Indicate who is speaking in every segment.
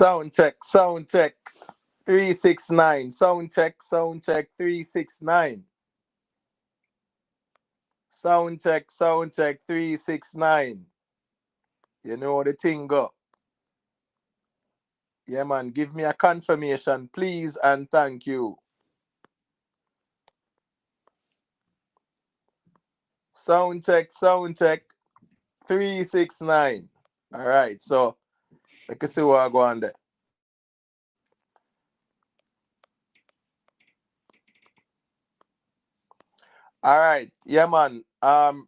Speaker 1: Sound check 369. Sound check 369. Sound check 369. You know the thing go. Yeah, man, give me a confirmation, please, and thank you. Sound check 369. All right, so let us see what I go on there. All right, yeah, man.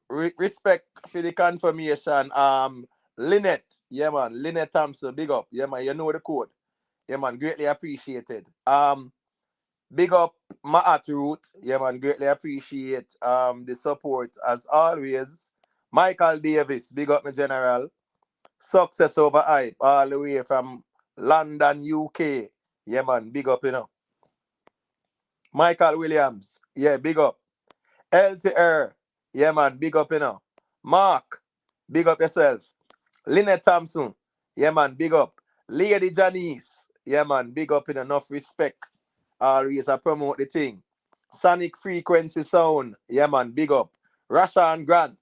Speaker 1: Respect for the confirmation. Lynette, yeah, man. Lynette Thompson, big up, yeah, man. You know the code, yeah, man. Greatly appreciated. Big up Maat Root, yeah, man. Greatly appreciate the support as always. Michael Davis, big up my general. Success over hype, all the way from London, UK, yeah, man. Big up, you know. Michael Williams, yeah, big up. LTR, yeah, man, big up, you know. Mark, big up yourself. Lynette Thompson, yeah, man, big up. Lady Janice, yeah, man, big up in enough respect. Always I promote the thing. Sonic Frequency Sound, yeah, man, big up. Rashan Grant,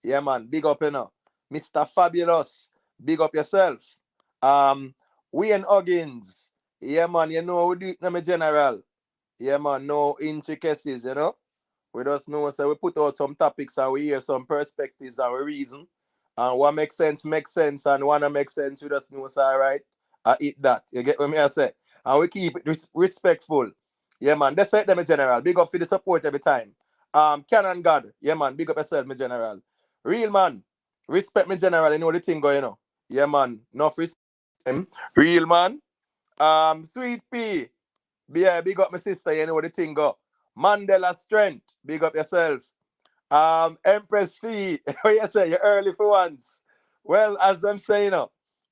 Speaker 1: yeah, man, big up, you know. Mr. Fabulous, big up yourself. Wayne Huggins, yeah, man, you know, we do it, my general. Yeah, man, no intricacies, you know. We just know, so we put out some topics and we hear some perspectives and we reason. And what makes sense, and what don't make sense, we just know, so all right, I eat that. You get what me I say? And we keep it respectful. Yeah, man, that's right, my general. Big up for the support every time. Canon God, yeah, man, big up yourself, my general. Real man, respect me general, you know the thing going on. Yeah, man, enough respect. Real man. Sweet P, yeah, big up my sister, you know the thing go. Mandela Strength, big up yourself. Empress C, what you say? You're early for once. Well, as I'm saying,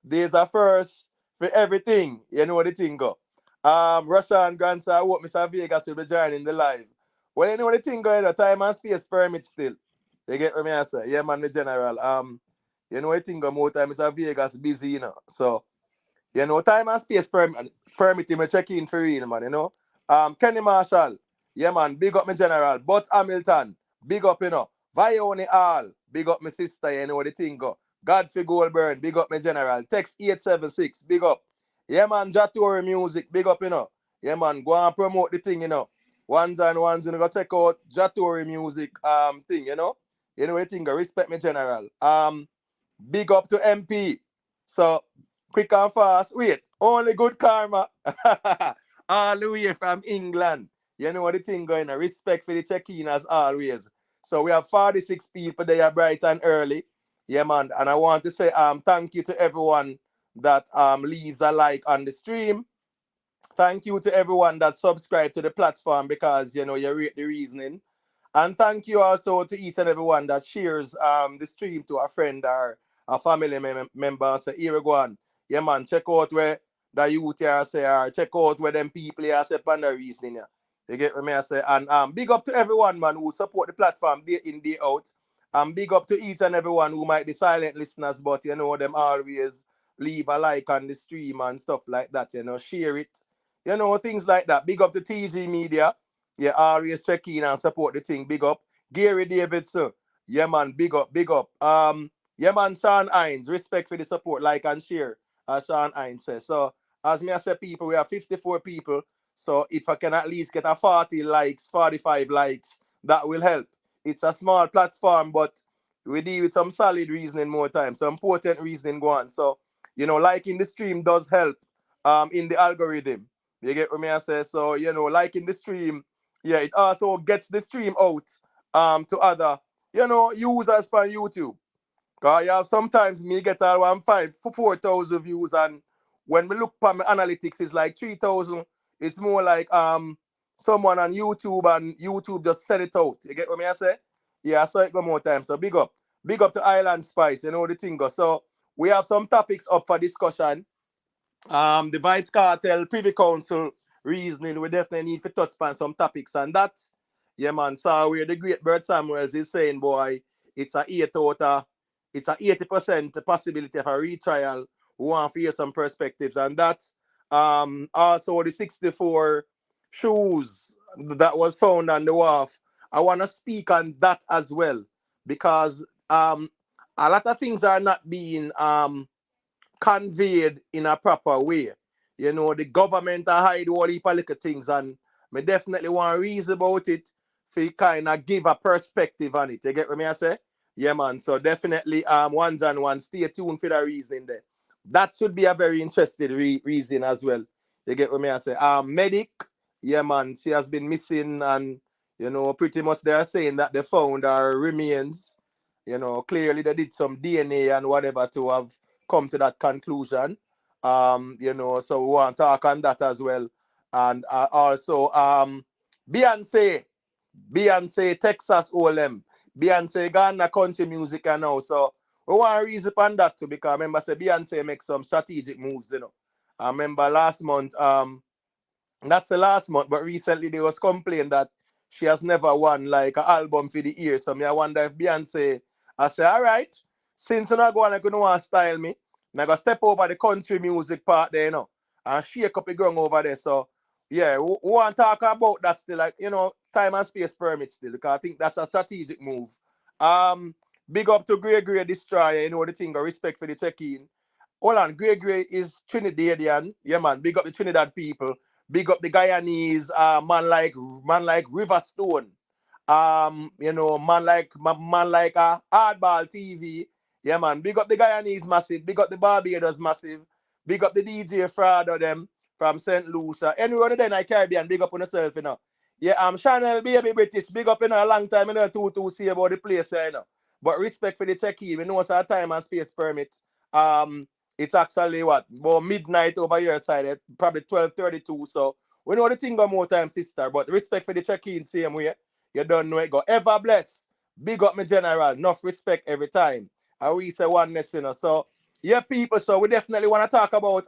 Speaker 1: there's a first for everything. You know what the thing go. Russia and grandson, I hope Mr. Vegas will be joining the live. Well, you know what the thing going, time and space permit still. You get what I say? Yeah, man, the general. You know what the thing go, more time Mr. Vegas busy, you know. So, you know, time and space permit him check in for real, man, you know. Kenny Marshall, yeah, man, big up my general. But Hamilton, big up, you know. Vione Hall, big up my sister, you know what the thing go. Godfrey Goldburn, big up my general. Text 876, big up. Yeah, man, Jatori Music, big up, you know. Yeah, man, go and promote the thing, you know. Ones and ones, you know, go check out Jatori Music thing, you know. You know what the thing go. Respect me general. Big up to MP. So, quick and fast. Wait, only good karma. All the way from England. You know what the thing going on. Respect for the check-in as always. So we have 46 people there bright and early. Yeah, man. And I want to say thank you to everyone that leaves a like on the stream. Thank you to everyone that subscribed to the platform because you know you rate the reasoning. And thank you also to each and everyone that shares the stream to a friend or a family member. So here we go on. Yeah, man, check out where the youth here say, or check out where them people here say on the reasoning. Yeah. You get what I say? And big up to everyone, man, who support the platform day in, day out. And big up to each and everyone who might be silent listeners, but you know, them always leave a like on the stream and stuff like that, you know, share it. You know, things like that. Big up to TG Media. Yeah, always check in and support the thing. Big up. Gary Davidson. Yeah, man, big up, big up. Yeah, man, Sean Hines. Respect for the support, like and share, as Sean Hines says. So, as me I say, people, we have 54 people. So, if I can at least get a 40 likes, 45 likes, that will help. It's a small platform, but we deal with some solid reasoning more time. So, important reasoning go on. So, you know, liking the stream does help in the algorithm. You get what I say? So, you know, liking the stream, yeah, it also gets the stream out to other, you know, users for YouTube. Because you have sometimes me get all 4,000 views, and when we look for my analytics, it's like 3,000. It's more like someone on YouTube and YouTube just set it out. You get what I say? Yeah, I saw it go more time. So big up. Big up to Island Spice, you know the thing goes. So we have some topics up for discussion. The Vybz Kartel Privy Council reasoning, we definitely need to touch upon some topics and that. Yeah, man. So where the great Bert Samuels is saying, boy, it's a 80% possibility of a retrial We want to hear some perspectives. And that also the 64 shoes that was found on the wharf. I want to speak on that as well because a lot of things are not being conveyed in a proper way. You know, the government hide all heap of little things, and me definitely want to reason about it for kind of give a perspective on it. You get what me I say? Yeah, man. So definitely, ones and ones, stay tuned for the reasoning there. That should be a very interesting reason as well. You get what me I say? Meddik, yeah, man. She has been missing, and you know, pretty much they are saying that they found her remains. You know, clearly they did some DNA and whatever to have come to that conclusion. You know, so we want to talk on that as well. And also, Beyonce, Beyonce, Texas OLM. Beyonce Ghana country music and now. So we want to reason on that too because I remember say Beyonce make some strategic moves, you know. I remember last month, that's the last month, but recently there was complaint that she has never won like an album for the year. So me I wonder if Beyonce, I say, all right, since you're not going to want to style me, I'm going to step over the country music part there, you know, and shake up the ground over there. So, yeah, we want to talk about that still, like, you know, time and space permit still, because I think that's a strategic move. Big up to Grey Destroyer, you know, the thing, respect for the check-in. Hold on, Grey is Trinidadian. Yeah, man, big up the Trinidad people. Big up the Guyanese, man like Riverstone. You know, man like Hardball TV. Yeah, man. Big up the Guyanese massive. Big up the Barbados massive. Big up the DJ Fraud of them from St. Lucia. Anyone then I Caribbean, big up on yourself, you know. Yeah, Chanel baby British, big up in a long time, you know, to see about the place, you know. But respect for the check-in. We know it's a time and space permit. It's actually what? About midnight over your side, probably 12:32. So we know the thing go more time, sister. But respect for the check-in same way. You don't know it go. Ever bless. Big up my general. Enough respect every time. And we say oneness, you know. So yeah, people. So we definitely want to talk about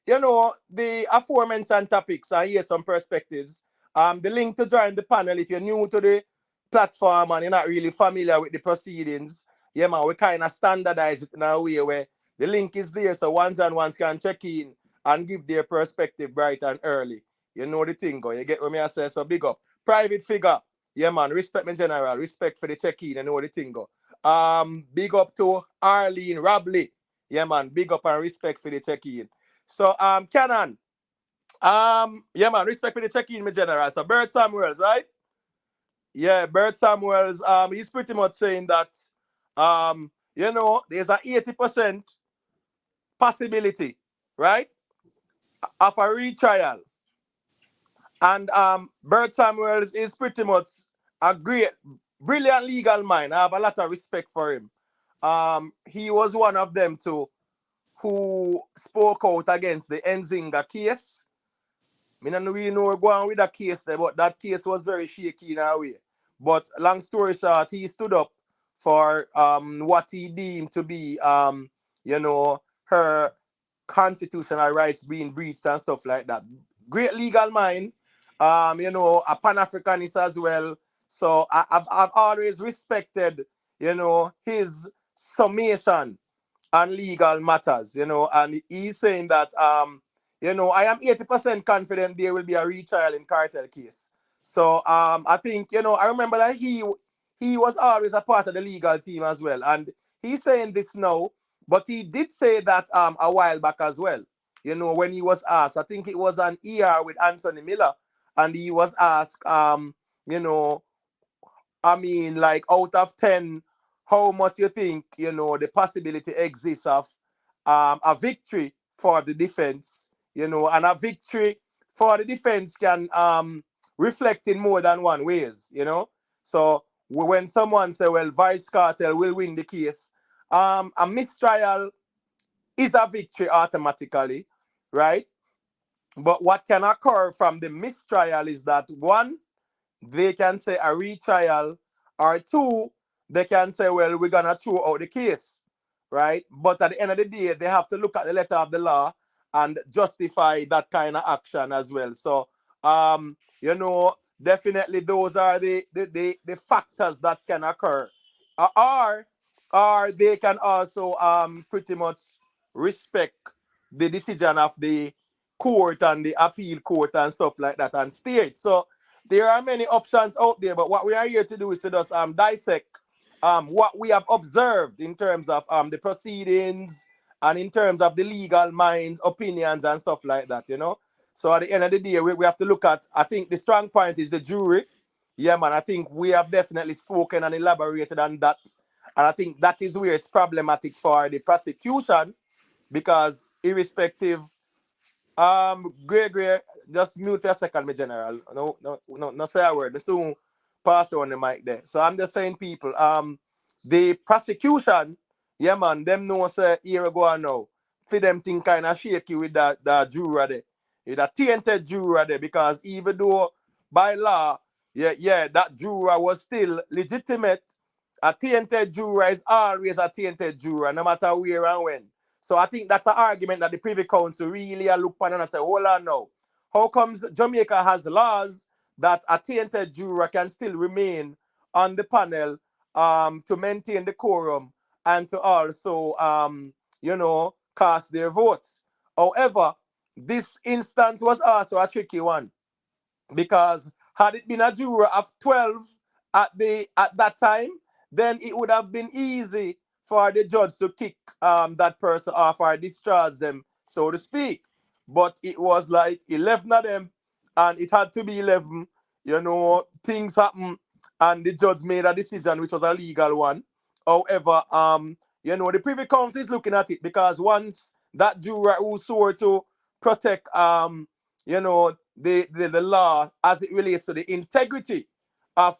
Speaker 1: you know, the aforementioned topics and hear some perspectives. The link to join the panel if you're new to the platform and you're not really familiar with the proceedings. Yeah, man, we kind of standardize it in a way where the link is there so ones and ones can check in and give their perspective bright and early. You know the thing, go. You get what me I say? So big up. Private figure. Yeah, man. Respect me general. Respect for the check-in. You know the thing, go. Big up to Arlene Rabley. Yeah, man. Big up and respect for the check-in. So, Canon. Yeah, man. Respect for the check-in, my general. So, Bert Samuels, right? Yeah, Bert Samuels. He's pretty much saying that, you know, there's an 80% possibility, right, of a retrial. And Bert Samuels is pretty much a great, brilliant legal mind. I have a lot of respect for him. He was one of them too who spoke out against the Nzinga case. I don't really know where going with that case there, but that case was very shaky in a way. But long story short, he stood up for what he deemed to be, you know, her constitutional rights being breached and stuff like that. Great legal mind, you know, a Pan-Africanist as well. So I've always respected, you know, his summation on legal matters, you know, and he's saying that, you know, I am 80% confident there will be a retrial in Kartel case. So I think, you know, I remember that he was always a part of the legal team as well. And he's saying this now, but he did say that a while back as well. You know, when he was asked, I think it was an ER with Anthony Miller, and he was asked, you know, I mean, like out of 10, how much you think, you know, the possibility exists of a victory for the defense, you know, and a victory for the defense can reflect in more than one ways, you know. So when someone say, well, Vybz Kartel will win the case, a mistrial is a victory automatically, right? But what can occur from the mistrial is that one, they can say a retrial, or two, they can say, well, we're gonna throw out the case, right? But at the end of the day, they have to look at the letter of the law and justify that kind of action as well. So, you know, definitely those are the factors that can occur, or they can also pretty much respect the decision of the court and the appeal court and stuff like that and state. So there are many options out there, but what we are here to do is to just dissect what we have observed in terms of the proceedings and in terms of the legal minds, opinions, and stuff like that, you know. So at the end of the day, we have to look at, I think the strong point is the jury. Yeah, man, I think we have definitely spoken and elaborated on that. And I think that is where it's problematic for the prosecution because irrespective, Gregory, just mute for a second, my general. No, say a word. The soon pastor on the mic there. So I'm just saying, people, the prosecution, yeah, man, them know say here we go on now. For them think kind of shaky with that juror there, with that tainted juror there, because even though by law, yeah, that juror was still legitimate. A tainted juror is always a tainted juror, no matter where and when. So I think that's an argument that the Privy Council really look upon and say, hold on now. How comes Jamaica has laws that a tainted juror can still remain on the panel to maintain the quorum and to also, cast their votes? However, this instance was also a tricky one because had it been a juror of 12 at that time, then it would have been easy for the judge to kick that person off or discharge them, so to speak. But it was like 11 of them, and it had to be 11. You know, things happen, and the judge made a decision, which was a legal one. However, the Privy Council is looking at it because once that juror who swore to protect, the law as it relates to the integrity of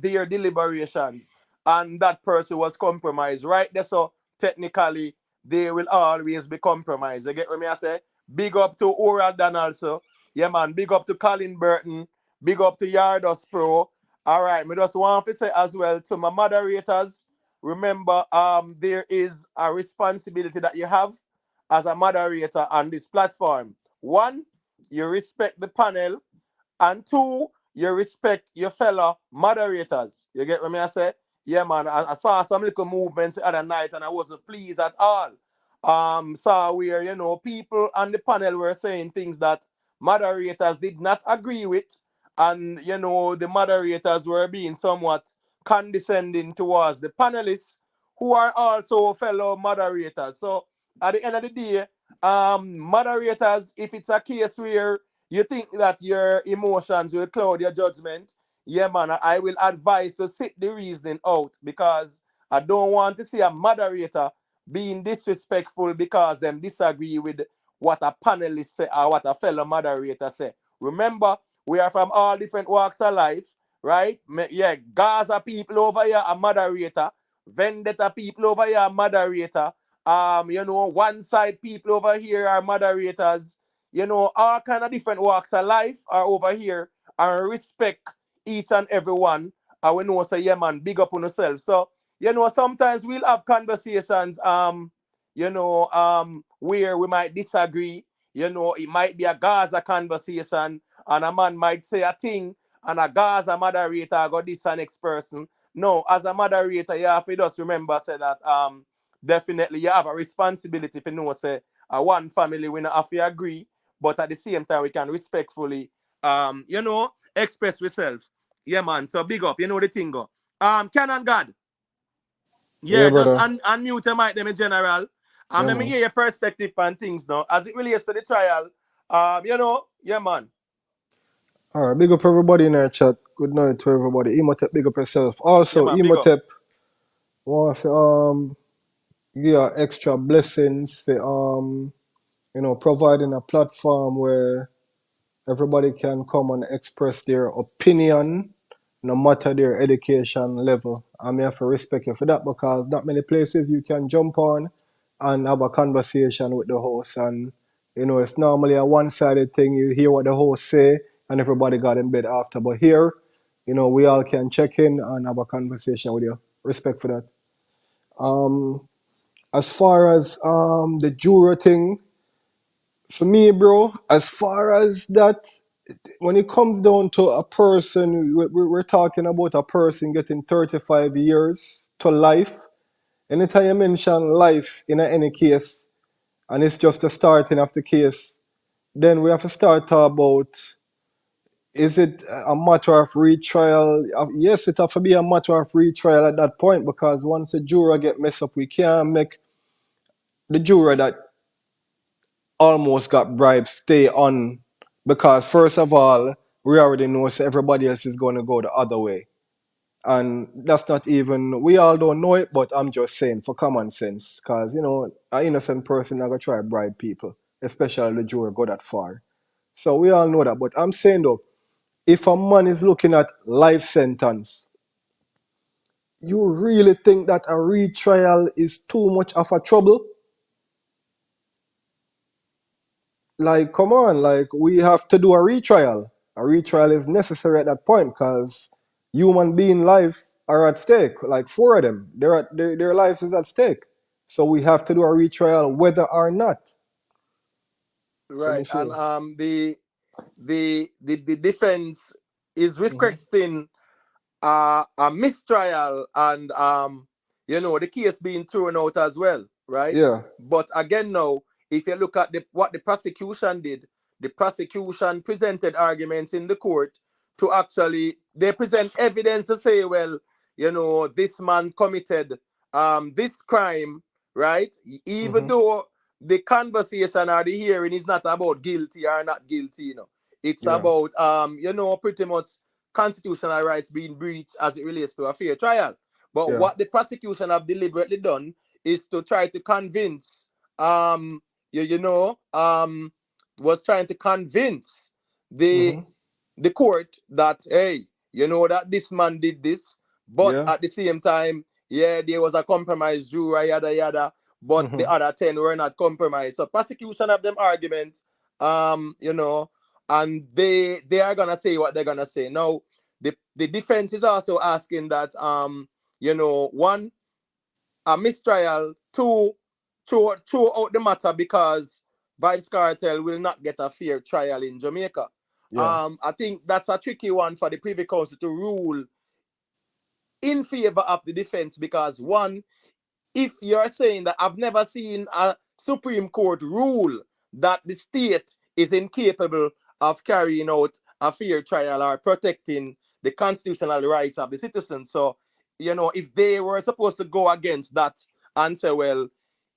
Speaker 1: their deliberations, and that person was compromised right there. So technically, they will always be compromised. You get what I say? Big up to Oral Dan also. Yeah, man. Big up to Colin Burton. Big up to Yardos Pro. All right. Me just want to say as well to my moderators. Remember, there is a responsibility that you have as a moderator on this platform. One, you respect the panel, and two, you respect your fellow moderators. You get what I say? Yeah, man. I saw some little movements the other night and I wasn't pleased at all. Saw where, people on the panel were saying things that moderators did not agree with. And, the moderators were being somewhat condescending towards the panelists who are also fellow moderators. So at the end of the day, moderators, if it's a case where you think that your emotions will cloud your judgment, yeah, man, I will advise to sit the reasoning out because I don't want to see a moderator being disrespectful because them disagree with what a panelist say or what a fellow moderator say. Remember, we are from all different walks of life, right? Yeah, Gaza people over here are moderator, Vendetta people over here are moderator, one side people over here are moderators, all kind of different walks of life are over here and respect each and every one. And we know say, yeah, man, big up on yourself. So, sometimes we'll have conversations, where we might disagree. It might be a Gaza conversation, and a man might say a thing, and a Gaza moderator got this and next person. No, as a moderator, you have to just remember, say that definitely you have a responsibility to know, say, one family we not have to agree, but at the same time we can respectfully, express yourself. Yeah, man. So big up, the thing go. Canon God.
Speaker 2: Yeah,
Speaker 1: Yeah, just
Speaker 2: brother.
Speaker 1: unmute your mic them in general.
Speaker 2: Yeah,
Speaker 1: Let me
Speaker 2: man.
Speaker 1: hear your perspective on things now. As it relates to the trial. Yeah, man.
Speaker 2: All right, big up everybody in our chat. Good night to everybody. Emotep, big up yourself.
Speaker 1: Yeah,
Speaker 2: Also,
Speaker 1: man, big up.
Speaker 2: Emotep want to give you extra blessings for providing a platform where everybody can come and express their opinion, no matter their education level. I'm here to respect you for that because not many places you can jump on and have a conversation with the host. And, it's normally a one-sided thing. You hear what the host say and everybody got in bed after. But here, we all can check in and have a conversation with you. Respect for that. As far as the juror thing, for me, bro, as far as that, when it comes down to a person, we're talking about a person getting 35 years to life. Anytime you mention life in any case, and it's just the starting of the case, then we have to start talk about, is it a matter of retrial? Yes, it have to be a matter of retrial at that point, because once the juror get messed up, we can't make the juror that almost got bribed stay on, because first of all, we already know so everybody else is going to go the other way. And that's not even, we all don't know it, but I'm just saying for common sense, because, an innocent person not going to try to bribe people, especially the juror go that far. So we all know that. But I'm saying though, if a man is looking at life sentence, you really think that a retrial is too much of a trouble? Like, come on, like, we have to do a retrial. A retrial is necessary at that point, because human being life are at stake. Like, four of them, their lives is at stake. So we have to do a retrial whether or not. So me
Speaker 1: Right, and
Speaker 2: feel.
Speaker 1: the defense is
Speaker 2: Hmm.
Speaker 1: requesting a mistrial, and the case being thrown out as well, right?
Speaker 2: Yeah.
Speaker 1: But again, now, if you look at what the prosecution did, the prosecution presented arguments in the court to actually they present evidence to say, well, this man committed this crime, right? Even
Speaker 2: Hmm.
Speaker 1: though the conversation or the hearing is not about guilty or not guilty, it's
Speaker 2: Yeah.
Speaker 1: about pretty much constitutional rights being breached as it relates to a fair trial. But
Speaker 2: Yeah.
Speaker 1: what the prosecution have deliberately done is to try to convince, you, you know, was trying to convince the
Speaker 2: Hmm.
Speaker 1: the court that, hey, that this man did this, but
Speaker 2: Yeah.
Speaker 1: at the same time, yeah, there was a compromise, juror, yada yada, but the
Speaker 2: Hmm.
Speaker 1: other 10 were not compromised. So prosecution of them arguments, um, you know, and they are gonna say what they're gonna say. Now, the defense is also asking that one, a mistrial, two, throw out the matter because Vybz Kartel will not get a fair trial in Jamaica.
Speaker 2: Yeah.
Speaker 1: I think that's a tricky one for the Privy Council to rule in favor of the defense, because one, if you're saying that I've never seen a Supreme Court rule that the state is incapable of carrying out a fair trial or protecting the constitutional rights of the citizens. So, if they were supposed to go against that and say, well,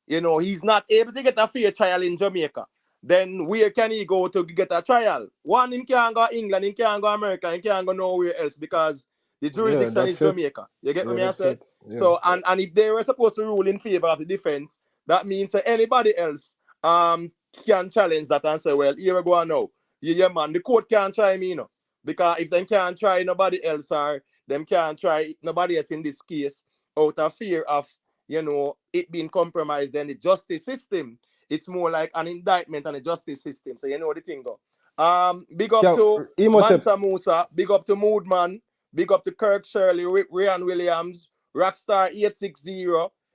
Speaker 1: he's not able to get a fair trial in Jamaica, then where can he go to get a trial? One, he can't go England, he can't go America, he can't go nowhere else because the
Speaker 2: Yeah,
Speaker 1: jurisdiction is
Speaker 2: that's it.
Speaker 1: Jamaica. You get
Speaker 2: Yeah,
Speaker 1: what I
Speaker 2: that's
Speaker 1: say?
Speaker 2: it. Yeah.
Speaker 1: So, and if they were supposed to rule in favor of the defense, that means that anybody else can challenge that and say, well, here we go now. Yeah, man, the court can't try me, because if they can't try nobody else, or them can't try nobody else in this case out of fear of it being compromised, then the justice system, it's more like an indictment on the justice system. So you know the thing go. Big up
Speaker 2: Can
Speaker 1: to
Speaker 2: Imhotep,
Speaker 1: Mansa Musa, big up to Moodman, big up to Kirk Shirley, Ryan Williams, Rockstar 860.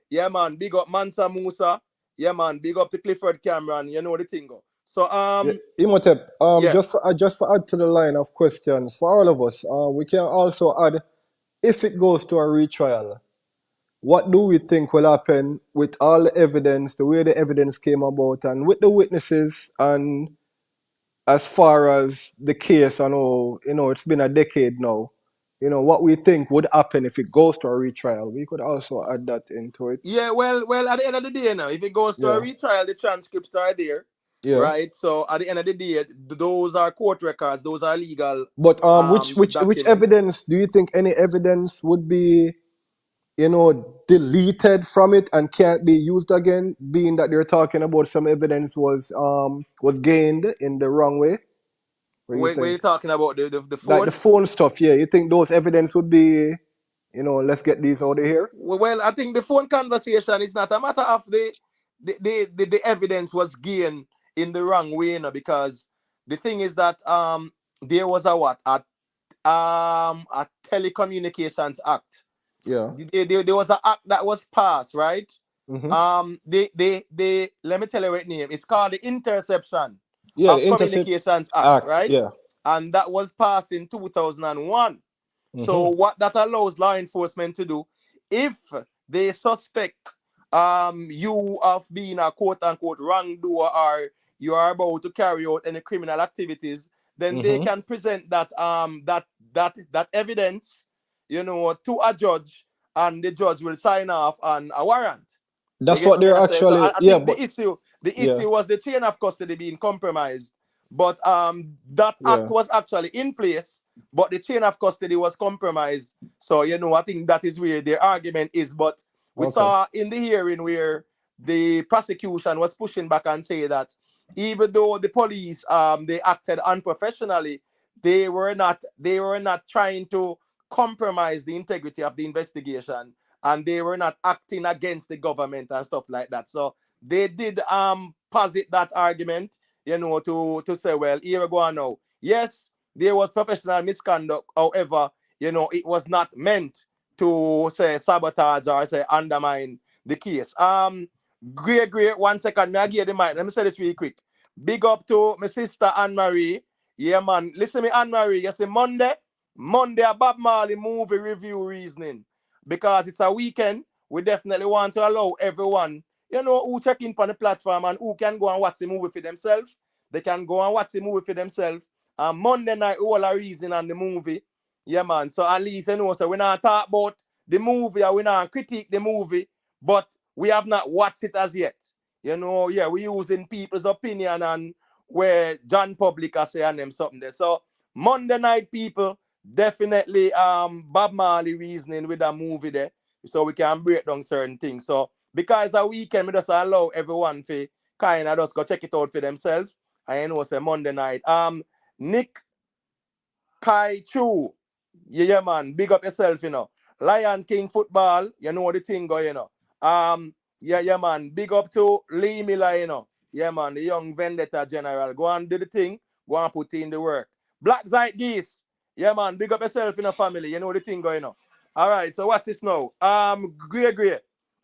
Speaker 1: Yeah man, big up Mansa Musa. Yeah man, big up to Clifford Cameron. You know the thing go. So
Speaker 2: yeah, Imhotep,
Speaker 1: yeah.
Speaker 2: just for add to the line of questions for all of us, we can also add, if it goes to a retrial, what do we think will happen with all the evidence, the way the evidence came about, and with the witnesses, and as far as the case, I know, it's been a decade now. What we think would happen if it goes to a retrial. We could also add that into it.
Speaker 1: Yeah, well, at the end of the day now, if it goes to a
Speaker 2: Yeah,
Speaker 1: retrial, the transcripts are there,
Speaker 2: yeah.
Speaker 1: right? So at the end of the day, those are court records, those are legal
Speaker 2: But which
Speaker 1: documents.
Speaker 2: evidence do you think, any evidence would be, deleted from it and can't be used again, being that they're talking about some evidence was gained in the wrong way? What do you
Speaker 1: When you're
Speaker 2: think?
Speaker 1: talking about the
Speaker 2: Like the
Speaker 1: phone,
Speaker 2: phone stuff, yeah. You think those evidence would be, let's get these out of here?
Speaker 1: well, I think the phone conversation is not a matter of the evidence was gained in the wrong way, because the thing is that there was a telecommunications act.
Speaker 2: Yeah.
Speaker 1: There was an act that was passed, right?
Speaker 2: Mm-hmm.
Speaker 1: They let me tell you what name. It's called the Interception
Speaker 2: Yeah, the
Speaker 1: of
Speaker 2: Intercept
Speaker 1: Communications Act,
Speaker 2: Act.
Speaker 1: right?
Speaker 2: Yeah.
Speaker 1: And that was passed in 2001. So
Speaker 2: Mm-hmm.
Speaker 1: what that allows law enforcement to do, if they suspect you have been a quote unquote wrongdoer or you are about to carry out any criminal activities, then they
Speaker 2: Mm-hmm.
Speaker 1: can present that evidence, to a judge, and the judge will sign off on a warrant. You
Speaker 2: That's
Speaker 1: get
Speaker 2: what
Speaker 1: what me
Speaker 2: they're
Speaker 1: I say? So
Speaker 2: actually.
Speaker 1: I
Speaker 2: Yeah,
Speaker 1: think
Speaker 2: but
Speaker 1: the issue
Speaker 2: yeah,
Speaker 1: was the chain of custody being compromised. But that act
Speaker 2: yeah.
Speaker 1: was actually in place, but the chain of custody was compromised. So I think that is where the argument is. But we
Speaker 2: Okay.
Speaker 1: saw in the hearing where the prosecution was pushing back and say that even though the police they acted unprofessionally, they were not trying to compromise the integrity of the investigation, and they were not acting against the government and stuff like that. So they did posit that argument, to say, well, here we go on now. Yes, there was professional misconduct. However, it was not meant to say sabotage or say undermine the case. Great, 1 second. May I give the mic? Let me say this really quick. Big up to my sister Anne Marie. Yeah, man. Listen, me Anne Marie. You see, Monday, a Bob Marley movie review reasoning. Because it's a weekend, we definitely want to allow everyone, who check in on the platform and who can go and watch the movie for themselves. They can go and watch the movie for themselves. And Monday night, all a reason on the movie. Yeah, man. So at least, so we're not talk about the movie or we're not critique the movie, but we have not watched it as yet. Yeah, we're using people's opinion and where John Public are saying them something there. So Monday night, people, definitely Bob Marley reasoning with that movie there, so we can break down certain things. So because it's a weekend, we just allow everyone to kind of just go check it out for themselves. I know say Monday night. Nick Kai Chu. Yeah, man. Big up yourself, Lion King football, the thing go, yeah, man. Big up to Lee Miller, Yeah, man. The young vendetta general. Go and do the thing. Go and put in the work. Black Zite Geese. Yeah, man. Big up yourself in a family. The thing going on. All right. So what's this now? Great.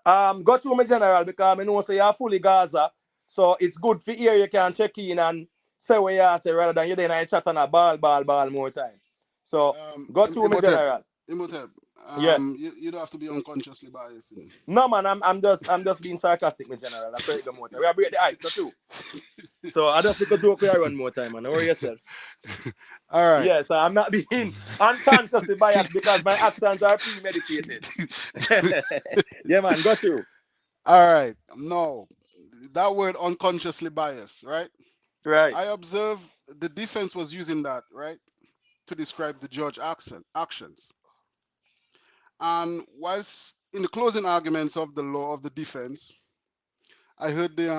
Speaker 1: Go to my general because I know say you're fully Gaza. So it's good for here you can check in and say what you say rather than you then I chat on a ball more time. So go to my
Speaker 3: Imhotep,
Speaker 1: general.
Speaker 3: Imhotep.
Speaker 1: Yeah.
Speaker 3: You don't have to be unconsciously biased.
Speaker 1: No man, I'm just being sarcastic, my general. That's where it go more time. We are break the ice, not too. So I just because joke we are run more time, man. Don't worry yourself.
Speaker 3: All right.
Speaker 1: Yeah, so I'm not being unconsciously biased because my actions are premeditated. Yeah, man, got you.
Speaker 3: All right. No, that word unconsciously biased, right?
Speaker 1: Right.
Speaker 3: I observe the defense was using that, right, to describe the judge actions. And whilst in the closing arguments of the law of the defense, I heard the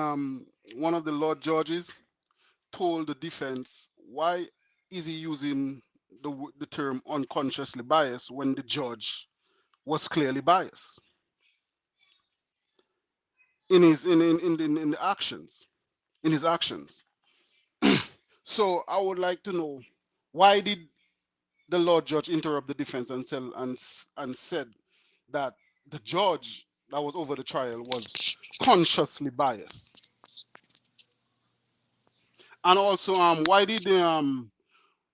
Speaker 3: one of the Lord judges told the defense why is he using the term unconsciously biased when the judge was clearly biased in his in the actions in his actions. So I would like to know why did the Lord judge interrupt the defense and and said that the judge that was over the trial was consciously biased, and also why did the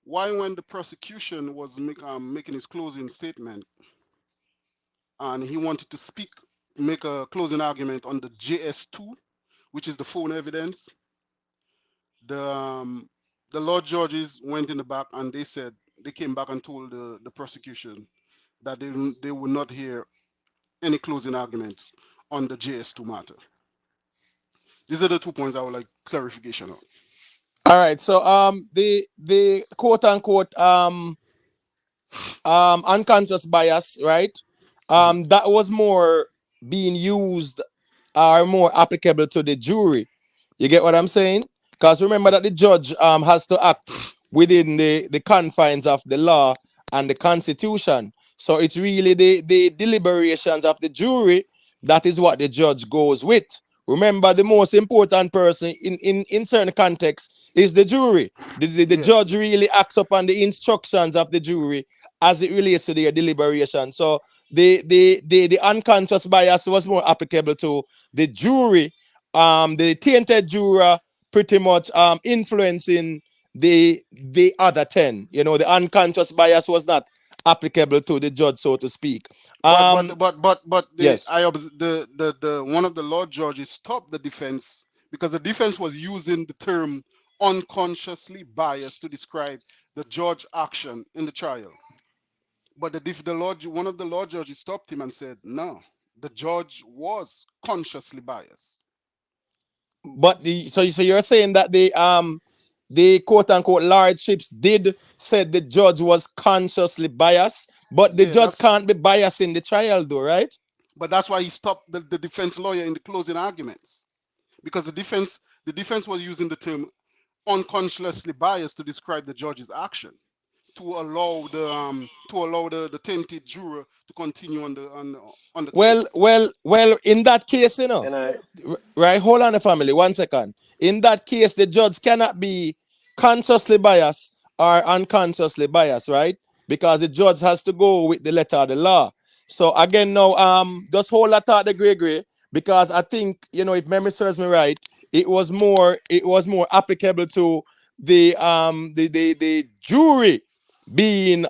Speaker 3: why when the prosecution was making his closing statement and he wanted to make a closing argument on the JS2, which is the phone evidence, the um, the Lord judges went in the back and they said they came back and told the prosecution that they would not hear any closing arguments on the JS2 matter. These are the 2 points I would like clarification on.
Speaker 1: All right. So the quote unquote unconscious bias, right?
Speaker 3: Mhm.
Speaker 1: That was more being used are more applicable to the jury. You get what I'm saying? Because remember that the judge has to act within the confines of the law and the constitution. So it's really the deliberations of the jury that is what the judge goes with. Remember, the most important person in certain contexts is the jury. The
Speaker 3: Yeah.
Speaker 1: judge really acts upon the instructions of the jury as it relates to their deliberation. So the unconscious bias was more applicable to the jury, the tainted juror pretty much influencing the other 10. The unconscious bias was not applicable to the judge, so to speak.
Speaker 3: But
Speaker 1: Um,
Speaker 3: but but but the
Speaker 1: yes.
Speaker 3: I the one of the law judges stopped the defense because the defense was using the term unconsciously biased to describe the judge action in the trial. But one of the law judges stopped him and said, no, the judge was consciously biased.
Speaker 1: But so you're saying that the quote unquote lordships did said the judge was consciously biased, but the
Speaker 3: Yeah,
Speaker 1: judge can't be biased in the trial, though, right?
Speaker 3: that's why he stopped the defense lawyer in the closing arguments because the defense was using the term unconsciously biased to describe the judge's action to allow the tainted juror to continue on the
Speaker 1: Well,
Speaker 3: case.
Speaker 1: well, well. In that case,
Speaker 4: Can I?
Speaker 1: right? Hold on, family. 1 second. In that case, the judge cannot be consciously biased or unconsciously biased, right? Because the judge has to go with the letter of the law. So again, now, just hold that thought, the gray, because I think, if memory serves me right, it was more applicable to the jury being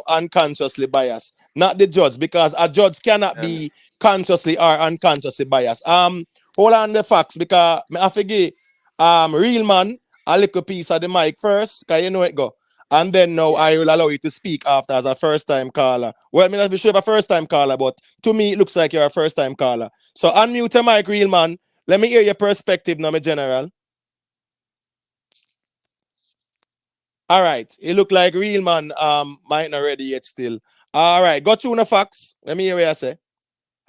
Speaker 1: unconsciously biased, not the judge, because a judge cannot
Speaker 4: And
Speaker 1: be consciously or unconsciously biased. Hold on the facts, because I forget real man a little piece of the mic first, cause you know it go. And then now
Speaker 4: yeah,
Speaker 1: I will allow you to speak after as a first time caller. Well, I mean, not be sure if a first time caller, but to me it looks like you're a first time caller. So unmute your mic, real man. Let me hear your perspective now, my general. All right. It look like real man might not ready yet still. All right. Got you on the facts. Let me hear what you say.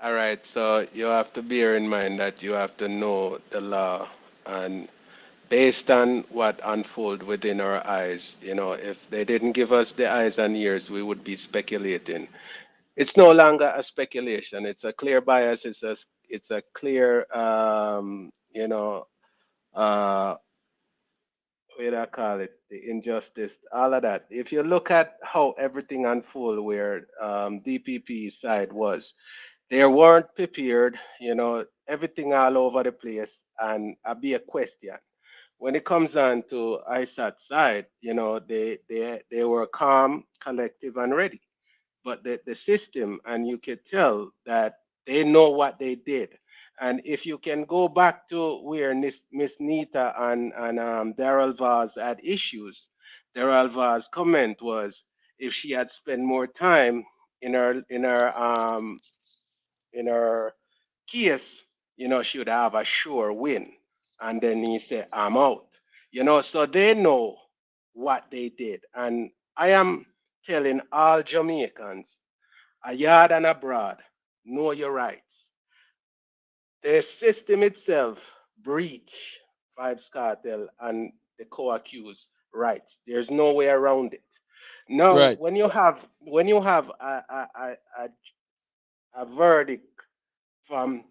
Speaker 4: all right. So you have to bear in mind that you have to know the law, and based on what unfold within our eyes, if they didn't give us the eyes and ears, we would be speculating. It's no longer a speculation. It's a clear bias. It's a clear uh what do I call it? The injustice, all of that. If you look at how everything unfolded, where DPP side was, they weren't prepared. Everything all over the place, and I be a question. When it comes on to ISAT side, they were calm, collective, and ready, but the system, and you could tell that they know what they did. And if you can go back to where Miss Nita and Daryl Vaz had issues, Daryl Vaz comment was, if she had spent more time in her case, she would have a sure win. And then he said, I'm out. So they know what they did. And I am telling all Jamaicans, a yard and abroad, know your rights. The system itself breach Vybz Kartel and the co-accused rights. There's no way around it. Now,
Speaker 1: Right.
Speaker 4: when you have a verdict from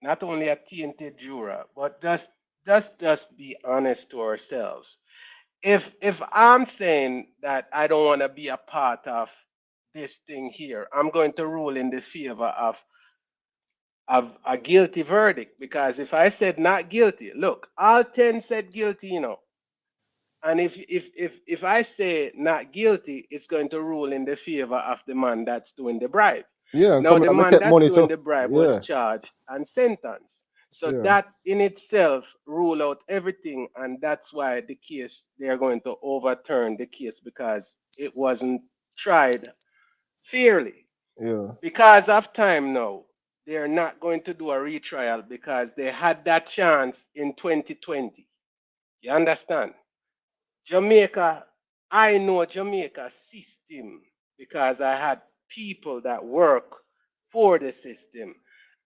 Speaker 4: not only a tainted juror, but just be honest to ourselves. If I'm saying that I don't want to be a part of this thing here, I'm going to rule in the favor of a guilty verdict, because if I said not guilty, look, all 10 said guilty. And if I say not guilty, it's going to rule in the favor of the man that's doing the bribe.
Speaker 2: Yeah, and
Speaker 4: Now,
Speaker 2: coming
Speaker 4: the
Speaker 2: up, me
Speaker 4: man
Speaker 2: take
Speaker 4: that's
Speaker 2: money
Speaker 4: doing
Speaker 2: too.
Speaker 4: the bribe was
Speaker 2: Yeah,
Speaker 4: charged and sentenced. So
Speaker 2: yeah,
Speaker 4: that in itself rule out everything, and that's why the case, they are going to overturn the case, because it wasn't tried fairly.
Speaker 2: yeah,
Speaker 4: Because of time now, they're not going to do a retrial because they had that chance in 2020. You understand? Jamaica, I know Jamaica system because I had people that work for the system.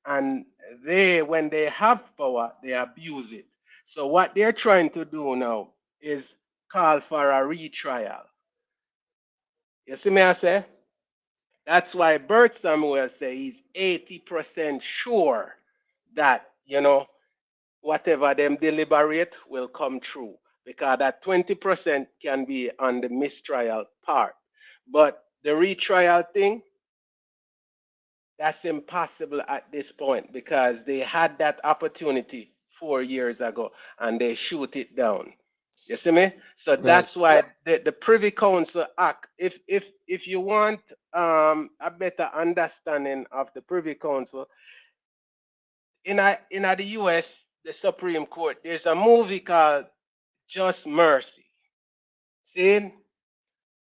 Speaker 4: And when they have power, they abuse it. So what they're trying to do now is call for a retrial. You see me, I say? That's why Bert Samuel say he's 80% sure that, whatever them deliberate will come true. Because that 20% can be on the mistrial part. But the retrial thing, that's impossible at this point, because they had that opportunity 4 years ago and they shoot it down. You see me? So
Speaker 1: Right.
Speaker 4: that's why the Privy Council Act, if you want a better understanding of the Privy Council, in the US, the Supreme Court, there's a movie called Just Mercy. See?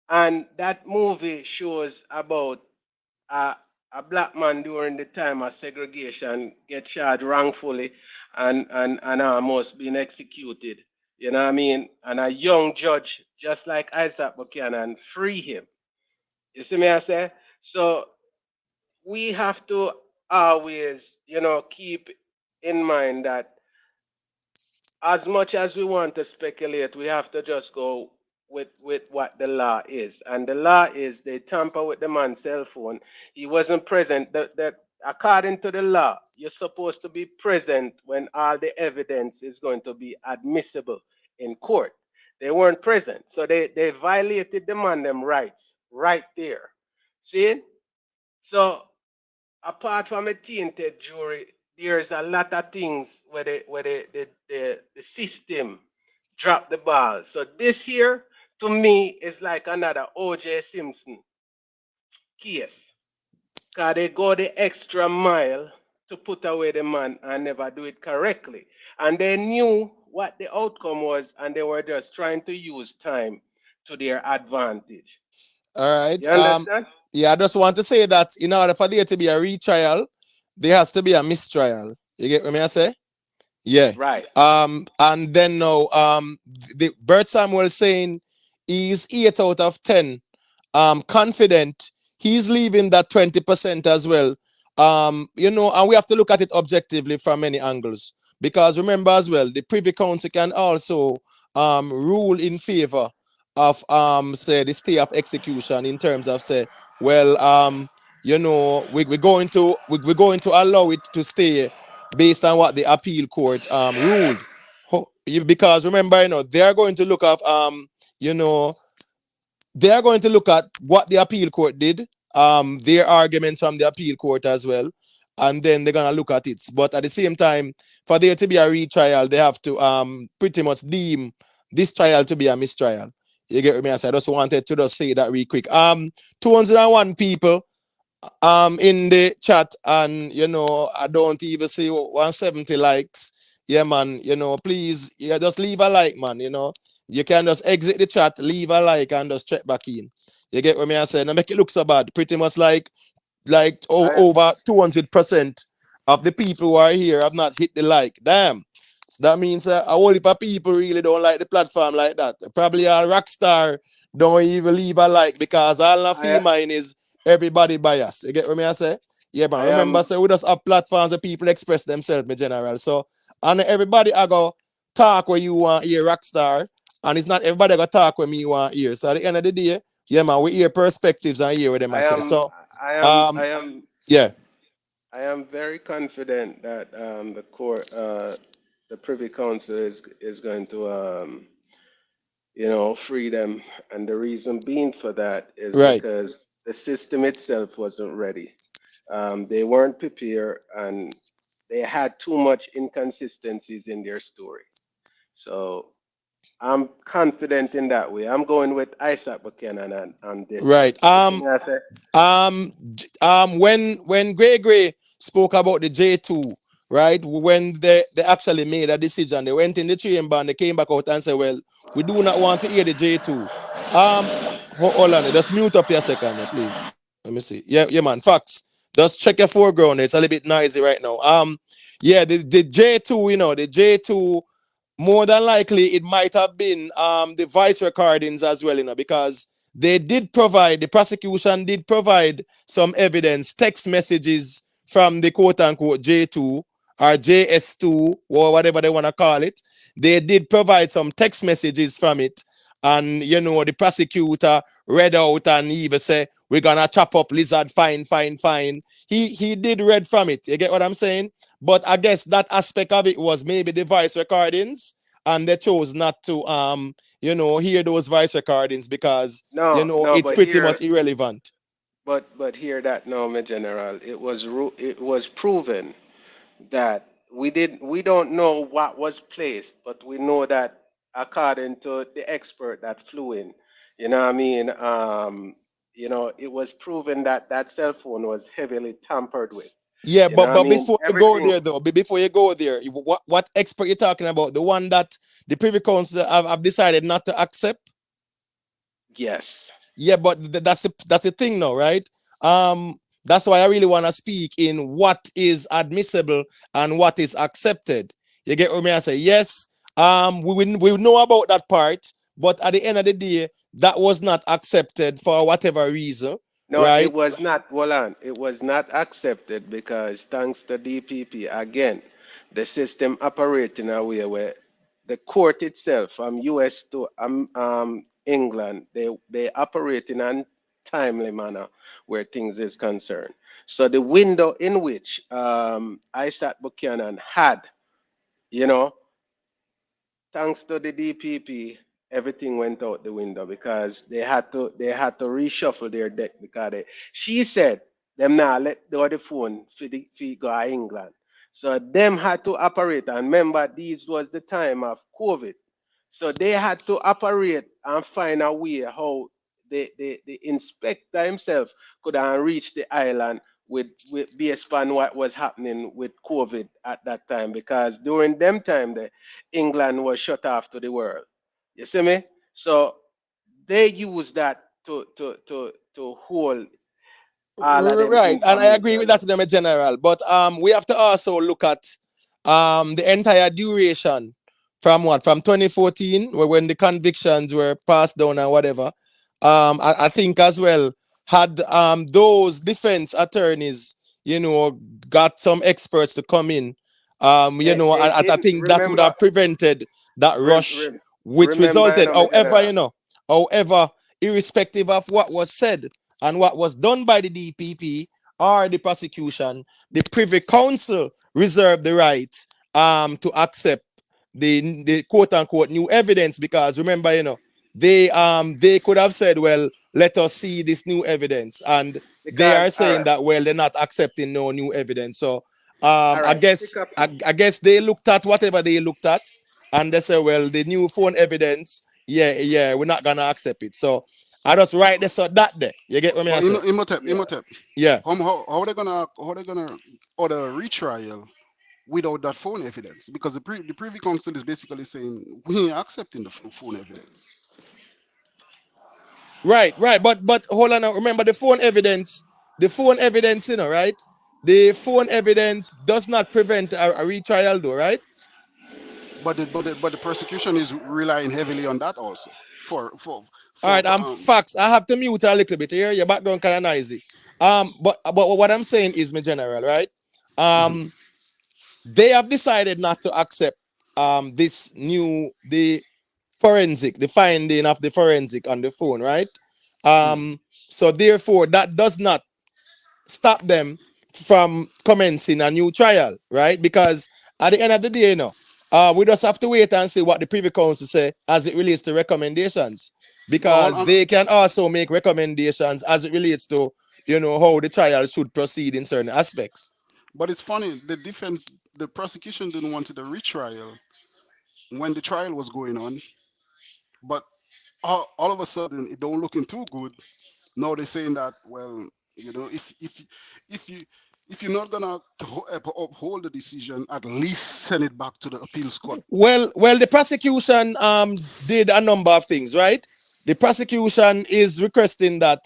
Speaker 4: And that movie shows about a, a black man during the time of segregation get charged wrongfully and almost being executed. You know what I mean? And a young judge, just like Isaac Buchanan, free him. You see me, I say? So we have to always, keep in mind that as much as we want to speculate, we have to just go with what the law is. And the law is they tamper with the man's cell phone. He wasn't present. According to the law, you're supposed to be present when all the evidence is going to be admissible in court. They weren't present. So they violated the man them rights right there. See? So apart from a tainted jury, there's a lot of things where the system dropped the ball. So this here, to me, is like another O.J. Simpson case. Because they go the extra mile to put away the man and never do it correctly. And they knew what the outcome was, and they were just trying to use time to their advantage.
Speaker 1: All right.
Speaker 4: You understand?
Speaker 1: Yeah, I just want to say that in order for there to be a retrial, there has to be a mistrial. You get what I say? Yeah.
Speaker 4: Right.
Speaker 1: And then now, the Bert Samuel saying he's 8 out of 10. Confident. He's leaving that 20% as well. And we have to look at it objectively from many angles. Because remember as well, the Privy Council can also rule in favor of say the stay of execution in terms of say, well, we're going to we're going to allow it to stay based on what the appeal court ruled. Because remember, they are going to look at you know they are going to look at what the appeal court did, their arguments from the appeal court as well, and then they're gonna look at it. But at the same time, for there to be a retrial, they have to pretty much deem this trial to be a mistrial. You get what I mean? So I just wanted to just say that real quick. 201 people in the chat, and I don't even see 170 likes. Yeah, man, please, yeah, just leave a like, man. You can just exit the chat, leave a like, and just check back in. You get what I saying? Now make it look so bad. Pretty much like
Speaker 4: I,
Speaker 1: over 200% of the people who are here have not hit the like. Damn. So that means a whole heap of people really don't like the platform like that. Probably a rock star don't even leave a like because all I feel
Speaker 4: I,
Speaker 1: mine is everybody bias. You get what I say? Yeah, but
Speaker 4: I
Speaker 1: remember,
Speaker 4: am
Speaker 1: so we just have platforms where people express themselves in general. So, and everybody I go talk where you want to hear rock star, and it's not everybody go talk where me want to hear. So at the end of the day, yeah, man, we hear perspectives and hear what them
Speaker 4: I
Speaker 1: I say.
Speaker 4: am
Speaker 1: So,
Speaker 4: I am
Speaker 1: um,
Speaker 4: I am
Speaker 1: yeah,
Speaker 4: I am very confident that the court, the Privy Council is going to free them, and the reason being for that is
Speaker 1: right.
Speaker 4: because the system itself wasn't ready. They weren't prepared, and they had too much inconsistencies in their story. So I'm confident in that way. I'm going with Isaac Buchanan on this one.
Speaker 1: Right.
Speaker 4: You see me, I say?
Speaker 1: When Gregory spoke about the J2, right? When they actually made a decision, they went in the chamber and they came back out and said, "Well, we do not want to hear the J2." Hold on, just mute up for a second, please. Let me see. Yeah, yeah, man. Facts. Just check your foreground. It's a little bit noisy right now. Yeah, the J2, the J2, more than likely it might have been the voice recordings as well, because the prosecution did provide some evidence, text messages from the quote unquote J2 or JS2 or whatever they want to call it. They did provide some text messages from it. And the prosecutor read out and even say, "We're gonna chop up lizard, fine, fine, fine." He did read from it. You get what I'm saying? But I guess that aspect of it was maybe the voice recordings, and they chose not to hear those voice recordings because
Speaker 4: No, no,
Speaker 1: it's
Speaker 4: but
Speaker 1: pretty much
Speaker 4: here,
Speaker 1: irrelevant.
Speaker 4: but hear that no, my general. It was proven that we don't know what was placed, but we know that according to the expert that flew in. You know what I mean? It was proven that that cell phone was heavily tampered with.
Speaker 1: Yeah,
Speaker 4: You know what I
Speaker 1: but
Speaker 4: mean?
Speaker 1: before you go
Speaker 4: Everything.
Speaker 1: there though, before you go there, what expert you talking about? The one that the Privy Council have decided not to accept?
Speaker 4: Yes.
Speaker 1: Yeah, but that's the thing now, right? That's why I really want to speak in what is admissible and what is accepted. You get what me I say? Yes, we know about that part, but at the end of the day, that was not accepted for whatever reason,
Speaker 4: No, it
Speaker 1: right?
Speaker 4: was not, hold on, it was not accepted because thanks to DPP, again, the system operates in a way where the court itself, from US to England, they operate in a timely manner where things is concerned. So the window in which Isaac Buchanan had, you know, thanks to the DPP, everything went out the window because they had to reshuffle their deck because she said them now let the phone for go to England. So them had to operate and remember this was the time of COVID. So they had to operate and find a way how the inspector himself could reach the island with based on what was happening with COVID at that time because during them time England was shut off to the world. You see me? So they use that to hold all of them
Speaker 1: Right, and I agree with
Speaker 4: information.
Speaker 1: that in the general. But we have to also look at the entire duration from what from 2014, when the convictions were passed down and whatever. I think as well had those defense attorneys, got some experts to come in.
Speaker 4: They
Speaker 1: I
Speaker 4: didn't
Speaker 1: think that would
Speaker 4: remember.
Speaker 1: have prevented that
Speaker 4: Rem,
Speaker 1: rush,
Speaker 4: rem,
Speaker 1: which
Speaker 4: remember, I
Speaker 1: resulted.
Speaker 4: know, my general.
Speaker 1: However, irrespective of what was said and what was done by the DPP or the prosecution, the Privy Council reserved the right to accept the quote unquote new evidence because remember, they could have said, well, let us see this new evidence, and they
Speaker 4: Because
Speaker 1: are
Speaker 4: all
Speaker 1: saying
Speaker 4: right,
Speaker 1: that, well, they're not accepting no new evidence. So
Speaker 4: all
Speaker 1: I
Speaker 4: right, pick
Speaker 1: guess
Speaker 4: up.
Speaker 1: I guess they looked at whatever they looked at, and they said, well, the new phone evidence, yeah, we're not gonna accept it. So I just write this or that there. You get what I
Speaker 3: But
Speaker 1: say?
Speaker 4: Yeah.
Speaker 3: Imhotep,
Speaker 1: Yeah.
Speaker 3: how they gonna order a retrial without that phone evidence? Because the Privy Council is basically saying we ain't accepting the phone evidence.
Speaker 1: Right. But hold on now. Remember the phone evidence. The phone evidence, right? The phone evidence does not prevent a retrial, though, right?
Speaker 3: But the prosecution is relying heavily on that also for
Speaker 1: All
Speaker 3: for
Speaker 1: right.
Speaker 3: for
Speaker 1: Facts. I have to mute a little bit here. Your background kind of noisy. But what I'm saying is, my general, right?
Speaker 3: Mhm,
Speaker 1: Um, they have decided not to accept this new the finding of the forensic on the phone, right?
Speaker 3: mhm.
Speaker 1: So therefore, that does not stop them from commencing a new trial, right? Because at the end of the day, we just have to wait and see what the Privy Council say as it relates to recommendations,
Speaker 3: But all,
Speaker 1: because they can also make recommendations as it relates to how the trial should proceed in certain aspects.
Speaker 3: but it's funny. The prosecution didn't want the retrial when the trial was going on, but all of a sudden it don't looking too good. Now they're saying that, well, if you if you're not gonna uphold the decision, at least send it back to the appeals court.
Speaker 1: Well, the prosecution did a number of things, right? The prosecution is requesting that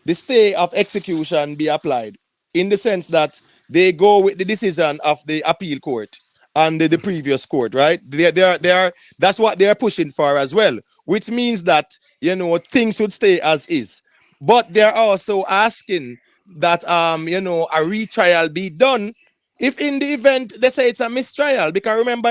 Speaker 1: the stay of execution be applied, in the sense that they go with the decision of the appeal court and the previous court, right? They are that's what they are pushing for as well, which means that things should stay as is. But they're also asking that a retrial be done if in the event they say it's a mistrial, because remember,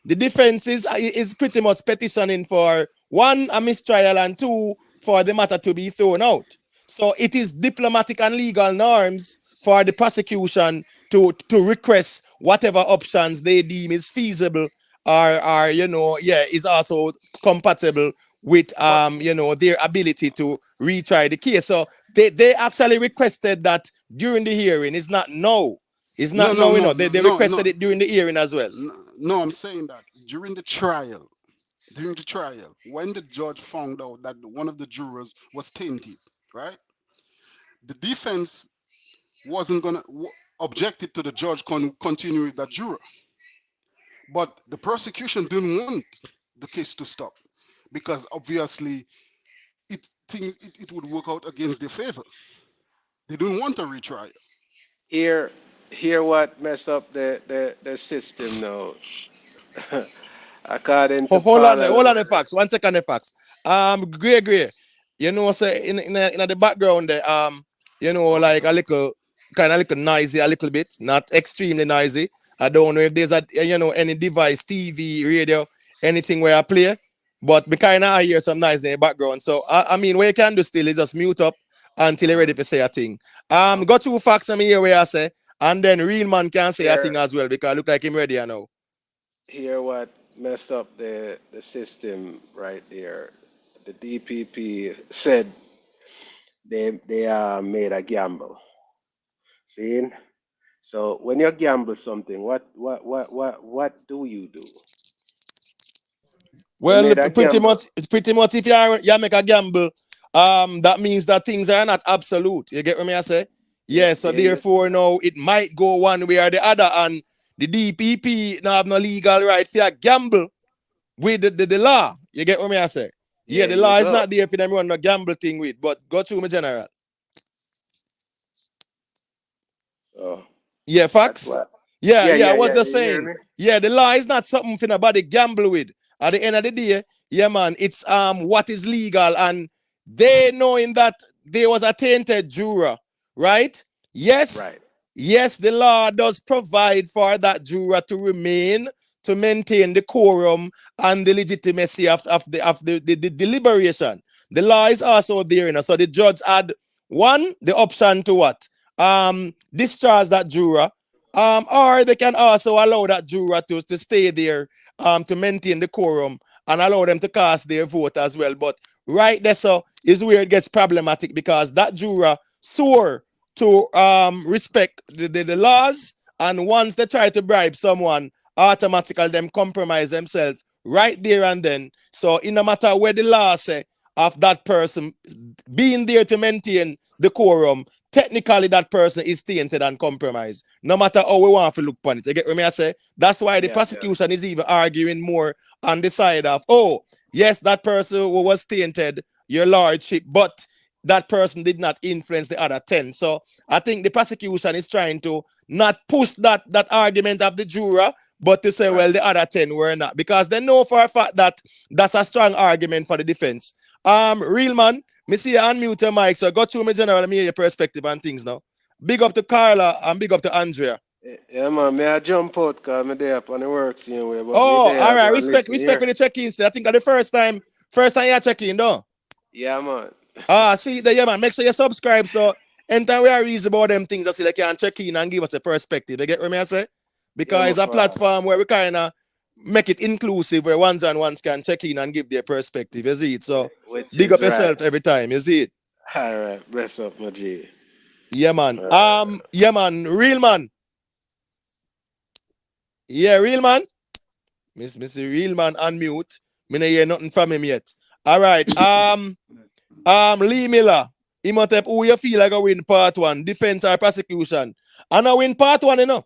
Speaker 1: the defense is pretty much petitioning for one, a mistrial, and two, for the matter to be thrown out. So it is diplomatic and legal norms for the prosecution to request whatever options they deem is feasible, or is also compatible with
Speaker 3: But
Speaker 1: their ability to retry the case. So they actually requested that during the hearing. It's not no. It's
Speaker 3: no,
Speaker 1: not
Speaker 3: no,
Speaker 1: no,
Speaker 3: no,
Speaker 1: they
Speaker 3: no,
Speaker 1: requested
Speaker 3: no,
Speaker 1: it during the hearing as well.
Speaker 3: no. I'm saying that during the trial, during the trial, when the judge found out that one of the jurors was tainted, right? The defense wasn't gonna objected to the judge continue with that juror, but the prosecution didn't want the case to stop because obviously it would work out against their favor. They didn't want a retrial.
Speaker 4: Here, here what mess up the system now. According to
Speaker 1: Hold on
Speaker 4: parallel,
Speaker 1: the facts. 1 second the facts. Great. You know, say in the background there, you know, like a little kind of little noisy, a little bit, not extremely noisy. I don't know if there's a you know any device, TV, radio, anything where I play, but me kind of hear some noise in the background. So I mean, what you can do still is just mute up until you're ready to say a thing.
Speaker 4: okay.
Speaker 1: Go through facts and me hear where I say, and then real man can say a
Speaker 4: Here,
Speaker 1: thing as well because I look like him ready now.
Speaker 4: here what messed up the system right there. The DPP said they made a gamble. See? So when you gamble something, what do you do? They
Speaker 1: Well,
Speaker 4: made a gamble.
Speaker 1: pretty much, if you make a gamble, that means that things are not absolute. You get what me I say? Yeah. So
Speaker 4: There you
Speaker 1: therefore, now it might go one way or the other, and the DPP now have no legal right for a gamble with the law. You get what me I say? Yeah,
Speaker 4: there
Speaker 1: the
Speaker 4: you
Speaker 1: law is
Speaker 4: go.
Speaker 1: not there for them run no gamble thing with. But go through me, general.
Speaker 4: So
Speaker 1: Yeah,
Speaker 4: that's
Speaker 1: facts.
Speaker 4: what.
Speaker 1: Yeah. I was
Speaker 4: Yeah.
Speaker 1: just
Speaker 4: You hear
Speaker 1: saying.
Speaker 4: me?
Speaker 1: Yeah, the law is not something for nobody gamble with. At the end of the day, yeah, man, it's what is legal, and they knowing that there was a tainted juror, right? Yes,
Speaker 4: Right.
Speaker 1: yes, the law does provide for that juror to remain to maintain the quorum and the legitimacy of the deliberation. The law is also there, you know. So the judge had the option to what? Discharge that juror, or they can also allow that juror to stay there to maintain the quorum and allow them to cast their vote as well. But right there, so is where it gets problematic because that juror swore to respect the laws, and once they try to bribe someone, automatically them compromise themselves right there and then. So in no matter where the law say of that person being there to maintain the quorum, technically that person is tainted and compromised. No matter how we want to look upon it. You get what I say? That's why the
Speaker 4: Yeah.
Speaker 1: prosecution is even arguing more on the side of, oh, yes, that person was tainted, your lordship, but that person did not influence the other 10. So I think the prosecution is trying to not push that argument of the juror, but to say, well,
Speaker 4: Right.
Speaker 1: the other 10 were not. Because they know for a fact that that's a strong argument for the defense. Real man, me see you unmute your mic, so go through me general and me hear your perspective on things now. Big up to Carla and big up to Andrea.
Speaker 4: Yeah, man. May I jump out because I'm there up on the work scene way, but me
Speaker 1: Oh,
Speaker 4: there.
Speaker 1: all
Speaker 4: I
Speaker 1: right.
Speaker 4: go and
Speaker 1: Respect
Speaker 4: listen
Speaker 1: with
Speaker 4: here.
Speaker 1: the check-ins. I think the first time you check in, though.
Speaker 4: Yeah, man.
Speaker 1: See the yeah, man. Make sure you subscribe so anytime we are reason about them things, I see they can check in and give us a perspective. You get what I say?
Speaker 4: Yeah,
Speaker 1: Because
Speaker 4: my
Speaker 1: it's a
Speaker 4: father.
Speaker 1: platform where we kind of make it inclusive, where ones and ones can check in and give their perspective. You see it? So
Speaker 4: Which
Speaker 1: big
Speaker 4: is
Speaker 1: up
Speaker 4: right.
Speaker 1: yourself every time. You see it?
Speaker 4: All right. Bless up, my G.
Speaker 1: Yeah, man.
Speaker 4: Uh,
Speaker 1: Yeah, man. Real man. Yeah, real man. Mr. Real man unmute. Me no hear nothing from him yet. All right. Lee Miller. Imhotep, who you feel like I win part one, defense or prosecution? And I win part one, you know.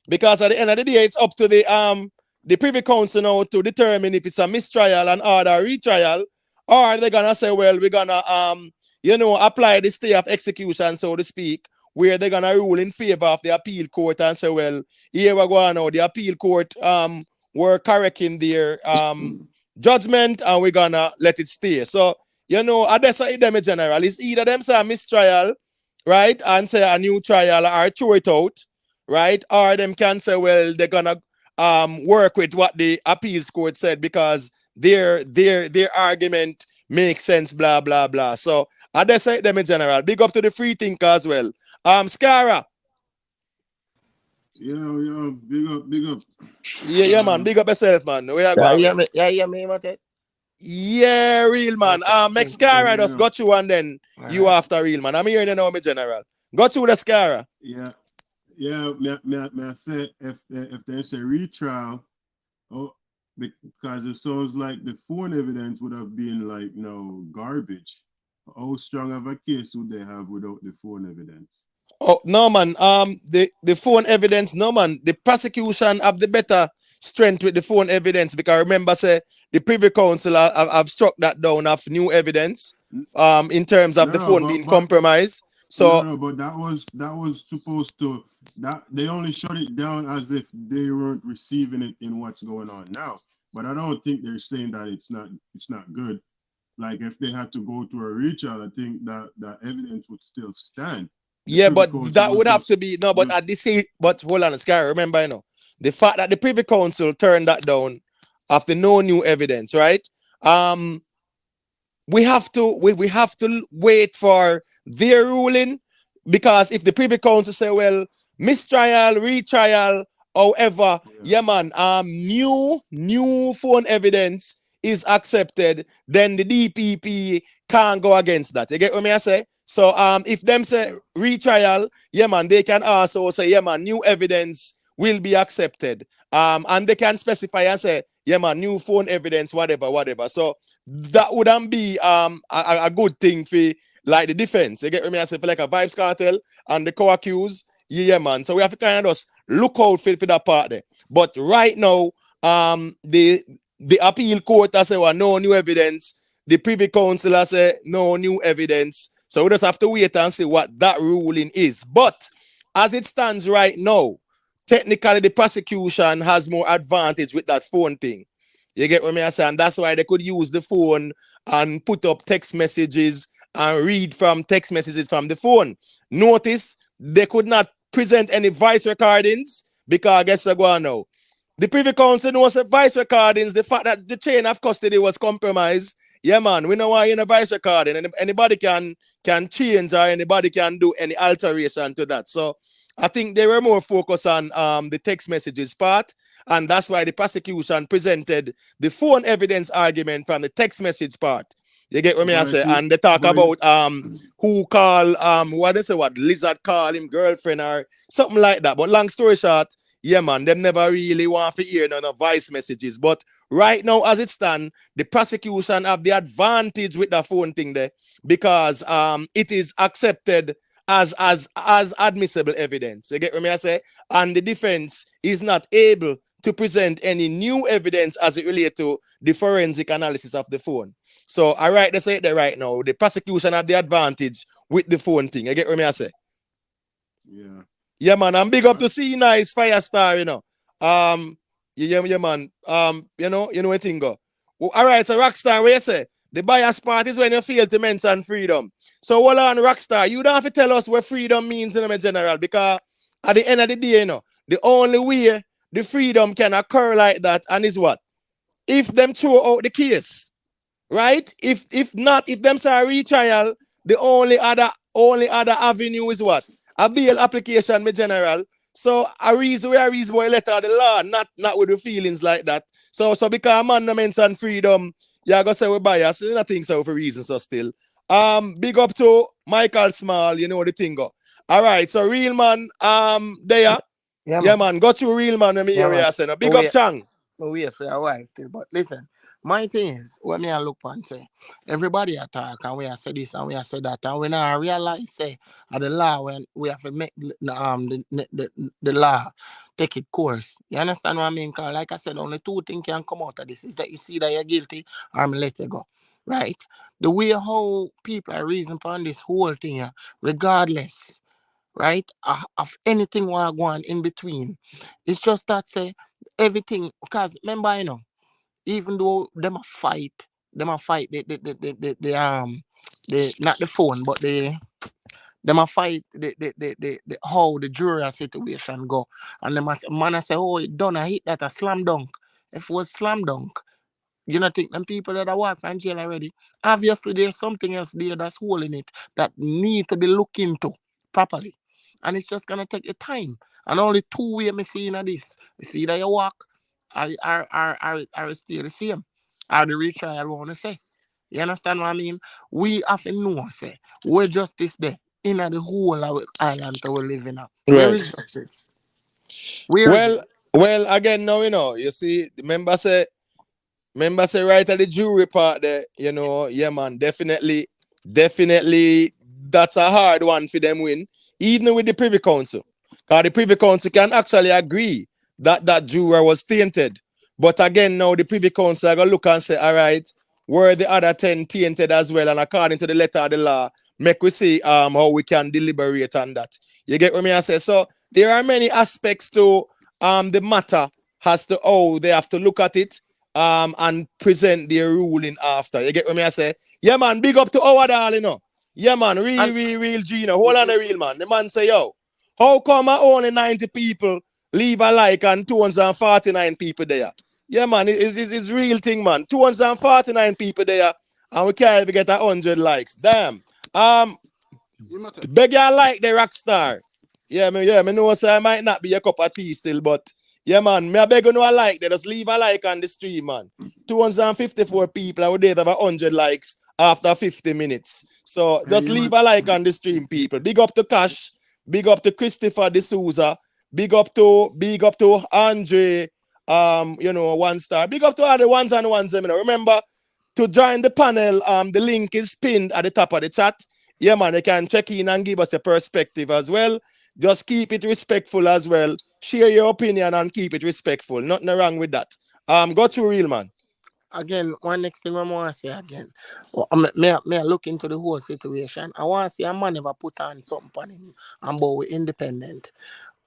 Speaker 1: Because at the end of the day, it's up to the Privy Council now to determine if it's a mistrial and order retrial, or they're gonna say, well, we're gonna apply the stay of execution, so to speak, where they're gonna rule in favor of the appeal court and say, well, here we go now, the appeal court were correct in their judgment and we're gonna let it stay. So, I decide them in general. It's either them say a mistrial, right, and say a new trial or throw it out, right? Or them can say, well, they're gonna work with what the appeals court said because their argument makes sense, blah blah blah. So I decide them in general. Big up to the free thinker as well. Scara.
Speaker 5: Yo, big up.
Speaker 1: Yeah, man. Big up yourself, man. Where you going with?
Speaker 6: Yeah, hear me, Mate.
Speaker 1: Yeah, real man. Make Scara just go through and then you after real man. I'm hearing you now, my general. Go through the Scara.
Speaker 5: Yeah. Me I say if there's a retrial, oh, because it sounds like the phone evidence would have been like garbage. How strong of a case would they have without the phone evidence?
Speaker 1: Oh no man, the phone evidence, no man. The prosecution have the better strength with the phone evidence because remember, say the Privy Council have struck that down of new evidence in terms of
Speaker 5: No,
Speaker 1: the
Speaker 5: no,
Speaker 1: phone being compromised.
Speaker 5: no,
Speaker 1: So
Speaker 5: no, but that was supposed to that they only shut it down as if they weren't receiving it in what's going on now. But I don't think they're saying that it's not good. Like if they had to go to a retrial, I think that evidence would still stand. The
Speaker 1: yeah,
Speaker 5: Privy
Speaker 1: but
Speaker 5: Council
Speaker 1: that
Speaker 5: was
Speaker 1: would have to
Speaker 5: just
Speaker 1: be no. But
Speaker 5: was
Speaker 1: at this but hold on, Sky. Remember, the fact that the Privy Council turned that down after no new evidence, right? Um, we have to wait for their ruling because if the Privy Council say, well, mistrial, retrial, however,
Speaker 5: yeah.
Speaker 1: yeah, man, new phone evidence is accepted, then the DPP can't go against that. You get what me I say? So if them say retrial, yeah, man, they can also say, yeah, man, new evidence will be accepted. And they can specify and say, yeah, man, new phone evidence, whatever. So that wouldn't be a good thing for like the defense. You get what me I say, for like a Vybz Kartel and the co-accused. Yeah, man. So we have to kind of just look out for that part there. But right now, the appeal court has said, well, no new evidence. The Privy Council has said no new evidence. So we just have to wait and see what that ruling is. But as it stands right now, technically the prosecution has more advantage with that phone thing. You get what I say? And that's why they could use the phone and put up text messages and read from text messages from the phone. Notice they could not present any voice recordings because I guess I go on now. The Privy Council knows the voice recordings, the fact that the chain of custody was compromised. Yeah, man, we know why in a voice recording. And anybody can change or anybody can do any alteration to that. So I think they were more focused on the text messages part. And that's why the prosecution presented the phone evidence argument from the text message part. You get what me I
Speaker 5: But
Speaker 1: say?
Speaker 5: it,
Speaker 1: And they talk
Speaker 5: but it,
Speaker 1: about who call what they say, what Lizard call him girlfriend or something like that. But long story short, yeah, man, them never really want to hear none of voice messages. But right now, as it stands, the prosecution have the advantage with the phone thing there because it is accepted as admissible evidence. You get what me I say? And the defense is not able to present any new evidence as it relates to the forensic analysis of the phone. So I write they say it there right now. The prosecution have the advantage with the phone thing. You get what me I say?
Speaker 5: yeah.
Speaker 1: Yeah, man. I'm big up to see nice Firestar, yeah, man. You know what thing go. All right, so Rockstar, what you say? The bias part is when you fail to mention freedom. So hold on, Rockstar, you don't have to tell us what freedom means in general, because at the end of the day, the only way the freedom can occur like that and is what? If them throw out the case, right? If not, if them say retrial, the only other avenue is what? A bail application, my general. So a reason why letter of the law, not with the feelings like that. So because man no mention freedom, you're gonna say we bias. I think so for reasons so still. Big up to Michael Small, you know the thing go. All right, so real man, there.
Speaker 6: Yeah,
Speaker 1: Yeah,
Speaker 6: man.
Speaker 1: man, got you real man, let me
Speaker 6: Yeah,
Speaker 1: hear
Speaker 6: man.
Speaker 1: you say. Big
Speaker 6: But
Speaker 1: up
Speaker 6: we
Speaker 1: Chang.
Speaker 6: wait for a while still. But listen, my thing is, when me I look and say, everybody attack and we have said this and we have said that, and we now realize say the law when we have to make the law take its course. You understand what I mean? Cause like I said, only two things can come out of this is that you see that you're guilty or I'm let you go. Right? The way how people are reasoning upon this whole thing, regardless, right, of anything we go on in between. It's just that say everything because remember, even though them a fight the not the phone, but them a fight the how the jury situation go. And them man I say, oh, it done a hit that a slam dunk. If it was slam dunk, you know, think them people that are walk in jail already. Obviously, there's something else there that's holding it that need to be looked into properly. And it's just gonna take the time. And only two way me see in this. It's either you walk or stay the same. Or the retrial wanna say. You understand what I mean? We have to know say where justice there in the whole of island that we live in now. Where
Speaker 1: Right.
Speaker 6: is justice? Where is it?
Speaker 1: Well, again, now you see, the member say Remember, say right at the jury part there, yeah, man, definitely, that's a hard one for them win, even with the Privy Council. Because the Privy Council can actually agree that that juror was tainted. But again, now the Privy Council are going to look and say, all right, were the other 10 tainted as well? And according to the letter of the law, make we see how we can deliberate on that. You get what I say? So there are many aspects to the matter as to how they have to look at it and present their ruling after. You get what I say? Yeah, man, big up to our darling, Yeah, man,
Speaker 6: And
Speaker 1: real G, Hold on the real, man. The man say, yo, how come only 90 people leave a like and 249 people there? Yeah, man, it's real thing, man. 249 people there and we can't even get 100 likes. Damn. Beg you like the rock star. Me know so I might not be a cup of tea still, but yeah, man, me I beg you know I like that. Just leave a like on the stream, man. 254 people, I would have 100 likes after 50 minutes. So just
Speaker 6: yeah,
Speaker 1: leave
Speaker 6: man.
Speaker 1: a like on the stream, people. Big up to Cash, big up to Christopher D'Souza, big up to Andre, 1 star. Big up to all the ones and ones, Remember to join the panel, the link is pinned at the top of the chat. Yeah, man, you can check in and give us a perspective as well. Just keep it respectful as well. Share your opinion and keep it respectful. Nothing wrong with that. Go to real man.
Speaker 6: Again, one next thing I want to say again. May I look into the whole situation. I want to see a man ever put on something on him and but we independent.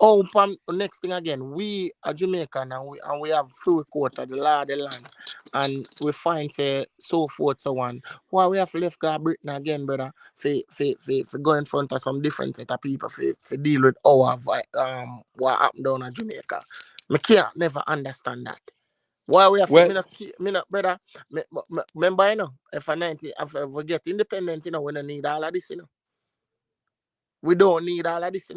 Speaker 6: Oh, next thing again, we are Jamaican and we have free court of the law of the land, and we find say so forth so on. Why we have to left God Britain again, brother? For go in front of some different set of people for deal with our what happened down in Jamaica. Me can't never understand that. Why we have to
Speaker 1: Well,
Speaker 6: me not brother? Remember, if a 90 if we get independent, we don't need all of this. We don't need all of this.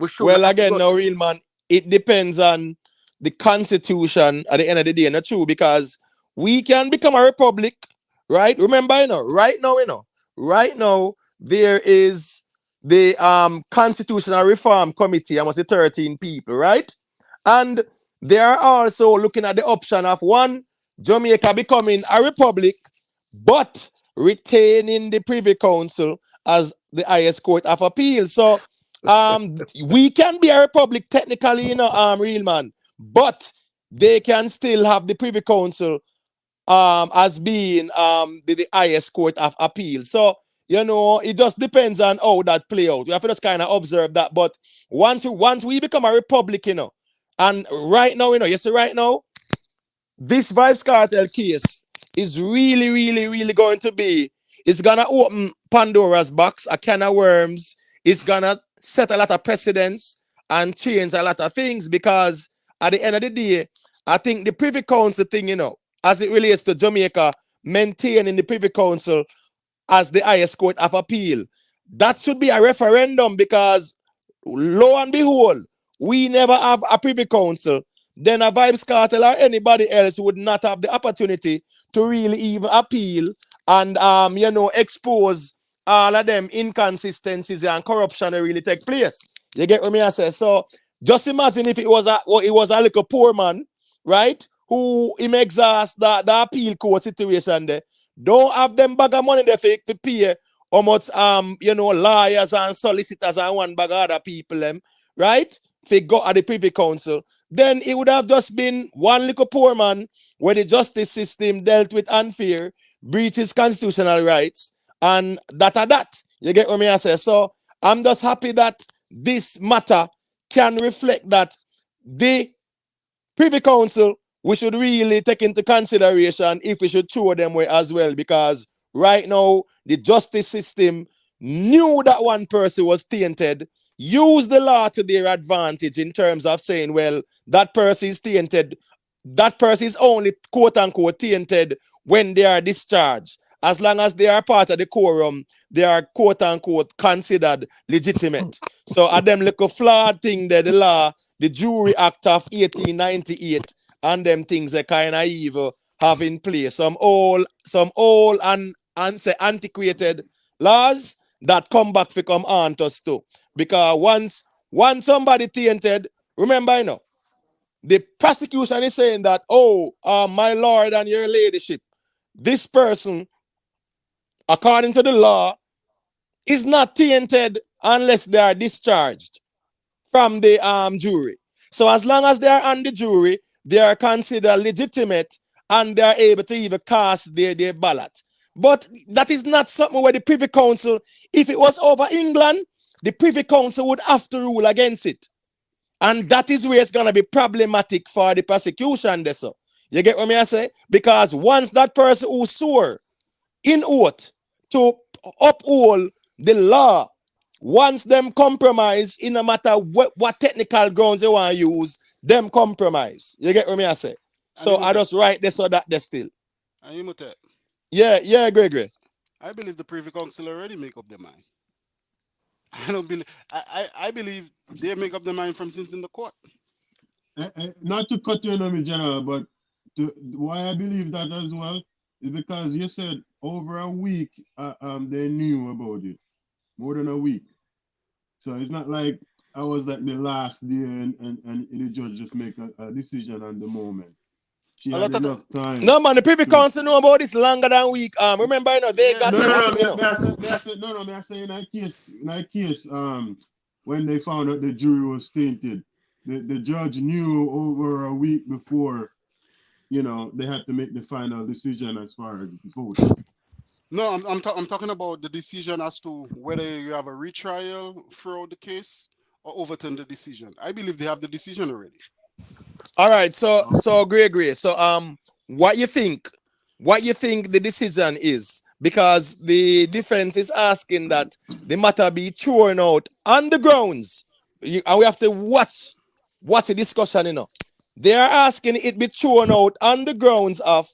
Speaker 6: We shouldn't
Speaker 1: Well,
Speaker 6: have to
Speaker 1: again,
Speaker 6: go.
Speaker 1: no real man. It depends on the constitution at the end of the day, not true, because we can become a republic, right? Remember, right now, there is the constitutional reform committee, I must say 13 people, right? And they are also looking at the option of one, Jamaica becoming a republic, but retaining the Privy Council as the highest court of appeal. So we can be a republic technically, real man, but they can still have the Privy Council as being the highest court of appeal. So it just depends on how that play out. You have to just kind of observe that. But once we become a republic, and right now, right now, this Vybz Kartel case is really, really, really going to be, it's gonna open Pandora's box, a can of worms. It's gonna set a lot of precedents and change a lot of things, because at the end of the day, I think the Privy Council thing, as it relates to Jamaica maintaining the Privy Council as the highest court of appeal, that should be a referendum, because lo and behold, we never have a Privy Council. Then a Vybz Kartel or anybody else would not have the opportunity to really even appeal and expose all of them inconsistencies and corruption that really take place. You get what I say? So just imagine if it was a little poor man, right? Who him exhaust the appeal court situation there. Don't have them bag of money there for pay how much lawyers and solicitors and one bag of other people them, right? If he got at the Privy Council, then it would have just been one little poor man where the justice system dealt with unfair, breaches constitutional rights, and that. You get what I say? So I'm just happy that this matter can reflect that the Privy Council, we should really take into consideration if we should throw them away as well, because right now the justice system knew that one person was tainted, use the law to their advantage in terms of saying, well, that person is tainted. That person is only quote unquote tainted when they are discharged. As long as they are part of the quorum, they are quote unquote considered legitimate. So at them little flawed thing there, the law, the Jury Act of 1898, and them things that kind of evil have in place. Some old and say antiquated laws that come back to come haunt us too. Because once somebody tainted, remember, The prosecution is saying that, oh, my lord and your ladyship, this person, according to the law, is not tainted unless they are discharged from the jury. So as long as they are on the jury, they are considered legitimate and they are able to even cast their ballot. But that is not something where the Privy Council, if it was over England, the Privy Council would have to rule against it. And that is where it's going to be problematic for the prosecution. There, so. You get what I say? Because once that person who swore in oath to uphold the law, once them compromise, in no matter what technical grounds they want to use, them compromise. You get what I say? So I just write this so that they still. Yeah, Gregory.
Speaker 3: I believe the Privy Council already make up their mind. I don't believe. I believe they make up their mind from since in the court.
Speaker 5: Not to cut you in, General, but why I believe that as well is because you said over a week they knew about it, more than a week. So it's not like I was like the last day and the judge just make a decision on the moment. She had enough time.
Speaker 1: No, man, the Privy Council know about this longer than a week. Remember, you know, they got
Speaker 5: no,
Speaker 1: it.
Speaker 5: I say in that case, when they found out the jury was tainted, the judge knew over a week before, you know, they had to make the final decision as far as voting.
Speaker 3: No, I'm talking about the decision as to whether you have a retrial throughout the case or overturn the decision. I believe they have the decision already.
Speaker 1: All right, so Gregory. So what you think the decision is? Because the defense is asking that the matter be thrown out on the grounds, and we have to watch the discussion. You know, they are asking it be thrown out on the grounds of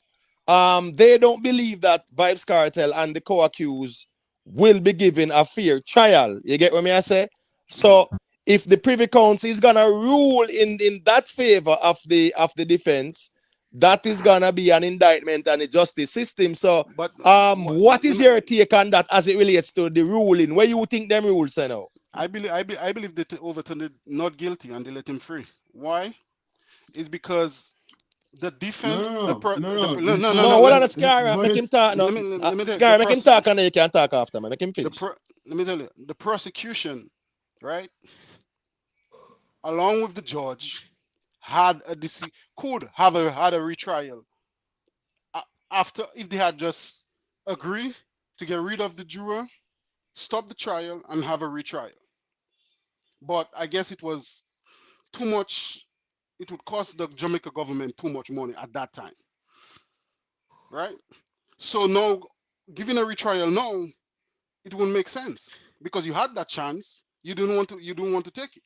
Speaker 1: they don't believe that Vybz Kartel and the co-accused will be given a fair trial. You get what I say? So if the Privy Council is gonna rule in that favor of the defense, that is gonna be an indictment on the justice system. So, what is your take on that as it relates to the ruling? Where you think them rules are now?
Speaker 3: I believe they overturned it not guilty and they let him free. Why? It's because the defense.
Speaker 1: No, hold on, Scar, make him talk. No, Scar, make him talk, and then you can talk after me. Make him finish.
Speaker 3: Let me tell you, the prosecution, right, along with the judge, had a retrial after if they had just agreed to get rid of the juror, stop the trial, and have a retrial. But I guess it was too much. It would cost the Jamaica government too much money at that time, right? So now, giving a retrial now, it won't make sense because you had that chance. You don't want to take it.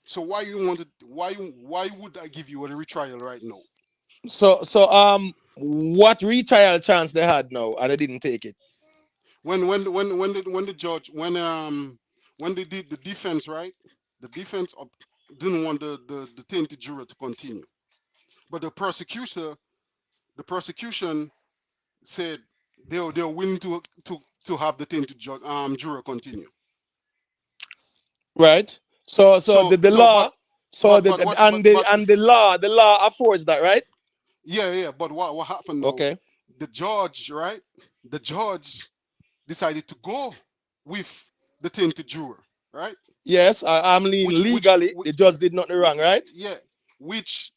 Speaker 3: So why would I give you a retrial right now?
Speaker 1: So what retrial chance they had now and they didn't take it?
Speaker 3: When the judge when they did the defense, right? The defense didn't want the tainted juror to continue, but the prosecution said they're willing to have the tainted juror continue.
Speaker 1: Right. So the law affords that, right?
Speaker 3: Yeah. But what happened now?
Speaker 1: Okay.
Speaker 3: The judge, right? The judge decided to go with the tainted juror, right?
Speaker 1: Yes, I'm legally. The judge did nothing wrong, right?
Speaker 3: Yeah. Which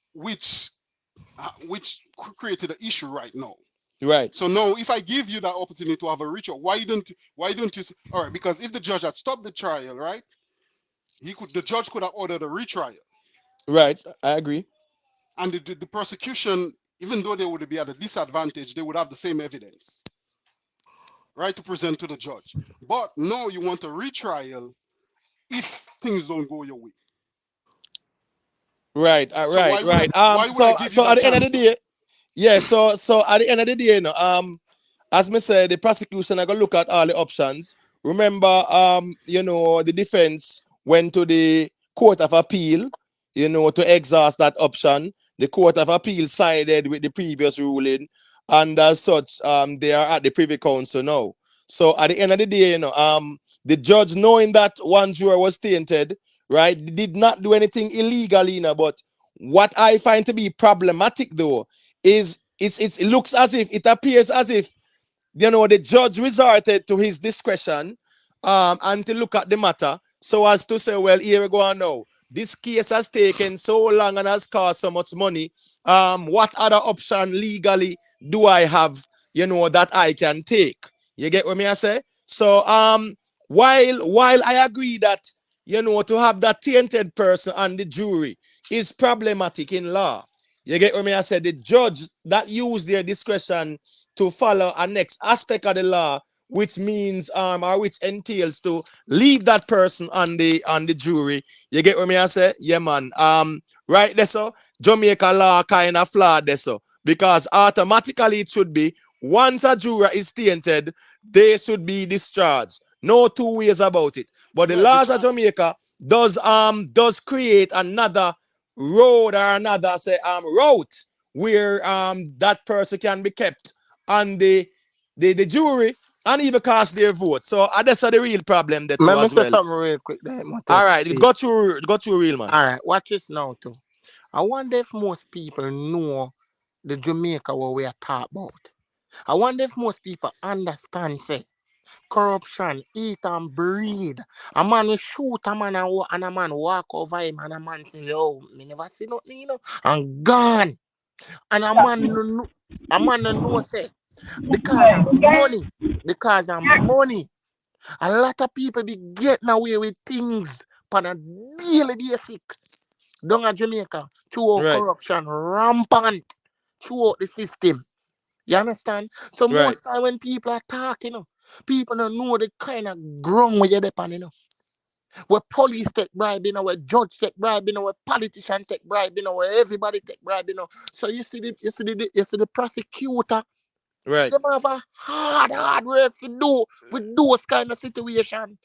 Speaker 3: created an issue right now.
Speaker 1: Right.
Speaker 3: So now, if I give you that opportunity to have a retrial, why don't you? All right, because if the judge had stopped the trial, right? The judge could have ordered a retrial.
Speaker 1: Right, I agree.
Speaker 3: And the prosecution, even though they would be at a disadvantage, they would have the same evidence, right, to present to the judge. But no, you want a retrial if things don't go your way.
Speaker 1: Right, right. So at the end of the day, yeah. So at the end of the day, you know, as me said, the prosecution are gonna look at all the options. Remember, you know, the defense went to the Court of Appeal, you know, to exhaust that option. The Court of Appeal sided with the previous ruling, and as such, they are at the Privy Council now. So at the end of the day, you know, the judge, knowing that one juror was tainted, right? Did not do anything illegally, you know, but what I find to be problematic though is it looks as if it appears as if the judge resorted to his discretion and to look at the matter so as to say, well, here we go on now. This case has taken so long and has cost so much money. What other option legally do I have, that I can take? You get what me I say? So while I agree that, to have that tainted person on the jury is problematic in law. You get what me I say? The judge that used their discretion to follow a next aspect of the law, which means or which entails to leave that person on the jury. You get what me I say? Yeah, man. Right there, so Jamaica law kind of flawed there, so because automatically it should be once a juror is tainted, they should be discharged. No two ways about it. But the
Speaker 3: Yeah,
Speaker 1: laws of
Speaker 3: because
Speaker 1: Jamaica does create another road or another route where that person can be kept on the jury and even cast their vote. So that's the real problem there too
Speaker 6: Let me
Speaker 1: as
Speaker 6: say
Speaker 1: well.
Speaker 6: something real quick there,
Speaker 1: All right,
Speaker 6: please.
Speaker 1: got you real man.
Speaker 6: All right, watch this now too. I wonder if most people know the Jamaica what we are talking about. I wonder if most people understand, say, corruption, eat and breed. A man will shoot a man and a man walk over him and a man say, yo, me never see nothing, and gone. And a man no know, say, because of money, because of money. A lot of people be getting away with things on a daily basis. Down at Jamaica, throughout
Speaker 1: Right,
Speaker 6: corruption rampant throughout the system. You understand? So
Speaker 1: right,
Speaker 6: most time when people are talking, people don't know the kind of ground where you're depending on. Where police take bribe, where judge take bribe, where politician take bribe, where everybody take bribe, So you see the prosecutor,
Speaker 1: right,
Speaker 6: they have a hard work to do with those kind of situations.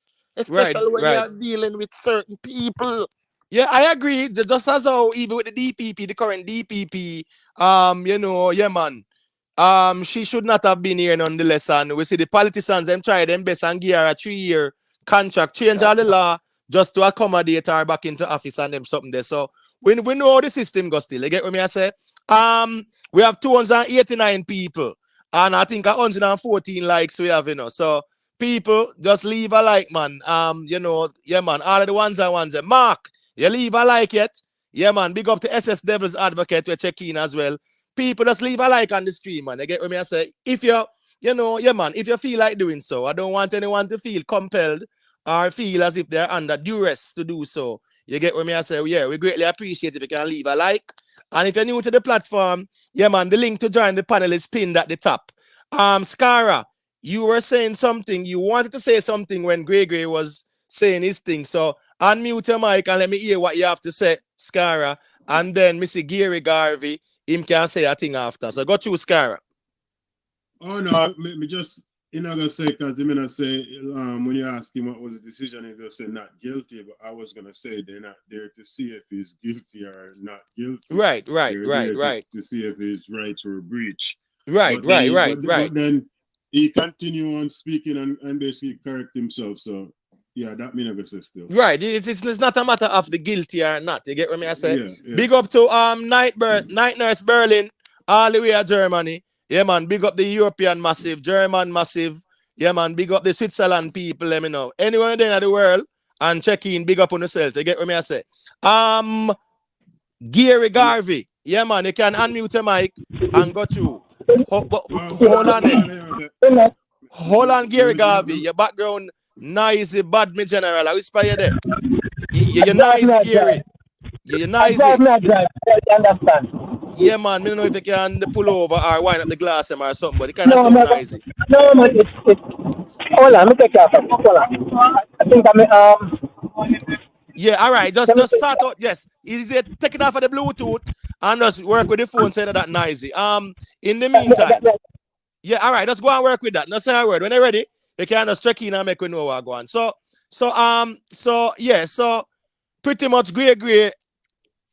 Speaker 1: right,
Speaker 6: Especially when
Speaker 1: right.
Speaker 6: you're dealing with certain people.
Speaker 1: Yeah, I agree. Just as how even with the DPP, the current DPP, yeah, man. She should not have been here nonetheless. And we see the politicians them try them best and give her a 3-year contract, change all the law just to accommodate her back into office and them something there. So we know how the system goes still. You get what me I say? We have 289 people, and I think 114 likes we have, So people just leave a like, man. Yeah, man. All of the ones I want them. Mark, you leave a like yet? Yeah, man. Big up to SS Devil's Advocate. We check in as well. People just leave a like on the stream, man. You get what me I say? If yeah, man, if you feel like doing so, I don't want anyone to feel compelled or feel as if they're under duress to do so. You get what me I say? Yeah, we greatly appreciate if you can leave a like. And if you're new to the platform, yeah, man, the link to join the panel is pinned at the top. Scara, you were saying something. You wanted to say something when Gray was saying his thing. So unmute your mic and let me hear what you have to say, Scara. And then Mr. Gary Garvey, him can say a thing after. So go through Scara.
Speaker 5: Oh no, me just not gonna say because they may not say when you ask him what was the decision, he just say not guilty. But I was gonna say they're not there to see if he's guilty or not guilty.
Speaker 1: Right.
Speaker 5: They're there to see if his rights were breached.
Speaker 1: Right.
Speaker 5: But then he continue on speaking and basically correct himself. So yeah, that mean I gonna say still.
Speaker 1: Right. It's not a matter of the guilty or not. You get what I say?
Speaker 5: Yeah.
Speaker 1: Big up to Night Nurse Berlin, all the way to Germany. Yeah, man. Big up the European massive, German massive. Yeah, man. Big up the Switzerland people. Let me know. Anywhere in the world and check in. Big up on yourself. You get what I say? Gary Garvey. Yeah, man. You can unmute your mic and go through. Hold on there. Hold on, Gary Garvey. Your background noisy, bad me general. I whisper you there. You're noisy, Gary. You're noisy.
Speaker 7: I understand.
Speaker 1: Yeah, man. I don't know if you can pull over or wind up the glass or something, but it kind of sound noisy.
Speaker 7: No, it's hold on, let me take care of it. Hold on. I think
Speaker 1: Yeah, all right. Just sort out. Yes, easy. Take it off of the Bluetooth and just work with the phone so that noisy. In the meantime, yeah, all right. Let's go and work with that. No say a word. When you're ready, you can just check in and make we know what's going on. So pretty much Gray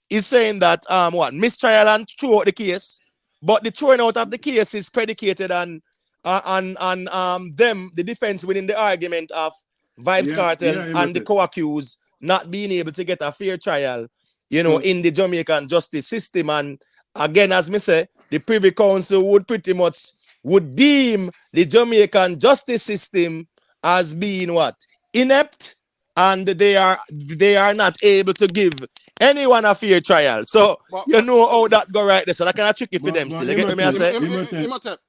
Speaker 1: is saying that mistrial and throw out the case, but the throwing out of the case is predicated on them, the defense winning the argument of Vybz Kartel and the co-accused not being able to get a fair trial, in the Jamaican justice system. And again, as me say, the Privy Council would pretty much would deem the Jamaican justice system as being what? Inept, and they are not able to give anyone a fair trial. So
Speaker 3: But
Speaker 1: how that go right there. So that kind of tricky for them still. You get what me I say?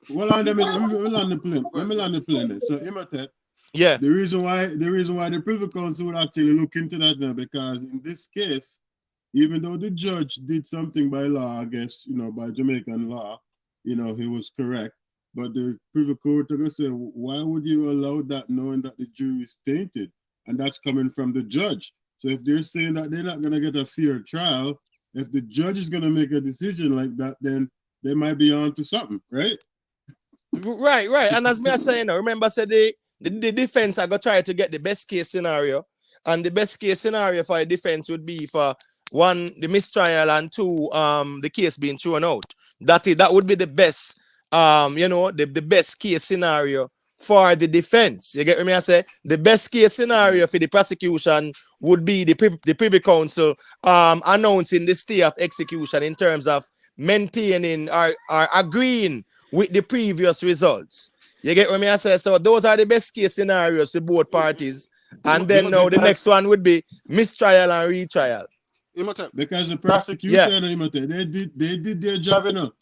Speaker 5: Well, let me land the plane. Let me land the plane then. So Imhotep,
Speaker 1: Yeah.
Speaker 5: the reason why the Privy Council would actually look into that now, because in this case, even though the judge did something by law, I guess, by Jamaican law, he was correct. But the Privy Court are say, why would you allow that knowing that the jury is tainted? And that's coming from the judge. So if they're saying that they're not going to get a fair trial, if the judge is going to make a decision like that, then they might be on to something, right?
Speaker 1: Right. And as me I say, remember, say the defense are going to try to get the best case scenario. And the best case scenario for a defense would be for one, the mistrial, and two, the case being thrown out. That would be the best, the best case scenario for the defense. You get what I say? The best case scenario for the prosecution would be the Privy Council announcing the stay of execution in terms of maintaining or agreeing with the previous results. You get what I say? So those are the best case scenarios for both parties. And then now the next one would be mistrial and retrial.
Speaker 5: Because the prosecution, they did their job enough.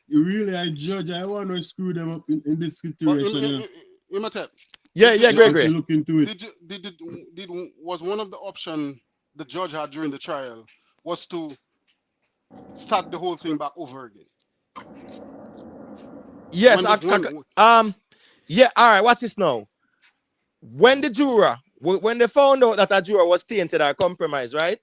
Speaker 5: Really, I judge, I want to screw them up in this situation.
Speaker 1: Gregory.
Speaker 5: Look into it.
Speaker 3: Was one of the options the judge had during the trial was to start the whole thing back over again?
Speaker 1: Yes, all right, what's this now? When the juror, when they found out that a juror was tainted or compromised, right?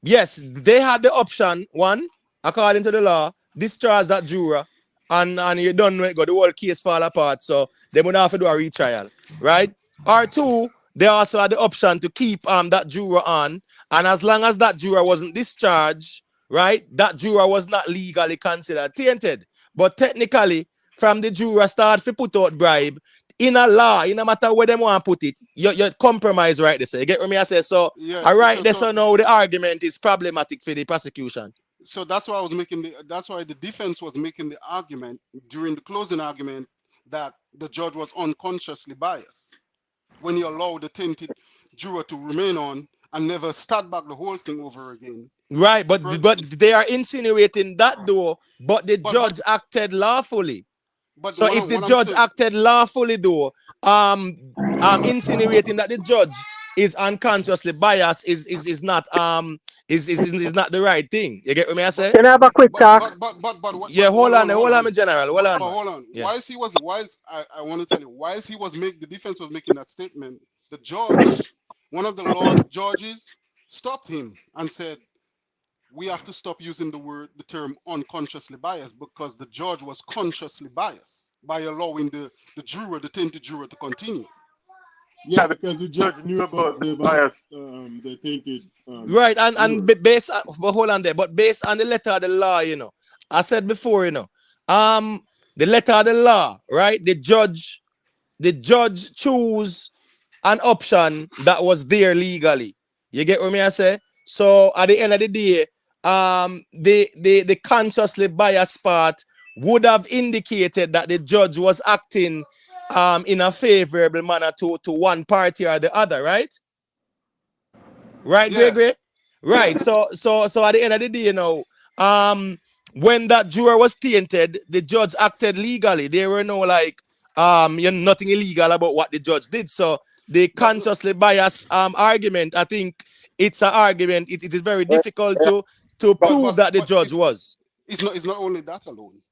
Speaker 1: Yes, they had the option, one, according to the law, discharge that juror, and you don't go, the whole case fall apart, so they would have to do a retrial, right? Or two, they also had the option to keep that juror on, and as long as that juror wasn't discharged, right, that juror was not legally considered tainted. But technically, from the juror start to put out bribe, in a law, in no matter where they want to put it, you compromise right there. So you get what I say? So, all right, so now the argument is problematic for the prosecution.
Speaker 3: So that's why that's why the defense was making the argument during the closing argument that the judge was unconsciously biased when he allowed the tainted juror to remain on and never start back the whole thing over again.
Speaker 1: Right, but they are insinuating that though, but the judge acted lawfully. But so if the judge acted lawfully though, insinuating that the judge is unconsciously biased is not the right thing. You get what I say?
Speaker 7: Can I have a quick talk?
Speaker 1: Hold on, my general.
Speaker 3: Hold on. Yeah. I want to tell you, whilst the defense was making that statement, the judge, one of the law judges, stopped him and said, we have to stop using the term unconsciously biased, because the judge was consciously biased by allowing the tainted juror to continue.
Speaker 5: Yeah, because the judge knew about the bias, the tainted.
Speaker 1: Right, and based, but hold on there, but based on the letter of the law, I said before, the letter of the law, right? The judge choose an option that was there legally. You get what I say? So at the end of the day, the consciously biased part would have indicated that the judge was acting in a favorable manner to one party or the other, right? Right, yeah. Gregory? Right. So at the end of the day, when that juror was tainted, the judge acted legally. There were no nothing illegal about what the judge did. So the consciously biased argument, I think it's an argument. It is very difficult to prove that the judge was.
Speaker 3: It's not only that alone.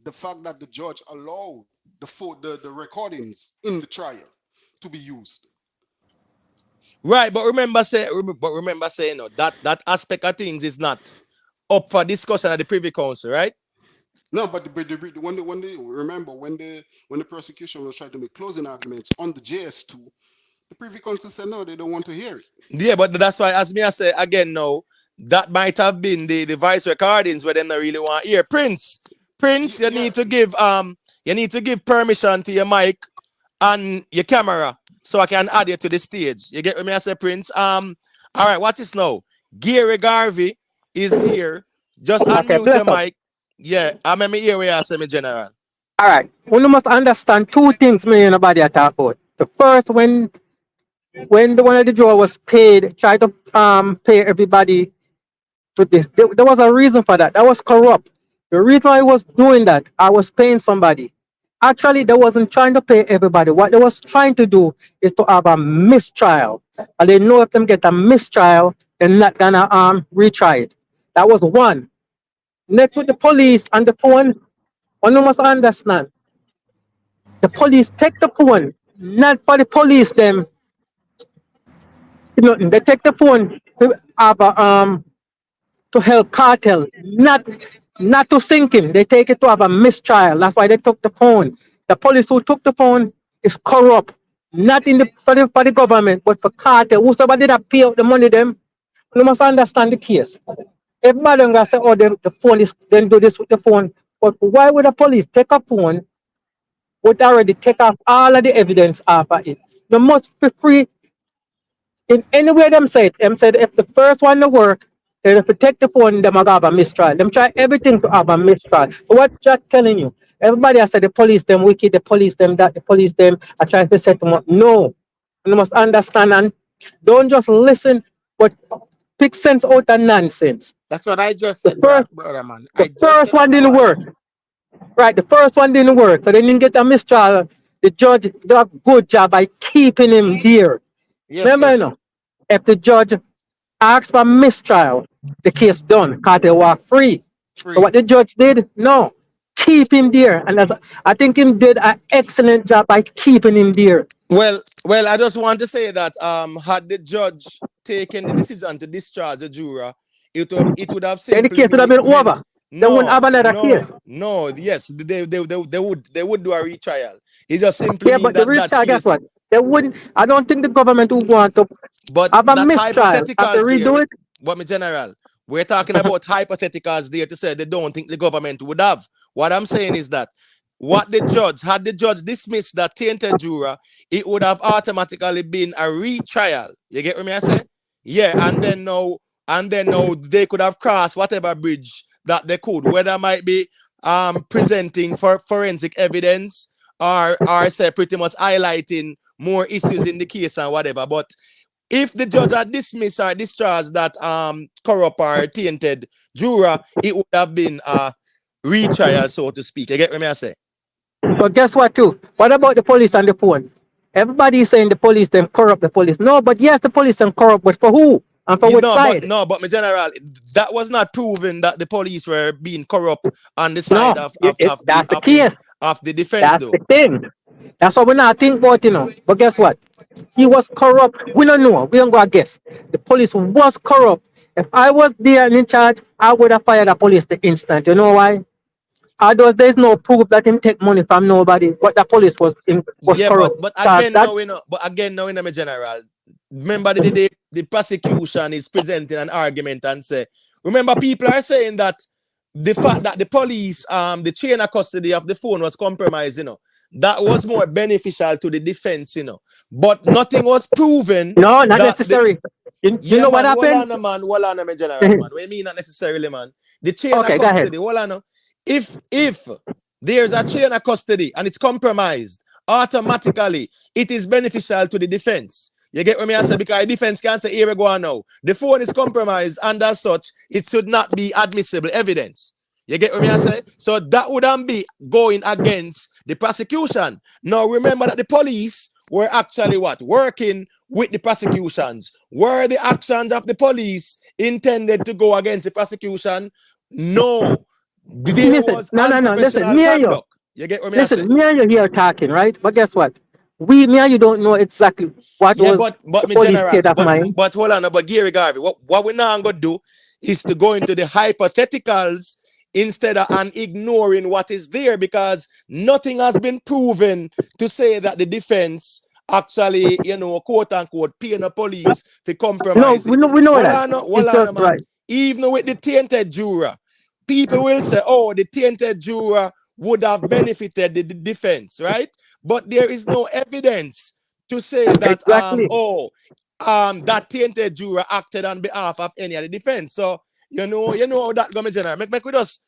Speaker 3: The fact that the judge allowed the recordings in the trial to be used.
Speaker 1: Right, but remember saying that aspect of things is not up for discussion at the Privy Council, right?
Speaker 3: No, but when the prosecution was trying to make closing arguments on the JS2, the Privy Council said no, they don't want to hear it.
Speaker 1: Yeah, but that's why, as me I say again now, that might have been the voice recordings where they don't really want to hear. Prince, you need to give permission to your mic and your camera so I can add you to the stage. You get what me I say, Prince? All right, watch this now. Gary Garvey is here. Just
Speaker 7: Okay,
Speaker 1: unmute your
Speaker 7: bless up.
Speaker 1: mic. Yeah, I'm in my ear where I say me general.
Speaker 7: All right. We must understand two things me and nobody talk about. The first, when the one of the drawer was paid, try to pay everybody to this. There was a reason for that. That was corrupt. The reason I was doing that, I was paying somebody. Actually, they wasn't trying to pay everybody. What they was trying to do is to have a mistrial. And they know if them get a mistrial, they're not gonna retry it. That was one. Next with the police and the phone, one must understand. The police take the phone, not for the police them. You know, they take the phone to have a to help cartel, not to sink him. They take it to have a mistrial. That's why they took the phone. The police who took the phone is corrupt, not in the for the government, but for cartel. Whosoever that pay out the money them, you must understand the case. Everybody gonna say, oh, the phone is then do this with the phone. But why would the police take a phone would already take off all of the evidence off of it? You must feel free in any way them said if the first one to work, then if you take the phone, them are gonna have a mistrial. Them try everything to have a mistrial. So what Jack telling you? Everybody has said the police them wicked, the police them that, the police them are trying to set them up. No. You must understand and don't just listen, but pick sense out of nonsense.
Speaker 6: That's what I just
Speaker 7: The
Speaker 6: said,
Speaker 7: first
Speaker 6: brother man.
Speaker 7: the
Speaker 6: I just
Speaker 7: first
Speaker 6: said that
Speaker 7: one
Speaker 6: a
Speaker 7: didn't
Speaker 6: while
Speaker 7: work.
Speaker 6: ago.
Speaker 7: Right, the first one didn't work. So they didn't get a mistrial. The judge did a good job by keeping him there.
Speaker 6: Yes,
Speaker 7: Remember,
Speaker 6: sir.
Speaker 7: you know, if the judge asks for mistrial, the case done. Cartel walk free. So
Speaker 6: Free.
Speaker 7: what the judge did? No. Keep him there. And I think him did an excellent job by keeping him there.
Speaker 1: Well, I just want to say that had the judge taken the decision to discharge the juror, it would have
Speaker 7: Then the
Speaker 1: simply
Speaker 7: case would have been
Speaker 1: meant
Speaker 7: over. They wouldn't have another case.
Speaker 1: yes, they would do a retrial. It just simply
Speaker 7: Yeah,
Speaker 1: mean
Speaker 7: but the
Speaker 1: that
Speaker 7: retrial, guess
Speaker 1: case,
Speaker 7: what? They wouldn't. I don't think the government would want to
Speaker 1: but
Speaker 7: have a
Speaker 1: that's
Speaker 7: mistrial. Have to
Speaker 1: hypotheticals
Speaker 7: redo
Speaker 1: there.
Speaker 7: it.
Speaker 1: But me general, we're talking about hypotheticals there to say they don't think the government would have. What I'm saying is that what the judge had the judge dismissed that tainted juror, it would have automatically been a retrial. You get what me I say? Yeah, and then now they could have crossed whatever bridge that they could, whether it might be presenting for forensic evidence or say pretty much highlighting more issues in the case and whatever. But if the judge had dismissed or discharged that corrupt or tainted juror, it would have been a retrial, so to speak. You get what I say?
Speaker 7: But guess what too? What about the police and the phone? Everybody is saying the police them corrupt the police. No, but yes, the police them corrupt, but for who? And for
Speaker 1: You
Speaker 7: which
Speaker 1: know, but
Speaker 7: side?
Speaker 1: no, but my general, that was not proven that the police were being corrupt on the side
Speaker 7: No, that's the case.
Speaker 1: of the defense,
Speaker 7: That's
Speaker 1: though.
Speaker 7: the thing. That's what we not think about, you know. But guess what? He was corrupt. We don't know. We don't go guess. The police was corrupt. If I was there and in charge, I would have fired the police the instant. You know why? Although there's no proof that him take money from nobody, but the police was
Speaker 1: Yeah,
Speaker 7: corrupt.
Speaker 1: but
Speaker 7: Cause
Speaker 1: again
Speaker 7: that
Speaker 1: now, my general. Remember the prosecution is presenting an argument and say, remember, people are saying that the fact that the police the chain of custody of the phone was compromised, that was more beneficial to the defense, but nothing was proven
Speaker 7: no, not
Speaker 1: that the
Speaker 7: necessary. You
Speaker 1: yeah,
Speaker 7: know what
Speaker 1: man,
Speaker 7: happened?
Speaker 1: hold on, my general, man. What I mean, not necessarily, man. The chain of
Speaker 7: Okay, go ahead.
Speaker 1: custody, hold on. If there's a chain of custody and it's compromised, automatically it is beneficial to the defense. You get what I say? Because the defense can say, here we go on now. The phone is compromised, and as such, it should not be admissible evidence. You get what I say? So that wouldn't be going against the prosecution. Now remember that the police were actually what? Working with the prosecutions. Were the actions of the police intended to go against the prosecution? No. There
Speaker 7: Listen,
Speaker 1: was
Speaker 7: no. Listen,
Speaker 1: unprofessional
Speaker 7: me and you.
Speaker 1: conduct. You get what I say?
Speaker 7: Listen, me and you here talking, right? But guess what? Me and you don't know exactly what
Speaker 1: Yeah,
Speaker 7: was
Speaker 1: but
Speaker 7: the
Speaker 1: me
Speaker 7: police
Speaker 1: general,
Speaker 7: state of mind.
Speaker 1: but hold on, but Gary Garvey, what we now gonna do is to go into the hypotheticals instead of and ignoring what is there, because nothing has been proven to say that the defense actually, quote unquote, paying the police for
Speaker 7: No,
Speaker 1: compromising.
Speaker 7: we know
Speaker 1: Hold
Speaker 7: that.
Speaker 1: on,
Speaker 7: It's just
Speaker 1: man.
Speaker 7: right.
Speaker 1: Even with the tainted juror, people will say, oh, the tainted juror would have benefited the defense, right? But there is no evidence to say that
Speaker 7: Exactly.
Speaker 1: that tainted juror acted on behalf of any of the defense. So you know how that going general. Make we just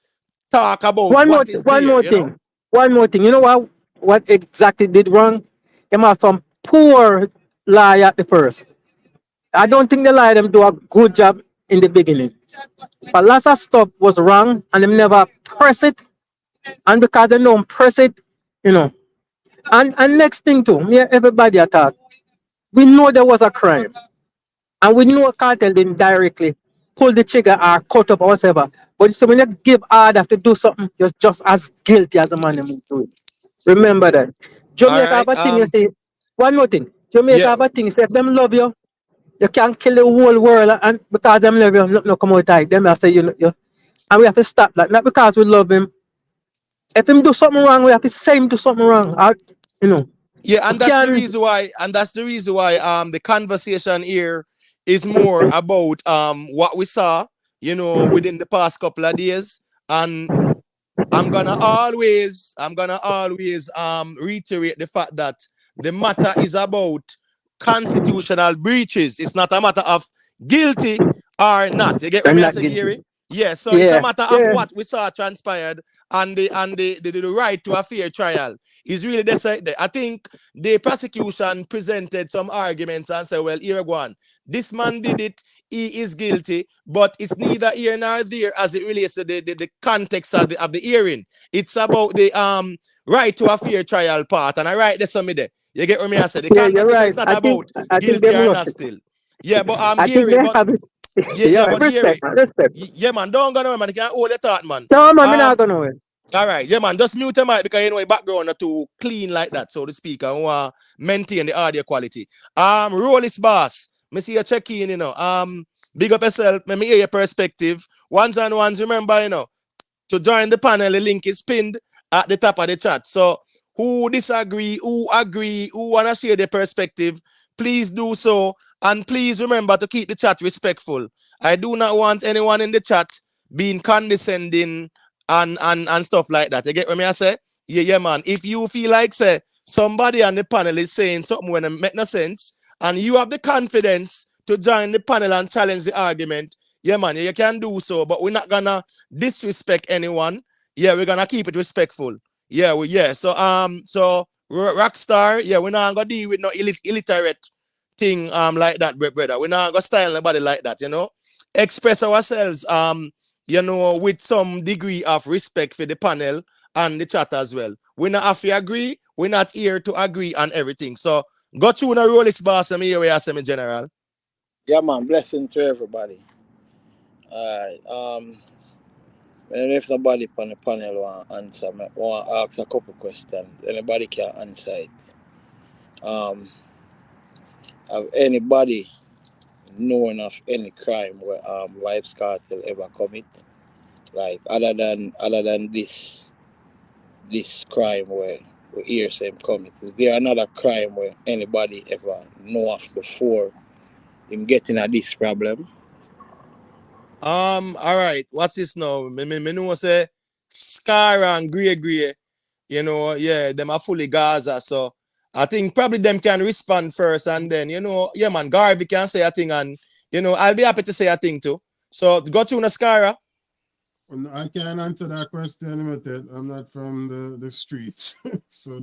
Speaker 1: talk about what is
Speaker 7: One
Speaker 1: there,
Speaker 7: more
Speaker 1: you know.
Speaker 7: thing. One more thing. You know what exactly did wrong? Them have some poor lie at the first. I don't think the lie them do a good job in the beginning. But lots of stuff was wrong and them never press it. And because they don't press it, you know. And next thing too, me and everybody attack. We know there was a crime. And we know Kartel didn't directly pull the trigger or cut up or whatever. But so when you give order to do something, you're just as guilty as the man who do it. Remember that.
Speaker 1: All
Speaker 7: Jamaica have
Speaker 1: right.
Speaker 7: a thing, you see. One more thing. Jamaica
Speaker 1: Yeah.
Speaker 7: have a thing, you say, if them love you, you can't kill the whole world. And because them love you, no come out tight. Them I say, you. And we have to stop that. Not because we love him. If him do something wrong, we have to say him do something wrong. Or, you know.
Speaker 1: Yeah,
Speaker 7: We
Speaker 1: and that's the
Speaker 7: can't.
Speaker 1: reason why, the conversation here is more about what we saw, within the past couple of days. And I'm gonna always reiterate the fact that the matter is about constitutional breaches. It's not a matter of guilty or not. You get what
Speaker 7: I'm
Speaker 1: me I
Speaker 7: not
Speaker 1: say,
Speaker 7: guilty.
Speaker 1: Gary? Yeah, so it's a
Speaker 7: Yeah.
Speaker 1: matter of
Speaker 7: Yeah.
Speaker 1: what we saw transpired, and the right to a fair trial is really the I think the prosecution presented some arguments and said, well, here we go on. This man did it, he is guilty, but it's neither here nor there as it relates to the context of the hearing. It's about the right to a fair trial part, and I write this on me there. You get what me I say? The
Speaker 7: Yeah, you're
Speaker 1: conversation
Speaker 7: right.
Speaker 1: is not about
Speaker 7: I think
Speaker 1: guilty
Speaker 7: them
Speaker 1: or
Speaker 7: rush
Speaker 1: not
Speaker 7: it.
Speaker 1: still. Yeah, but
Speaker 7: I think
Speaker 1: Gary,
Speaker 7: they
Speaker 1: but
Speaker 7: have it.
Speaker 1: yeah,
Speaker 7: Yeah,
Speaker 1: but
Speaker 7: respect,
Speaker 1: Gary,
Speaker 7: man, respect.
Speaker 1: yeah, man, don't go nowhere, man. You can't hold your thought, man.
Speaker 7: No, man, me not gonna win.
Speaker 1: All right, yeah, man, just mute your mic because your background not too clean like that, so to speak. I want to maintain the audio quality. Roll this boss. Me see you check in, big up yourself. Let me hear your perspective. Ones and ones, remember, to join the panel, the link is pinned at the top of the chat. So who disagree, who agree, who want to share their perspective, please do so. And please remember to keep the chat respectful. I do not want anyone in the chat being condescending and stuff like that. You get what I say? Yeah, man. If you feel like, say, somebody on the panel is saying something when it make no sense, and you have the confidence to join the panel and challenge the argument, yeah, man, you can do so, but we're not gonna disrespect anyone. Yeah, we're gonna keep it respectful. Yeah. So Rockstar, yeah, we're not gonna deal with no illiterate thing like that, brother. We're not gonna style nobody like that, Express ourselves with some degree of respect for the panel and the chat as well. We not have to agree, we're not here to agree on everything. So go through the roll this boss and me here where I say me general.
Speaker 6: Yeah, man. Blessing to everybody. Alright. And if nobody on the panel want to answer, I want to ask a couple questions. Anybody can answer it. Have anybody known of any crime where Vybz Kartel ever commit? Like other than this crime where we hear him commit? Is there another crime where anybody ever know of before him getting at this problem?
Speaker 1: All right. What's this now? Me know say Scar and Grey. Yeah, them are fully Gaza. So I think probably them can respond first, and then yeah, man, Garvey can say a thing, and I'll be happy to say a thing too. So go through Nascara.
Speaker 5: Well, I can't answer that question. I'm not from the streets. so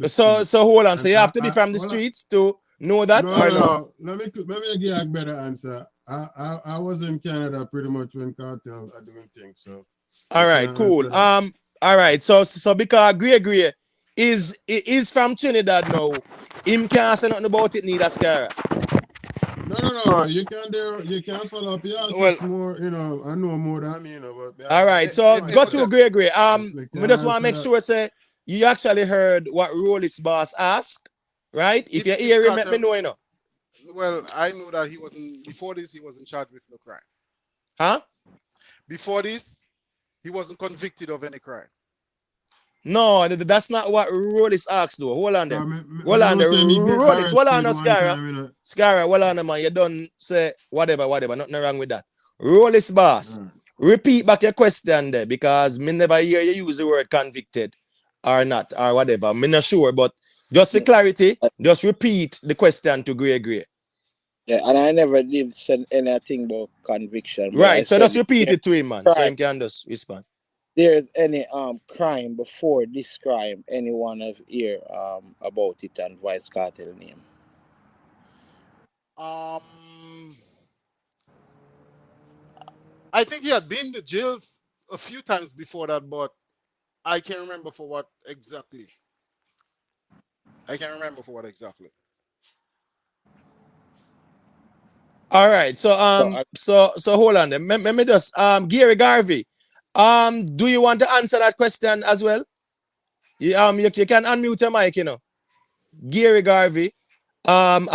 Speaker 1: hold on. So you have to be
Speaker 5: I,
Speaker 1: from the streets to know that, or no?
Speaker 5: No. Maybe I give a better answer. I was in Canada pretty much when Kartel are doing things. So
Speaker 1: All right, cool. All right. So because Grey is from Trinidad now, him can't say nothing about it neither, Scara.
Speaker 5: No. You can sell up. Yeah,
Speaker 3: Well,
Speaker 5: just more. I know more than me. But
Speaker 1: all right. So
Speaker 3: it
Speaker 1: go
Speaker 3: was
Speaker 1: to
Speaker 3: a,
Speaker 1: Grey. We just want to make
Speaker 5: that.
Speaker 1: sure say you actually heard what Rollis boss asked, right? If you
Speaker 3: if
Speaker 1: hear him, let me
Speaker 3: Kartel,
Speaker 1: know,
Speaker 3: well, I know that he wasn't before this. He wasn't charged with no crime.
Speaker 1: Huh?
Speaker 3: Before this, he wasn't convicted of any crime.
Speaker 1: No, that's not what Rollis asked though. Hold on there. Hold on there.
Speaker 5: Say me get
Speaker 1: Rollis, hold on,
Speaker 5: arrested one
Speaker 1: Scara.
Speaker 5: time,
Speaker 1: Scara, hold on, man. You don't say whatever. Nothing wrong with that. Rollis boss. Repeat back your question there because me never hear you use the word convicted or not or whatever. Me not sure, but Just for clarity, just repeat the question to Gray.
Speaker 6: Yeah, and I never did say anything about conviction, but I
Speaker 1: Right. So
Speaker 6: said
Speaker 1: just repeat
Speaker 6: if
Speaker 1: it to him, man. So
Speaker 6: crime,
Speaker 1: him can just respond.
Speaker 6: there's any crime before this crime, anyone have hear about it and Vice Cartel name.
Speaker 3: Um, I think he had been to jail a few times before that, but I can't remember for what exactly. I can't remember for what exactly.
Speaker 1: All right. So
Speaker 6: So I,
Speaker 1: so hold on. Let me just Gary Garvey. Do you want to answer that question as well? You can unmute your mic, Gary Garvey. And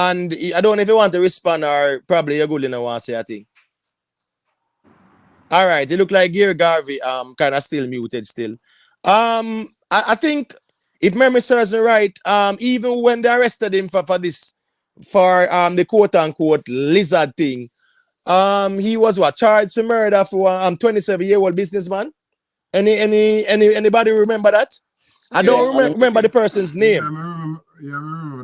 Speaker 1: I don't know if you want to respond or probably you're good enough want to say a thing. All right, it look like Gary Garvey kind of still muted still. I think if memory serves me right, even when they arrested him for this for the quote unquote lizard thing, he was what charged for murder for 27-year-old businessman. Anybody remember that? I
Speaker 6: yeah,
Speaker 1: don't
Speaker 6: and
Speaker 1: remember the person's
Speaker 5: Yeah,
Speaker 1: name.
Speaker 5: I remember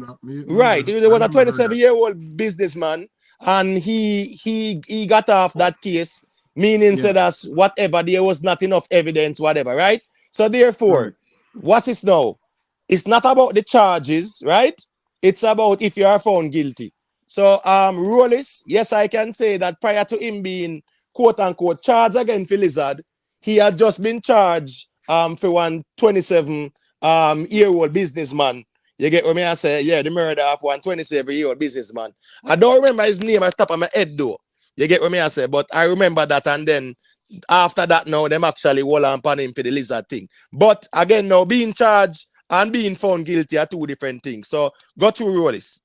Speaker 5: that.
Speaker 1: Right. There
Speaker 5: I
Speaker 1: was a
Speaker 5: remember heard that.
Speaker 1: 27-year-old businessman, and he got off that case, meaning
Speaker 5: Yeah,
Speaker 1: said as whatever, there was not enough evidence, whatever, right? So
Speaker 5: right.
Speaker 1: therefore, what's it now? It's not about the charges, right? It's about if you are found guilty. So Rollis, yes, I can say that prior to him being quote unquote charged again for Lizard, he had just been charged for one 27 year old businessman. You get what me I say? Yeah, the murder of one 27-year-old businessman. I don't remember his name at the top of my head though. You get what me I say? But I remember that, and then after that now, them actually hold on upon him for the Lizard thing. But again, now being charged and being found guilty are two different things. So go through Rollis.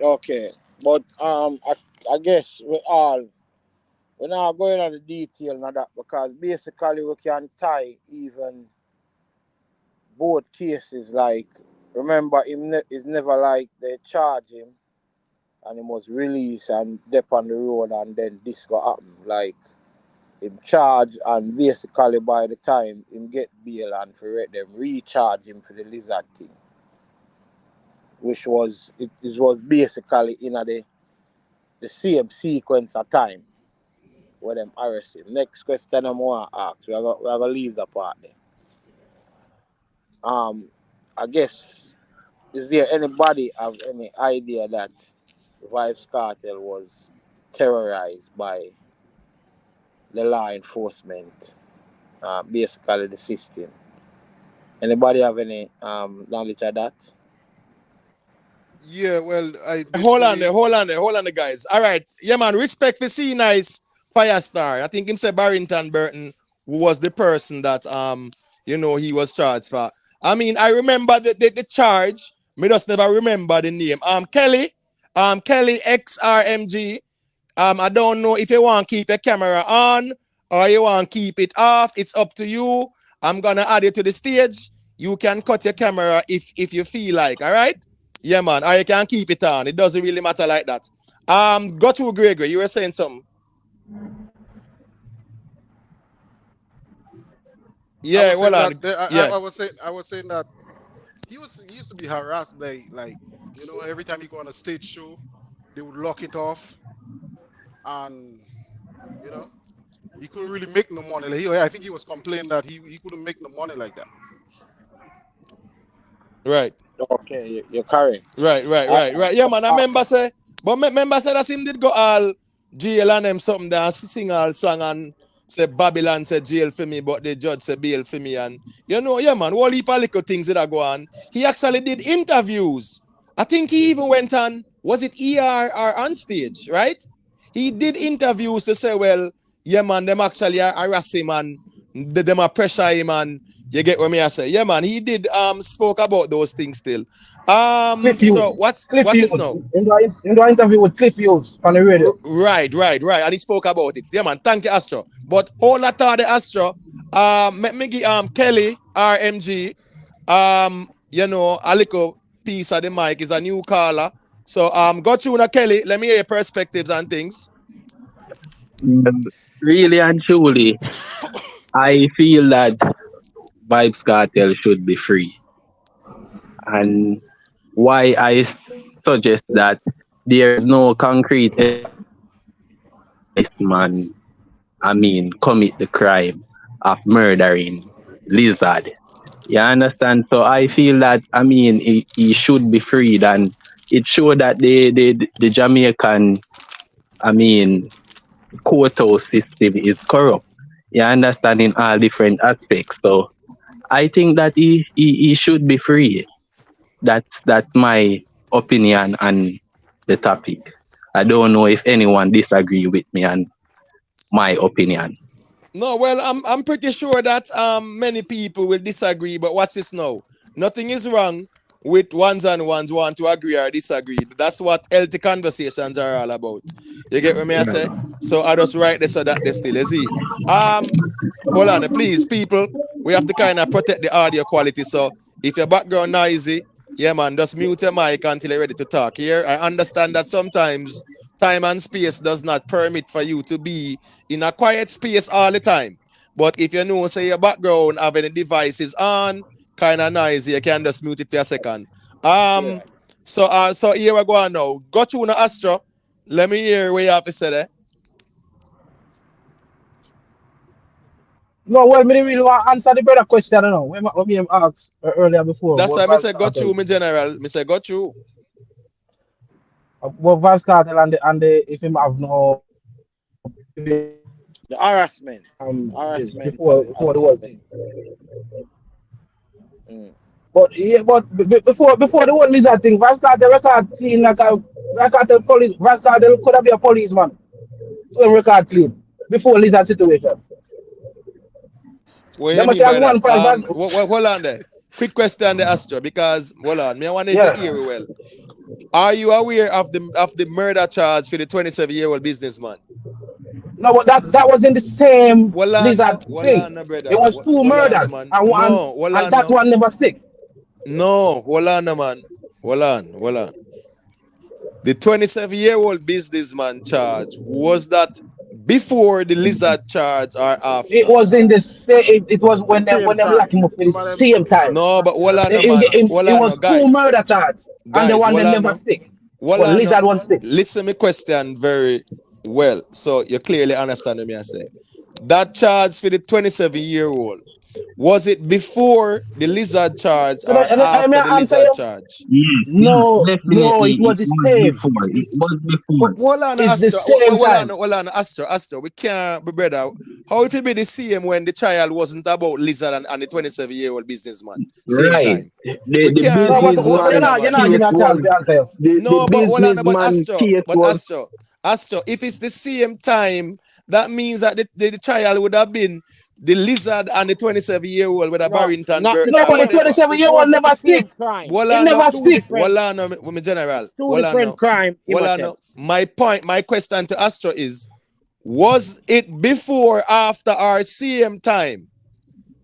Speaker 6: okay, but I guess we're not going on the detail of that because basically we can tie even both cases. Like remember, it's never like they charge him and he was released and dep on the road and then this got happen. Like him charge and basically by the time him get bail and for them recharge him for the lizard thing. Which was it was basically in the same sequence of time where them arrest him. Next question I'm gonna ask. We're gonna leave the part there. I guess is there anybody have any idea that Vybz Cartel was terrorized by the law enforcement, basically the system? Anybody have any knowledge of that?
Speaker 3: Yeah, well, I
Speaker 1: Hold on
Speaker 3: basically
Speaker 1: there, guys. All right. Yeah, man. Respect for C Nice Firestar. I think him said Barrington Burton, who was the person that he was charged for. I mean, I remember the charge. Me just never remember the name. Kelly XRMG. I don't know if you want to keep your camera on or you want to keep it off. It's up to you. I'm gonna add you to the stage. You can cut your camera if you feel like, all right? Yeah, man. Or you can keep it on. It doesn't really matter like that. Go to Gregory. You were saying something.
Speaker 3: I
Speaker 1: Yeah,
Speaker 3: was
Speaker 1: hold
Speaker 3: saying
Speaker 1: on.
Speaker 3: that
Speaker 1: Yeah.
Speaker 3: I was saying that he used to be harassed by every time he go on a stage show, they would lock it off, and you know he couldn't really make no money. Like I think he was complaining that he couldn't make no money like that.
Speaker 1: Right.
Speaker 6: Okay, you're correct.
Speaker 1: Right.
Speaker 6: I,
Speaker 1: Yeah, man. I remember say, but remember say that him did go all jail and them something that sing all song and say Babylon said jail for me, but the judge said bail for me. And yeah, man, all heap of little things that go on. He actually did interviews. I think he even went on, was it ER or on stage, right? He did interviews to say, well, yeah, man, them actually harass him and them are pressure him and you get what me I say? Yeah, man, he did spoke about those things still.
Speaker 7: Cliff Hughes.
Speaker 1: So what's
Speaker 7: Cliff
Speaker 1: this
Speaker 7: Hughes.
Speaker 1: now?
Speaker 7: In the interview with Cliff Hughes on the radio.
Speaker 1: Right. And he spoke about it. Yeah, man. Thank you, Astro. But all that the Astro, let me give Kelly RMG, a little piece of the mic is a new caller. So go through na Kelly. Let me hear your perspectives and things.
Speaker 8: Really and truly, I feel that Vybz Cartel should be free. and why I suggest that there is no concrete man, I mean, commit the crime of murdering Lizard. You understand? So I feel that, I mean, he should be freed, and it showed that the Jamaican, I mean, courthouse system is corrupt. You understand, in all different aspects. So I think that he should be free. That's my opinion on the topic. I don't know if anyone disagree with me on my opinion.
Speaker 1: No, well, I'm pretty sure that many people will disagree, but what's this now? Nothing is wrong with ones and ones want to agree or disagree. That's what healthy conversations are all about. You get what me I say? So I just write this so that they still is it. Hold on, please, people. We have to kind of protect the audio quality. So if your background noisy, yeah, man, just mute your mic until you're ready to talk. Here, I understand that sometimes time and space does not permit for you to be in a quiet space all the time. But if you know, say your background have any devices on, kind of noisy, you can just mute it for a second. So here we go on now. Go through the Astro. Let me hear what you have to say there.
Speaker 9: No, well, me didn't really want to answer the brother question, I don't know. What me asked earlier before.
Speaker 1: That's why I
Speaker 9: Vybz
Speaker 1: say go
Speaker 9: Kartel.
Speaker 1: through, me general. Me say go through.
Speaker 9: What Vybz Kartel and the if him have no
Speaker 6: The harassment.
Speaker 9: this
Speaker 6: Harassment.
Speaker 9: before the whole thing.
Speaker 6: Mm.
Speaker 9: But yeah, but before the whole Lizard thing, Vybz Kartel record clean like a Vybz Kartel police. Vybz Kartel could have been a policeman to him record clean before Lizard situation.
Speaker 1: What
Speaker 9: They
Speaker 1: you
Speaker 9: must
Speaker 1: mean by
Speaker 9: have
Speaker 1: that?
Speaker 9: one point.
Speaker 1: Hold on there. Quick question the Astro, because hold on, me I want to
Speaker 9: Yeah.
Speaker 1: hear it well. Are you aware of the murder charge for the 27-year-old businessman?
Speaker 9: No, but that was in the same
Speaker 1: Hold on,
Speaker 9: Lizard thing.
Speaker 1: brother.
Speaker 9: It was two
Speaker 1: Hold on,
Speaker 9: murders,
Speaker 1: man.
Speaker 9: and one
Speaker 1: No, hold
Speaker 9: and
Speaker 1: on,
Speaker 9: that one never stick.
Speaker 1: No, hold on, man. Hold on. The 27-year-old businessman charge, was that before the Lizard charge or after?
Speaker 9: It was in the same. It was when them
Speaker 6: Same
Speaker 9: lock him
Speaker 6: time.
Speaker 9: up for the same time.
Speaker 1: No, but hold on,
Speaker 9: It,
Speaker 1: man.
Speaker 9: it,
Speaker 1: Hold
Speaker 9: it
Speaker 1: on,
Speaker 9: was two
Speaker 1: guys.
Speaker 9: murder charges, and the one that never stick.
Speaker 1: Hold
Speaker 9: But
Speaker 1: on.
Speaker 9: Lizard one stick.
Speaker 1: Listen me question very well, so you clearly understand what I say. That charge for the 27-year-old, was it before the Lizard charge
Speaker 9: So
Speaker 1: or
Speaker 9: I
Speaker 1: after the
Speaker 9: answer
Speaker 1: Lizard
Speaker 9: you.
Speaker 1: charge?
Speaker 8: Yes,
Speaker 9: No,
Speaker 8: definitely.
Speaker 9: it was the
Speaker 8: It was
Speaker 9: same.
Speaker 8: before. It was before.
Speaker 1: Hold on,
Speaker 9: It's the
Speaker 1: Astro.
Speaker 9: same time.
Speaker 1: Hold on, Astro. We can't, brother. How it will be the same when the trial wasn't about Lizard and the 27-year-old businessman? Same
Speaker 8: Right.
Speaker 1: time.
Speaker 8: The
Speaker 1: We can't
Speaker 9: No,
Speaker 1: be
Speaker 9: but
Speaker 1: so,
Speaker 8: businessman
Speaker 9: you're
Speaker 1: man.
Speaker 9: not giving
Speaker 8: case
Speaker 9: a chance
Speaker 8: was
Speaker 9: to answer you.
Speaker 8: the
Speaker 1: No, but hold on, but
Speaker 8: businessman case was
Speaker 1: Astro, if it's the same time, that means that the trial would have been the Lizard and the 27-year-old with a
Speaker 6: No,
Speaker 1: Barrington
Speaker 6: not the
Speaker 1: Burton
Speaker 9: No,
Speaker 1: or
Speaker 9: but the
Speaker 6: same.
Speaker 1: whatever.
Speaker 9: 27-year-old
Speaker 6: It
Speaker 9: never
Speaker 6: wasn't the
Speaker 9: stick.
Speaker 6: same crime.
Speaker 1: Well,
Speaker 9: It
Speaker 1: I know.
Speaker 9: never stick.
Speaker 1: Well, I know, with general.
Speaker 6: It's two
Speaker 1: Well, I
Speaker 6: different
Speaker 1: know.
Speaker 6: crime.
Speaker 1: Well, I know. My question to Astro is, was it before, after, or same time?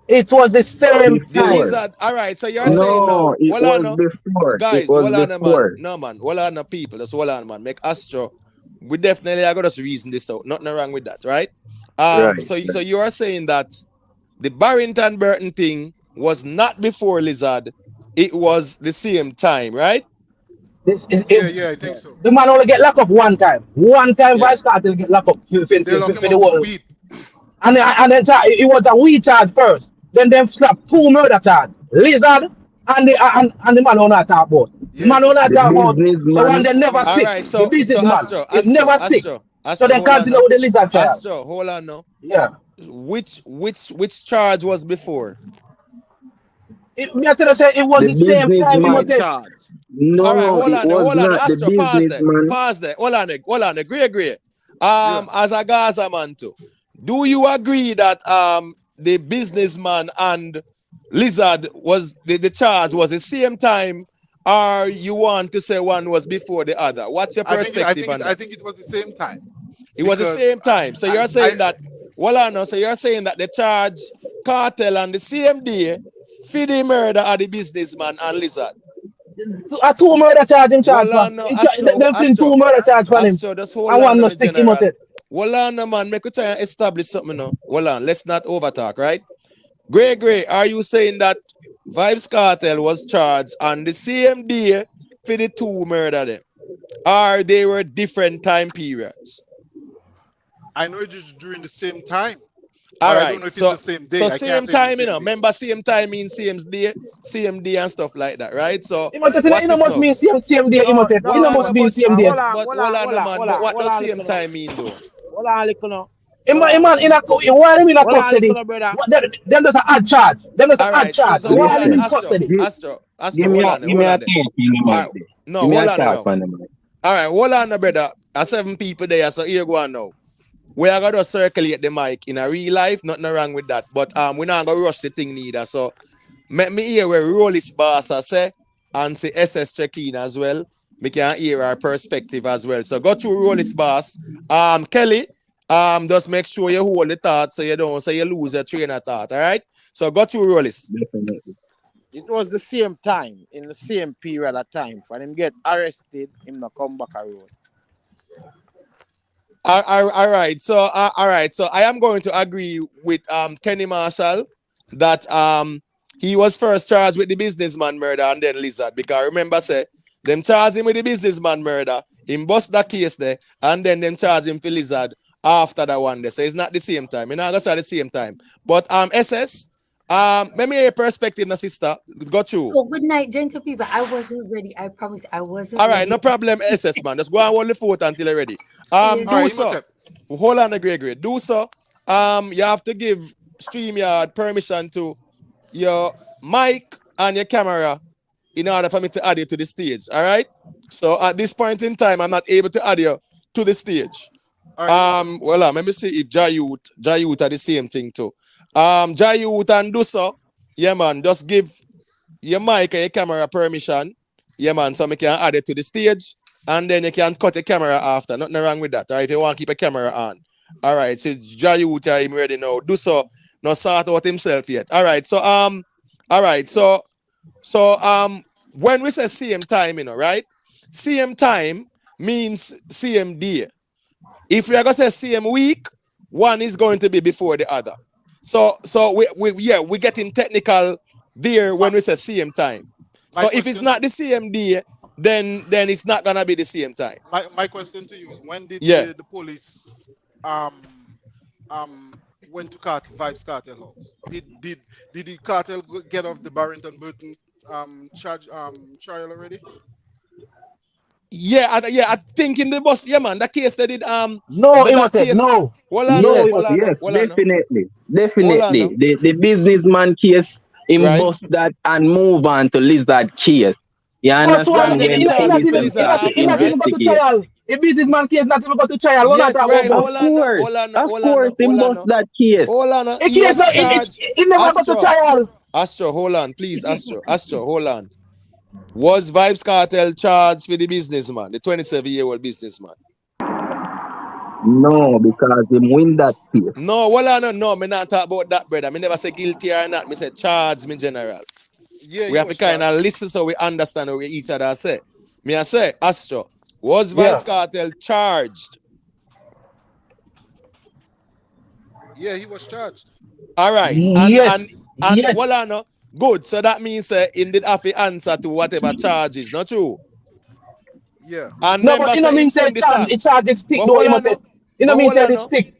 Speaker 9: It was the same
Speaker 1: The
Speaker 9: time.
Speaker 1: Lizard. All right, so you're saying
Speaker 8: no.
Speaker 1: now.
Speaker 8: It
Speaker 1: Well, I
Speaker 8: was
Speaker 1: know.
Speaker 8: before. It
Speaker 1: Guys,
Speaker 8: was
Speaker 1: well, I know, man.
Speaker 8: before.
Speaker 1: No, man. Well, I know, people. Just well, on, man. Make Astro. We definitely are going to reason this out. Nothing wrong with that, right?
Speaker 8: Right.
Speaker 1: So you are saying that the Barrington Burton thing was not before Lizard. It was the same time, right?
Speaker 3: Yeah, I think so.
Speaker 9: The man only get locked up one time. One time
Speaker 1: Yes.
Speaker 9: Vybz Kartel get locked up for
Speaker 3: They lock him
Speaker 9: the
Speaker 3: up for
Speaker 9: whole.
Speaker 3: weed.
Speaker 9: And then it was a weed charge first. Then them slapped two murder charge. Lizard and the man on that talk about. The
Speaker 3: Yeah,
Speaker 9: man on that
Speaker 8: The
Speaker 9: talk about the
Speaker 8: businessman.
Speaker 9: one that never
Speaker 3: weed.
Speaker 1: All
Speaker 9: stick.
Speaker 1: right,
Speaker 9: The
Speaker 1: so
Speaker 9: businessman. It never stick. So they
Speaker 1: hold on
Speaker 9: continue
Speaker 1: now.
Speaker 9: with the Lizard charge.
Speaker 1: Astro, hold on now.
Speaker 9: Yeah.
Speaker 1: Which charge was before?
Speaker 9: Me I tell you, say it was
Speaker 8: The
Speaker 9: the same time. It
Speaker 8: businessman.
Speaker 9: was the,
Speaker 6: charge.
Speaker 1: All right,
Speaker 8: No,
Speaker 1: hold
Speaker 8: it
Speaker 1: on,
Speaker 8: was not the
Speaker 1: Astro, pause
Speaker 8: businessman.
Speaker 1: there. Hold on, agree.
Speaker 3: Yeah.
Speaker 1: As a Gaza man too, do you agree that the businessman and Lizard was the charge was the same time, or you want to say one was before the other? What's your perspective on that?
Speaker 3: I think it was the same time.
Speaker 1: It was the
Speaker 3: because
Speaker 1: same time. So you're saying that, so you're saying that the charge Kartel on the same day for the murder of the businessman and Lizard.
Speaker 9: a two murder charge in charge
Speaker 1: Well,
Speaker 9: for.
Speaker 1: no,
Speaker 9: Them thing two murder charge for him.
Speaker 1: Astro, just hold
Speaker 9: And
Speaker 1: on,
Speaker 9: one no
Speaker 1: no
Speaker 9: stick him out
Speaker 1: general.
Speaker 9: it.
Speaker 1: Hold on, no, man. Make we try and establish something now. Hold on, let's not overtalk, right? Gray, are you saying that Vybz Kartel was charged on the same day for the two murder them, or they were different time periods?
Speaker 3: I know it is during the same time,
Speaker 1: All
Speaker 3: but I don't
Speaker 1: right,
Speaker 3: know if it's the same day. I
Speaker 1: same
Speaker 3: can't say it's the
Speaker 1: time,
Speaker 3: same day.
Speaker 1: Remember, same time means same day and stuff like that, right? So
Speaker 9: It
Speaker 1: what's this
Speaker 9: must
Speaker 1: now?
Speaker 9: mean same day,
Speaker 7: No,
Speaker 9: It
Speaker 1: Hold
Speaker 7: no,
Speaker 9: no
Speaker 1: on,
Speaker 9: must
Speaker 7: no,
Speaker 9: be
Speaker 7: but
Speaker 9: same day.
Speaker 7: hold on,
Speaker 1: but
Speaker 7: hold
Speaker 1: hold
Speaker 7: on,
Speaker 1: on,
Speaker 7: hold on,
Speaker 1: man.
Speaker 7: hold
Speaker 1: But
Speaker 7: on,
Speaker 1: what
Speaker 7: hold
Speaker 1: does
Speaker 7: on,
Speaker 1: same
Speaker 7: little now.
Speaker 1: time mean, though?
Speaker 7: Hold on, little now.
Speaker 9: Him,
Speaker 7: Hold
Speaker 9: him,
Speaker 7: on.
Speaker 9: man, why him in a
Speaker 7: Hold on, little
Speaker 9: custody?
Speaker 7: now, brother.
Speaker 9: What, them just a odd charge. Them just a
Speaker 1: All
Speaker 9: odd
Speaker 1: right, so
Speaker 9: charge. Why
Speaker 1: hold
Speaker 9: him
Speaker 1: on,
Speaker 8: Listen,
Speaker 9: in
Speaker 1: Astro,
Speaker 9: custody?
Speaker 8: give,
Speaker 1: Astro, hold on,
Speaker 8: give me a
Speaker 1: there.
Speaker 8: talk on the
Speaker 1: All
Speaker 8: mic
Speaker 1: right,
Speaker 8: there.
Speaker 1: no,
Speaker 8: Give me
Speaker 1: hold
Speaker 8: a
Speaker 1: on, there
Speaker 8: talk
Speaker 1: now.
Speaker 8: on the mic.
Speaker 1: All right, hold on, brother. There's 7 people there, so here go on now. We are gonna circulate the mic in a real life, nothing wrong with that. But we're not gonna rush the thing neither. So let me hear where Rollis boss say and say SS check in as well. We can hear our perspective as well. So go through Rollis boss. Kelly, just make sure you hold the thought so you don't say you lose your train of thought. All right. So go through Rollis.
Speaker 8: Definitely.
Speaker 7: It was the same time, in the same period of time. For him get arrested, him not come back around.
Speaker 1: All right. So all right. So I am going to agree with Kenny Marshall that he was first charged with the businessman murder and then Lizard, because remember say them charge him with the businessman murder, him bust that case there, and then them charge him for Lizard after that one day. So it's not the same time. You're not gonna say at the same time. But SS, let me hear your perspective, my sister. Go through.
Speaker 10: Oh, good night, gentle people. I wasn't ready. I promise I wasn't
Speaker 1: All right,
Speaker 10: ready.
Speaker 1: no problem, SS man. Just go and hold the fort until you're ready.
Speaker 10: Yes.
Speaker 3: All
Speaker 1: Do
Speaker 3: right,
Speaker 1: so.
Speaker 3: Imhotep.
Speaker 1: Hold on, Gregory. Do so. You have to give StreamYard permission to your mic and your camera in order for me to add you to the stage. All right. So at this point in time, I'm not able to add you to the stage.
Speaker 3: All right, Imhotep.
Speaker 1: Well, let me see if Jayut are the same thing too. Jayut and do so. Yeah, man. Just give your mic and your camera permission. Yeah, man. So we can add it to the stage. And then you can cut the camera after. Nothing wrong with that. All right. If you want to keep a camera on. All right. So Jayut, I'm ready now. Do so. Not sort out himself yet. All right. So all right. So when we say same time, right? Same time means same day. If we are gonna say same week, one is going to be before the other. So we getting technical there
Speaker 3: My,
Speaker 1: when we say same time.
Speaker 3: my
Speaker 1: So if it's
Speaker 3: question,
Speaker 1: not the same day, then it's not gonna be the same time.
Speaker 3: my question to you is, when did
Speaker 1: Yeah.
Speaker 3: the police um went to Vybz Kartel house? Did the cartel get off the Barrington Burton trial already?
Speaker 1: Yeah, I think in the bus, yeah, man. That case they did
Speaker 9: No,
Speaker 1: that
Speaker 9: Imhotep,
Speaker 1: case.
Speaker 9: no.
Speaker 1: Hold on,
Speaker 9: No,
Speaker 8: Yes,
Speaker 1: hold
Speaker 9: Imhotep.
Speaker 1: on,
Speaker 8: yes,
Speaker 1: hold on,
Speaker 8: definitely.
Speaker 1: hold on,
Speaker 8: Definitely. The businessman case, him
Speaker 1: right,
Speaker 8: bust that and move on to Lizard case. You
Speaker 9: Boss
Speaker 1: right,
Speaker 9: one,
Speaker 8: understand
Speaker 1: and then
Speaker 8: when
Speaker 1: them
Speaker 8: the
Speaker 9: he
Speaker 1: charge
Speaker 9: not
Speaker 1: him
Speaker 8: police
Speaker 1: for
Speaker 9: even,
Speaker 8: them
Speaker 9: he
Speaker 1: Lizard
Speaker 8: start
Speaker 9: not,
Speaker 8: to
Speaker 9: he
Speaker 1: after,
Speaker 9: not
Speaker 1: right?
Speaker 9: even go to
Speaker 8: investigate.
Speaker 9: trial. A businessman case not even go to trial. What not
Speaker 1: Yes,
Speaker 9: talk about,
Speaker 1: right.
Speaker 9: boss?
Speaker 8: Of course, him bust that case.
Speaker 1: Hold on.
Speaker 9: A
Speaker 1: He
Speaker 9: case,
Speaker 1: was
Speaker 9: no,
Speaker 1: charged.
Speaker 9: he never go to trial.
Speaker 1: Astro, hold on, please, Astro, hold on. Was Vybz Kartel charged with the businessman, the 27-year-old businessman?
Speaker 8: No, because him win that case.
Speaker 1: No, hold on, no, me not talk about that, brother. Me never say guilty or not. Me say charged, me general.
Speaker 3: Yeah,
Speaker 1: We
Speaker 3: he
Speaker 1: have to
Speaker 3: was
Speaker 1: kind of
Speaker 3: charged.
Speaker 1: listen so we understand what we each other say. Me I say, Astro, was
Speaker 9: Yeah.
Speaker 1: Vybz Kartel charged?
Speaker 3: Yeah, he was charged.
Speaker 1: All right, and
Speaker 9: Yes.
Speaker 1: hold
Speaker 9: Yes.
Speaker 1: on, no. Good. So that means he did have to answer to whatever charges, not true.
Speaker 3: Yeah.
Speaker 1: And
Speaker 9: No, but
Speaker 1: member
Speaker 9: you know
Speaker 1: say him
Speaker 9: mean say
Speaker 1: send this
Speaker 9: charge,
Speaker 1: on.
Speaker 9: it charge this stick
Speaker 1: But
Speaker 9: though,
Speaker 1: hold on,
Speaker 9: Imhotep.
Speaker 1: no.
Speaker 9: You know
Speaker 1: But
Speaker 9: mean
Speaker 1: hold
Speaker 9: say
Speaker 1: on,
Speaker 9: this
Speaker 1: no.
Speaker 9: stick.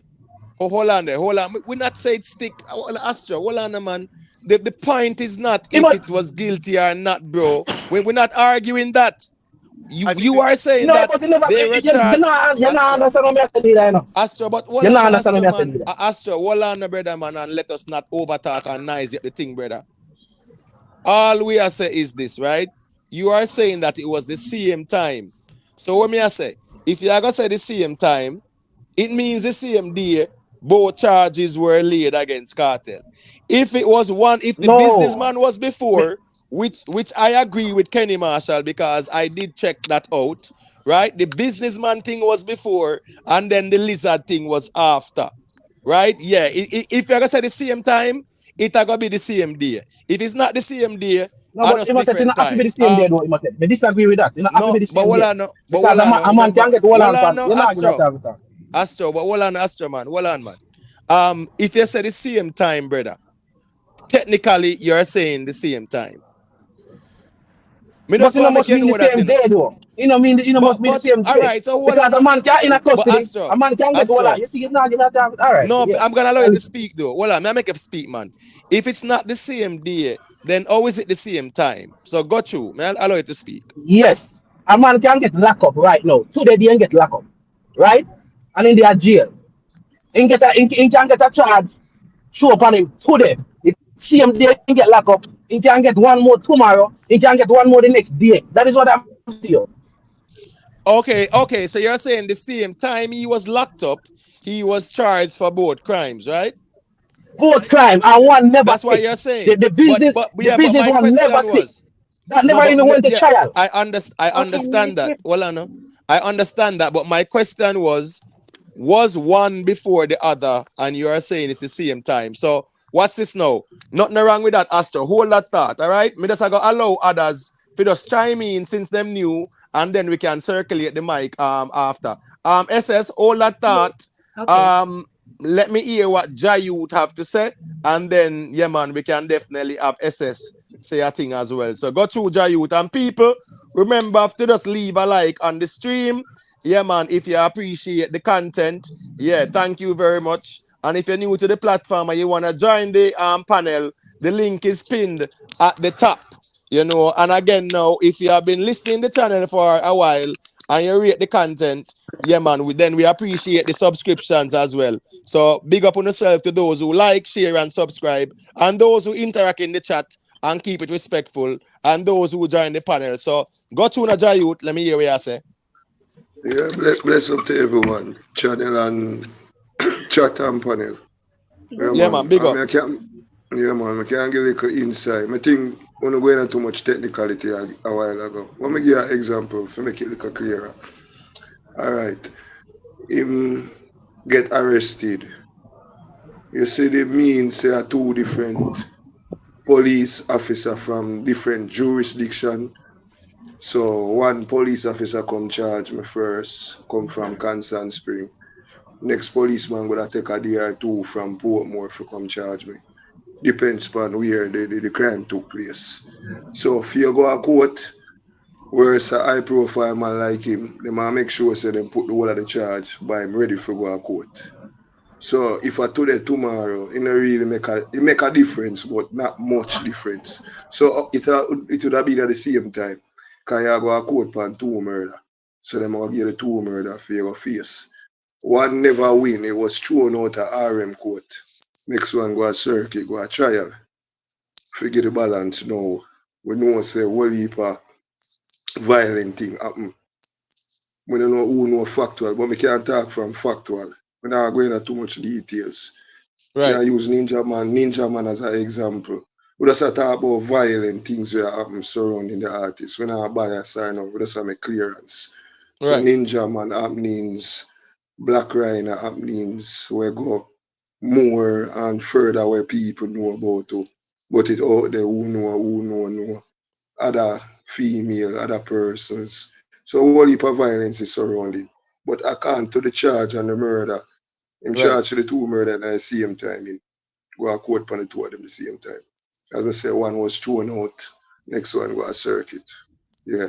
Speaker 1: Oh, hold on there, hold on. We not say it stick. Astro, hold on, man. The point is not if
Speaker 9: Imhotep.
Speaker 1: it was guilty or not, bro. We're not arguing that.
Speaker 3: I think
Speaker 1: You
Speaker 3: the,
Speaker 1: are saying
Speaker 9: No,
Speaker 1: that
Speaker 9: but you never,
Speaker 1: they were charged.
Speaker 9: you not
Speaker 1: Astro.
Speaker 9: understand what I say, you know.
Speaker 1: Astro, but hold
Speaker 9: You not
Speaker 1: on,
Speaker 9: understand
Speaker 1: Astro,
Speaker 9: what I say,
Speaker 1: man. Astro, hold on, brother, man, and let us not overtalk and nice the thing, brother. All we are saying is this, right? You are saying that it was the same time. So what me I say? If you are gonna say the same time, it means the same day both charges were laid against Kartel. If it was one, if the
Speaker 9: No.
Speaker 1: businessman was
Speaker 9: Me,
Speaker 1: before, which I agree with Kenny Marshall because I did check that out, right? The businessman thing was before, and then the lizard thing was after, right? Yeah. If you're gonna say the same time, it's gonna be the same day. If it's not the same day,
Speaker 9: no,
Speaker 1: are
Speaker 9: but
Speaker 1: just
Speaker 9: Imhotep, you
Speaker 1: different
Speaker 9: not have to be the
Speaker 1: times.
Speaker 9: same day though, Imhotep. Me disagree with that. You not have to
Speaker 1: No,
Speaker 9: be the
Speaker 1: but
Speaker 9: same
Speaker 1: hold
Speaker 9: day.
Speaker 1: on, no, but
Speaker 9: Because
Speaker 1: hold on, no.
Speaker 9: a man can get hold
Speaker 1: Hold
Speaker 9: on
Speaker 1: on,
Speaker 9: pan.
Speaker 1: no,
Speaker 9: You not argue that
Speaker 1: Astro.
Speaker 9: all the time.
Speaker 1: Astro, but hold on, Astro, man. Hold on, man. If you say the same time, brother, technically you're saying the same time. Me
Speaker 9: But
Speaker 1: just
Speaker 9: it no
Speaker 1: want to make
Speaker 9: must
Speaker 1: you
Speaker 9: be in the
Speaker 1: know that,
Speaker 9: same
Speaker 1: you know.
Speaker 9: day though. It must be the
Speaker 1: But
Speaker 9: same
Speaker 1: all
Speaker 9: day.
Speaker 1: right, so hold
Speaker 9: Because
Speaker 1: on.
Speaker 9: a man can in a
Speaker 1: But
Speaker 9: custody, a
Speaker 1: Astro,
Speaker 9: man can get all that.
Speaker 1: Astro.
Speaker 9: You see, it's not giving time. All right,
Speaker 1: No,
Speaker 9: yeah.
Speaker 1: I'm gonna allow
Speaker 9: I
Speaker 1: you to
Speaker 9: listen.
Speaker 1: speak though. Hold on, may I make you speak, man. If it's not the same day, then how is it the same time? So got you. May I allow you to speak?
Speaker 9: Yes, a man can get locked up right now. Today they can get locked up, right? And in their jail. He can get a charge show upon him today. The same day he can get locked up. He can get one more tomorrow. He can get one more the next day. That is what I'm saying to you.
Speaker 1: Okay. So you're saying the same time he was locked up, he was charged for both crimes, right?
Speaker 9: Both crime and one never
Speaker 1: That's what
Speaker 9: stick.
Speaker 1: you're
Speaker 9: The,
Speaker 1: saying.
Speaker 9: the
Speaker 1: But
Speaker 9: business
Speaker 1: but
Speaker 9: the
Speaker 1: yeah, but
Speaker 9: business
Speaker 1: my
Speaker 9: one never
Speaker 1: question
Speaker 9: stick.
Speaker 1: was
Speaker 9: That
Speaker 1: no,
Speaker 9: never
Speaker 1: but
Speaker 9: even went to
Speaker 1: yeah,
Speaker 9: trial.
Speaker 1: I
Speaker 10: Okay,
Speaker 1: understand that.
Speaker 10: Minister.
Speaker 1: Well, I know. I understand that, but my question was one before the other, and you are saying it's the same time. So what's this now? Nothing wrong with that, Astro. Hold that thought, all right? Me just I go allow others to just chime in since them new, and then we can circulate the mic after. SS, hold that thought.
Speaker 10: Okay.
Speaker 1: Um, let me hear what Jai would have to say, and then yeah, man, we can definitely have SS say a thing as well. So go through Jai and people. Remember to just leave a like on the stream. Yeah, man, if you appreciate the content, yeah, thank you very much. And if you're new to the platform and you want to join the panel, the link is pinned at the top. You know, and again, now, if you have been listening to the channel for a while and you rate the content, yeah, man, then we appreciate the subscriptions as well. So big up on yourself to those who like, share, and subscribe, and those who interact in the chat and keep it respectful, and those who join the panel. So go to Naja Youth, let me hear what you say.
Speaker 11: Yeah, bless up to everyone, channel and chat and panel. Yeah,
Speaker 10: Good
Speaker 1: Yeah,
Speaker 10: morning.
Speaker 1: man,
Speaker 11: man.
Speaker 1: big
Speaker 11: I
Speaker 1: up.
Speaker 11: mean, I can't, yeah, man, I can't get like an insight. I think we're not going into too much technicality a while ago. Let me give you an example to make it look clearer. All right. Him get arrested. You see, the means say are two different police officer from different jurisdiction. So one police officer come charge me first, come from Constant Spring. Next policeman gonna take a day or two from Portmore to come charge me. Depends upon where the crime took place. So if you go to court, where it's a high profile man like him, they might make sure say them put the whole of the charge by him ready for go to court. So if I today tomorrow, it not really make a difference, but not much difference. So it would have been at the same time. Cause you go to court for two murder. So them will give the two murder for your face. One never win. It was thrown out of RM court. Next one go a circuit, go a trial. Figure the balance now. We know say whole heap of violent thing happen. We don't know who know factual, but we can't talk from factual. We're not going into too much details.
Speaker 1: Right,
Speaker 11: Can use Ninja Man as an example. We just talk about violent things that happen surrounding the artist. We're not biased or no, we just have a clearance. So
Speaker 1: right,
Speaker 11: Ninja Man happenings, Black Rhino happenings, we go more and further where people know about it. But it out there who know. Other female, other persons. So a whole heap of violence is surrounding. But according to the charge and the murder, in
Speaker 1: right.
Speaker 11: charge of the two murder at the same time. In go a court on the two of them at the same time. As I say, one was thrown out, next one go a circuit. Yeah,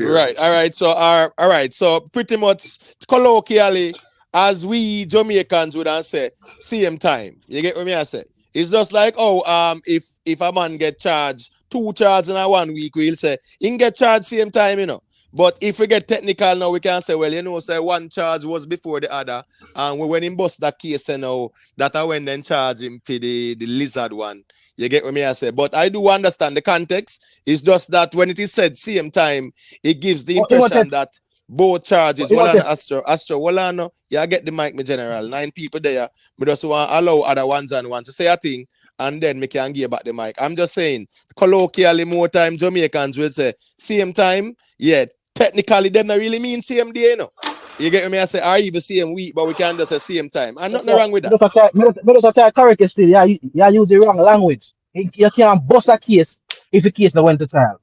Speaker 1: Right. All
Speaker 11: clearance.
Speaker 1: right. So all right. So pretty much colloquially, as we Jamaicans would say, same time. You get what me I say? It's just like if a man get charged two charges in a 1 week, we'll say he can get charged same time, you know. But if we get technical now, we can say, well, you know, say one charge was before the other. And when he bust that case, you know, that I went then charge him for the lizard one. You get what me I say? But I do understand the context. It's just that when it is said same time, it gives the
Speaker 9: But it was
Speaker 1: impression that both charges,
Speaker 9: it was
Speaker 1: Walano Astro, Walano, yeah, I get the mic, my general. 9 people there. We just want to allow other ones and one to say a thing, and then we can give back the mic. I'm just saying, colloquially, more time Jamaicans will say same time, yeah. Technically, them not really mean same day, you know. You get me? I say, or even same week, but we can just say same time. And nothing wrong with that.
Speaker 9: me just try correct it still. Yeah, you use the wrong language. You can't bust a case if the case not went to trial.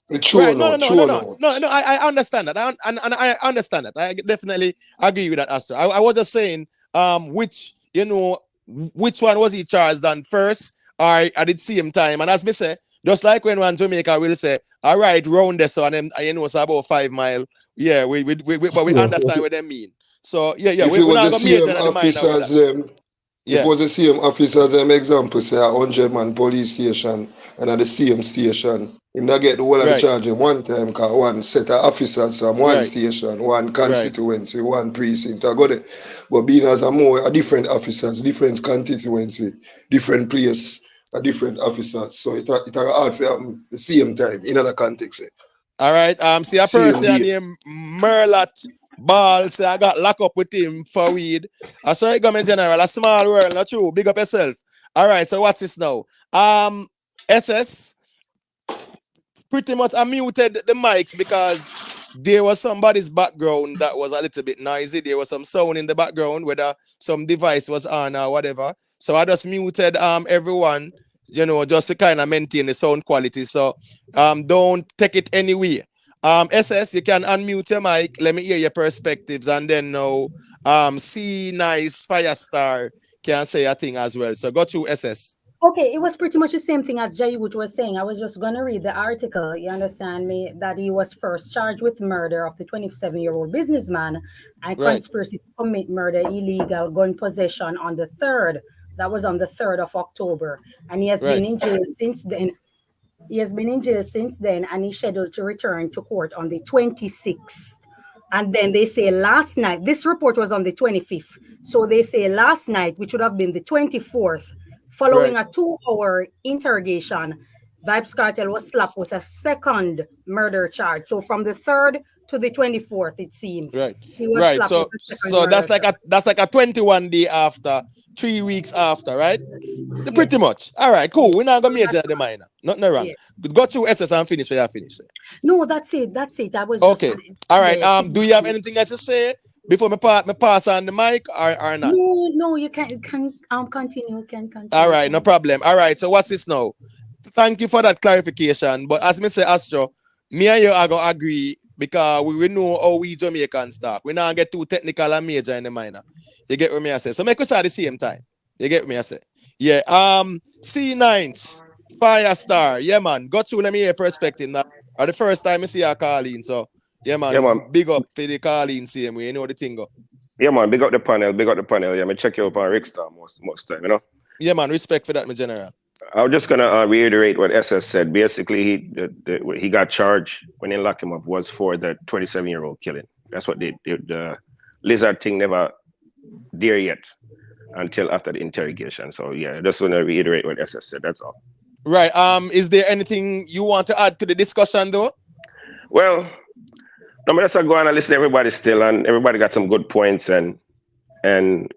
Speaker 1: Right.
Speaker 11: Thrown
Speaker 1: No, no,
Speaker 11: out,
Speaker 1: no, no,
Speaker 11: thrown
Speaker 1: no.
Speaker 11: out.
Speaker 1: No, no, I understand that. And I understand that. I definitely agree with that, Astro. I was just saying, which, you know, which one was he charged on first or at the same time? And as me say, just like when one Jamaica will say, all right, round this one, and you know it's about 5 mile. Yeah, but we understand what they mean. So yeah,
Speaker 11: If it
Speaker 1: we're
Speaker 11: was
Speaker 1: not
Speaker 11: the
Speaker 1: gonna major
Speaker 11: same
Speaker 1: in the minor with
Speaker 11: officers,
Speaker 1: that.
Speaker 11: them, if it
Speaker 1: Yeah,
Speaker 11: was the same officers, them example, say a 100-man police station and at the same station, him not get the whole of the
Speaker 1: right,
Speaker 11: charge in one time, because one set of officers from one
Speaker 1: right,
Speaker 11: station, one
Speaker 1: right.
Speaker 11: constituency, one precinct, I got it. But being as a different officers, different constituency, different place, a different officers, so it a hard for happen the same time, in other context.
Speaker 1: All right. See a
Speaker 11: Same
Speaker 1: person
Speaker 11: day.
Speaker 1: named Merlot Ball say I got locked up with him for weed. I saw it government general, a small world, not true. Big up yourself. All right, so what's this now? SS pretty much I muted the mics because there was somebody's background that was a little bit noisy. There was some sound in the background, whether some device was on or whatever. So I just muted everyone, you know, just to kind of maintain the sound quality. So don't take it anywhere. SS, you can unmute your mic. Let me hear your perspectives, and then now C Nice Firestar can say a thing as well. So go to SS.
Speaker 10: Okay, it was pretty much the same thing as Jaywood was saying. I was just going to read the article, you understand me, that he was first charged with murder of the 27-year-old businessman and
Speaker 1: Right.
Speaker 10: conspiracy to commit murder, illegal gun possession on the 3rd. That was on the 3rd of October. And he has been in jail since then. And he's scheduled to return to court on the 26th. And then they say last night, this report was on the 25th. So they say last night, which would have been the 24th, following a 2-hour interrogation, Vybz Kartel was slapped with a second murder charge. So from the 3rd to the 24th, it seems.
Speaker 1: Right.
Speaker 10: He was
Speaker 1: Right.
Speaker 10: slapped
Speaker 1: So
Speaker 10: with a second
Speaker 1: that's
Speaker 10: murder charge.
Speaker 1: like a 21 day after, 3 weeks after, right? Pretty much. All right, cool. We're not gonna major the minor. Nothing wrong.
Speaker 10: Yeah.
Speaker 1: Go through SS and finish where you finish.
Speaker 10: No, that's it. I was
Speaker 1: Okay.
Speaker 10: just,
Speaker 1: All right.
Speaker 10: yeah.
Speaker 1: Do you have anything else to say before me pass on the mic or not?
Speaker 10: No, you can continue. Continue.
Speaker 1: All right, no problem. All right, so what's this now? Thank you for that clarification. But as me say, Astro, me and you are gonna agree because we know how we Jamaicans talk. We not get too technical and major in the minor. You get what me I say? So make us at the same time. You get what me I say? Yeah. C9s, Firestar. Yeah, man. Got through, let me hear your perspective now. Or the first time I see her calling. So yeah, man. Big up for the calling same way. You know the thing go.
Speaker 12: Yeah, man, big up the panel. Yeah, me check you up on Rickstar most time, you know.
Speaker 1: Yeah, man, respect for that, my general.
Speaker 12: I'm just gonna reiterate what SS said. Basically, he got charged when they locked him up was for the 27-year-old killing. That's what the lizard thing never there yet until after the interrogation. So yeah, I just wanna reiterate what SS said. That's all.
Speaker 1: Right. Is there anything you want to add to the discussion, though?
Speaker 12: Well, I'm just go on and listen to everybody still, and everybody got some good points, and you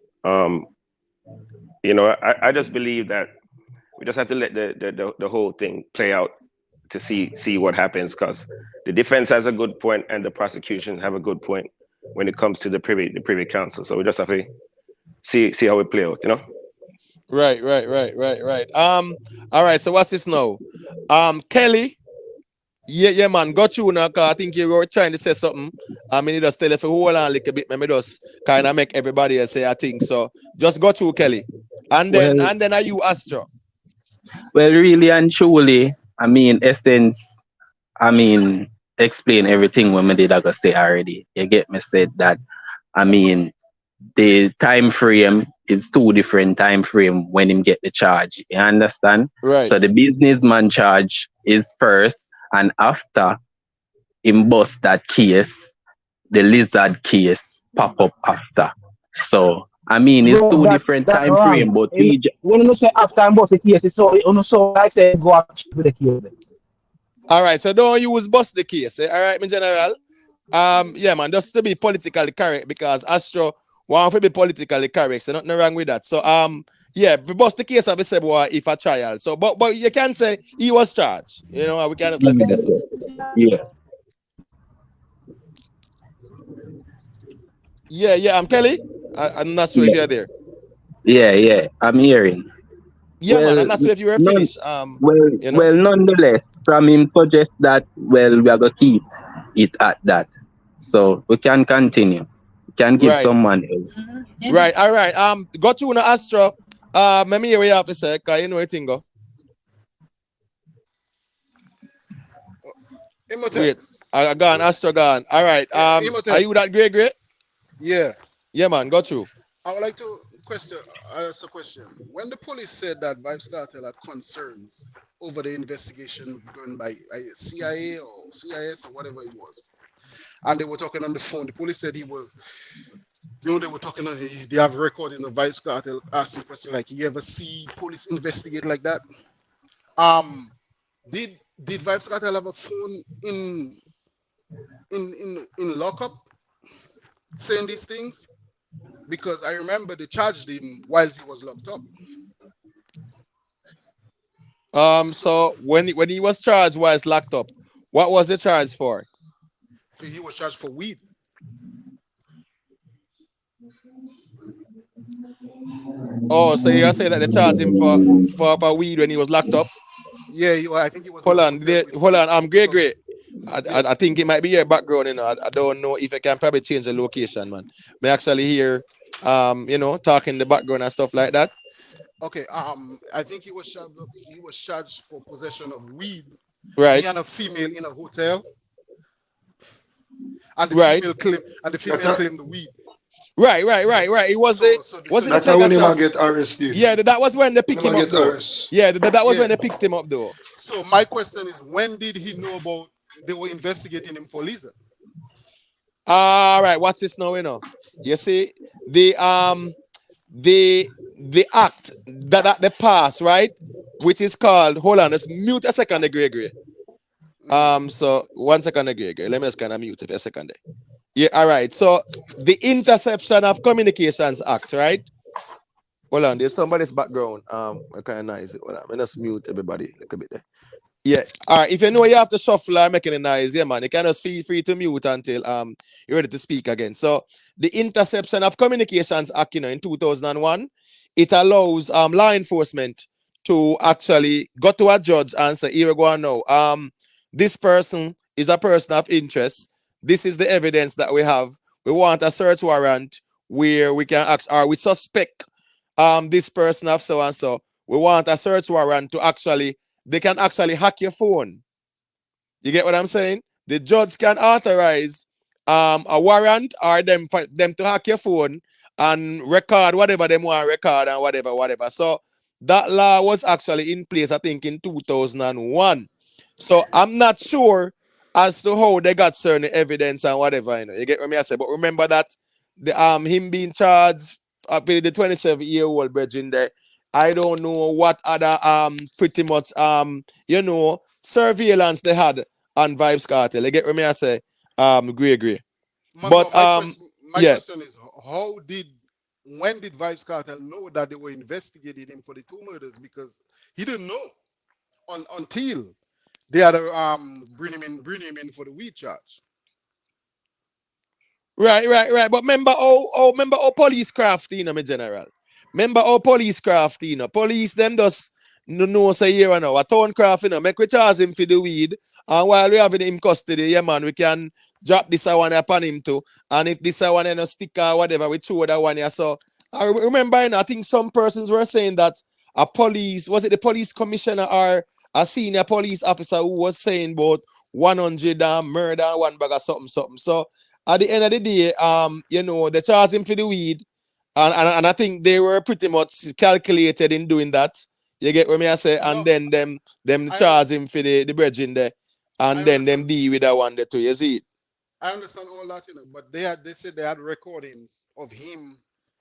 Speaker 12: know, I just believe that we just have to let the whole thing play out to see what happens, because the defense has a good point and the prosecution have a good point when it comes to the privy council. So we just have to see how it play out, you know.
Speaker 1: Right. All right. So what's this now? Kelly. Yeah, man. Got you now, cause I think you were trying to say something. I mean, just tell if you hold on a little bit, maybe just kind of make everybody else say I think. So just go to Kelly. And then are you Astro?
Speaker 8: Well, really and truly, I mean, Essence, I mean, explain everything when me did I go say already. You get me said that, I mean, the time frame is 2 different time frame when him get the charge. You understand?
Speaker 1: Right.
Speaker 8: So the businessman charge is first, and after him bust that case, the lizard case pop up after. So I mean, it's 2 different time frame, but
Speaker 9: when you say after and bust the case, it's so I say go up with the case.
Speaker 1: All right, so don't use bust the case. All right, my general. Yeah, man, just to be politically correct, because Astro want to be politically correct, so nothing wrong with that. So yeah, we bust the case of the boy if a trial. So but you can say he was charged. You know, we cannot left it this. Yeah, I'm Kelly. I'm not sure if you're there.
Speaker 8: Yeah, I'm hearing.
Speaker 1: Yeah, man, I'm not sure if you were finished. You know?
Speaker 8: Well, nonetheless, from him suggest that, well, we are going to keep it at that. So we can continue. We can give someone else.
Speaker 1: Right, all right. Go to Astro. Let me hear what you have to say, because you know what thing go.
Speaker 3: Imhotep.
Speaker 1: Wait, I gone, Astro gone. All right.
Speaker 3: Yeah,
Speaker 1: Are
Speaker 3: Imhotep.
Speaker 1: you that great?
Speaker 3: Yeah.
Speaker 1: Yeah, man, go through.
Speaker 3: I would like to ask a question. When the police said that Vybz Kartel had concerns over the investigation done by CIA or CIS or whatever it was, and they were talking on the phone, the police said he was, they were talking on, they have recording of Vybz Kartel asking questions like, you ever see police investigate like that? Did Vybz Kartel have a phone in lockup saying these things? Because I remember they charged him whilst he was locked up.
Speaker 1: So when he was charged while he's locked up, what was the charge for?
Speaker 3: So he was charged for weed.
Speaker 1: Oh, so you're saying that they charged him for weed when he was locked up?
Speaker 3: Yeah, I think he was.
Speaker 1: Hold on, I'm great. I think it might be your background, you know. I don't know if I can probably change the location, man. May actually hear talking in the background and stuff like that.
Speaker 3: Okay, I think he was charged for possession of weed.
Speaker 1: Right.
Speaker 3: He and a female in a hotel. And the female claimed the weed.
Speaker 1: Right. It was was it
Speaker 11: that's when he might get arrested.
Speaker 1: Yeah, that was when they picked him up though. Yeah, that was when they picked him up though.
Speaker 3: So my question is, when did he know about they were investigating him for Lisa?
Speaker 1: All right, what's this now? You see the act that they pass, right, which is called. Hold on, let's mute a second, Gregory. So 1 second, Gregory. Let me just kind of mute it for a second. Yeah, all right. So the Interception of Communications Act, right? Hold on, there's somebody's background. I kind of noise it. Hold on, let me just mute everybody a little bit there. Yeah. All right. If you know you have to shuffle or making a noise, yeah, man, you can just feel free to mute until you're ready to speak again. So the Interception of Communications Act, in 2001, it allows law enforcement to actually go to a judge and say, here we go now. This person is a person of interest. This is the evidence that we have. We want a search warrant where we can act, or we suspect this person of so and so. We want a search warrant to actually, they can actually hack your phone. You get what I'm saying? The judge can authorize a warrant or them to hack your phone and record whatever they want to record and whatever. So that law was actually in place, I think, in 2001. So I'm not sure as to how they got certain evidence and whatever, you get what I say. But remember that the him being charged with the 27-year-old virgin there. I don't know what other pretty much surveillance they had on Vybz Kartel. You get what I say? Gregory. But
Speaker 3: my question is, when did Vybz Kartel know that they were investigating him for the two murders? Because he didn't know until they had to bring him in for the weed charge.
Speaker 1: Right. But remember how police craft, my general. Remember how police craft, police them just no say here now. A town craft, make we charge him for the weed. And while we have him in custody, yeah man, we can drop this one upon him too. And if this one stick or whatever, we throw that one here. So I remember, I think some persons were saying that was it the police commissioner or a senior police officer who was saying about 100 murder and one bag of something. So at the end of the day, they charged him for the weed, and I think they were pretty much calculated in doing that. You get what I say? And then them charge him for the bridging there, and then them deal with that one there too. You see it?
Speaker 3: I understand all that, but they said they had recordings of him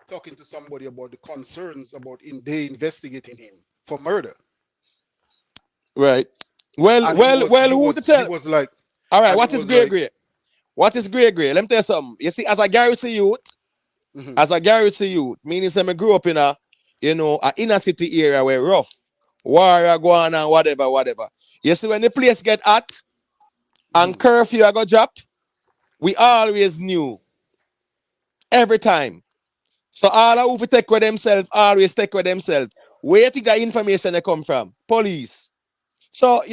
Speaker 3: talking to somebody about the concerns about they investigating him for murder.
Speaker 1: Right. Well, who to tell?
Speaker 3: He was like,
Speaker 1: all right, what is Gregory? What is Gregory? Let me tell you something. You see, as a Garrison youth, meaning say I grew up in a inner city area where rough, war go on and whatever. You see, when the place get hot and curfew go drop, we always knew. Every time. So all who take with themselves, always take with themselves. Where you think that information they come from? Police. So,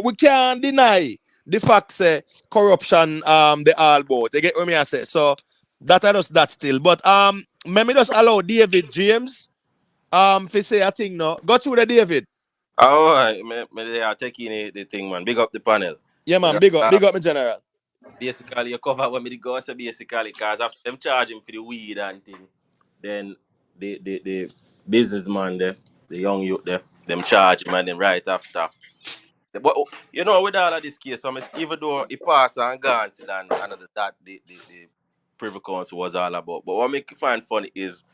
Speaker 1: we can't deny the fact say corruption they all about. You get what I say? So that still. But let me just allow David James Fi say a thing no. Go through the David.
Speaker 13: All right, they are taking the thing, man. Big up the panel.
Speaker 1: Yeah, man. Big up, my general.
Speaker 13: Basically, you cover what me the go say basically, cause after them charge him for the weed and thing, then the businessman there, the young youth there, them charge him and then right after. But you know, with all of this case, even though he passed and gone, sit and another that the Privy Council was all about. But what make you find funny is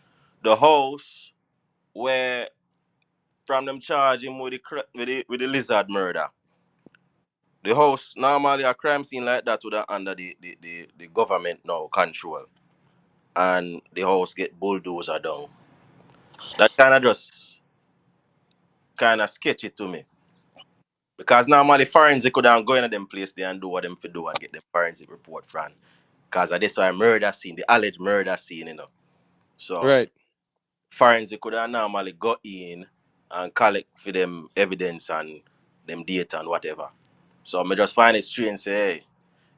Speaker 13: the house where from them charge him with the lizard murder. The house normally a crime scene like that would under the government now control, and the house get bulldozer down. That kind of just kind of sketchy to me because normally forensic could go into them place there and do what them for do and get them forensic report from. Because this why murder scene, the alleged murder scene, you know. So
Speaker 1: Right.
Speaker 13: forensic could normally go in and collect for them evidence and them data and whatever. So I just find it strange say, hey,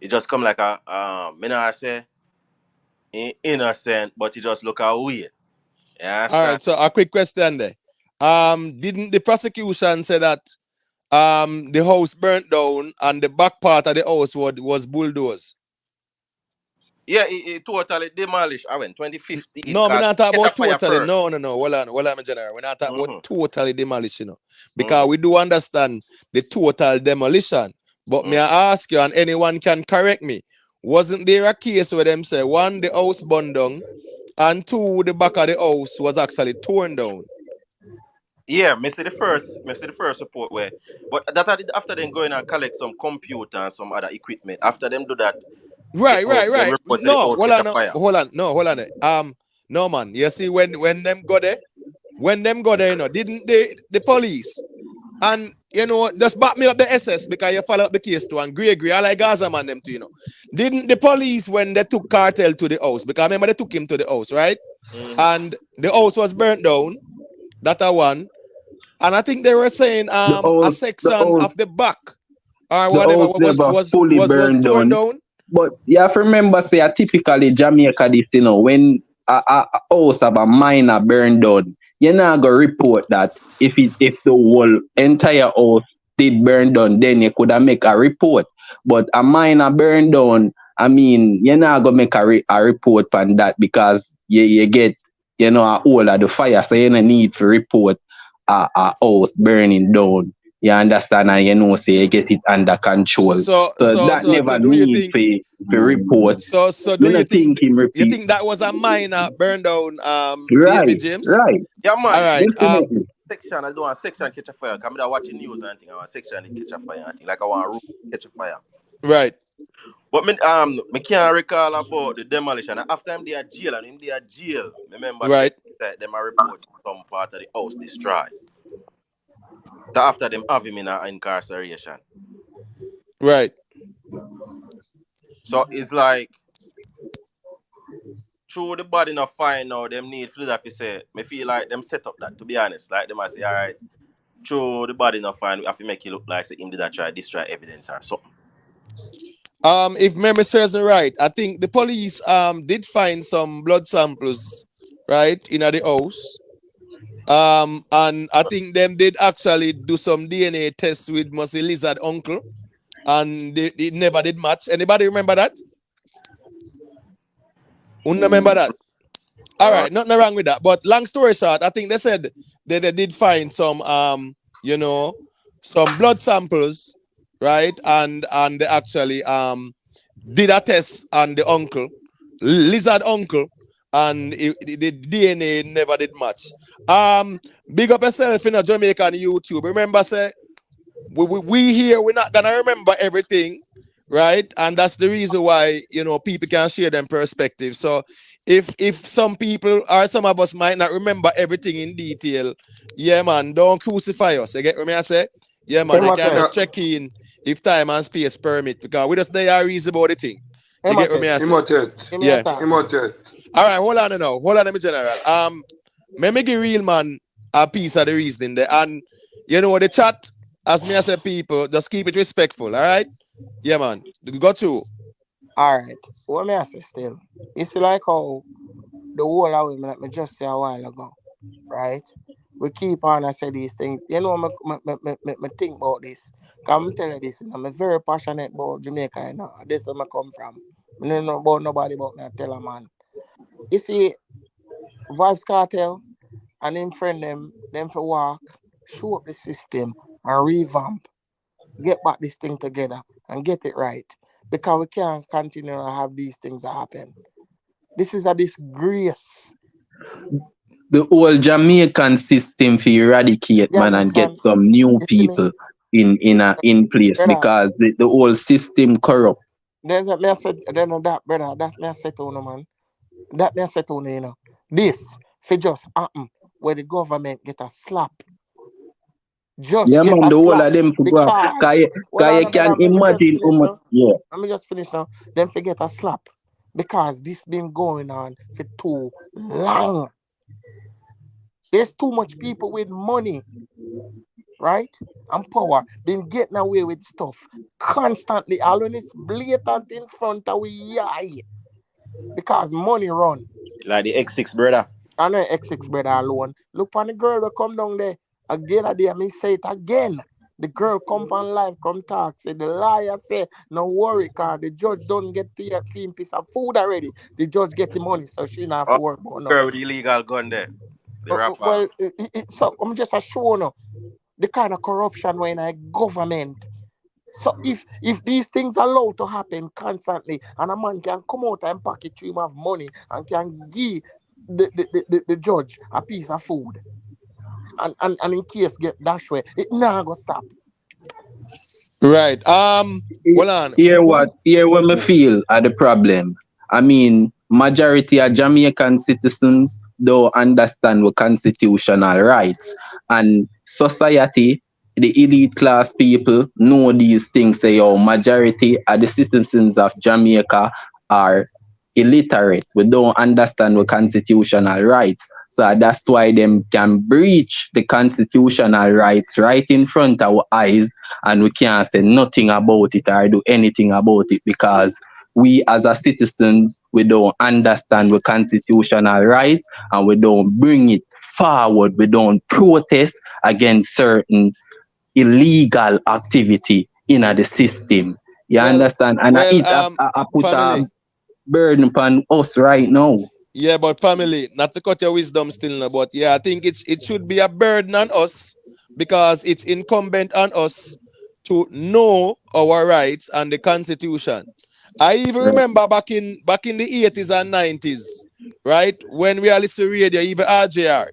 Speaker 13: it just come like a me not say innocent, but it just look a weird. You
Speaker 1: All
Speaker 13: understand?
Speaker 1: right. So a quick question there. Didn't the prosecution say that the house burnt down and the back part of the house was bulldozed?
Speaker 13: Yeah, it totally demolished. I went 2015.
Speaker 1: No, we're not talking
Speaker 13: Catch a
Speaker 1: about
Speaker 13: fire
Speaker 1: totally.
Speaker 13: first.
Speaker 1: No. Hold on, my general. We're not talking about totally demolish, you know. Because
Speaker 13: Mm-hmm.
Speaker 1: we do understand the total demolition. But may I ask you, and anyone can correct me, wasn't there a case where them say, one, the house burned down, and two, the back of the house was actually torn down?
Speaker 13: Yeah, me see the first report where, but that I did after them going and collect some computer and some other equipment. After them do that,
Speaker 1: Right.
Speaker 13: them report say the
Speaker 1: No,
Speaker 13: house catch a fire.
Speaker 1: hold on. No man, you see when them go there, you know, didn't the police and you know just back me up the SS because you follow up the case too and Gregory, I like Gaza man them too, you know. Didn't the police when they took Kartel to the house, because I remember they took him to the house, right?
Speaker 13: Mm-hmm.
Speaker 1: And the house was burnt down. That a one. And I think they were saying a section of the back or
Speaker 8: The
Speaker 1: whatever
Speaker 8: house never fully
Speaker 1: was
Speaker 8: burned
Speaker 1: torn
Speaker 8: down.
Speaker 1: down.
Speaker 8: But you have to remember, say, typically Jamaica, this, you know, when a house have a minor burn down, you're not going to report that if the whole entire house did burn down, then you could have make a report. But a minor burn down, I mean, you're not going to make a report on that because you get, you know, a whole of the fire, so you don't need to report a house burning down. You understand, and you know, say you get it under control. So that never
Speaker 1: do you
Speaker 8: need
Speaker 1: think
Speaker 8: for report.
Speaker 1: So do you think
Speaker 8: him repeat?
Speaker 1: you think that was a minor burn down,
Speaker 8: Right,
Speaker 1: James?
Speaker 8: right.
Speaker 13: Yeah, man.
Speaker 1: All right.
Speaker 8: Definitely.
Speaker 13: Section I do a section catch a fire. Come there watching news and thing. I want section catch a fire and thing. Like I want a room catch a fire.
Speaker 1: Right.
Speaker 13: But me can't recall about the demolition. After him they are jail and in their jail, remember
Speaker 1: Right.
Speaker 13: that them are reports some part of the house destroyed. So after them have him in incarceration.
Speaker 1: Right.
Speaker 13: So it's like through the body not fine now, them need for that say. Me feel like them set up that, to be honest. Like them I say, all right, through the body not fine, we have to make it look like say him did that try destroy evidence or something.
Speaker 1: If memory serves me right, I think the police did find some blood samples, right, in the house. And I think them did actually do some DNA tests with Musty Lizard uncle, and they never did match. Anybody remember that? Remember that? All right, nothing wrong with that. But long story short, I think they said they did find some you know, some blood samples, right? And they actually did a test on the uncle, Lizard uncle, and the DNA never did match. Big up yourself in a Jamaican YouTube. Remember, say we here, we're not gonna remember everything, right? And that's the reason why, you know, people can share them perspective. So if some people or some of us might not remember everything in detail, yeah man, don't crucify us. You get what I say? Yeah man, you can just check in if time and space permit, because we just they are reason about the thing. You get what I say? Yeah. All right, hold on now. Hold on, me general. Let me give real man a piece of the reasoning there. And you know the chat, as me I say, people, just keep it respectful, all right? Yeah, man. Go to.
Speaker 6: All right. What may I say still? It's like how the whole of women, like me just say a while ago, right? we keep on and say these things. You know, me think about this. Come tell you this, I'm very passionate about Jamaica, you know. This is where I come from. I don't know about nobody but me, I tell a man. You see, Vybz Kartel and him friend them for walk, show up the system and revamp, get back this thing together and get it right. Because we can't continue to have these things happen. This is a disgrace.
Speaker 8: The whole Jamaican system to eradicate,
Speaker 6: You
Speaker 8: man, and get
Speaker 6: understand?
Speaker 8: some new
Speaker 6: You see me?
Speaker 8: people in place
Speaker 6: Brother,
Speaker 8: because the whole system corrupt.
Speaker 6: then that me I said, then that brother, that's me I said to you, man. That me I said to you, you know. This for just happen where the government get a slap. Just
Speaker 8: Yeah,
Speaker 6: get
Speaker 8: man,
Speaker 6: a
Speaker 8: the whole
Speaker 6: slap.
Speaker 8: of them for go.
Speaker 6: Because well
Speaker 8: Cause
Speaker 6: on
Speaker 8: you can
Speaker 6: brother, me just
Speaker 8: imagine how
Speaker 6: finish
Speaker 8: much.
Speaker 6: now.
Speaker 8: Yeah.
Speaker 6: Let me just finish now. Then forget a slap. Because this been going on for too long. There's too much people with money, right? And power been getting away with stuff constantly. All when it's blatant in front of we eye. Because money run.
Speaker 13: Like the X6 brother.
Speaker 6: I know X6 brother alone. Look on the girl that come down there. Again, I dare me say it again. The girl come on live, come talk. Say the liar say, no worry, cause the judge don't get the clean piece of food already. The judge get the money, so she not have to
Speaker 13: Oh,
Speaker 6: work about
Speaker 13: girl
Speaker 6: nothing.
Speaker 13: with the illegal gun there. The rapper.
Speaker 6: Well, so I'm just showing you the kind of corruption when I government. So if these things are allowed to happen constantly, and a man can come out and pocket him of money and can give the judge a piece of food, and in case get dash way, it now go stop.
Speaker 1: Right. Hold on.
Speaker 8: Here what me feel are the problem. I mean, majority of Jamaican citizens don't understand what constitutional rights and society, the elite class people know these things. Say, oh, majority of the citizens of Jamaica are illiterate. We don't understand what constitutional rights. So that's why them can breach the constitutional rights right in front of our eyes, and we can't say nothing about it or do anything about it because we as a citizens we don't understand the constitutional rights and we don't bring it forward. We don't protest against certain illegal activity in the system. You
Speaker 1: Well,
Speaker 8: understand? And
Speaker 1: well,
Speaker 8: I put a
Speaker 1: family.
Speaker 8: burden upon us right now.
Speaker 1: Yeah, but family, not to cut your wisdom still, no, but yeah, I think it should be a burden on us because it's incumbent on us to know our rights and the constitution. I even
Speaker 8: Right.
Speaker 1: remember back in the 80s and 90s, right? When we are listening to radio, even RJR.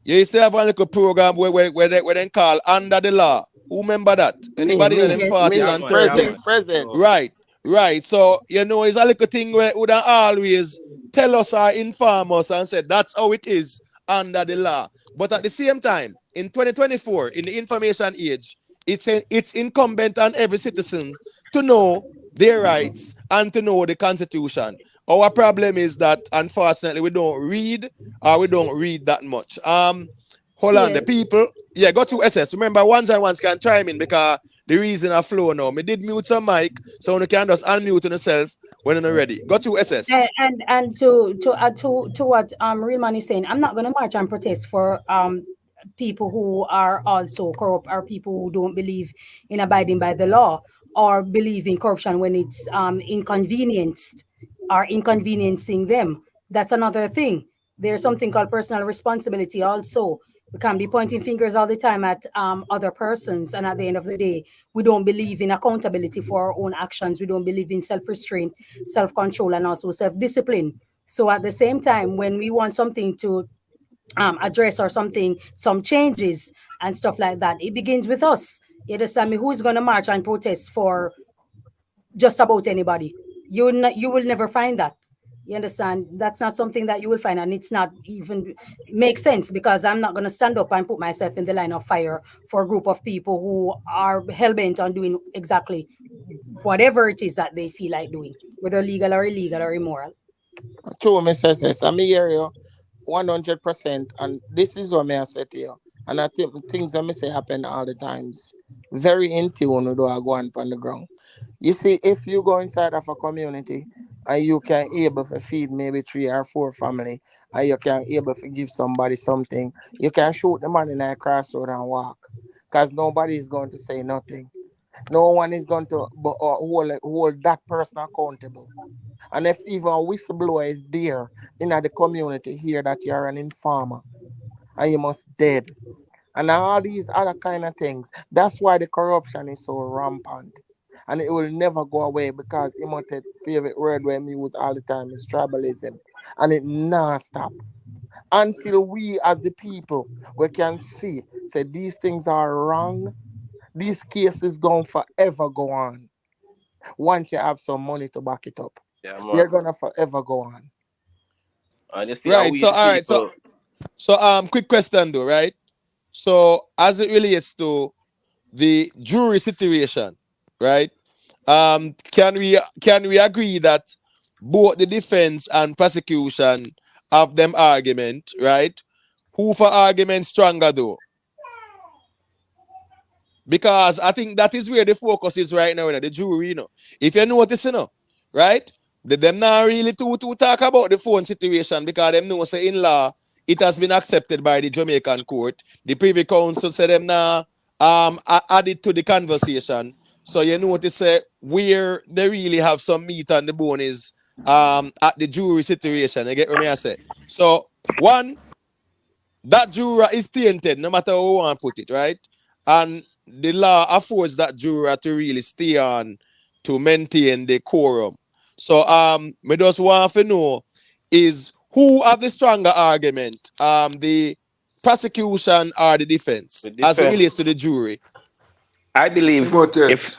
Speaker 1: You used to have one little program where they call Under the Law. Who remember that? Anybody in them
Speaker 10: Yes,
Speaker 1: 40s
Speaker 10: me.
Speaker 13: Yeah,
Speaker 1: and
Speaker 13: man. Yeah, man.
Speaker 1: 30s?
Speaker 6: Present.
Speaker 13: So,
Speaker 1: Right, right. So, it's a little thing where would always tell us or inform us and say that's how it is under the law. But at the same time, in 2024, in the information age, it's incumbent on every citizen to know their rights and to know the Constitution. Our problem is that unfortunately we don't read or we don't read that much. Hold on, the
Speaker 10: Yes.
Speaker 1: people. Yeah, go to SS. Remember, ones and ones can chime in because the reason I flow now. Me did mute some mic, so you can just unmute yourself when you're ready. Go to SS.
Speaker 10: And to what Real Man is saying, I'm not gonna march and protest for people who are also corrupt or people who don't believe in abiding by the law or believe in corruption when it's inconvenienced or inconveniencing them. That's another thing. There's something called personal responsibility also. We can't be pointing fingers all the time at other persons, and at the end of the day, we don't believe in accountability for our own actions. We don't believe in self-restraint, self-control, and also self-discipline. So at the same time, when we want something to address or something, some changes and stuff like that, it begins with us. You understand me? Who's gonna march and protest for just about anybody? You will never find that. You understand? That's not something that you will find, and it's not even make sense because I'm not gonna stand up and put myself in the line of fire for a group of people who are hell bent on doing exactly whatever it is that they feel like doing, whether legal or illegal or immoral.
Speaker 6: True, Mr. SS. I'm hear you 100%, and this is what I say to you. And I think things that me say happen all the times. Very in tune with what I go on the ground. You see, if you go inside of a community and you can able to feed maybe 3 or 4 family, and you can able to give somebody something, you can shoot the man in a crossroad and walk. Because nobody is going to say nothing. No one is going to hold that person accountable. And if even a whistleblower is there in the community here that you're an informer and you must dead. And all these other kind of things. That's why the corruption is so rampant. And it will never go away because Imotet's favorite word when we use all the time is tribalism. And it not stop. Until we as the people we can see say these things are wrong, these cases going forever go on. Once you have some money to back it up.
Speaker 13: Yeah,
Speaker 6: They're
Speaker 13: man.
Speaker 6: gonna forever go on.
Speaker 13: And you see how
Speaker 14: Right.
Speaker 13: we
Speaker 14: So
Speaker 13: the
Speaker 14: all right.
Speaker 13: people.
Speaker 14: So quick question though, right? So as it relates to the jury situation, right? Can we agree that both the defense and prosecution have them argument, right? Who for argument stronger though? Because I think that is where the focus is right now, the jury, If you notice, right? Them not really to talk about the phone situation because them know say in law it has been accepted by the Jamaican court. The Privy Council said them now add it to the conversation. So you notice where they really have some meat on the bone is at the jury situation. You get what I say? So one, that juror is tainted, no matter how you want to put it, right? And the law affords that juror to really stay on to maintain the quorum. So me just want to know is who have the stronger argument? The prosecution or the defense
Speaker 13: The
Speaker 14: as it relates to
Speaker 13: defense.
Speaker 14: the jury.
Speaker 12: I believe if
Speaker 11: Imotet.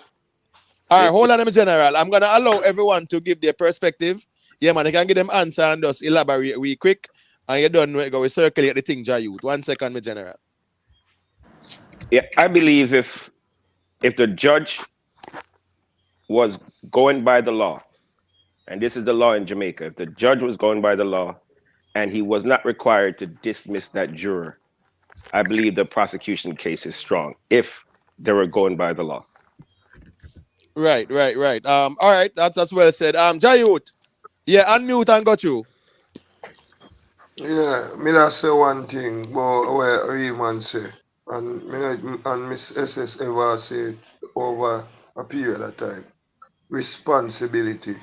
Speaker 14: All right,
Speaker 12: it,
Speaker 14: hold on, I'm general. I'm gonna allow everyone to give their perspective. Yeah, man, I can give them answer and just elaborate real quick. And you're done with go we circulate the thing, Jayut. 1 second, my general.
Speaker 12: yeah, I believe if the judge was going by the law, and this is the law in Jamaica, if the judge was going by the law and he was not required to dismiss that juror, I believe the prosecution case is strong if they were going by the law.
Speaker 14: Right. All right, that's well said. Jayut. Yeah, unmute and got you.
Speaker 11: Yeah, me not say one thing, but what real man say. And Miss SS ever say it over a period of time. Responsibility.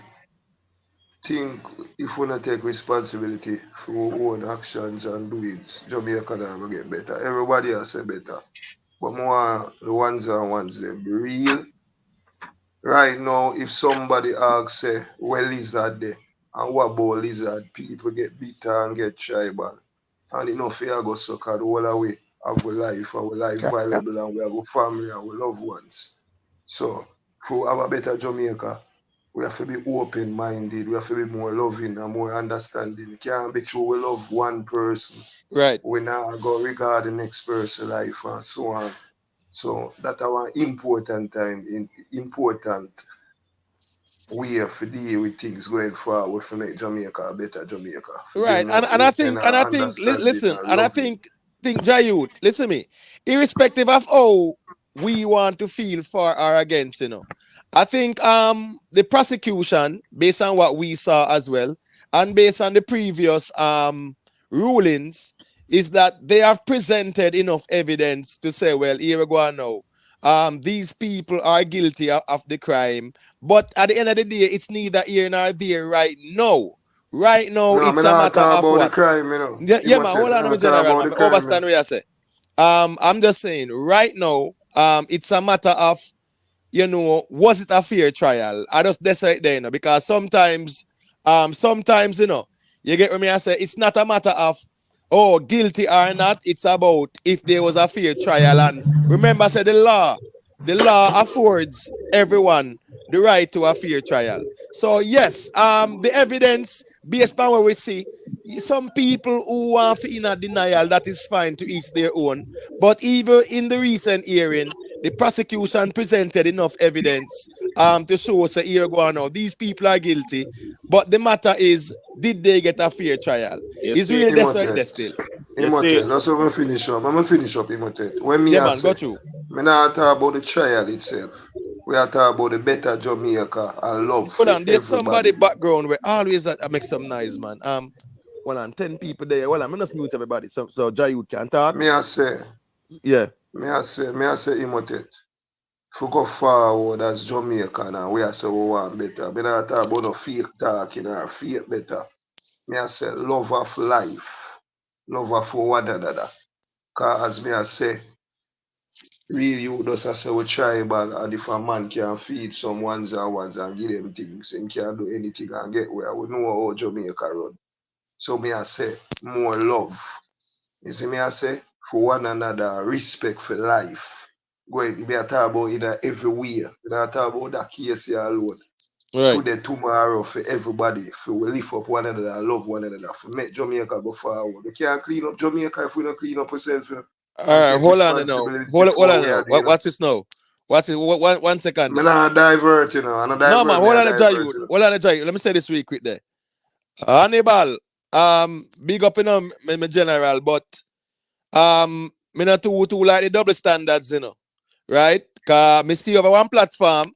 Speaker 11: Think if we not take responsibility for our own actions and doings, Jamaica not gonna get better. Everybody has say better. But more the ones and ones them real. Right now, if somebody asks say where lizard there and what about lizard, people get bitter and get tribal. And it no fear go sucker the whole away of our life
Speaker 6: Yeah.
Speaker 11: valuable and we have a family and we loved ones. So for have a better Jamaica, we have to be open minded, we have to be more loving and more understanding. It can't be true we love one person.
Speaker 14: Right.
Speaker 11: We now go regard the next person's life and so on. So that our important important way for deal with things going forward for make Jamaica a better Jamaica. For
Speaker 14: Right.
Speaker 11: them
Speaker 14: And
Speaker 11: know
Speaker 14: and I
Speaker 11: and
Speaker 14: think and I think
Speaker 11: understanding
Speaker 14: listen,
Speaker 11: and
Speaker 14: and I
Speaker 11: loving.
Speaker 14: think Jayut, listen to me. Irrespective of how we want to feel for or against, I think the prosecution, based on what we saw as well, and based on the previous rulings, is that they have presented enough evidence to say, well, here we go now. These people are guilty of the crime, but at the end of the day, it's neither here nor there right now. Right now,
Speaker 11: No, me
Speaker 14: it's a
Speaker 11: not
Speaker 14: matter
Speaker 11: talk
Speaker 14: of
Speaker 11: about the
Speaker 14: what?
Speaker 11: crime, you know.
Speaker 14: Yeah, man.
Speaker 11: Imhotep,
Speaker 14: Hold
Speaker 11: me
Speaker 14: on, I'm a
Speaker 11: not talk
Speaker 14: general,
Speaker 11: about
Speaker 14: man.
Speaker 11: the
Speaker 14: Me
Speaker 11: crime, you
Speaker 14: overstand
Speaker 11: know.
Speaker 14: what you say. I'm just saying, right now, it's a matter of, was it a fair trial? I just decide there, because sometimes, you get what me I say. It's not a matter of guilty or not. It's about if there was a fair trial. And remember, I said the law affords everyone the right to a fair trial. So yes, the evidence based on what we see, some people who are in a denial, that is fine to each their own. But even in the recent hearing, the prosecution presented enough evidence to show say here go on now. These people are guilty. But the matter is, did they get a fair trial?
Speaker 13: You
Speaker 14: It's
Speaker 13: see,
Speaker 14: really decided there
Speaker 11: Imhotep.
Speaker 14: still.
Speaker 13: you see,
Speaker 11: Imhotep, that's how I finish up. I'm gonna finish up, Imhotep. When me
Speaker 14: Yeah,
Speaker 11: I
Speaker 14: man,
Speaker 11: say,
Speaker 14: got you.
Speaker 11: me not talk about the trial itself. We are talking about the better Jamaica and love
Speaker 14: Hold
Speaker 11: for
Speaker 14: on, there's somebody
Speaker 11: everybody.
Speaker 14: background where always that make some noise, man. Hold on, 10 people there. Well, I'm gonna mute everybody. So Jayud can talk.
Speaker 11: Me I say,
Speaker 14: Yeah.
Speaker 11: me I say, Imotet. For go forward as Jamaica now, we are say we want better. Me not talk about no fake talking or fake better. Me I say love of life. Love of one another. Cause as me I say, really you just I say we tribal and if a man can feed some ones and give them things and can do anything and get where we know how Jamaica run. So me I say more love. You see me I say for one another, respect for life. Going me I talk about in everywhere. Me I talk about that case here alone.
Speaker 14: Right.
Speaker 11: Today, tomorrow, for everybody, for we lift up one another and love one another, for make Jamaica go forward. We can't clean up Jamaica if we don't clean up ourselves, you know,
Speaker 14: All
Speaker 11: and
Speaker 14: right,
Speaker 11: take
Speaker 14: hold on now.
Speaker 11: responsibility
Speaker 14: Hold
Speaker 11: for what
Speaker 14: on
Speaker 11: we
Speaker 14: now.
Speaker 11: are doing. You know.
Speaker 14: What's this now? What's it? One second
Speaker 11: Me
Speaker 14: there.
Speaker 11: not divert, you know. I not
Speaker 14: No, man,
Speaker 11: divert, me
Speaker 14: hold
Speaker 11: a
Speaker 14: on a
Speaker 11: divert,
Speaker 14: Jayud.
Speaker 11: you know.
Speaker 14: Hold on a Jayud. Let me say this real quick there. Hannibal, big up in my general, but me not too like the double standards, you know. Right? Cause me see over one platform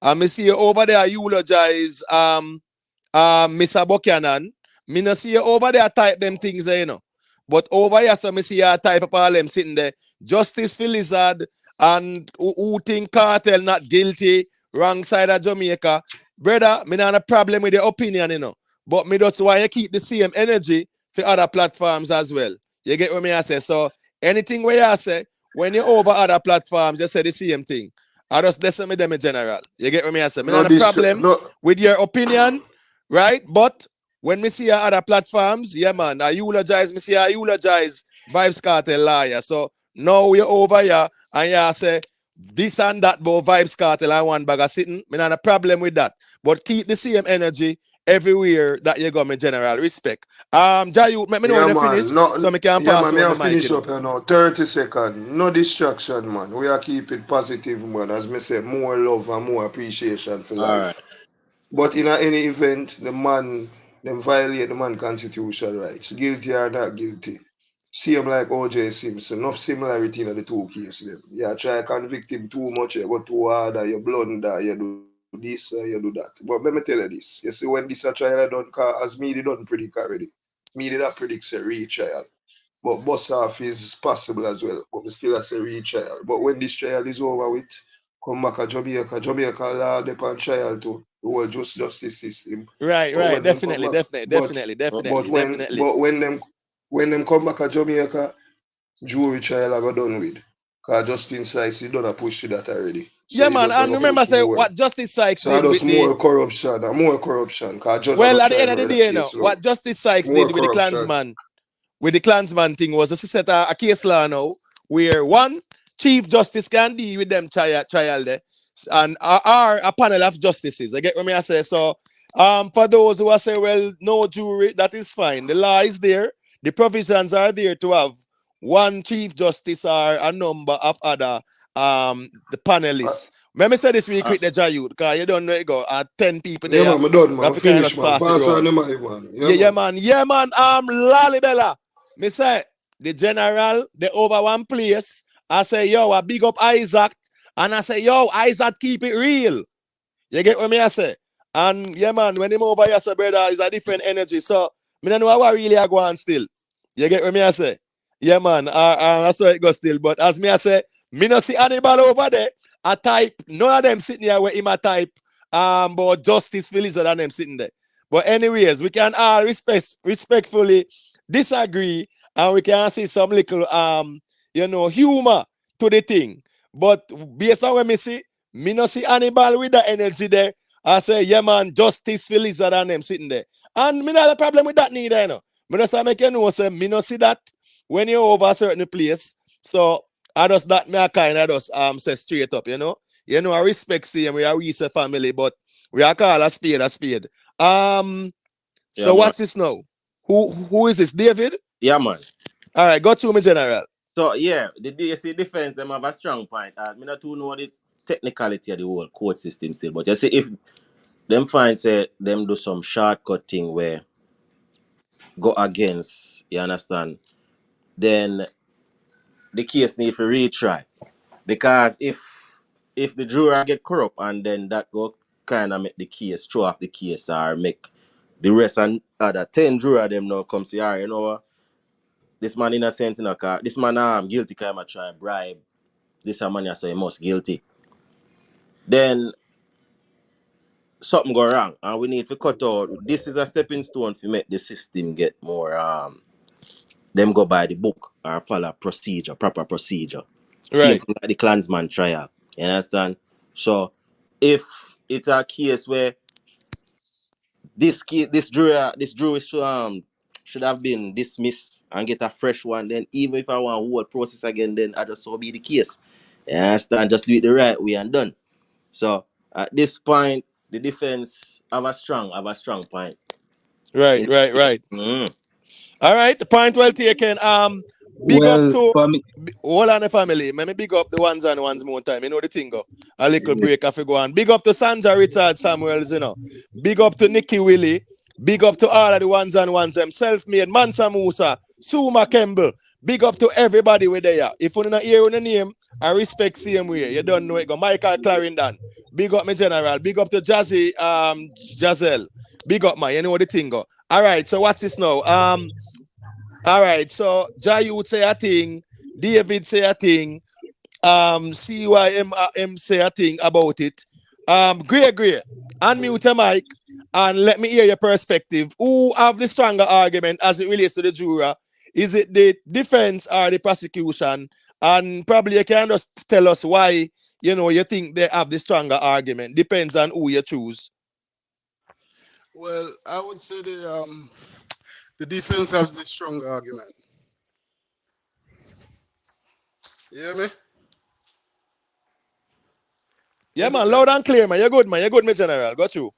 Speaker 14: and me see you over there eulogize Mr. Buchanan. Me not see you over there type them things there, you know. But over here, so me see you type up all them sitting there. Justice for Lizard and who think Kartel not guilty, wrong side of Jamaica. Brother, me not have a problem with the opinion, you know. But me just want to keep the same energy for other platforms as well. You get what me I say? So anything where I say, when you're over other platforms, just say the same thing. I just listen with them in general. You get what me I say? Me
Speaker 11: No
Speaker 14: not a problem
Speaker 11: no
Speaker 14: with your opinion, right? But when me see other platforms, yeah, man, I eulogize, me see I eulogize Vybz Kartel liar. So now you're over here and you say this and that about Vybz Kartel and one bag of sitting. Me not a problem with that. But keep the same energy everywhere that you go, me general respect. Jayu, let me know when
Speaker 11: yeah
Speaker 14: you
Speaker 11: man,
Speaker 14: finish
Speaker 11: no
Speaker 14: so me can
Speaker 11: yeah
Speaker 14: pass
Speaker 11: man, me
Speaker 14: on the
Speaker 11: have
Speaker 14: mic,
Speaker 11: finish
Speaker 14: you know.
Speaker 11: up you know. 30 seconds. No distraction, man. We are keep it positive, man. As me say, more love and more appreciation for
Speaker 13: All
Speaker 11: life.
Speaker 13: right.
Speaker 11: But in any event, the man, them violate the man constitutional rights. Guilty or not guilty. Same like OJ Simpson. Enough similarity in the two cases. Them. Yeah, try convict him too much, you go too hard, you blunder, you do this, you do that. But let me tell you this. You see, when this a trial done, as me, they done predict already. Me did not predict a retrial. But bust off is possible as well. But we still has a retrial. But when this trial is over with, come back to Jamaica. Jamaica law upon trial too. The whole justice system. But
Speaker 14: Right.
Speaker 11: when them come
Speaker 14: Definitely,
Speaker 11: back, but
Speaker 14: definitely.
Speaker 11: when them come back to Jamaica, jury trial I got done with. Cause Justin Sykes he done a push to that already. So
Speaker 14: Yeah,
Speaker 11: he
Speaker 14: man,
Speaker 11: just
Speaker 14: and
Speaker 11: gonna
Speaker 14: remember
Speaker 11: push
Speaker 14: say
Speaker 11: more.
Speaker 14: what Justice Sykes
Speaker 11: So I
Speaker 14: did
Speaker 11: just
Speaker 14: with the
Speaker 11: more corruption and more corruption. Cause judge I
Speaker 14: well,
Speaker 11: go
Speaker 14: at the
Speaker 11: try
Speaker 14: end of the
Speaker 11: murder
Speaker 14: day, you know,
Speaker 11: case now.
Speaker 14: what Justice Sykes
Speaker 11: More
Speaker 14: did
Speaker 11: corruption.
Speaker 14: with the Klansman thing was to set a case law now where one Chief Justice can deal with them trial there and are a panel of justices. I get what me I say. So for those who are say, well, no jury, that is fine. The law is there, the provisions are there to have one Chief Justice or a number of other the
Speaker 11: Uh,
Speaker 14: panelists. Let me say this real
Speaker 11: uh,
Speaker 14: quick, the Jayud, because you don't know it go. 10 people
Speaker 11: yeah,
Speaker 14: there.
Speaker 11: man, I'm done,
Speaker 14: We
Speaker 11: man.
Speaker 14: have
Speaker 11: I
Speaker 14: to kind of
Speaker 11: finish,
Speaker 14: just
Speaker 11: man.
Speaker 14: pass it
Speaker 11: Pass on
Speaker 14: around.
Speaker 11: the mic, man. Yeah,
Speaker 14: Yeah,
Speaker 11: man.
Speaker 14: man. Yeah, man. Lalibela. Me say, the general, the over one place. I say, yo, I big up Isaac. And I say, yo, Isaac, keep it real. You get what me I say? And yeah, man, when him over here, say, brother, it's a different energy. So, me don't know how I really are going still. You get what me I say? Yeah, man. I saw it go still. But as me I say, me no see anybody over there. I type, none of them sitting here where him a type but justice for Lizard and them sitting there. But anyways, we can all respectfully disagree and we can see some little humor to the thing. But based on what me see, me no see anybody with that energy there. I say, yeah, man, justice for Lizard and them sitting there. And me not have a problem with that neither, you know. Me just make you know, say, me no see that when you're over a certain place. So, I just that me a kind of just say straight up, you know. You know, I respect see we are a family, but we are call a spade a spade.
Speaker 13: Yeah,
Speaker 14: So
Speaker 13: man.
Speaker 14: what's this now? Who is this? David?
Speaker 13: Yeah, man.
Speaker 14: All right, go to me, General.
Speaker 13: So yeah, the DSC defense them have a strong point. Me not too know the technicality of the whole court system still, but you see if them find say them do some shortcut thing where go against, you understand, then the case need to retry. Because if if the juror get corrupt and then that go kind of make the case, throw off the case or make the rest and other 10 juror them now come say, all right, you know what? This man innocent in a car. This man guilty because I try bribe. This a man you say he must guilty. Then something go wrong and we need to cut out. This is a stepping stone to make the system get more them go by the book or follow procedure, proper procedure. Same
Speaker 14: Right.
Speaker 13: thing like the Klansman trial. You understand? So if it's a case where this jury should have been dismissed and get a fresh one, then even if I want a whole process again, then I just so be the case. You understand? Just do it the right way and done. So at this point, the defense have a strong point.
Speaker 14: Right.
Speaker 13: Mm.
Speaker 14: All right, the point well taken. Big up
Speaker 8: Well,
Speaker 14: to
Speaker 8: for me,
Speaker 14: all on the family. Let me big up the ones and ones more time. You know the thing go. A little break after go on. Big up to Sandra Richard Samuels, you know. Big up to Nikki Willie. Big up to all of the ones and ones them. Self-made, Mansa Musa, Suma Kemble. Big up to everybody with there. If you not hear the name, I respect same way. You don't know it. Go Michael Clarendon. Big up my general. Big up to Jazzy Jazelle. Big up man. You know what the thing go. All right, so what's this now? All right, so Jai would say a thing, David say a thing, CYM say a thing about it. Great. Unmute your mic and let me hear your perspective. Who have the stronger argument as it relates to the juror? Is it the defense or the prosecution? And probably you can just tell us why you think they have the stronger argument. Depends on who you choose.
Speaker 3: Well, I would say the defense has the strong argument. You hear me?
Speaker 14: Yeah, man, loud and clear, man. You're good, man. You're good, my general. Got you.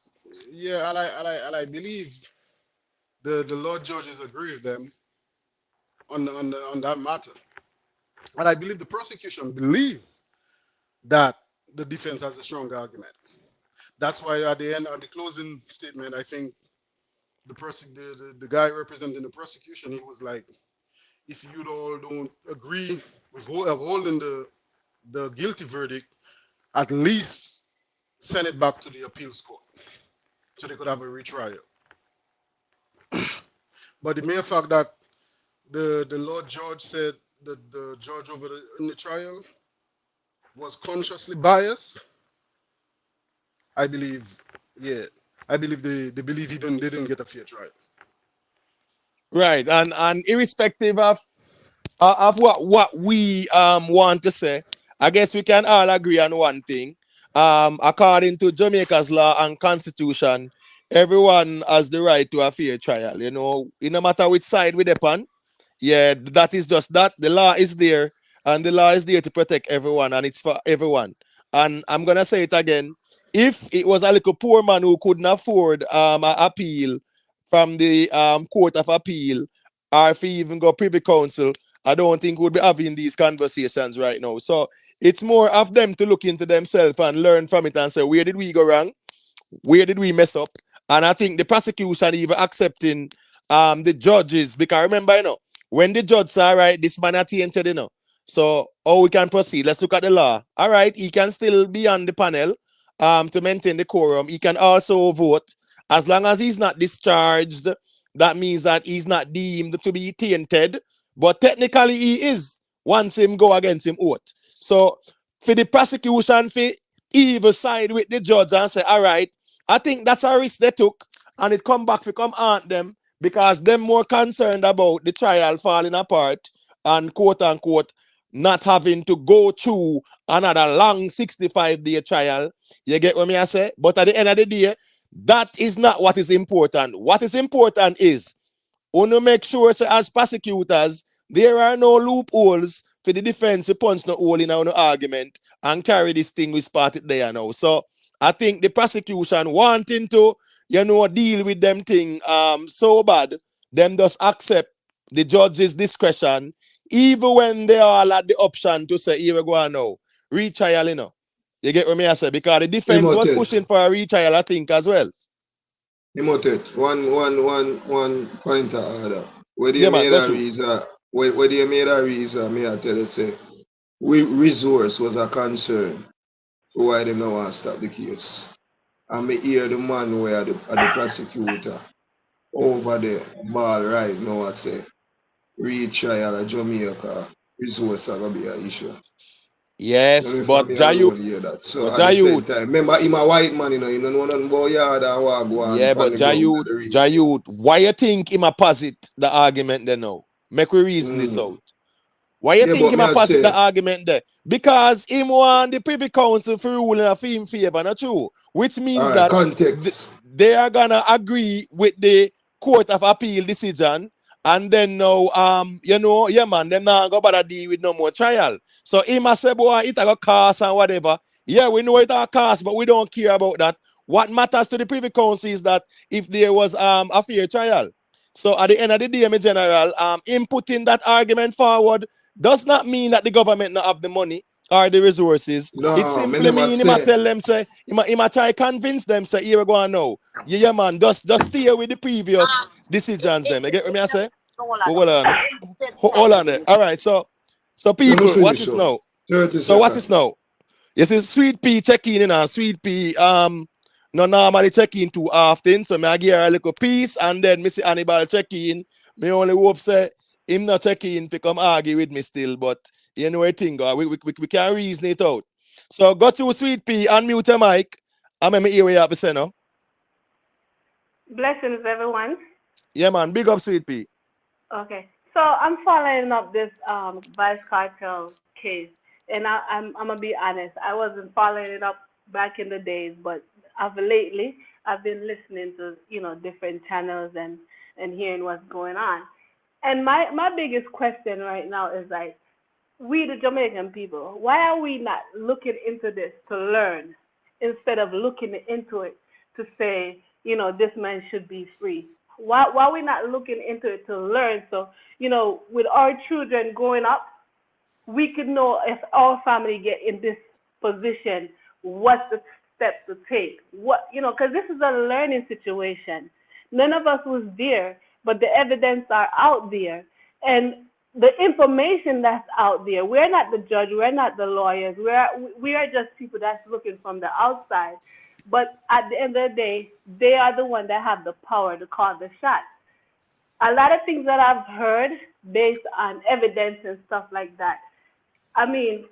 Speaker 3: Yeah, and I believe the Lord judges agree with them on that matter. And I believe the prosecution believe that the defense has a strong argument. That's why at the end of the closing statement, I think the guy representing the prosecution, he was like, if you all don't agree with upholding the guilty verdict, at least send it back to the appeals court so they could have a retrial. But the mere fact that the Lord Judge said that the judge in the trial was consciously biased, I believe, I believe they believe they didn't get a fair trial.
Speaker 14: Right, and irrespective of what we want to say, I guess we can all agree on one thing. According to Jamaica's law and constitution, everyone has the right to a fair trial. You know, no matter which side we depend. Yeah, that is just that. The law is there, and the law is there to protect everyone, and it's for everyone. And I'm gonna say it again. If it was a little poor man who couldn't afford an appeal from the court of appeal, or if he even got privy council, I don't think we'd be having these conversations right now. So it's more of them to look into themselves and learn from it and say, where did we go wrong? Where did we mess up? And I think the prosecution even accepting the judges, because remember, when the judge say, all right, this man attainted, so how we can proceed? Let's look at the law. All right, he can still be on the panel to maintain the quorum. He can also vote. As long as he's not discharged, that means that he's not deemed to be tainted. But technically he is once him go against him oath. So for the prosecution, for either side with the judge and say, all right, I think that's a risk they took, and it come back to come haunt them because them more concerned about the trial falling apart and quote unquote not having to go through another long 65-day trial. You get what me I say? But at the end of the day, that is not what is important. What is important is to make sure, say, as prosecutors, there are no loopholes for the defense to punch no hole in our argument and carry this thing we started there now. So I think the prosecution wanting to, deal with them thing so bad, them just accept the judge's discretion, even when they all had the option to say, here we go now, retrial, You get what me I say? Because the defense was pushing for a retrial, I think, as well.
Speaker 11: Emotet, one point of order. Whether you
Speaker 14: Yeah, man,
Speaker 11: made
Speaker 14: got
Speaker 11: a
Speaker 14: you.
Speaker 11: reason, whether you made a reason, me I tell you say, resource was a concern. So why they don't want to stop the case? And me hear the man where the prosecutor over the ball right now I say retrial of Jamaica resource are gonna be an issue.
Speaker 14: Yes,
Speaker 11: Let me
Speaker 14: but
Speaker 11: from me alone
Speaker 14: Jayut,
Speaker 11: hear that. So
Speaker 14: but
Speaker 11: at the same
Speaker 14: Jayut,
Speaker 11: time, remember him a white man, you don't know nothing about yard and what go on
Speaker 14: yeah, but
Speaker 11: the ground at
Speaker 14: Jayut,
Speaker 11: the retrial.
Speaker 14: Jayut, why you think him a posit the argument there now? Make we reason this
Speaker 11: Mm.
Speaker 14: out. Why you
Speaker 11: Yeah,
Speaker 14: think
Speaker 11: but
Speaker 14: him
Speaker 11: me
Speaker 14: a
Speaker 11: I
Speaker 14: posit the
Speaker 11: say,
Speaker 14: argument there? Because him want the Privy Council for ruling a in favor, not true. Which means
Speaker 11: alright,
Speaker 14: that
Speaker 11: context.
Speaker 14: they are gonna agree with the Court of Appeal decision, and then now, yeah, man, them not go bother deal with no more trial. So him a say, boy, it a go cost and whatever. Yeah, we know it a cost, but we don't care about that. What matters to the Privy Council is that if there was a fair trial. So at the end of the day, my general, him putting that argument forward does not mean that the government not have the money or the resources. It
Speaker 11: No, me
Speaker 14: simply
Speaker 11: never
Speaker 14: mean him a
Speaker 11: say.
Speaker 14: tell them say him a try convince them say here we go on now. Yeah, man, just stay with the previous decisions. Them. You get what me I say? Hold on, hold on there. All right, so
Speaker 11: Let me
Speaker 14: people, watch
Speaker 11: finish
Speaker 14: this
Speaker 11: up.
Speaker 14: now.
Speaker 11: 30
Speaker 14: So what's this
Speaker 11: seconds.
Speaker 14: now? You see, Sweet Pea check in and Sweet Pea no normally check in too often. So me I give her a little piece and then me see Hannibal check in. Me only hope say him not check in to come argue with me still, but you know what thing, we can reason it out. So go to Sweet Pea, unmute your mic. I'm me hear what you have to say now.
Speaker 15: Blessings, everyone.
Speaker 14: Yeah, man, big up Sweet Pea.
Speaker 15: Okay, so I'm following up this Vice Cartel case, and I'm gonna be honest. I wasn't following it up back in the days, but lately I've been listening to different channels and hearing what's going on. And my biggest question right now is like, we the Jamaican people, why are we not looking into this to learn instead of looking into it to say, this man should be free? Why are we not looking into it to learn? So, with our children growing up, we could know if our family get in this position, what's the step to take? Because this is a learning situation. None of us was there, but the evidence are out there. And the information that's out there, we're not the judge, we're not the lawyers, we are just people that's looking from the outside. But at the end of the day, they are the ones that have the power to call the shots. A lot of things that I've heard based on evidence and stuff like that. I mean,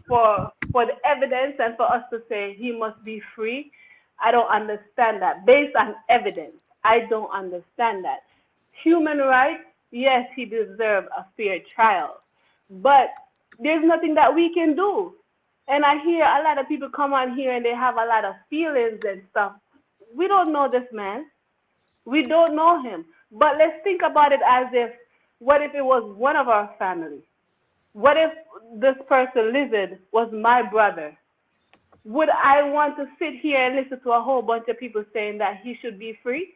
Speaker 15: for the evidence and for us to say he must be free, I don't understand that. Based on evidence, I don't understand that. Human rights, yes, he deserves a fair trial, but there's nothing that we can do. And I hear a lot of people come on here and they have a lot of feelings and stuff. We don't know this man. We don't know him. But let's think about it as if, what if it was one of our family? What if this person, Lizard, was my brother? Would I want to sit here and listen to a whole bunch of people saying that he should be free?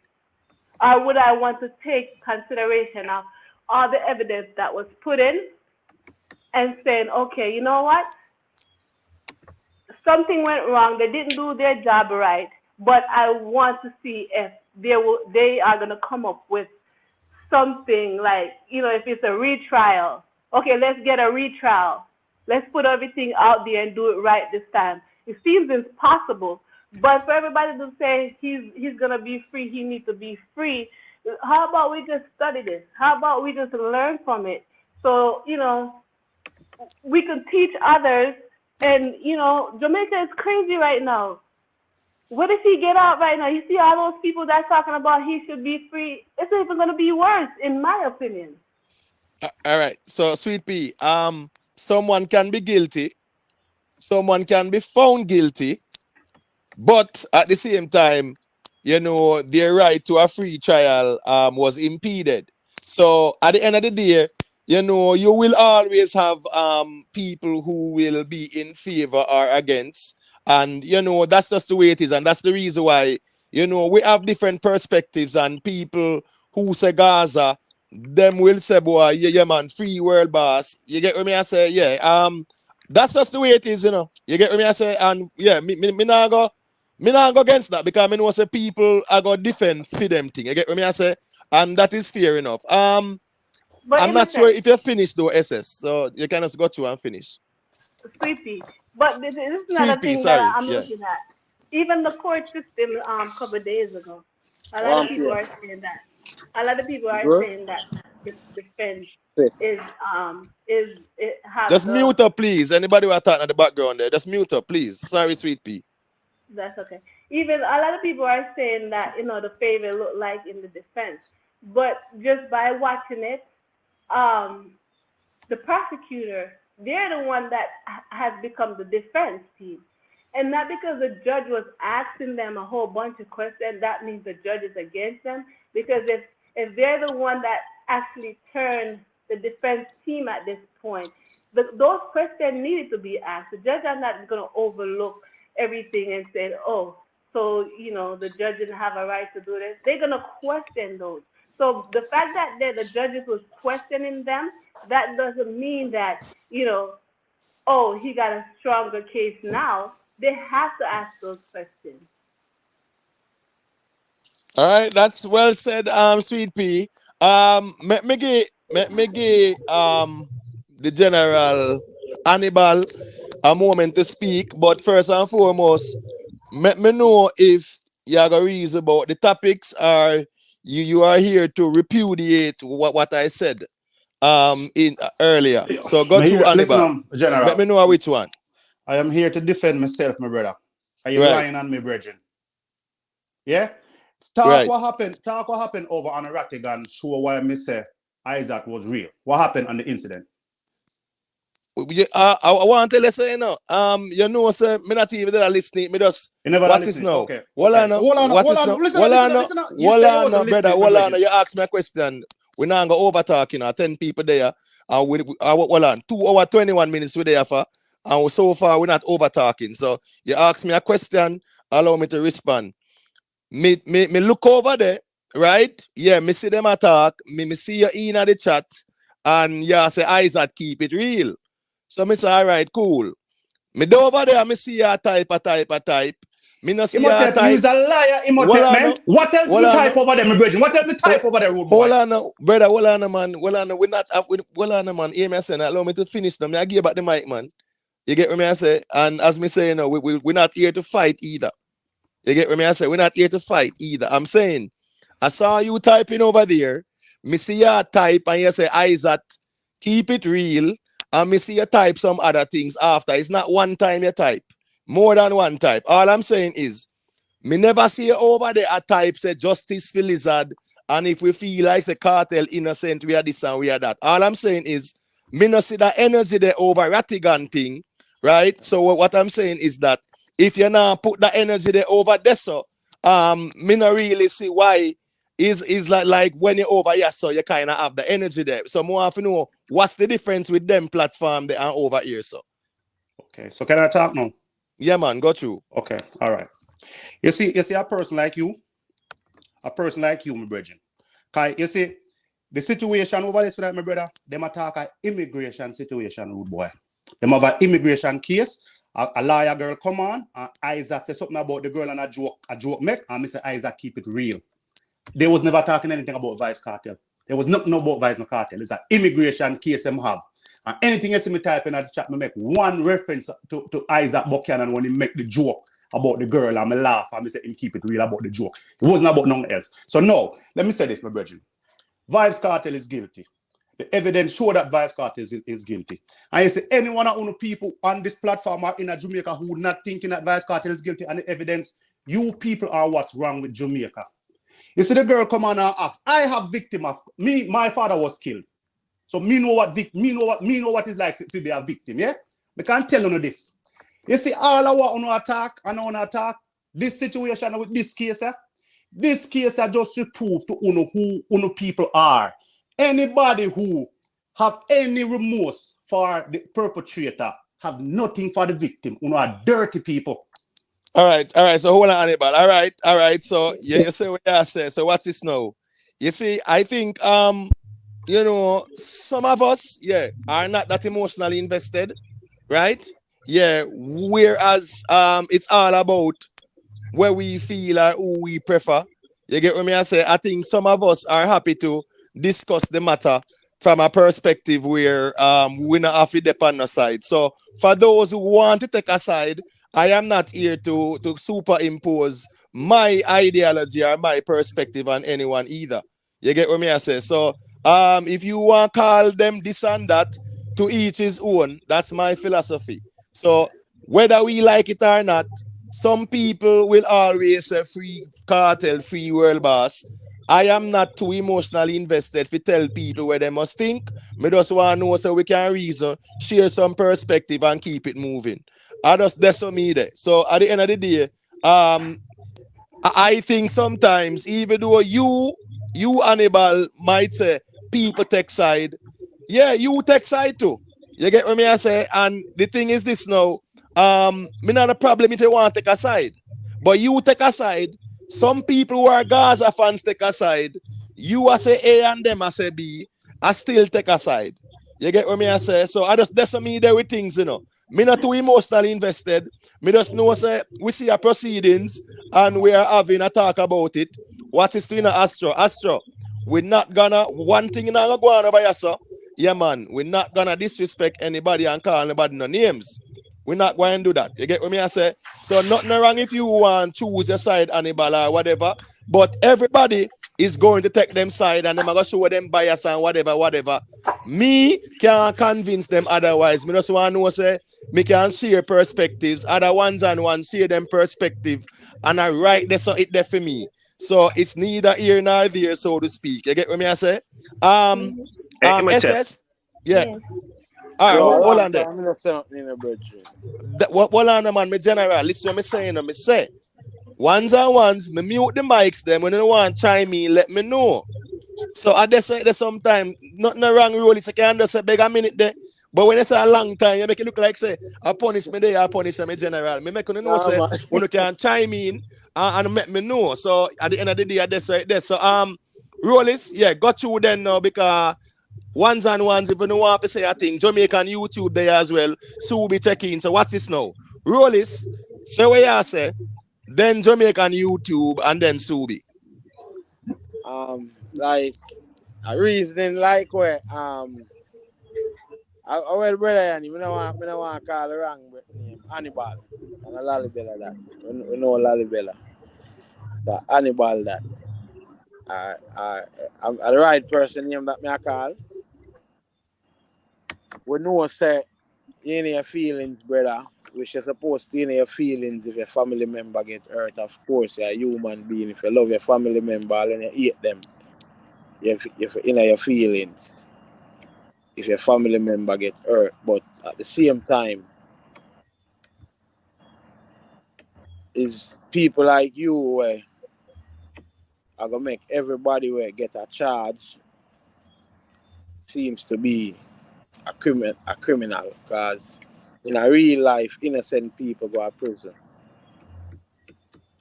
Speaker 15: Or would I want to take consideration of all the evidence that was put in and saying, okay, you know what? Something went wrong. They didn't do their job right, but I want to see if they are going to come up with something like, if it's a retrial. Okay, let's get a retrial. Let's put everything out there and do it right this time. It seems impossible, but for everybody to say he's going to be free, he needs to be free, how about we just study this? How about we just learn from it? So, we can teach others. And, Jamaica is crazy right now. What if he get out right now? You see all those people that's talking about he should be free. It's even going to be worse, in my opinion.
Speaker 14: All right. So Sweet Pea, someone can be guilty, someone can be found guilty, but at the same time, their right to a free trial was impeded. So at the end of the day, you will always have people who will be in favor or against. And that's just the way it is. And that's the reason why, we have different perspectives, and people who say Gaza, them will say, boy, yeah, man, free world boss. You get what me I say? Yeah. That's just the way it is, You get what me I say? And yeah, me not go against that, because I know say people are going to defend for them thing. You get what I say? And that is fair enough.
Speaker 15: But
Speaker 14: I'm
Speaker 15: in a
Speaker 14: not sure
Speaker 15: sense,
Speaker 14: if you're finished though, SS. So you can just go through and finish.
Speaker 15: Sweetie, But this is
Speaker 14: Sweet
Speaker 15: another
Speaker 14: pea,
Speaker 15: thing that
Speaker 14: sorry.
Speaker 15: I'm
Speaker 14: Yeah.
Speaker 15: looking at. Even the court system, couple of days ago, a lot of
Speaker 16: One
Speaker 15: people
Speaker 16: play.
Speaker 15: are saying that. A lot of people are
Speaker 16: Good.
Speaker 15: saying that the defense
Speaker 16: Fit.
Speaker 15: is it have
Speaker 14: Just
Speaker 15: the
Speaker 14: mute her, please. Anybody who are talking at the background there, just mute her, please. Sorry, sweet pea.
Speaker 15: that's okay. Even a lot of people are saying that the favor looked like in the defense, but just by watching it, um, the prosecutor, they're the one that has become the defense team. And not because the judge was asking them a whole bunch of questions, that means the judge is against them. Because if they're the one that actually turned the defense team at this point, those questions needed to be asked. The judge are not going to overlook everything and say, oh, so, the judge didn't have a right to do this. They're going to question those. So the fact that the judges was questioning them, that doesn't mean that, oh, he got a stronger case now. They have to ask those questions.
Speaker 14: All right, that's well said, sweet pea. Me give the general Hannibal a moment to speak, but first and foremost, let me know if you have a reason about the topics or you are here to repudiate what I said in earlier. So go to
Speaker 17: Listen,
Speaker 14: Hannibal.
Speaker 17: General.
Speaker 14: Let me know which one.
Speaker 17: I am here to defend myself, my brother. Are you
Speaker 14: Right.
Speaker 17: lying on me, brethren? Yeah? Talk
Speaker 14: Right.
Speaker 17: what happened over on Ratigan, show why me say Isaac was real. What happened on the incident?
Speaker 14: I want to listen, sir, me not even there listening. Me just watch this now.
Speaker 17: Okay.
Speaker 14: Hold on,
Speaker 17: Listen. You say you wasn't
Speaker 14: brother.
Speaker 17: listening,
Speaker 14: Hold on. You ask me a question. We not go over talking. 10 people there. Hold on. 2 hours 21 minutes we there for. And so far we're not over talking. So you ask me a question, allow me to respond. Me look over there, right? Yeah, me see them attack. Me see you in the chat, and yeah, say Isaac keep it real. So me say, all right, cool. Me do over there, me see a type. Me no see a type.
Speaker 17: You is a liar, Imhotep, man. What else me type over there, my brethren? What else me type over there, rude boy?
Speaker 14: Hold on, brother. Hold on, man. Hold on, man. Hear me say, allow me to finish them. I give back the mic, man. You get what me I say? And as me say, we're not here to fight either. You get what me I say? We're not here to fight either. I'm saying, I saw you typing over there. Me see you type and you say, Isaac, keep it real. And me see you type some other things after. It's not one time you type. More than one type. All I'm saying is, me never see you over there a type say justice for Lizard. And if we feel like the cartel innocent, we are this and we are that. All I'm saying is, me no see that energy there over Ratigan thing. Right? So what I'm saying is that if you now put that energy there over there, so me not really see why is like when you're over here, so you kind of have the energy there. So more have to know what's the difference with them platform there and over here, so.
Speaker 17: Okay, so can I talk now?
Speaker 14: Yeah, man, go through.
Speaker 17: Okay, all right. You see a person like you, my brethren. Cause you see, the situation over there tonight, my brother, them attack an immigration situation, rude boy. Them have an immigration case. A lawyer girl come on, and Isaac say something about the girl and a joke make, and Mr. Isaac keep it real. They was never talking anything about Vybz Kartel. There was nothing about Vybz Kartel. It's an immigration case them have. And anything else me type in the chat, me make one reference to Isaac Buchanan when he make the joke about the girl, and me laugh, and me say him keep it real about the joke. It wasn't about nothing else. So no, let me say this, my brethren. Vybz Kartel is guilty. The evidence show that Vybz Kartel is guilty. And you see, anyone of the people on this platform or in Jamaica who not thinking that Vybz Kartel is guilty and the evidence, you people are what's wrong with Jamaica. You see the girl come on and ask, I have victim of me, my father was killed. So me know what it's like to be a victim, yeah? We can't tell you this. You see, all of what on attack, this situation with this case, this case just to prove to who people are. Anybody who have any remorse for the perpetrator have nothing for the victim. Are dirty people.
Speaker 14: All right. So hold on, Hannibal. All right. So you say what I say. So watch this now. You see, I think some of us, are not that emotionally invested, right? Yeah. Whereas it's all about where we feel or who we prefer. You get what I say? I think some of us are happy to discuss the matter from a perspective where we not have to depend on the side. So for those who want to take a side, I am not here to superimpose my ideology or my perspective on anyone either. You get what me I say? So if you want to call them this and that, to each his own, that's my philosophy. So whether we like it or not, some people will always say free cartel, free world boss. I am not too emotionally invested to tell people where they must think. Me just want to know so we can reason, share some perspective and keep it moving. I just that's what me there. So at the end of the day, I think sometimes even though you Hannibal might say people take side, yeah, you take side too. You get what me I say? And the thing is this now, me not a problem if you want to take a side. But you take a side, some people who are Gaza fans take a side, you as say A and them as say B, I still take a side. You get what me I say? So I just that's me there with things, you know. Me not too emotionally invested. Me just know say we see a proceedings and we are having a talk about it. What is doing Astro? Astro, we're not gonna one thing in our go on over here, sir. Yeah, man, we're not gonna disrespect anybody and call anybody no names. We're not going to do that. You get what me I say? So nothing wrong if you want to choose your side, Hannibal or whatever. But everybody is going to take them side and them are going to show them bias and whatever. Me can't convince them otherwise. Me just want to know say me can share perspectives. Other ones and one share them perspective. And I write this so it there for me. So it's neither here nor there, so to speak. You get what me I say? SS? Yeah.
Speaker 15: Yes.
Speaker 14: All right,
Speaker 6: Yo, a
Speaker 14: hold
Speaker 6: long
Speaker 14: on there.
Speaker 6: time I don't say nothing in the bridge.
Speaker 14: What on man, me general. Listen what me saying. Me say ones and ones. Me mute the mics. Them when you want chime in, let me know. So I just say there's sometime nothing wrong rule. It's a can just say beg a minute there. But when it's a long time, you make it look like say I punish me there, I punish me general. Me make you know
Speaker 6: Nah,
Speaker 14: say
Speaker 6: man.
Speaker 14: when you can chime in and make me know. So at the end of the day, I just say this. So Rollis, yeah, got you then now because ones and ones, if you don't want to say a thing, Jamaican YouTube there as well. So we'll be checking. So what's this now? Rollis, say what you say, then Jamaican YouTube, and then Subi.
Speaker 6: Like a reasoning like where I well brother and me no want to call the wrong name. Hannibal. And a Lalibella that. We know Lalibella. So Hannibal that. I'm the right person name that me I call. We know say you in your feelings, brother. Which you're supposed to in your feelings if your family member get hurt. Of course, you're a human being. If you love your family member and you hate them, you're in your feelings. If your family member get hurt, but at the same time, is people like you where are gonna make everybody where get a charge seems to be a criminal because in a real life innocent people go to prison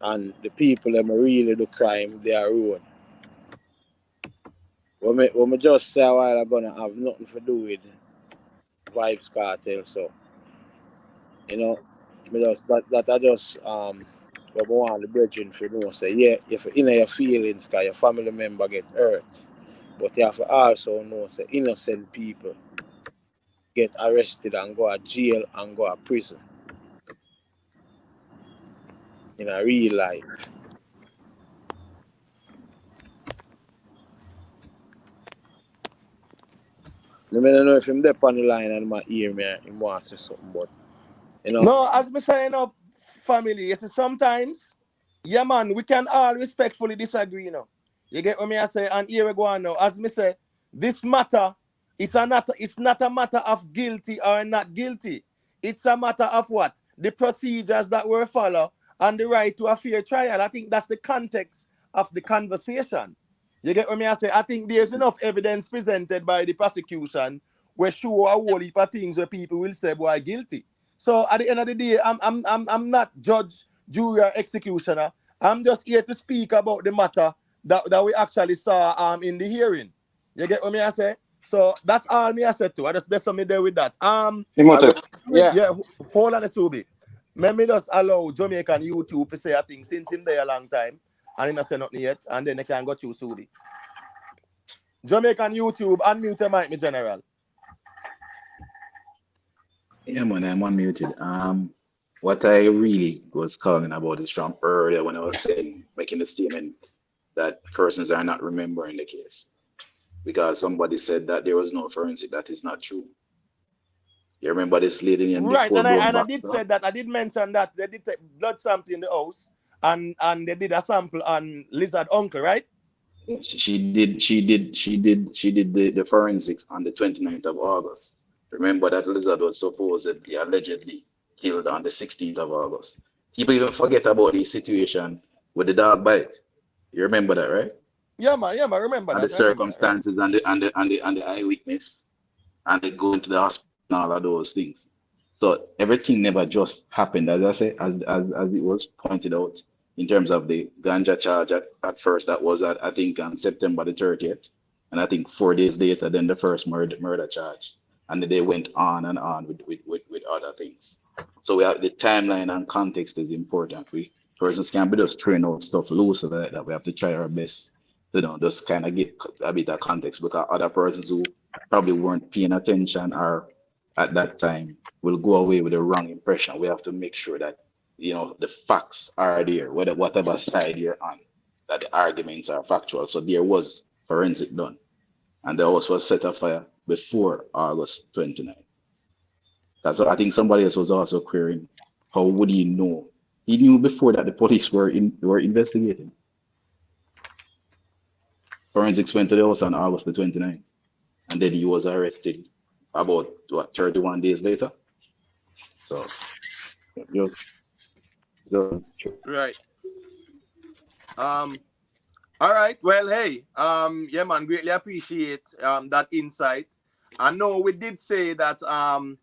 Speaker 6: and the people that really do crime they are ruined. What me just say a while ago gonna have nothing to do with Vybz Kartel, so you know me just that I just what I want the brethren for know say yeah if in your feelings because your family member get hurt, but you have to also know say innocent people get arrested and go to jail and go to prison in a real life. I don't know if him there on the line and my ear me him want to say something, but you know.
Speaker 14: No, as me saying up, family, you see, sometimes, yeah, man, we can all respectfully disagree, you know. You get what me I say? And here we go on now. As me say, this matter, it's not a matter of guilty or not guilty. It's a matter of what? The procedures that were followed and the right to a fair trial. I think that's the context of the conversation. You get what me I say? I think there's enough evidence presented by the prosecution where show a whole heap of things where people will say, boy, guilty. So at the end of the day, I'm not judge, jury, or executioner. I'm just here to speak about the matter that we actually saw in the hearing. You get what me I say? So that's all me I said to. I just bless me there with that.
Speaker 6: Yeah.
Speaker 14: Yeah, hold on a Subi. Let me just allow Jamaican YouTube to say a thing since him there a long time and he not say nothing yet, and then they can go to Subi.
Speaker 1: Jamaican YouTube, unmute your mic, me general.
Speaker 16: Yeah, man, I'm unmuted. What I really was calling about is from earlier when I was saying, making the statement that persons are not remembering the case because somebody said that there was no forensic. That is not true. You remember this lady named
Speaker 1: Right,
Speaker 16: Nicole
Speaker 1: and I
Speaker 16: Brown
Speaker 1: did
Speaker 16: Baxter?
Speaker 1: say that. I did mention that they did take blood sample in the house, and they did a sample on Lizard Uncle, right?
Speaker 16: She did the forensics on the 29th of August. Remember that Lizard was supposedly allegedly killed on the 16th of August. People even forget about the situation with the dog bite. You remember that, right?
Speaker 1: Yeah, man. Remember
Speaker 16: And
Speaker 1: that.
Speaker 16: the
Speaker 1: I remember that, right?
Speaker 16: circumstances and the eyewitness and they going to the hospital and all of those things. So everything never just happened, as I say, as it was pointed out in terms of the ganja charge at first. That was I think on September the 30th, and I think 4 days later, then the first murder charge, and then they went on and on with other things. So we have the timeline and context is important. We persons can't be just throwing out stuff loose like that. We have to try our best to just kind of get a bit of context because other persons who probably weren't paying attention or at that time will go away with a wrong impression. We have to make sure that the facts are there, whatever side you're on, that the arguments are factual. So there was forensic done, and the house was set afire before August 29th. That's I think somebody else was also querying how would he know? He knew before that the police were investigating. Forensics went to the house on August the 29th, and then he was arrested about 31 days later. So
Speaker 1: Right. All right. Well, hey. Yeah, man. Greatly appreciate that insight. I know we did say that some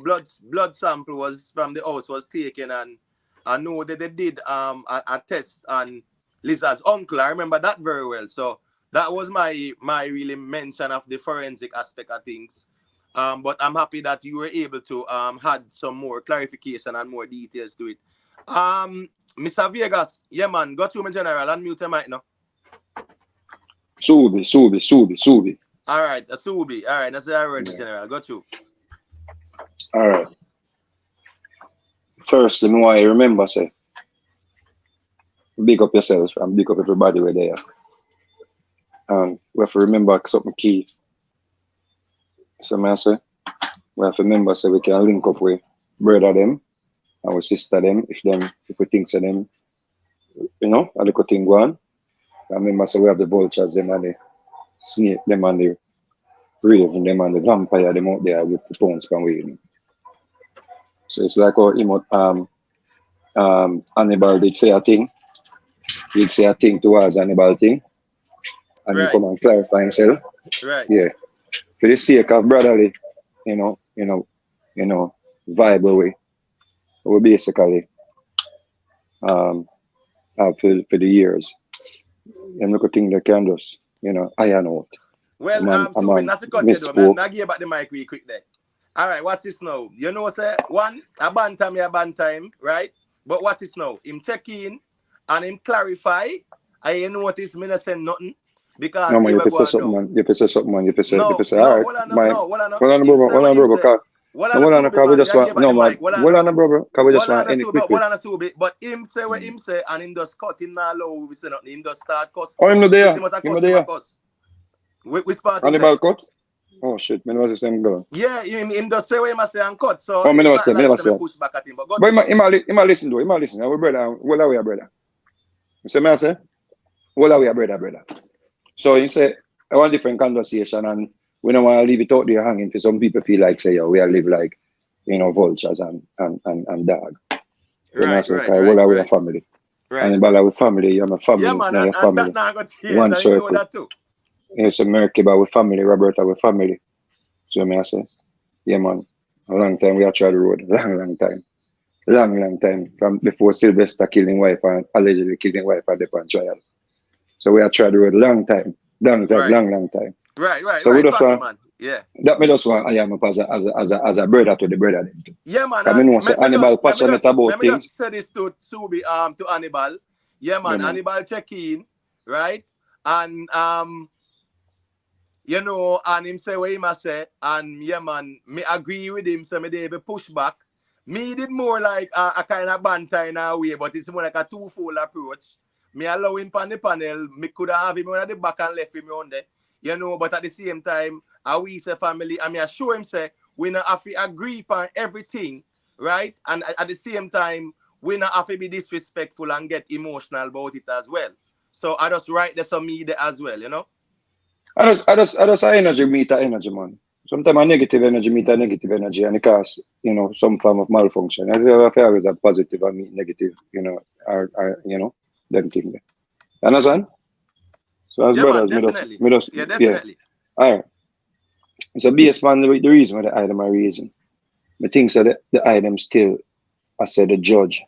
Speaker 1: blood sample was from the house was taken, and I know that they did a test on Lizard's uncle. I remember that very well. So that was my really mention of the forensic aspect of things. But I'm happy that you were able to had some more clarification and more details to it. Mr. Vegas, yeah man, go to my general, unmute your mic now.
Speaker 18: Subi.
Speaker 1: All right, Subi. All right, that's the word, yeah. General. Go to.
Speaker 18: All right. First, let me want you remember, say, big up yourself and big up everybody where they are. And we have to remember something key. So I say, we have to remember, say, we can link up with brother them and with sister them, if we think so them, a little thing go on. I remember, so we have the vultures them and the snake them and the raven them and the vampire them out there with the phones can wait. So it's like how Hannibal did say a thing. He'd say a thing towards Hannibal thing. And right. He come and clarify himself.
Speaker 1: Right.
Speaker 18: Yeah. For the sake of brotherly, viable way. We basically have for the years. And look at things they can just, iron out.
Speaker 1: Well, so not to cut you though, I'll give you back the mic real quick there. All right, watch this now. You know, sir, one, a ban time, right? But watch this now. Him check in and him clarify. I notice me not saying nothing. Because
Speaker 18: no, man, if you say something, man, if you say, all right, we just want, no, man, we just want any quick.
Speaker 1: But him say what him say, and him just cut him now low, we say nothing, him just start cuss.
Speaker 18: Oh, him no there,
Speaker 1: Which part?
Speaker 18: Hannibal cut? Oh shit, man, what's the same girl?
Speaker 1: Yeah, him just say what he must say and cut, so
Speaker 18: oh, me never say.
Speaker 1: Push back at him, but
Speaker 18: he might listen, our brother, what are we, brother? You say, man, say, what are we, brother? So you say, I want different conversation, and we don't want to leave it out there hanging for some people feel like, say, we are live like, vultures and dog.
Speaker 1: Right.
Speaker 18: What are we a family?
Speaker 1: Right.
Speaker 18: And about our family, you're my family.
Speaker 1: Yeah, man, and that now got changed.
Speaker 18: One circle.
Speaker 1: Know that too.
Speaker 18: It's America, but with family, Roberta, with family. So I say, yeah, man, a long time we have tried the road, long time. From before Sylvester killing wife and allegedly killing wife at the trial. So we have tried the road long time. Long time.
Speaker 1: Right.
Speaker 18: So we just want,
Speaker 1: man. Yeah.
Speaker 18: That me just want I am as a brother to the brother.
Speaker 1: Yeah, man.
Speaker 18: I mean, say Hannibal passionate about things.
Speaker 1: Let me just say this to Hannibal. Yeah, man. Hannibal check in, right? And You know, and him say what he must say, and yeah, man, me agree with him, so me they push back. Me did more like a kind of banter in a way, but it's more like a twofold approach. Me allow him on the panel, me could have him on the back and left him on there. You know, but at the same time, we say family, I mean, I show him say, we not have to agree upon everything, right? And at the same time, we not have to be disrespectful and get emotional about it as well. So I just write this on me there as well, you know?
Speaker 18: I just energy meet energy, man. Sometimes a negative energy meet a negative energy, and it cause, you know, some form of malfunction. I feel always a positive and meet negative, you know, you know, them thing there. Understand? So as
Speaker 1: Yeah, man,
Speaker 18: brothers,
Speaker 1: definitely. Yeah,
Speaker 18: yeah.
Speaker 1: definitely.
Speaker 18: All right. So based on the reason why the item are raising, I think so that the item still, I said the judge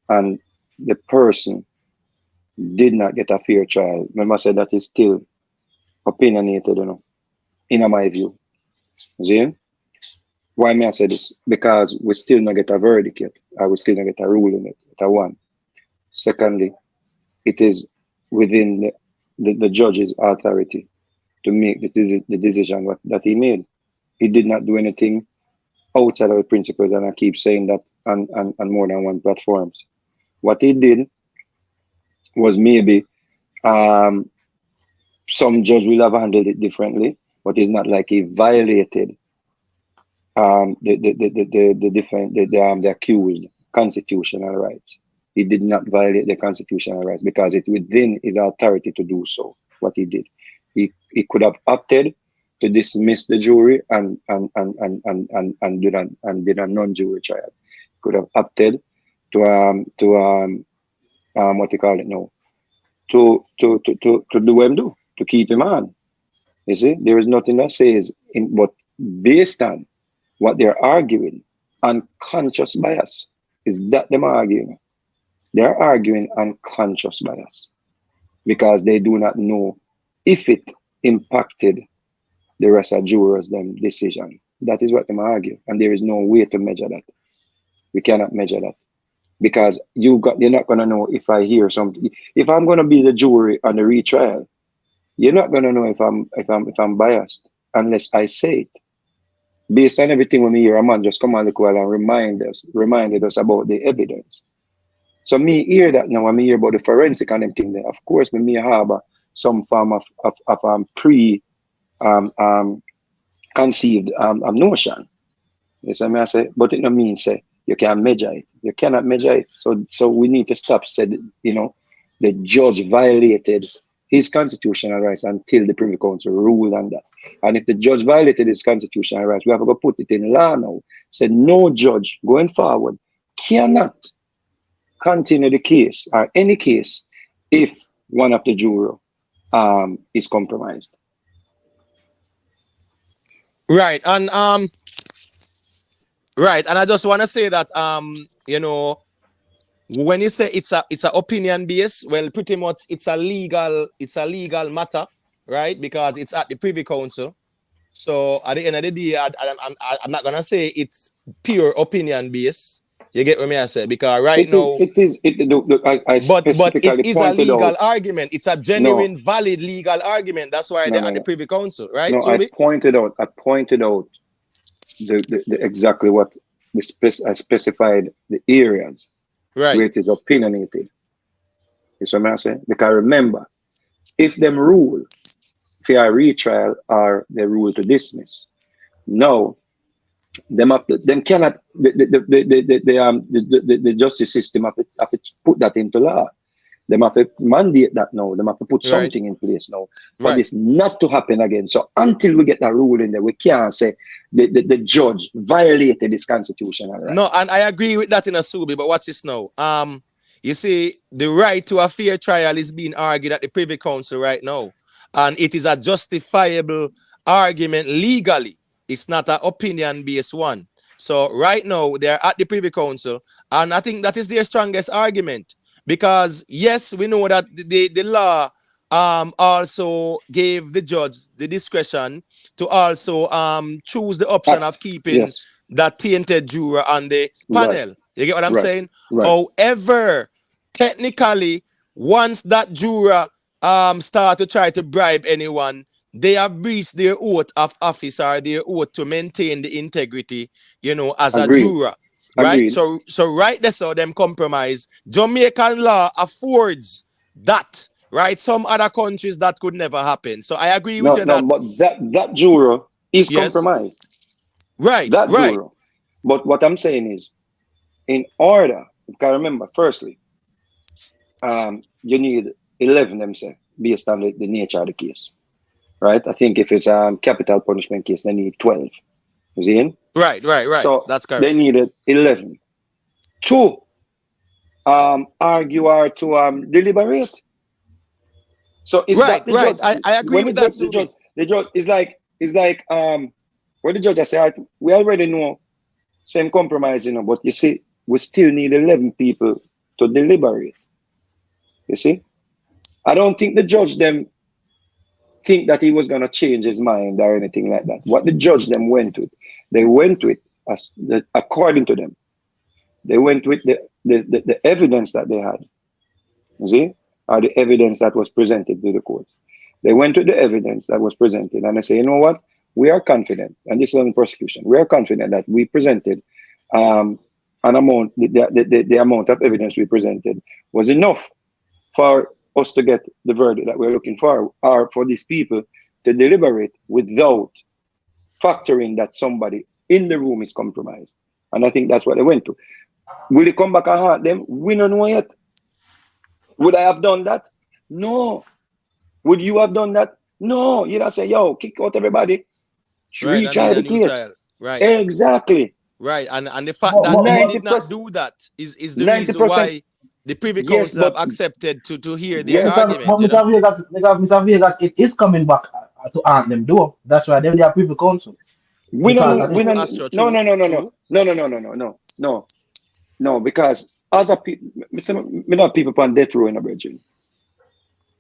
Speaker 18: and the person did not get a fair trial. Remember I said that is still opinionated, you know, in my view. See? Why may I say this? Because we still not get a verdict yet, or we still not get a ruling it. That one. Secondly, it is within the judge's authority to make the decision that he made. He did not do anything outside of the principles, and I keep saying that on more than one platforms. What he did was maybe some judge will have handled it differently, but it's not like he violated the accused constitutional rights. He did not violate the constitutional rights because it's within his authority to do so. What he did, he could have opted to dismiss the jury and did a non-jury trial. Could have opted to what you call it now, to do what him do, to keep him on. You see, there is nothing that says but based on what they're arguing, unconscious bias. Is that them arguing? They're arguing unconscious bias because they do not know if it impacted the rest of jurors' them decision. That is what them argue, and there is no way to measure that. We cannot measure that because you're not gonna know if I hear something. If I'm gonna be the jury on the retrial, you're not gonna know if I'm biased unless I say it. Based on everything when we hear a man just come on the call and reminded us about the evidence. So me hear that now, when me hear about the forensic and them thing there, of course me may have some form of pre conceived notion. Yes, I mean I say, but it no mean say you can measure it. You cannot measure it. So we need to stop said, you know, the judge violated his constitutional rights until the Privy Council ruled on that. And if the judge violated his constitutional rights, we have to put it in law now. Say no judge going forward cannot continue the case or any case if one of the juror is compromised.
Speaker 14: Right. And I just want to say that you know, when you say it's a opinion base, well, pretty much it's a legal matter, right? Because it's at the Privy Council. So at the end of the day, I'm not gonna say it's pure opinion base. You get what I say? Because right now,
Speaker 18: it is.
Speaker 14: But it is a legal
Speaker 18: out,
Speaker 14: argument. It's a genuine, valid legal argument. That's why they're at the Privy Council, right?
Speaker 18: No, I pointed out the exactly what I specified the areas
Speaker 14: where
Speaker 18: it is opinionated. You see what I'm saying? Because remember, if them rule for a retrial or they rule to dismiss, no, them cannot the justice system have to put that into law. They have to mandate that now. They have to put something in place now for this not to happen again. So until we get that rule in there, we can't say the judge violated his constitutional right.
Speaker 14: No, and I agree with that in a Subi, but watch this now. You see, the right to a fair trial is being argued at the Privy Council right now. And it is a justifiable argument legally. It's not an opinion-based one. So right now, they're at the Privy Council, and I think that is their strongest argument. Because yes, we know that the law also gave the judge the discretion to also choose the option of keeping that tainted juror on the panel. You get what I'm saying? However, technically, once that juror start to try to bribe anyone, they have breached their oath of office or their oath to maintain the integrity, as a
Speaker 18: Agreed.
Speaker 14: juror. Right?
Speaker 18: Agreed.
Speaker 14: So right there, so them compromise. Jamaican law affords that, right? Some other countries that could never happen. So I agree with you that.
Speaker 18: But that juror is compromised.
Speaker 14: Right.
Speaker 18: That juror. But what I'm saying is, in order, you can remember, firstly, you need 11, them say, based on the nature of the case. Right? I think if it's a capital punishment case, they need 12. You see?
Speaker 14: Right.
Speaker 18: So
Speaker 14: that's correct.
Speaker 18: they needed 11 to argue or to deliberate. So is that the judge?
Speaker 14: I agree with that.
Speaker 18: The judge is like what the judge has said. We already know same compromise, but you see, we still need 11 people to deliberate. You see, I don't think the judge them think that he was gonna change his mind or anything like that. What the judge them went with, they went with according to them. They went with the evidence that they had. You see, or the evidence that was presented to the court. They went with the evidence that was presented and they say, you know what? We are confident, and this is on the prosecution. We are confident that we presented an amount, the amount of evidence we presented was enough for us to get the verdict that we're looking for, or for these people to deliberate without factoring that somebody in the room is compromised. And I think that's what they went to. Will it come back and hurt them? We don't know yet. Would I have done that? No. Would you have done that? No. You'd have said, yo, kick out everybody. Retry the case.
Speaker 14: Right.
Speaker 18: Exactly.
Speaker 14: Right. And the fact that they did not do that is the reason why the Privy Council have accepted to hear their argument.
Speaker 9: Mr. Vegas, it is coming back to haunt them, though. That's why they are Privy Council.
Speaker 18: No, because other people, not people on death row in a region,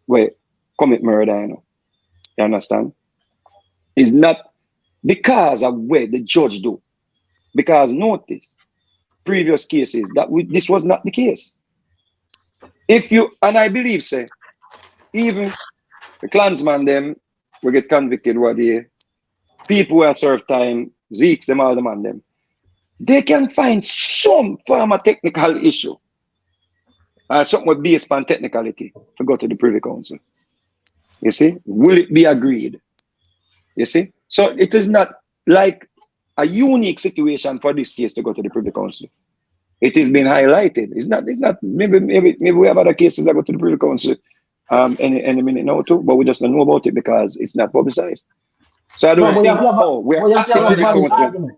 Speaker 18: where commit murder, you understand? It's not because of where the judge do. Because notice, previous cases, this was not the case. And I believe, say, even the Klansman, them, will get convicted, what they, people who have served time, Zeeks, them, all the man, them, they can find some form of technical issue. Something would based on technicality to go to the Privy Council. You see? Will it be agreed? You see? So it is not like a unique situation for this case to go to the Privy Council. It is being highlighted. It's not maybe we have other cases that go to the Privy Council any minute now too, but we just don't know about it because it's not publicized. So I don't think we're at the Privy Council.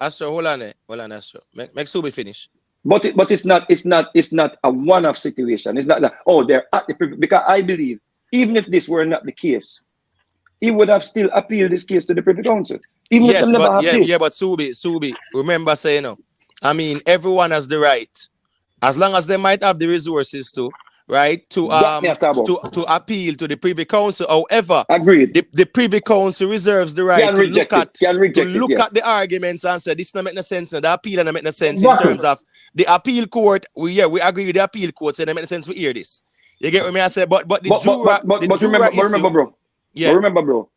Speaker 14: Astro, hold on, Astro. Make Subi finish.
Speaker 18: But it's not a one-off situation. It's not that they're at the Privy, because I believe even if this were not the case, he would have still appealed this case to the Privy Council. Even if
Speaker 14: but Subi, remember saying I mean, everyone has the right, as long as they might have the resources to, right, to appeal to the Privy Council. However,
Speaker 18: agreed,
Speaker 14: the Privy Council reserves the right to look at the arguments and say this doesn't make no sense. The appeal doesn't make no sense in terms of the appeal court. We agree with the appeal court, so it doesn't make no sense to hear this. You get what I say? But
Speaker 18: remember, bro. Yeah. But remember, bro.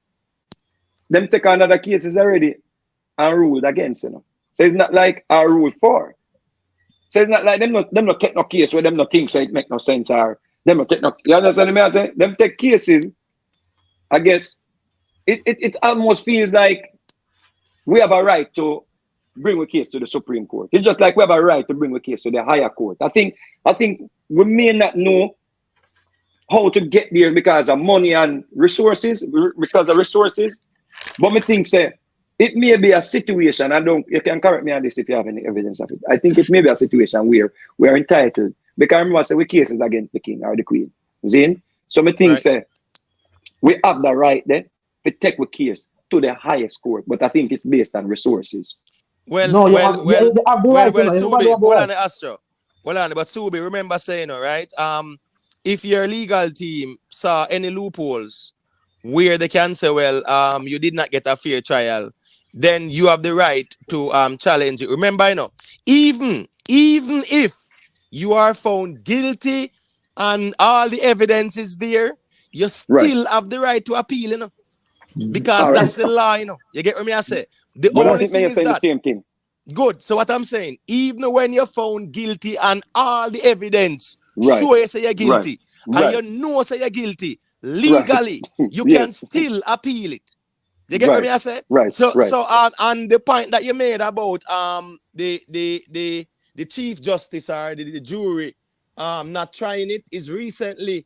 Speaker 18: Them take another cases already and ruled against, So it's not like our rule 4. So it's not like them not take no case where them not think so it make no sense or them not take no. You understand me? I say them take cases. I guess it almost feels like we have a right to bring a case to the Supreme Court. It's just like we have a right to bring a case to the higher court. I think we may not know how to get there because of money and resources, but me think say it may be a situation, you can correct me on this if you have any evidence of it. I think it may be a situation where we are entitled, because remember I say we cases against the king or the queen. Zin? So me think say we have the right then to take the case to the highest court, but I think it's based on resources.
Speaker 14: Subi, hold on, Astro. Hold on, but Subi, remember saying, right? If your legal team saw any loopholes where they can say, well, you did not get a fair trial, then you have the right to challenge it. Remember, even if you are found guilty and all the evidence is there, you still have the right to appeal, Because
Speaker 18: All
Speaker 14: that's
Speaker 18: right.
Speaker 14: the law, you know. You get what me I say? The
Speaker 18: But I
Speaker 14: only
Speaker 18: think may
Speaker 14: thing
Speaker 18: you're
Speaker 14: is
Speaker 18: saying the
Speaker 14: that
Speaker 18: same thing.
Speaker 14: good. So what I'm saying, even when you're found guilty and all the evidence
Speaker 18: Right.
Speaker 14: show you say you're
Speaker 18: Right.
Speaker 14: guilty, and
Speaker 18: Right.
Speaker 14: you know say you're guilty,
Speaker 18: Right.
Speaker 14: legally, you can
Speaker 18: Yes.
Speaker 14: still appeal it. You get what
Speaker 18: Right.
Speaker 14: me I say?
Speaker 18: Right.
Speaker 14: So
Speaker 18: Right.
Speaker 14: so on the point that you made about the chief justice or the jury not trying it is recently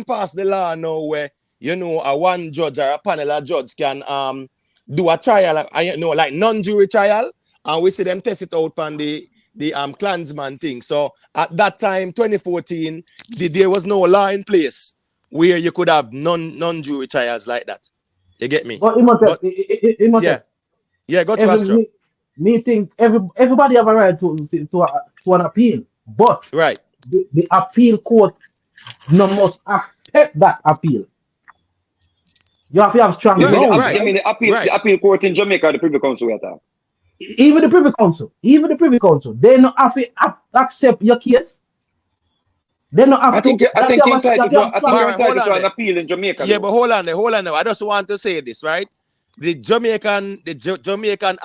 Speaker 14: passed the law now where you know a one judge or a panel of judges can do a trial, you know, like non-jury trial, and we see them test it out on the Klansman thing. So at that time, 2014, there was no law in place where you could have non-jury trials like that. You get me?
Speaker 9: But Imhotep,
Speaker 14: But yeah, go to
Speaker 9: every
Speaker 14: Astro.
Speaker 9: meeting, everybody have a right to an appeal, but
Speaker 14: Right.
Speaker 9: the appeal court no must accept that appeal. You have to have strong
Speaker 18: You mean
Speaker 9: grounds,
Speaker 14: Right.
Speaker 9: right?
Speaker 18: the appeal court in Jamaica, or the Privy Council we are talking?
Speaker 9: Even the Privy Council, they not have to accept your case. They not have to.
Speaker 18: I think you're
Speaker 9: You have
Speaker 18: entitled
Speaker 9: to
Speaker 18: to
Speaker 9: have strong.
Speaker 18: an appeal in Jamaica.
Speaker 14: Yeah,
Speaker 18: Though.
Speaker 14: but hold on there. I just want to say this, right? The Jamaican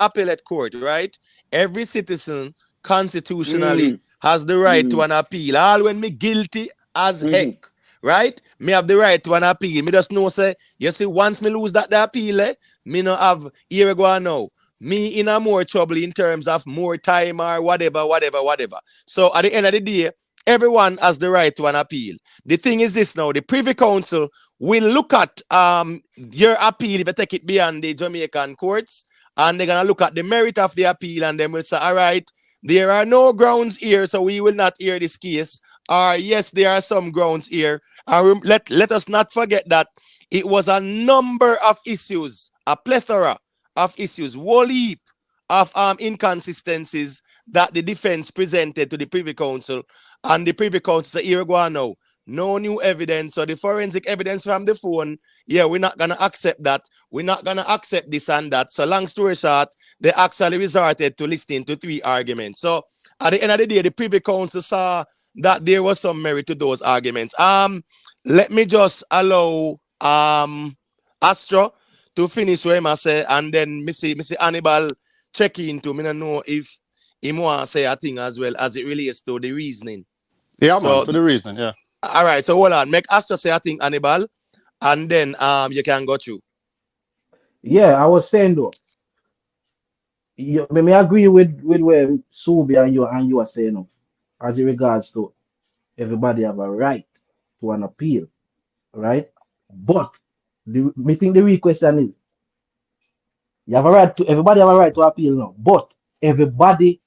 Speaker 14: appellate court, right? Every citizen constitutionally has the right to an appeal. All when me guilty as heck, right? Me have the right to an appeal. Me just know say, you see, once me lose that the appeal, me no have here we go now. Me in a more trouble in terms of more time or whatever. So at the end of the day, everyone has the right to an appeal. The thing is this now, the Privy Council will look at your appeal if you take it beyond the Jamaican courts, and they're gonna look at the merit of the appeal, and then will say, all right, there are no grounds here, so we will not hear this case. Or yes, there are some grounds here. And let us not forget that it was a number of issues, a plethora of issues, whole heap of inconsistencies that the defense presented to the Privy Council, and the Privy Council said, here we go now. No new evidence. So the forensic evidence from the phone, yeah, we're not going to accept that. We're not going to accept this and that. So long story short, they actually resorted to listening to 3 arguments. So at the end of the day, the Privy Council saw that there was some merit to those arguments. Let me just allow Astro to finish where I say, and then Missy Hannibal check into me. I don't know if he want to say a thing as well as it relates to the reasoning.
Speaker 17: Yeah,
Speaker 14: so,
Speaker 17: man, for the reason, yeah.
Speaker 14: All right, so hold on. Make Astro say a thing, Hannibal, and then you can go through.
Speaker 9: Yeah, I was saying though. Me agree with where Subi and you are saying as in regards to everybody have a right to an appeal, right? But me think the real question is everybody have a right to appeal now, but everybody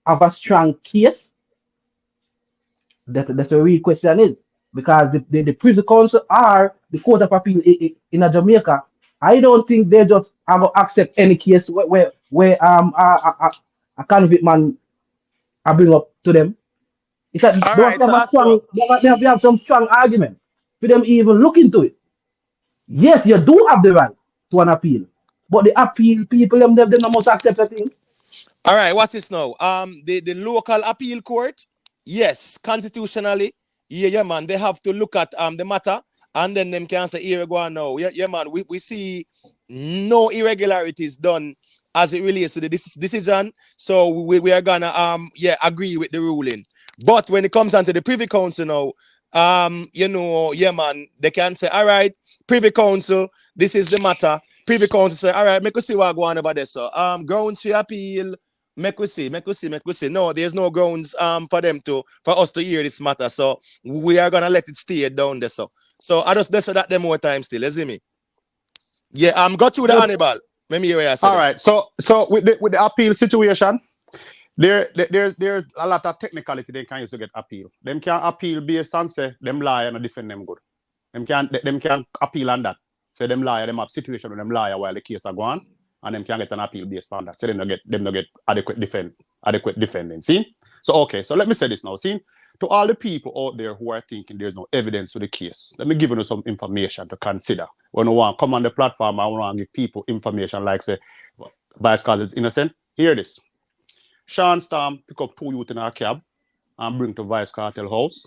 Speaker 9: have a strong case. That's the real question is, because the Privy Council are the Court of Appeal in Jamaica. I don't think they just have to accept any case where a convict man I bring up to them. They have some strong argument for them even look into it. Yes, you do have the right to an appeal, but the appeal people them not must accept the thing.
Speaker 14: All right, what's this now? The local appeal court, yes, constitutionally, yeah, man, they have to look at the matter, and then them can say, here we go now. Yeah, man, we see no irregularities done as it relates to the decision, so we are gonna agree with the ruling. But when it comes down to the Privy Council now, you know, yeah, man, they can say, all right, Privy Council, this is the matter. Privy Council say, all right, make us see what go on over there. So grounds for appeal, make we see. No, there's no grounds for us to hear this matter. So we are gonna let it stay down there. So I just say that them more time still, you see me? Yeah, got through the Hannibal. Let me hear what I said.
Speaker 17: All right, so with the appeal situation, there's a lot of technicality they can use to get appeal. Them can appeal based on say them lie and defend them good. Them can appeal on that. Say them liar, them have situation with them liar while the case are going, and them can get an appeal based on that. So them not get adequate defending. See? So okay, so let me say this now. See? To all the people out there who are thinking there's no evidence to the case, let me give you some information to consider. When you want to come on the platform, I want to give people information like say Vybz Kartel is innocent. Hear this. Sean Storm pick up 2 youth in a cab and bring to Vybz Kartel house.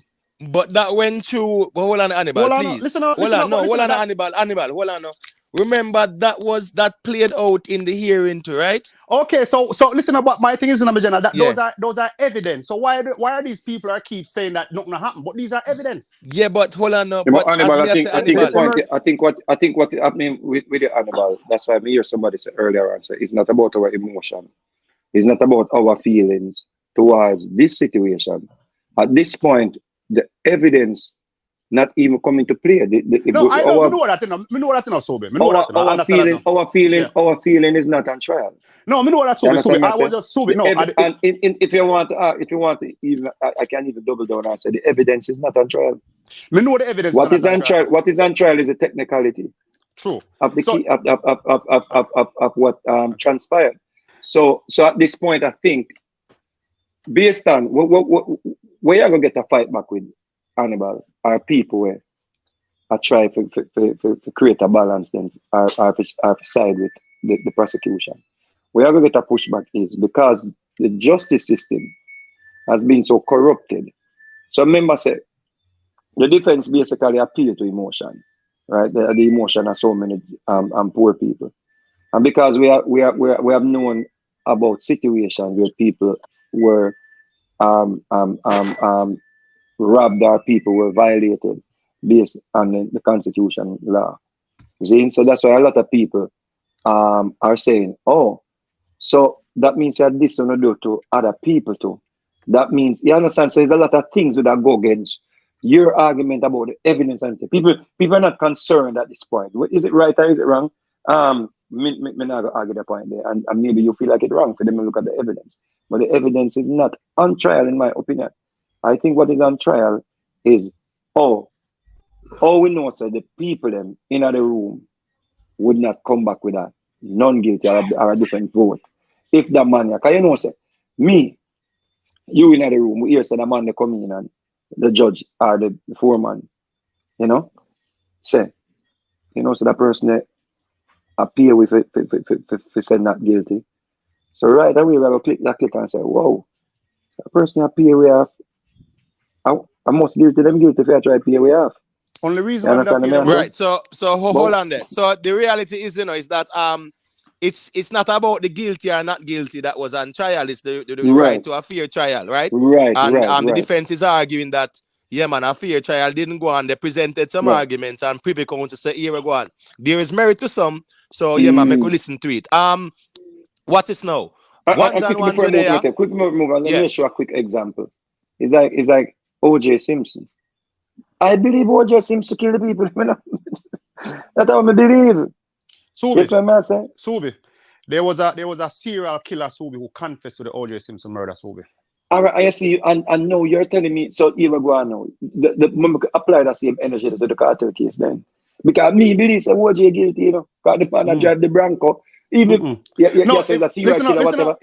Speaker 14: But that went through. But hold on, Hannibal, please.
Speaker 17: Listen
Speaker 14: Hold on, Hannibal. Hold on. remember that played out in the hearing too, right?
Speaker 17: Okay, so listen about my thing is in that
Speaker 14: Yeah.
Speaker 17: those are evidence. So why are these people keep saying that nothing happened? But these are evidence.
Speaker 14: Yeah, but hold on now.
Speaker 18: Yeah, but
Speaker 14: But as
Speaker 18: Hannibal,
Speaker 14: me I say
Speaker 18: I think the
Speaker 14: Hannibal.
Speaker 18: point, I think what happening with the Hannibal, that's why I hear somebody say earlier on, say it's not about our emotion. It's not about our feelings towards this situation. At this point, the evidence not even come into play.
Speaker 17: No, I know, I know that. I know that. Sobe. I know that. I understand that. Yeah.
Speaker 18: Our feeling is not on trial.
Speaker 17: No, I know that.
Speaker 18: You
Speaker 17: Sobe.
Speaker 18: understand what
Speaker 17: I
Speaker 18: I'm
Speaker 17: was
Speaker 18: saying?
Speaker 17: just Sobe. No,
Speaker 18: And if you want to even, I can even double down and say the evidence is not on trial.
Speaker 17: I know the evidence
Speaker 18: What
Speaker 17: is
Speaker 18: is
Speaker 17: not on
Speaker 18: on
Speaker 17: trial.
Speaker 18: trial? What is on trial is a technicality.
Speaker 17: True.
Speaker 18: Of the key of what transpired. So at this point, I think based on where you're gonna get a fight back with Hannibal are people where I try to create a balance then or side with the prosecution. Where you're gonna get a pushback is because the justice system has been so corrupted. So remember, say the defense basically appeal to emotion, right? The emotion of so many poor people, and because we have known about situations where people were robbed or people were violated based on the constitution law. You see? So that's why a lot of people are saying, oh, so that means that this will not do to other people too. That means, you understand, so there's a lot of things that go against your argument about the evidence and people are not concerned at this point. Is it right or is it wrong? Me not argue the point there, and maybe you feel like it's wrong for them to look at the evidence. But the evidence is not on trial, in my opinion. I think what is on trial is all we know, so the people them in the room would not come back with a non-guilty or a different vote. If the man, because you know, say, me, you in the room, we hear say the man they come in and the judge or the foreman, you know, say, you know, so the person that appear with it said not guilty. So right away we have to click and say, whoa, the person appear we have, I must guilty them guilty if I try to appear we have.
Speaker 17: Only reason why I'm
Speaker 14: right. So hold on there. So the reality is, you know, is that it's not about the guilty or not guilty that was on trial. It's the right to a fair trial, right?
Speaker 18: Right.
Speaker 14: And the defense is arguing that, yeah, man, a fair trial didn't go on. They presented some arguments and Privy Council say, here we go on. There is merit to some. So yeah, man, make we listen to it. What's this now?
Speaker 18: Quick move. Let me show a quick example. It's like O.J. Simpson. I believe O.J. Simpson killed the people. That's how I believe.
Speaker 17: Subi,
Speaker 18: what I'm saying?
Speaker 17: Subi, there was a serial killer, Subi, who confessed to the O.J. Simpson murder, Subi.
Speaker 18: All right, I see you, and now you're telling me, so here we go on now. The apply that same energy to the Kartel case then. Because me believe that O.J. guilty, you know, because the man that drive the Bronco, even yes, a serial killer, whatever.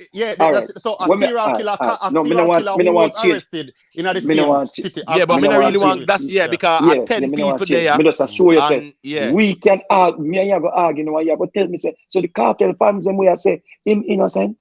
Speaker 17: So a serial killer who was arrested in the same city.
Speaker 14: Yeah, but I don't really want that's because at 10 people there.
Speaker 18: Me just show you say we can argue. Me and you go argue now. You go tell me say so the Kartel fans them where say him innocent.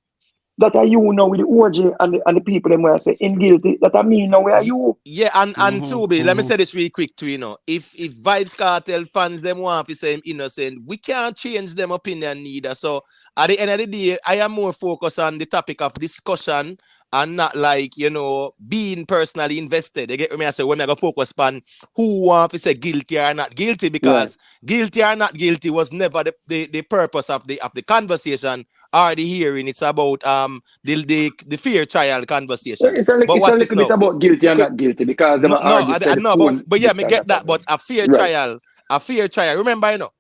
Speaker 18: That are you now with the OJ and the people them where I say in guilty. That are me now where are you?
Speaker 14: Yeah, and Subi, let me say this really quick too, you know. If Vybz Kartel fans them want to say him innocent, we can't change them opinion neither. So at the end of the day, I am more focused on the topic of discussion and not like, you know, being personally invested. You get me? I say when I go focus on who want to say guilty or not guilty, because guilty or not guilty was never the purpose of the conversation or the hearing. It's about the fair trial conversation.
Speaker 18: It's a little bit about guilty and not guilty because
Speaker 14: but yeah, me get that. But a fair trial. Remember, you know,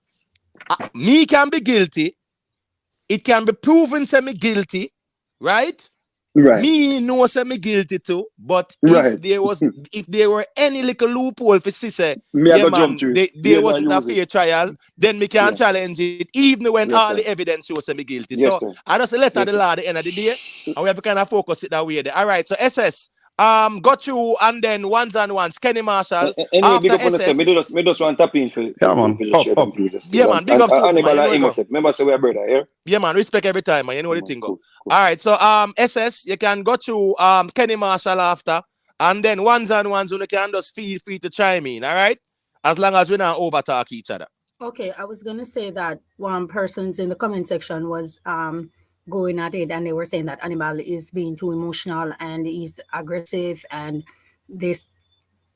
Speaker 14: me can be guilty. It can be proven to me guilty, right?
Speaker 18: Right.
Speaker 14: Me know say me guilty too, but if there were any little loophole for say, yeah man, there wasn't a fair trial, then me can challenge it, even when all the evidence shows me guilty. So I just let the law at the end of the day, and we have to kind of focus it that way there. All right, so SS. Got you, and then ones and ones. Kenny Marshall.
Speaker 18: Anyway, big up on the me just want to tap in for
Speaker 17: man.
Speaker 14: Yeah, man. Big up Super, man. You know
Speaker 18: remember, say we're brother here.
Speaker 14: Yeah, man. Respect every time, man. You know the thing. Cool. All right, so SS, you can go to Kenny Marshall after, and then ones and ones. You can just feel free to chime in. All right, as long as we not over talk each other.
Speaker 10: Okay, I was gonna say that one person's in the comment section was going at it, and they were saying that Animal is being too emotional and he's aggressive, and this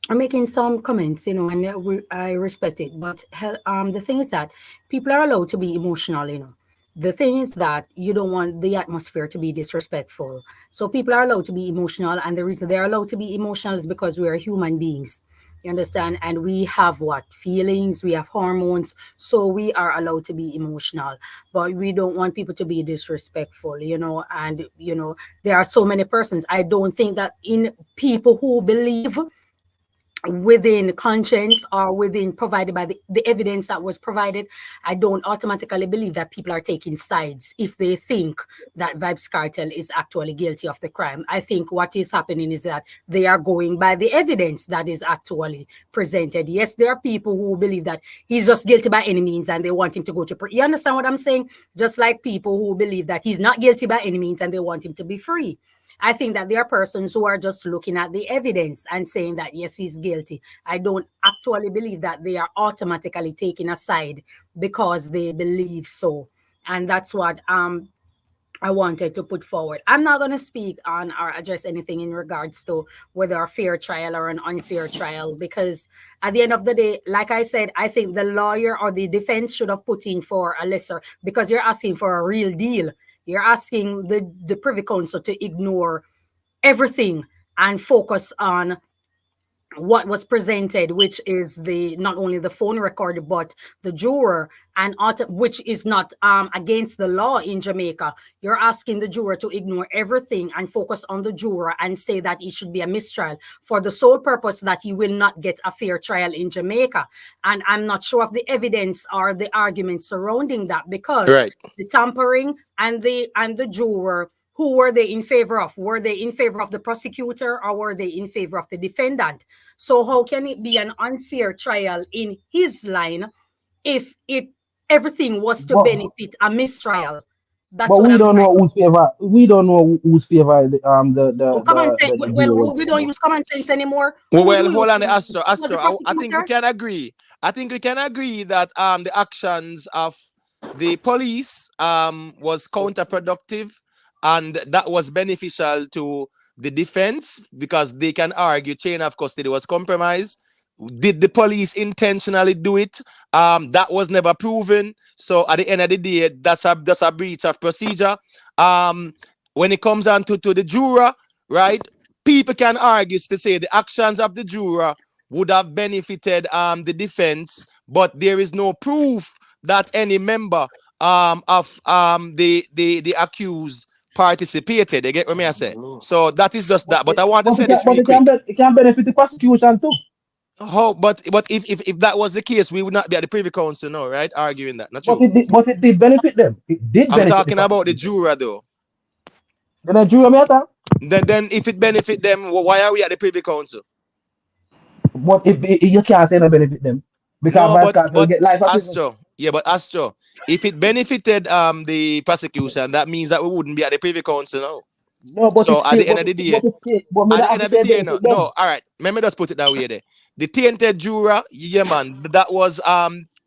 Speaker 10: I'm making some comments, and I respect it. But the thing is that people are allowed to be emotional. The thing is that you don't want the atmosphere to be disrespectful. So people are allowed to be emotional, and the reason they're allowed to be emotional is because we are human beings. You understand? And we have what? Feelings, we have hormones. So we are allowed to be emotional. But we don't want people to be disrespectful. And there are so many persons. I don't think that in people who believe within conscience or within provided by the evidence that was provided, I don't automatically believe that people are taking sides if they think that Vybz Kartel is actually guilty of the crime. I think what is happening is that they are going by the evidence that is actually presented. Yes, there are people who believe that he's just guilty by any means and they want him to go to prison. You understand what I'm saying? Just like people who believe that he's not guilty by any means and they want him to be free. I think that there are persons who are just looking at the evidence and saying that, yes, he's guilty. I don't actually believe that they are automatically taking a side because they believe so. And that's what I wanted to put forward. I'm not going to speak on or address anything in regards to whether a fair trial or an unfair trial, because at the end of the day, like I said, I think the lawyer or the defense should have put in for a lesser, because you're asking for a real deal. You're asking the Privy Council to ignore everything and focus on what was presented, which is the not only the phone record but the juror, and which is not against the law in Jamaica. You're asking the juror to ignore everything and focus on the juror and say that it should be a mistrial for the sole purpose that he will not get a fair trial in Jamaica. And I'm not sure of the evidence or the arguments surrounding that, because
Speaker 14: Right.
Speaker 10: the tampering and the juror, who were they in favor of? Were they in favor of the prosecutor or were they in favor of the defendant? So how can it be an unfair trial in his line if everything was to
Speaker 9: But
Speaker 10: benefit a mistrial? That's
Speaker 9: but
Speaker 10: what
Speaker 9: we
Speaker 10: I'm
Speaker 9: don't
Speaker 10: trying
Speaker 9: know
Speaker 10: to.
Speaker 9: whose favor. We don't know whose favor
Speaker 10: Oh, common sense.
Speaker 9: the jury.
Speaker 10: Well, we don't use common sense anymore. Who do
Speaker 14: Well,
Speaker 10: we use?
Speaker 14: hold on, Astro.
Speaker 10: Was the
Speaker 14: Astro, I think we
Speaker 10: prosecutor?
Speaker 14: can agree. I think we can agree that the actions of the police was counterproductive, and that was beneficial to the defense because they can argue chain of custody was compromised. Did the police intentionally do it? That was never proven. So at the end of the day, that's a breach of procedure. When it comes down to the juror, right? People can argue to say the actions of the juror would have benefited the defense, but there is no proof that any member of the accused participated. You get what I say? So that is just that. But I want to say this real quick.
Speaker 9: It can benefit the prosecution too.
Speaker 14: How? But if that was the case, we would not be at the Privy Council, no, right? Arguing that, not true.
Speaker 9: But it did benefit them. It did
Speaker 14: I'm
Speaker 9: benefit the
Speaker 14: talking about the
Speaker 9: prosecution.
Speaker 14: juror, though.
Speaker 9: The jury matter.
Speaker 14: Then if it benefit them, why are we at the Privy Council?
Speaker 9: But you can't say no benefit them because
Speaker 14: No,
Speaker 9: Vice Cartel get life in prison.
Speaker 14: Astro, yeah, but Astro, if it benefited the prosecution, that means that we wouldn't be at the Privy Council now.
Speaker 9: No, but
Speaker 14: So
Speaker 9: it's
Speaker 14: at
Speaker 9: still,
Speaker 14: the end of the day,
Speaker 9: but me
Speaker 14: at
Speaker 9: not
Speaker 14: the
Speaker 9: have
Speaker 14: end
Speaker 9: to
Speaker 14: of the
Speaker 9: say
Speaker 14: day, no,
Speaker 9: benefit them.
Speaker 14: all right. Let me just put it that way there. The tainted juror, yeah, man, that was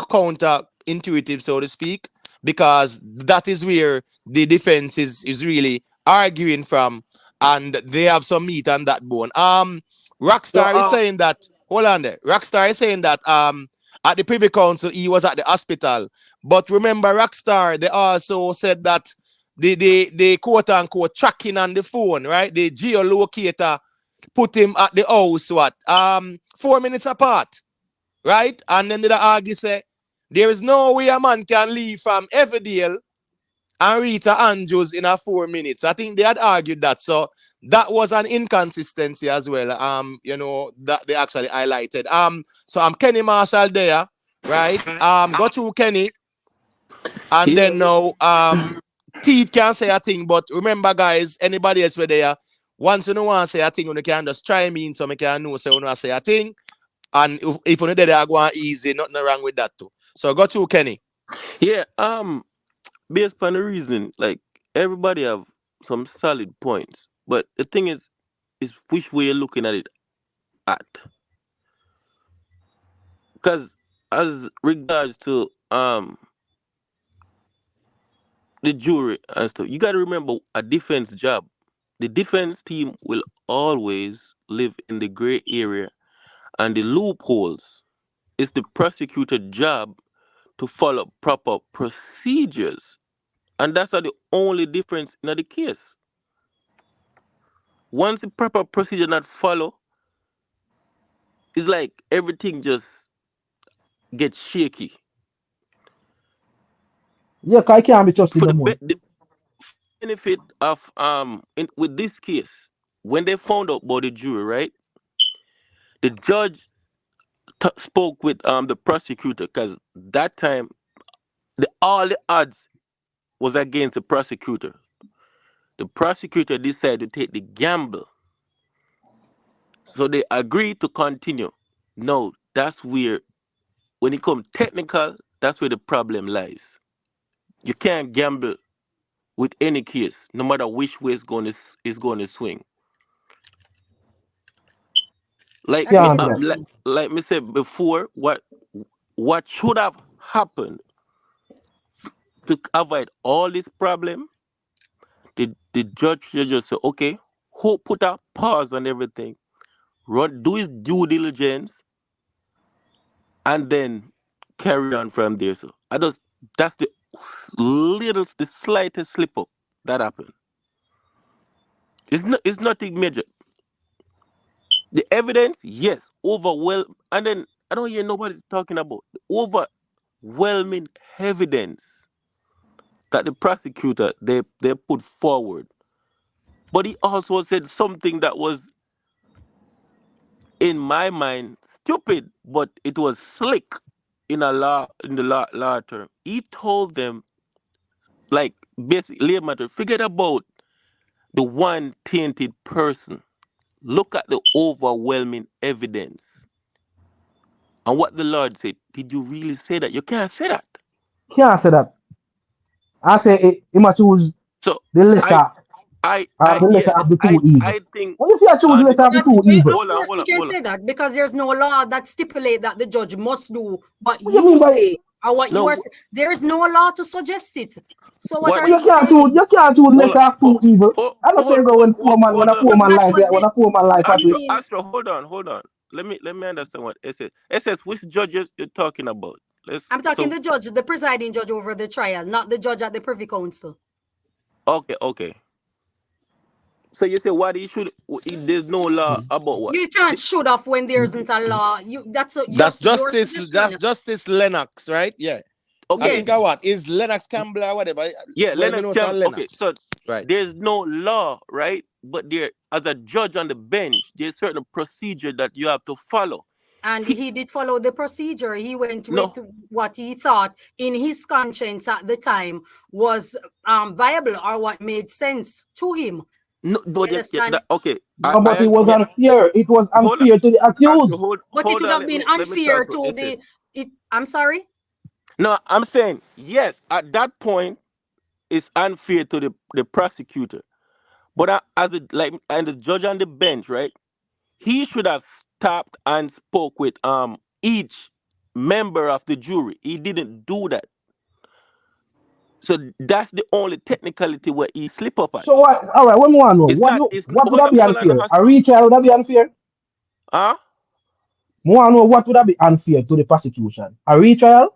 Speaker 14: counter intuitive, so to speak, because that is where the defense is really arguing from, and they have some meat on that bone.
Speaker 1: So
Speaker 14: Rockstar is saying that. Hold on there. Rockstar is saying that at the Privy Council he was at the hospital, but remember, Rockstar, they also said that the quote unquote tracking on the phone, right? The geolocator put him at the house, 4 minutes apart, right? And then they argue say there is no way a man can leave from Everdale and Rita Andrews in 4 minutes. I think they had argued that. So that was an inconsistency as well. That they actually highlighted. So I'm Kenny Marshall there, right? Go through Kenny, and
Speaker 13: Yeah.
Speaker 14: then now Teeth can say a thing, but remember, guys, anybody else were there, once you don't want to say a thing, you can just try me in so I can know say you want to say a thing. And if you there, I go on easy, nothing wrong with that too. So go to Kenny.
Speaker 13: Yeah. Based upon the reason, like everybody have some solid points, but the thing is which way you're looking at it at. Because
Speaker 19: as regards to the jury and stuff, you got to remember a defense job. The defense team will always live in the gray area and the loopholes. It's the prosecutor job to follow proper procedures, and that's the only difference in the case. Once the proper procedure not follow, it's like everything just gets shaky.
Speaker 9: Yeah, 'cause I can't be trusted
Speaker 19: For
Speaker 9: no
Speaker 19: the,
Speaker 9: more.
Speaker 19: the benefit of with this case, when they found out about the jury, right? The judge spoke with the prosecutor because that time all the odds was against the prosecutor. The prosecutor decided to take the gamble, so they agreed to continue. No, that's where when it comes technical, that's where the problem lies. You can't gamble with any case, no matter which way it's going to swing. Like me,
Speaker 9: Can't
Speaker 10: Again,
Speaker 9: do that.
Speaker 19: like me said before, what should have happened to avoid all this problem? The judge should just say, okay, who put a pause on everything, do his due diligence, and then carry on from there. So that's the slightest slip up that happened. It's nothing major. The evidence, yes, overwhelm, and then I don't hear nobody's talking about the overwhelming evidence that the prosecutor they put forward. But he also said something that was, in my mind, stupid, but it was slick in the law term. He told them, like, basically, lay matter, forget about the one tainted person. Look at the overwhelming evidence. And what the Lord said, did you really say that? You can't say that.
Speaker 9: Can't say that. I say it must choose
Speaker 19: So
Speaker 9: the
Speaker 19: I
Speaker 9: lesser
Speaker 19: I
Speaker 9: the lesser
Speaker 19: yeah,
Speaker 9: of the two evil.
Speaker 19: I think
Speaker 9: What if you choose the lesser of the
Speaker 10: that's
Speaker 9: two evil?
Speaker 10: of
Speaker 19: hold on,
Speaker 10: course
Speaker 19: hold
Speaker 10: he
Speaker 19: on,
Speaker 10: can
Speaker 19: hold on.
Speaker 10: say that because there's no law that stipulate that the judge must do what
Speaker 9: What you
Speaker 10: you
Speaker 9: mean by
Speaker 10: say or what you are
Speaker 19: No,
Speaker 10: saying. There is no law to suggest it. So what
Speaker 19: what
Speaker 10: are you saying?
Speaker 9: you can't choose
Speaker 19: hold on,
Speaker 9: lesser of two evil? I don't say go when a poor man
Speaker 10: That's
Speaker 9: life
Speaker 10: what
Speaker 9: when
Speaker 10: they.
Speaker 9: a poor man life
Speaker 10: I
Speaker 9: at risk.
Speaker 10: mean,
Speaker 19: Hold on. Let me understand what it says. It says which judges you're talking about. Let's
Speaker 10: I'm talking
Speaker 19: so
Speaker 10: the judge, the presiding judge over the trial, not the judge at the Privy Council.
Speaker 19: okay. So you say what he should there's no law about what?
Speaker 10: You can't shoot off when there isn't a law. That's
Speaker 14: That's
Speaker 10: just your
Speaker 14: Justice.
Speaker 10: suggestion.
Speaker 14: That's Justice Lennox, right? Yeah. I
Speaker 19: Okay.
Speaker 14: think
Speaker 10: Yes.
Speaker 14: I what is Lennox Campbell or whatever.
Speaker 19: Yeah,
Speaker 14: Well, me
Speaker 19: Lennox
Speaker 14: know it's
Speaker 19: Campbell. Okay,
Speaker 14: Lennox,
Speaker 19: so
Speaker 14: right?
Speaker 19: there's no law, right? But there, as a judge on the bench, there's certain procedure that you have to follow.
Speaker 10: And he did follow the procedure. He went with
Speaker 19: No,
Speaker 10: what he thought in his conscience at the time was viable or what made sense to him.
Speaker 19: no,
Speaker 10: You
Speaker 19: but
Speaker 10: understand?
Speaker 19: okay.
Speaker 9: No, but it was
Speaker 19: Yeah.
Speaker 9: unfair. It was
Speaker 19: Hold on,
Speaker 9: unfair to the accused.
Speaker 10: But it
Speaker 19: hold
Speaker 10: would
Speaker 19: on.
Speaker 10: have
Speaker 19: Let
Speaker 10: been
Speaker 19: me
Speaker 10: unfair
Speaker 19: talk to
Speaker 10: to
Speaker 19: SS.
Speaker 10: the it. I'm sorry.
Speaker 19: No, I'm saying yes. At that point, it's unfair to the prosecutor. But as and the judge on the bench, right? He should have stopped and spoke with each member of the jury. He didn't do that. So that's the only technicality where he slip up at.
Speaker 9: So what? All right, what more know?
Speaker 19: It's not. It's
Speaker 9: What would
Speaker 19: hold
Speaker 9: that
Speaker 19: on,
Speaker 9: be
Speaker 19: hold on,
Speaker 9: unfair? A
Speaker 19: Astro.
Speaker 9: retrial would that be unfair?
Speaker 19: Huh?
Speaker 9: More know what would that be unfair to the prosecution? A retrial?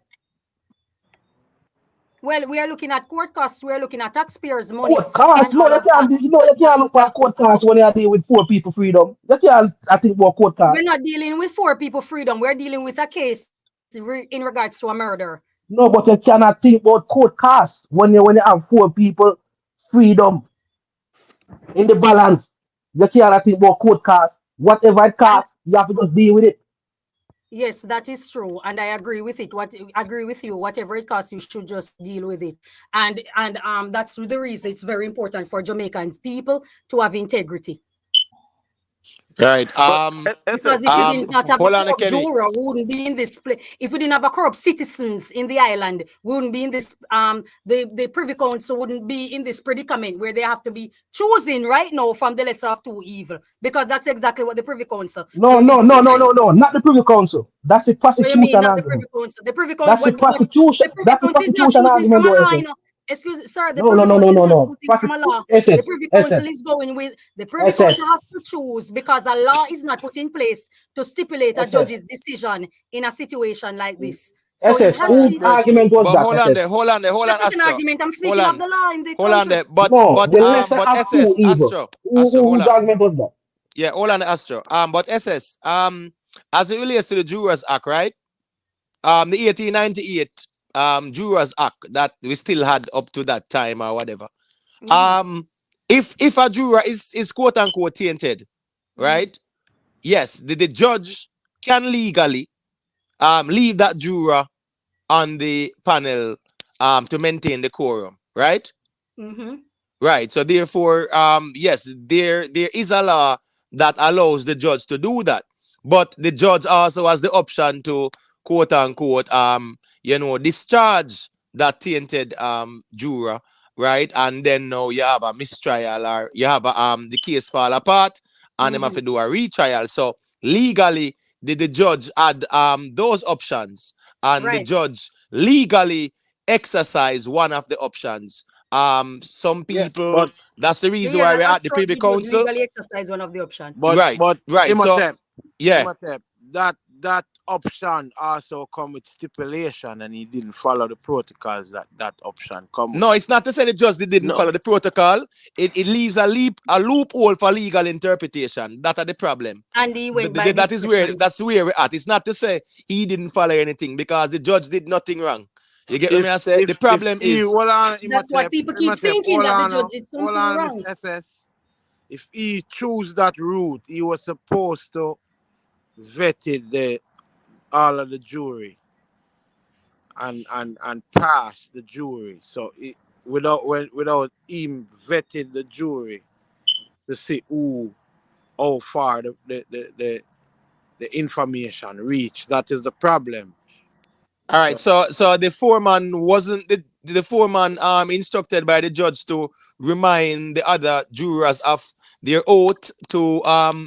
Speaker 10: Well, we are looking at court costs. We are looking at taxpayers' money
Speaker 9: Court cost?
Speaker 10: and
Speaker 9: No,
Speaker 10: all
Speaker 9: you
Speaker 10: of
Speaker 9: can't.
Speaker 10: that.
Speaker 9: You can't look for court cost when you are dealing with 4 people freedom. You can't. I think about court
Speaker 10: We're
Speaker 9: cost.
Speaker 10: not dealing with 4 people freedom. We're dealing with a case in regards to a murder.
Speaker 9: No, but you cannot think about court cost when you have 4 people freedom in the balance. You cannot think about court cost. Whatever it
Speaker 10: And
Speaker 9: costs, you have to just deal with it.
Speaker 10: yes, that is true, and I agree with it. Agree with you. Whatever it costs, you should just deal with it. And that's the reason it's very important for Jamaicans people to have integrity.
Speaker 14: Right.
Speaker 19: But
Speaker 10: Because
Speaker 19: SS,
Speaker 10: if we
Speaker 19: if
Speaker 10: did not have a
Speaker 14: Hold on,
Speaker 10: corrupt
Speaker 14: Kenny.
Speaker 10: juror, we wouldn't be in this place. If we didn't have a corrupt citizens in the island, we wouldn't be in this. The Privy Council wouldn't be in this predicament where they have to be choosing right now from the lesser of two evil. Because that's exactly what the Privy Council
Speaker 9: No,
Speaker 10: will be
Speaker 9: no, no,
Speaker 10: doing
Speaker 9: no,
Speaker 10: right
Speaker 9: no,
Speaker 10: now.
Speaker 9: no. Not the Privy Council. That's the
Speaker 10: What do you mean,
Speaker 9: prosecution
Speaker 10: not the Privy
Speaker 9: argument.
Speaker 10: Council? The Privy Council,
Speaker 9: That's the
Speaker 10: but
Speaker 9: prosecution.
Speaker 10: the Privy
Speaker 9: That's the
Speaker 10: Council is not
Speaker 9: prosecution
Speaker 10: choosing
Speaker 9: argument,
Speaker 10: from a
Speaker 9: though,
Speaker 10: law,
Speaker 9: SS.
Speaker 10: you know. Excuse, sir, the
Speaker 9: No, no,
Speaker 10: Privy
Speaker 9: no, no,
Speaker 10: Council is
Speaker 9: no,
Speaker 10: not
Speaker 9: no.
Speaker 10: choosing from a law. The
Speaker 9: SS,
Speaker 10: Privy Council
Speaker 9: SS,
Speaker 10: is going with the Privy Council
Speaker 9: SS,
Speaker 10: has to choose because a law is not put in place to stipulate a
Speaker 9: SS,
Speaker 10: judge's decision in a situation like this. So it
Speaker 9: SS.
Speaker 10: has to
Speaker 9: Whose
Speaker 10: be.
Speaker 9: argument was
Speaker 14: But
Speaker 9: that,
Speaker 14: hold on
Speaker 9: SS?
Speaker 14: there, hold on there, hold on,
Speaker 10: That's not an
Speaker 14: Astro.
Speaker 10: argument. I'm
Speaker 14: Hold
Speaker 10: speaking of
Speaker 14: on,
Speaker 10: the law in the
Speaker 14: hold on
Speaker 10: country.
Speaker 14: there.
Speaker 9: No, the lesser
Speaker 14: But
Speaker 9: of two
Speaker 14: SS,
Speaker 9: evil.
Speaker 14: Astro, hold
Speaker 9: Whose
Speaker 14: on.
Speaker 9: argument was that?
Speaker 14: Yeah, hold on, Astro. But SS, as it relates to the Jurors Act, right? The 1898 Jurors Act that we still had up to that time or whatever. If a juror is quote unquote tainted, right? Yes, the judge can legally leave that juror on the panel to maintain the quorum, right? Right. So therefore, yes, there is a law that allows the judge to do that. But the judge also has the option to quote unquote discharge that tainted juror, right? And then now you have a mistrial or you have the case fall apart and them have to do a retrial. So legally the judge had those options and the judge legally exercise one of the options. Some
Speaker 6: Yeah,
Speaker 14: people,
Speaker 6: but
Speaker 14: that's the
Speaker 10: Yeah,
Speaker 14: reason
Speaker 10: yeah,
Speaker 14: why we're at
Speaker 10: that's
Speaker 14: the
Speaker 10: right.
Speaker 14: Privy
Speaker 10: The judge
Speaker 14: Council.
Speaker 10: legally exercise one of the options.
Speaker 14: Right. So yeah.
Speaker 6: Imhotep, that option also come with stipulation, and he didn't follow the protocols that option come with.
Speaker 14: No, it's not to say the judge didn't follow the protocol. It leaves a loophole for legal interpretation. That are the problem.
Speaker 10: And he went by
Speaker 14: That's where we're at. It's not to say he didn't follow anything because the judge did nothing wrong. You get what I say? The problem
Speaker 6: He,
Speaker 14: is
Speaker 6: hold on,
Speaker 10: that's what people keep thinking, that the judge did something
Speaker 6: Miss
Speaker 10: wrong.
Speaker 6: SS. If he choose that route, he was supposed to vetted all of the jury and pass the jury. So without him vetting the jury to see how far the information reach. That is the problem.
Speaker 14: all right. So the foreman wasn't the foreman instructed by the judge to remind the other jurors of their oath to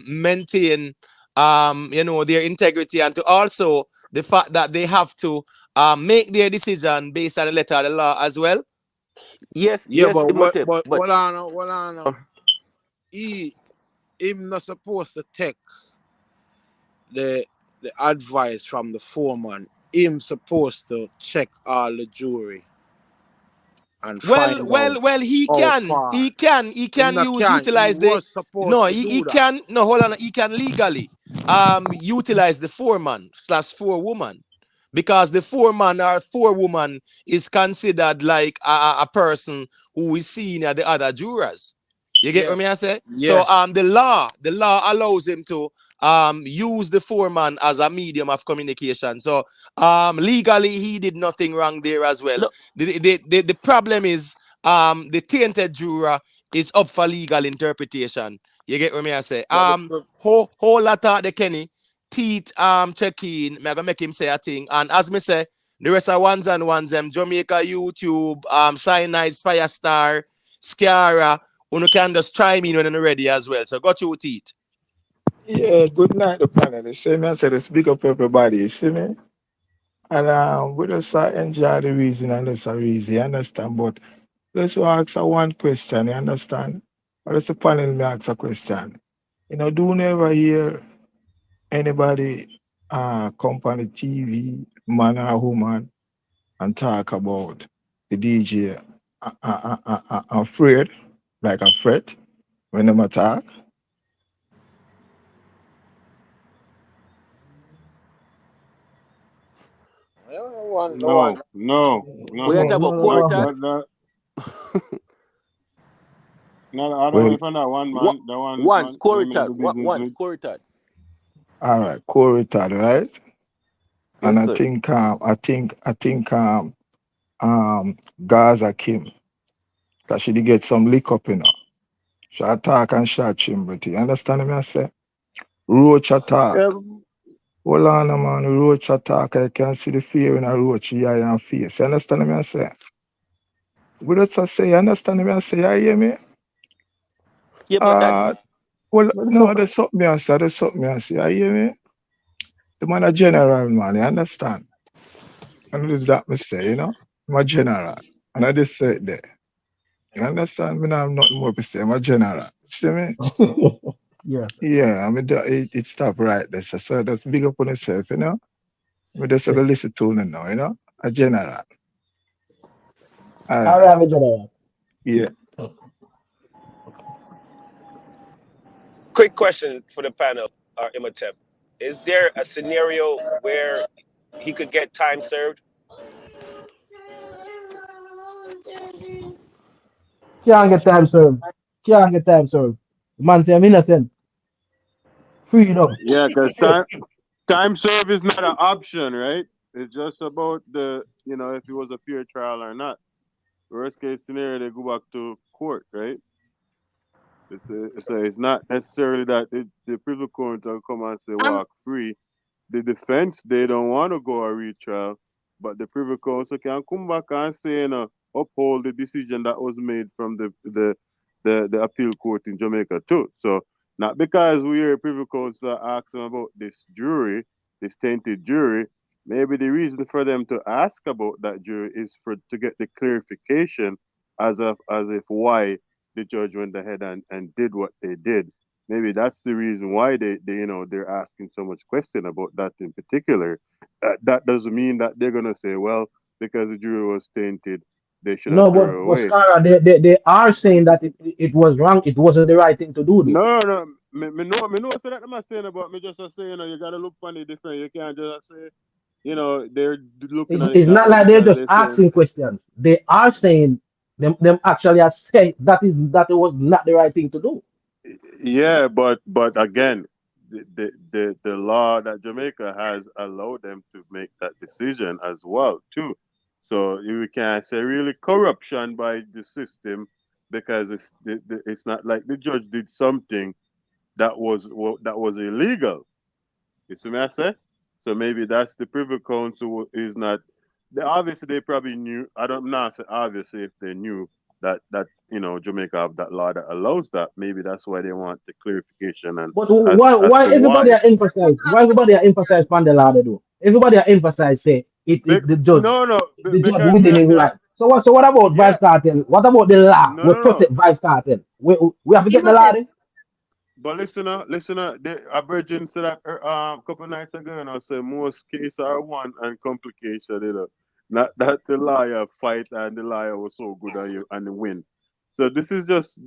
Speaker 14: maintain their integrity and to also the fact that they have to make their decision based on the letter of the law as well.
Speaker 19: Yes,
Speaker 6: Yeah,
Speaker 19: Imhotep,
Speaker 6: but hold on. Him not supposed to take the advice from the foreman. Him supposed to check all the jury and find out
Speaker 14: he
Speaker 6: how
Speaker 14: can
Speaker 6: far.
Speaker 14: he can
Speaker 6: He
Speaker 14: utilize the
Speaker 6: was supposed to
Speaker 14: he
Speaker 6: do that.
Speaker 14: can no hold on, he can legally utilize the foreman / forewoman because the foreman or forewoman is considered like a person who is senior the other jurors. You get what I say? So
Speaker 6: Yes.
Speaker 14: the law allows him to use the foreman as a medium of communication. So legally he did nothing wrong there as well.
Speaker 19: No.
Speaker 14: The problem is the tainted juror is up for legal interpretation. You get what I say? Whole lot of the Kenny teeth check in, me gonna make him say a thing. And as me say, the rest of ones and ones Jamaica, YouTube, Cyanide, Firestar, Scara, you can just chime in when you're ready as well. So got you teeth.
Speaker 20: Yeah, good night, the panel. You see me? I said, let's big up everybody. You see me? And we just enjoy the reason and that's a reason, you understand? But let's ask one question, you understand? Or let's the panel me ask a question. Do you never hear anybody come on the TV, man or woman, and talk about the DJ afraid, like a threat, when them attack?
Speaker 5: No.
Speaker 19: We are talking about Quartet.
Speaker 5: No, I don't
Speaker 20: Well,
Speaker 5: know if I'm that one man. The one
Speaker 19: Quartet.
Speaker 5: do business
Speaker 19: One
Speaker 5: with.
Speaker 19: Quartet.
Speaker 20: all right, Kartel, right?
Speaker 19: Yes,
Speaker 20: And I
Speaker 19: sir.
Speaker 20: think Gaza Kim, because she did get some lick up, She attack and shot him, but you understand me, I say? Roach attack.
Speaker 5: Yeah,
Speaker 20: Hold on, man. Roach attack. I can see the fear in a roach eye and face. You understand me? I say. What does I say? You understand me? I say. You hear me?
Speaker 19: Yeah, but that
Speaker 20: Well, no, there's something I say. There's something I say. You hear me? The man a general, man. You understand? And this is that me say, you know? I'm a general. And I just say it there. You understand? Me, I have nothing more to say. I'm a general. See me?
Speaker 9: Yeah.
Speaker 20: Yeah, I mean, it stop right there. So just big up on yourself, you know? I just have to listen to it now, you know? A general. All
Speaker 9: All
Speaker 20: right.
Speaker 9: right, Mr. General.
Speaker 20: Yeah.
Speaker 12: Quick question for the panel or Imhotep. Is there a scenario where he could get time served?
Speaker 9: Can't get time served. Can't get time served. The man say I'm innocent. Freedom.
Speaker 5: yeah, because time serve is not an option, right? It's just about if it was a fair trial or not. Worst case scenario, they go back to court, right? It's not necessarily that the prison court will come and say
Speaker 10: Um,
Speaker 5: walk free. The defense, they don't want to go a retrial, but the privy council can come back and say, uphold the decision that was made from the appeal court in Jamaica too. So not because we are privy council asking about this jury, this tainted jury, maybe the reason for them to ask about that jury is to get the clarification as if why the judge went ahead and did what they did. Maybe that's the reason why they're asking so much question about that in particular. That doesn't mean that they're gonna say, well, because the jury was tainted, they should have
Speaker 9: No,
Speaker 5: thrown it
Speaker 9: but
Speaker 5: away.
Speaker 9: Scara, they are saying that it was wrong. It wasn't the right thing to do, though.
Speaker 5: No, me know so that I'm not saying about me just say, you gotta look funny different. You can't just say, they're looking at it
Speaker 9: It's
Speaker 5: that
Speaker 9: not
Speaker 5: way
Speaker 9: like they're
Speaker 5: because
Speaker 9: just
Speaker 5: they say
Speaker 9: asking questions. They are saying them actually are saying that it was not the right thing to do.
Speaker 5: yeah, but again, the law that Jamaica has allowed them to make that decision as well too. So you can't say really corruption by the system because it's not like the judge did something that was illegal. You see what I say? So maybe that's the Privy Council is not. Obviously, they probably knew. I don't know. Say obviously, if they knew that Jamaica have that law that allows that, maybe that's why they want the clarification and
Speaker 9: But
Speaker 5: as
Speaker 9: why
Speaker 5: to
Speaker 9: everybody
Speaker 5: why.
Speaker 9: are emphasize? Why everybody are emphasize on the law they do? Everybody are emphasize say the judge
Speaker 5: No,
Speaker 9: the judge
Speaker 5: because
Speaker 9: within his right. So what about
Speaker 5: yeah,
Speaker 9: vice cartel? What about the law? We
Speaker 5: no.
Speaker 9: protect vice cartel. We have to get the law
Speaker 10: Imhotep,
Speaker 9: then.
Speaker 5: But listener, a virgin said that a couple nights ago, and I said most cases are one and complication, Not that the liar fight and the liar was so good and the win. So this is just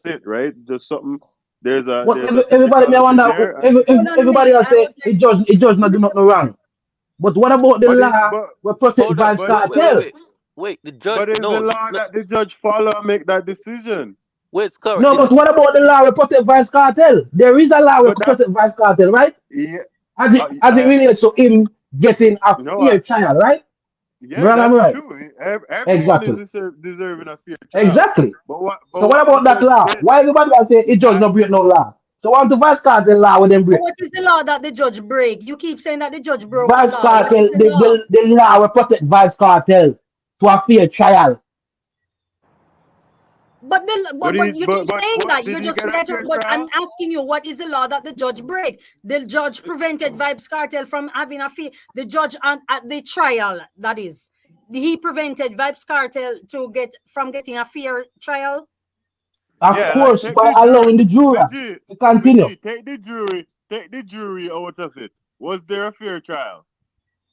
Speaker 5: it, right? Just something.
Speaker 9: But
Speaker 5: There's a
Speaker 9: everybody may
Speaker 5: technicality
Speaker 9: wonder.
Speaker 5: there, and
Speaker 10: hold on a
Speaker 9: Everybody
Speaker 10: minute.
Speaker 9: else
Speaker 10: I
Speaker 9: say
Speaker 10: would like
Speaker 9: it judge not do nothing wrong. But what about the
Speaker 5: but it
Speaker 9: law?
Speaker 5: but
Speaker 9: We protect
Speaker 19: hold up.
Speaker 9: vice
Speaker 5: but
Speaker 19: Wait, wait, wait,
Speaker 9: cartel.
Speaker 19: wait. Wait, the judge
Speaker 5: but it's the
Speaker 19: no,
Speaker 5: law
Speaker 19: no
Speaker 5: that the judge follow and make that decision.
Speaker 19: wait, Scar,
Speaker 9: No, but what about the law we protect vice cartel? There is a law we
Speaker 5: But that
Speaker 9: protect vice cartel, right?
Speaker 5: yeah,
Speaker 9: As it relates to him getting a
Speaker 5: you know
Speaker 9: fair
Speaker 5: what?
Speaker 9: trial, right?
Speaker 5: Yeah,
Speaker 9: Brother, I'm
Speaker 5: that's
Speaker 9: right.
Speaker 5: true. Everyone is
Speaker 9: Exactly.
Speaker 5: deserving a fair trial.
Speaker 9: Exactly.
Speaker 5: But
Speaker 9: So what
Speaker 5: what the
Speaker 9: about that
Speaker 5: judge
Speaker 9: law?
Speaker 5: did,
Speaker 9: Why everybody else say it judge
Speaker 5: I,
Speaker 9: not break no law? So want the vice cartel law with them
Speaker 10: But
Speaker 9: break?
Speaker 10: what is the law that the judge break? You keep saying that the judge broke a
Speaker 9: Vice
Speaker 10: law. What
Speaker 9: cartel,
Speaker 10: is the law?
Speaker 9: the law will protect vice cartel to a fair trial.
Speaker 10: But you keep
Speaker 5: but
Speaker 10: saying
Speaker 5: what
Speaker 10: that.
Speaker 5: did
Speaker 10: You
Speaker 5: he
Speaker 10: just
Speaker 5: get a
Speaker 10: later.
Speaker 5: fair
Speaker 10: But I'm
Speaker 5: trial?
Speaker 10: asking you, what is the law that the judge break? The judge prevented Vybz Kartel from having a fee. The judge at the trial, that is, he prevented Vybz Kartel to get from getting a fair trial.
Speaker 9: Of
Speaker 5: Yeah, like
Speaker 9: course,
Speaker 5: take
Speaker 9: by
Speaker 5: the jury,
Speaker 9: allowing the juror
Speaker 5: Majid,
Speaker 9: to continue.
Speaker 5: Majid, take the jury out of it. Was there a fair trial?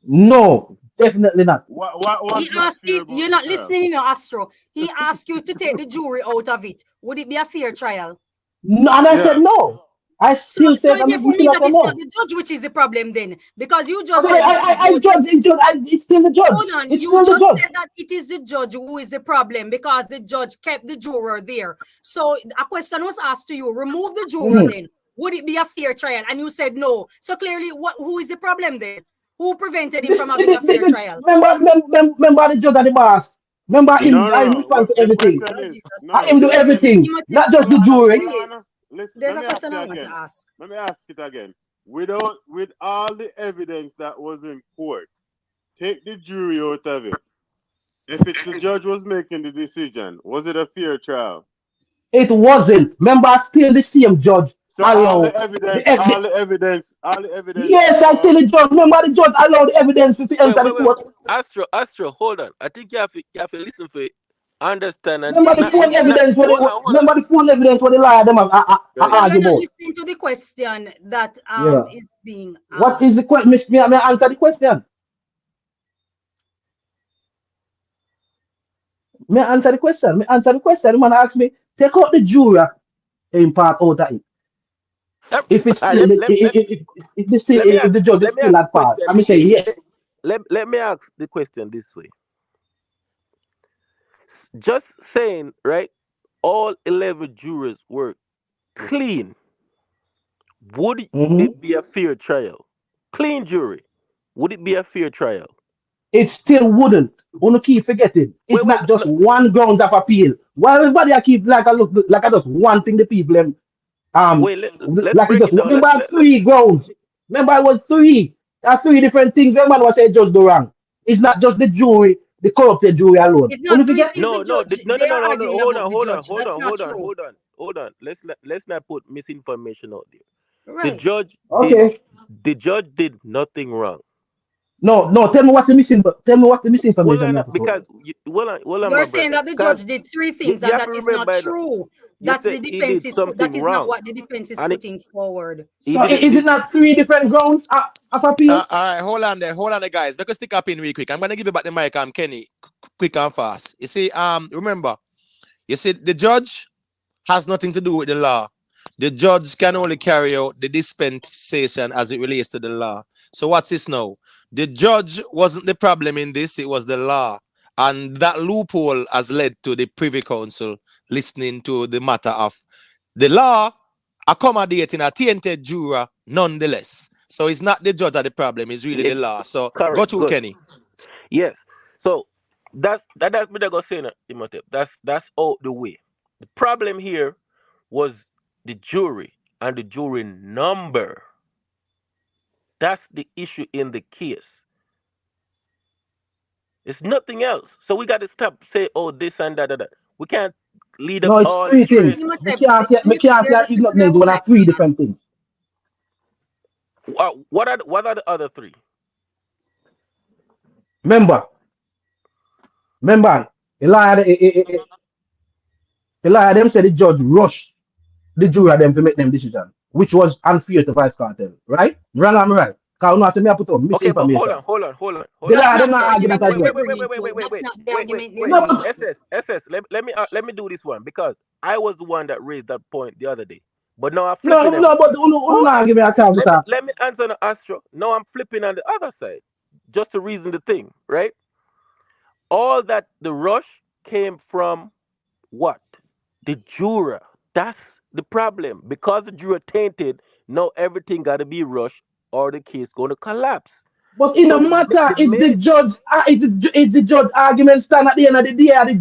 Speaker 9: No, definitely not.
Speaker 5: What
Speaker 10: He
Speaker 5: was not
Speaker 10: asked
Speaker 5: fair
Speaker 10: you,
Speaker 5: about
Speaker 10: you're
Speaker 5: the
Speaker 10: not
Speaker 5: trial?
Speaker 10: listening, Astro. He asked you to take the jury out of it. Would it be a fair trial?
Speaker 9: No, and I said
Speaker 5: Yeah,
Speaker 9: no. I
Speaker 10: So,
Speaker 9: still
Speaker 10: so
Speaker 9: said
Speaker 10: it
Speaker 9: I'm
Speaker 10: therefore
Speaker 9: looking
Speaker 10: means
Speaker 9: at
Speaker 10: that
Speaker 9: a
Speaker 10: it's not
Speaker 9: no.
Speaker 10: the judge which is the problem then, because you
Speaker 9: But
Speaker 10: just said that the
Speaker 9: I
Speaker 10: judge.
Speaker 9: judge, it's still the judge.
Speaker 10: Hold on,
Speaker 9: It's
Speaker 10: you
Speaker 9: still the
Speaker 10: just
Speaker 9: judge.
Speaker 10: said that it is the judge who is the problem because the judge kept the juror there. So a question was asked to you: remove the juror,
Speaker 9: Mhm.
Speaker 10: then would it be a fair trial? And you said no. So clearly, who is the problem then? Who prevented him from having a fair trial?
Speaker 9: Remember the judge at the boss. Remember him,
Speaker 5: no,
Speaker 9: I
Speaker 5: no.
Speaker 9: respond
Speaker 5: What
Speaker 9: to
Speaker 5: the
Speaker 9: everything.
Speaker 5: question
Speaker 10: Oh
Speaker 5: is?
Speaker 10: Jesus
Speaker 5: No,
Speaker 9: I
Speaker 5: no.
Speaker 10: Christ!
Speaker 9: him
Speaker 5: The
Speaker 9: do
Speaker 10: So
Speaker 5: question is.
Speaker 9: everything,
Speaker 10: Imhotep,
Speaker 9: not just
Speaker 5: Hold
Speaker 9: the
Speaker 5: on,
Speaker 9: jury.
Speaker 5: hold
Speaker 10: please.
Speaker 5: on. listen,
Speaker 10: There's
Speaker 5: let
Speaker 10: a
Speaker 5: me ask
Speaker 10: question
Speaker 5: you
Speaker 10: I want to
Speaker 5: again.
Speaker 10: ask.
Speaker 5: Let me ask it again. With all the evidence that was in court, take the jury out of it. If the judge was making the decision, was it a fair trial?
Speaker 9: It wasn't. Remember, still the same judge
Speaker 5: So
Speaker 9: allowed the evidence.
Speaker 5: all the evidence.
Speaker 9: Yes, I still the judge. Remember, the judge allowed the evidence to enter the
Speaker 19: Wait.
Speaker 9: court.
Speaker 19: Astro, hold on. I think you have to listen for it, understand and
Speaker 9: Remember the
Speaker 19: not
Speaker 9: phone
Speaker 19: listen. Not
Speaker 9: evidence.
Speaker 19: hold on, hold on.
Speaker 9: Remember the phone evidence what the lawyer them
Speaker 19: Right.
Speaker 10: You're
Speaker 9: argue
Speaker 10: not
Speaker 9: about.
Speaker 10: listening to the question that
Speaker 9: Yeah.
Speaker 10: is being
Speaker 9: What is
Speaker 10: asked.
Speaker 9: the question? May I answer the question? May I answer the question? May I answer the question? The man asked me, take out the jury in part out of it. If it's still, if the judge is
Speaker 19: Let me
Speaker 9: still
Speaker 19: ask the
Speaker 9: at part,
Speaker 19: question
Speaker 9: I may
Speaker 19: this
Speaker 9: say
Speaker 19: way.
Speaker 9: yes.
Speaker 19: Let me ask the question this way. Just saying, right? All 11 jurors were clean. Would it be a fair trial? Clean jury. Would it be a fair trial?
Speaker 9: It still wouldn't. Wanna keep forgetting. It's
Speaker 19: Wait.
Speaker 9: not just one grounds of appeal. Why everybody I keep like I just wanting the people them
Speaker 19: Wait, let's
Speaker 9: like it
Speaker 19: break
Speaker 9: just
Speaker 19: it down.
Speaker 9: remember three grounds. Remember it was three. There are three different things. The man was saying judge do wrong. It's not just the jury, the corrupted jury alone.
Speaker 10: It's
Speaker 9: Wanna
Speaker 10: not three
Speaker 9: forget?
Speaker 10: things the judge. They are
Speaker 19: No.
Speaker 10: arguing about the judge. That's not true.
Speaker 19: Hold on. Let's not put misinformation out there. The
Speaker 10: Right.
Speaker 19: judge
Speaker 9: Okay.
Speaker 19: did nothing wrong.
Speaker 9: No. Tell me what's the missing. Tell me what the
Speaker 19: Well,
Speaker 9: misinformation you have to put
Speaker 19: because
Speaker 9: there.
Speaker 19: my
Speaker 10: You're saying
Speaker 19: brother.
Speaker 10: that the
Speaker 19: Because
Speaker 10: judge did three
Speaker 19: you,
Speaker 10: things
Speaker 19: you
Speaker 10: and
Speaker 19: have to
Speaker 10: that is not
Speaker 19: remember,
Speaker 10: true.
Speaker 19: you
Speaker 10: That's
Speaker 19: say
Speaker 10: the
Speaker 19: he
Speaker 10: defense
Speaker 19: did
Speaker 10: is that
Speaker 19: something
Speaker 10: is not
Speaker 19: wrong,
Speaker 10: what the defense is
Speaker 19: and
Speaker 10: putting forward.
Speaker 19: he
Speaker 9: So
Speaker 19: didn't
Speaker 9: is it
Speaker 19: did.
Speaker 9: not three different grounds of appeal?
Speaker 14: All right, hold on there, guys. Because stick up in real quick. I'm gonna give you back the mic, Kenny, quick and fast. You see, remember, you see, the judge has nothing to do with the law. The judge can only carry out the dispensation as it relates to the law. So what's this now? The judge wasn't the problem in this, it was the law. And that loophole has led to the Privy Council listening to the matter of the law accommodating a tainted juror nonetheless. So it's not the judge at the problem, it's really the law. So go
Speaker 19: Correct.
Speaker 14: through,
Speaker 19: Good.
Speaker 14: Kenny.
Speaker 19: Yes. So that's what I gonna say now, Timothy. That's all the way. The problem here was the jury and the jury number. That's the issue in the case. It's nothing else. So we got to stop say, oh, this and that. We can't lead up
Speaker 9: No, it's
Speaker 19: all
Speaker 9: three
Speaker 19: trace.
Speaker 9: things. Me can't say it's not names when I three different things.
Speaker 19: What are the other three?
Speaker 9: Remember, the lawyer them said the judge rushed the jury them to make them decision, which was unfair to Vice Cartel, right? Wrong, I'm right. Because I say me I put up
Speaker 19: Okay, but hold
Speaker 9: misinformation.
Speaker 19: on.
Speaker 9: The
Speaker 10: That's
Speaker 9: lawyer them
Speaker 10: not the
Speaker 9: not argue that
Speaker 10: argument
Speaker 9: as
Speaker 10: that they're
Speaker 9: well.
Speaker 10: bringing to. That's not the argument they're
Speaker 9: No,
Speaker 10: bringing
Speaker 9: but
Speaker 10: to.
Speaker 19: SS. Let me do this one because I was the one that raised that point the other day. But now I'm
Speaker 9: no,
Speaker 19: flipping
Speaker 9: no,
Speaker 19: everything.
Speaker 9: but you not give me a chance to talk.
Speaker 19: Let me answer the Astro. Now I'm flipping on the other side, just to reason the thing, right? All that the rush came from what? The juror. That's the problem. Because the juror tainted, now everything got to be rushed or the case going to collapse.
Speaker 9: But in
Speaker 19: So
Speaker 9: a matter,
Speaker 19: the
Speaker 9: is the
Speaker 19: minute,
Speaker 9: judge is the judge argument stand at the end of the day? Or the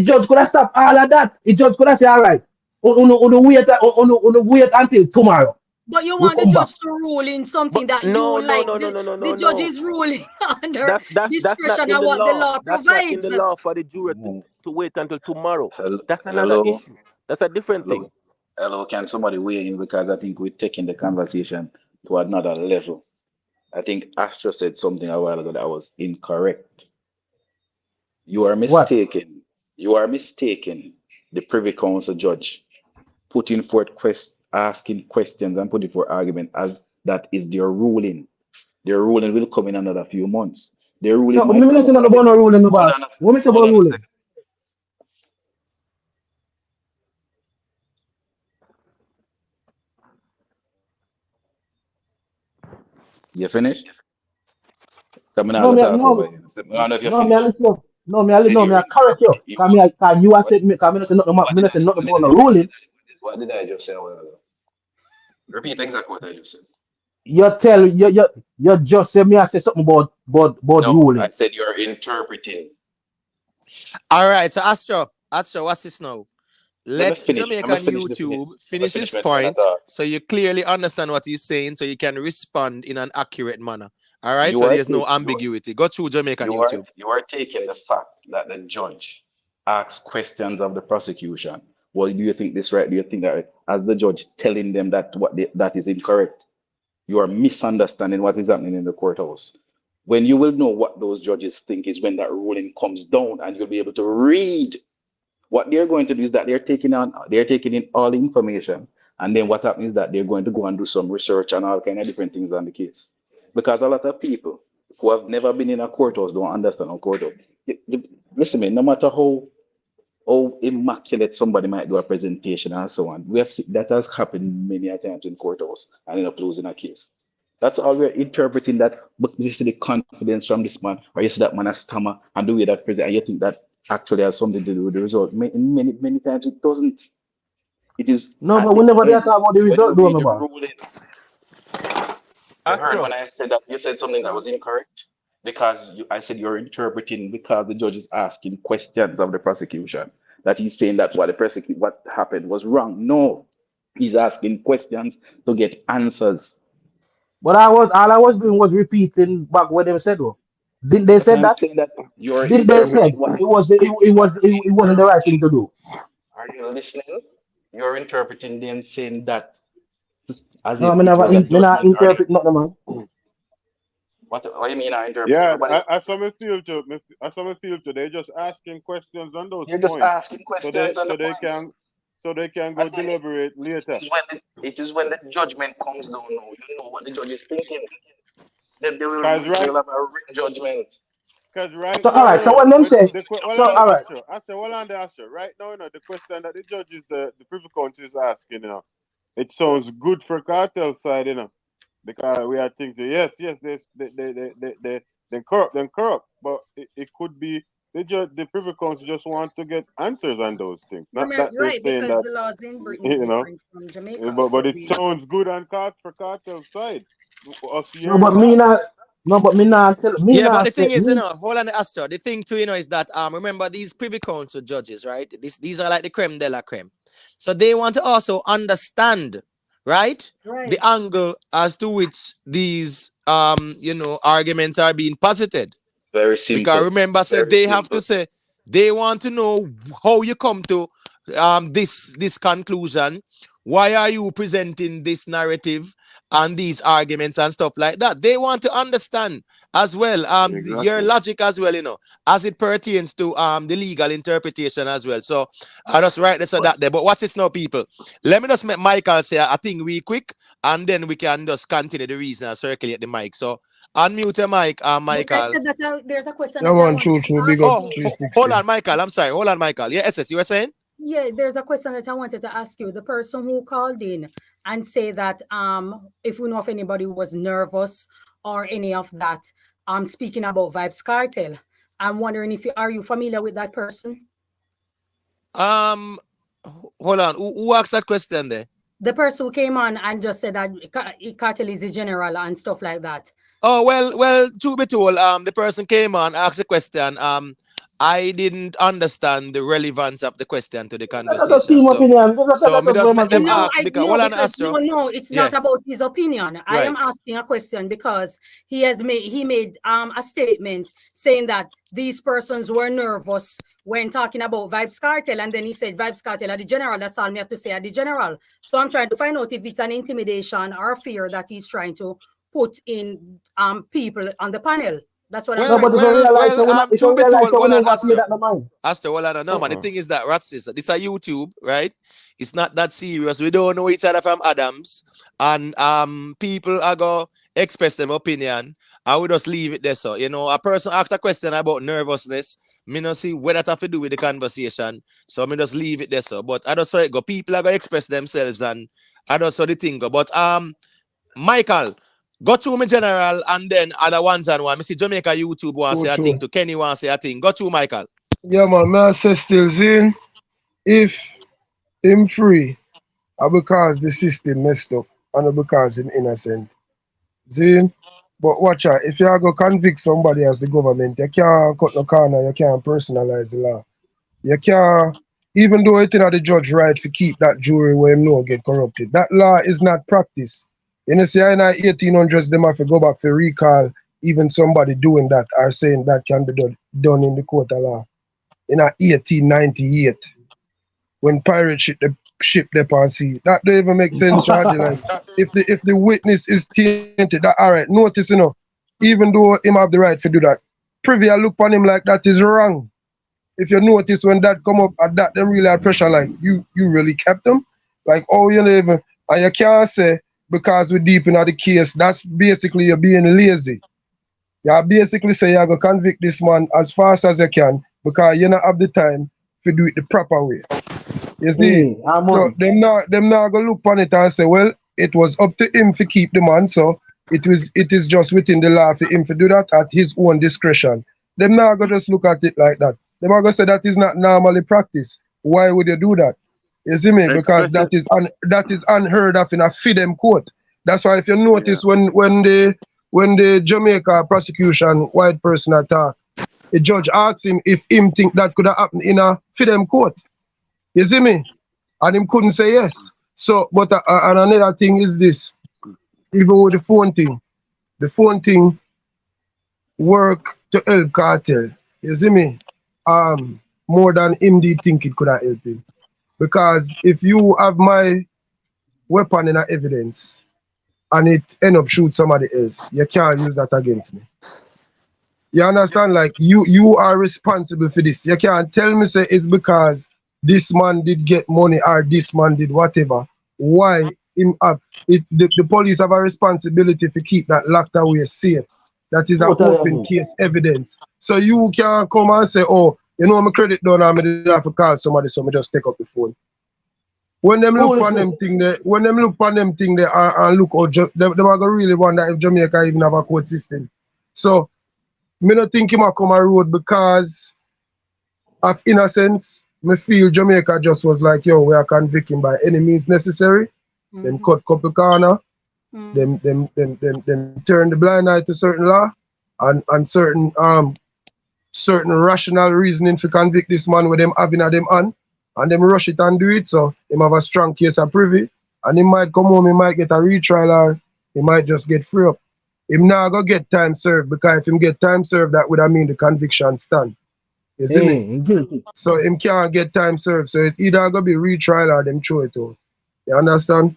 Speaker 9: judge could have stopped all of that. The judge could have said, all right, wait until tomorrow.
Speaker 10: But you
Speaker 9: We
Speaker 10: want the
Speaker 9: come back.
Speaker 10: judge to rule in something
Speaker 19: but
Speaker 10: that
Speaker 19: no,
Speaker 10: you
Speaker 19: no,
Speaker 10: like.
Speaker 19: no, no, no, no, no,
Speaker 10: The judge
Speaker 19: no.
Speaker 10: is ruling under
Speaker 19: That's not
Speaker 10: discretion
Speaker 19: in
Speaker 10: and
Speaker 19: the
Speaker 10: what the
Speaker 19: law.
Speaker 10: law
Speaker 19: That's not in the
Speaker 10: provides.
Speaker 19: law for the juror
Speaker 16: Mhm.
Speaker 19: to wait until tomorrow. That's another
Speaker 16: Hello,
Speaker 19: issue. That's a different thing.
Speaker 16: hello, hello. Can somebody weigh in because I think we're taking the conversation to another level. I think Astro said something a while ago that was incorrect. You are
Speaker 9: What?
Speaker 16: mistaken. You are mistaken. The Privy Council judge putting forth asking questions and putting for argument as that is their ruling. Their ruling will come in another few months. Their ruling
Speaker 9: So,
Speaker 16: might
Speaker 9: me not
Speaker 16: come
Speaker 9: say
Speaker 16: out
Speaker 9: nothing
Speaker 16: of
Speaker 9: about
Speaker 16: it.
Speaker 9: no ruling, my
Speaker 16: Hold
Speaker 9: boss.
Speaker 16: on a
Speaker 9: What me say
Speaker 16: hold
Speaker 9: about
Speaker 16: on a
Speaker 9: ruling?
Speaker 16: second. You finished? Come on,
Speaker 9: No,
Speaker 16: I'll
Speaker 9: me,
Speaker 16: talk over
Speaker 9: no,
Speaker 16: you. I don't know if you
Speaker 9: no, me, I
Speaker 16: finished.
Speaker 9: listen. No, me,
Speaker 16: You said
Speaker 9: no, me,
Speaker 16: you're
Speaker 9: I
Speaker 16: in
Speaker 9: correct you.
Speaker 16: you
Speaker 9: Cause you are
Speaker 16: what
Speaker 9: saying me, cause me not say nothing,
Speaker 16: what
Speaker 9: me
Speaker 16: did
Speaker 9: not
Speaker 16: I
Speaker 9: say nothing
Speaker 16: what did
Speaker 9: about no
Speaker 16: I what did
Speaker 9: ruling.
Speaker 16: what did I just say a while ago? Repeat exactly what I just said.
Speaker 9: You just say me, I say something about
Speaker 16: No, I
Speaker 9: ruling.
Speaker 16: said you're interpreting.
Speaker 14: All right, so Astro, what's this now? let Jamaican
Speaker 16: Let me finish this.
Speaker 14: YouTube
Speaker 16: Let me
Speaker 14: finish
Speaker 16: finish
Speaker 14: his
Speaker 16: my train of
Speaker 14: point
Speaker 16: thought.
Speaker 14: so you clearly understand what he's saying so you can respond in an accurate manner. All right,
Speaker 16: You
Speaker 14: so
Speaker 16: are
Speaker 14: there's no ambiguity. Go through Jamaican YouTube.
Speaker 16: you are taking the fact that the judge asks questions of the prosecution. Well, do you think this right? Do you think that as the judge telling them that that is incorrect? You are misunderstanding what is happening in the courthouse. When you will know what those judges think is when that ruling comes down, and you'll be able to read. What they're going to do is that they're taking in all the information, and then what happens is that they're going to go and do some research and all kind of different things on the case. Because a lot of people who have never been in a courthouse don't understand a courthouse. Listen, man, no matter how immaculate somebody might do a presentation and so on, we have seen that has happened many a times in courthouse and end up losing a case. That's all we're interpreting that, but you see the confidence from this man, or you see that man has stammer and the way that present, and you think that actually has something to do with the result. Many times it doesn't. It is
Speaker 9: No,
Speaker 16: at
Speaker 9: but
Speaker 16: the
Speaker 9: whenever they
Speaker 16: end
Speaker 9: talk about the
Speaker 16: when you
Speaker 9: result, though,
Speaker 16: read
Speaker 9: my
Speaker 16: the
Speaker 9: boy.
Speaker 16: ruling. You heard
Speaker 19: Astro.
Speaker 16: when I said that you said something that was incorrect because I said you're interpreting because the judge is asking questions of the prosecution that he's saying that what happened was wrong. No, he's asking questions to get answers.
Speaker 9: But all I was doing was repeating back what they said, though. Didn't they
Speaker 16: But
Speaker 9: say
Speaker 16: I'm
Speaker 9: that?
Speaker 16: saying that you're
Speaker 9: Didn't they say
Speaker 16: interpreting what
Speaker 9: it wasn't the right thing to do?
Speaker 16: are you listening? You're interpreting them saying that as
Speaker 9: No,
Speaker 16: if it was a
Speaker 9: me not
Speaker 16: judgment or
Speaker 9: interpret nothing, man.
Speaker 16: what do you mean I interpret?
Speaker 5: Yeah,
Speaker 16: Nobody
Speaker 5: I saw me feel to they just asking questions on those
Speaker 16: You're just
Speaker 5: points.
Speaker 16: asking questions on the points.
Speaker 5: So they can go
Speaker 16: And then
Speaker 5: deliberate later.
Speaker 16: it is when the judgment comes down now. You know what the judge is thinking. Then
Speaker 5: Cause
Speaker 16: they
Speaker 5: right,
Speaker 16: will have a written judgment.
Speaker 5: cause right
Speaker 9: So all
Speaker 5: now,
Speaker 9: right, so when them
Speaker 5: when
Speaker 9: say,
Speaker 5: well
Speaker 9: so
Speaker 5: on
Speaker 9: all
Speaker 5: the
Speaker 9: right,
Speaker 5: Astro, I said well on the Astro. Right now, the question that the judge is the privy council is asking, it sounds good for cartel side, because we are thinking yes, they corrupt, but it could be the privy council just want to get answers on those things, not that they're
Speaker 10: Right,
Speaker 5: saying
Speaker 10: because
Speaker 5: that
Speaker 10: the laws in Britain is
Speaker 5: you know,
Speaker 10: different from Jamaica.
Speaker 5: but
Speaker 10: So
Speaker 5: it sounds good on for cartel side. Us
Speaker 9: no,
Speaker 5: hearing
Speaker 9: but
Speaker 5: that.
Speaker 9: me not tell me
Speaker 14: Yeah, but
Speaker 9: not
Speaker 14: the
Speaker 9: say
Speaker 14: thing is,
Speaker 9: me.
Speaker 14: hold on, Astro. The thing too, is that remember these privy council judges, right? These are like the creme de la creme. So they want to also understand, right? The angle as to which these arguments are being posited.
Speaker 16: Very
Speaker 14: Because
Speaker 16: simple.
Speaker 14: remember, said
Speaker 16: Very
Speaker 14: they have to
Speaker 16: simple.
Speaker 14: say they want to know how you come to this conclusion. Why are you presenting this narrative and these arguments and stuff like that? They want to understand as well your
Speaker 5: Exactly.
Speaker 14: logic as well, as it pertains to the legal interpretation as well. So I just write this or that there. But what's this now, people? Let me just make Michael say a thing real quick, and then we can just continue the reason and circulate the mic. So unmute your mic,
Speaker 10: but I
Speaker 14: Michael.
Speaker 10: said that there's a question
Speaker 20: Yeah,
Speaker 10: that I
Speaker 20: man,
Speaker 10: wanted
Speaker 20: true,
Speaker 10: to
Speaker 20: big
Speaker 10: ask
Speaker 20: up
Speaker 14: Oh,
Speaker 10: you.
Speaker 14: hold
Speaker 20: 360.
Speaker 14: on, Michael. I'm sorry. Hold on, Michael. Yeah, SS, you were saying?
Speaker 10: Yeah, there's a question that I wanted to ask you. The person who called in and say that if we know if anybody was nervous or any of that, speaking about Vybz Kartel. I'm wondering if are you familiar with that person?
Speaker 14: Hold on. Who asked that question there?
Speaker 10: The person who came on and just said that Kartel is a general and stuff like that.
Speaker 14: Oh, well, to be told, the person came on, asked a question. I didn't understand the relevance of the question to the
Speaker 9: That's a
Speaker 14: conversation.
Speaker 9: team opinion.
Speaker 14: So me just let them
Speaker 10: No,
Speaker 14: ask because hold on, Astro.
Speaker 10: no, it's
Speaker 14: Yeah,
Speaker 10: not about his opinion. I am
Speaker 14: right.
Speaker 10: asking a question because he made a statement saying that these persons were nervous when talking about Vybz Kartel, and then he said Vybz Kartel are the general. That's all me have to say at the general. So I'm trying to find out if it's an intimidation or fear that he's trying to put in people on the panel. That's what I'm
Speaker 9: No,
Speaker 10: trying
Speaker 9: but
Speaker 10: to
Speaker 9: if you
Speaker 10: find out.
Speaker 9: realize that
Speaker 14: To be told,
Speaker 9: we
Speaker 14: hold on,
Speaker 9: never pay
Speaker 14: Astro.
Speaker 9: that no mind.
Speaker 14: Astro, hold on, no, man. The thing is that this is a YouTube, right? It's not that serious. We don't know each other from Adams, and people are go express them opinion. I would just leave it there. So a person asks a question about nervousness. Me not see what that have to do with the conversation. So me just leave it there. So, but I just saw it go. People are gonna express themselves, and I just saw the thing go. But Michael, go through me general, and then other ones and one. Me see Jamaica YouTube want to say a thing
Speaker 20: True.
Speaker 14: to Kenny want to say a thing. Go through Michael.
Speaker 20: Yeah, man, may I say still, Zin, if him free, because the system messed up, and because him innocent. Zin, but watch out, if you are going to convict somebody as the government, you can't cut no corner, you can't personalize the law. You
Speaker 21: even though it's not the judge right to keep that jury where him know get corrupted. That law is not practiced. You know, see, in the 1800s, them have to go back to recall even somebody doing that or saying that can be done in the court of law. In 1898, when pirates ship the on sea, that don't even make sense, Charlie. Like, if the witness is tainted, that all right, notice, even though him have the right to do that, privy I look on him like that is wrong. If you notice when that come up at that, them really had pressure like you really kept them. Like, oh, you know, even, and you can't say because we're deep into the case, that's basically you're being lazy. You basically say you're gonna convict this man as fast as you can because you don't have the time to do it the proper way. You see? So them not gonna look on it and say, well, it was up to him to keep the man, so it is just within the law for him to do that at his own discretion. Them not gonna just look at it like that. Them are gonna say that is not normally practiced. Why would you do that? You see me? Because that is unheard of in a FIDEM court. That's why if you notice when the Jamaica prosecution white person attack, the judge asks him if him think that could have happened in a FIDEM court. You see me? And him couldn't say yes. So, but and another thing is this, even with the phone thing work to help Kartel. You see me? More than him did think it could have helped him. Because if you have my weapon in evidence and it end up shoot somebody else, you can't use that against me. You understand? Like you are responsible for this. You can't tell me say it's because this man did get money or this man did whatever. Why him up? The police have a responsibility to keep that locked away safe. That is an open case evidence. So you can't come and say, oh, you know, my credit done and I did have to call somebody, so I just take up the phone. When them look on them thing there, and look how them are gonna really wonder if Jamaica even have a court system. So me not think him a come a road because of innocence. Me feel Jamaica just was like, yo, we are convicting by any means necessary. Them cut couple corner, them turn the blind eye to certain law and certain rational reasoning to convict this man with them having a them on, and them rush it and do it. So him have a strong case of privy, and he might come home, he might get a retrial or he might just get free up. Him now go get time served because if him get time served, that would have mean the conviction stand. You see me? So him can't get time served. So it either gonna be retrial or them throw it out. You understand?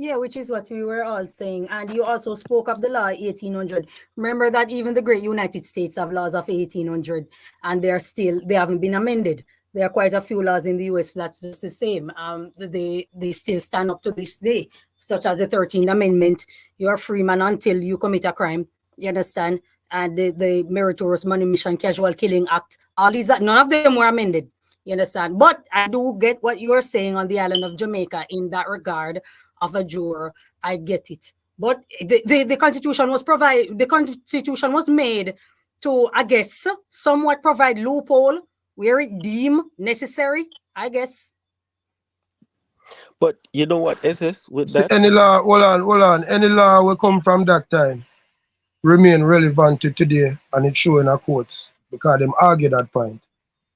Speaker 10: Yeah, which is what we were all saying. And you also spoke of the law 1800. Remember that even the great United States have laws of 1800 and they haven't been amended. There are quite a few laws in the US that's just the same. They still stand up to this day, such as the 13th Amendment. You are free man until you commit a crime. You understand? And the Meritorious Manumission Casual Killing Act. All these, none of them were amended. You understand? But I do get what you are saying on the island of Jamaica in that regard of a juror. I get it. But the Constitution was made to, I guess, somewhat provide loophole where it deemed necessary, I guess.
Speaker 19: But you know what, SS, with
Speaker 21: See,
Speaker 19: that?
Speaker 21: any law, hold on. Any law will come from that time remain relevant to today, and it's showing our courts because them argue that point.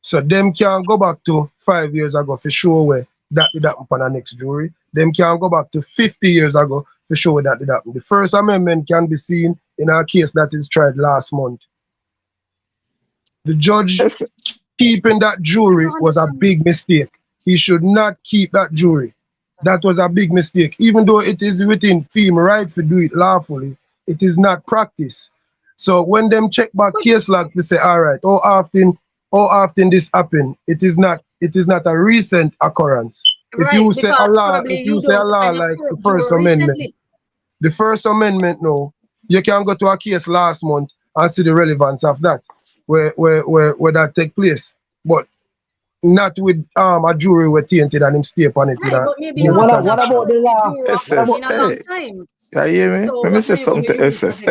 Speaker 21: So them can go back to 5 years ago for sure where that did happen on the next jury. Them can go back to 50 years ago for sure where that did happen. The First Amendment can be seen in a case that is tried last month. The judge keeping that jury was a big mistake. He should not keep that jury. That was a big mistake. Even though it is within FEMA right to do it lawfully, it is not practice. So when them check back case log, we say, all right, how often this happen? It is not a recent occurrence.
Speaker 10: Right,
Speaker 21: if you say a law like the First Amendment, no, you can go to a case last month and see the relevance of that, where that take place. But not with a jury were tainted and him stay upon it.
Speaker 10: Right, but maybe
Speaker 9: what about the law?
Speaker 20: SS,
Speaker 10: in a long time.
Speaker 20: you hear me?
Speaker 10: So
Speaker 20: Let me say something to SS.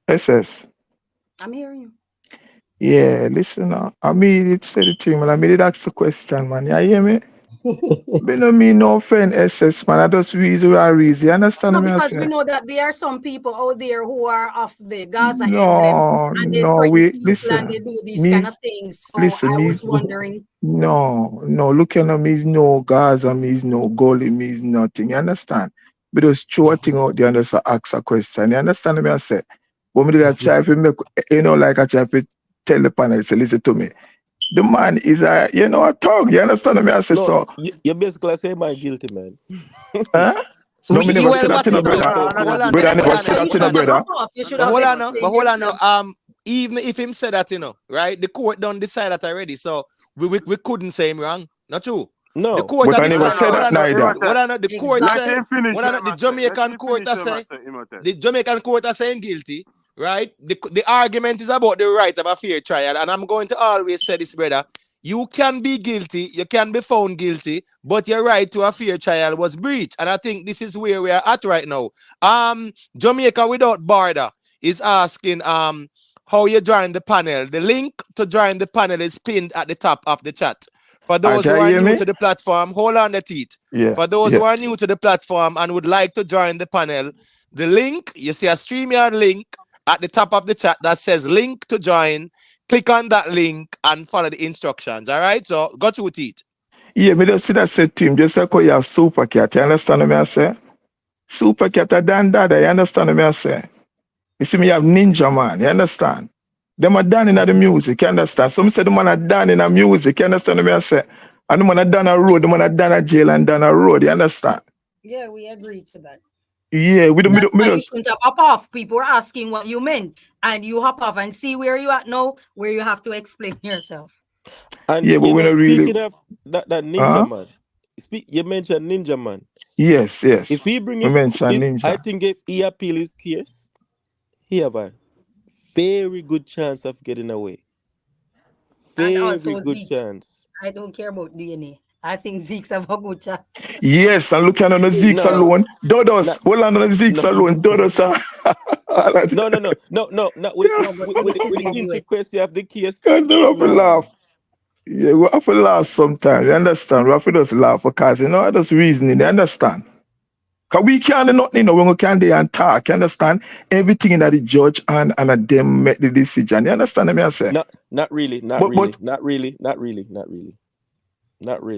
Speaker 20: SS.
Speaker 10: I'm hearing you.
Speaker 20: Yeah, listen now. I mean, it said the thing, man. I mean, it asked the question, man. You hear me? Me no mean no offend SS man. I just reason where I reason. You understand
Speaker 10: No,
Speaker 20: me? I
Speaker 10: because we
Speaker 20: say
Speaker 10: know that there are some people out there who are of the Gaza emblem
Speaker 20: no,
Speaker 10: and they
Speaker 20: no.
Speaker 10: threaten
Speaker 20: We
Speaker 10: people and
Speaker 20: listen.
Speaker 10: they do these
Speaker 20: Me
Speaker 10: kind of things. So
Speaker 20: listen.
Speaker 10: I
Speaker 20: Me
Speaker 10: was wondering.
Speaker 20: no. Look at me. Is no Gaza. Me is no goalie. Me is nothing. You understand? But just throw a thing out there and just ask a question. You understand me? I say. When me do that try to make, like I try to tell the panel, say, listen to me. The man is a, a thug. You understand me? I say
Speaker 19: No,
Speaker 20: so.
Speaker 19: you basically say my guilty, man.
Speaker 20: Huh? No, me never
Speaker 14: Well,
Speaker 20: said that
Speaker 14: what
Speaker 20: to no
Speaker 14: is the
Speaker 20: brother.
Speaker 14: hold on,
Speaker 20: Brother, I
Speaker 14: hold
Speaker 20: never
Speaker 14: on,
Speaker 20: said
Speaker 10: So
Speaker 20: that
Speaker 10: you
Speaker 20: to no
Speaker 10: should have
Speaker 20: brother.
Speaker 10: hop off. You should
Speaker 14: but
Speaker 10: have
Speaker 14: hold on,
Speaker 10: explained
Speaker 14: hold on.
Speaker 10: yourself.
Speaker 14: Even if him said that, right, the court don't decide that already, so we couldn't say him wrong. Not true. The
Speaker 19: No.
Speaker 14: court
Speaker 20: But
Speaker 14: has
Speaker 20: I never
Speaker 14: decided.
Speaker 20: said that neither.
Speaker 14: The court
Speaker 5: Let
Speaker 14: say,
Speaker 5: him finish what
Speaker 14: the
Speaker 5: him say. Let
Speaker 14: Jamaican
Speaker 5: him
Speaker 14: court
Speaker 5: finish
Speaker 14: say,
Speaker 5: him say.
Speaker 14: the Jamaican court are saying guilty, right? The argument is about the right of a fair trial, and I'm going to always say this, brother. You can be guilty, you can be found guilty, but your right to a fair trial was breached. And I think this is where we are at right now. Jamaica Without Border is asking how you join the panel. The link to join the panel is pinned at the top of the chat. For those who
Speaker 20: Can you
Speaker 14: are
Speaker 20: hear
Speaker 14: new
Speaker 20: me?
Speaker 14: to the platform, hold on the teeth.
Speaker 20: Yeah.
Speaker 14: For those
Speaker 20: Yeah.
Speaker 14: who are new to the platform and would like to join the panel, the link, you see a StreamYard link at the top of the chat that says link to join. Click on that link and follow the instructions. All right, so go to it.
Speaker 20: Yeah, me just see that said to him, just like how you have Super Cat. You understand what I say? Super Cat a Dan Dada, you understand what I say? You see me have Ninja Man, you understand? Them are done in the music, you understand? Some say the man are done in the music, you understand what I say? And the man are done a road, the man are done a jail and done a road, you understand?
Speaker 10: Yeah, we agree to that.
Speaker 20: Yeah, we don't,
Speaker 10: That's why you
Speaker 20: just,
Speaker 10: shouldn't have hop off. People are asking what you meant, and you hop off and see where you at now, where you have to explain yourself.
Speaker 19: And
Speaker 20: yeah, but we're not really.
Speaker 19: speaking of that Ninja Man, you mentioned Ninja Man.
Speaker 20: Yes.
Speaker 19: If he bring
Speaker 20: We
Speaker 19: his,
Speaker 20: mentioned Ninja.
Speaker 19: I think if he appeal his case, he have a very good chance of getting away.
Speaker 10: And
Speaker 19: Very
Speaker 10: also
Speaker 19: good
Speaker 10: Zeeks.
Speaker 19: chance.
Speaker 10: I don't care about DNA. I think Zeeks have a good chance.
Speaker 20: Yes, and looking on the Zeeks alone, Dodos. Hold on the Zeeks alone, Dodos.
Speaker 19: No. Not with the intricacy of the case.
Speaker 20: You have to laugh. Yeah, we have to laugh sometimes. You understand? We have to just laugh because that's reasoning. You understand? Because we can't do nothing, when we can't there and talk. You understand? Everything that the judge and them make the decision. You understand what I say?
Speaker 19: Not really.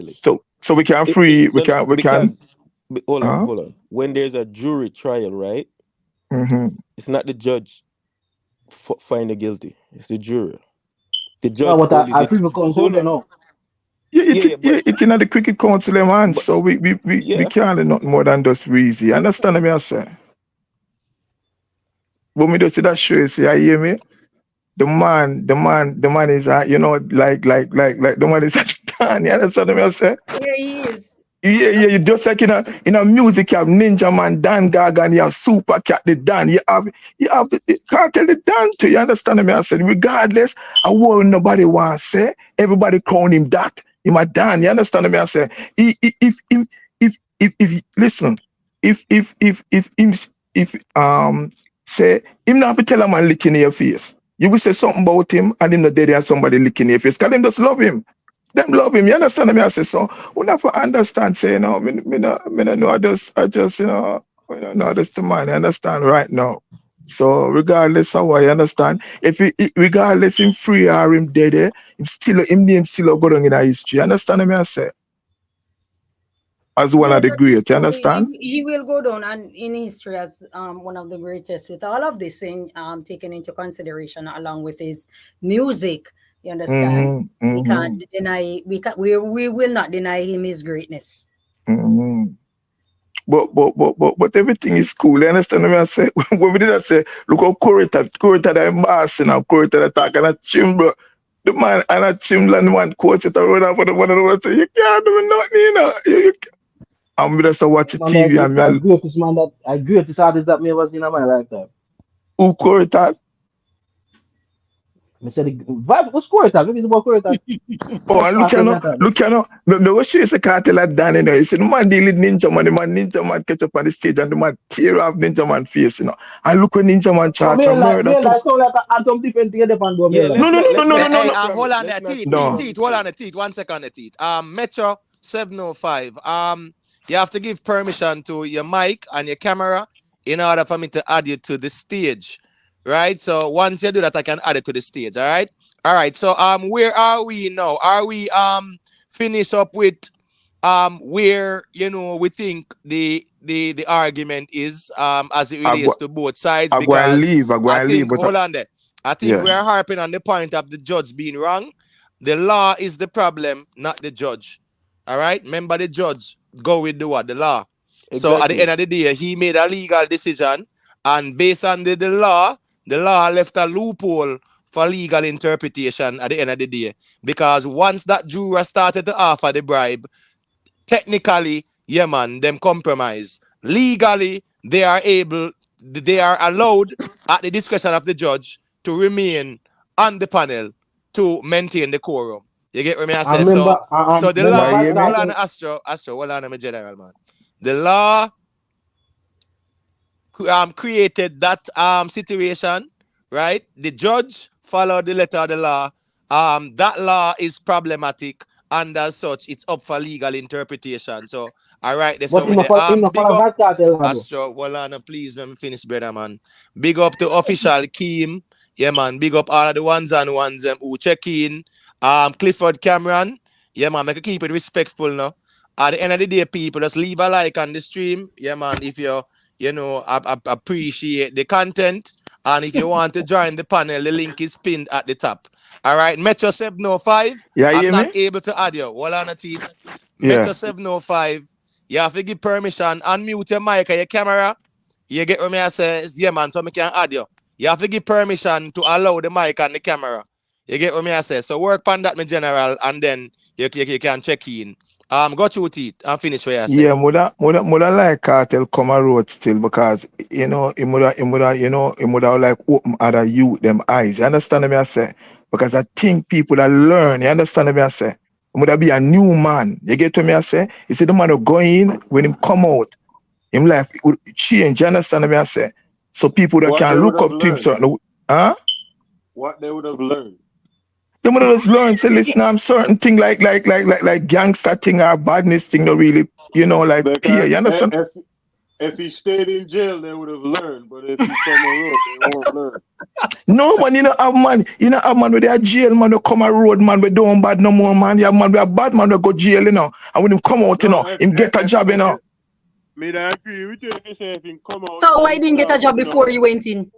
Speaker 20: So we can free. We can.
Speaker 19: Hold on. When there's a jury trial, right?
Speaker 20: Mm-hmm.
Speaker 19: It's not the judge find guilty. It's the jury. The judge.
Speaker 9: No, but I prefer counsel, no.
Speaker 20: It's in the cricket council, man. So we can't do nothing more than just reason. Understand what I say? But me just see that show, you see, I hear me? The man is like the man is a Dan. You understand what I say?
Speaker 10: Yeah, he is.
Speaker 20: Yeah, you just like in a music, you have Ninja Man, Dan Gaga, and you have Super Cat, the Dan. You have the Kartel, the Dan too. You understand what I said? Regardless of what nobody wants to say, everybody crown him that. Him a Dan. You understand what I say? Listen, if say him not have to tell a man licking in your face. You will say something about him and him not there and somebody licking in your face. Because them just love him. Them love him. You understand what I say? So we have to understand, say, me know I just know this the man, you understand right now. So regardless of what you understand, regardless him free or him dead, him name still go down in our history. You understand what I say? As one of the great, you understand?
Speaker 10: He will go down and in history as one of the greatest, with all of this taken into consideration along with his music. You understand? We can't deny. We will not deny him his greatness.
Speaker 20: But everything is cool. You understand what I say? When we did that say, look how Kurita that embarrassing now, Kurita that talk and a chim, bro. The man and a chim and one coach it around for the one and say, you can't do nothing, you can't. I'm just watch the TV and
Speaker 9: the greatest man that greatest artist that me ever seen in my lifetime.
Speaker 20: Who Kurita?
Speaker 9: I said Vybz was Kurita. Maybe it's about Kurita.
Speaker 20: Oh, and look, me was sure it's a Kartel at Dan, you see the man deal with Ninja Man, the man Ninja Man catch up on the stage and the man tear off Ninja Man face, And look when Ninja Man charge and murder too.
Speaker 9: I saw like a different thing they
Speaker 20: No.
Speaker 14: Hold on there, teeth. Hold on the teeth. 1 second, the teeth. Metro, 705. You have to give permission to your mic and your camera in order for me to add you to the stage, right? So once you do that, I can add it to the stage. All right. All right. So where are we now? Are we finish up with where we think the argument is as it relates to both sides?
Speaker 20: I go and
Speaker 14: Because
Speaker 20: leave. I go
Speaker 14: I
Speaker 20: and leave.
Speaker 14: think
Speaker 20: But
Speaker 14: hold on there. I think
Speaker 20: yeah,
Speaker 14: we're harping on the point of the judge being wrong. The law is the problem, not the judge. All right. Remember, the judge go with the what? The law. So at the end
Speaker 20: exactly.
Speaker 14: of the day, he made a legal decision, and based on the law left a loophole for legal interpretation at the end of the day. Because once that juror started to offer the bribe, technically, yeah, man, them compromise. Legally, they are allowed at the discretion of the judge to remain on the panel to maintain the quorum. You get what me I
Speaker 9: I
Speaker 14: say?
Speaker 9: remember,
Speaker 14: So the
Speaker 9: remember
Speaker 20: Yeah,
Speaker 14: law,
Speaker 20: you
Speaker 9: Vice
Speaker 20: hear me?
Speaker 14: hold on,
Speaker 9: Cartel.
Speaker 14: Astro, hold on, my general, man. The law created that situation, right? The judge followed the letter of the law. That law is problematic, and as such, it's up for legal interpretation. So, all right, there's
Speaker 9: But
Speaker 14: so
Speaker 9: him
Speaker 14: with
Speaker 9: not
Speaker 14: the
Speaker 9: follow, him not
Speaker 14: big
Speaker 9: follow
Speaker 14: up
Speaker 9: Vice Cartel, though.
Speaker 14: Astro. Well, please let me finish, brother, man. Big up to official Keem. Yeah, man. Big up all of the ones and ones who check in. Clifford Cameron. Yeah, man. Make keep it respectful now. At the end of the day, people, just leave a like on the stream. Yeah, man. If you appreciate the content, and if you want to join the panel, the link is pinned at the top. All right, Metro 705.
Speaker 20: Yeah, you
Speaker 14: I'm
Speaker 20: hear
Speaker 14: not
Speaker 20: me?
Speaker 14: able to add you. Hold on a teeth.
Speaker 20: Yeah.
Speaker 14: Metro 705. You have to give permission, unmute your mic and your camera. You get what me I say? Yeah, man, so I can add you. You have to give permission to allow the mic and the camera. You get what me I say? So work on that, my general, and then you can check in. Go through it and finish what you say.
Speaker 20: Yeah, muda like Kartel come a road still because it muda like open other youth them eyes. You understand me I say? Because I think people that learn, you understand me I say? Muda be a new man. You get what me I say? You see the man who go in, when him come out, him life would change. You understand me I say? So people that
Speaker 5: What they
Speaker 20: can
Speaker 5: would
Speaker 20: look
Speaker 5: have
Speaker 20: up to him
Speaker 5: learned.
Speaker 20: certain, huh?
Speaker 5: What they would have learned.
Speaker 20: Them would just learn to listen to certain thing like gangster thing or badness thing, no really, like peer.
Speaker 5: Because
Speaker 20: You understand?
Speaker 5: if he stayed in jail, they would have learned. But if he come on road, they won't learn.
Speaker 20: No man, you know have man with their jail man who come a road man we don't bad no more man. You have man with a bad man who go jail, and when him come out, him get a job,
Speaker 5: Me I agree with you. If he come out.
Speaker 10: So why didn't get a job before you went in?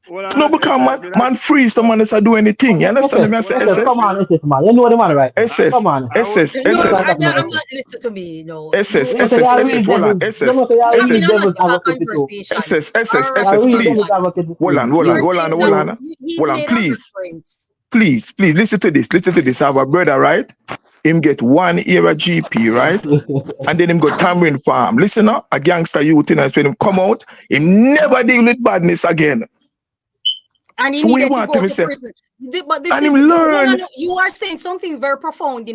Speaker 20: No, because man free, so man is do anything. You understand me? I say SS.
Speaker 9: Come on, SS man. You know the man, right?
Speaker 20: SS.
Speaker 9: Come on.
Speaker 20: SS.
Speaker 10: No,
Speaker 20: SS.
Speaker 10: I'm not listening to me, no.
Speaker 20: SS.
Speaker 9: You say
Speaker 20: SS.
Speaker 9: you
Speaker 20: SS.
Speaker 9: read
Speaker 20: Hold on.
Speaker 9: devils.
Speaker 20: SS.
Speaker 9: You say you read
Speaker 20: SS.
Speaker 9: devil's advocate too.
Speaker 20: SS. SS.
Speaker 10: All right.
Speaker 20: SS. Please.
Speaker 9: devil's advocate
Speaker 20: Hold on. Hold on.
Speaker 10: You're
Speaker 20: Hold on.
Speaker 10: saying
Speaker 20: Hold on.
Speaker 10: that he
Speaker 20: Hold on.
Speaker 10: made a
Speaker 20: Please.
Speaker 10: reference.
Speaker 20: Please. Please. Listen to this. Listen to this. I have a brother, right? Him get 1 year a GP, right? And then him go tamarind farm. Listen up, a gangster youth, and when him come out, him never deal with badness again.
Speaker 10: And he
Speaker 20: So we
Speaker 10: needed to
Speaker 20: want
Speaker 10: go
Speaker 20: him
Speaker 10: to
Speaker 20: say,
Speaker 10: prison. But this
Speaker 20: and
Speaker 10: is
Speaker 20: him learn.
Speaker 10: you are saying something very profound,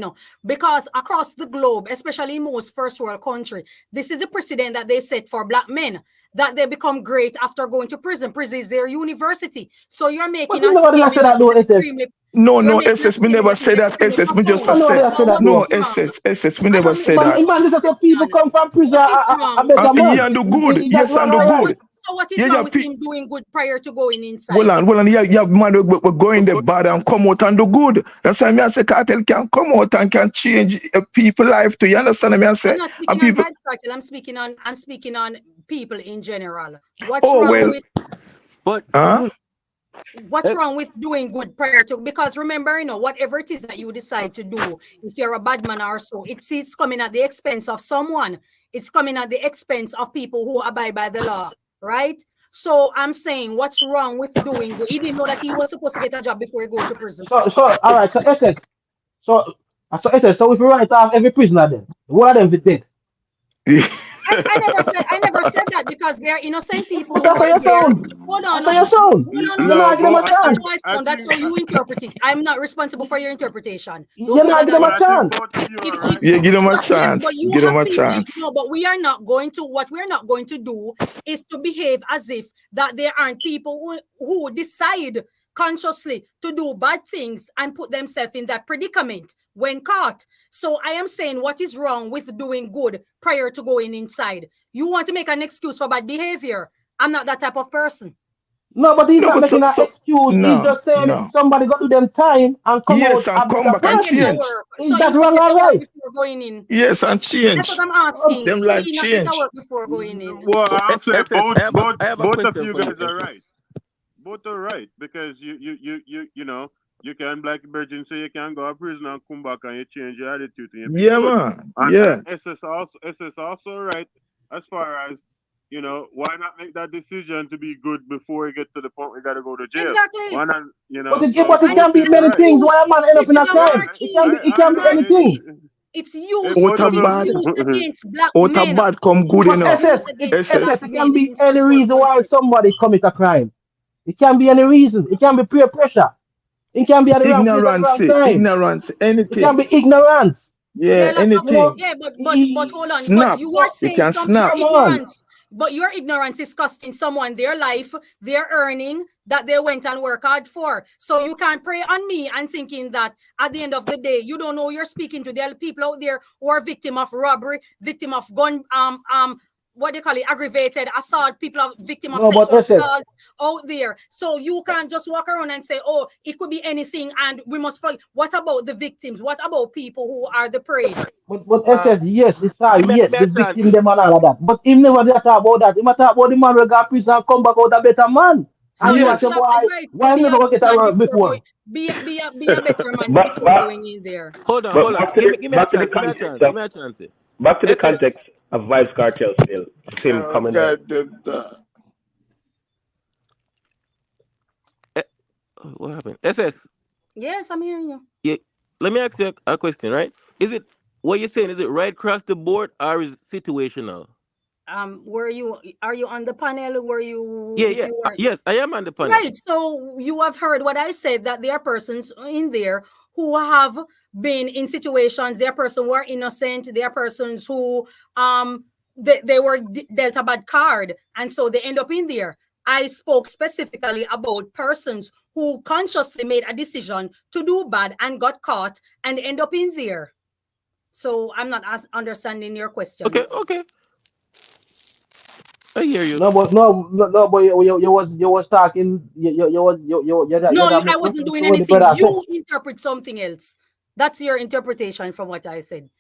Speaker 10: because across the globe, especially in most first world country, this is a precedent that they set for black men, that they become great after going to prison. Prison is their university. So you're making a statement that is extremely.
Speaker 20: No, SS, me never said that. SS, me just said. No, SS, me never said that.
Speaker 9: Man, this is your people come from prison. I bet a man.
Speaker 20: Yeah, and do good. Yes, and do good.
Speaker 10: So what is wrong with him doing good prior to going inside?
Speaker 20: Hold on. Yeah, man, we're going there bad and come out and do good. That's why I say Kartel can come out and can change people's life too. You understand me? I say,
Speaker 10: I'm not speaking on Vybz Kartel. I'm speaking on people in general. What's wrong with doing good prior to? Because remember, whatever it is that you decide to do, if you're a bad man or so, it's coming at the expense of someone. It's coming at the expense of people who abide by the law. Right? So I'm saying, what's wrong with doing good? He didn't know that he was supposed to get a job before he go to prison.
Speaker 9: So all right, so SS. So if you write off every prisoner then, what are them dead?
Speaker 10: I never said that, because they are innocent people.
Speaker 9: That's how you sound.
Speaker 10: Hold on.
Speaker 9: That's how you sound.
Speaker 10: No, that's how you interpret it. I'm not responsible for your interpretation.
Speaker 9: You're not giving them a chance.
Speaker 20: Yeah, give them a chance. Give them a chance.
Speaker 10: No, but we are not going to. What we're not going to do is to behave as if that there aren't people who decide consciously to do bad things and put themselves in that predicament when caught. So I am saying, what is wrong with doing good prior to going inside? You want to make an excuse for bad behavior. I'm not that type of person.
Speaker 9: No, but he's
Speaker 20: No,
Speaker 9: not
Speaker 20: but
Speaker 9: making an excuse. He's
Speaker 20: no,
Speaker 9: just saying
Speaker 20: no.
Speaker 9: somebody go to them time and come
Speaker 20: Yes,
Speaker 9: out
Speaker 20: and
Speaker 9: a
Speaker 20: come
Speaker 9: better
Speaker 20: back and
Speaker 10: And get to
Speaker 9: person.
Speaker 20: change.
Speaker 10: work.
Speaker 9: Is
Speaker 10: So
Speaker 9: that
Speaker 10: you can
Speaker 9: wrong
Speaker 10: get
Speaker 9: or
Speaker 10: to work
Speaker 9: right?
Speaker 10: before going in.
Speaker 20: Yes, and
Speaker 10: That's what
Speaker 20: change.
Speaker 10: I'm asking.
Speaker 20: Them
Speaker 10: Should
Speaker 20: life
Speaker 10: he not get to
Speaker 20: change.
Speaker 10: work before going in?
Speaker 3: Well,
Speaker 19: So,
Speaker 3: I'll say
Speaker 19: SS, I have a
Speaker 3: both of
Speaker 19: question
Speaker 3: you
Speaker 19: for you,
Speaker 3: guys are right.
Speaker 19: SS.
Speaker 3: Both are right because you know you can black virgin say you can go to prison and come back and you change your attitude and you be
Speaker 20: Yeah,
Speaker 3: good.
Speaker 20: man.
Speaker 3: And
Speaker 20: Yeah.
Speaker 3: SS also right as far as why not make that decision to be good before you get to the point we gotta go to jail?
Speaker 10: Exactly.
Speaker 3: Why not?
Speaker 9: But
Speaker 3: So
Speaker 9: it
Speaker 10: And
Speaker 3: both
Speaker 9: can be
Speaker 3: is
Speaker 9: many
Speaker 3: right.
Speaker 9: things.
Speaker 10: use
Speaker 9: Why a man end up
Speaker 10: this
Speaker 9: in
Speaker 10: is
Speaker 9: a
Speaker 10: a
Speaker 9: crime? It can
Speaker 10: marquee.
Speaker 9: be it
Speaker 10: It's a
Speaker 9: can be anything.
Speaker 10: marquee. It's used.
Speaker 20: Out
Speaker 10: It
Speaker 20: of
Speaker 10: is
Speaker 20: bad,
Speaker 10: used against black
Speaker 20: out of
Speaker 10: men.
Speaker 20: bad come good
Speaker 9: But
Speaker 10: It is
Speaker 20: enough.
Speaker 10: used
Speaker 9: SS,
Speaker 10: against black
Speaker 20: SS.
Speaker 9: it can
Speaker 10: men in
Speaker 9: be any reason why
Speaker 10: 21st.
Speaker 9: somebody commit a crime. It can be any reason. It can be peer pressure. It can be at the wrong place at the wrong time.
Speaker 20: Ignorance,
Speaker 9: It can
Speaker 20: anything.
Speaker 9: be ignorance.
Speaker 20: Yeah,
Speaker 10: There are lots of
Speaker 9: You know,
Speaker 20: anything.
Speaker 10: yeah, but
Speaker 9: he,
Speaker 10: hold on. But
Speaker 20: Snap.
Speaker 10: you are
Speaker 9: so
Speaker 20: You
Speaker 10: saying
Speaker 20: can
Speaker 10: something
Speaker 20: snap.
Speaker 9: come on.
Speaker 10: ignorance. But your ignorance is costing someone their life, their earning that they went and work hard for. So you can't prey on me and thinking that at the end of the day, you don't know you're speaking to the people out there who are victim of robbery, victim of gun what they call it, aggravated assault, people are victim of
Speaker 9: No, but
Speaker 10: sexual
Speaker 9: SS.
Speaker 10: assault out there. So you can't just walk around and say, oh, it could be anything and we must fight. What about the victims? What about people who are the prey?
Speaker 9: But SS, yes, it's sorry,
Speaker 19: Let
Speaker 9: yes,
Speaker 19: me
Speaker 9: the
Speaker 19: a chance
Speaker 9: victim
Speaker 19: it.
Speaker 9: them and all of that. But him never did talk about that. He might talk about the man who got prison and come back out a better man.
Speaker 10: So
Speaker 9: And you
Speaker 10: you
Speaker 9: want to
Speaker 10: should
Speaker 9: say,
Speaker 20: Yes.
Speaker 10: have advised to
Speaker 9: why I'm
Speaker 10: be
Speaker 9: never
Speaker 10: a
Speaker 9: gonna
Speaker 10: good
Speaker 9: get a
Speaker 10: man
Speaker 9: work
Speaker 10: before going,
Speaker 9: before?
Speaker 10: be a better man
Speaker 16: But
Speaker 10: before
Speaker 16: but
Speaker 10: going in there.
Speaker 19: Hold on,
Speaker 16: but
Speaker 19: hold on.
Speaker 16: back
Speaker 19: Give me a
Speaker 16: back to the
Speaker 19: chance. Give me a
Speaker 16: context
Speaker 19: chance.
Speaker 16: of
Speaker 19: Give me a chance. It.
Speaker 16: back to the
Speaker 19: SS.
Speaker 16: context of Vybz Cartel still. It's him
Speaker 20: Oh
Speaker 16: coming out.
Speaker 20: God.
Speaker 19: Eh, what happened? SS.
Speaker 10: Yes, I'm hearing you.
Speaker 19: Yeah. Let me ask you a question, right? Is it what you're saying? Is it right across the board or is it situational?
Speaker 10: Are you on the panel? Were you,
Speaker 19: Yeah,
Speaker 10: if
Speaker 19: yeah.
Speaker 10: you were
Speaker 19: Yes, I am on the panel.
Speaker 10: right? So you have heard what I said, that there are persons in there who have been in situations. There are persons who are innocent. There are persons who they were dealt a bad card, and so they end up in there. I spoke specifically about persons who consciously made a decision to do bad and got caught and end up in there. So I'm not understanding your question.
Speaker 19: Okay, okay. I hear you.
Speaker 9: No, but no, but you was talking
Speaker 10: No,
Speaker 9: you're
Speaker 10: I
Speaker 9: making
Speaker 10: wasn't
Speaker 9: sense
Speaker 10: doing
Speaker 9: to what the
Speaker 10: anything.
Speaker 9: brother said.
Speaker 10: You interpret something else. That's your interpretation from what I said.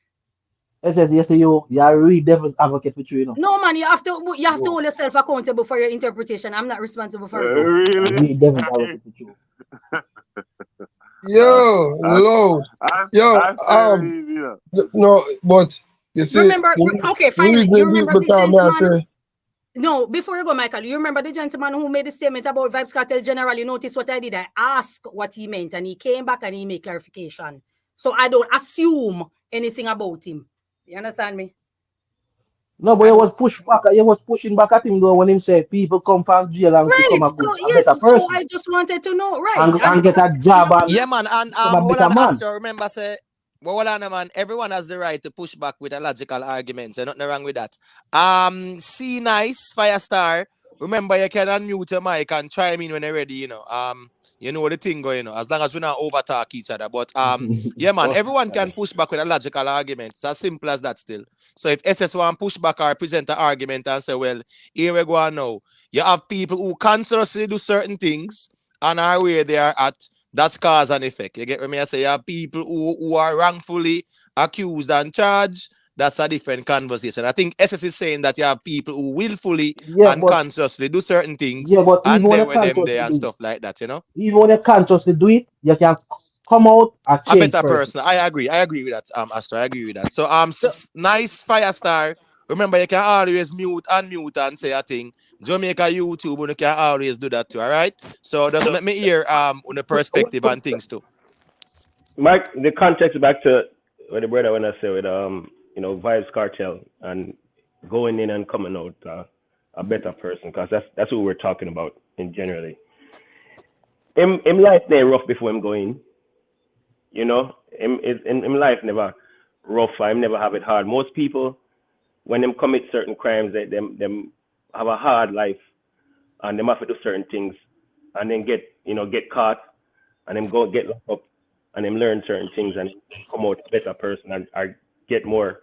Speaker 9: SS, yes, you are really devil's advocate for you know.
Speaker 10: No, man, you have to
Speaker 9: You
Speaker 10: hold yourself accountable for your interpretation. I'm not responsible for it.
Speaker 9: are
Speaker 3: Really?
Speaker 9: really devil's advocate for you.
Speaker 21: Yo,
Speaker 3: I
Speaker 21: Lord. Yo,
Speaker 3: I say easy.
Speaker 21: no, but you see,
Speaker 10: Remember, okay,
Speaker 21: the
Speaker 10: finally, you
Speaker 21: reason this
Speaker 10: remember the
Speaker 21: because me I
Speaker 10: gentleman?
Speaker 21: say,
Speaker 10: No, before you go, Michael, you remember the gentleman who made the statement about Vybz Kartel General? You notice what I did? I asked what he meant, and he came back and he made clarification. So I don't assume anything about him. You understand me?
Speaker 9: No, but
Speaker 10: I
Speaker 9: you
Speaker 10: don't.
Speaker 9: was pushing back at him though when him say people come from jail and
Speaker 10: Right.
Speaker 9: become
Speaker 10: So
Speaker 9: a better
Speaker 10: yes. So
Speaker 9: person
Speaker 10: I just wanted to know. Right. And
Speaker 9: and
Speaker 10: the
Speaker 9: get a
Speaker 10: clarification I
Speaker 9: job
Speaker 10: want
Speaker 9: and
Speaker 14: Yeah,
Speaker 10: to.
Speaker 14: man, and
Speaker 9: become a
Speaker 14: hold
Speaker 9: better
Speaker 14: on,
Speaker 9: man.
Speaker 14: Astro. Remember, say, well, hold on, man. Everyone has the right to push back with a logical argument. So nothing wrong with that. See, nice Firestar. Remember, you can unmute your mic and chime in when you're ready. You know the thing going. As long as we not overtalk each other. But yeah, man.
Speaker 9: Oh,
Speaker 14: Everyone can
Speaker 9: sorry.
Speaker 14: push back with a logical argument. It's as simple as that. Still. So if SS1 push back or present an argument and say, well, here we go now. You have people who consciously do certain things and are where they are at. That's cause and effect. You get what I say? You have people who are wrongfully accused and charged. That's a different conversation. I think SS is saying that you have people who willfully
Speaker 9: Yeah,
Speaker 14: and
Speaker 9: but
Speaker 14: consciously do certain things
Speaker 9: even
Speaker 14: and
Speaker 9: when
Speaker 14: they
Speaker 9: you
Speaker 14: were them
Speaker 9: consciously
Speaker 14: there and
Speaker 9: do it,
Speaker 14: stuff like that,
Speaker 9: even when you consciously do it, you can come out a
Speaker 14: A
Speaker 9: changed
Speaker 14: better
Speaker 9: person.
Speaker 14: person. I agree with that, Astro. I agree with that. So
Speaker 19: So,
Speaker 14: nice Firestar. Remember, you can always mute, unmute, and say a thing. Jamaica YouTube, you can always do that too, all right? So just let me hear on the perspective and things too.
Speaker 12: Mike, the context back to what the brother when I say with Vybz Cartel and going in and coming out a better person, because that's what we're talking about in generally. Him life they rough before him going, him life never rough. Him never have it hard. Most people when them commit certain crimes, them have a hard life and them have to do certain things and then get caught and them go get locked up and him learn certain things and come out a better person and or get more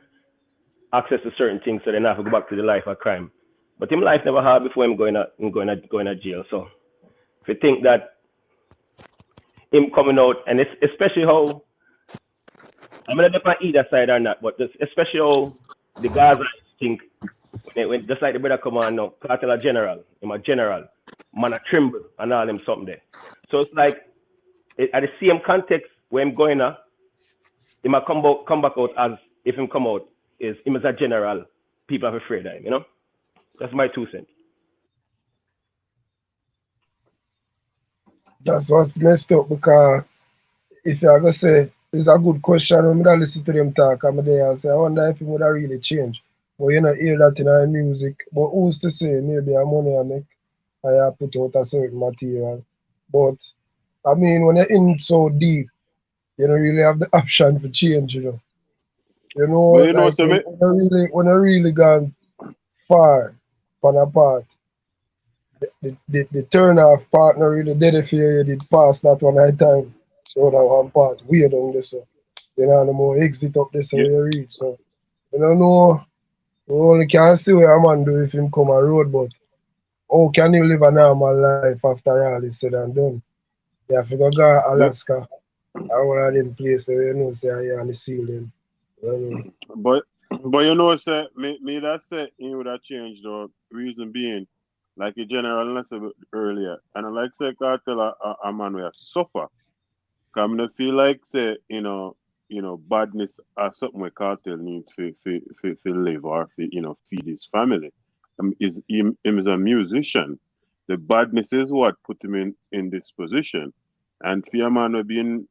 Speaker 12: access to certain things so they not have to go back to the life of crime. But him life never hard before him going to jail. So if you think that him coming out and it's especially how I'm gonna depend on either side or not, but especially how the guys think when just like the brother come on now, Kartel a general, him a general, man a tremble and all him something there. So it's like at the same context where him going he might come back out as if him come out is him as a general, people are afraid of him, you know? That's my 2 cents.
Speaker 21: That's what's messed up because if you're gonna say it's a good question, when I listen to them talk, I'm there and say, I wonder if it would have really changed. But you know, hear that in our music. But who's to say maybe a money I make, I put out a certain material. But I mean, when you're in so deep, you don't really have the option to change, you know. You know,
Speaker 5: But you know,
Speaker 21: like
Speaker 5: so me,
Speaker 21: when I really gone far on a part, the turn off partner really did it for you, did fast that one at time. So that one part weird on this. You know, no more exit up this
Speaker 5: yeah,
Speaker 21: way you reach. So you don't know, you only can see what a man do if him come a road, but how can you live a normal life after all is said and done? You have to go to
Speaker 5: but
Speaker 21: Alaska or one of them places you know say you're on the ceiling. You know what I mean?
Speaker 5: but you know, say me that say he would have changed though. Reason being, like a general I said earlier, and I like say Kartel a man we have suffer. Cause I feel like say badness or something where Kartel needs to live or feed his family. Is him is a musician. The badness is what put him in this position. And for a man who being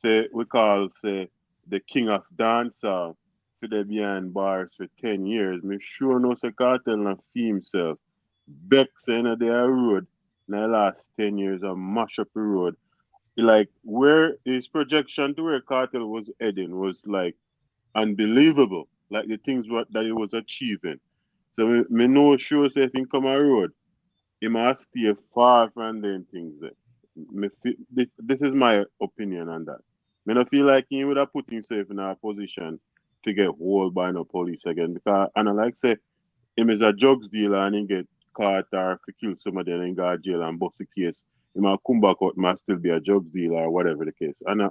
Speaker 5: say we call say the king of dancehall for the behind bars for 10 years. Me sure no say Kartel not fee himself. Bex in the road in the last 10 years and mash up the road like where his projection to where Kartel was heading was like unbelievable. Like the things that he was achieving. So me know sure say if he come a road, he must stay far from them things there. This is my opinion on that. Me not feel like he would have put himself in a position to get hold by no police again because and I like say him is a drugs dealer and he get caught or if he kill somebody and then go to jail and bust the case. He might come back out, might still be a drugs dealer or whatever the case. And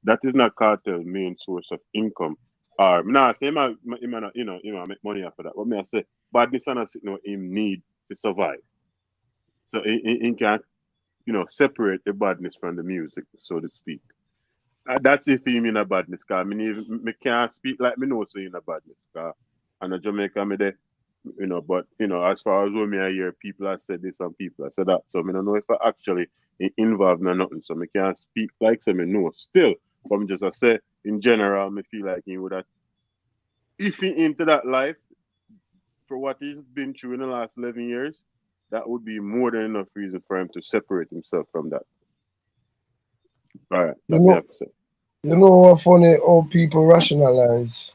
Speaker 5: that is not Kartel's main source of income. Or nah, say he might make money after that. But me I say badness and sitting him need to survive. So he can separate the badness from the music, so to speak. That's if he mean a badness, cause me can't speak like me know saying a badness, cause and a Jamaica me there, but as far as when me I hear people have said this and people have said that, so me don't know if I actually involved in nothing, so me can't speak like say me know still. But me just I say in general, me feel like he would have if he into that life for what he's been through in the last 11 years, that would be more than enough reason for him to separate himself from that. All right,
Speaker 21: You
Speaker 5: that's me
Speaker 21: know,
Speaker 5: have to say.
Speaker 21: you know what funny how people rationalize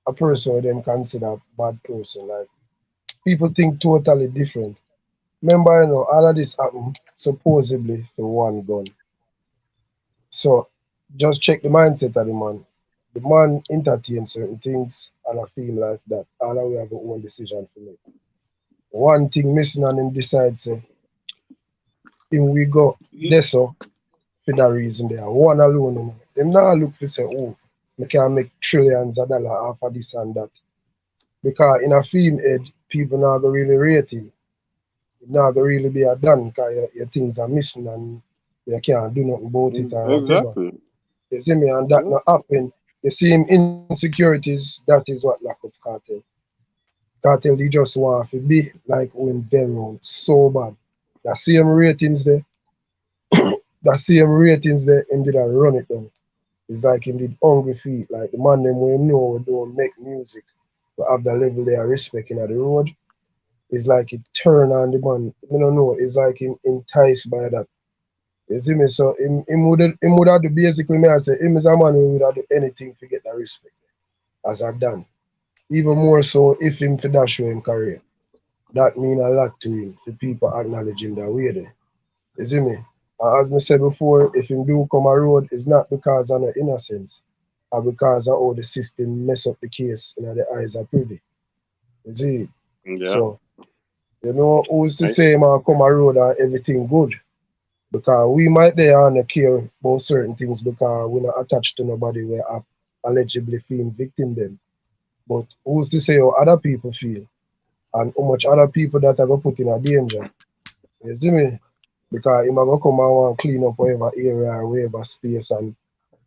Speaker 21: a person who them consider bad person. Like people think totally different. Remember, all of this happened supposedly for one gun. So just check the mindset of the man. The man entertains certain things and I feel like that. All of we have our own decision to make. One thing missing and him decide say, him we go this so for that reason there. One alone, Him now look for say, oh, we can make trillions of dollars off of this and that. Because in a film head, people now go really rate him. It now go really be a done because your things are missing and you can't do nothing about it or whatever.
Speaker 5: Exactly.
Speaker 21: You see me, and that
Speaker 5: Yeah.
Speaker 21: not happen. You see him insecurities, that is what lack of Kartel. Kartel, they just want to be like when they're around so bad. That same ratings there, him did a run it down. It's like him did hungry feet, like the man them we know we don't make music to have the level they are respecting at the road. It's like it turn on the man. I don't know, it's like him enticed by that. You see me? So him would have to basically me I say him is a man who would have do anything to get that respect as I've done. Even more so if him for that show him career. That mean a lot to him for people acknowledge him that way there. You see me? As me said before, if him do come a road, it's not because of no innocence, or because of how the system mess up the case in the eyes of privy. You see?
Speaker 12: Yeah.
Speaker 21: So, you know, who's to
Speaker 12: Right.
Speaker 21: say man come a road and everything good? Because we might there and not care about certain things because we're not attached to nobody where allegedly feel victim them. But who's to say how other people feel and how much other people that are going to put in a danger? You see me? Because him going to come and want to clean up whatever area or whatever space and,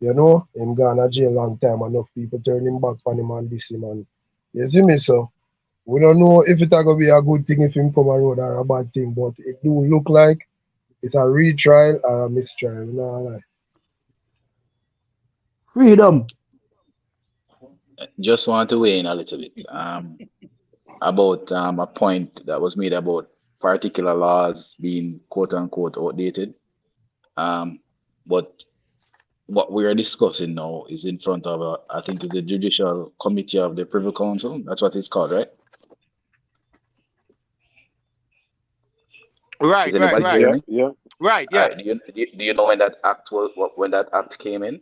Speaker 21: you know, him gone to jail long time, enough people turn him back on him and this him and, you see me? So, we don't know if it's going to be a good thing if him come around or a bad thing, but it do look like it's a retrial or a mistrial. You know, like.
Speaker 9: Freedom.
Speaker 16: Just want to weigh in a little bit about a point that was made about particular laws being quote unquote outdated. But what we are discussing now is in front of I think it's the Judicial Committee of the Privy Council. That's what it's called, right?
Speaker 19: Right,
Speaker 16: Is anybody
Speaker 19: right.
Speaker 16: hearing me?
Speaker 12: Yeah.
Speaker 19: Right,
Speaker 16: All
Speaker 19: yeah.
Speaker 16: right. Do you know when that act when that act came in?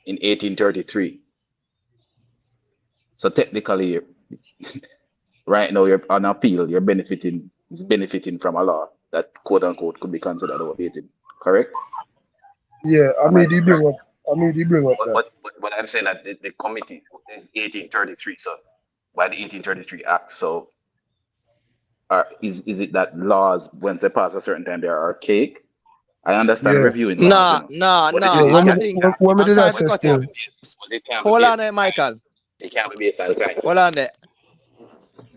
Speaker 16: In 1833. So technically, right now you're on appeal. You're benefiting from a law that quote unquote could be considered outdated. Correct?
Speaker 21: Yeah, I
Speaker 16: Am I
Speaker 21: mean, he bring up that.
Speaker 16: but I'm saying that the committee is 1833. So by the 1833 Act, so is it that laws once they pass a certain time they are archaic? I understand
Speaker 21: Yeah.
Speaker 16: reviewing laws, you
Speaker 14: Nah.
Speaker 16: know, but
Speaker 21: Yeah,
Speaker 14: And the
Speaker 16: it
Speaker 14: thing,
Speaker 21: when we
Speaker 14: I'm
Speaker 21: did that
Speaker 14: sorry
Speaker 21: say
Speaker 14: because you.
Speaker 21: still.
Speaker 16: it can't be
Speaker 14: Hold on
Speaker 16: based
Speaker 14: there, Michael.
Speaker 16: it can't be based on time.
Speaker 14: Hold on there.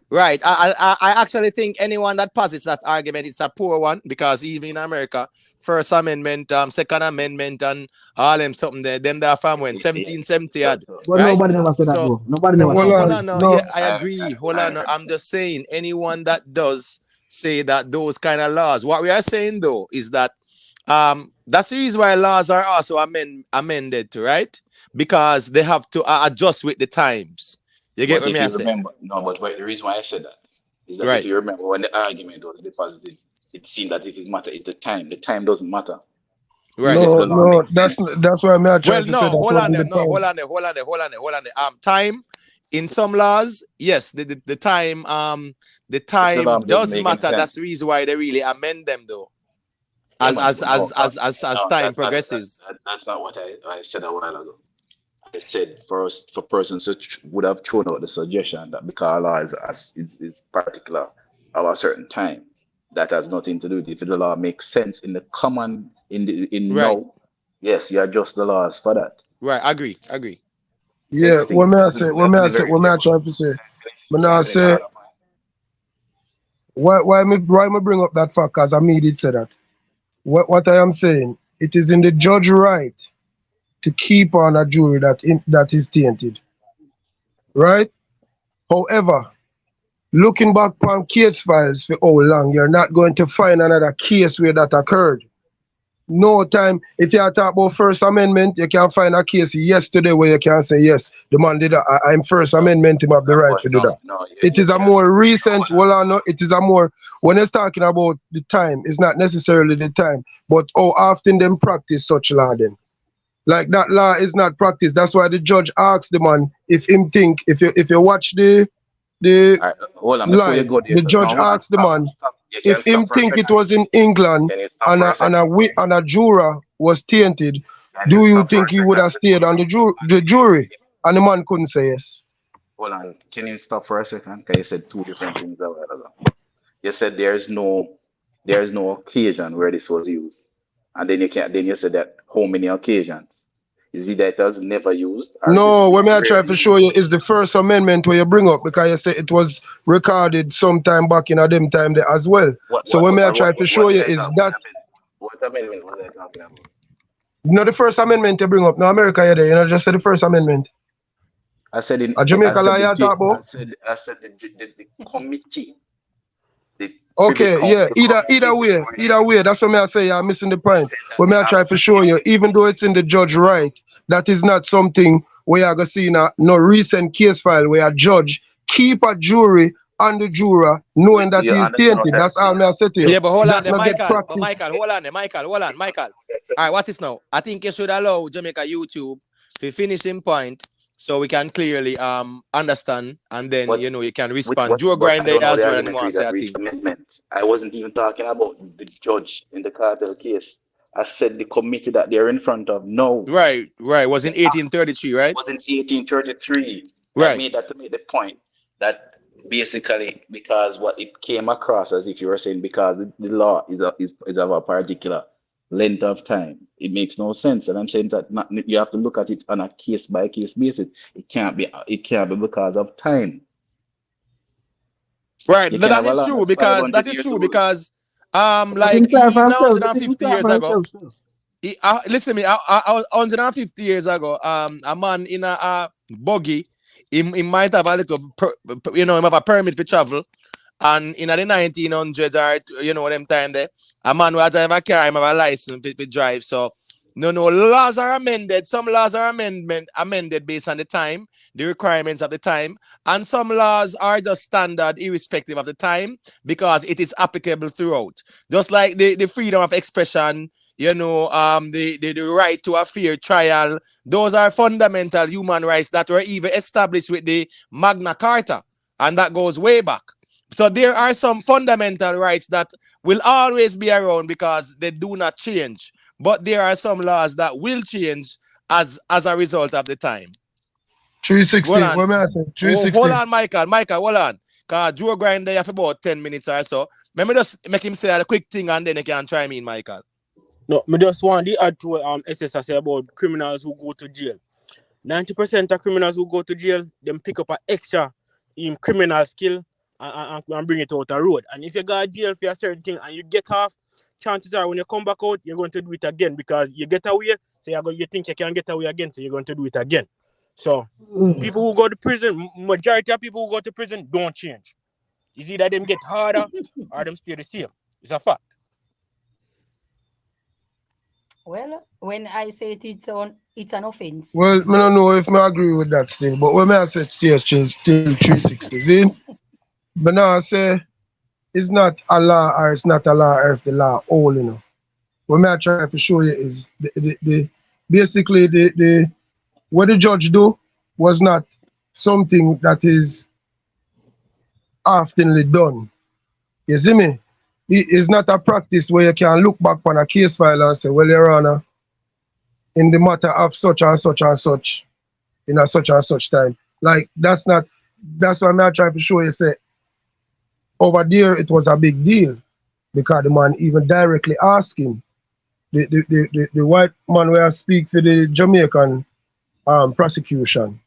Speaker 14: Right. I actually think anyone that posits that argument, it's a poor one because even in America, First Amendment, Second Amendment, and all them something there, them that from when 1770 odd,
Speaker 9: But
Speaker 14: right?
Speaker 9: nobody never said that,
Speaker 14: So
Speaker 9: bro. Nobody
Speaker 21: No,
Speaker 9: never
Speaker 21: hold
Speaker 9: said
Speaker 14: no,
Speaker 9: that.
Speaker 14: hold
Speaker 21: on.
Speaker 14: on, no,
Speaker 21: No,
Speaker 14: yeah, I agree. Hold on, no, I'm just saying anyone that does say that those kind of laws, what we are saying though is that that's the reason why laws are also amended to, right? Because they have to adjust with the times. You get
Speaker 16: But
Speaker 14: what
Speaker 16: if
Speaker 14: me I
Speaker 16: you
Speaker 14: say?
Speaker 16: remember, no, but wait, the reason why I said that is that if
Speaker 14: Right.
Speaker 16: you remember when the argument was deposited, it seemed that it is matter is the time. The time doesn't matter.
Speaker 14: Right.
Speaker 16: The law
Speaker 21: no,
Speaker 16: makes
Speaker 21: that's
Speaker 16: sense.
Speaker 21: why I try
Speaker 14: Well,
Speaker 21: to say
Speaker 14: no,
Speaker 21: that
Speaker 14: hold on
Speaker 21: wasn't
Speaker 14: there.
Speaker 21: the
Speaker 14: No,
Speaker 21: time.
Speaker 14: hold on there. Time in some laws, yes, the
Speaker 16: If the
Speaker 14: time
Speaker 16: law doesn't
Speaker 14: does
Speaker 16: make any
Speaker 14: matter.
Speaker 16: sense,
Speaker 14: That's the reason why they really amend them though,
Speaker 16: yeah,
Speaker 14: as
Speaker 16: man.
Speaker 14: as
Speaker 16: But
Speaker 14: as as as, as
Speaker 16: no,
Speaker 14: time progresses.
Speaker 16: that's not what I said a while ago. I said for persons who would have thrown out the suggestion that because law is particular of a certain time, that has nothing to do with it. If the law makes sense in the common in
Speaker 14: Right,
Speaker 16: now, yes, you adjust the laws for that.
Speaker 14: right. Agree.
Speaker 21: Yeah,
Speaker 16: Next thing, we have to be very
Speaker 21: what may I
Speaker 16: careful.
Speaker 21: try to say? But
Speaker 16: Let me
Speaker 21: now
Speaker 16: finish
Speaker 21: say
Speaker 16: another point.
Speaker 21: why me bring up that fact because I did say that. What I am saying, it is in the judge right to keep on a jury that is tainted. Right? However, looking back on case files for how long, you're not going to find another case where that occurred. No time. If you talk about First Amendment, you can find a case yesterday where you can say, yes, the man did that. I'm First Amendment, him have the right to do that. It is a more recent, it is a more, when it's talking about the time, it's not necessarily the time, but how often them practice such law then. Like that law is not practiced. That's why the judge asks the man if him think, if you watch the
Speaker 16: All right, hold on before you
Speaker 21: live,
Speaker 16: go there.
Speaker 21: the
Speaker 16: So, no,
Speaker 21: judge
Speaker 16: hold on,
Speaker 21: asks the man
Speaker 16: stop. You can
Speaker 21: if him
Speaker 16: stop for a
Speaker 21: think it
Speaker 16: second.
Speaker 21: was in England
Speaker 16: Can you stop for a second?
Speaker 21: and a juror was tainted,
Speaker 16: Can you
Speaker 21: do you
Speaker 16: stop for a
Speaker 21: think he would
Speaker 16: second?
Speaker 21: have stayed on the jury? And the man couldn't say yes.
Speaker 16: Hold on. Can you stop for a second? Because you said two different things a while ago. You said there's no occasion where this was used, and then you said that how many occasions? Is it that it was never used, or is it
Speaker 21: No, what may I try
Speaker 16: rarely
Speaker 21: to
Speaker 16: used?
Speaker 21: show you is the First Amendment where you bring up because you say it was recorded sometime back in a them time there as well. So what may I try to show
Speaker 16: What
Speaker 21: you
Speaker 16: did I
Speaker 21: is
Speaker 16: talk?
Speaker 21: that
Speaker 16: What amendment was I talking about?
Speaker 21: the First Amendment you bring up. Now America you there, just say the First Amendment.
Speaker 16: I said
Speaker 21: A Jamaica law you talk about?
Speaker 16: I said the committee, the Privy
Speaker 21: Okay, yeah.
Speaker 16: Council committee.
Speaker 21: Either way, that's what I say. You're missing the point.
Speaker 16: That
Speaker 21: What
Speaker 16: they
Speaker 21: may I
Speaker 16: have
Speaker 21: try to show you, even though it's in the judge right, that is not something where you're gonna see in no recent case file where a judge keep a jury on the juror, knowing that
Speaker 16: You
Speaker 21: he is
Speaker 16: understand what
Speaker 21: tainted.
Speaker 16: I'm
Speaker 21: That's all
Speaker 16: saying?
Speaker 21: me I say to you.
Speaker 14: Yeah, but hold on
Speaker 21: That
Speaker 14: there,
Speaker 21: not get
Speaker 14: Michael. But
Speaker 21: practice.
Speaker 14: Michael, hold on there, Michael. Hold on, Michael. All right, what's this now? I think you should allow Jamaica YouTube to finish in point so we can clearly understand and then
Speaker 16: But
Speaker 14: you can respond. Joe
Speaker 16: but I
Speaker 14: Grinder
Speaker 16: don't know
Speaker 14: as
Speaker 16: the
Speaker 14: well and
Speaker 16: argument
Speaker 14: more
Speaker 16: we
Speaker 14: say
Speaker 16: got
Speaker 14: a
Speaker 16: reached
Speaker 14: thing.
Speaker 16: amendment. I wasn't even talking about the judge in the cartel case. I said the committee that they're in front of. No,
Speaker 14: Right. Was in 1833, right?
Speaker 16: was in 1833. I
Speaker 14: Right.
Speaker 16: made that to make the point that basically because what it came across as if you were saying because the law is of a particular length of time, it makes no sense. And I'm saying that you have to look at it on a case by case basis. It can't be because of time.
Speaker 14: Right.
Speaker 16: You can
Speaker 14: That
Speaker 16: have a
Speaker 14: is
Speaker 16: law
Speaker 14: true
Speaker 16: that's
Speaker 14: because
Speaker 16: 500
Speaker 14: that is
Speaker 16: years
Speaker 14: true
Speaker 16: old.
Speaker 14: because
Speaker 9: But
Speaker 14: like
Speaker 9: him start for
Speaker 14: even
Speaker 9: himself. But him
Speaker 14: 150
Speaker 9: start
Speaker 14: years
Speaker 9: for
Speaker 14: ago.
Speaker 9: himself. Still.
Speaker 14: Listen me, 150 years ago, a man in a buggy, he might have a little, he have a permit to travel. And in the 1900s or them time there, a man who has a car, him have a license to drive. So no, laws are amended. Some laws are amended based on the time, the requirements of the time, and some laws are just standard irrespective of the time because it is applicable throughout. Just like the freedom of expression, the right to a fair trial, those are fundamental human rights that were even established with the Magna Carta, and that goes way back. So there are some fundamental rights that will always be around because they do not change. But there are some laws that will change as a result of the time.
Speaker 21: 360.
Speaker 14: Hold on.
Speaker 21: What may I say?
Speaker 14: Hold
Speaker 21: 360.
Speaker 14: on, Michael, hold on. Because Joe Grind there for about 10 minutes or so. Let me just make him say a quick thing and then he can try me in, Michael.
Speaker 2: No, me just want to add to what SS say about criminals who go to jail. 90% of criminals who go to jail, them pick up an extra criminal skill and bring it out the road. And if you go to jail for a certain thing and you get off, chances are when you come back out, you're going to do it again because you get away, so you think you can get away again, so you're going to do it again. So people who go to prison, majority of people who go to prison don't change. It's either them get harder or them stay the same. It's a fact.
Speaker 10: Well, when I say it's an offense.
Speaker 21: Well, I don't know if I agree with that still, but when I say still 360, see? But now I say it's not a law or it's not a law or if the law all. What I try to show you is basically the what the judge do was not something that is oftenly done. You see me? It is not a practice where you can look back on a case file and say, well, Your Honor, in the matter of such and such and such, in a such and such time. Like, that's why I try to show you, say, over there it was a big deal because the man even directly asked him, the white man where I speak for the Jamaican prosecution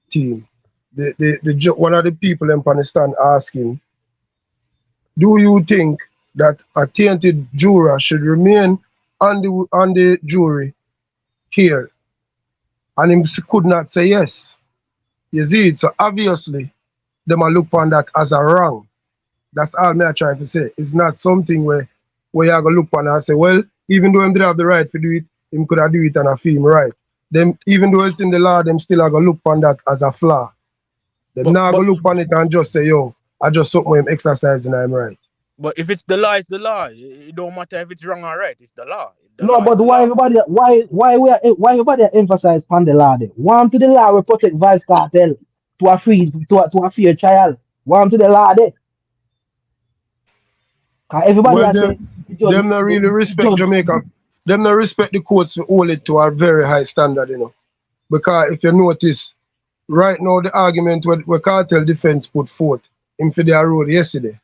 Speaker 21: team, one of the people in Pakistan asking, do you think that a tainted juror should remain on the jury here? And he could not say yes. You see it? So obviously, they might look upon that as a wrong. That's all me I try to say. It's not something where you are going to look upon and say, well, even though him did have the right to do it, him could have do it and I feel him right. Them, even though it's in the law, them still are going to look upon that as a flaw. Them not going to look upon it and just say, yo, I just something him exercising and I'm right.
Speaker 2: But if it's the law, it's the law. It don't matter if it's wrong or right. It's the law.
Speaker 9: But why everybody emphasize upon the law? One to the law we protect Vybz Kartel to a fair trial. One to the law there. Everybody
Speaker 21: Well,
Speaker 9: has
Speaker 21: them not really respect Jamaica. Them not respect the courts to hold it to a very high standard, Because if you notice, right now the argument where Kartel defense put forth him for their road yesterday.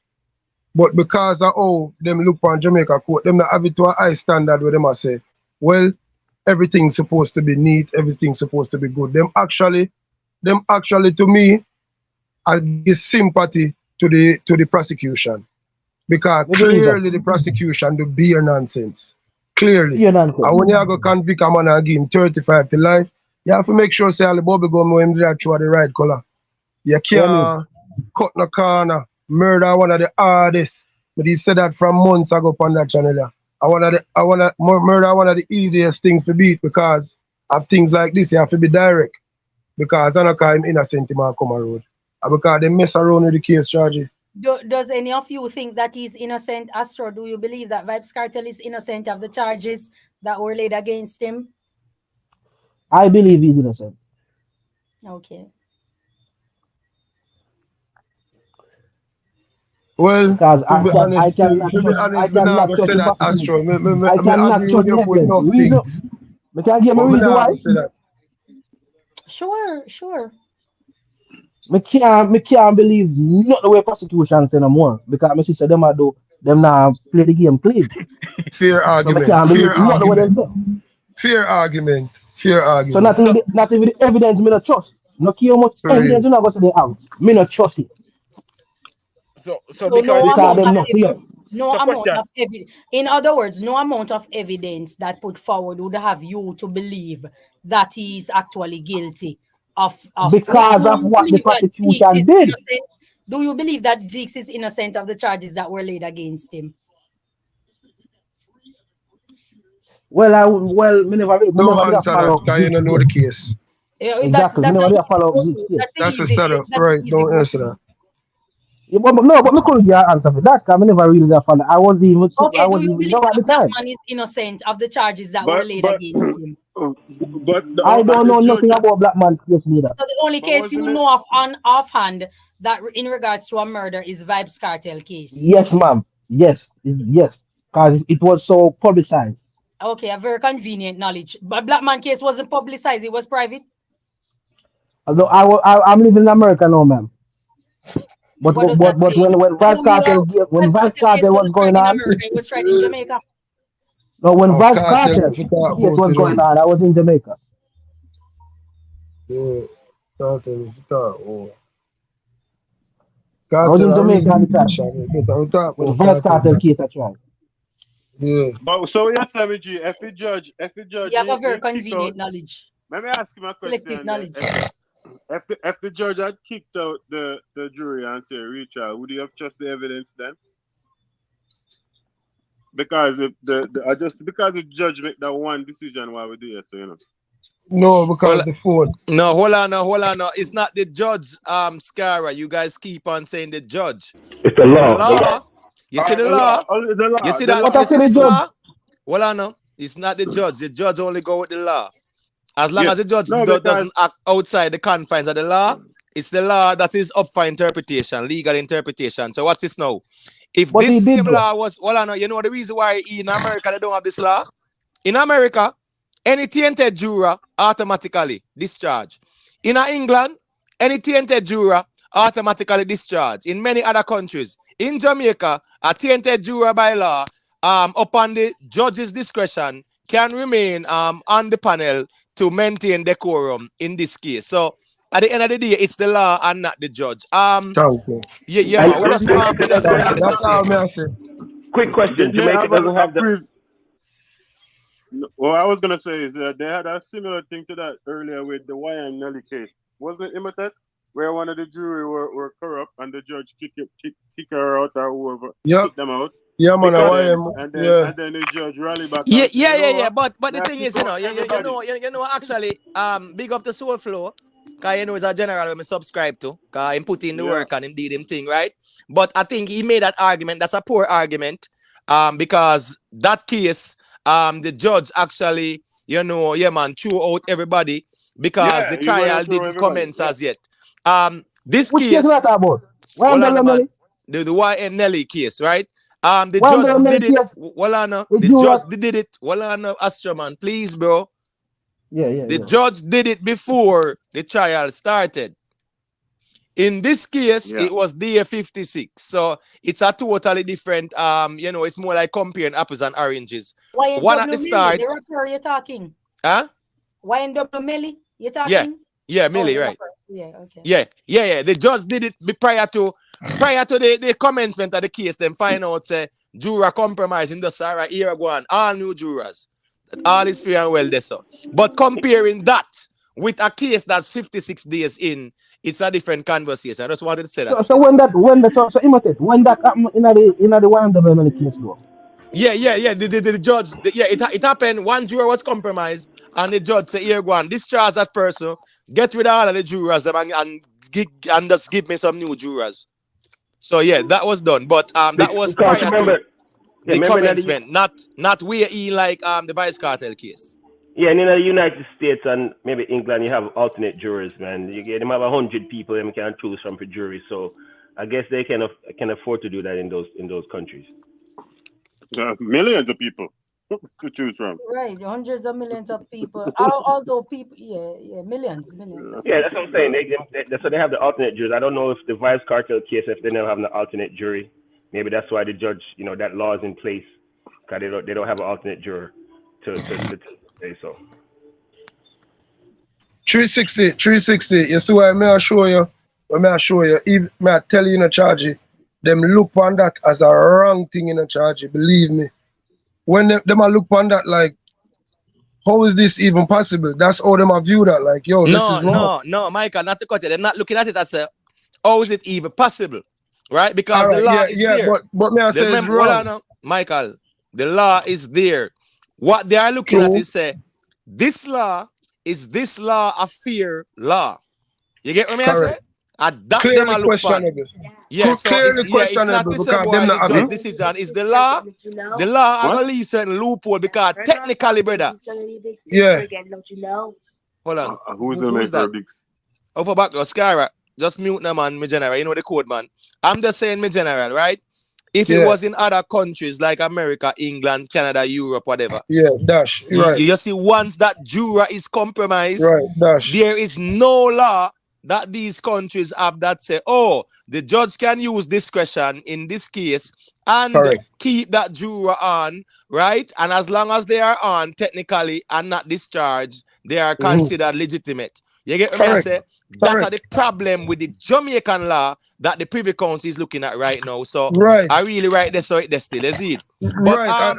Speaker 21: But because of how them look on Jamaica court, them not have it to a high standard where them a say, well, everything's supposed to be neat, everything's supposed to be good. Them actually to me, I give sympathy to the prosecution. Because clearly the prosecution do beer nonsense. Clearly. And when you go convict a man and give him 35 to life, you have to make sure say all the bubble gum know him do that through the right color. You can't cut no corner, murder one of the hardest. But he said that from months ago on that channel. Murder one of the easiest things to beat because of things like this. You have to be direct. Because I don't call him innocent him come a road. because they mess around with the case, Charge.
Speaker 10: Does any of you think that he's innocent, Astro? Do you believe that Vybz Kartel is innocent of the charges that were laid against him?
Speaker 9: I believe he's innocent.
Speaker 10: Okay.
Speaker 21: Well,
Speaker 9: Because
Speaker 21: to be honest,
Speaker 9: I
Speaker 21: me not
Speaker 9: cannot
Speaker 21: gonna
Speaker 9: trust
Speaker 21: say
Speaker 9: the
Speaker 21: that, Astro.
Speaker 9: prosecution.
Speaker 21: Me
Speaker 9: I cannot
Speaker 21: agree
Speaker 9: trust
Speaker 21: with
Speaker 9: the
Speaker 21: you with
Speaker 9: evidence.
Speaker 21: enough
Speaker 9: Reason,
Speaker 21: things,
Speaker 9: I can give me
Speaker 21: but me
Speaker 9: reason
Speaker 21: not
Speaker 9: why.
Speaker 21: gonna say that.
Speaker 10: Sure.
Speaker 9: Me can't believe not the way prosecution say no more. Because my sister them do them now play the game clean.
Speaker 21: Fair
Speaker 9: So me
Speaker 21: argument.
Speaker 9: can't believe
Speaker 21: Fair
Speaker 9: not the way them
Speaker 21: argument.
Speaker 9: say.
Speaker 21: Fair argument. Fair
Speaker 9: So
Speaker 21: argument.
Speaker 9: not even the evidence me not trust. No care how much
Speaker 21: For real.
Speaker 9: evidence you not go say they have. Me not trust it.
Speaker 2: So
Speaker 10: No
Speaker 2: because
Speaker 9: Because
Speaker 10: amount
Speaker 9: them
Speaker 10: of
Speaker 9: not clear.
Speaker 10: no
Speaker 2: so
Speaker 10: amount
Speaker 2: question.
Speaker 10: of evidence. In other words, no amount of evidence that put forward would have you to believe that he is actually guilty of.
Speaker 9: Because
Speaker 10: Do
Speaker 9: of
Speaker 10: you
Speaker 9: what the
Speaker 10: believe that Zeeks
Speaker 9: prosecution
Speaker 10: is
Speaker 9: did.
Speaker 10: innocent? Do you believe that Zeeks is innocent of the charges that were laid against him?
Speaker 9: Me never
Speaker 21: Don't
Speaker 9: did
Speaker 21: answer that
Speaker 9: follow
Speaker 21: because you
Speaker 9: this
Speaker 21: don't know the
Speaker 9: case.
Speaker 21: case.
Speaker 9: Exactly. Me never did follow this case.
Speaker 10: That's
Speaker 21: That's a
Speaker 10: easy.
Speaker 21: setup.
Speaker 10: That's
Speaker 21: Right.
Speaker 10: easy
Speaker 21: Don't
Speaker 10: go
Speaker 21: answer
Speaker 10: to.
Speaker 21: that.
Speaker 9: Yeah, but me couldn't get an answer for that because I never really did follow. I wasn't even
Speaker 10: Okay, do you
Speaker 9: young
Speaker 10: believe
Speaker 9: at the
Speaker 10: that Black
Speaker 9: time.
Speaker 10: Man is innocent of the charges that were
Speaker 3: But
Speaker 10: laid
Speaker 3: but
Speaker 10: against him?
Speaker 3: but
Speaker 9: I don't
Speaker 3: the
Speaker 9: know
Speaker 3: judge.
Speaker 9: nothing about Black Man case neither.
Speaker 10: So the only
Speaker 3: But
Speaker 10: case you
Speaker 3: wasn't it?
Speaker 10: know of offhand that in regards to a murder is Vybz Kartel case.
Speaker 9: Yes, ma'am. Yes. Because it was so publicized.
Speaker 10: Okay, a very convenient knowledge. But Black Man case wasn't publicized; it was private.
Speaker 9: Although I'm living in America now, ma'am. But
Speaker 10: What does that say?
Speaker 9: when Vybz
Speaker 10: Vybz Kartel case
Speaker 9: was
Speaker 10: wasn't tried
Speaker 9: going
Speaker 10: in
Speaker 9: on,
Speaker 10: America; it was tried in Jamaica.
Speaker 9: no, when
Speaker 21: Oh,
Speaker 9: Vybz
Speaker 21: Kartel,
Speaker 9: Kartel
Speaker 21: if you talk
Speaker 9: case
Speaker 21: about
Speaker 9: was
Speaker 21: it,
Speaker 9: going on, I was in Jamaica.
Speaker 21: yeah. Kartel, if you talk. Oh.
Speaker 9: I was in
Speaker 21: Kartel, a real
Speaker 9: Jamaica at the time
Speaker 21: musician. We talk
Speaker 9: when
Speaker 21: about
Speaker 9: Vybz
Speaker 21: Kartel.
Speaker 9: Kartel case I tried.
Speaker 21: Yeah.
Speaker 3: But so yes, G, if the judge,
Speaker 10: You have a very
Speaker 3: he kick out.
Speaker 10: convenient knowledge,
Speaker 3: Let me ask him a
Speaker 10: selective
Speaker 3: question. Then.
Speaker 10: knowledge.
Speaker 3: If the judge had kicked out the jury and say retrial, would you have trusted the evidence then? Because if because the judge make that one decision while we do it, so you know.
Speaker 21: No, because the phone.
Speaker 14: No, hold on. It's not the judge, Scara. You guys keep on saying the judge.
Speaker 9: It's the
Speaker 14: law. You see the law?
Speaker 3: The law.
Speaker 14: You see
Speaker 3: the
Speaker 14: that?
Speaker 3: law.
Speaker 14: You see this law? Hold on, no. It's not the judge. The judge only go with the law. As long as the judge doesn't act outside the confines of the law, it's the law that is up for interpretation, legal interpretation. So what's this now? If
Speaker 9: But
Speaker 14: this same law was, hold on, you know the reason why in America they don't have this law? In America, any tainted juror automatically discharged. In England, any tainted juror automatically discharged. In many other countries, in Jamaica, a tainted juror by law, upon the judge's discretion, can remain on the panel to maintain decorum in this case. So at the end of the day, it's the law and not the judge.
Speaker 21: Thank you.
Speaker 14: Yeah, man. We just
Speaker 21: That's all I say.
Speaker 9: Quick question. Jamaica doesn't have the.
Speaker 3: What I was gonna say is that they had a similar thing to that earlier with the YN Nelly case. Wasn't it imitate? Where one of the jury were corrupt and the judge kick her out or whoever kick them out.
Speaker 21: Yeah, man.
Speaker 3: And then the judge rally back.
Speaker 14: Yeah. But the thing is, you know, actually, big up the Soul Flow. Cause you know it's a general when I subscribe to. Cause him put in the work and him did him thing, right? But I think he made that argument. That's a poor argument. Because that case, the judge actually, threw out everybody because the trial didn't commence as yet. This
Speaker 9: Which
Speaker 14: case,
Speaker 9: case are about?
Speaker 14: The YN Nelly case, right? The judge did it. The judge did it. Astroman, please, bro. The judge did it before the trial started. In this case, it was day 56. So it's a totally different, it's more like comparing apples and oranges. One at the start.
Speaker 10: The rapper you're talking.
Speaker 14: Huh?
Speaker 10: YNW Millie, you're talking?
Speaker 14: Yeah, Millie, right.
Speaker 10: Yeah, okay.
Speaker 14: Yeah. The judge did it prior to the commencement of the case. Then find out say juror compromising the Sarah here go on. All new jurors. All is fair and well there, so. But comparing that with a case that's 56 days in, it's a different conversation. I just wanted to say that.
Speaker 9: So when that happened in the YNW case, though?
Speaker 14: Yeah. The judge, it happened. One juror was compromised, and the judge said, "Here, go on, discharge that person, get rid of all of the jurors, and just give me some new jurors. So yeah, that was done. But that was
Speaker 12: Because
Speaker 14: prior
Speaker 12: remember,
Speaker 14: to the commencement, not where he like the Vybz Kartel case.
Speaker 12: Yeah, and in the United States and maybe England, you have alternate jurors, man. You get them have 100 people them can choose from for jury. So I guess they can afford to do that in those countries.
Speaker 5: There are millions of people to choose from.
Speaker 10: Right, hundreds of millions of people. Although people, millions of
Speaker 12: Yeah,
Speaker 10: people.
Speaker 12: that's what I'm saying. So they have the alternate jurors. I don't know if the Vybz Kartel case, if they never have an alternate jury, maybe that's why the judge, that law is in place, because they don't have an alternate juror to say so.
Speaker 21: 360. You see what I show you? Even may I tell you in a charge, them look on that as a wrong thing in a charge. Believe me. When them a look on that like, how is this even possible? That's how them a view that. Like, yo, this is wrong.
Speaker 14: No, Michael, not to cut it. They're not looking at it as how is it even possible? Right? Because the law is there.
Speaker 21: But may I say it's wrong.
Speaker 14: Michael, the law is there. What they are looking at is this law is this law a fair law. You get what I say? And that them are
Speaker 21: questionable.
Speaker 14: Yeah, so it's not the same why the judge decision is the law. The law are gonna leave certain loophole because technically, brother.
Speaker 21: Yeah.
Speaker 14: Hold on.
Speaker 5: Who's that?
Speaker 14: Over back, Skyra. Just mute them, man, my general. You know the code, man. I'm just saying, my general, right? If it was in other countries like America, England, Canada, Europe, whatever.
Speaker 21: Yeah, dash. Right.
Speaker 14: You see, once that juror is compromised,
Speaker 21: right, dash.
Speaker 14: There is no law that these countries have that say, oh, the judge can use discretion in this case and keep that juror on, right? And as long as they are on technically and not discharged, they are considered legitimate. You get what I say? That's the problem with the Jamaican law that the Privy Council is looking at right now. So I really write this so it still is it. But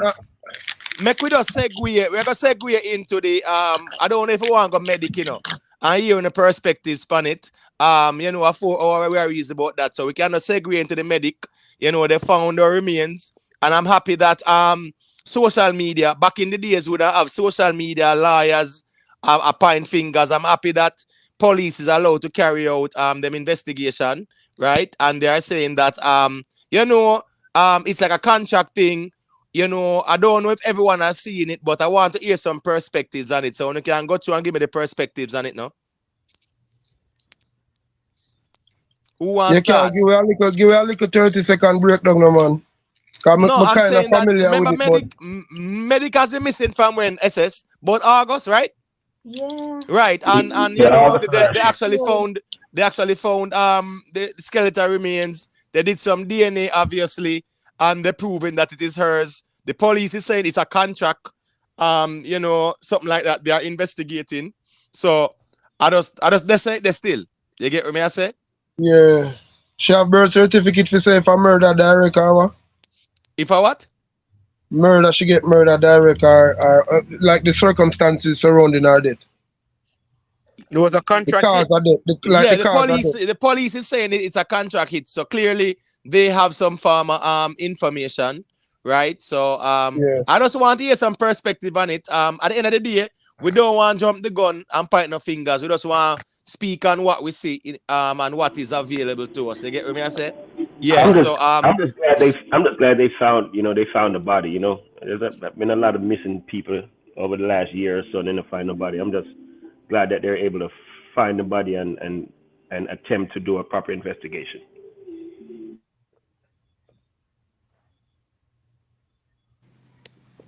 Speaker 14: make we just segue. We're gonna segue into the I don't know if we want to go Meddik, and hearing the perspectives on it. A 4 hour worries about that. So we can segue into the Meddik. They found the remains. And I'm happy that social media, back in the days we would have social media lawyers point fingers. I'm happy that police is allowed to carry out them investigation, right? And they are saying that it's like a contract thing. I don't know if everyone has seen it, but I want to hear some perspectives on it. So you can go through and give me the perspectives on it now. Who wants to
Speaker 21: give a little 30-second breakdown, no, man.
Speaker 14: No, I'm saying that, remember Meddik has been missing from when SS, but August, right?
Speaker 10: Yeah.
Speaker 14: Right, and they actually found the skeletal remains. They did some DNA, obviously, and they're proving that it is hers. The police is saying it's a contract, something like that. They are investigating. So they say they still. You get what I say?
Speaker 21: Yeah. She have birth certificate for say if I murder direct or what?
Speaker 14: If I what?
Speaker 21: Murder, she get murder direct or like the circumstances surrounding her death.
Speaker 2: There was a contract.
Speaker 14: The police is saying it's a contract hit. So clearly they have some form of information, right? So I just want to hear some perspective on it. At the end of the day, we don't want to jump the gun and point no fingers. We just want to speak on what we see and what is available to us. You get what I say? Yeah.
Speaker 12: I'm just glad they found the body. There's been a lot of missing people over the last year or so, and then to find the body. I'm just glad that they're able to find the body and attempt to do a proper investigation.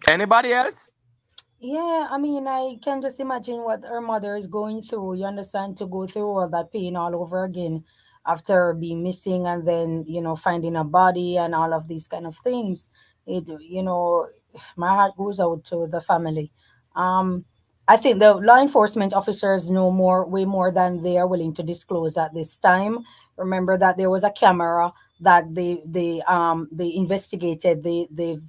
Speaker 14: Anybody else?
Speaker 10: Yeah, I mean, I can just imagine what her mother is going through. You understand, to go through all that pain all over again after being missing and then, finding a body and all of these kind of things. My heart goes out to the family. I think the law enforcement officers know way more than they are willing to disclose at this time. Remember that there was a camera that they investigated the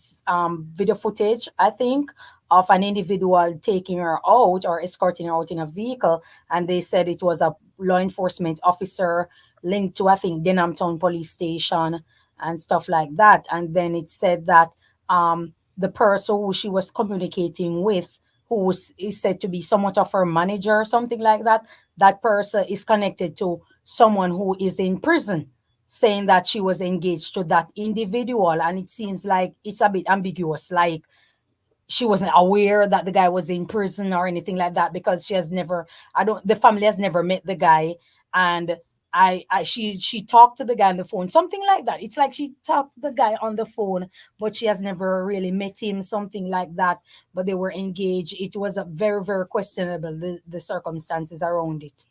Speaker 10: video footage, I think, of an individual taking her out or escorting her out in a vehicle, and they said it was a law enforcement officer linked to, I think, Denham Town Police Station and stuff like that. And then it said that the person who she was communicating with, who is said to be somewhat of her manager or something like that, that person is connected to someone who is in prison, saying that she was engaged to that individual, and it seems like it's a bit ambiguous, like she wasn't aware that the guy was in prison or anything like that, because the family has never met the guy. And she talked to the guy on the phone, something like that. It's like she talked to the guy on the phone, but she has never really met him, something like that. But they were engaged. It was a very, very questionable, the circumstances around it.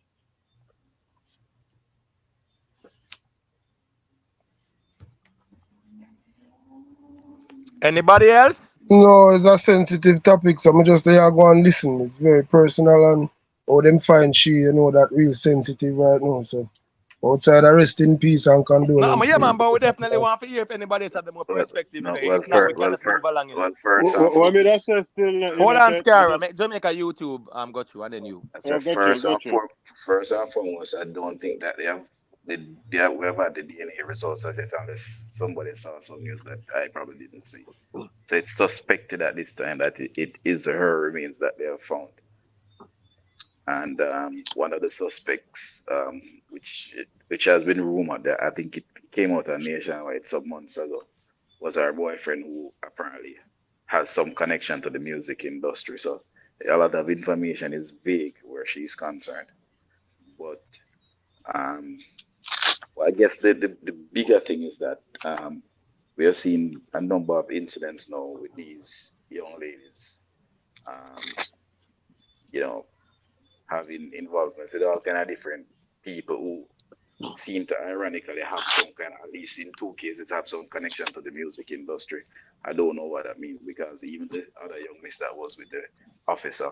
Speaker 1: Anybody else?
Speaker 21: No, it's a sensitive topic, so I'm just there go and listen. It's very personal and how them find she, that real sensitive right now. So outside of rest in peace and
Speaker 1: No,
Speaker 21: condolence.
Speaker 1: yeah, man, but we definitely want to hear if anybody else has the more perspective.
Speaker 16: No,
Speaker 1: If not, we can just move along.
Speaker 16: well, first and
Speaker 5: What me
Speaker 16: foremost,
Speaker 5: that say still in
Speaker 1: Hold
Speaker 5: a
Speaker 1: on,
Speaker 5: text?
Speaker 1: Scara. Make Jamaica YouTube got you, and then you.
Speaker 16: I said
Speaker 5: Got you.
Speaker 16: first and foremost, I don't think that we have the DNA results as yet, unless somebody saw some news that I probably didn't see. So it's suspected at this time that it is her remains that they have found. And one of the suspects, which has been rumored, that I think it came out on Nationwide some months ago, was her boyfriend, who apparently has some connection to the music industry. So a lot of information is vague where she's concerned. But well, I guess the bigger thing is that we have seen a number of incidents now with these young ladies, having involvements with all kind of different people who seem to ironically have some kind of, at least in 2 cases, have some connection to the music industry. I don't know what that means, because even the other young miss that was with the officer,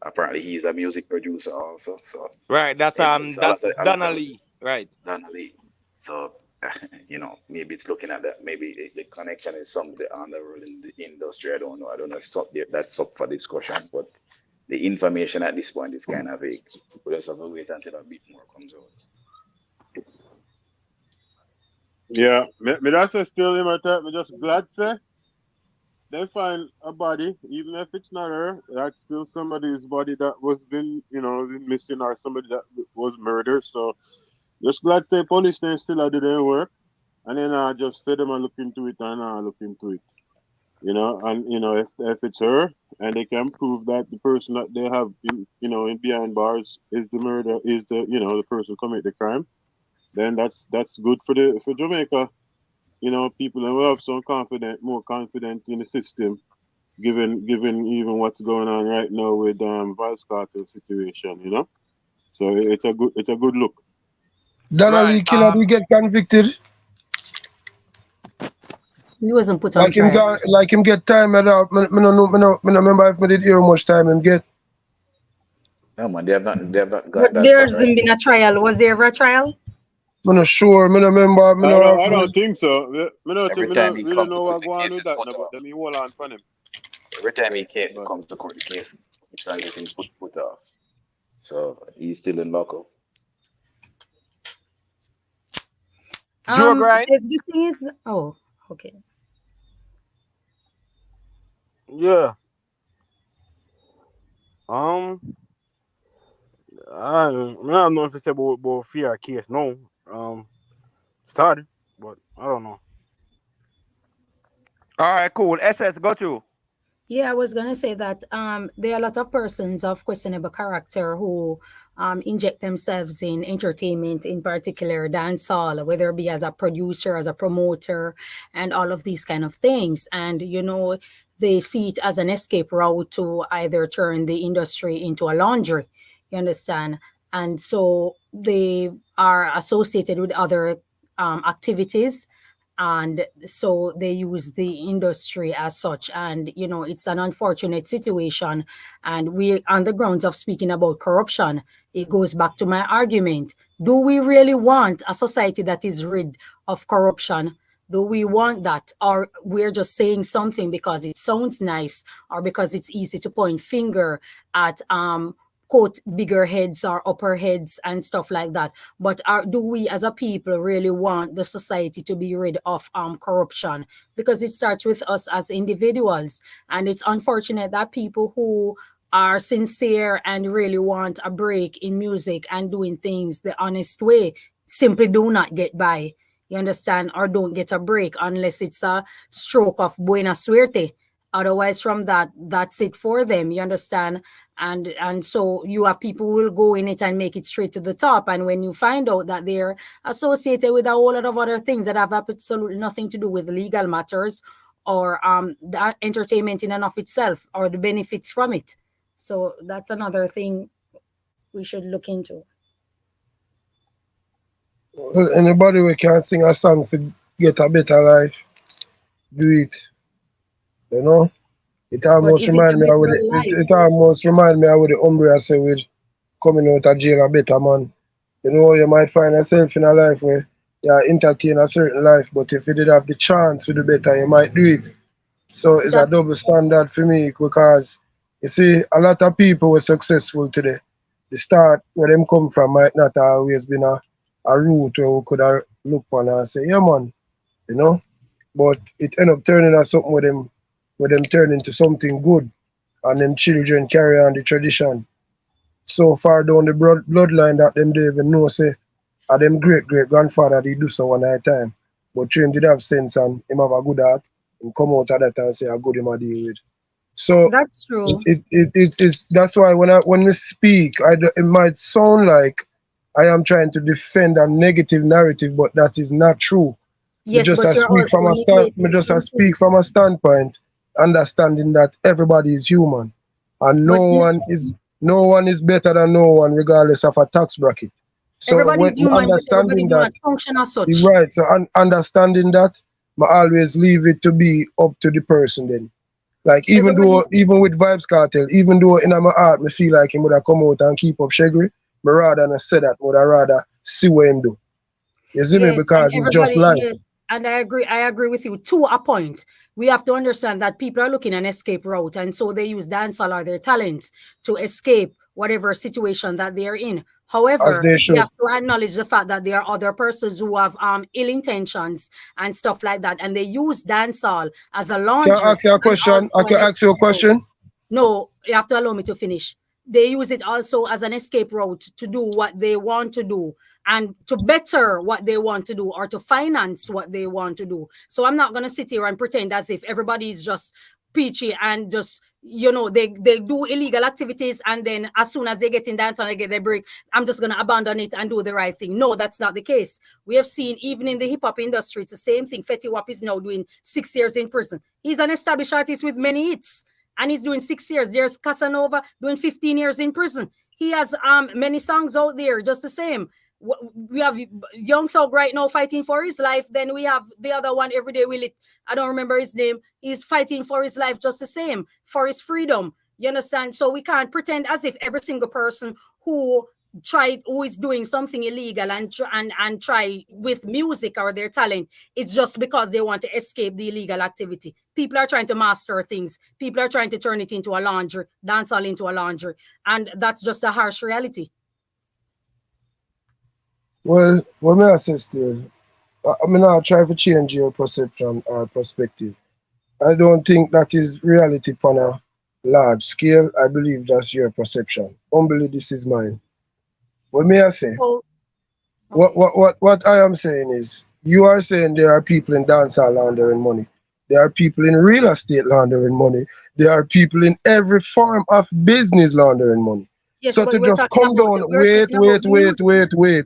Speaker 16: apparently he's a music producer also. So
Speaker 1: right, that's Donnelly, right?
Speaker 16: Donnelly. So maybe it's looking at that. Maybe the connection is somebody on the road in the industry. I don't know. I don't know if that's up for discussion, but the information at this point is kind of vague. We just have to wait until a bit more comes out.
Speaker 5: Yeah, me that's still in my time. Me just glad say they find a body, even if it's not her. That's still somebody's body that was been missing, or somebody that was murdered. So just glad the police they still did their work, and then I just say them and look into it, and I look into it. And if it's her, and they can prove that the person that they have in behind bars is the person who committed the crime, then that's good for Jamaica. People that will have more confident in the system, given even what's going on right now with Vybz Kartel situation. So it's a good look.
Speaker 21: Donnelly killer do get convicted.
Speaker 10: He wasn't put on trial.
Speaker 21: Like him get time at all. Me no remember if me did hear how much time him get.
Speaker 16: No man, they have not got
Speaker 10: But
Speaker 16: that
Speaker 10: there
Speaker 16: far,
Speaker 10: hasn't
Speaker 16: right?
Speaker 10: been a trial. Was there ever a trial?
Speaker 21: I'm not sure. I remember.
Speaker 5: I don't think so.
Speaker 16: Every time he
Speaker 5: really
Speaker 16: comes to
Speaker 5: know
Speaker 16: court,
Speaker 5: what
Speaker 16: the
Speaker 5: go on
Speaker 16: case
Speaker 5: with
Speaker 16: is
Speaker 5: that,
Speaker 16: put
Speaker 5: no, but
Speaker 16: off.
Speaker 5: let me hold on for him.
Speaker 16: Every time he comes to court, the case keeps on getting put off. So he's still in lockup.
Speaker 10: The thing is, okay.
Speaker 2: Yeah. I don't know if it's about fear case. No. Started, but I don't know.
Speaker 1: All right, cool. SS, got you.
Speaker 10: Yeah, I was gonna say that there are a lot of persons of questionable character who inject themselves in entertainment, in particular dancehall, whether it be as a producer, as a promoter, and all of these kind of things. And they see it as an escape route to either turn the industry into a laundry. You understand? And so they are associated with other activities, and so they use the industry as such. And it's an unfortunate situation, and we, on the grounds of speaking about corruption, it goes back to my argument. Do we really want a society that is rid of corruption? Do we want that, or we're just saying something because it sounds nice, or because it's easy to point finger at quote bigger heads or upper heads and stuff like that? But do we as a people really want the society to be rid of corruption? Because it starts with us as individuals, and it's unfortunate that people who are sincere and really want a break in music and doing things the honest way simply do not get by. You understand? Or don't get a break unless it's a stroke of buena suerte. Otherwise, from that, that's it for them. You understand? And so you have people who will go in it and make it straight to the top. And when you find out that they're associated with a whole lot of other things that have absolutely nothing to do with legal matters or the entertainment in and of itself or the benefits from it. So that's another thing we should look into.
Speaker 21: Well, anybody who can sing a song for get a better life, do it. You know? It
Speaker 10: But
Speaker 21: almost
Speaker 10: is it a
Speaker 21: remind me of
Speaker 10: better
Speaker 21: it.
Speaker 10: life?
Speaker 21: It almost remind me of what the Umbria say with coming out of jail a better man. You know, you might find yourself in a life where you entertain a certain life, but if you did have the chance to do better, you might do it. So it's a
Speaker 10: That's
Speaker 21: double standard for me because you see, a lot of people were successful today. The start where them come from might not always been a route where we could have look on and say, yeah man, you know. But it end up turning out something with them turn into something good and them children carry on the tradition. So far down the bloodline that them don't even know say them great grandfather they do so one at a time. But him did have sense and him have a good heart and come out of that and say how good him a deal with. So
Speaker 10: that's true.
Speaker 21: it's that's why when we speak, it might sound like I am trying to defend a negative narrative, but that is not true. Me
Speaker 10: Yes,
Speaker 21: just
Speaker 10: but
Speaker 21: I
Speaker 10: you're
Speaker 21: speak
Speaker 10: also
Speaker 21: from a
Speaker 10: neglecting something.
Speaker 21: speak from a standpoint, understanding that everybody is human, and
Speaker 10: But
Speaker 21: no one is better than no one, regardless of a tax bracket. So when
Speaker 10: everybody's human, but everybody
Speaker 21: understanding
Speaker 10: do
Speaker 21: that,
Speaker 10: not function as
Speaker 21: you're
Speaker 10: such.
Speaker 21: right. So understanding that, I always leave it to be up to the person then. Like even
Speaker 10: Everybody's
Speaker 21: with Vybz Kartel, even though in my heart me feel like him would have come out and keep up Shagri, me rather not say that, would I rather see what him do. You see me?
Speaker 10: yes, and
Speaker 21: Because it's just
Speaker 10: everybody,
Speaker 21: life.
Speaker 10: yes, and I agree with you to a point. We have to understand that people are looking an escape route, and so they use dancehall or their talent to escape whatever situation that they're in.
Speaker 21: As
Speaker 10: However,
Speaker 21: they
Speaker 10: we
Speaker 21: should.
Speaker 10: have to acknowledge the fact that there are other persons who have ill intentions and stuff like that, and they use dancehall as a
Speaker 21: Can I
Speaker 10: laundry
Speaker 21: ask you a
Speaker 10: and
Speaker 21: question? I
Speaker 10: also
Speaker 21: can
Speaker 10: an
Speaker 21: ask you a
Speaker 10: escape route.
Speaker 21: question.
Speaker 10: No, you have to allow me to finish. They use it also as an escape route to do what they want to do and to better what they want to do or to finance what they want to do. So I'm not going to sit here and pretend as if everybody is just peachy and just, they do illegal activities and then as soon as they get in dance and they get their break, I'm just going to abandon it and do the right thing. No, that's not the case. We have seen even in the hip hop industry, it's the same thing. Fetty Wap is now doing 6 years in prison. He's an established artist with many hits. And he's doing 6 years. There's Casanova doing 15 years in prison. He has many songs out there, just the same. We have Young Thug right now fighting for his life. Then we have the other one, Everyday Will It. I don't remember his name. He's fighting for his life just the same, for his freedom. You understand? So we can't pretend as if every single person who is doing something illegal and try with music or their talent, it's just because they want to escape the illegal activity. People are trying to master things. People are trying to turn it into a laundry, dancehall into a laundry, and that's just a harsh reality.
Speaker 21: Well, what may I say still? I mean, I try to change your perception or perspective. I don't think that is reality on a large scale. I believe that's your perception. Humbly, this is mine. What may I say?
Speaker 10: Oh, okay.
Speaker 21: What I am saying is, you are saying there are people in dancehall laundering money. There are people in real estate laundering money. There are people in every form of business laundering money.
Speaker 10: Yes,
Speaker 21: So
Speaker 10: but
Speaker 21: to
Speaker 10: we're
Speaker 21: just
Speaker 10: talking
Speaker 21: come
Speaker 10: about
Speaker 21: down,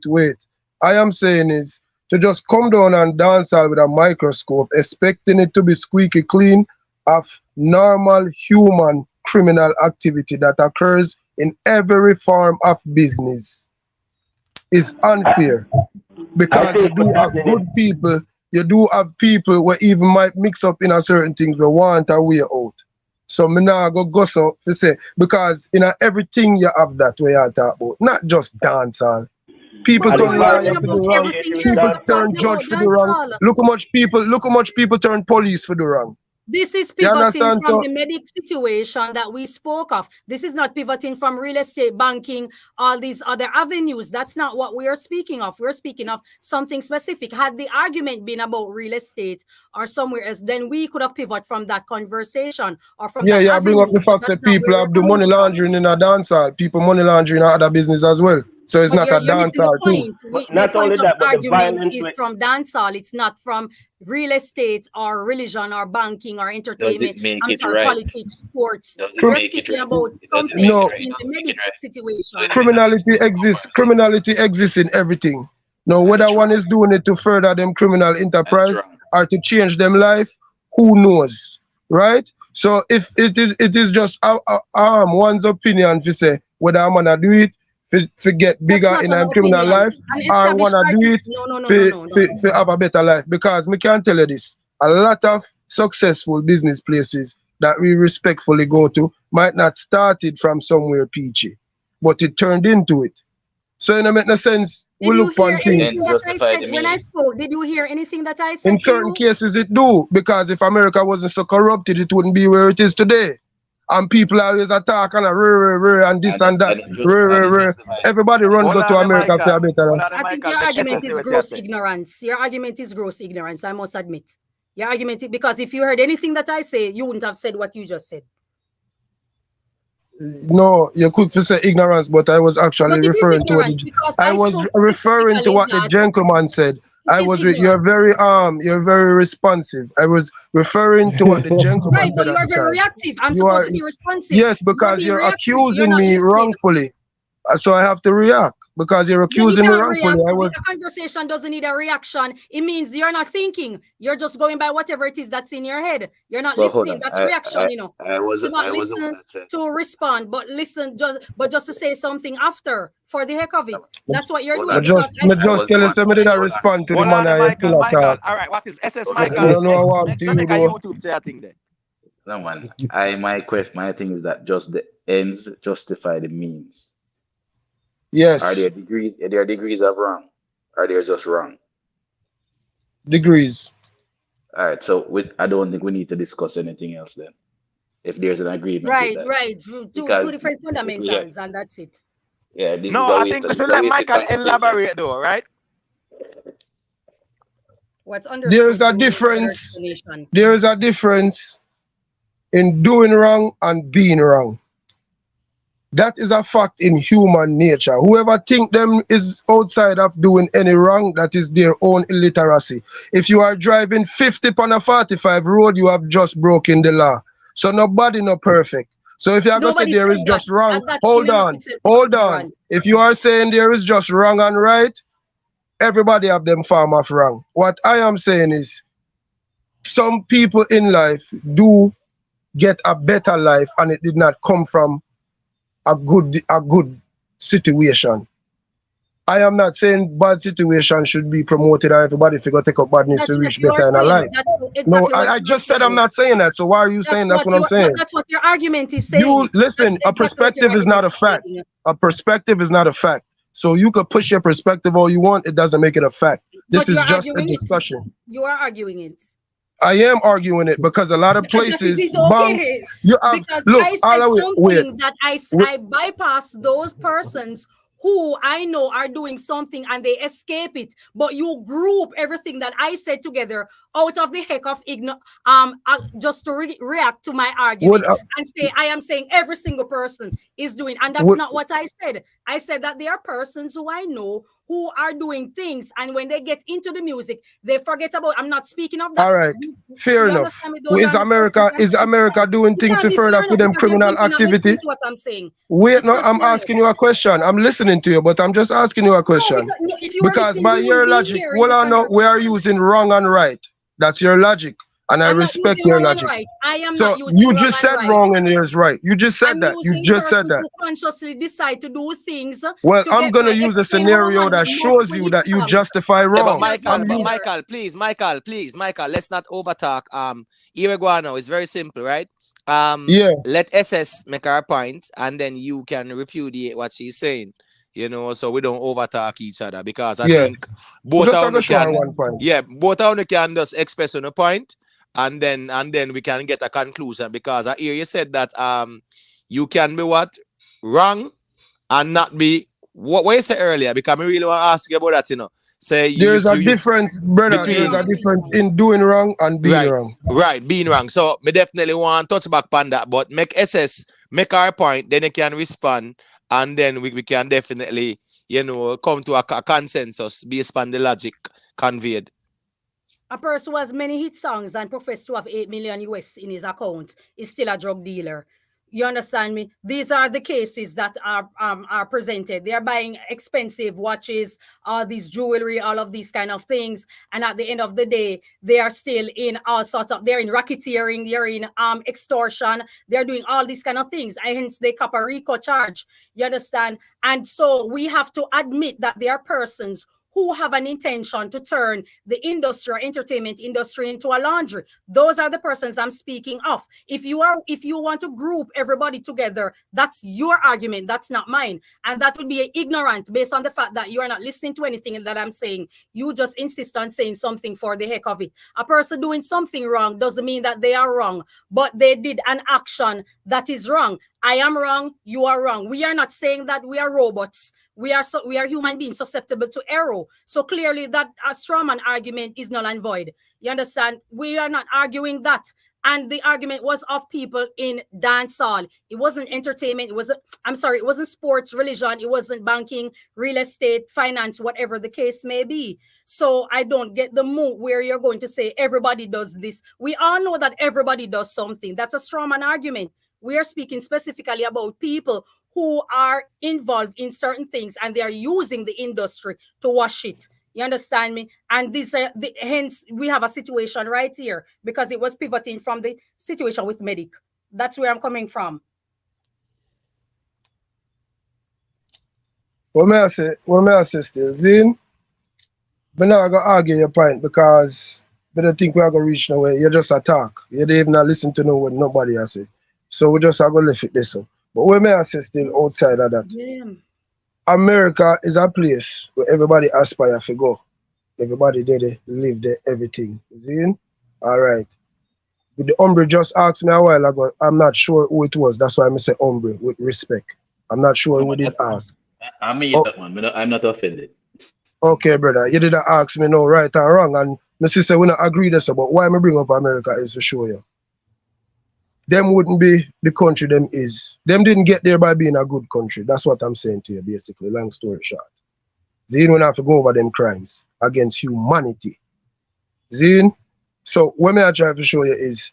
Speaker 21: wait. I am saying is to just come down and dancehall with a microscope, expecting it to be squeaky clean of normal human criminal activity that occurs in every form of business is unfair, because you do have good people, you do have people where even might mix up in a certain things we want a way out. So me nah go so to say, because in everything you have that way you talk about, not just dancehall. People
Speaker 10: But you
Speaker 21: turn
Speaker 10: are
Speaker 21: lawyer
Speaker 10: talking
Speaker 21: for
Speaker 10: about
Speaker 21: the wrong.
Speaker 10: everything else.
Speaker 21: People
Speaker 10: We're
Speaker 21: turn
Speaker 10: talking
Speaker 21: judge
Speaker 10: about
Speaker 21: for the wrong.
Speaker 10: dancehall.
Speaker 21: Look how much people turn police for the wrong.
Speaker 10: This is
Speaker 21: You
Speaker 10: pivoting
Speaker 21: understand?
Speaker 10: from
Speaker 21: So
Speaker 10: the Meddik situation that we spoke of. This is not pivoting from real estate, banking, all these other avenues. That's not what we are speaking of. We're speaking of something specific. Had the argument been about real estate or somewhere else, then we could have pivoted from that conversation or from that
Speaker 21: I bring up
Speaker 10: avenue.
Speaker 21: the
Speaker 10: But
Speaker 21: fact
Speaker 10: that's
Speaker 21: that
Speaker 10: not
Speaker 21: people
Speaker 10: where we're
Speaker 21: have do
Speaker 10: coming
Speaker 21: money
Speaker 10: from.
Speaker 21: laundering in a dance hall. People money laundering in other business as well. So it's
Speaker 10: But
Speaker 21: not a
Speaker 10: you're
Speaker 21: dance
Speaker 10: missing the
Speaker 21: hall too.
Speaker 10: point.
Speaker 9: But
Speaker 10: The
Speaker 9: not only
Speaker 10: point of
Speaker 9: that, but the
Speaker 10: argument
Speaker 9: violence.
Speaker 10: is from dancehall. It's not from real estate or religion or banking or
Speaker 16: Does
Speaker 10: entertainment.
Speaker 16: it make
Speaker 10: I'm
Speaker 16: it
Speaker 10: sorry,
Speaker 16: right?
Speaker 10: politics, sports.
Speaker 16: Does it
Speaker 10: We're
Speaker 16: make it
Speaker 10: speaking
Speaker 16: right?
Speaker 10: about
Speaker 16: It doesn't make
Speaker 10: something
Speaker 16: it
Speaker 21: No,
Speaker 16: right. It
Speaker 10: in the
Speaker 16: doesn't make it
Speaker 10: Meddik
Speaker 16: right. So
Speaker 10: situation.
Speaker 16: it depends on
Speaker 21: criminality exists in everything. Now,
Speaker 16: and
Speaker 21: whether
Speaker 16: it's
Speaker 21: one
Speaker 16: wrong.
Speaker 21: is doing it to further them criminal
Speaker 16: And it's
Speaker 21: enterprise
Speaker 16: wrong.
Speaker 21: or to change them life, who knows, right? So if it is just one's opinion to say whether I'm gonna do it to get
Speaker 10: That's
Speaker 21: bigger
Speaker 10: not
Speaker 21: in
Speaker 10: an
Speaker 21: a criminal
Speaker 10: opinion.
Speaker 21: life,
Speaker 10: An
Speaker 21: or
Speaker 10: established
Speaker 21: wanna do
Speaker 10: artist.
Speaker 21: it
Speaker 10: No.
Speaker 21: to have a better life. Because me can tell you this, a lot of successful business places that we respectfully go to might not started from somewhere peachy, but it turned into it. So it don't make no sense.
Speaker 10: Did
Speaker 21: We
Speaker 10: you
Speaker 21: look
Speaker 10: hear
Speaker 21: on
Speaker 10: anything
Speaker 21: things.
Speaker 16: Ends
Speaker 10: that I
Speaker 16: justify
Speaker 10: said
Speaker 16: the
Speaker 10: when I
Speaker 16: means.
Speaker 10: spoke? Did you hear anything that I
Speaker 21: In
Speaker 10: said to
Speaker 21: certain
Speaker 10: you?
Speaker 21: cases it do, because if America wasn't so corrupted, it wouldn't be where it is today. And people always attack and and this and that.
Speaker 16: And it justifies.
Speaker 21: Everybody run
Speaker 1: Hold
Speaker 21: go to
Speaker 1: on,
Speaker 21: America for a
Speaker 1: Michael.
Speaker 21: better
Speaker 1: Hold
Speaker 21: life.
Speaker 1: on,
Speaker 10: I think
Speaker 1: Michael.
Speaker 10: your
Speaker 1: Let
Speaker 10: argument
Speaker 1: SS say
Speaker 10: is
Speaker 1: what you
Speaker 10: gross
Speaker 1: say.
Speaker 10: ignorance. Your argument is gross ignorance, I must admit. Your argument, because if you heard anything that I say, you wouldn't have said what you just said.
Speaker 21: No, you could say ignorance, but I was actually
Speaker 10: But it is
Speaker 21: referring to what
Speaker 10: ignorance because
Speaker 21: I
Speaker 10: I
Speaker 21: was
Speaker 10: spoke
Speaker 21: referring to
Speaker 10: specifically
Speaker 21: what the
Speaker 10: that
Speaker 21: gentleman said.
Speaker 10: it is
Speaker 21: You're very responsive. I was referring to what the gentleman
Speaker 10: right, but
Speaker 21: said
Speaker 10: you
Speaker 21: at
Speaker 10: are
Speaker 21: the
Speaker 10: very
Speaker 21: time.
Speaker 10: reactive. I'm
Speaker 21: You
Speaker 10: supposed
Speaker 21: are
Speaker 10: to be responsive.
Speaker 21: Yes,
Speaker 10: You're
Speaker 21: because
Speaker 10: being
Speaker 21: you're
Speaker 10: reactive. You're
Speaker 21: accusing
Speaker 10: not
Speaker 21: me
Speaker 10: listening.
Speaker 21: wrongfully. So I have to react because you're
Speaker 10: Yeah, you
Speaker 21: accusing me
Speaker 10: can't
Speaker 21: wrongfully.
Speaker 10: react. A conversation doesn't need a reaction. It means you're not thinking. You're just going by whatever it is that's in your head. You're not
Speaker 16: But hold
Speaker 10: listening.
Speaker 16: on.
Speaker 10: That's reaction, you know.
Speaker 16: I was
Speaker 10: To not
Speaker 16: I was the one
Speaker 10: listen
Speaker 16: that said.
Speaker 10: to respond, but listen just to say something after for the heck of it. That's what you're
Speaker 16: Hold
Speaker 10: doing
Speaker 16: on.
Speaker 10: because I
Speaker 21: Me
Speaker 10: spoke
Speaker 21: just tell you somebody that
Speaker 10: specifically.
Speaker 21: respond to the
Speaker 1: Hold
Speaker 21: man
Speaker 1: on,
Speaker 21: I
Speaker 1: Michael.
Speaker 21: still attack.
Speaker 1: All right, watch this. SS
Speaker 16: Okay.
Speaker 1: Michael.
Speaker 21: I don't know what
Speaker 1: Let
Speaker 21: to
Speaker 1: make a
Speaker 21: do.
Speaker 1: YouTube say a thing there.
Speaker 16: No man. My thing is that just the ends justify the means.
Speaker 21: Yes.
Speaker 16: Are there degrees of wrong? Are they just wrong?
Speaker 21: Degrees.
Speaker 16: All right. So I don't think we need to discuss anything else then. If there's an agreement with that.
Speaker 10: Right. Two different fundamentals, and that's it.
Speaker 16: Yeah, this
Speaker 1: No,
Speaker 16: is a
Speaker 1: I
Speaker 16: waste
Speaker 1: think
Speaker 16: of
Speaker 1: we
Speaker 16: this
Speaker 1: should
Speaker 16: is a
Speaker 1: let
Speaker 16: wasted
Speaker 1: Michael
Speaker 16: conversation.
Speaker 1: elaborate though, right?
Speaker 10: What's understood?
Speaker 21: There's a difference. There's a difference in doing wrong and being wrong. That is a fact in human nature. Whoever think them is outside of doing any wrong, that is their own illiteracy. If you are driving 50 on a 45 road, you have just broken the law. So nobody no perfect. So if you are going to say there is just wrong, hold on. If you are saying there is just wrong and right, everybody have them form of wrong. What I am saying is, some people in life do get a better life and it did not come from a good situation. I am not saying bad situation should be promoted or everybody figure take up badness to reach better in a life. No, I just said I'm not saying that. So why are you saying that's what I'm saying?
Speaker 10: That's what your argument is saying.
Speaker 21: You listen, a perspective is not a fact. A perspective is not a fact. So you could push your perspective all you want, it doesn't make it a fact. This is just a discussion.
Speaker 10: You are arguing it.
Speaker 21: I am arguing it because a lot of places
Speaker 10: banks,
Speaker 21: you have look
Speaker 10: I said
Speaker 21: all the way
Speaker 10: that I bypass those persons who I know are doing something and they escape it, but you group everything that I said together out of the heck of just to react to my argument and say I am saying every single person is doing, and that's not what I said. I said that there are persons who I know who are doing things, and when they get into the music, they forget about. I'm not speaking of that.
Speaker 21: All right, fair enough. Is America doing things to further for them criminal activity?
Speaker 10: What I'm saying.
Speaker 21: Wait, no, I'm asking you a question. I'm listening to you, but I'm just asking you a question. Because by your logic, well, I know we are using wrong and right. That's your logic. And I respect your logic. So you just said wrong and there's right. You just said that. You just said that.
Speaker 10: Consciously decide to do things.
Speaker 21: Well, I'm gonna use a scenario that shows you that you justify wrong.
Speaker 14: Yeah, but Michael, let's not overtalk. Here we go now. It's very simple, right? Let SS make her point, and then you can repudiate what she's saying. You know, so we don't overtalk each other, because I think both of them can just express on a point, and then we can get a conclusion, because I hear you said that you can be what? Wrong and not be what you said earlier, because I really want to ask you about that, you know. Say
Speaker 21: There's a difference, brother. There's
Speaker 14: between
Speaker 21: a difference in doing wrong and being wrong.
Speaker 14: Right, being wrong. So me definitely want to touch back on that, but make our point, then you can respond, and then we can definitely, you know, come to a consensus based on the logic conveyed.
Speaker 10: A person who has many hit songs and professes to have 8 million US in his account is still a drug dealer. You understand me? These are the cases that are presented. They are buying expensive watches, all these jewelry, all of these kind of things. And at the end of the day, they are still in all sorts of, they're in racketeering, they're in extortion, they're doing all these kind of things. And hence they cap a RICO charge. You understand? And so we have to admit that there are persons who have an intention to turn the industry or entertainment industry into a laundry. Those are the persons I'm speaking of. If you want to group everybody together, that's your argument, that's not mine. And that would be ignorant based on the fact that you are not listening to anything that I'm saying. You just insist on saying something for the heck of it. A person doing something wrong doesn't mean that they are wrong, but they did an action that is wrong. I am wrong, you are wrong. We are not saying that we are robots. We are human beings susceptible to error. So clearly that a strawman argument is null and void. You understand? We are not arguing that. And the argument was of people in dancehall. It wasn't entertainment. It wasn't sports, religion. It wasn't banking, real estate, finance, whatever the case may be. So I don't get the mood where you're going to say everybody does this. We all know that everybody does something. That's a strawman argument. We are speaking specifically about people who are involved in certain things and they are using the industry to wash it. You understand me? And hence we have a situation right here because it was pivoting from the situation with Meddik. That's where I'm coming from.
Speaker 21: What may I say still? Zin, but now I go argue your point because I don't think we are going to reach nowhere. You just attack. You don't even listen to what nobody has say. So we just are going to leave it this way. But what may I say still outside of that? Yeah. America is a place where everybody aspire to go. Everybody there, they live there, everything. See? All right. But the hombre just asked me a while ago. I'm not sure who it was. That's why I say hombre with respect. I'm not sure who did ask.
Speaker 16: I mean that one. I'm not offended.
Speaker 21: Okay, brother. You didn't ask me no right or wrong. And my sister, we not agree this, but why I bring up America is to show you. Them wouldn't be the country them is. Them didn't get there by being a good country. That's what I'm saying to you, basically. Long story short. Zine, we have to go over them crimes against humanity. Zine? So what I try to show you is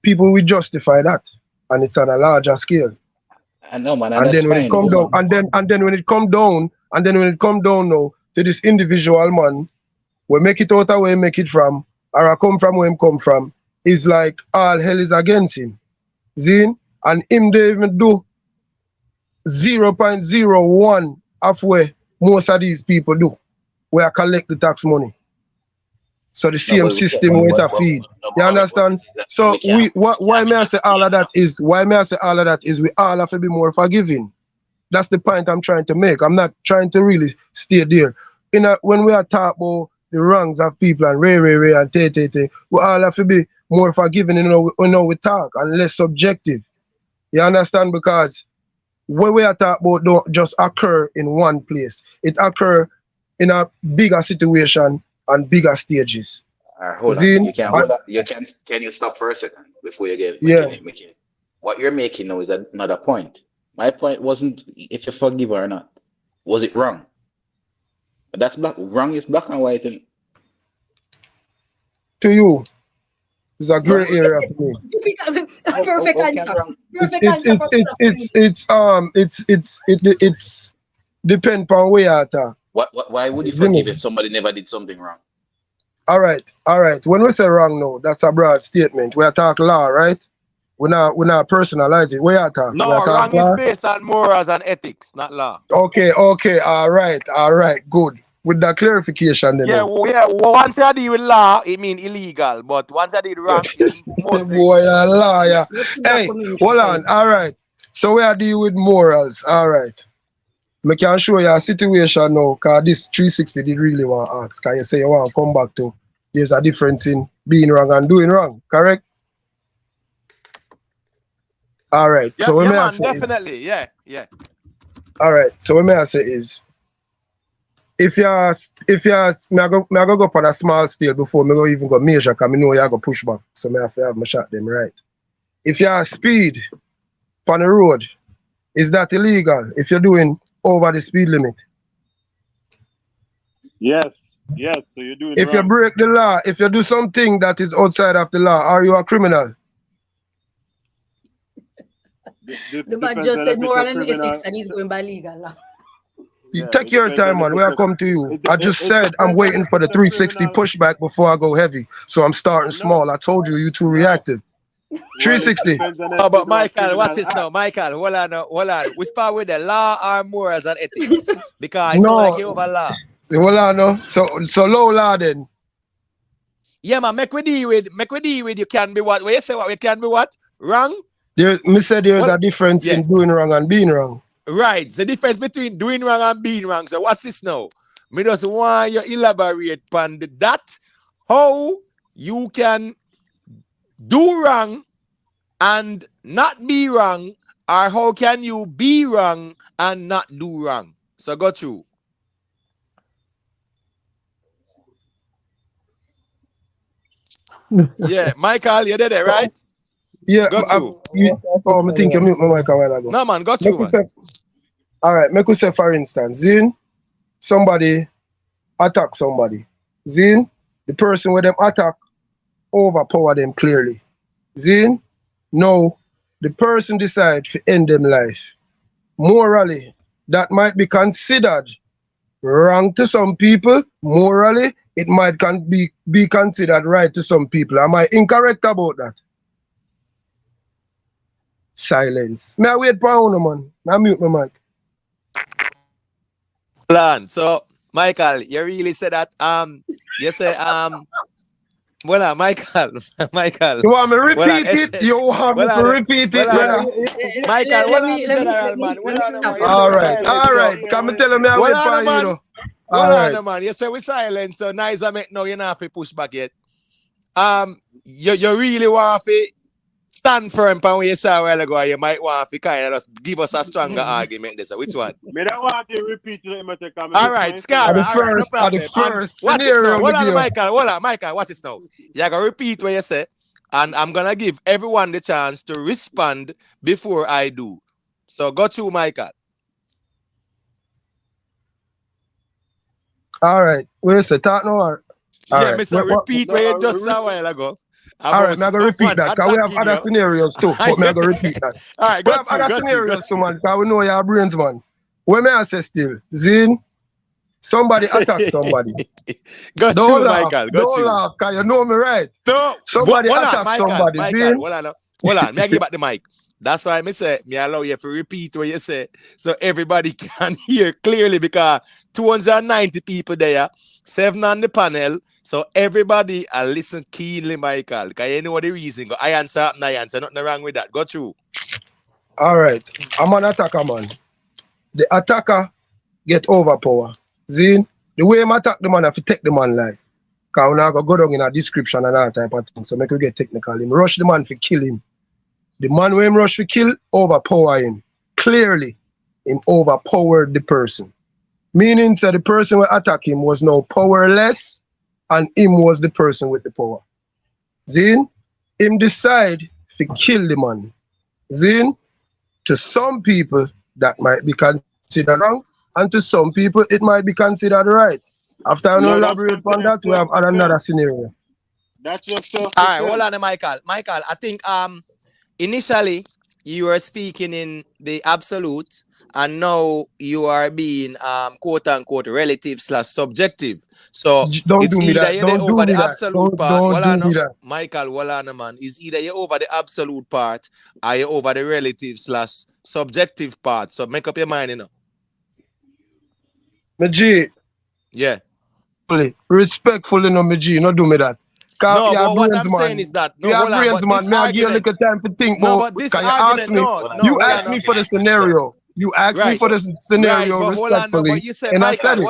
Speaker 21: people will justify that. And it's on a larger scale.
Speaker 16: I know, man.
Speaker 21: And then when it come down, and then when it come down now to this individual man, we make it out of where he make it from, or I come from where him come from, is like all hell is against him. Zine? And him they even do 0.01 of where most of these people do, where I collect the tax money. So the same system where it feed. You understand? So why may I say all of that is we all have to be more forgiving. That's the point I'm trying to make. I'm not trying to really stay there. When we are talking about the wrongs of people and ray and te, we all have to be more forgiving, we talk, and less subjective. You understand? Because what we are talking about don't just occur in one place. It occur in a bigger situation and bigger stages.
Speaker 16: Hold on. Can you stop for a second before you get it? What you're making now is another point. My point wasn't if you forgive or not. Was it wrong? But that's black. Wrong is black and white.
Speaker 21: To you, it's a gray area for me.
Speaker 10: Perfect answer.
Speaker 21: It's depend on where you are.
Speaker 16: Why would you forgive if somebody never did something wrong?
Speaker 21: All right. When we say wrong now, that's a broad statement. We are talking law, right? We're not personalize it. We are talking.
Speaker 14: No, wrong is based on morals and ethics, not law.
Speaker 21: Okay. All right. Good. With that clarification, then.
Speaker 14: Yeah. Once I deal with law, it means illegal. But once I did wrong,
Speaker 21: boy, a liar. Hey, hold on. All right. So we are dealing with morals. All right. I can show you a situation now, because this 360 did really want to ask. Can you say you want to come back to There's a difference in being wrong and doing wrong, correct? All right.
Speaker 1: Yeah,
Speaker 21: So what
Speaker 1: yeah,
Speaker 21: may I
Speaker 1: man,
Speaker 21: say is,
Speaker 1: definitely. Yeah, yeah.
Speaker 21: all right. So what may I say is, if you me I go up on a small scale before me go even go measure, cause me know you go push back. So me have to have my shot them right. If you are speed on the road, is that illegal? If you're doing over the speed limit?
Speaker 5: Yes, yes. So you're doing
Speaker 21: If you
Speaker 5: wrong.
Speaker 21: break the law, if you do something that is outside of the law, are you a criminal?
Speaker 10: The man
Speaker 5: Depends
Speaker 10: just
Speaker 5: on
Speaker 10: said
Speaker 5: if it's a
Speaker 10: moral and
Speaker 5: criminal.
Speaker 10: ethics and he's going by legal law.
Speaker 21: You
Speaker 5: Yeah,
Speaker 21: take
Speaker 5: it
Speaker 21: your
Speaker 5: depends
Speaker 21: time,
Speaker 5: on if
Speaker 21: man. Where I
Speaker 5: it's a.
Speaker 21: come to you. I just
Speaker 5: It
Speaker 21: said I'm
Speaker 5: depends on
Speaker 21: waiting
Speaker 5: if
Speaker 21: for the
Speaker 5: it's a
Speaker 21: 360
Speaker 5: criminal.
Speaker 21: pushback before I go heavy. So I'm starting small. I told you, you too reactive.
Speaker 5: Well, it
Speaker 21: 360.
Speaker 5: depends on
Speaker 14: Oh,
Speaker 5: if you
Speaker 14: but
Speaker 5: do a
Speaker 14: Michael, what's
Speaker 5: criminal
Speaker 14: this
Speaker 5: act.
Speaker 14: now? Michael, hold on, hold on. We start with the law or morals and ethics. Because it sound like
Speaker 21: No,
Speaker 14: you over law.
Speaker 21: hold on, no. So low law then.
Speaker 14: Yeah, man, make we deal with you can be what? Where you say what we can be what? Wrong?
Speaker 21: Me said there's
Speaker 14: Well,
Speaker 21: a difference
Speaker 14: yeah.
Speaker 21: in doing wrong and being wrong.
Speaker 14: Right. The difference between doing wrong and being wrong. So what's this now? Me just want you elaborate on that. How you can do wrong and not be wrong, or how can you be wrong and not do wrong? So go through. Yeah, Michael, you did it, right?
Speaker 21: Yeah,
Speaker 14: Go through.
Speaker 21: I think you mute my mic a while ago.
Speaker 14: No, man, go through, man.
Speaker 21: All right, make we say, for instance, Zin, somebody attack somebody. Zin, the person with them attack overpower them clearly. Zin, no, the person decide to end them life. Morally, that might be considered wrong to some people. Morally, it might be considered right to some people. Am I incorrect about that? Silence. May I wait for you, man? I mute my mic.
Speaker 14: Plan. So, Michael, you really said that you say well, Michael.
Speaker 21: You want me to repeat it? You want me to repeat it, brother?
Speaker 14: Michael, what on general, man? What on, man? You say
Speaker 21: All
Speaker 14: we
Speaker 21: right,
Speaker 14: silent,
Speaker 21: all
Speaker 14: so.
Speaker 21: right. Come and tell me I
Speaker 14: What
Speaker 21: wait for
Speaker 14: on,
Speaker 21: you,
Speaker 14: man?
Speaker 21: know.
Speaker 14: What
Speaker 21: All
Speaker 14: on,
Speaker 21: right.
Speaker 14: man? You say we silent, so nice I make no, you're not have to push back yet. You really want to stand firm on what you said a while ago, or you might want to kind of just give us a stronger argument there. So which one?
Speaker 5: Me don't want to repeat it.
Speaker 14: All right, Scar. All right, no problem.
Speaker 21: The first
Speaker 14: What is now?
Speaker 21: scenario,
Speaker 14: Hold on,
Speaker 21: give.
Speaker 14: Michael. Hold on, Michael. What is now? You're going to repeat what you say, and I'm going to give everyone the chance to respond before I do. So go through, Michael.
Speaker 21: All right. Wait a talk now. All
Speaker 14: yeah,
Speaker 21: right.
Speaker 14: Mr. Repeat what you just said a while ago.
Speaker 21: All right, I'm going to repeat that because we have other scenarios too. But I'm going to repeat that.
Speaker 14: All right,
Speaker 21: we have other scenarios too, man, because we know your brains, man. What may I say still? Zin, somebody attack somebody.
Speaker 14: Don't
Speaker 21: laugh,
Speaker 14: Michael.
Speaker 21: Don't laugh, because you know me right.
Speaker 14: No.
Speaker 21: Somebody attack
Speaker 14: Michael,
Speaker 21: somebody.
Speaker 14: Michael,
Speaker 21: Zin?
Speaker 14: Hold on. May I give back the mic? That's why I say, me allow you to repeat what you say so everybody can hear clearly because 290 people there, 7 on the panel, so everybody listen keenly, Michael, because you know the reason. I answer, nothing wrong with that. Go through.
Speaker 21: All right. I'm an attacker, man. The attacker get overpower. Zin, the way I attack the man, I have to take the man life. Because I'm not going to go down in a description and all type of thing, so make you get technical. Him rush the man to kill him. The man when him rush to kill, overpower him. Clearly, him overpowered the person. Meaning, so the person who attack him was now powerless, and him was the person with the power. Zin, him decide to kill the man. Zin, to some people, that might be considered wrong, and to some people, it might be considered right. After I elaborate on that, we have another scenario.
Speaker 5: That's just so.
Speaker 14: All right, hold on, Michael. Michael, I think initially you were speaking in the absolute, and now you are being quote unquote relative / subjective. So
Speaker 21: don't
Speaker 14: it's
Speaker 21: do me
Speaker 14: either
Speaker 21: that.
Speaker 14: you're
Speaker 21: Don't
Speaker 14: over
Speaker 21: do
Speaker 14: the
Speaker 21: me
Speaker 14: absolute
Speaker 21: that.
Speaker 14: part.
Speaker 21: Don't do me that.
Speaker 14: Michael, man, is either you're over the absolute part or you're over the relative / subjective part. So make up your mind, you know.
Speaker 21: My G.
Speaker 14: Yeah.
Speaker 21: Respectfully, no, my G. Don't do me that.
Speaker 14: No, but what
Speaker 21: brains,
Speaker 14: I'm
Speaker 21: man.
Speaker 14: saying is that
Speaker 21: you have brains, man. May I give you a little time to think.
Speaker 14: No, but this argument,
Speaker 21: you asked me for the scenario. You asked me for the scenario
Speaker 14: right, but
Speaker 21: respectfully.
Speaker 14: But you said,
Speaker 21: and
Speaker 14: Michael,
Speaker 21: I said it.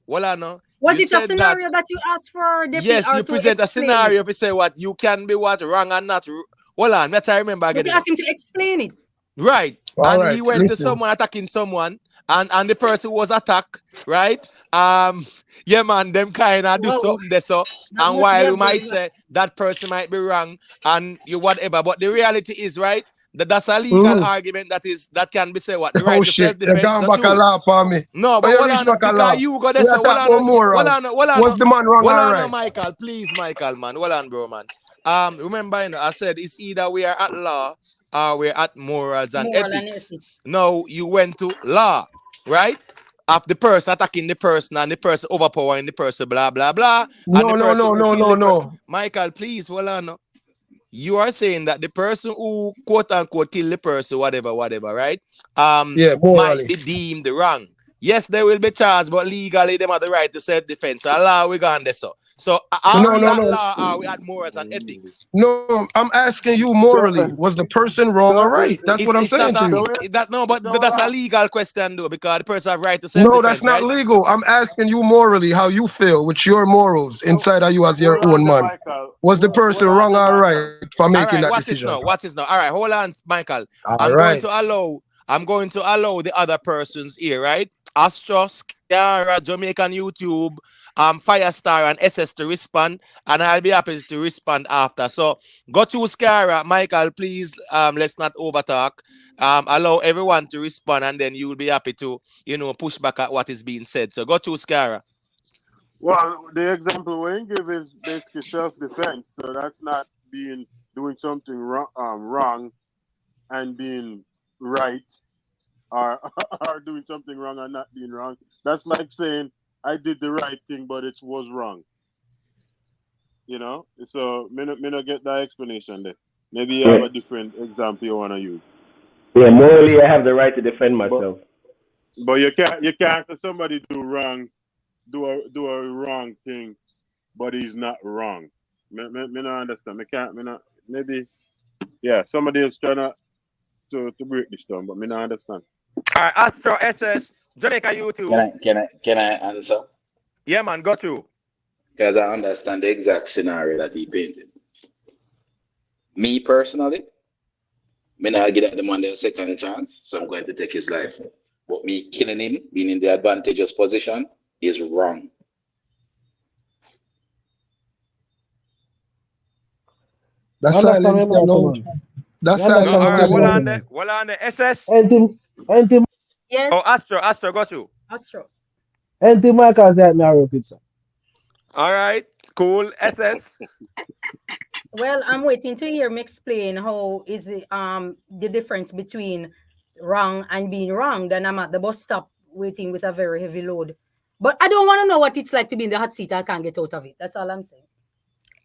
Speaker 14: hold on.
Speaker 10: Was
Speaker 14: you
Speaker 10: it a
Speaker 14: said that
Speaker 10: scenario that you asked for
Speaker 14: yes,
Speaker 10: or
Speaker 14: you
Speaker 10: to
Speaker 14: present a
Speaker 10: explain it?
Speaker 14: scenario if you say what you can be what wrong and not. Hold on, let's remember
Speaker 10: But
Speaker 14: again.
Speaker 10: you asked him to explain it.
Speaker 14: Right.
Speaker 21: All
Speaker 14: And
Speaker 21: right,
Speaker 14: he went to
Speaker 21: listen.
Speaker 14: someone attacking someone, and the person was attacked, right? Yeah, man, them kind of do
Speaker 10: Wow,
Speaker 14: something there. So,
Speaker 10: that
Speaker 14: and
Speaker 10: must be
Speaker 14: while
Speaker 10: a
Speaker 14: we might
Speaker 10: very
Speaker 14: say that person might be wrong and you whatever, but the reality is, right, that's a legal argument that can be said what the right
Speaker 21: Oh
Speaker 14: to
Speaker 21: shit, you
Speaker 14: self-defense,
Speaker 21: gone
Speaker 14: not
Speaker 21: back a
Speaker 14: true.
Speaker 21: law for me.
Speaker 14: No,
Speaker 21: Oh,
Speaker 14: but
Speaker 21: you
Speaker 14: hold
Speaker 21: reach
Speaker 14: on,
Speaker 21: back a
Speaker 14: because
Speaker 21: law.
Speaker 14: you got
Speaker 21: We
Speaker 14: this. Hold
Speaker 21: attack
Speaker 14: on,
Speaker 21: about morals. Was the man wrong or right?
Speaker 14: Michael, please, Michael, man. Hold on, bro, man. Remember, I said it's either we are at law or we're at morals and ethics. Now you went to law, right? Of the person attacking the person and the person overpowering the person, blah blah blah, and the person who killed the person. Michael, please, hold on. You are saying that the person who quote unquote killed the person, whatever, right? Might be deemed wrong. Yes, they will be charged, but legally they have the right to self-defense. Allah, we gone there, so are we at law? Are we at morals and ethics?
Speaker 21: No, I'm asking you morally. Was the person wrong or right? That's what I'm saying to you.
Speaker 14: That's a legal question though, because the person have right to
Speaker 21: No,
Speaker 14: self-defense.
Speaker 21: that's not
Speaker 14: right?
Speaker 21: legal. I'm asking you morally how you feel with your morals inside of you as your own man. Was the person wrong or right for making that decision?
Speaker 14: Watch this now. All right, hold on, Michael. I'm going to allow the other persons here, right? Astro, Scara, Jamaican YouTube, Firestar, and SS to respond, and I'll be happy to respond after. So go to Scara, Michael, please. Let's not overtalk. Allow everyone to respond, and then you will be happy to, push back at what is being said. So go to Scara.
Speaker 5: Well, the example Wayne give is basically self-defense. So that's not doing something wrong and being right, or or doing something wrong and not being wrong. That's like saying I did the right thing, but it was wrong. So me not get that explanation there. Maybe you have a different example you wanna use.
Speaker 12: Yeah, morally I have the right to defend myself.
Speaker 5: But you can't say somebody do a wrong thing, but he's not wrong. Me not understand. Maybe somebody is trying to break this down, but me not understand.
Speaker 14: All right, Astro SS, Jamaica YouTube.
Speaker 16: Can I answer?
Speaker 14: Yeah, man, got you.
Speaker 16: Because I understand the exact scenario that he painted. Me personally, me not give that the man a second chance, so I'm going to take his life. But me killing him, being in the advantageous position, is wrong.
Speaker 21: That's silence, no. That's silence.
Speaker 14: Hold on there. SS.
Speaker 10: Yes.
Speaker 14: Oh, Astro, got you.
Speaker 10: Astro.
Speaker 9: Anything Michael said, me repeat, sir.
Speaker 14: All right, cool. SS.
Speaker 10: Well, I'm waiting to hear him explain how is it, the difference between wrong and being wrong. Then I'm at the bus stop waiting with a very heavy load. But I don't want to know what it's like to be in the hot seat. I can't get out of it. That's all I'm saying.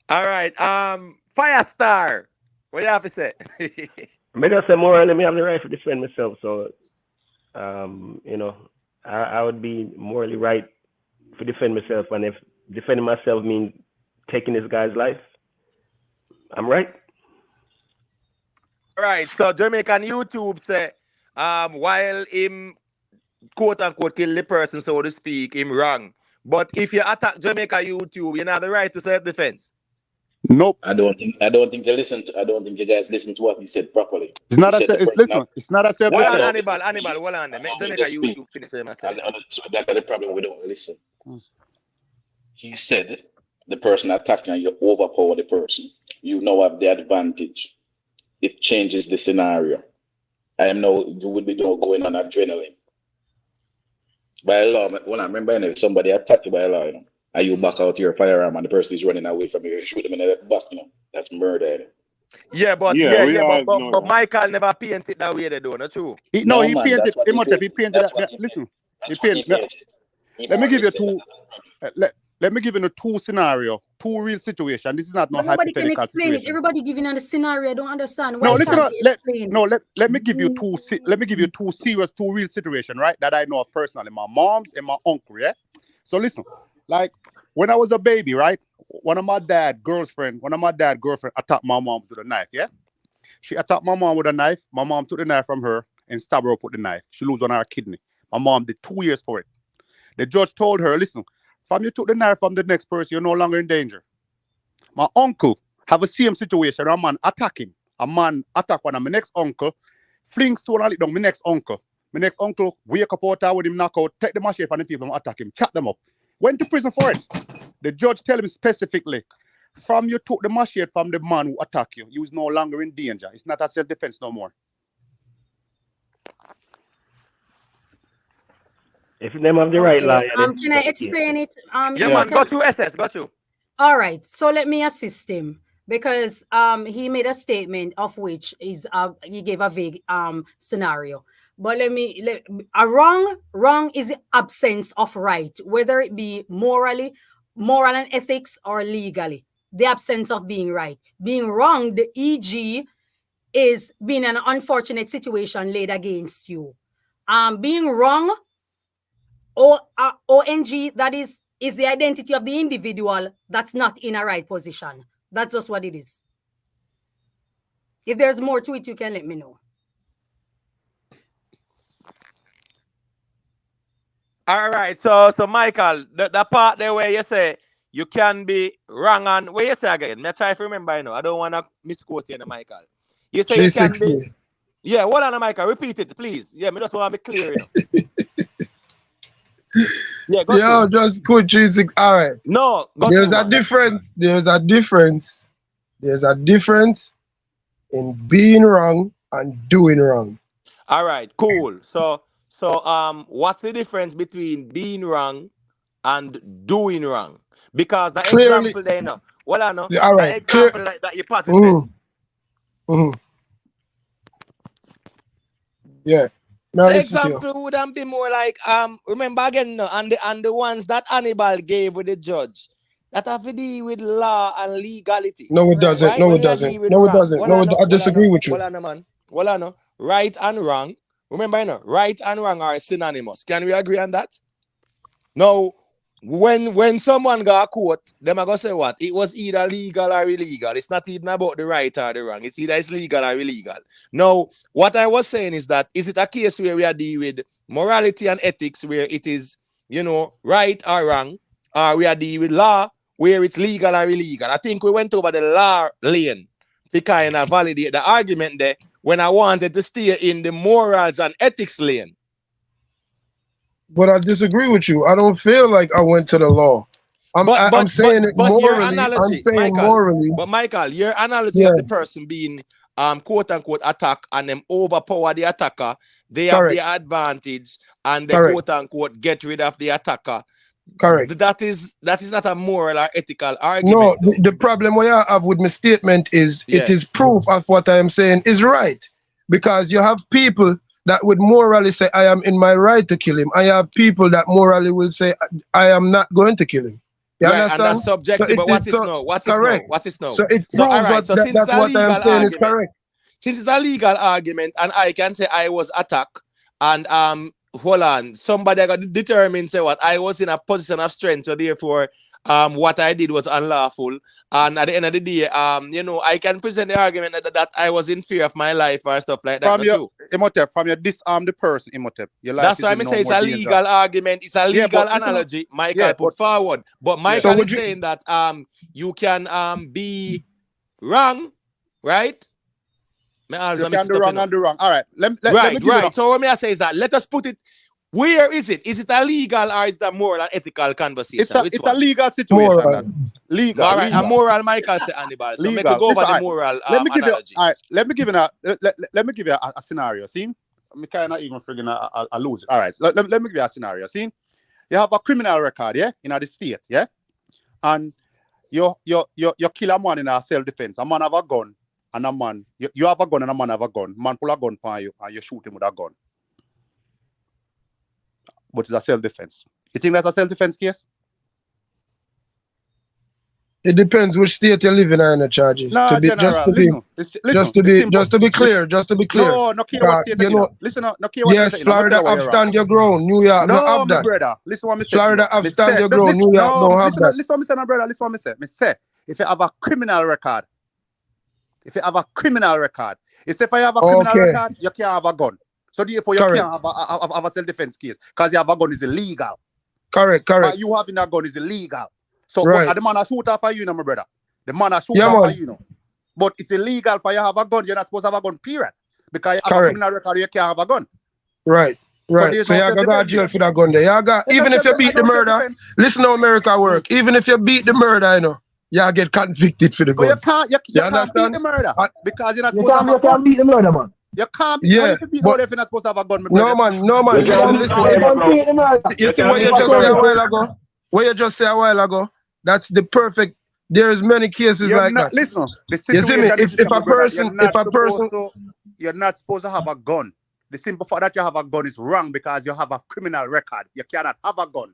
Speaker 14: All right. Firestar. What do you have to say?
Speaker 12: I just say morally, me have the right to defend myself. So, I would be morally right to defend myself. And if defending myself means taking this guy's life, I'm right.
Speaker 14: All right. So Jamaican YouTube say, while him quote unquote kill the person, so to speak, him wrong. But if you attack Jamaica YouTube, you have the right to self-defense.
Speaker 17: Nope.
Speaker 16: I don't think you listen to. I don't think you guys listen to what he said properly.
Speaker 17: It's not a. It's not a self.
Speaker 14: Hold on, Hannibal. Hold on. Jamaica YouTube finish him.
Speaker 16: So that's the problem. We don't listen. He said the person attacking you overpower the person. You now have the advantage. It changes the scenario. I am now you would be going on adrenaline. By law, when I remember if somebody attacked you by law, and you back out your firearm and the person is running away from you, you shoot them in the back, that's murder.
Speaker 14: Yeah, but Michael never painted that way, though, not true?
Speaker 17: He painted. Listen, he painted. Let me give you two. Let me give you two scenario, two real situation. This is not no
Speaker 10: Nobody can
Speaker 17: hypothetical
Speaker 10: explain
Speaker 17: situation.
Speaker 10: it. Everybody giving on the scenario. I don't understand.
Speaker 17: No, listen. Let me give you two. Let me give you two real situation, right? That I know of personally. My mom's and my uncle. Yeah. So listen, like when I was a baby, right? One of my dad's girlfriend attacked my mom with a knife. Yeah. She attacked my mom with a knife. My mom took the knife from her and stabbed her up with the knife. She lose one of her kidney. My mom did 2 years for it. The judge told her, listen, From you took the knife from the next person, you're no longer in danger. My uncle have a same situation. A man attack him. A man attack one of my next uncle, fling stone and lick down my next uncle. My next uncle wake up out with him knock out, take the machete from the people and attack him, chop them up. Went to prison for it. The judge tell him specifically, from you took the machete from the man who attacked you, you is no longer in danger. It's not a self-defense no more.
Speaker 4: If them have the right lawyer,
Speaker 10: Can I explain it?
Speaker 13: Yeah, man, got you, SS, got you.
Speaker 10: All right, so let me assist him because he made a statement of which is he gave a vague scenario. But wrong is the absence of right, whether it be moral and ethics or legally. The absence of being right. Being wrong, the EG is being an unfortunate situation laid against you. Being wrong, ONG, that is the identity of the individual that's not in a right position. That's just what it is. If there's more to it, you can let me know.
Speaker 13: All right, so Michael, the part there where you say you can be wrong on where you say again. Me try to remember, I don't want to misquote you, Michael. You say you can be. Yeah, hold on, Michael. Repeat it, please. Yeah, me just want to be clear. Yeah, go
Speaker 21: Yo, just good 360. All right.
Speaker 13: No,
Speaker 21: there's a difference. There's a difference. There's a difference in being wrong and doing wrong.
Speaker 13: All right, cool. So what's the difference between being wrong and doing wrong? Because the example there, no. Well, I know.
Speaker 21: All right.
Speaker 13: The example that you participated.
Speaker 21: Yeah.
Speaker 14: The example wouldn't be more like remember again, no, and the ones that Hannibal gave with the judge that have to deal with law and legality.
Speaker 21: No, it doesn't.
Speaker 14: Right?
Speaker 21: No, it doesn't. No, it doesn't. No, I disagree with you.
Speaker 13: Well, I know, man. Well, I know. Right and wrong. Remember, right and wrong are synonymous. Can we agree on that? No. When someone got caught, them are gonna say what? It was either legal or illegal. It's not even about the right or the wrong. It's either it's legal or illegal. Now, what I was saying is that is it a case where we are dealing with morality and ethics where it is, right or wrong, or we are dealing with law where it's legal or illegal? I think we went over the law lane to kind of validate the argument there when I wanted to stay in the morals and ethics lane.
Speaker 21: But I disagree with you. I don't feel like I went to the law. I'm saying it morally. I'm saying
Speaker 13: Michael,
Speaker 21: morally.
Speaker 13: But Michael, your analogy of the person being quote unquote attack and them overpower the attacker, they have the advantage and they quote unquote get rid of the attacker.
Speaker 21: Correct.
Speaker 13: That is not a moral or ethical argument.
Speaker 21: No, the problem we have with my statement is it is proof of what I am saying is right. Because you have people that would morally say, I am in my right to kill him. I have people that morally will say, I am not going to kill him. You understand?
Speaker 13: And that's subjective, but what's it now? What's it now?
Speaker 21: So it proves
Speaker 13: all right,
Speaker 21: that's what I'm saying is correct.
Speaker 13: Since it's a legal argument, and I can say I was attacked, and hold on, somebody got determined, say what, I was in a position of strength, so therefore, what I did was unlawful, and at the end of the day, I can present the argument that I was in fear of my life or stuff like that.
Speaker 17: From you disarm the person, Imhotep.
Speaker 13: That's why I say it's a legal argument. It's a legal analogy Michael put forward. But Michael is saying that you can be wrong, right?
Speaker 17: You can do wrong and do wrong. All right.
Speaker 13: Right. So what I say is that let us put it. Where is it? Is it a legal or is it a moral and ethical conversation?
Speaker 17: It's a legal situation. Legal.
Speaker 13: All right. A moral, Michael say Hannibal. So make we go over the moral analogy.
Speaker 17: Let me give you a scenario. See? I'm kind of even friggin' a lose. All right. Let me give you a scenario. See? You have a criminal record, yeah, in the state, yeah, and you kill a man in a self-defense. A man have a gun, and a man you have a gun and a man have a gun. Man pull a gun on you, and you shoot him with a gun. But it's a self-defense. You think that's a self-defense case?
Speaker 21: It depends which state you live in and the charges.
Speaker 17: No,
Speaker 21: just to be clear.
Speaker 17: No care what state you know. Listen, no care what
Speaker 21: yes, Florida have stand your ground. New York no have that.
Speaker 17: Brother. Listen what me say.
Speaker 21: Have stand your ground. New York no have that.
Speaker 17: Listen what me say, my brother. Listen what me say. Me say, if you have a criminal record, if you say if I have a criminal record, you can't have a gun. So therefore you can't have a self-defense case because you have a gun is illegal.
Speaker 21: Correct.
Speaker 7: But you having that gun is illegal. So
Speaker 21: Right.
Speaker 7: the man a shoot off for you, my brother. The man a shoot
Speaker 21: Yeah,
Speaker 7: off for
Speaker 21: man.
Speaker 7: you, But it's illegal for you to have a gun. You're not supposed to have a gun, period. Because you have a
Speaker 21: Correct.
Speaker 7: criminal record, you can't have a gun.
Speaker 21: Right.
Speaker 7: there's
Speaker 21: So
Speaker 7: no
Speaker 21: you gotta go to
Speaker 7: self-defense
Speaker 21: jail
Speaker 7: here.
Speaker 21: for that gun there. Even if you beat the murder, listen how America work. Even if you beat the murder, you get convicted for the
Speaker 7: But
Speaker 21: gun.
Speaker 7: you can't beat
Speaker 21: understand?
Speaker 7: the murder because you're not
Speaker 21: You
Speaker 7: supposed to have a gun.
Speaker 21: can't beat the murder, man.
Speaker 7: You can't beat
Speaker 21: Yeah,
Speaker 7: how you can beat the murder if you're not supposed to have a gun, my
Speaker 21: No
Speaker 7: brother.
Speaker 21: man. Listen. You see what you just said a while ago? What you just said a while ago? That's the perfect. There's many cases
Speaker 7: You're
Speaker 21: like
Speaker 7: not,
Speaker 21: that.
Speaker 7: Listen, the
Speaker 21: You see me?
Speaker 7: situation is,
Speaker 21: If
Speaker 7: my
Speaker 21: a
Speaker 7: brother,
Speaker 21: person,
Speaker 7: you're not supposed to have a gun. The simple fact that you have a gun is wrong because you have a criminal record. You cannot have a gun.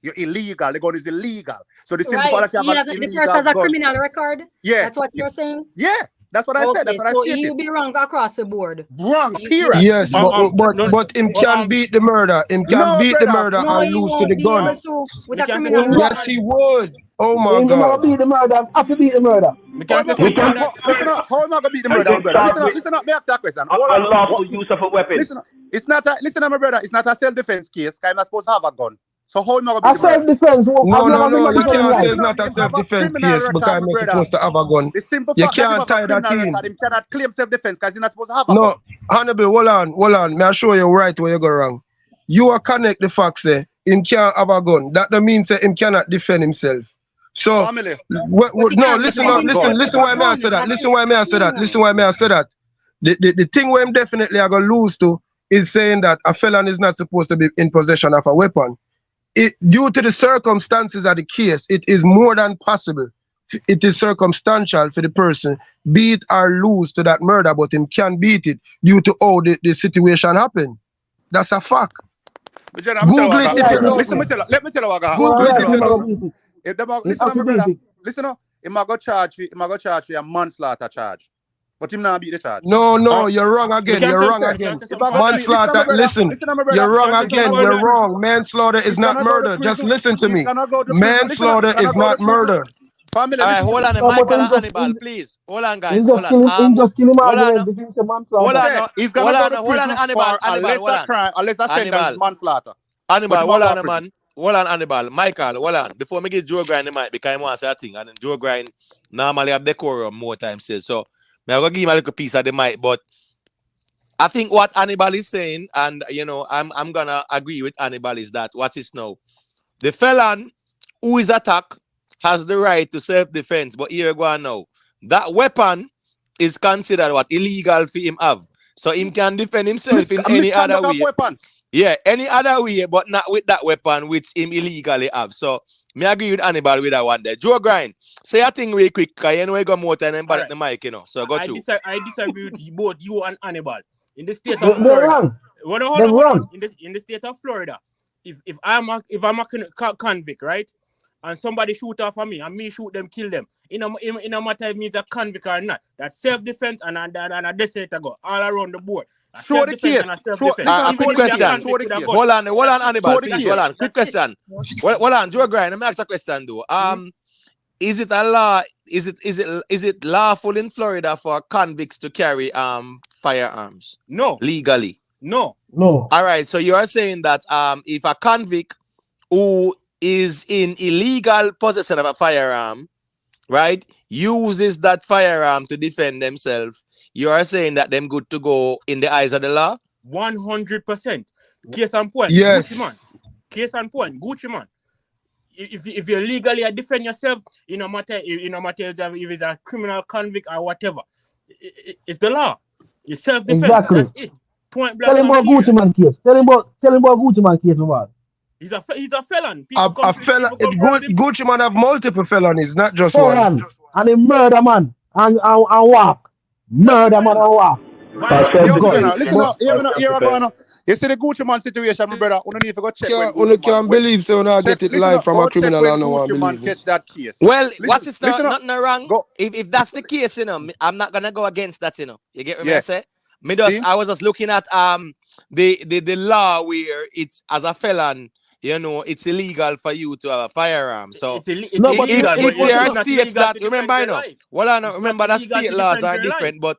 Speaker 7: You're illegal. The gun is illegal. So the simple fact that you have an
Speaker 10: The
Speaker 7: illegal
Speaker 10: person has a
Speaker 7: gun,
Speaker 10: criminal record.
Speaker 7: Yeah.
Speaker 10: That's what you're saying.
Speaker 7: Yeah, that's what I said. That's what I
Speaker 10: so
Speaker 7: stated.
Speaker 10: you be wrong across the board.
Speaker 7: Wrong, period.
Speaker 21: Yes, but him can beat the murder. Him can beat the murder
Speaker 10: No,
Speaker 21: and
Speaker 10: he
Speaker 21: lose to
Speaker 10: won't
Speaker 21: the
Speaker 10: be
Speaker 21: gun.
Speaker 10: able to with a criminal record.
Speaker 21: Yes, he would. Oh my
Speaker 9: Him
Speaker 21: God.
Speaker 9: beat the murder. Have to beat the murder.
Speaker 7: Listen up. How am I gonna beat the murder, brother? Listen up. Me ask you a question.
Speaker 18: Unlawful use of a weapon.
Speaker 7: Listen, my brother. It's not a self-defense case. I'm not supposed to have a gun. So how am I gonna beat the murder?
Speaker 9: Self-defense.
Speaker 21: No. You can't say it's not a self-defense case because I'm not supposed to have a gun.
Speaker 7: The simple
Speaker 21: You
Speaker 7: fact that
Speaker 21: can't tie that in.
Speaker 7: him cannot claim self-defense because he's not supposed to have a gun.
Speaker 21: No, Honorable, hold on. May I show you right where you go wrong. You are connect the fact say him can't have a gun. That don't mean say him cannot defend himself. So listen why may I say that. Listen why may I say that. The thing where him definitely are gonna lose to is saying that a felon is not supposed to be in possession of a weapon. Due to the circumstances of the case, it is more than possible. It is circumstantial for the person beat or lose to that murder, but him can beat it due to how the situation happened. That's a fact. Google it if you don't.
Speaker 7: Let me tell you what I
Speaker 21: Google it if you don't.
Speaker 7: Listen up. He might go charge you a manslaughter charge. But him not beat the charge.
Speaker 21: No, you're wrong again. Manslaughter, listen. You're wrong again. You're wrong. Manslaughter is not murder. Just listen to me. Manslaughter is not murder.
Speaker 14: All right, hold on, Michael and Hannibal, please. Hold on, guys. Hold on.
Speaker 7: Hold on, Hannibal. A lesser crime, a lesser sentence, manslaughter.
Speaker 14: Hannibal, hold on, man. Hold on, Hannibal. Michael, hold on. Before me give Joe Grind the mic, because I want to say a thing. And then Joe Grind normally have decorum more times. So, I'm going to give him a little piece of the mic. But I think what Hannibal is saying, and, I'm going to agree with Hannibal, is that what is now? The felon who is attacked has the right to self-defense. But here you go now. That weapon is considered what? Illegal for him have. So him can defend himself in any other way. Yeah, any other way, but not with that weapon which him illegally have. So me agree with Hannibal with that one there. Joe Grind, say a thing real quick, because you know you got more time than the mic, So go through.
Speaker 2: I disagree with both you and Hannibal. In the state of Florida. Hold on. In the state of Florida, if I'm a convict, right? And somebody shoot off of me, and me shoot them, kill them. In a matter if means a convict or not. That's self-defense and a death to go all around the board.
Speaker 7: Show the case.
Speaker 14: Quick question. Hold on, Hannibal, please. Hold on. Quick question. Hold on, Joe Grind. Let me ask a question though. Is it a law? Is it lawful in Florida for convicts to carry firearms?
Speaker 2: No.
Speaker 14: Legally?
Speaker 2: No.
Speaker 21: No.
Speaker 14: All right. So you are saying that if a convict who is in illegal possession of a firearm, right, uses that firearm to defend themselves, you are saying that them good to go in the eyes of the law?
Speaker 2: 100%. Case and point.
Speaker 21: Yes.
Speaker 2: Gucci man. Case and point. Gucci man. If you legally defend yourself, no matter if it's a criminal convict or whatever, it's the law. It's self-defense.
Speaker 9: Exactly.
Speaker 2: That's it. Point blank.
Speaker 9: Tell him about Gucci man case. Tell him about Gucci man case, man.
Speaker 2: He's a felon.
Speaker 21: A felon. Gucci man have multiple felonies, not just one.
Speaker 9: And a murder man and walk. Murder man and walk.
Speaker 7: Listen up. You see the Gucci man situation, my brother. You need to go check.
Speaker 21: You can't believe so now get it live from a criminal and no one believe it.
Speaker 7: That case.
Speaker 14: Well, what's it nothing wrong? If that's the case, I'm not gonna go against that, You get what I say? I was just looking at the law where it's as a felon, it's illegal for you to have a firearm. So if there are states that remember that state laws are different, but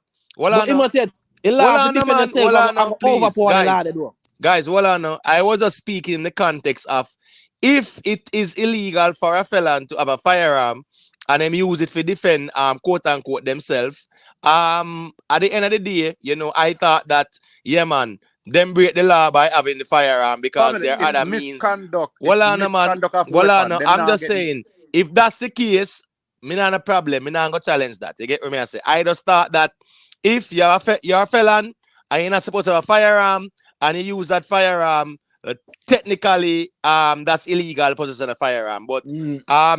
Speaker 14: guys, I was just speaking in the context of if it is illegal for a felon to have a firearm and them use it for defend quote unquote themselves, at the end of the day, you know, I thought that, yeah man, them break the law by having the firearm because
Speaker 7: Family,
Speaker 14: there are
Speaker 7: it's
Speaker 14: other means.
Speaker 7: misconduct.
Speaker 14: Well,
Speaker 7: It's
Speaker 14: no, man.
Speaker 7: misconduct of
Speaker 14: Well,
Speaker 7: weapon.
Speaker 14: no.
Speaker 7: Them
Speaker 14: I'm
Speaker 7: not
Speaker 14: just
Speaker 7: getting.
Speaker 14: saying, if that's the case, me not a problem. Me not gonna challenge that. You get what me I say? I just thought that if you're you're a felon and you're not supposed to have a firearm and you use that firearm, technically, that's illegal possessing a firearm. But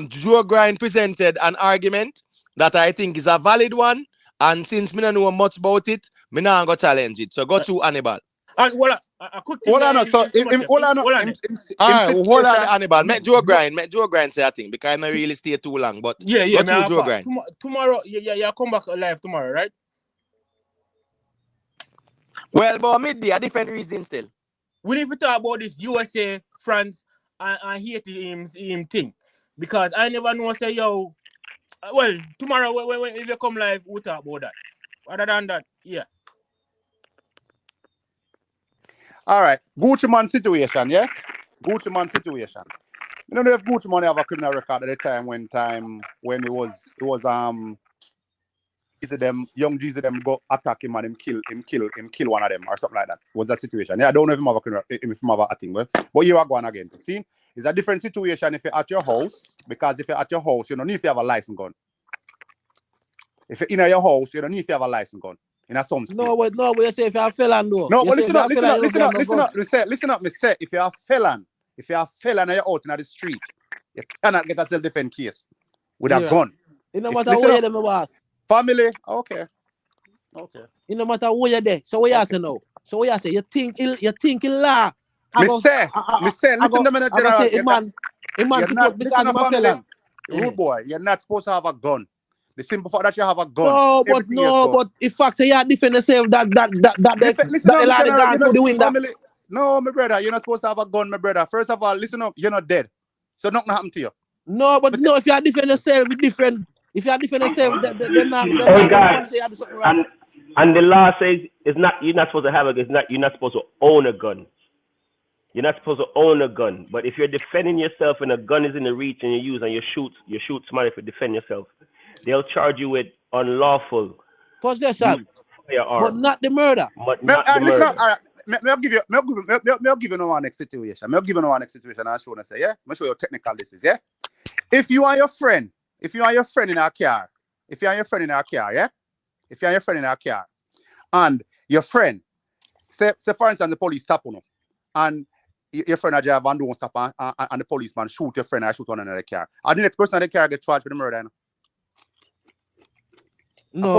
Speaker 14: Joe Grind presented an argument that I think is a valid one, and since me don't know much about it, me not gonna challenge it. So go to Hannibal.
Speaker 2: And well, a quick thing.
Speaker 7: Hold on, so hold on.
Speaker 14: All right, hold on, Hannibal. Make Joe Grind say a thing because I don't really stay too long. But
Speaker 2: yeah,
Speaker 14: go to Joe Grind.
Speaker 2: Tomorrow, yeah, come back live tomorrow, right?
Speaker 1: Well, but midday, a different reason still.
Speaker 2: We need to talk about this USA, France, and Haiti him thing. Because I never know say, yo, well, tomorrow, when if you come live, we'll talk about that. Other than that, yeah.
Speaker 7: All right, Gucci Man situation, yeah? Gucci Man situation. You know if Gucci Man have a criminal record at the time when it was young Jesus them go attack him and him kill one of them or something like that. Was that situation? Yeah, I don't know if him have a criminal, if him have a thing, but you are going again. See, it's a different situation if you're at your house, because if you're at your house, you don't need to have a license gun. If you're in your house, you don't need to have a license gun. In a some state.
Speaker 9: No, but you say if you're a felon, though.
Speaker 7: No, but
Speaker 9: listen up.
Speaker 7: Listen up, me say, if you're a felon and you're out in the street, you cannot get a self-defense case with a gun.
Speaker 9: It no matter where you're there, my boss.
Speaker 7: Family, okay.
Speaker 9: It no matter where you're there. So what you say now? So what you say? You think law?
Speaker 7: Listen to me, General.
Speaker 9: Man, because I'm a felon.
Speaker 7: Rude boy, you're not supposed to have a gun. The simple fact that you have a gun.
Speaker 9: But if fact say you defend yourself, that gone through the window.
Speaker 7: Family, no, my brother, you're not supposed to have a gun, my brother. First of all, listen up, you're not dead. So nothing happened to you.
Speaker 9: No, but no, if you defend yourself, it's different. If you defend yourself, they're not
Speaker 18: guys,
Speaker 9: say you do something wrong.
Speaker 18: and the law says you're not supposed to have a gun. You're not supposed to own a gun. You're not supposed to own a gun. But if you're defending yourself and a gun is in the reach and you use and you shoot somebody to defend yourself, they'll charge you with unlawful
Speaker 9: possession, but not the murder.
Speaker 18: But not the murder.
Speaker 7: All right. I'll give you no one next situation. I'll give you no one next situation. I'll show you, say, yeah? I'll show you how technical this is, yeah? If you and your friend in a car, yeah? If you and your friend in a car, and your friend, say for instance, the police stop you, and your friend drive and don't stop, and the policeman shoot your friend or shoot one another car. And the next person in the car get charged with the murder, you know?
Speaker 9: No.
Speaker 7: A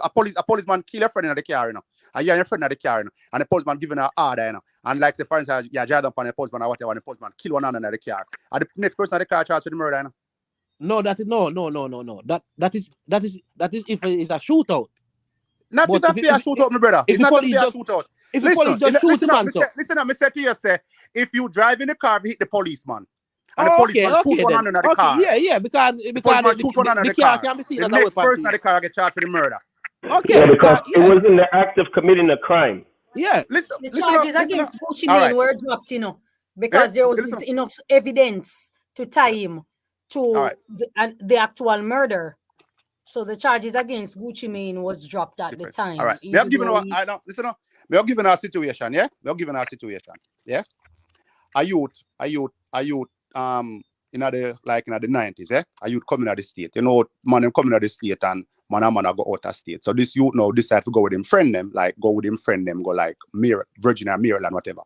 Speaker 7: policeman kill a friend in the car, you know. And you and your friend in the car, you know. And the policeman giving her order, you know. And like, say, for instance, you drive up on the policeman or whatever, and the policeman kill one another in the car. And the next person in the car charged with the murder, you know.
Speaker 9: No, that is no. That is if it's a shootout.
Speaker 7: Not if it's a fair shootout, my brother. It's not a fair shootout.
Speaker 9: If the police just shoot the man,
Speaker 7: listen up, me say to you, say, if you drive in the car, hit the policeman. And the policeman shoot one under the car.
Speaker 9: Yeah, because the car can be seen as a weapon.
Speaker 7: The next person in the car get charged with the murder.
Speaker 9: Okay.
Speaker 18: Yeah, because it was in the act of committing a crime.
Speaker 9: Yeah.
Speaker 10: The charges against Gucci Mane were dropped, you know, because there was enough evidence to tie him to the actual murder. So the charges against Gucci Mane was dropped at the time.
Speaker 7: All right. They have given our situation, yeah? They have given our situation, yeah? A youth, in the 90s, yeah? A youth coming out of the state. You know, man coming out of the state and man go out of state. So this youth now decide to go with him friend them, go like Virginia, Maryland, whatever.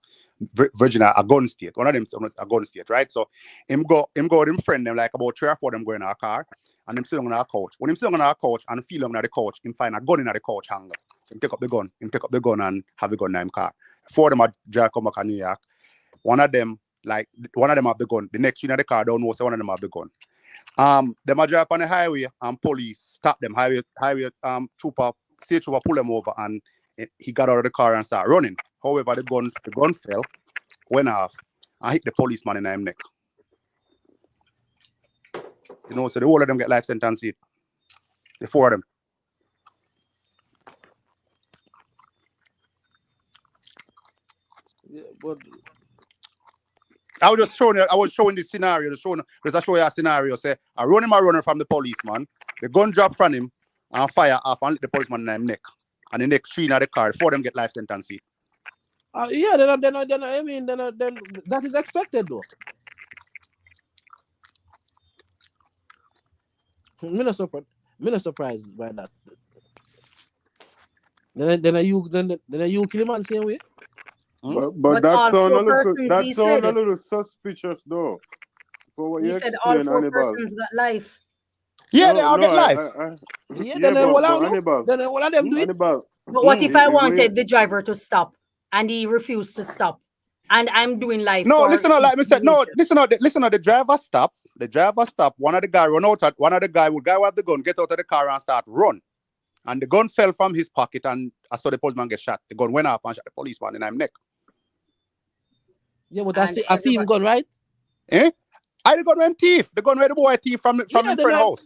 Speaker 7: Virginia, a gun state. One of them is a gun state, right? So him go with him friend them, like about 3 or 4 of them go in our car, and him sit on our couch. When him sit on our couch and feel on the couch, him find a gun in the couch hanger. So him take up the gun and have the gun in him car. 4 of them are drive come back to New York. One of them have the gun. The next in the car don't know, so one of them have the gun. Them a drive on the highway and police stop them. Highway state trooper pull them over and he got out of the car and start running. However, the gun fell, went off, and hit the policeman in the neck. You know, so the whole of them get life sentence. The 4 of them.
Speaker 9: Yeah, but
Speaker 7: I was showing the scenario. Just show you a scenario. Say, I run him a runner from the policeman. The gun drop from him and fire off and hit the policeman in his neck. And the next 3 in the car. 4 of them get life sentence.
Speaker 9: Yeah, then that is expected though. Me not surprised by that. Then you kill him and same way.
Speaker 5: But that sound a little suspicious though. For what
Speaker 10: He
Speaker 5: you
Speaker 10: said all
Speaker 5: explain,
Speaker 10: 4
Speaker 5: Hannibal.
Speaker 10: persons got life.
Speaker 7: Yeah, they all get life.
Speaker 9: Then all of them do it.
Speaker 10: But what if I wanted the driver to stop and he refused to stop? And I'm doing life.
Speaker 7: No,
Speaker 10: for
Speaker 7: listen, like I said, no, listen, the driver stop. The driver stop. One of the guy run out. One of the guy with the gun get out of the car and start run. And the gun fell from his pocket and I saw the policeman get shot. The gun went off and shot the policeman in his neck.
Speaker 9: Yeah, but that's a same gun, right?
Speaker 7: Eh? I the gun went thief. The gun where the boy thief from the friend house.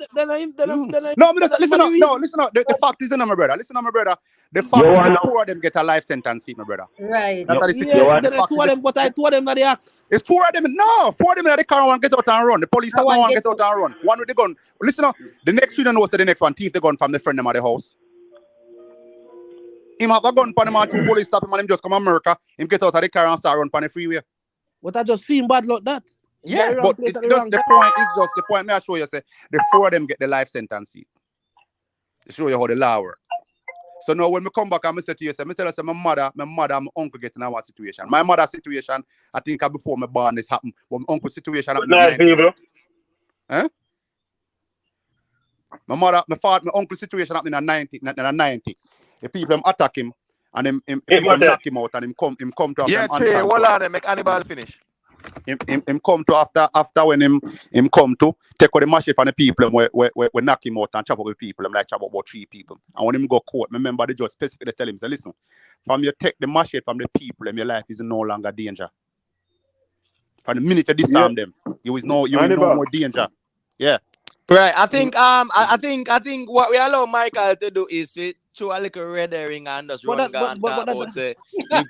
Speaker 7: No, listen up. The fact is, my brother. Listen, my brother. The fact is, 4 of them get a life sentence, my brother.
Speaker 10: Right.
Speaker 7: That's the situation.
Speaker 9: Then 2 of them, but I 2 of them not the act.
Speaker 7: It's 4 of them. No, 4 of them in the car and get out and run. The police stop and get out and run. One with the gun. Listen up. The next student knows the next one thief the gun from the friend them at the house. Him have a gun on him and 2 police stop him and him just come America. Him get out of the car and start run on the freeway.
Speaker 9: But I just feel bad like that.
Speaker 7: Yeah, but it's just the point. May I show you, say the 4 of them get the life sentence. To show you how the law works. So now when we come back, I'm say to you, say, me tell you, say, my mother, my uncle get in our situation. My mother's situation, I think before my born this happened, but my uncle's situation happened. Huh? My uncle's situation happened in 90. The people attack him and him knock him out and him come to have
Speaker 1: yeah, Trey, hold on, make Hannibal finish.
Speaker 7: Him come to after when him come to take out the machete from the people we knock him out and chop up with people. Like chop up about 3 people. And when him go court, remember the judge specifically tell him, say, listen, from you take the machete from the people, your life is no longer danger. From the minute you disarm them, you will no more danger. Yeah.
Speaker 14: Right. I think what we allow Michael to do is we show a little red herring and just run and talk about say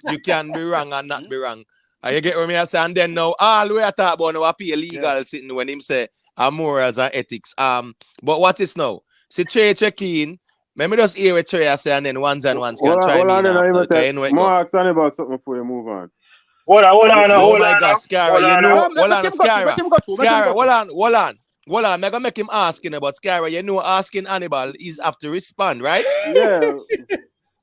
Speaker 14: you can be wrong and not be wrong. You get what I say? And then now all we are talking about now appeal legal sitting when him say morals and ethics. But what is now? See Trey check in. Let me just hear what Trey say and then ones and ones can try me after.
Speaker 5: More ask about something before you move on.
Speaker 14: Hold on. Oh my God, Scara, you know, hold on, Scara, hold on. I'm gonna make him asking about Scara. You know, asking Hannibal is have to respond, right?
Speaker 5: Yeah.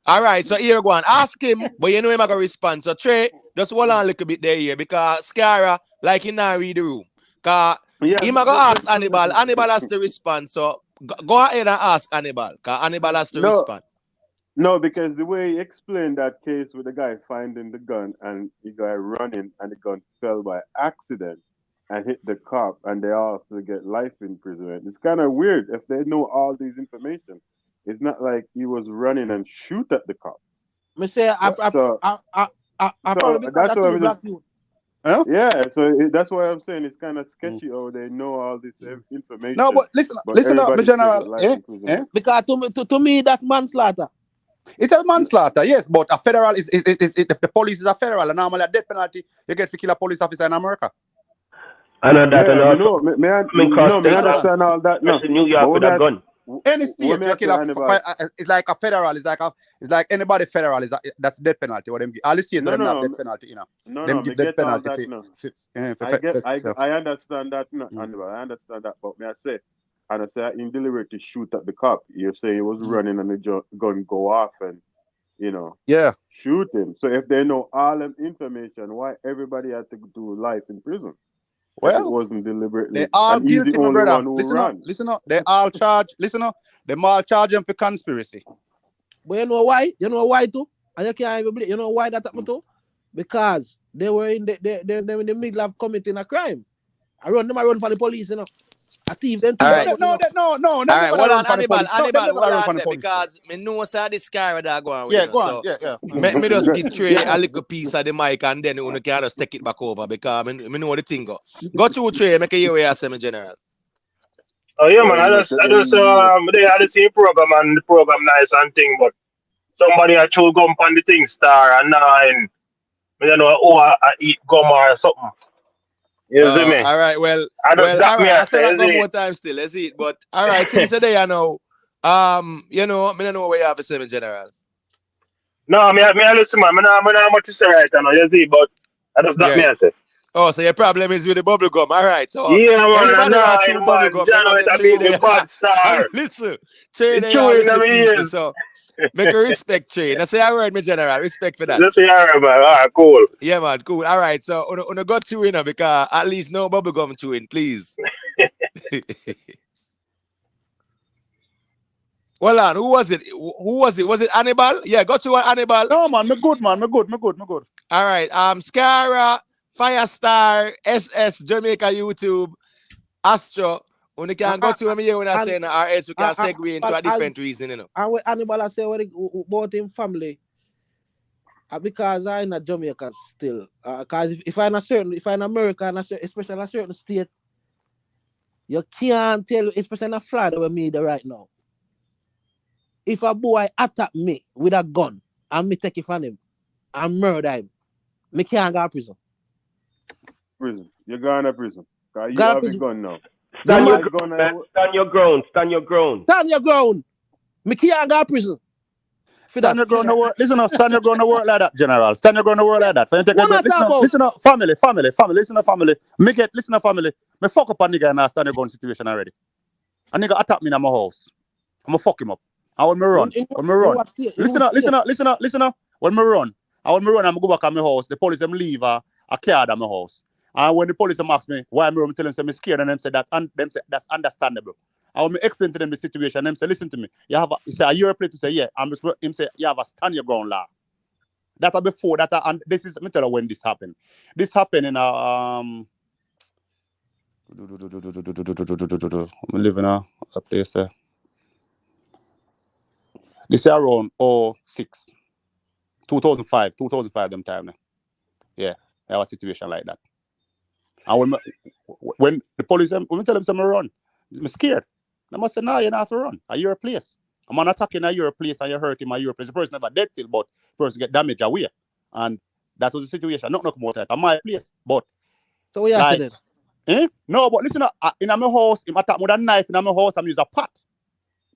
Speaker 14: All right, so here go on. Ask him, but you know him gonna respond. So Trey, just hold on a little bit there here because Scara, like he not read the room. Cause him gonna ask Hannibal. Hannibal has to respond. So go ahead and ask Hannibal. Cause Hannibal has to respond.
Speaker 5: No, because the way he explained that case with the guy finding the gun and the guy running and the gun fell by accident and hit the cop and they also get life imprisonment. It's kind of weird if they know all these information. It's not like he was running and shoot at the cop.
Speaker 9: Me say I probably because that's black youth.
Speaker 5: Huh? Yeah, so that's why I'm saying it's kind of sketchy how they know all this information.
Speaker 7: No, but listen up, my general.
Speaker 9: Because to me that's manslaughter.
Speaker 7: It's a manslaughter, yes, but a federal is if the police is a federal, and normally a death penalty you get to kill a police officer in America.
Speaker 18: I know that,
Speaker 5: I understand all that. No,
Speaker 18: New York with a gun.
Speaker 7: Any state you kill it's like a federal. It's like anybody federal that's death penalty. What them all the states them have death penalty, you know. Them give death penalty.
Speaker 5: I understand that, Hannibal. I understand that, but may I say, and I say in deliberately shoot at the cop. You say he was running and the gun go off and shoot him. So if they know all them information, why everybody had to do life in prison? Well, it wasn't deliberately.
Speaker 7: They all guilty, my brother. Listen up. They all charge. Listen up. They all charge them for conspiracy.
Speaker 9: But you know why? You know why too? And you can't even believe. You know why that happened too? Because they were in the middle of committing a crime. I run for the police, you know. A thief then.
Speaker 7: No.
Speaker 14: All right, hold on, Hannibal, because me know say this guy that go on with.
Speaker 7: Yeah, go on. Yeah.
Speaker 14: Me just get Trey a little piece of the mic and then you can just take it back over because me know the thing go. Go through Trey, make a hear what you say, me general.
Speaker 8: Oh yeah, man. I just they had the same program and the program nice and thing, but somebody had chew gum on the thing star and I don't know I eat gum or something. You see me?
Speaker 14: All right, well,
Speaker 8: I just that
Speaker 14: all
Speaker 8: me
Speaker 14: right.
Speaker 8: I
Speaker 14: I said
Speaker 8: say,
Speaker 14: that
Speaker 8: you
Speaker 14: one
Speaker 8: see?
Speaker 14: more time still. Let's see it. But all right, since today I know, you know, me don't know what you have to say in general.
Speaker 8: No, me I listen, man. Me not much to say right now, you see, but I just that
Speaker 14: Yeah.
Speaker 8: me I say.
Speaker 14: Oh, so your problem is with the bubble gum. All right. So
Speaker 8: Yeah, man, I
Speaker 14: anybody
Speaker 8: know,
Speaker 14: want chew bubble
Speaker 8: man.
Speaker 14: gum, they
Speaker 8: John
Speaker 14: must
Speaker 8: with
Speaker 14: say
Speaker 8: a
Speaker 14: trade
Speaker 8: big
Speaker 14: there.
Speaker 8: bad
Speaker 14: And
Speaker 8: star.
Speaker 14: listen, trade
Speaker 8: It's
Speaker 14: there,
Speaker 8: true in
Speaker 14: listen
Speaker 8: them
Speaker 14: people.
Speaker 8: ears.
Speaker 14: So make a respect trade. I say all right, me general. Respect for that.
Speaker 8: Let's say, all right, man. All right, cool.
Speaker 14: Yeah, man, cool. All right. So on got chewing now because at least no bubble gum chewing, please. Well on, who was it? Who was it? Was it Hannibal? Yeah, got you one Hannibal.
Speaker 7: No, man, me good, man. Me good.
Speaker 14: All right. Scara, Firestar, SS, Jamaica YouTube, Astro. When you can go to me here when I say or else we can segue into a different reason, you know.
Speaker 9: And what Hannibal I say about him family. Because I'm not Jamaican still. Because if I'm in America, especially in a certain state, you can't tell, especially in Florida where me there right now. If a boy attack me with a gun and me take it from him and murder him, me can't go to prison.
Speaker 5: Prison. You're going to prison. Because you
Speaker 9: Go to
Speaker 5: have a
Speaker 9: prison.
Speaker 5: gun now.
Speaker 19: Stand your
Speaker 5: Gun,
Speaker 19: ground, man. Stand your ground. Stand your ground.
Speaker 9: Stand your ground. Me can't go to prison.
Speaker 7: Stand your ground. Listen up. Stand your ground. The work like that, General. Stand your ground. The work like that. So you take a good, listen up. Family. Listen up, family. Listen up, family. Me fuck up a nigga in a stand your ground situation already. A nigga attack me in my house. I'ma fuck him up. And when me run, listen up. When me run, I'ma go back at my house. The police them leave a card at my house. And when the police them ask me why I'm telling them I'm scared, and them say that that's understandable. I will explain to them the situation. Them say, listen to me. You say, are you a place to say, yeah? I'm just him say, you have a stand your ground law. That before that, and this is, let me tell you when this happened. This happened in I'm living a place there. This is around 2005 them time now. Yeah, there was a situation like that. And when the police them, when we tell them to run, I'm scared. They must say, no, you don't have to run. At your place. I'm not attacking at your place and you hurt him at your place. The person never dead still, but the person get damaged away. And that was the situation. Not come out at my place. But
Speaker 9: so what you said
Speaker 7: then? No, but listen, in my house, him attack with a knife in my house, I'm use a pot.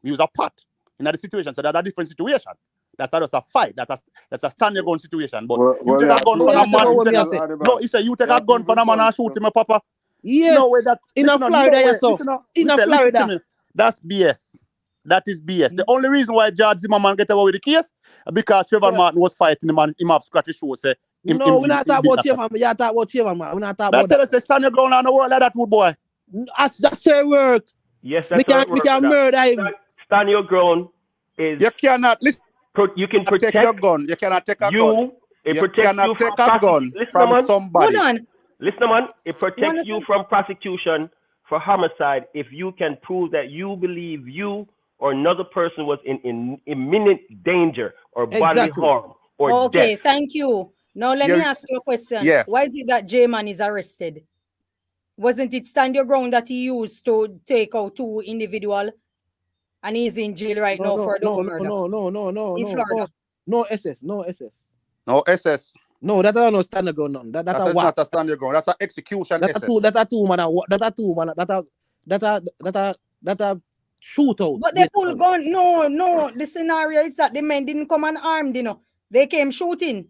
Speaker 7: Use a pot in the situation. So that's a different situation. That's not just a fight. That's a stand your gun situation. But you take a gun for a man. No, he said you take a gun for a man and shoot him, Papa.
Speaker 9: Yes.
Speaker 7: No way that
Speaker 9: in Florida, yes, sir. In Florida.
Speaker 7: That's BS. That is BS. The only reason why George Zimmerman get away with the case because Trayvon Martin was fighting him and him have scratchy show say.
Speaker 9: No, we're not talking about Trayvon. We're not talking about Trayvon, man. We're not talking about that.
Speaker 7: Tell us, stand your ground on the world like that, wood boy.
Speaker 9: That's say work.
Speaker 19: Yes, that's work.
Speaker 9: We can murder him.
Speaker 19: Stand your ground is.
Speaker 7: You cannot listen.
Speaker 19: You can protect
Speaker 7: your gun. You cannot take a gun.
Speaker 19: It
Speaker 7: you cannot take a gun
Speaker 19: from
Speaker 7: somebody.
Speaker 19: Hold on. Listen, man. It protects you from prosecution for homicide if you can prove that you believe you or another person was in imminent danger or bodily harm or death.
Speaker 10: Okay, thank you. Now let me ask you a question.
Speaker 7: Yeah.
Speaker 10: Why is it that J-Man is arrested? Wasn't it stand your ground that he used to take out two individuals? And he's in jail right now for double murder.
Speaker 9: No.
Speaker 10: In Florida.
Speaker 9: No SS.
Speaker 7: No SS.
Speaker 9: No, that's not stand your ground. None. That's
Speaker 7: not a stand your ground. That's an execution.
Speaker 9: That's a two man. That's a shootout.
Speaker 10: But they pull gun. No. The scenario is that the men didn't come unarmed, you know. They came shooting.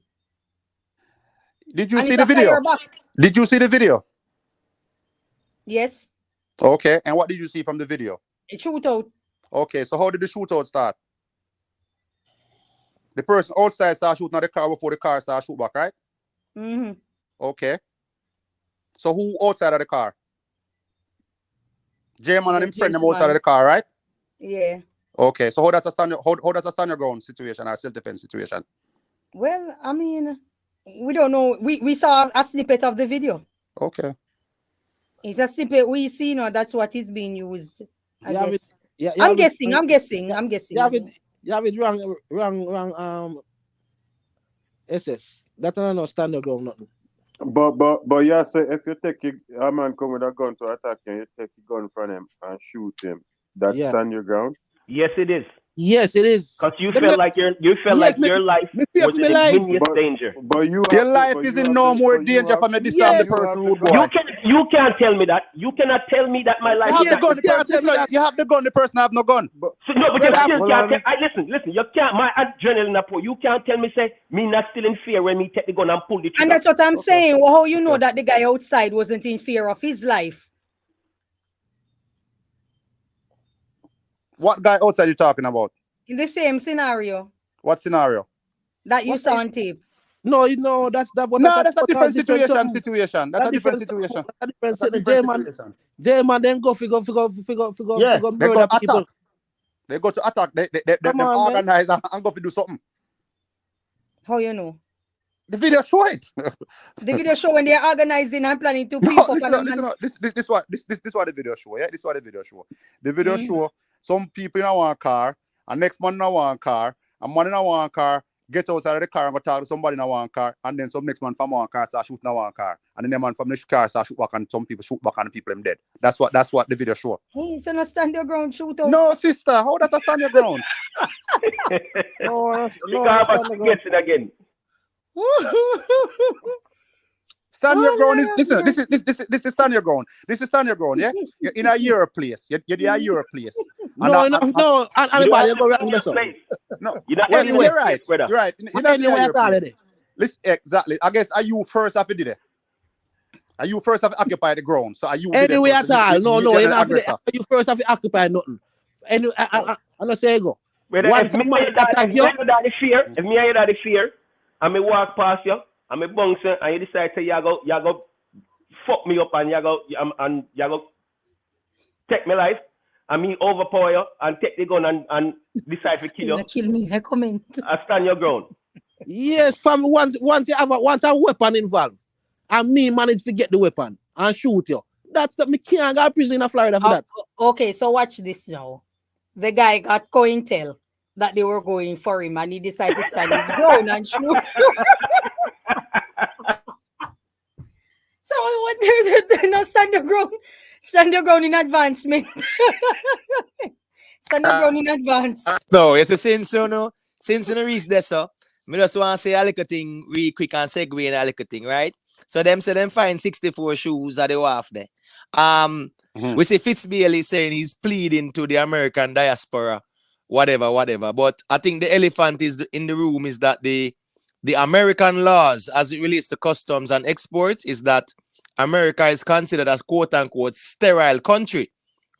Speaker 7: Did you see the video? Did you see the video?
Speaker 10: Yes.
Speaker 7: Okay. And what did you see from the video?
Speaker 10: A shootout.
Speaker 7: Okay. So how did the shootout start? The person outside started shooting at the car before the car started shooting back, right?
Speaker 10: Mm-hmm.
Speaker 7: Okay. So who outside of the car? J-Man and him friend them outside of the car, right?
Speaker 10: Yeah.
Speaker 7: Okay. So how does a stand your ground situation or self-defense situation?
Speaker 10: Well, I mean, we don't know. We saw a snippet of the video.
Speaker 7: Okay.
Speaker 10: It's a snippet we see, that's what is being used. I guess.
Speaker 9: I'm
Speaker 10: guessing.
Speaker 9: You have it wrong, SS. That's not stand your ground, nothing.
Speaker 5: But yeah, say if you take a man come with a gun to attack you, you take a gun from him and shoot him. That's stand your ground?
Speaker 19: Yes, it is.
Speaker 9: Yes, it is.
Speaker 4: Because you felt like your life was in imminent danger.
Speaker 5: But you
Speaker 7: Your
Speaker 5: have
Speaker 7: life
Speaker 5: to,
Speaker 7: is in no more danger from the disarm the
Speaker 9: Yes.
Speaker 7: person, rude boy.
Speaker 4: You can't tell me that. You cannot tell me that my life
Speaker 7: You have
Speaker 4: is
Speaker 7: the
Speaker 4: not
Speaker 7: gun, the person, listen, you have the gun, the person have no gun.
Speaker 4: So, no, but you still can't listen, you can't, my adrenaline up, you can't tell me, say, me not still in fear when me take the gun and pull the trigger.
Speaker 10: And that's what I'm saying. Well, how you know that the guy outside wasn't in fear of his life?
Speaker 7: What guy outside you talking about?
Speaker 10: In the same scenario
Speaker 7: What scenario?
Speaker 10: that you saw on tape.
Speaker 9: No, that's
Speaker 7: a different situation. That's a different situation.
Speaker 9: That's a different situation. J-Man then go figure murder
Speaker 7: attack.
Speaker 9: people.
Speaker 7: They go to attack. They organize and go to do something.
Speaker 10: How you know?
Speaker 7: The video show it.
Speaker 10: The video show when they're organizing and planning to people.
Speaker 7: This what the video show. Yeah, this what the video show. The video show some people in one car, and next man in one car, and man in one car get outside of the car and go talk to somebody in one car, and then some next man from one car start shooting one car, and then the man from the car start shoot back, and some people shoot back and the people them dead. That's what the video show.
Speaker 10: Hey, so not stand your ground shoot out.
Speaker 7: No, sister, how that a stand your ground?
Speaker 4: No, gets it again.
Speaker 7: Stand your ground is listen. This is stand your ground. This is stand your ground. Yeah, you're in a Europe place. You're in a Europe place.
Speaker 9: No. Anybody go around this one.
Speaker 7: No,
Speaker 9: anyway,
Speaker 7: you're right. You're right. Listen, exactly. I guess are you first have to do it? Are you first have to occupy the ground? So are you
Speaker 9: anyway at all? No. You first have to occupy nothing. Anyway, I'm not saying go.
Speaker 4: If me hear that the fear, and me walk past you, and me bounce, and you decide to you go fuck me up, and you go take my life, and me overpower you and take the gun and decide to kill you.
Speaker 10: Kill me, I comment.
Speaker 4: I stand your ground.
Speaker 9: Yes, fam. Once you have a weapon involved, and me manage to get the weapon and shoot you, that's that me can't go to prison in Florida for that.
Speaker 10: Okay, so watch this now. The guy got Kartel that they were going for him, and he decided to stand his ground and shoot. So what? No, stand your ground. Stand your ground in advancement. Stand your ground in advance.
Speaker 14: No, it's a since you reach there, so I just want to say a little thing real quick and segue in a little thing, right? So them find 64 shoes at the wharf there. We see Fitzbailey saying he's pleading to the American diaspora, whatever. But I think the elephant is in the room is that the American laws as it relates to customs and exports is that America is considered as quote unquote sterile country,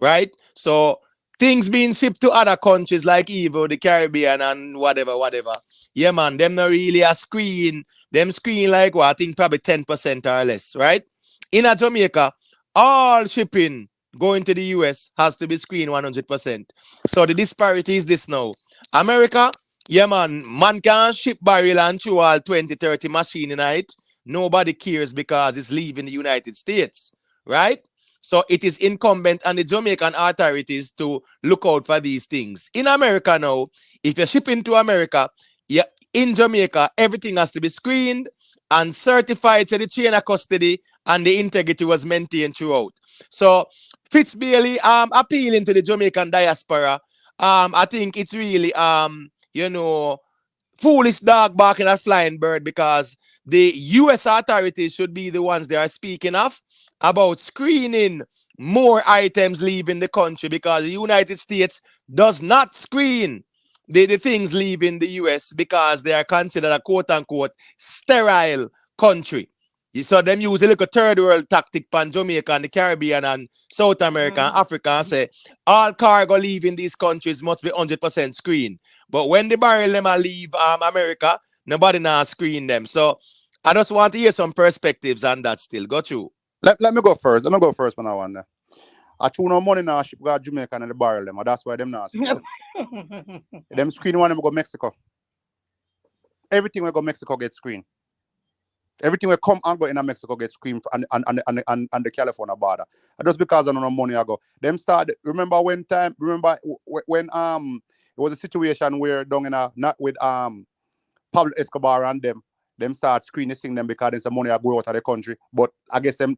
Speaker 14: right? So things being shipped to other countries like Evo, the Caribbean and whatever. Yeah, man, them not really a screen. Them screen like what? I think probably 10% or less, right? In a Jamaica, all shipping going to the US has to be screened 100%. So the disparity is this now. America, yeah, man can ship barrel and through all 20-30 machine in it. Nobody cares because it's leaving the United States, right? So it is incumbent on the Jamaican authorities to look out for these things. In America now, if you're shipping to America, in Jamaica, everything has to be screened and certified to the chain of custody, and the integrity was maintained throughout. So Fitzbailey appealing to the Jamaican diaspora. I think it's really foolish dog barking at flying bird, because the US authorities should be the ones they are speaking of about screening more items leaving the country, because the United States does not screen the things leaving the US because they are considered a quote-unquote sterile country. So them use a little third world tactic pan Jamaica and the Caribbean and South America and Africa and say all cargo leaving these countries must be 100% screened. But when the barrel them leave America, nobody now screen them. So I just want to hear some perspectives on that still. Got you.
Speaker 7: Let me go first. Let me go first when I want that. I chew no money now ship got Jamaica and the barrel them, and that's why them now screen. Them screen one them go Mexico. Everything we go Mexico get screened. Everything will come and go in Mexico get screened on the California border. And just because I don't know money ago. Them started, remember when it was a situation where down in not with Pablo Escobar and them start screening them because there's some money I go out of the country. But I guess them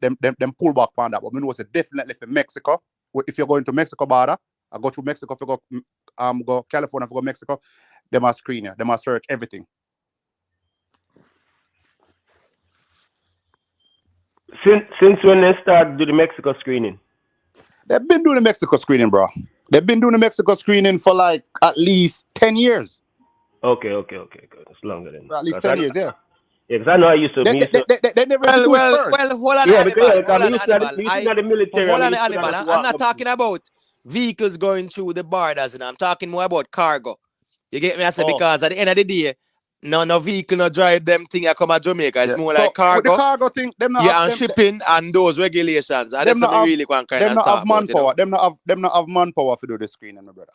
Speaker 7: pull back on that. But I mean, it was definitely for Mexico. If you're going to Mexico border, I go to Mexico, if you go
Speaker 17: go California, for go Mexico, they must screen you. They must search everything.
Speaker 4: Since when they start do the Mexico screening?
Speaker 17: They've been doing the Mexico screening, bro. They've been doing the Mexico screening for like at least 10 years.
Speaker 4: Okay, good. It's longer than.
Speaker 17: For at least 10 years, yeah.
Speaker 4: Yeah, because I know I used to.
Speaker 17: They never used to do it first.
Speaker 14: Well, hold on,
Speaker 4: Yeah,
Speaker 14: Hannibal.
Speaker 4: because
Speaker 14: Hold on,
Speaker 4: we used
Speaker 14: Hannibal.
Speaker 4: to have the military.
Speaker 14: Hold on, Hannibal. I'm not talking about vehicles going through the borders, and I'm talking more about cargo. You get me? I say because at the end of the day, no vehicle no drive them thing I come at Jamaica. It's more like cargo.
Speaker 17: With the cargo thing, them not have,
Speaker 14: and shipping and those regulations. And that's something really can kind
Speaker 17: them
Speaker 14: of
Speaker 17: not
Speaker 14: start
Speaker 17: have manpower.
Speaker 14: about, you know?
Speaker 17: Them not have manpower to do the screening, my brother.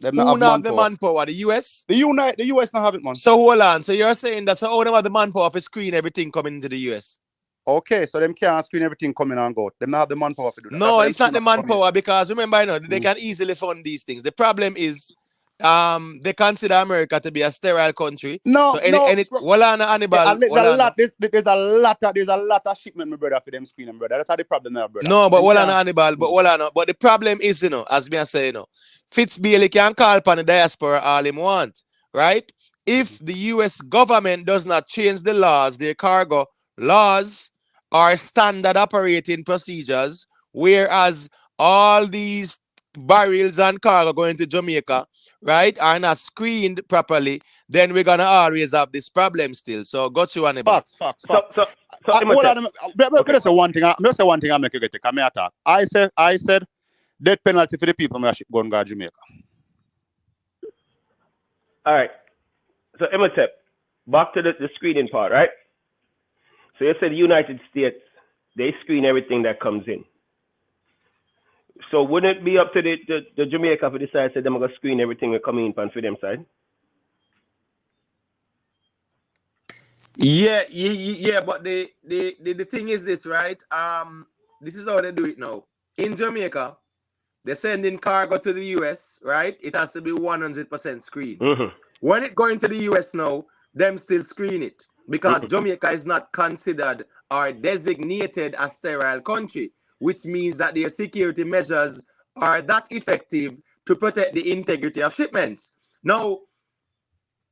Speaker 17: Them not
Speaker 14: Who
Speaker 17: have
Speaker 14: not have the
Speaker 17: manpower.
Speaker 14: manpower? The US?
Speaker 17: The US not have it, man.
Speaker 14: So hold on. So you're saying that so all them have the manpower to screen everything coming into the US?
Speaker 17: Okay, so them can't screen everything coming and go. Them not have the manpower to do that.
Speaker 14: No, it's not the manpower because remember, you know, they can easily fund these things. The problem is they consider America to be a sterile country.
Speaker 17: No,
Speaker 14: so any well on Hannibal.
Speaker 17: There's a lot of shipment, my brother, for them screening, brother. That's how the problem now, brother.
Speaker 14: No, but well on Hannibal, but the problem is, you know, as me I say, you know, Fitzbailey can call upon the diaspora all him want, right? If the US government does not change the laws, their cargo laws are standard operating procedures, whereas all these barrels and cargo going to Jamaica, right, are not screened properly, then we're gonna always have this problem still. So got you, Hannibal.
Speaker 17: Facts. Hold on, just say one thing. Just say one thing. I make you get to come here talk. I said death penalty for the people who ship gun to Jamaica.
Speaker 4: All right. So Imhotep, back to the screening part, right? So you said the United States, they screen everything that comes in. So wouldn't it be up to the Jamaica for decide say they're gonna screen everything that come in for them side?
Speaker 1: Yeah, but the thing is this, right? This is how they do it now. In Jamaica, they send in cargo to the US, right? It has to be 100% screened.
Speaker 4: Mm-hmm.
Speaker 1: When it going to the US now, them still screen it because Jamaica is not considered or designated a sterile country, which means that their security measures are that effective to protect the integrity of shipments. Now,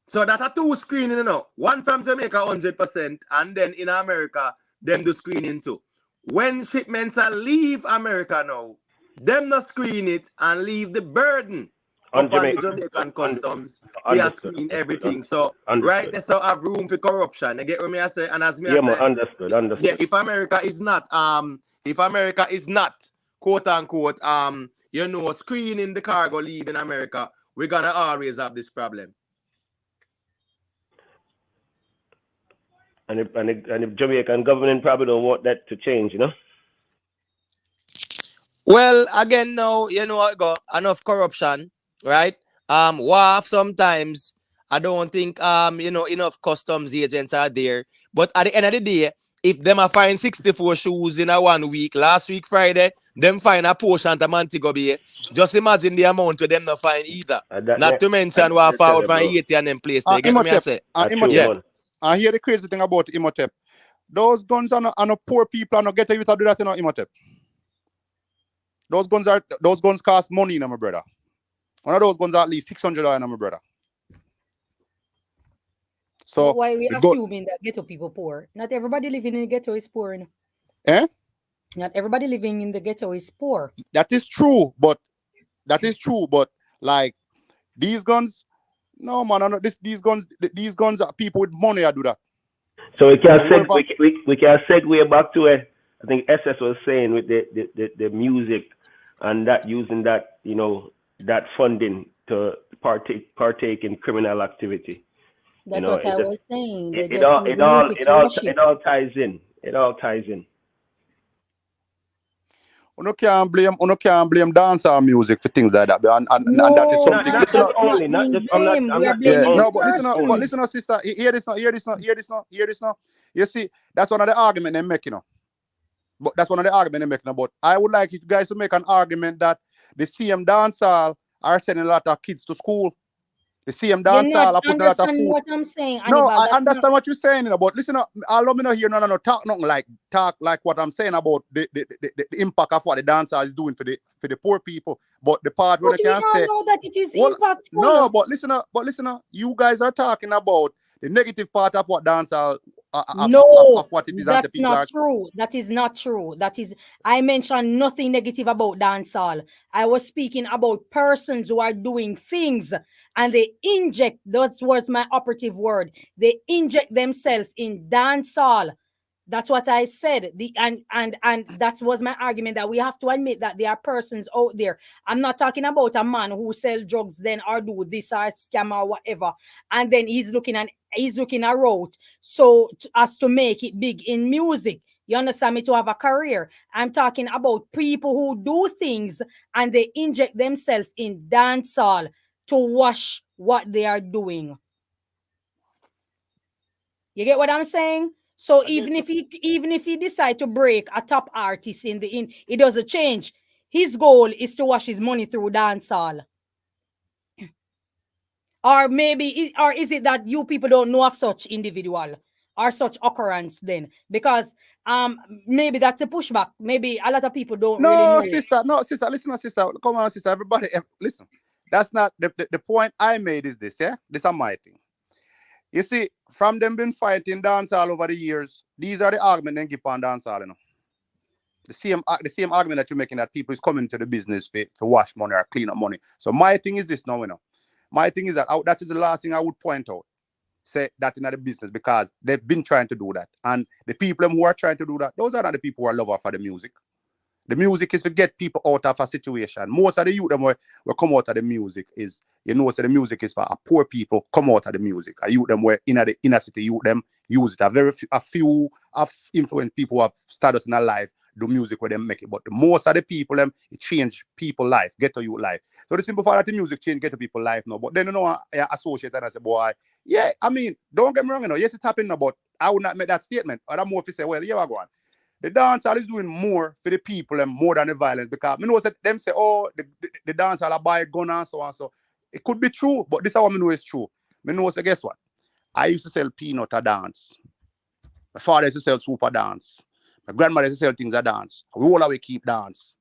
Speaker 1: so that are two screening, you know, one from Jamaica 100%, and then in America, them do screening too. When shipments are leave America now, them not screen it and leave the burden upon the Jamaican customs to screen everything. So right there, so have room for corruption. You get what me I say? And as me I say,
Speaker 4: understood.
Speaker 1: Yeah, if America is not quote unquote you know, screening the cargo leaving America, we're gonna always have this problem.
Speaker 4: And the Jamaican government probably don't want that to change, you know?
Speaker 14: Well, again, now, you know what, got enough corruption, right? WAF sometimes, I don't think, you know, enough customs agents are there. But at the end of the day, if them are find 64 shoes in a 1 week, last week Friday, them find a portion to Montego Bay. Just imagine the amount of them not find either. Not to mention WAF out from 80 and them place. They get me I say?
Speaker 17: I hear the crazy thing about Imhotep. Those guns are no poor people and no get you to do that, you know, Imhotep. Those guns cost money, you know, my brother. One of those guns are at least $600, you know, my brother. So
Speaker 10: why are we assuming that ghetto people poor? Not everybody living in the ghetto is poor, you know?
Speaker 17: Eh?
Speaker 10: Not everybody living in the ghetto is poor.
Speaker 17: That is true, but like these guns, no man, these guns are people with money that do that.
Speaker 4: So we can segue back to I think SS was saying with the music and that using that, you know, that funding to partake in criminal activity.
Speaker 10: That's, you know, what I was saying.
Speaker 4: It all ties in. It all ties in.
Speaker 17: You can't blame dancehall music for things like that. And that is something.
Speaker 4: Not just only, not just I'm not
Speaker 17: no, but listen, sister, hear this now. You see, that's one of the arguments they're making, you know. But I would like you guys to make an argument that the CM dancehall are sending a lot of kids to school.
Speaker 7: The same
Speaker 10: You're not
Speaker 7: dancehall are putting a lot of
Speaker 10: understanding
Speaker 7: food.
Speaker 10: what I'm saying,
Speaker 7: No,
Speaker 10: Hannibal.
Speaker 7: I
Speaker 10: That's not.
Speaker 7: understand what you're saying, but listen, allow me not hear no talk nothing like what I'm saying about the impact of what the dancer is doing for the poor people. But the part where
Speaker 10: But
Speaker 7: they
Speaker 10: we
Speaker 7: can
Speaker 10: all
Speaker 7: say,
Speaker 10: know that it is
Speaker 7: well,
Speaker 10: impactful.
Speaker 7: no, but listen, you guys are talking about the negative part of what dancer
Speaker 10: No,
Speaker 7: of what it is, and say
Speaker 10: that's
Speaker 7: people
Speaker 10: not
Speaker 7: are.
Speaker 10: true. That is not true. I mentioned nothing negative about dancehall. I was speaking about persons who are doing things and they inject, that was my operative word. They inject themselves in dancehall. That's what I said. And that was my argument, that we have to admit that there are persons out there. I'm not talking about a man who sell drugs then or do this or scam or whatever, and then he's looking a route so as to make it big in music. You understand me? To have a career. I'm talking about people who do things and they inject themselves in dancehall to wash what they are doing. You get what I'm saying? So even if he decide to break a top artist it doesn't change. His goal is to wash his money through dancehall. Or maybe, or is it that you people don't know of such individual or such occurrence then? Because maybe that's a pushback. Maybe a lot of people don't really know.
Speaker 7: No, sister, listen, sister. Come on, sister. Everybody, listen. That's not the point I made is this, yeah? This is my thing. You see, from them been fighting dancehall over the years, these are the arguments they give on dancehall, you know. The same argument that you're making, that people is coming to the business to wash money or clean up money. So my thing is this now, you know. My thing is that that is the last thing I would point out. Say that in the business, because they've been trying to do that. And the people who are trying to do that, those are not the people who are lovers for the music. The music is to get people out of a situation. Most of the youth them will come out of the music is, so the music is for a poor people come out of the music. A youth them were in the inner city, youth them use it. A few of influential people who have status in their life do music where they make it. But the most of the people them, it change people's life, get to youth life. So the simple fact that the music change get to people's life now. But then I associate and I say, boy, yeah, I mean, don't get me wrong, yes, it's happening, but I would not make that statement. Or I'm more if you say, well, yeah, we're going. The dancehall is doing more for the people and more than the violence, because I know that them say, oh, the dancehall are buy a gun and so on. So it could be true, but this is what I know is true. I know, so guess what? I used to sell peanut a dance. My father used to sell super dance. My grandmother used to sell things a dance. We all we keep dance.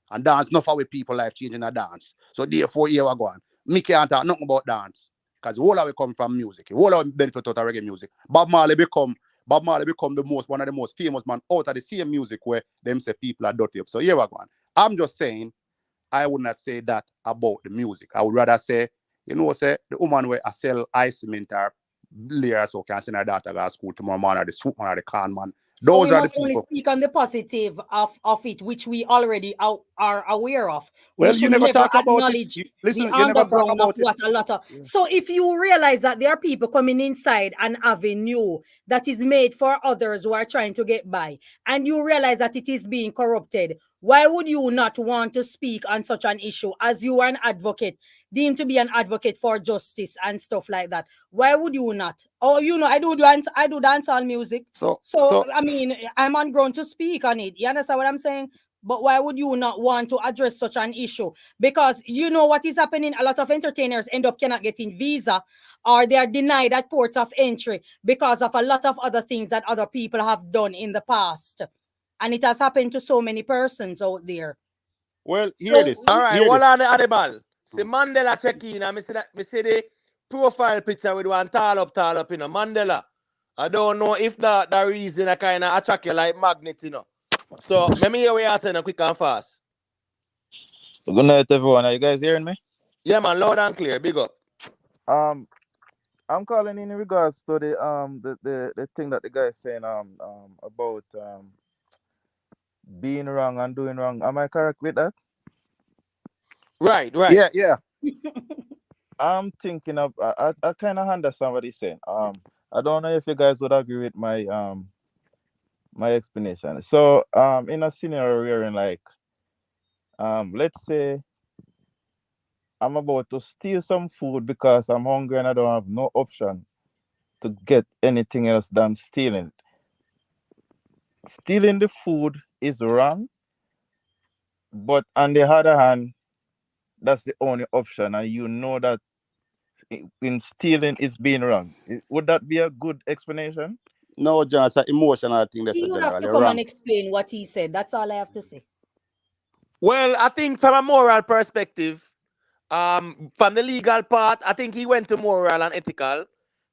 Speaker 7: And dance, not for people life changing a dance. So therefore, here we go on. Me can't talk nothing about dance. Because all we come from music. All we benefit out of reggae music. Bob Marley become one of the most famous man out of the same music where them say people are dirty up. So here we go on. I'm just saying, I would not say that about the music. I would rather say, say the woman where I sell ice cement or layers so can send her daughter to school tomorrow morning, or the swoop man or the can man.
Speaker 10: So
Speaker 7: Those
Speaker 10: we
Speaker 7: are the
Speaker 10: must only
Speaker 7: people.
Speaker 10: speak on the positive of it, which we already are aware of.
Speaker 7: Well,
Speaker 10: We
Speaker 7: you
Speaker 10: should
Speaker 7: never
Speaker 10: never
Speaker 7: talk about it.
Speaker 10: acknowledge
Speaker 7: Listen,
Speaker 10: the
Speaker 7: you never talk
Speaker 10: underground of
Speaker 7: about it.
Speaker 10: what a lot of. So if you realize that there are people coming inside an avenue that is made for others who are trying to get by, and you realize that it is being corrupted, why would you not want to speak on such an issue as you are an advocate, deemed to be an advocate for justice and stuff like that? Why would you not? Oh, I do dancehall music. So I mean, I'm on ground to speak on it. You understand what I'm saying? But why would you not want to address such an issue? Because you know what is happening? A lot of entertainers end up cannot getting visa, or they are denied at ports of entry because of a lot of other things that other people have done in the past. And it has happened to so many persons out there.
Speaker 7: Well, hear this.
Speaker 1: All right, hold on the animal. See Mandela check in and me see the profile picture with one tall up, Mandela. I don't know if the reason I kind of attract you like magnet, So let me hear what you're saying quick and fast.
Speaker 11: Good night, everyone. Are you guys hearing me?
Speaker 1: Yeah, man, loud and clear. Big up.
Speaker 11: I'm calling in regards to the thing that the guy is saying about being wrong and doing wrong. Am I correct with that?
Speaker 1: Right.
Speaker 7: Yeah.
Speaker 11: I'm thinking of I kind of understand what he's saying. I don't know if you guys would agree with my my explanation. So in a scenario where like let's say I'm about to steal some food because I'm hungry and I don't have no option to get anything else than stealing it. Stealing the food is wrong, but on the other hand, that's the only option, and you know that in stealing is being wrong. Would that be a good explanation?
Speaker 7: No, John, it's an emotional thing. That's
Speaker 10: He
Speaker 7: a
Speaker 10: would have
Speaker 7: general.
Speaker 10: to
Speaker 7: You're
Speaker 10: come and
Speaker 7: wrong.
Speaker 10: explain what he said. That's all I have to say.
Speaker 19: Well, I think from a moral perspective, from the legal part, I think he went to moral and ethical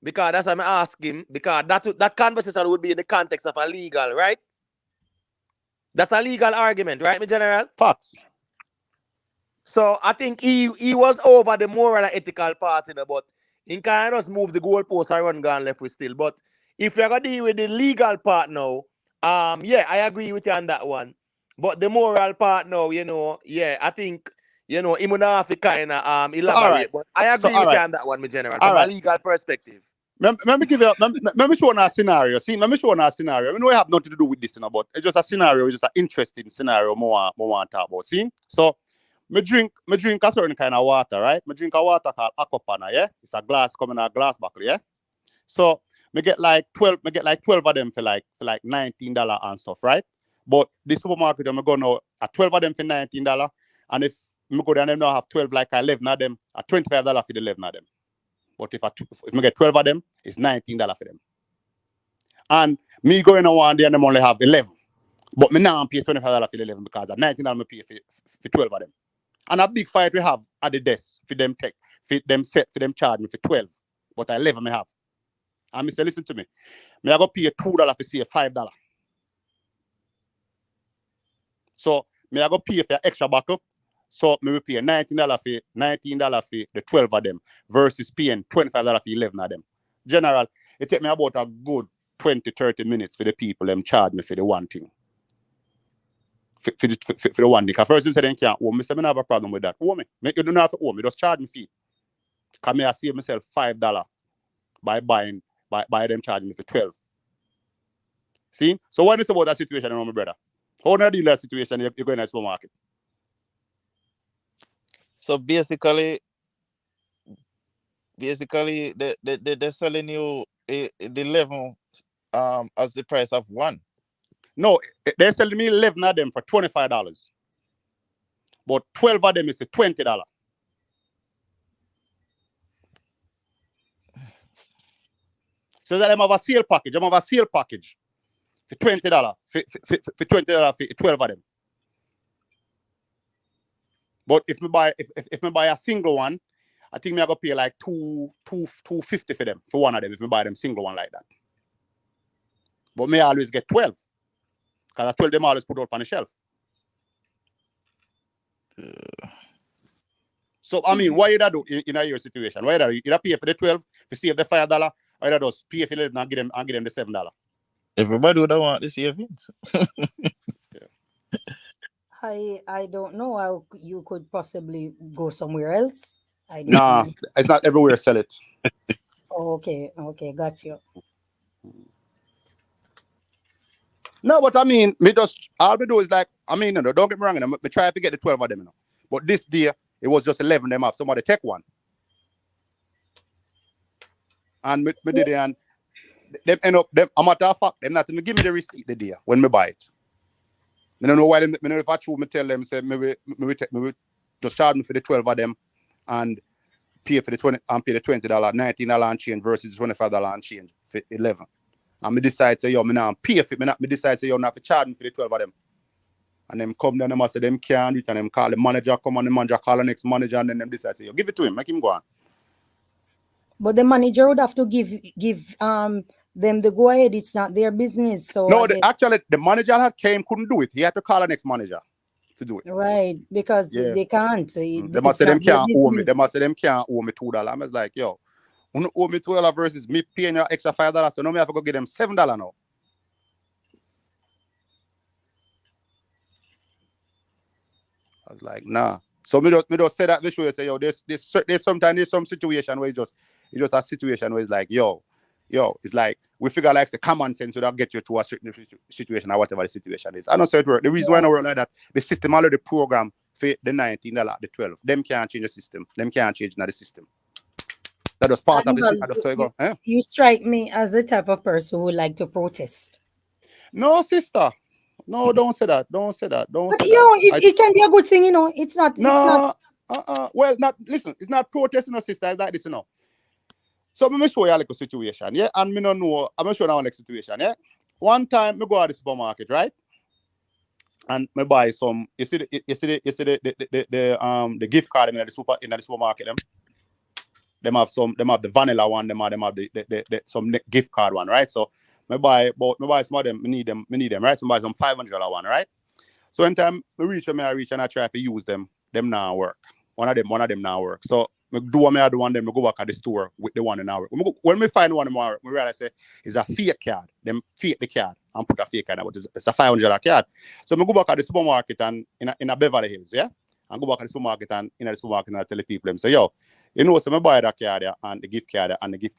Speaker 19: because that's why I'm asking him, because that conversation would be in the context of a legal, right? That's a legal argument, right, my general?
Speaker 7: Facts.
Speaker 19: So I think he was over the moral and ethical part, but he kind of just move the goalpost and run gone left with still. But if you're gonna deal with the legal part now, yeah, I agree with you on that one. But the moral part now, yeah, I think, he would have to kind of
Speaker 7: All right.
Speaker 19: elaborate. But I
Speaker 7: So
Speaker 19: agree
Speaker 7: all
Speaker 19: with you
Speaker 7: right.
Speaker 19: on that one, my general,
Speaker 7: All
Speaker 19: from a
Speaker 7: right.
Speaker 19: legal perspective.
Speaker 7: Let me give you. Let me show you a scenario. See, let me show you a scenario. I know it have nothing to do with this, but it's just a scenario. It's just an interesting scenario. More want to talk about. See, so me drink a certain kind of water, right? Me drink a water called Aquapana, yeah. It's a glass coming in a glass bottle, yeah. So me get like 12 of them for like $19 and stuff, right? But the supermarket I'm go now at 12 of them for $19, and if me go there and them now have 12 like 11 of them at $25 for the 11 of them. But if I get 12 of them, it's $19 for them. And me going on one day and them only have 11. But me now pay $25 for the 11 because at $19 I pay for 12 of them. And a big fight we have at the desk for them charge me for 12. But I 11 me have. And me say, listen to me. Me I go pay $2 for say $5. So me I go pay for extra buckle. So me will pay $19 for the 12 of them versus paying $25 for 11 of them. General, it take me about a good 20-30 minutes for the people them charge me for the one thing. For the one thing. Because first they say they can't owe me. So I don't have a problem with that. Owe me. You don't have to owe me. Just charge me fee. Because me I save myself $5 by them charging me for 12. See? So what is about that situation, my brother? How do you deal with that situation if you're going to the supermarket?
Speaker 11: So basically they're selling you the 11 as the price of one.
Speaker 7: No, they're selling me 11 of them for $25. But 12 of them is $20. So that I'm have a sale package. I'm have a sale package for $20. For $20 for 12 of them. But if me buy a single one, I think me I go pay like $2.50 for them for one of them if me buy them single one like that. But me always get 12. Because I 12 them always put out on the shelf. So I mean, why you that do in your situation? Why you pay for the 12 to save the $5, or you just pay for the 11 and give them the $7?
Speaker 11: Everybody would want the savings.
Speaker 10: I don't know how you could possibly go somewhere else. I don't
Speaker 7: Nah,
Speaker 10: know.
Speaker 7: it's not everywhere sell it.
Speaker 10: Okay, got you.
Speaker 7: No, but I mean, all we do is like, I mean, no, don't get me wrong, me try to get the 12 of them, But this day, it was just 11 them have somebody take one. And me did it, and them end up, a matter of fact, them not even give me the receipt the day when me buy it. I don't know why them, if I choose, me tell them, say, me just charge me for the 12 of them and pay for the $20 $19 and change versus $25 and change for 11. And me decide, say, yo, me now pay for it. Me decide, say, yo, not to charge me for the 12 of them. And them come down, them say, them can't do it, and them call the manager, come on, the manager call the next manager, and then them decide, say, yo, give it to him, make him go on.
Speaker 10: But the manager would have to give them the go ahead. It's not their business. So
Speaker 7: no, actually, the manager that came couldn't do it. He had to call the next manager to do it.
Speaker 10: Right, because they can't.
Speaker 7: They must say them can't owe me. They must say them can't owe me $2. I was like, yo, you owe me $2 versus me paying your extra $5. So now me have to go get them $7 now. I was like, nah. So me just say that visually, say, yo, there's sometimes some situation where it's just a situation where it's like, yo, it's like we figure like the common sense would get you to a certain situation or whatever the situation is. I don't say it work. The reason why I don't work like that, the system already program for the $19, the 12. Them can't change the system. Them can't change the system. That was part of the system. So you go, eh?
Speaker 10: You strike me as the type of person who would like to protest.
Speaker 7: No, sister. No, don't say that. Don't say that. Don't
Speaker 10: But
Speaker 7: say
Speaker 10: that. It can be a good thing, It's not.
Speaker 7: No. Well, listen. It's not protesting, no, sister. It's like this,
Speaker 17: So I'm show you a little situation, yeah. And me no know. I'm gonna show you our next situation, yeah. One time me go to the supermarket, right? And me buy some. You see the gift card in the supermarket. Them have the vanilla one. Them have the some gift card one, right? So me buy some of them. Me need them, right? So me buy some $500 one, right? So when time I reach and I try to use them now work. One of them now work. So I do what I do on them, I go back at the store with the one in our work. When we find one more, I realize say it's a fake card. Them fake the card and put a fake card, but it's a $500 card. So I go back at the supermarket and in a Beverly Hills, yeah? And go back at the supermarket and in the supermarket and I tell the people, them say, yo, you know, so I buy that card and the gift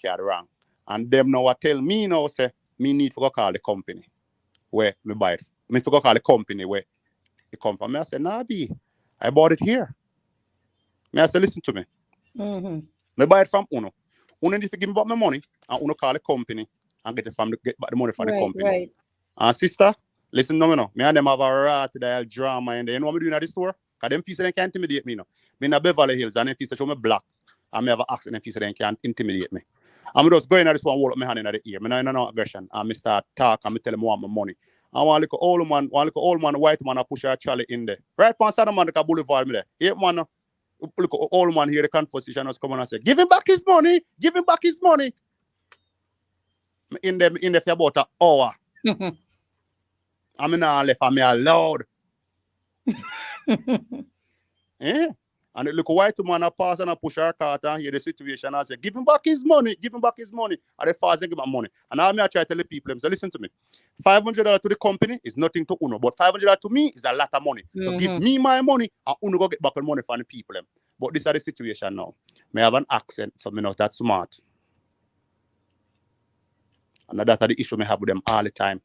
Speaker 17: card wrong. And them now tell me now, say, me need to go call the company where me buy it. Me to go call the company where it come from. I said, nah, B, I bought it here. I said, listen to me.
Speaker 10: Mm-hmm.
Speaker 17: Me buy it from Uno. Uno need to give me back my money and Uno call the company and get back the money from the company.
Speaker 10: Right.
Speaker 17: And sister, listen to me now. Me and them have a rat drama in there. You know what I'm doing at the store? Because them people they can't intimidate me now. Me in Beverly Hills and them people show me black. And me have an accent and people they can't intimidate me. I'm just going at this one, hold up my hand in the ear. Me no aggression. And me start talk and me tell them I want my money. I want to old man, white man, I push a trolley in there. Right on Saddam man, the boulevard me there. Eight man, look, old man here, the conversation was coming and say, give him back his money, give him back his money. In there for about an hour. I'm not left, I'm allowed. Yeah. And the look white man, I pass and I push her cart and hear the situation and say, give him back his money, give him back his money. And they fast and give him money. And now I try to tell the people, say, listen to me. $500 to the company is nothing to Uno, but $500 to me is a lot of money. So give me my money and Uno go get back the money from the people. But this is the situation now. I have an accent, so me know that's smart. And that's the issue I have with them all the time.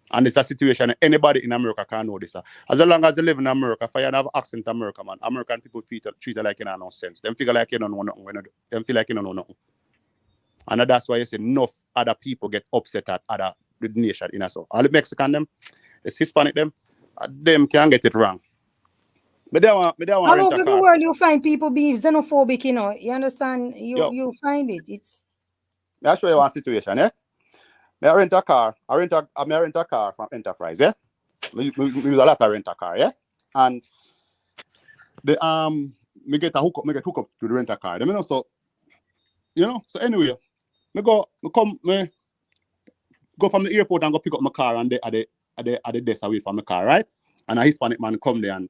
Speaker 17: And it's a situation anybody in America can know this. As long as they live in America, if I have an accent in America, man, American people treat it like you know no sense. Them feel like you don't know nothing. Them feel like you don't know nothing. And that's why you say enough other people get upset at other nation in us. All the Mexican them, the Hispanic them can get it wrong. But they want
Speaker 10: all over the world you find people being xenophobic, you know. You understand? You find it. It's
Speaker 17: I'll show you one situation, yeah? I rent a car from Enterprise, yeah? We use a lot of rent a car, yeah? And the me get hook up to the rent a car. So so anyway, me go from the airport and go pick up my car and at the desk away from the car, right? And a Hispanic man come there and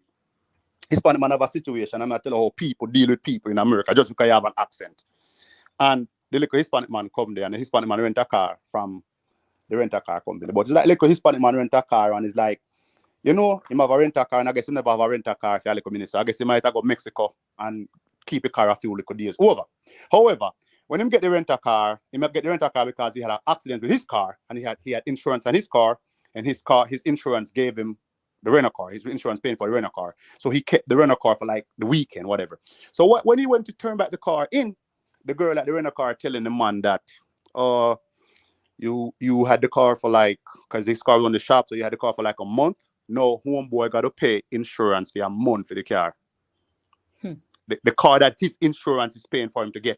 Speaker 17: Hispanic man have a situation and I tell how people deal with people in America just because you have an accent. And the little Hispanic man come there and the Hispanic man rent a car from the rental car company. But it's like little Hispanic man rent a car and it's like, you know, him have a rental car and I guess he never have a rental car if you're like a minister. I guess he might have go to Mexico and keep a car a few little days over. However, when him get the rental car, he might get the rental car because he had an accident with his car and he had insurance on his car and his insurance gave him the rental car. His insurance paying for the rental car. So he kept the rental car for like the weekend, whatever. So when he went to turn back the car in, the girl at the rental car telling the man that, you had the car for like, because this car was on the shop, so you had the car for like a month. No, homeboy got to pay insurance for a month for the car. The car that his insurance is paying for him to get.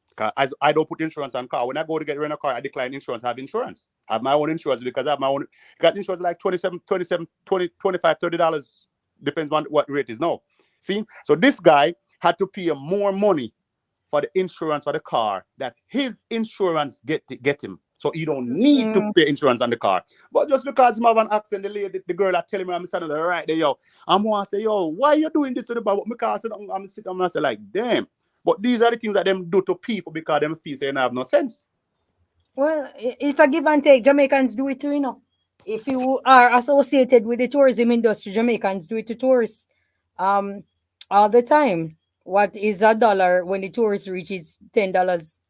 Speaker 17: Because I don't put insurance on car. When I go to get rent a car, I decline insurance. I have insurance. I have my own insurance because I have my own. Got insurance like $27, $20, $25, $30. Depends on what rate is now. See? So this guy had to pay more money for the insurance for the car that his insurance get him. So you don't need to pay insurance on the car. But just because him have an accent, the girl are telling me I'm standing right there, yo. I'm going to say, yo, why you doing this to the bar? Because I'm sitting and I say like, damn. But these are the things that them do to people because them feel they have no sense.
Speaker 10: Well, it's a give and take. Jamaicans do it too, you know. If you are associated with the tourism industry, Jamaicans do it to tourists all the time. What is $1 when the tourist reaches $10?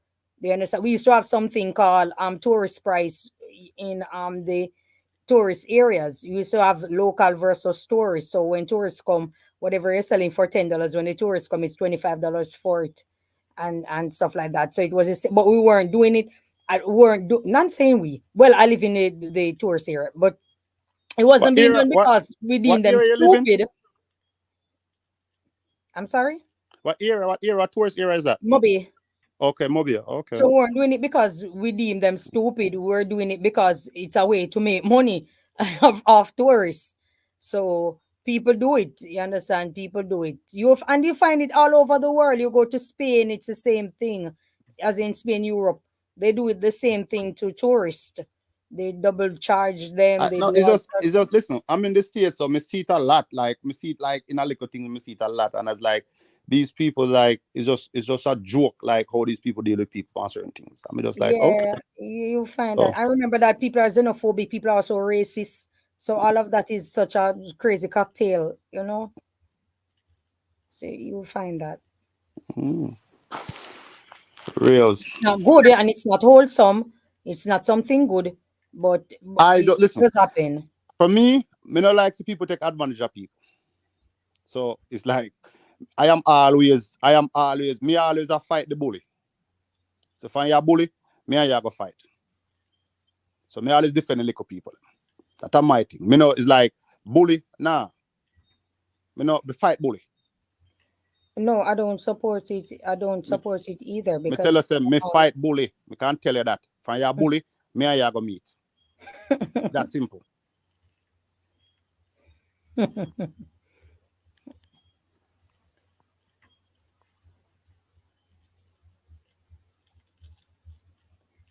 Speaker 10: Do you understand? We used to have something called tourist price in the tourist areas. You used to have local versus tourist. So when tourists come, whatever you're selling for $10, when the tourists come, it's $25 for it, and stuff like that. So it was, but we weren't doing it. Not saying we. Well, I live in the tourist area, but it wasn't being done because we deemed them stupid. I'm sorry.
Speaker 17: What area? What area? What tourist area is that?
Speaker 10: Mobi.
Speaker 17: Okay, Mobile. Okay.
Speaker 10: So we weren't doing it because we deem them stupid. We're doing it because it's a way to make money off tourists. So people do it. You understand? People do it. And you find it all over the world. You go to Spain, it's the same thing. As in Spain, Europe, they do it the same thing to tourists. They double charge them. They
Speaker 17: No,
Speaker 10: do
Speaker 17: it's just listen. I'm in the States, so me see it a lot. Like me see it like in a little thing, me see it a lot, and it's like these people like it's just a joke, like how these people deal with people on certain things. I mean, just like okay,
Speaker 10: you find
Speaker 17: so,
Speaker 10: that. I remember that people are xenophobic, people are also racist. So all of that is such a crazy cocktail, you know. So you find that
Speaker 17: for reals.
Speaker 10: it's not good and it's not wholesome. It's not something good, but
Speaker 17: I
Speaker 10: it
Speaker 17: don't listen.
Speaker 10: does happen.
Speaker 17: For me don't like to people take advantage of people. So it's like I am always a fight the bully. So if you're a bully, me and you go fight. So me always defend the little people. That's my thing. Me know it's like bully, nah. Me know be fight bully.
Speaker 10: No, I don't support it. I don't support it either because
Speaker 17: Me tell us me fight bully. Me can't tell you that. If you're a bully, me and you go meet. That simple.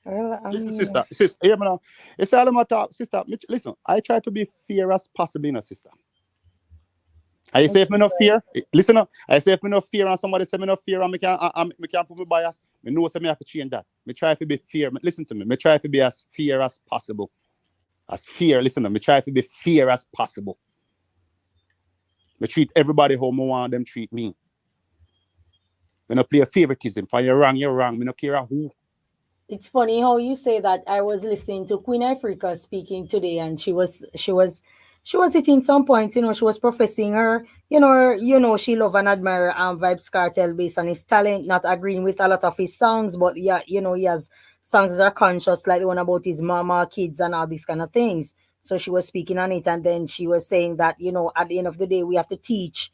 Speaker 10: Well,
Speaker 17: listen, sister, hear me now. It's all my talk, sister. Listen, I try to be fair as possible, in a sister. I say if me no fear, listen up. I say if me no fear and somebody say me no fear and me can't put me bias, me know say me have to change that. Me try to be fair. Listen to me. Me try to be as fair as possible. As fair, listen to me. Me try to be fair as possible. Me treat everybody how I want them treat me. Me no play a favoritism. If you're wrong, you're wrong. Me no care who.
Speaker 10: It's funny how you say that. I was listening to Queen Africa speaking today, and she was hitting some points. You know, she was professing her, she love and admire Vybz Kartel based on his talent, not agreeing with a lot of his songs, but yeah, he has songs that are conscious, like the one about his mama, kids, and all these kind of things. So she was speaking on it, and then she was saying that at the end of the day, we have to teach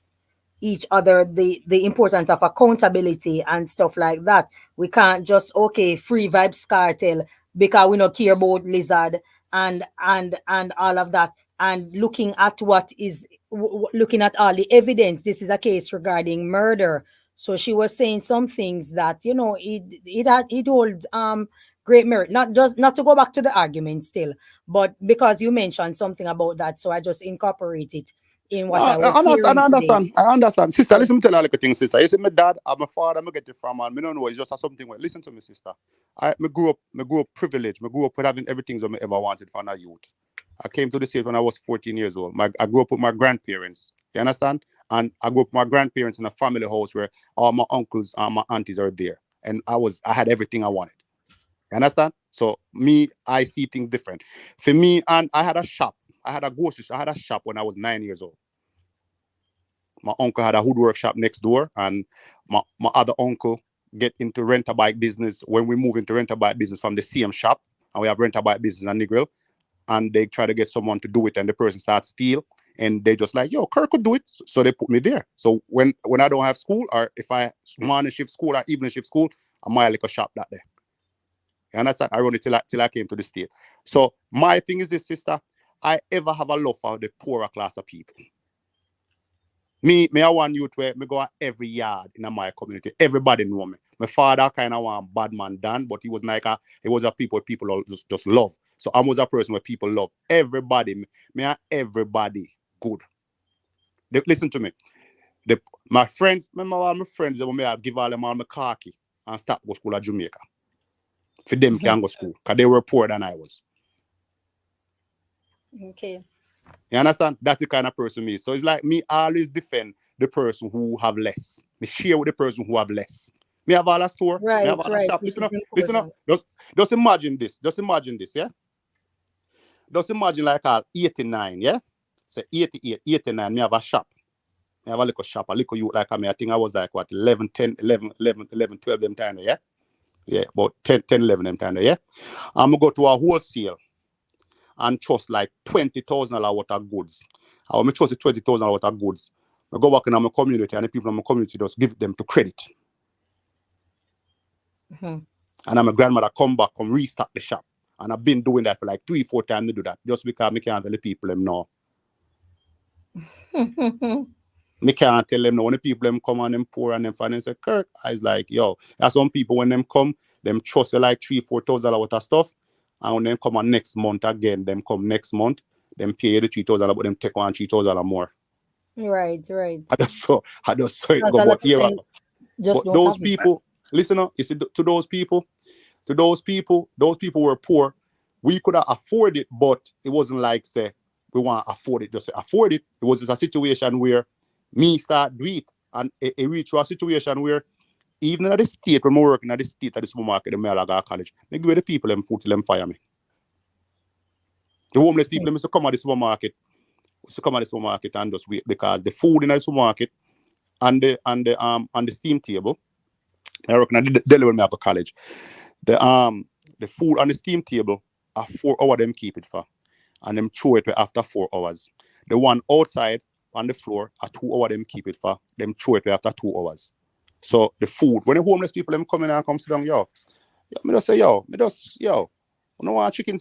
Speaker 10: each other the importance of accountability and stuff like that. We can't just free Vybz Kartel because we don't care about Lizard and all of that. And looking at looking at all the evidence, this is a case regarding murder. So she was saying some things that it holds great merit. Not to go back to the argument still, but because you mentioned something about that, so I just incorporate it in what I was hearing today.
Speaker 17: I understand. Sister, listen me tell you a little thing, sister. You see, my dad and my father, I get it from, and me don't know, it's just something where, listen to me, sister. I grew up privileged. I grew up with having everything that I ever wanted from a youth. I came to the state when I was 14 years old. I grew up with my grandparents. You understand? And I grew up with my grandparents in a family house where all my uncles and my aunties are there. And I had everything I wanted. You understand? So I see things different. For me, and I had a shop. I had a shop when I was 9 years old. My uncle had a woodwork shop next door, and my other uncle get into rent-a-bike business when we move into rent-a-bike business from the same shop, and we have rent-a-bike business in Negril, and they try to get someone to do it, and the person starts steal, and they just like, yo, Kirk could do it, so they put me there. So when I don't have school, or if I morning shift school or evening shift school, I might like a shop that day. You understand? I run it till I came to the state. So my thing is this, sister, I ever have a love for the poorer class of people. Me I want youth where me go every yard in my community. Everybody know me. My father kind of want bad man done, but he was like a people just love. So I was a person where people love. Everybody, everybody good. Listen to me. My friends, remember all my friends, when I give all them all my khaki and stop go school at Jamaica. For them can go school, because they were poorer than I was.
Speaker 10: Okay.
Speaker 17: You understand? That's the kind of person me. So it's like me always defend the person who have less. Me share with the person who have less. Me have all a store.
Speaker 10: Right,
Speaker 17: me have all a shop. Listen up. Just imagine this. Yeah? Just imagine like 89, yeah? Say 88, 89, me have a shop. Me have a little shop, a little youth like me. I think I was like, 11, 12 them time, yeah? Yeah, about 10, 11 them time, yeah? I'm going to go to a wholesale and trust like $20,000 worth of goods. I will trust $20,000 worth of goods. I go back in my community and the people in my community just give them to credit. And then my grandmother come back, come restock the shop. And I've been doing that for like 3-4 times to do that. Just because I can't tell the people them now. Me can't tell them no. When the people them come and them poor and them find and say, Kirk, I was like, yo, there's some people when them come, them trust you like $3,000-4,000 worth of stuff. And when them come on next month again, them come next month, them pay you the $3,000, but them take on $3,000 more.
Speaker 10: Right.
Speaker 17: I just saw it
Speaker 10: That's
Speaker 17: go
Speaker 10: a lot
Speaker 17: about
Speaker 10: of
Speaker 17: here.
Speaker 10: them just
Speaker 17: But
Speaker 10: don't
Speaker 17: those
Speaker 10: have it.
Speaker 17: people, listen up, you see, to those people were poor. We could have afforded it, but it wasn't like say we want to afford it. Just say afford it. It was just a situation where me start do it, and it reached to a situation where even at the state when I'm working at the state at the supermarket, the Malaga College, they give the people them food till them fire me. The homeless people them used to come at the supermarket, and just wait because the food in the supermarket and the steam table. I work at the deli when I have a college. The food on the steam table are 4 hours them keep it for, and them throw it after 4 hours. The one outside on the floor are 2 hours them keep it for, them throw it after 2 hours. So the food, when the homeless people them come in and come sit down, me just say you don't want chicken.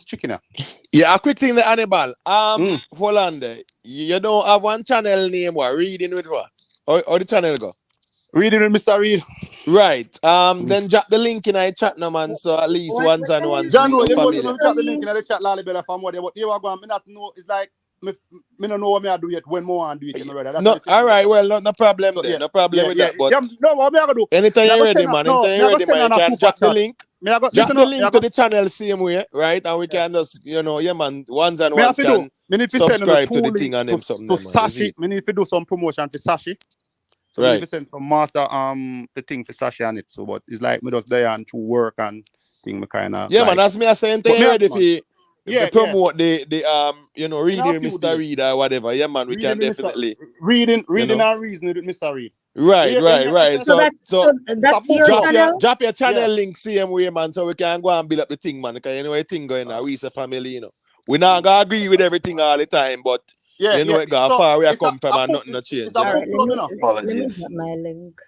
Speaker 14: Yeah, a quick thing the Hannibal. Hold on there. You don't have one channel name what? Reading with what? Or the channel go?
Speaker 17: Reading with Mr. Reed.
Speaker 14: Right. Then drop the link in our chat now, man. So at least ones and ones
Speaker 17: John,
Speaker 14: will
Speaker 17: you know,
Speaker 14: familiar.
Speaker 17: you drop the link in the chat, Lally Bella, from what but you are going, me not know, it's like, me don't know what me I do yet, when more I do it, my brother.
Speaker 14: No, all right, well, no problem
Speaker 17: So,
Speaker 14: there. No problem with that. But
Speaker 17: no, what me I do?
Speaker 14: anytime you're ready, man. Anytime you're ready, man, you can drop the link. Drop the link to the channel same way, right? And we can just, man, ones and ones can subscribe to the thing and them something.
Speaker 17: To Sashi, me need to do some promotion for Sashi. So
Speaker 14: right.
Speaker 17: we need to send some master the thing for Sashi on it. So but it's like me just there and to work and thing me kinda.
Speaker 14: Yeah, man, that's me I saying thing ready for promote the reading Mr. Reed or whatever. Yeah, man, we can definitely
Speaker 17: reading and reasoning with Mr. Reed.
Speaker 14: Right.
Speaker 10: So that's your channel?
Speaker 14: Drop your channel link same way, man, so we can go and build up the thing, man. Because thing going on, we as a family, we not gonna agree with everything all the time, but it got far where I come from and nothing no change.
Speaker 10: Let me get my link.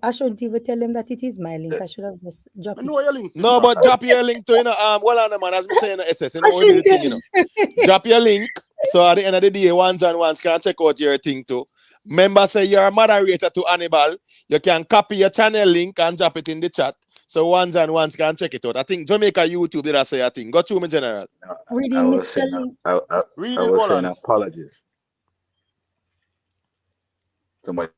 Speaker 10: I shouldn't even tell him that it is my link. I should have just dropped it.
Speaker 14: No, but drop your link to well on man, as me saying SS, we do the thing, Drop your link. So at the end of the day, ones and ones can check out your thing too. Remember, say you're a moderator to Hannibal. You can copy your channel link and drop it in the chat. So ones and ones can check it out. I think Jamaica YouTube did I say a thing. Go to me, General.
Speaker 16: I was saying apologies. Somebody.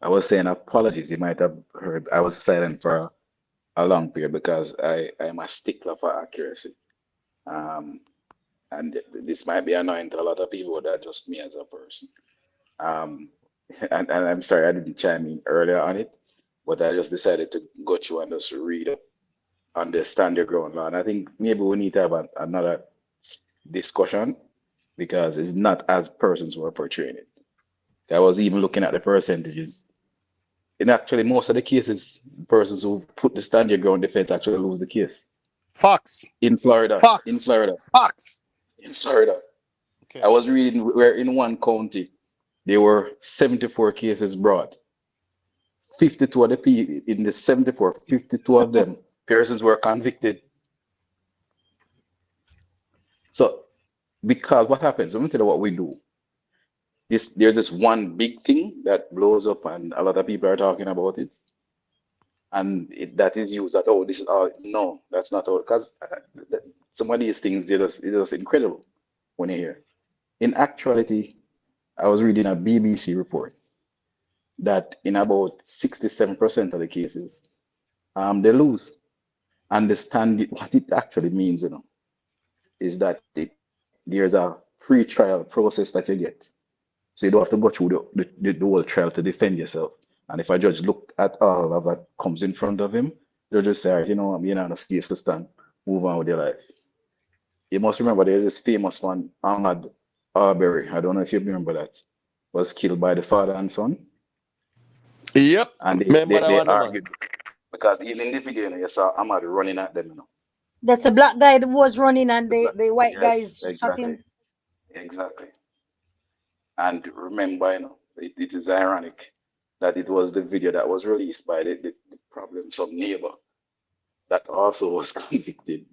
Speaker 16: I was saying apologies. You might have heard I was silent for a long period because I am a stickler for accuracy. And this might be annoying to a lot of people, but that's just me as a person. And I'm sorry I didn't chime in earlier on it, but I just decided to go through and just read up, understand your ground law. And I think maybe we need to have another discussion because it's not as persons who are portraying it. I was even looking at the percentages. In actually most of the cases, persons who put the stand your ground defense actually lose the case.
Speaker 17: Facts.
Speaker 16: In Florida.
Speaker 17: Facts.
Speaker 16: In Florida. Okay. I was reading where in one county there were 74 cases brought. 52 of the people in the 74, 52 of them persons were convicted. So because what happens, let me tell you what we do. There's this one big thing that blows up and a lot of people are talking about it. And that is used that, this is all. No, that's not all. Because some of these things, it's just incredible when you hear. In actuality, I was reading a BBC report that in about 67% of the cases, they lose. Understand what it actually means, is that there's a free trial process that you get. So you don't have to go through the whole trial to defend yourself. And if a judge looked at all of that comes in front of him, they'll just say, you're not a case to stand, move on with your life. You must remember there's this famous one, Ahmad Arbery. I don't know if you remember that. Was killed by the father and son.
Speaker 14: Yep.
Speaker 16: And they argued. Because even in the video, you saw Ahmad running at them.
Speaker 10: That's a black guy that was running and the white guys shot him.
Speaker 16: Exactly. And remember, it is ironic that it was the video that was released by the problem some neighbor that also was convicted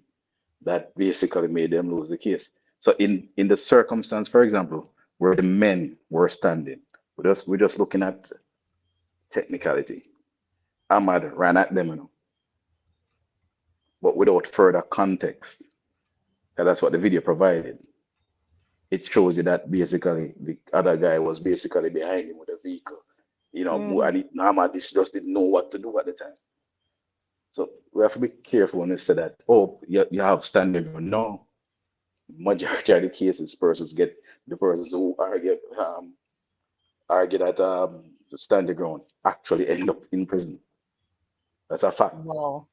Speaker 16: that basically made them lose the case. So in the circumstance, for example, where the men were standing, we're just looking at technicality. Ahmad ran at them, but without further context. And that's what the video provided. It shows you that basically the other guy was basically behind him with a vehicle. And Ahmad just didn't know what to do at the time. So we have to be careful when they say that, oh, you have standing ground. No. Majority of the cases, the persons who argue that standing ground actually end up in prison. That's a fact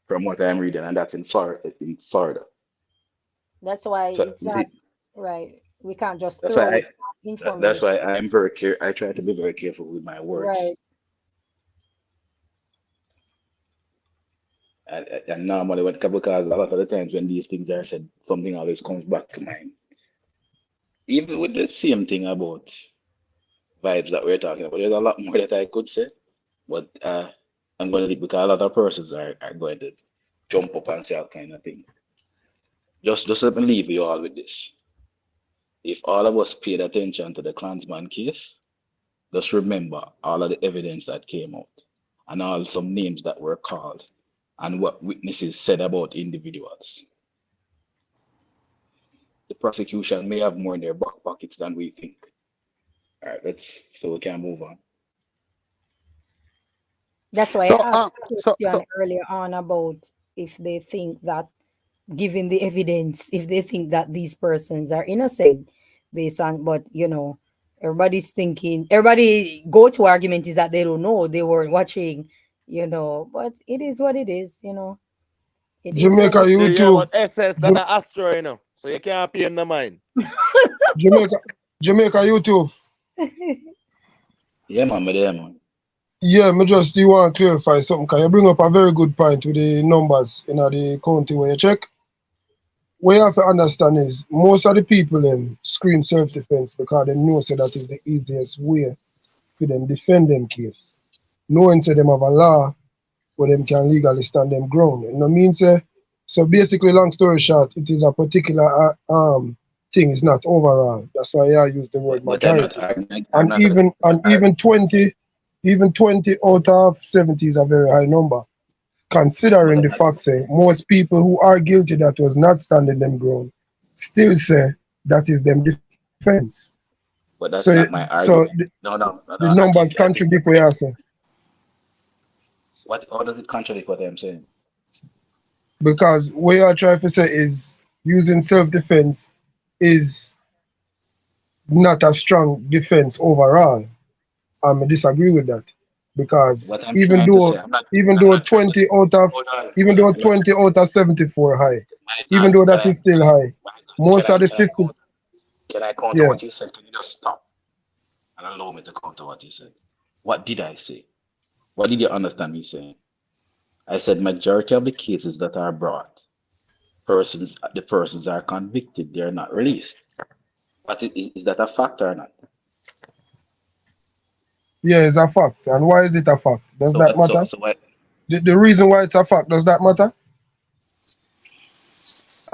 Speaker 16: from what I'm reading, and that's in Florida.
Speaker 10: That's why
Speaker 16: So
Speaker 10: it's not right. We can't just
Speaker 16: that's
Speaker 10: throw
Speaker 16: why
Speaker 10: it information.
Speaker 16: that's why I'm very careful. I try to be very careful with my words.
Speaker 10: Right.
Speaker 16: And normally, because a lot of the times when these things are said, something always comes back to mind. Even with the same thing about Vybz that we're talking about, there's a lot more that I could say, but I'm going to leave because a lot of persons are going to jump up and say all kind of thing. Just let me leave you all with this. If all of us paid attention to the Klansman case, just remember all of the evidence that came out and all some names that were called and what witnesses said about individuals. The prosecution may have more in their back pockets than we think. All right, so we can move on.
Speaker 10: That's why I asked a question earlier on about if they think that, given the evidence, if they think that these persons are innocent based on, but everybody's thinking, everybody go-to argument is that they don't know, they weren't watching, but it is what it is, It
Speaker 21: Jamaica
Speaker 10: is what
Speaker 21: YouTube.
Speaker 14: But SS that a Astro, so you can't pay in the mind.
Speaker 21: Jamaica YouTube.
Speaker 16: Yeah, man.
Speaker 21: Yeah, me just do want to clarify something. Can you bring up a very good point with the numbers in the county where you check? What you have to understand is most of the people scream self-defense because they know say that is the easiest way for them defend them case. Knowing say them have a law where them can legally stand them ground. You know what I mean? So basically, long story short, it is a particular thing, it's not overall. That's why I use the word majority. Even 20 out of 70 is a very high number. Considering the fact say most people who are guilty that was not standing them ground still say that is them defense.
Speaker 16: But that's not my argument. No,
Speaker 21: the numbers contradict what you say.
Speaker 16: How does it contradict what I'm saying?
Speaker 21: Because what you are trying to say is using self-defense is not a strong defense overall. I disagree with that. Because even though 20 out of 74 high, even though that is still high, most of the 50.
Speaker 16: Can I counter what you said? Can you just stop and allow me to counter what you said? What did I say? What did you understand me saying? I said majority of the cases that are brought, the persons are convicted, they are not released. But is that a fact or not?
Speaker 21: Yeah, it's a fact. And why is it a fact? Does that matter? The reason why it's a fact, does that matter?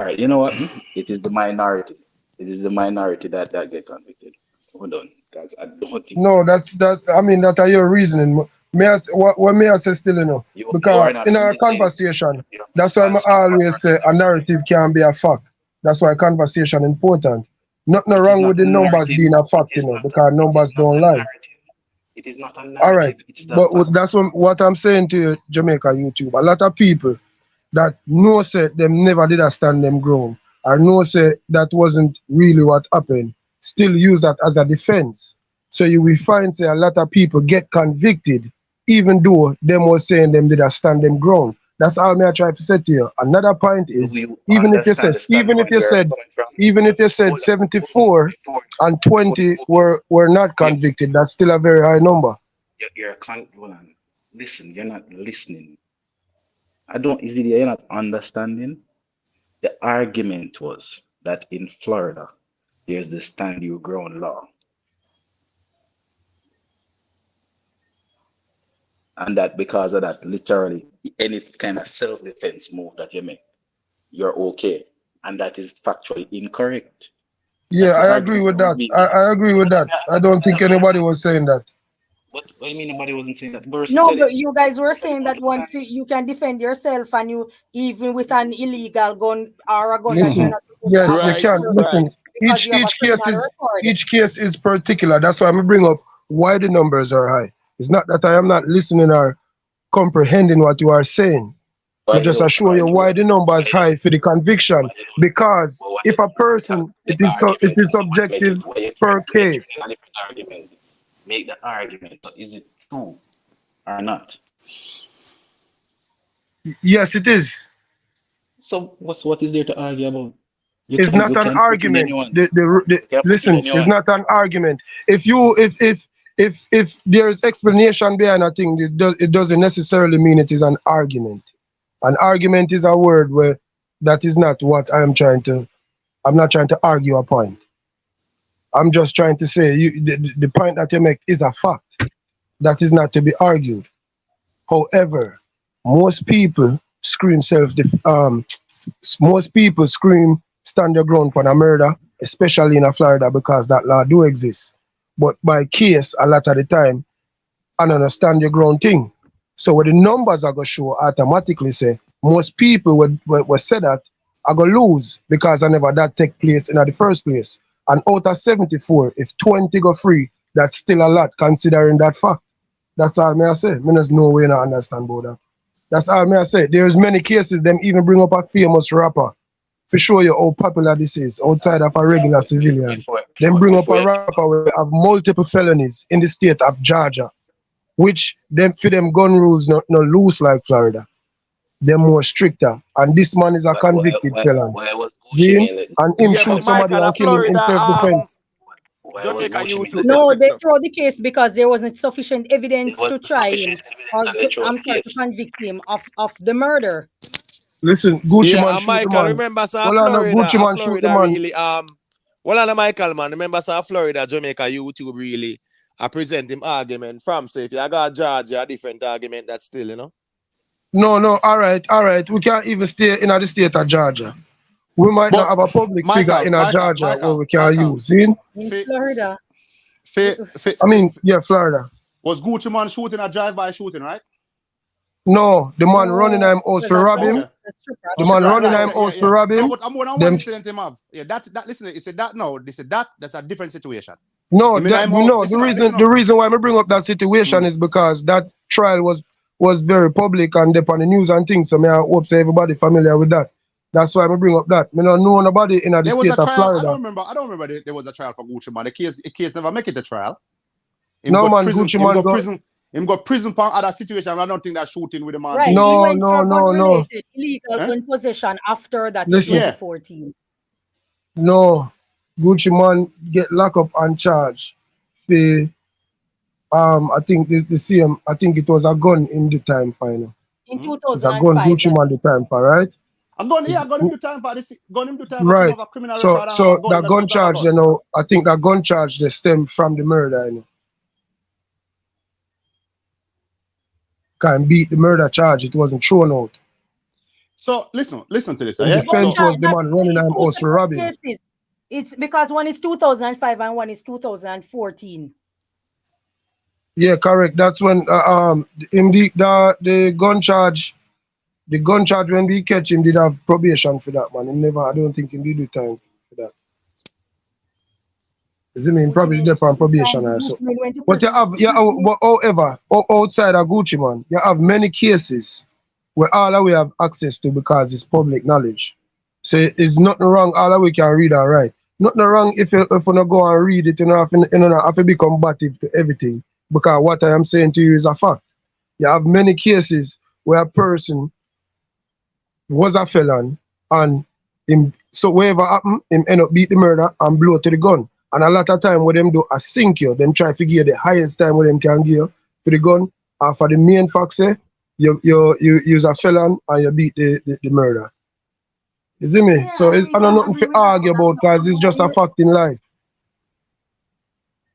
Speaker 16: All right, you know what? It is the minority. It is the minority that get convicted. Hold on, guys. I don't think.
Speaker 21: No, that are your reasoning. What may I say still, because in our conversation, that's why I always say a narrative can be a fact. That's why conversation important. Nothing wrong with the numbers being a fact, because numbers don't lie.
Speaker 16: It is not a narrative.
Speaker 21: All right, but that's what I'm saying to you, Jamaica YouTube. A lot of people that know say them never did stand them ground, or know say that wasn't really what happened, still use that as a defense. So you will find say a lot of people get convicted, even though them was saying them did stand them ground. That's all I try to say to you. Another point is even if you said 74 and 20 were not convicted, that's still a very high number.
Speaker 16: Listen, you're not listening. You're not understanding. The argument was that in Florida, there's the stand your ground law. And that because of that, literally, any kind of self-defense move that you make, you're okay. And that is factually incorrect.
Speaker 21: Yeah,
Speaker 16: That's the
Speaker 21: I agree
Speaker 16: argument
Speaker 21: with
Speaker 16: that was
Speaker 21: that.
Speaker 16: being made.
Speaker 21: I agree with that. I don't think anybody was saying that.
Speaker 16: What do you mean nobody wasn't saying that? Burst
Speaker 10: No,
Speaker 16: said
Speaker 10: but
Speaker 16: it.
Speaker 10: you guys were saying that once you can defend yourself and you even with an illegal gun or a gun that you're
Speaker 21: Listen,
Speaker 10: not supposed to have
Speaker 21: yes, you
Speaker 10: on
Speaker 19: Right,
Speaker 21: can.
Speaker 10: yourself
Speaker 21: Listen,
Speaker 19: right.
Speaker 10: because you have a criminal record.
Speaker 21: each case is particular. That's why I'm gonna bring up why the numbers are high. It's not that I am not listening or comprehending what you are saying.
Speaker 16: Why
Speaker 21: But
Speaker 16: you
Speaker 21: just
Speaker 16: don't
Speaker 21: assure you why the number is high for the conviction. Because if a person, it is subjective
Speaker 16: why you
Speaker 21: per
Speaker 16: can't make
Speaker 21: case.
Speaker 16: a different argument? Make the argument. So is it true or not?
Speaker 21: Yes, it is.
Speaker 16: So what is there to argue about? You
Speaker 21: It's
Speaker 16: can
Speaker 21: not
Speaker 16: you
Speaker 21: an
Speaker 16: can't put in any
Speaker 21: argument.
Speaker 16: ones. You can put in
Speaker 21: Listen,
Speaker 16: any
Speaker 21: it's
Speaker 16: ones.
Speaker 21: not an argument. If there is explanation behind a thing, it doesn't necessarily mean it is an argument. An argument is a word where that is not what I'm not trying to argue a point. I'm just trying to say the point that you make is a fact. That is not to be argued. However, most people scream most people scream stand their ground for a murder, especially in Florida, because that law do exist. But by case, a lot of the time, I don't understand your ground thing. So what the numbers are gonna show automatically say most people would say that are gonna lose because I never that take place in the first place. And out of 74, if 20 go free, that's still a lot considering that fact. That's all me I say. Me there's no way I understand about that. That's all me I say. There's many cases them even bring up a famous rapper to show you how popular this is outside of a regular civilian. Them bring up a rapper who have multiple felonies in the state of Georgia, which them for them gun rules not loose like Florida. They're more stricter. And this man is a convicted felon.
Speaker 16: Why was
Speaker 21: See? And him
Speaker 19: Yeah, but
Speaker 21: shoot somebody
Speaker 19: Michael,
Speaker 21: and kill him in
Speaker 19: Florida,
Speaker 21: self-defense.
Speaker 16: why was
Speaker 19: Jamaica
Speaker 16: Gucci
Speaker 19: youth
Speaker 16: Mane?
Speaker 19: too
Speaker 10: No, they
Speaker 19: convicted.
Speaker 10: throw the case because there wasn't sufficient
Speaker 16: There
Speaker 10: evidence
Speaker 16: was
Speaker 10: to try
Speaker 16: sufficient
Speaker 10: him
Speaker 16: evidence and they throw the
Speaker 10: to
Speaker 16: case.
Speaker 10: convict him of the murder.
Speaker 21: Listen, Gucci man
Speaker 14: Yeah, and
Speaker 21: shoot the
Speaker 14: Michael,
Speaker 21: man.
Speaker 14: remember South
Speaker 21: Well, no,
Speaker 14: Florida,
Speaker 21: Gucci man shoot the
Speaker 14: Florida
Speaker 21: man.
Speaker 14: really well, and Michael man, remember South Florida, Jamaica YouTube really I present him argument from say if you got Georgia, a different argument that's still, you know.
Speaker 21: No, all right. We can't even stay in the state of Georgia. We might not
Speaker 17: But
Speaker 21: have a public figure in Georgia where we can use. See?
Speaker 10: In Florida.
Speaker 21: I mean, yeah, Florida.
Speaker 17: Was Gucci man shooting a drive-by shooting, right?
Speaker 21: No, the man running him house for rob him.
Speaker 17: Okay.
Speaker 21: The man running him house for rob
Speaker 17: No,
Speaker 21: him.
Speaker 17: but I'm one
Speaker 21: Them
Speaker 17: incident him have. Yeah, that listen, he said that no, they said that's a different situation.
Speaker 21: No,
Speaker 17: I mean,
Speaker 21: the reason why I bring up that situation is because that trial was very public and up on the news and things. So I hope say everybody familiar with that. That's why I bring up that. I don't know nobody in the
Speaker 17: there
Speaker 21: state
Speaker 17: was a
Speaker 21: of
Speaker 17: trial.
Speaker 21: Florida.
Speaker 17: I don't remember there was a trial for Gucci man. The case never make it the trial.
Speaker 21: No man, Gucci man go
Speaker 17: prison. Him got prison for other situation. I don't think that shooting with the man.
Speaker 10: Right, he went for gun-related illegal gun possession after that in
Speaker 21: Listen.
Speaker 10: 2014.
Speaker 21: No, Gucci man get locked up and charged for I think the same. I think it was a gun in the time final.
Speaker 10: In
Speaker 21: It's a
Speaker 10: 2005.
Speaker 21: gun Gucci man the time for, right?
Speaker 17: I got him the time for this. Got him the time
Speaker 21: Right.
Speaker 17: for criminal
Speaker 21: So
Speaker 17: record.
Speaker 21: so that gun charge, you know, I think that gun charge they stem from the murder, you know. Can't beat the murder charge. It wasn't thrown out.
Speaker 17: So listen to this.
Speaker 21: The
Speaker 17: Yeah?
Speaker 21: defense was the man running him house for robbing.
Speaker 10: It's because one is 2005 and one is 2014.
Speaker 21: Yeah, correct. That's when in the gun charge when we catch him did have probation for that man. He never, I don't think he did do time for that. Is it mean probably did on probation or so? But you have but however, outside of Gucci man, you have many cases where all we have access to because it's public knowledge. So it's nothing wrong. All we can read and write. Nothing wrong if you not go and read it, you know, have to be combative to everything. Because what I am saying to you is a fact. You have many cases where a person was a felon and him, so whatever happened, him end up beat the murder and blow to the gun. And a lot of time what them do is sink you. Them try to figure the highest time what them can give for the gun. And for the main fact say, you use a felon and you beat the murder. You see me?
Speaker 10: Yeah,
Speaker 21: So it's I don't nothing to argue about because it's just a fact in life.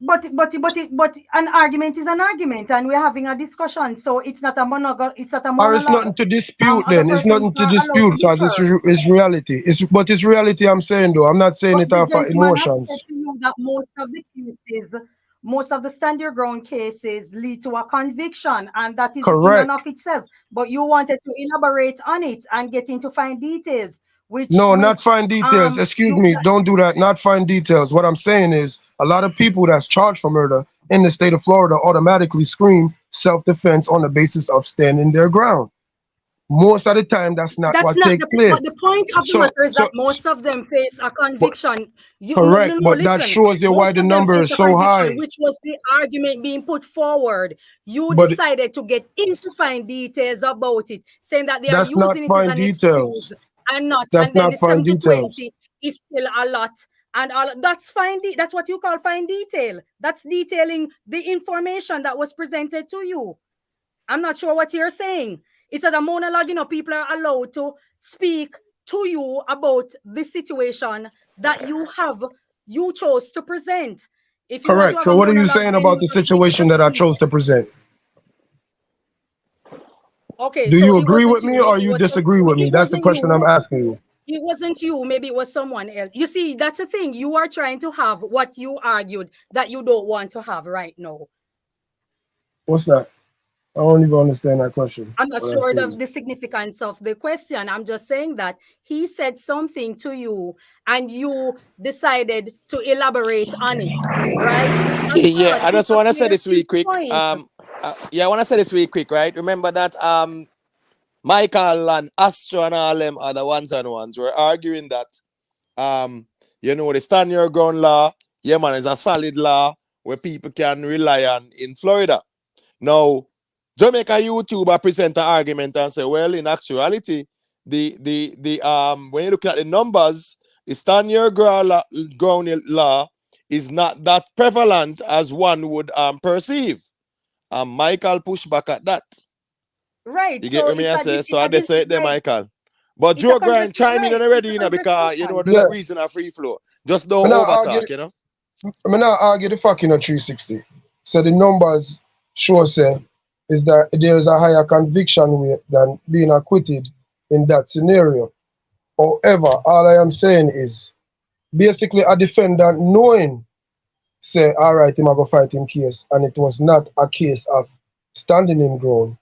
Speaker 10: But an argument is an argument, and we're having a discussion. So it's not a monologue. It's not a
Speaker 21: Or it's
Speaker 10: monologue.
Speaker 21: nothing to dispute
Speaker 10: Other
Speaker 21: then. It's nothing
Speaker 10: persons
Speaker 21: to
Speaker 10: are allowed
Speaker 21: dispute
Speaker 10: to
Speaker 21: because
Speaker 10: differ.
Speaker 21: it's reality. But it's reality I'm saying though. I'm not saying
Speaker 10: But
Speaker 21: it
Speaker 10: the
Speaker 21: off for
Speaker 10: gentleman has said
Speaker 21: emotions.
Speaker 10: to you that most of the cases, most of the stand your ground cases lead to a conviction, and that is in and
Speaker 21: Correct.
Speaker 10: of itself. But you wanted to elaborate on it and get into fine details,
Speaker 21: No, not fine details. Excuse
Speaker 10: you
Speaker 21: me. Don't do that. Not fine details. What I'm saying is a lot of people that's charged for murder in the state of Florida automatically scream self-defense on the basis of standing their ground. Most of the time, that's not
Speaker 10: That's
Speaker 21: what
Speaker 10: not
Speaker 21: take
Speaker 10: but the
Speaker 21: place.
Speaker 10: point of the
Speaker 21: So,
Speaker 10: matter is that
Speaker 21: so
Speaker 10: most of them face a
Speaker 21: but,
Speaker 10: conviction.
Speaker 21: correct.
Speaker 10: No,
Speaker 21: But that
Speaker 10: listen.
Speaker 21: shows you why
Speaker 10: Most
Speaker 21: the
Speaker 10: of them
Speaker 21: number
Speaker 10: face
Speaker 21: is
Speaker 10: a
Speaker 21: so
Speaker 10: conviction,
Speaker 21: high.
Speaker 10: which was the argument being put forward. You
Speaker 21: But
Speaker 10: decided to get into fine details about it, saying that they are
Speaker 21: that's not
Speaker 10: using it as
Speaker 21: fine
Speaker 10: an excuse
Speaker 21: details.
Speaker 10: and not.
Speaker 21: That's
Speaker 10: And then the
Speaker 21: not fine
Speaker 10: 7 to
Speaker 21: details.
Speaker 10: 20 is still a lot. And all that's fine. That's what you call fine detail. That's detailing the information that was presented to you. I'm not sure what you're saying. It's at a monologue, people are allowed to speak to you about the situation that you chose to present. If you want to
Speaker 21: Correct.
Speaker 10: have a
Speaker 21: So what are you
Speaker 10: monologue,
Speaker 21: saying
Speaker 10: then
Speaker 21: about
Speaker 10: you
Speaker 21: the
Speaker 10: just
Speaker 21: situation that I
Speaker 10: proceed.
Speaker 21: chose to present?
Speaker 10: Okay,
Speaker 21: Do
Speaker 10: so
Speaker 21: you
Speaker 10: it
Speaker 21: agree
Speaker 10: wasn't
Speaker 21: with
Speaker 10: you.
Speaker 21: me
Speaker 10: Maybe
Speaker 21: or
Speaker 10: it
Speaker 21: you
Speaker 10: was
Speaker 21: disagree with me?
Speaker 10: it
Speaker 21: That's the
Speaker 10: wasn't
Speaker 21: question I'm
Speaker 10: you.
Speaker 21: asking you.
Speaker 10: It wasn't you. Maybe it was someone else. You see, that's the thing. You are trying to have what you argued that you don't want to have right now.
Speaker 21: What's that? I don't even understand that question.
Speaker 10: I'm not
Speaker 21: What that
Speaker 10: sure of
Speaker 21: statement.
Speaker 10: the significance of the question. I'm just saying that he said something to you and you decided to elaborate on it, right? That's
Speaker 14: Yeah,
Speaker 10: all.
Speaker 14: I
Speaker 10: He
Speaker 14: just want to
Speaker 10: just
Speaker 14: say
Speaker 10: made a
Speaker 14: this really
Speaker 10: quick
Speaker 14: quick.
Speaker 10: point.
Speaker 14: Yeah, I want to say this really quick, right? Remember that Michael and Astro and all them other ones were arguing that the stand your ground law, yeah man, is a solid law where people can rely on in Florida. Now, Jamaica YouTuber present an argument and say, well, in actuality, when you look at the numbers, the stand your ground law is not that prevalent as one would perceive. And Michael push back at that.
Speaker 10: Right.
Speaker 14: You get
Speaker 10: So
Speaker 14: what me I say? So I just say it there,
Speaker 10: right.
Speaker 14: Michael. But
Speaker 10: It's a
Speaker 14: Joe Grind
Speaker 10: conversation,
Speaker 14: chime in
Speaker 10: right?
Speaker 14: already,
Speaker 10: It's a
Speaker 14: because
Speaker 10: conversation.
Speaker 14: the reason are free flow. Just don't
Speaker 21: I'm not
Speaker 14: over
Speaker 21: argue.
Speaker 14: talk,
Speaker 21: I'm not argue the fucking 360. So the numbers show say is that there is a higher conviction rate than being acquitted in that scenario. However, all I am saying is basically a defendant knowing say, all right, him I go fight him case, and it was not a case of standing him ground.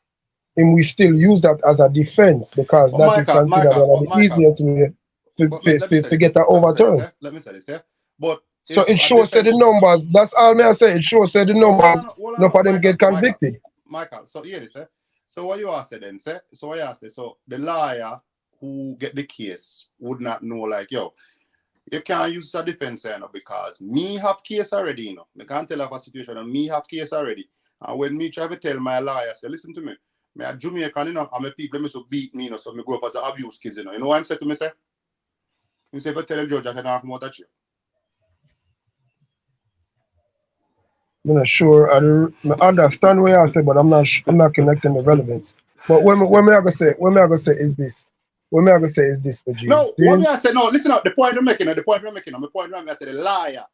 Speaker 21: And we still use that as a defense because
Speaker 17: But
Speaker 21: that is considered one of the easiest way
Speaker 17: let me say
Speaker 21: to
Speaker 17: this.
Speaker 21: get that overturned.
Speaker 17: Let me say this, yeah. But
Speaker 21: So
Speaker 17: if
Speaker 21: it
Speaker 17: a
Speaker 21: shows that the
Speaker 17: defense,
Speaker 21: numbers, that's all me I say, it shows that the
Speaker 17: but
Speaker 21: numbers,
Speaker 17: hold on,
Speaker 21: enough
Speaker 17: no,
Speaker 21: of them get convicted.
Speaker 17: Michael. So hear this, eh? So what you are saying then, say? So what you are saying? So the lawyer who get the case would not know, like, yo, you can't use a defense, because me have case already, I can't tell of a situation, and me have case already. And when me try to tell my lawyer, say, listen to me, me a Jamaican, and my people, me so beat me, so me grow up as an abuse kids, You know what I'm saying to me, say? You say, but tell the judge I can have more touch you.
Speaker 21: I'm not sure. I understand what I say, but I'm not connecting the relevance. But when me I go say is this. What me I go say is this for
Speaker 17: No,
Speaker 21: James.
Speaker 17: what me I say, no, listen up, the point I'm making, I say the liar,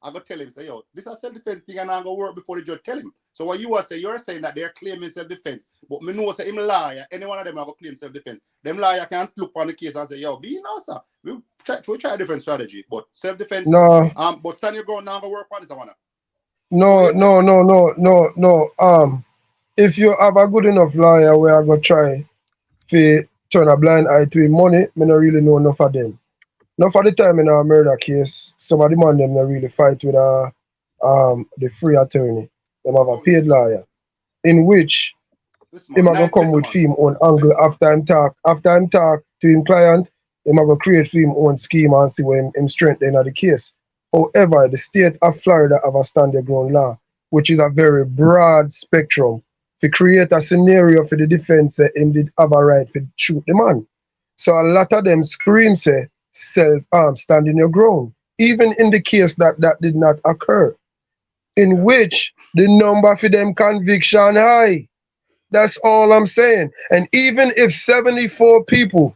Speaker 17: I go tell him, say, yo, this is self-defense thing and I'm going to work before the judge tell him. So what you are saying, you're saying that they're claiming self-defense, but me know say him liar, any one of them are going to claim self-defense. Them liar can't look on the case and say, yo, be no, sir. We try a different strategy, but self-defense,
Speaker 21: No.
Speaker 17: But stand your ground now, go work on this one.
Speaker 21: No. If you have a good enough lawyer where I go try to turn a blind eye to him money, me not really know enough of them. Enough of the time in a murder case, some of the man them not really fight with the free attorney. Them have a paid lawyer. In which him a go come with him own angle after him talk to him client, him a go create for him own scheme and see where him strength in the case. However, the state of Florida have a stand your ground law, which is a very broad spectrum to create a scenario for the defense him did have a right to shoot the man. So a lot of them scream say standing your ground, even in the case that did not occur, in which the number for them conviction high. That's all I'm saying. And even if 74 people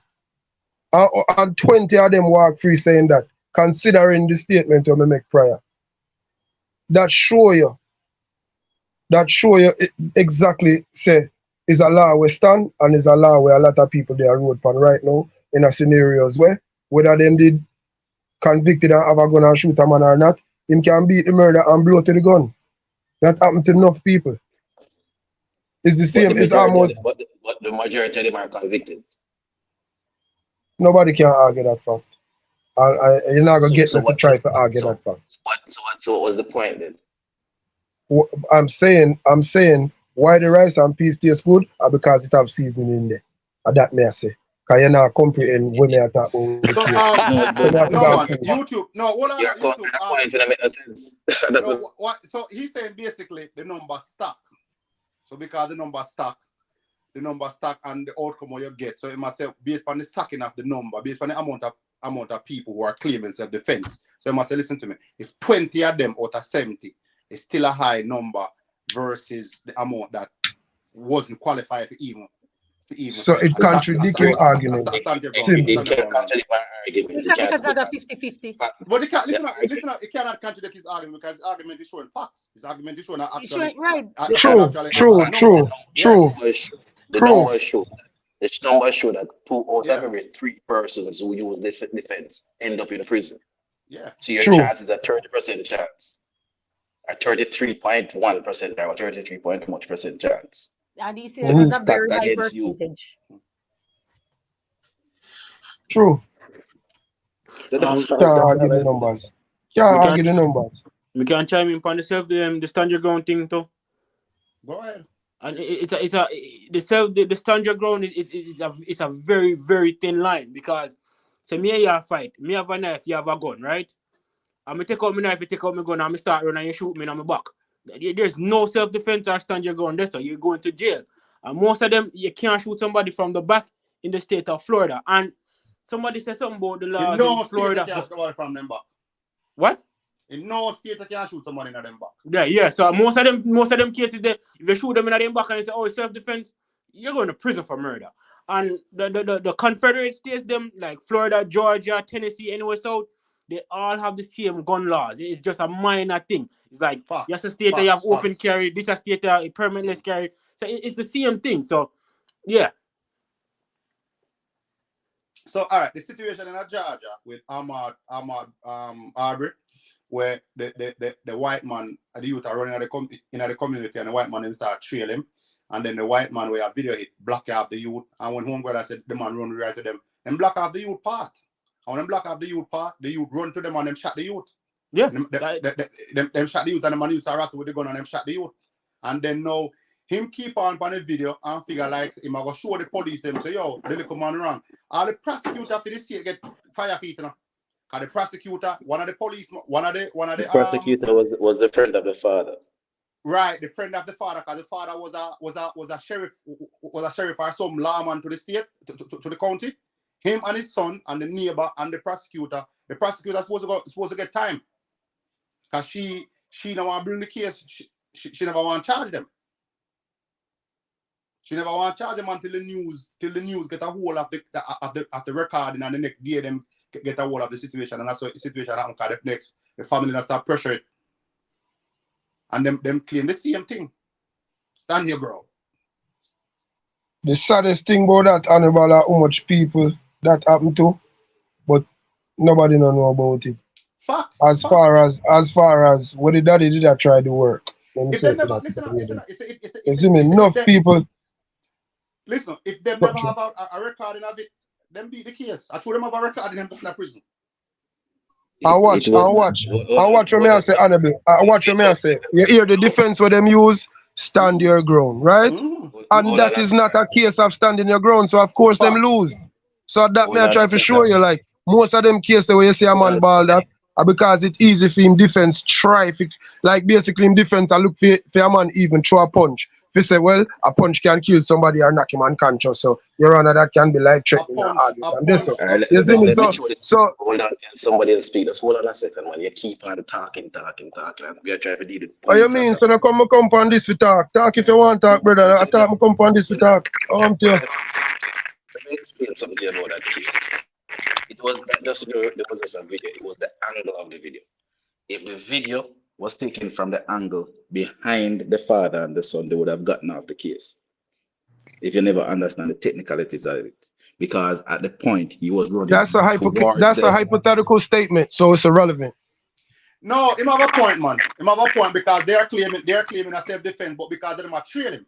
Speaker 21: And 20 of them walk free saying that, considering the statement of me make prior. That show you exactly say is a law we stand and is a law where a lot of people they are road pan right now in a scenarios where whether them did convicted and have a gun and shoot a man or not, him can beat the murder and blow to the gun. That happened to enough people. It's the same, it's almost
Speaker 16: but the majority of them are convicted.
Speaker 21: Nobody can argue that fact. You're not gonna get me to try to argue that fact.
Speaker 16: So what was the point then?
Speaker 21: I'm saying why the rice and peas taste good are because it have seasoning in there. And that may I say. Because you not comprehend when I talk about
Speaker 17: So YouTube. No, hold on. YouTube. No, what? So he's saying basically the number stack. So because the number stack and the outcome what you get. So it must say based on the stacking of the number, based on the amount of people who are claiming self-defense. So you must say, listen to me. If 20 of them out of 70 is still a high number versus the amount that wasn't qualified for even.
Speaker 21: So it contradicts your argument.
Speaker 16: Simple.
Speaker 10: Because I got 50-50.
Speaker 17: But listen, it cannot contradict his argument because his argument is showing facts. His argument is showing actually.
Speaker 10: Right.
Speaker 21: True.
Speaker 16: The numbers show that 2 out of every 3 persons who use defense end up in prison.
Speaker 17: Yeah.
Speaker 16: So your chance is a 30% chance. A 33.1% or 33.1% chance.
Speaker 10: And he says it's a very high percentage.
Speaker 21: True. Can't argue the numbers.
Speaker 2: We can chime in on the stand your ground thing too.
Speaker 17: Go ahead.
Speaker 2: And the stand your ground is a very, very thin line because say me and you fight. Me have a knife, you have a gun, right? I'm gonna take out my knife, you take out my gun, and I'm gonna start running and you shoot me on my back. There's no self-defense or stand your ground there, so you're going to jail. And most of them, you can't shoot somebody from the back in the state of Florida. And somebody said something about the law in Florida.
Speaker 17: You can't shoot somebody from them back.
Speaker 2: What?
Speaker 17: In no state you can't shoot somebody in them back.
Speaker 2: Yeah. So most of them cases, if you shoot them in them back and you say, oh, it's self-defense, you're going to prison for murder. And the Confederate states, them like Florida, Georgia, Tennessee, anywhere south, they all have the same gun laws. It's just a minor thing. It's like, yes, a state that you have open carry, this a state that you permitless carry. So it's the same thing. So, yeah.
Speaker 17: So, all right, the situation in Georgia with Ahmad Arbery, where the white man, the youth are running in the community and the white man start trailing him. And then the white man, where a video hit, block off the youth. And when homegirl said the man run right to them, and block off the youth part. And when them block off the youth part, the youth run to them and them shot the youth.
Speaker 2: Yeah.
Speaker 17: Them shot the youth and the man used to harass with the gun and them shot the youth. And then now, him keep on the video and figure like him I go show the police them say, yo, the little man wrong. All the prosecutor for this year get fire feet now. Cause the prosecutor, one of the
Speaker 16: prosecutor was the friend of the father.
Speaker 17: Right, the friend of the father, because the father was a sheriff or some lawman to the state, to the county. Him and his son and the neighbor and the prosecutor supposed to get time. Because she don't want to bring the case, she never want to charge them. She never want to charge them until the news get a hold of the recording and the next day them get a hold of the situation. And that's what the situation happen because the family that start pressure it. And them claim the same thing. Stand here, bro.
Speaker 21: The saddest thing about that, Hannibal, are how much people that happened to, but nobody don't know about it.
Speaker 17: Facts.
Speaker 21: As far as what the daddy did, I try to work. Let me say enough people.
Speaker 17: Listen, if them never have a recording of it, them beat the case. I told them have a recording them in prison.
Speaker 21: I watch what me I say, Hannibal. I watch what me I say. You hear the defense where them use stand your ground, right? And that is not a case of standing your ground, so of course them lose. So that me I try to show you, like, most of them cases where you see a man ball that are because it's easy for him defense try, like basically in defense I look for a man even throw a punch. If you say, well, a punch can kill somebody or knock him unconscious, so your honor, that can be like threatening or argument. You see me? So
Speaker 16: hold on, somebody else speak. Just hold on a second, man. You keep on talking, and we are trying to deal with.
Speaker 21: What you mean? So now come on this we talk. Talk if you want to talk, brother. I talk, come on this we talk.
Speaker 16: Let me explain something about that case. was not just there was just a video. It was the angle of the video. If the video was taken from the angle behind the father and the son, they would have gotten off the case. If you never understand the technicalities of it, because at the point he was running
Speaker 21: That's a
Speaker 16: towards the
Speaker 21: hypothetical statement, so it's irrelevant.
Speaker 17: No, him have a point, man. Him have a point because they're claiming a self-defense, but because of them are trailing.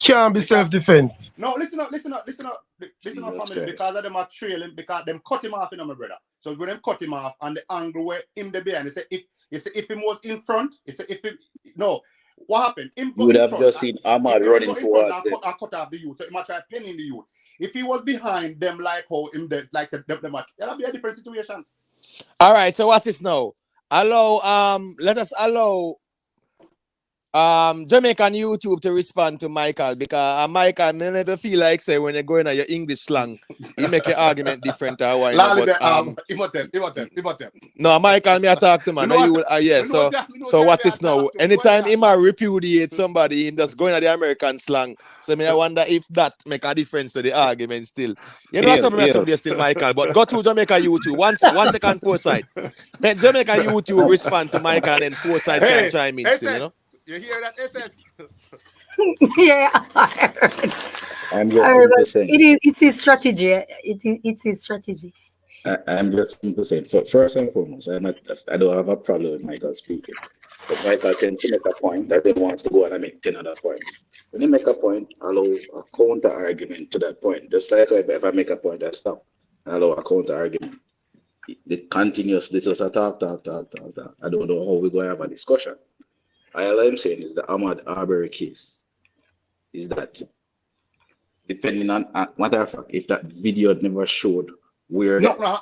Speaker 21: Can't be self-defense.
Speaker 17: No, listen up, family. Because of them are trailing, because them cut him off, my brother. So when them cut him off and the angle where him the behind, if him was in front, what happened?
Speaker 16: You would have just seen Ahmad running towards
Speaker 17: them and cut off the youth. So he might try pinning the youth. If he was behind them, like how him there, like said them match, that'll be a different situation.
Speaker 14: All right, so what's this now? Let us allow Jamaican YouTube to respond to Michael, because Michael, I never feel like say when you're going at your English slang, you make your argument different. No, Michael, me I talk to man. So what's this now? Anytime he might repudiate somebody, him just going at the American slang. So I wonder if that make a difference to the argument still. You know what's up there still, Michael, but go to Jamaica YouTube. One second foresight. Make Jamaica YouTube respond to Michael and then foresight can chime in still, you know?
Speaker 17: You hear that, SS?
Speaker 10: Yeah,
Speaker 16: I'm just saying.
Speaker 10: It's his strategy. It's his strategy.
Speaker 16: I'm just saying. First and foremost, I don't have a problem with Michael speaking. But Michael tends to make a point that then wants to go and make 10 other points. When he make a point, allow a counter argument to that point. Just like if I make a point, I stop. Allow a counter argument. It continues. This is a talk. I don't know how we're going to have a discussion. All I'm saying is the Ahmad Arbery case is that depending on matter of fact, if that video never showed where not matter of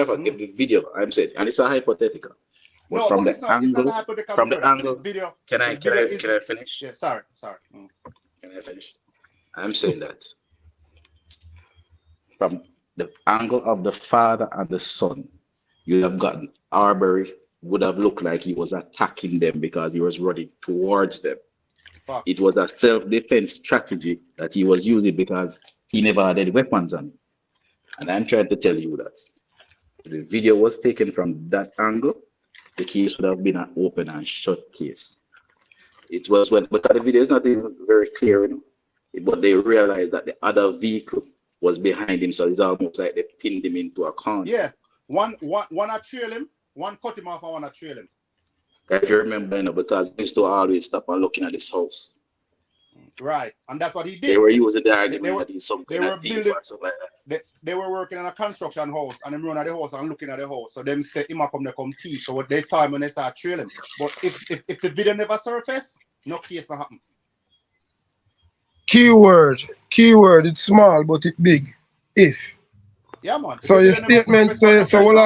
Speaker 16: fact, if the video I'm saying, and it's a hypothetical. But
Speaker 17: no,
Speaker 16: from
Speaker 17: but
Speaker 16: the angle,
Speaker 17: video.
Speaker 16: Can I finish?
Speaker 17: Yeah, sorry.
Speaker 16: Can I finish? I'm saying that from the angle of the father and the son, you have gotten Arbery would have looked like he was attacking them because he was running towards them. Fuck. It was a self-defense strategy that he was using because he never had any weapons on him. And I'm trying to tell you that if the video was taken from that angle, the case would have been an open and shut case. It was because the video is not even very clear, you know, but they realized that the other vehicle was behind him, so it's almost like they pinned him into a corner.
Speaker 17: Yeah, one I trail him. One cut him off and one to trail him.
Speaker 16: If you remember, you know, because they used to always stop and looking at this house.
Speaker 17: Right, and that's what he did.
Speaker 16: They were using the argument that he's some kind of thief or something like that.
Speaker 17: They were working on a construction house and them run at the house and looking at the house. So them say him come thief. So what they saw him when they started trailing. But if the video never surfaced, no case will happen.
Speaker 21: Keyword. It's small but it's big. If.
Speaker 17: Yeah, man.
Speaker 21: So your statement, so hold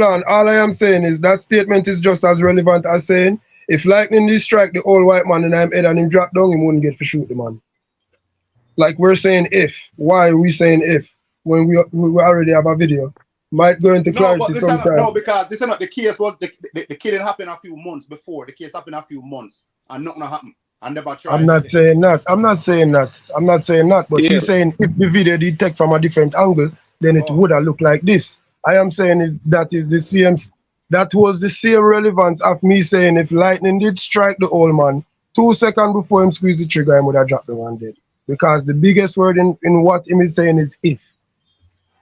Speaker 21: on. All I am saying is that statement is just as relevant as saying if lightning did strike the old white man in him head and him drop down, he wouldn't get to shoot the man. Like we're saying if. Why are we saying if when we already have a video? Might go into clarity sometime.
Speaker 17: No, because this is not the case. Was the killing happened a few months before. The case happened a few months and nothing happened. And never tried.
Speaker 21: I'm not saying that. But he's saying if the video did take from a different angle, then it would have looked like this. I am saying that was the same relevance of me saying if lightning did strike the old man, 2 seconds before him squeeze the trigger, he would have dropped the one dead. Because the biggest word in what him is saying is if,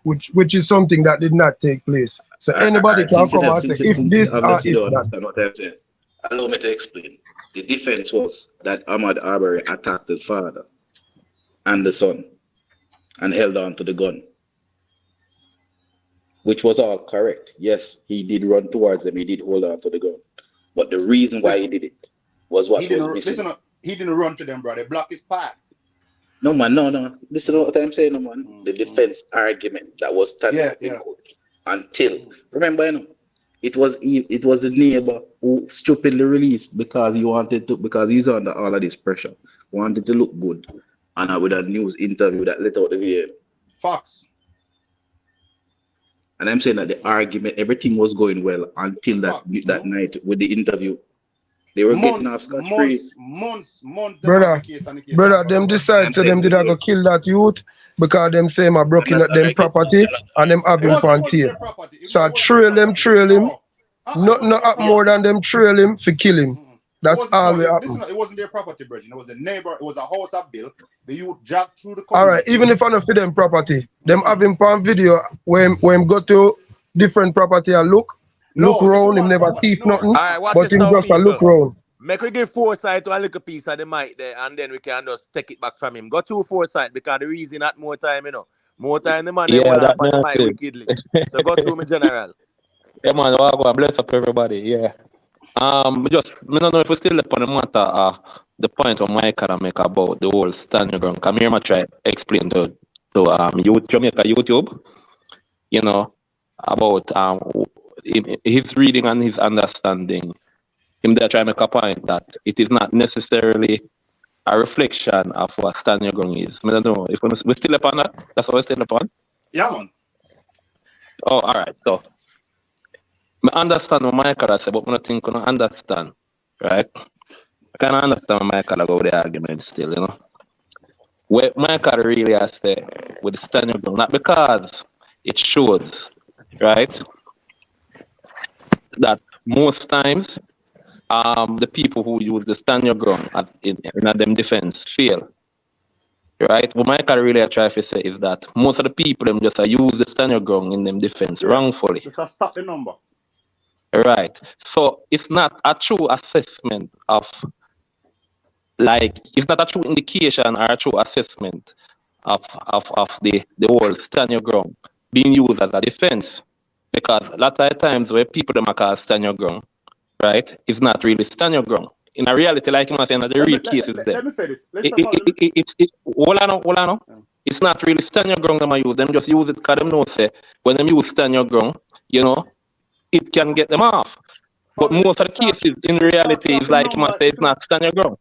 Speaker 21: which is something that did not take place. So anybody can come and say if this or if that.
Speaker 16: Allow me to explain. The defense was that Ahmad Arbery attacked the father and the son and held on to the gun, which was all correct. Yes, he did run towards them. He did hold on to the gun. But the reason why he did it was what was missing.
Speaker 17: He didn't run to them, brother. Block his path.
Speaker 16: No, man, no. Listen to what I'm saying, no, man. The defense argument that was standing in court until, remember, you know, it was the neighbor who stupidly released because because he's under all of this pressure, wanted to look good, and with a news interview that let out the video.
Speaker 17: Fox.
Speaker 16: And I'm saying that the argument, everything was going well until that night with the interview. They were getting off scot-free.
Speaker 17: Months.
Speaker 21: Brother, them decide so them did I go kill that youth because them say my broken at them property and them have him on tape. So I trail him. Nothing up more than them trail him for kill him. That's all we happen.
Speaker 17: It wasn't their property, Bridget. It was the neighbor. It was a house I built. The youth jacked through the community.
Speaker 21: All right, even if I don't for them property, them have him on video when go to different property and look round, him never thief nothing, but him just a look round.
Speaker 1: Make we give Foresight to a little piece of the mic there, and then we can just take it back from him. Go to Foresight because the reason not more time, More time the man they hold up on the mic wickedly. So go to me, General.
Speaker 15: Yeah, man, I bless up everybody. Yeah. I don't know if we still up on the matter, the point of Michael make about the whole standing ground. Come here, I try to explain to Jamaica YouTube, about his reading and his understanding. Him there try to make a point that it is not necessarily a reflection of what standing ground is. I don't know if we're still upon that. That's what we're still upon.
Speaker 17: Yeah, man.
Speaker 15: Oh, all right. So, I understand what Michael said, but I think I don't understand, right? I can't understand what Michael go with the argument still, What Michael really has said with the standing ground, not because it shows, right, that most times the people who use the stand your ground in them defense fail. Right? What Michael really try to say is that most of the people them just use the stand your ground in them defense wrongfully.
Speaker 17: Just stop the number.
Speaker 15: Right. So it's not a true assessment of it's not a true indication or a true assessment of the whole stand your ground being used as a defense. Because a lot of times where people them call stand your ground, right, it's not really stand your ground. In a reality, like you must say, the real case is there.
Speaker 17: Let me say this.
Speaker 15: Hold on. It's not really stand your ground them use. Them just use it because them know say when them use stand your ground, it can get them off. But most of the cases in reality is like you must say it's not stand your ground.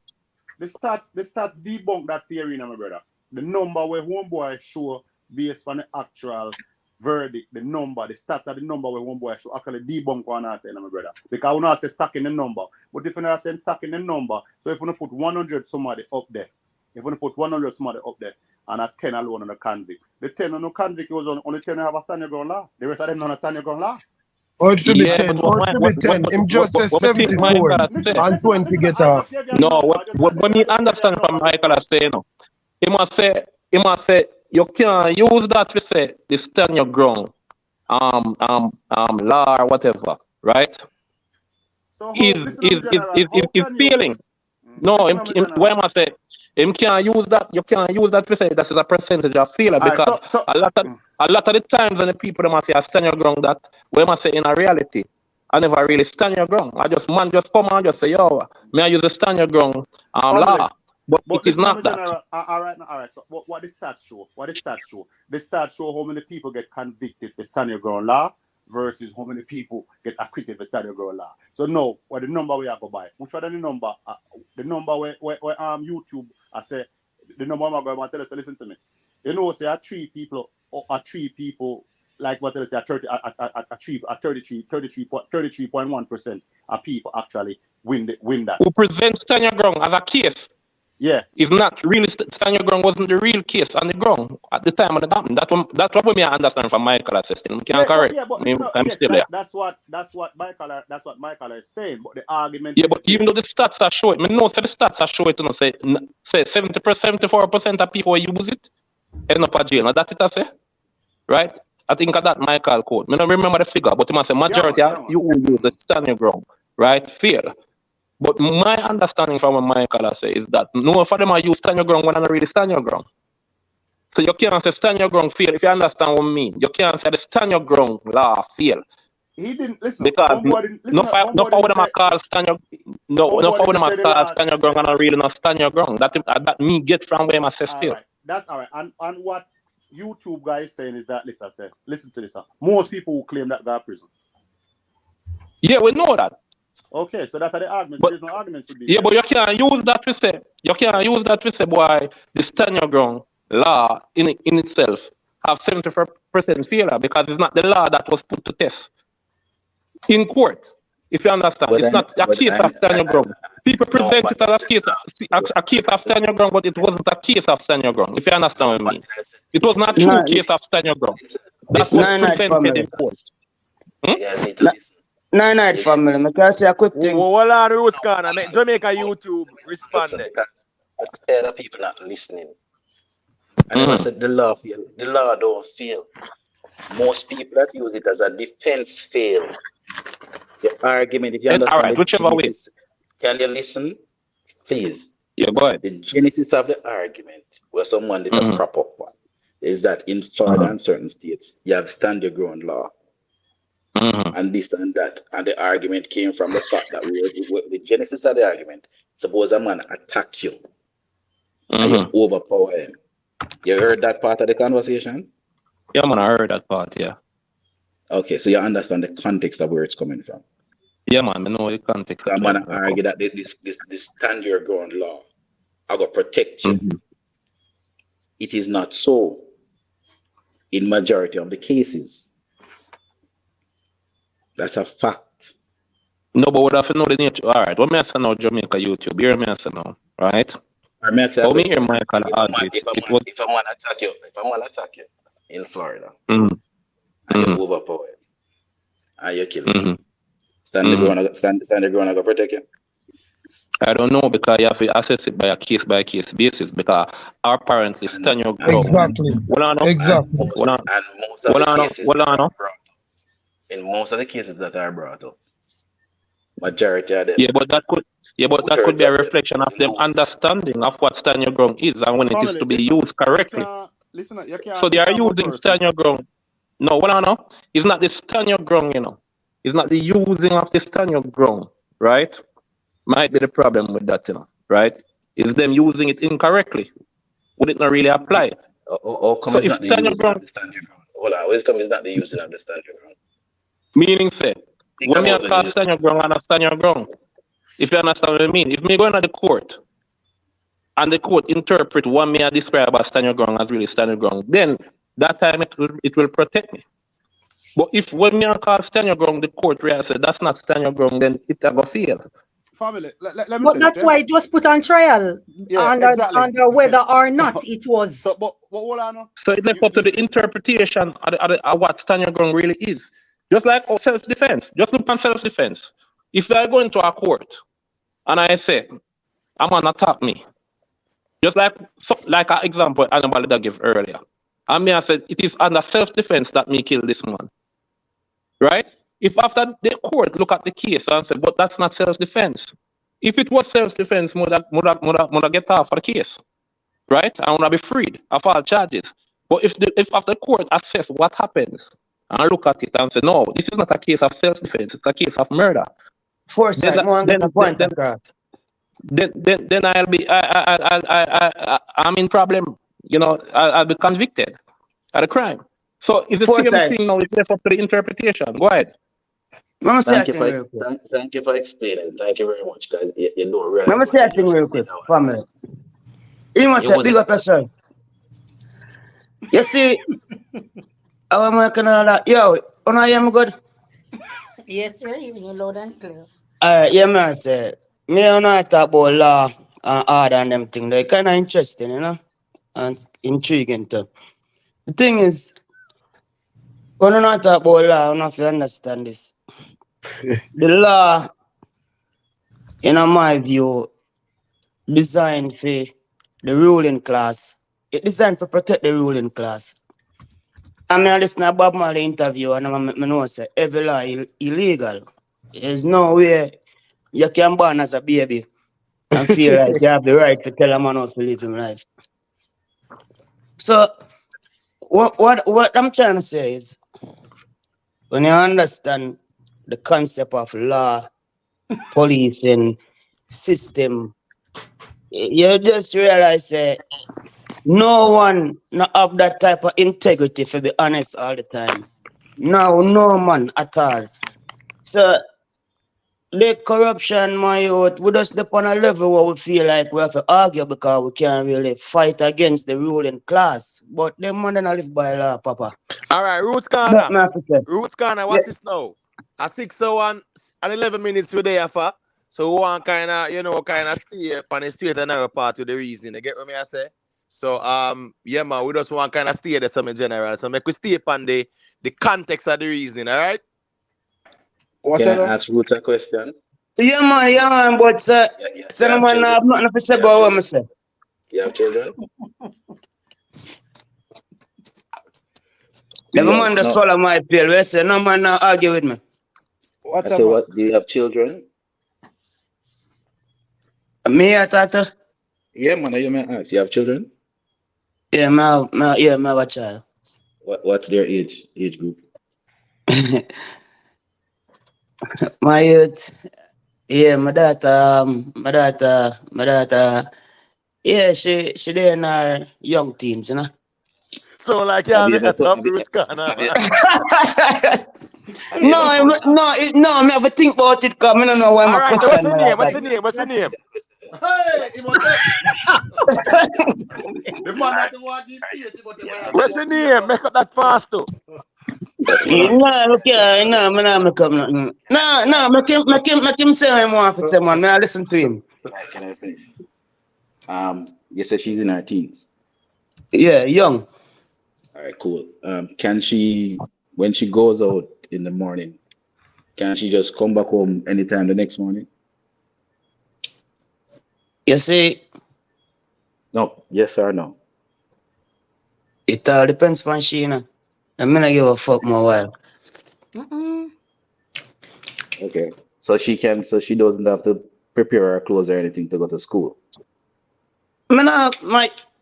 Speaker 17: The stats debunk that theory, my brother. The number where homeboy show based on the actual verdict, the stats are the number where homeboy show actually debunk what I say, my brother. Because we not say stacking the number. But if you not say stacking the number, so if we put 100 somebody up there, and a 10 alone on the convict, the 10 on the convict was only 10 have a stand your ground law. The rest of them not a stand your ground law.
Speaker 21: Oh, it should be 10. Him just says 74 and 20 get off.
Speaker 15: No, what me understand from Michael is saying, he must say, you can't use that to say the stand your ground, law or whatever, right?
Speaker 17: So
Speaker 15: is feeling. No, why am I say him can't use that? You can't use that to say that is a percentage of failure because a lot of the times when the people them say I stand your ground that where am I say in a reality I never really stand your ground. Man just come and just say yo, may I use the stand your ground law. But it is not that.
Speaker 17: All right. So what the stats show? The stats show how many people get convicted for stand your ground law versus how many people get acquitted for stand your ground law. So no, what the number we have to buy? Which one the number? The number where YouTube I say the number I'm going to tell us. Listen to me. Say three people like what they say 33.1% of people actually win that.
Speaker 15: Who presents stand your ground as a case?
Speaker 17: Yeah,
Speaker 15: it's not really stand your ground wasn't the real case on the ground at the time of the happened. That's what we understand from Michael assisting. Correct. I'm still there.
Speaker 17: That's what Michael is saying. But the argument.
Speaker 15: Yeah, but even though the stats are showing, the stats are showing say 74% of people who use it end up at jail. Now that's it I say, right? I think of that Michael quote. I don't remember the figure, but you must say majority you who use the stand your ground, right? Fail. But my understanding from what Michael say is that no for them are use stand your ground when I don't really stand your ground. So you can't say stand your ground fail if you understand what I mean. You can't say the stand your ground law fail.
Speaker 17: He didn't listen
Speaker 15: because no for them I call stand your for them I call stand your ground and I really not stand your ground. That me get from where I say still.
Speaker 17: Right. That's all right. And what YouTube guy is saying is that listen to this. Most people who claim that guy prison.
Speaker 15: Yeah, we know that.
Speaker 17: Okay, so that's the argument. There's no argument to be.
Speaker 15: Yeah, but you can't use that to say. Boy, the stand your ground law in itself have 74% failure because it's not the law that was put to test in court. If you understand,
Speaker 16: But
Speaker 15: it's not a case of stand your ground. People present it as a case of stand your ground, but it wasn't a case of stand your ground. If you understand what I mean, it was not a true case of stand your ground. That was presented in court.
Speaker 6: Night family, I can say a quick thing.
Speaker 1: Hold on, Roots Corner. Make Jamaica YouTube respond there.
Speaker 16: Other people not listening. And I said the law don't fail. Most people that use it as a defense fails. The argument, if you understand,
Speaker 15: all right, whichever way.
Speaker 16: Can you listen, please?
Speaker 15: Yeah, go ahead.
Speaker 16: The genesis of the argument, where someone did a prop up one, is that in Florida and certain states, you have stand your ground law. And this and that, and the argument came from the fact that the genesis of the argument. Suppose a man attack you, and you overpower him. You heard that part of the conversation?
Speaker 15: Yeah, man, I heard that part. Yeah.
Speaker 16: Okay, so you understand the context of where it's coming from.
Speaker 15: Yeah, man, I know the context.
Speaker 16: So I'm gonna argue that this stand your ground law, I go protect you. It is not so in majority of the cases. That's a fact.
Speaker 15: No, but what have to know the nature? All right, what me I say now, Jamaica YouTube? Hear me I say now, right?
Speaker 16: Or me
Speaker 15: hear Michael argue
Speaker 16: if I want to attack you in Florida, and you overpower him, and you kill him, stand the ground, I go protect you.
Speaker 15: I don't know, because you have to assess it by a case basis, because apparently stand your ground.
Speaker 21: Exactly. Exactly.
Speaker 16: In most of the cases that are brought up, majority of them.
Speaker 15: Yeah, but that could be a reflection of them understanding of what stand your ground is and when it is to be used correctly. So they are using stand your ground. No, it's not the stand your ground, It's not the using of the stand your ground, right? Might be the problem with that, right? Is them using it incorrectly. Would it not really apply?
Speaker 16: So if stand your ground. Hold on, wisdom is not the using of the stand your ground.
Speaker 15: Meaning say, when you call stand your ground, understand your ground. If you understand what I mean, if me go into the court and the court interpret what me I describe as stand your ground as really stand your ground, then that time it will protect me. But if when me I call stand your ground, the court really say that's not stand your ground, then it will fail.
Speaker 17: Family, let me
Speaker 10: but that's why it was put on trial under whether or not it was.
Speaker 17: So
Speaker 15: it's left up to the interpretation of what stand your ground really is. Just like self-defense. Just look on self-defense. If I go into a court and I say, I'm gonna attack me, just like an example anybody that gave earlier. I mean, I said it is under self-defense that me kill this man, right? If after the court look at the case and say, but that's not self-defense. If it was self-defense, would get off for the case, right? I wanna be freed of all charges. But if after the court assess what happens and look at it and say, no, this is not a case of self-defense; it's a case of murder. Then I'll be I'm in problem. I'll be convicted of a crime. So it's the same thing now. It's left up to the interpretation. Go ahead.
Speaker 16: Thank you for explaining. Thank you very much, guys. You know, really.
Speaker 6: Let me say a thing real quick, family. You want to big up yourself. You see, I'm making all that. Yo, I am good.
Speaker 10: Yes, sir. Even you loud and clear.
Speaker 6: Yeah, man. Say, me and I talk about law and order and them things. They're kind of interesting, and intriguing too. The thing is, when I talk about law, I don't know if you understand this. The law, in my view, designed for the ruling class. It's designed to protect the ruling class. I mean, I listen to Bob Marley interview and I know say every law is illegal. There's no way you can born as a baby and feel like you have the right to tell a man how to live his life. So, what I'm trying to say is, when you understand the concept of law, policing, system, you just realize that no one not have that type of integrity, to be honest, all the time. No man at all. So the corruption, my youth, we just step on a level where we feel like we have to argue because we can't really fight against the ruling class. But them man don't live by law, Papa.
Speaker 1: All right, Roots Corner. Roots Corner, watch this now. A 601
Speaker 19: and 11 minutes we're there for. So we want kind of stay on the straight and narrow part of the reason. You get what I say? So yeah man, we just want kind of stay there some in general. So make we stay upon the context of the reasoning, all right?
Speaker 16: Can I ask Roots a question?
Speaker 6: Yeah, man, but no man, I have nothing to say about what I say.
Speaker 16: You have children?
Speaker 6: Never mind the soul of my appeal. We say, no man, now argue with me.
Speaker 16: So what, do you have children?
Speaker 6: Me, Tata?
Speaker 16: Yeah, man, you may ask. You have children?
Speaker 6: Yeah, I have a child.
Speaker 16: What's their age group?
Speaker 6: My youth, yeah, my daughter, yeah, she there in her young teens, you know.
Speaker 19: So like yeah, make a top Roots corner.
Speaker 6: No, I have to think about it because I don't know why my question.
Speaker 19: What's the name?
Speaker 7: Hey, he was there. The man that want to give
Speaker 19: What's the name? Make up that fast too.
Speaker 6: No, make up nothing. No, make him say what he want to say, man. I listen to him.
Speaker 16: Can I finish? You said she's in her teens.
Speaker 6: Yeah, young.
Speaker 16: All right, cool. Can she, when she goes out in the morning, can she just come back home anytime the next morning?
Speaker 6: You see?
Speaker 16: No, yes or no?
Speaker 6: It all depends on she, you know. I'm not give a fuck my wife.
Speaker 16: Okay. So she doesn't have to prepare her clothes or anything to go to school.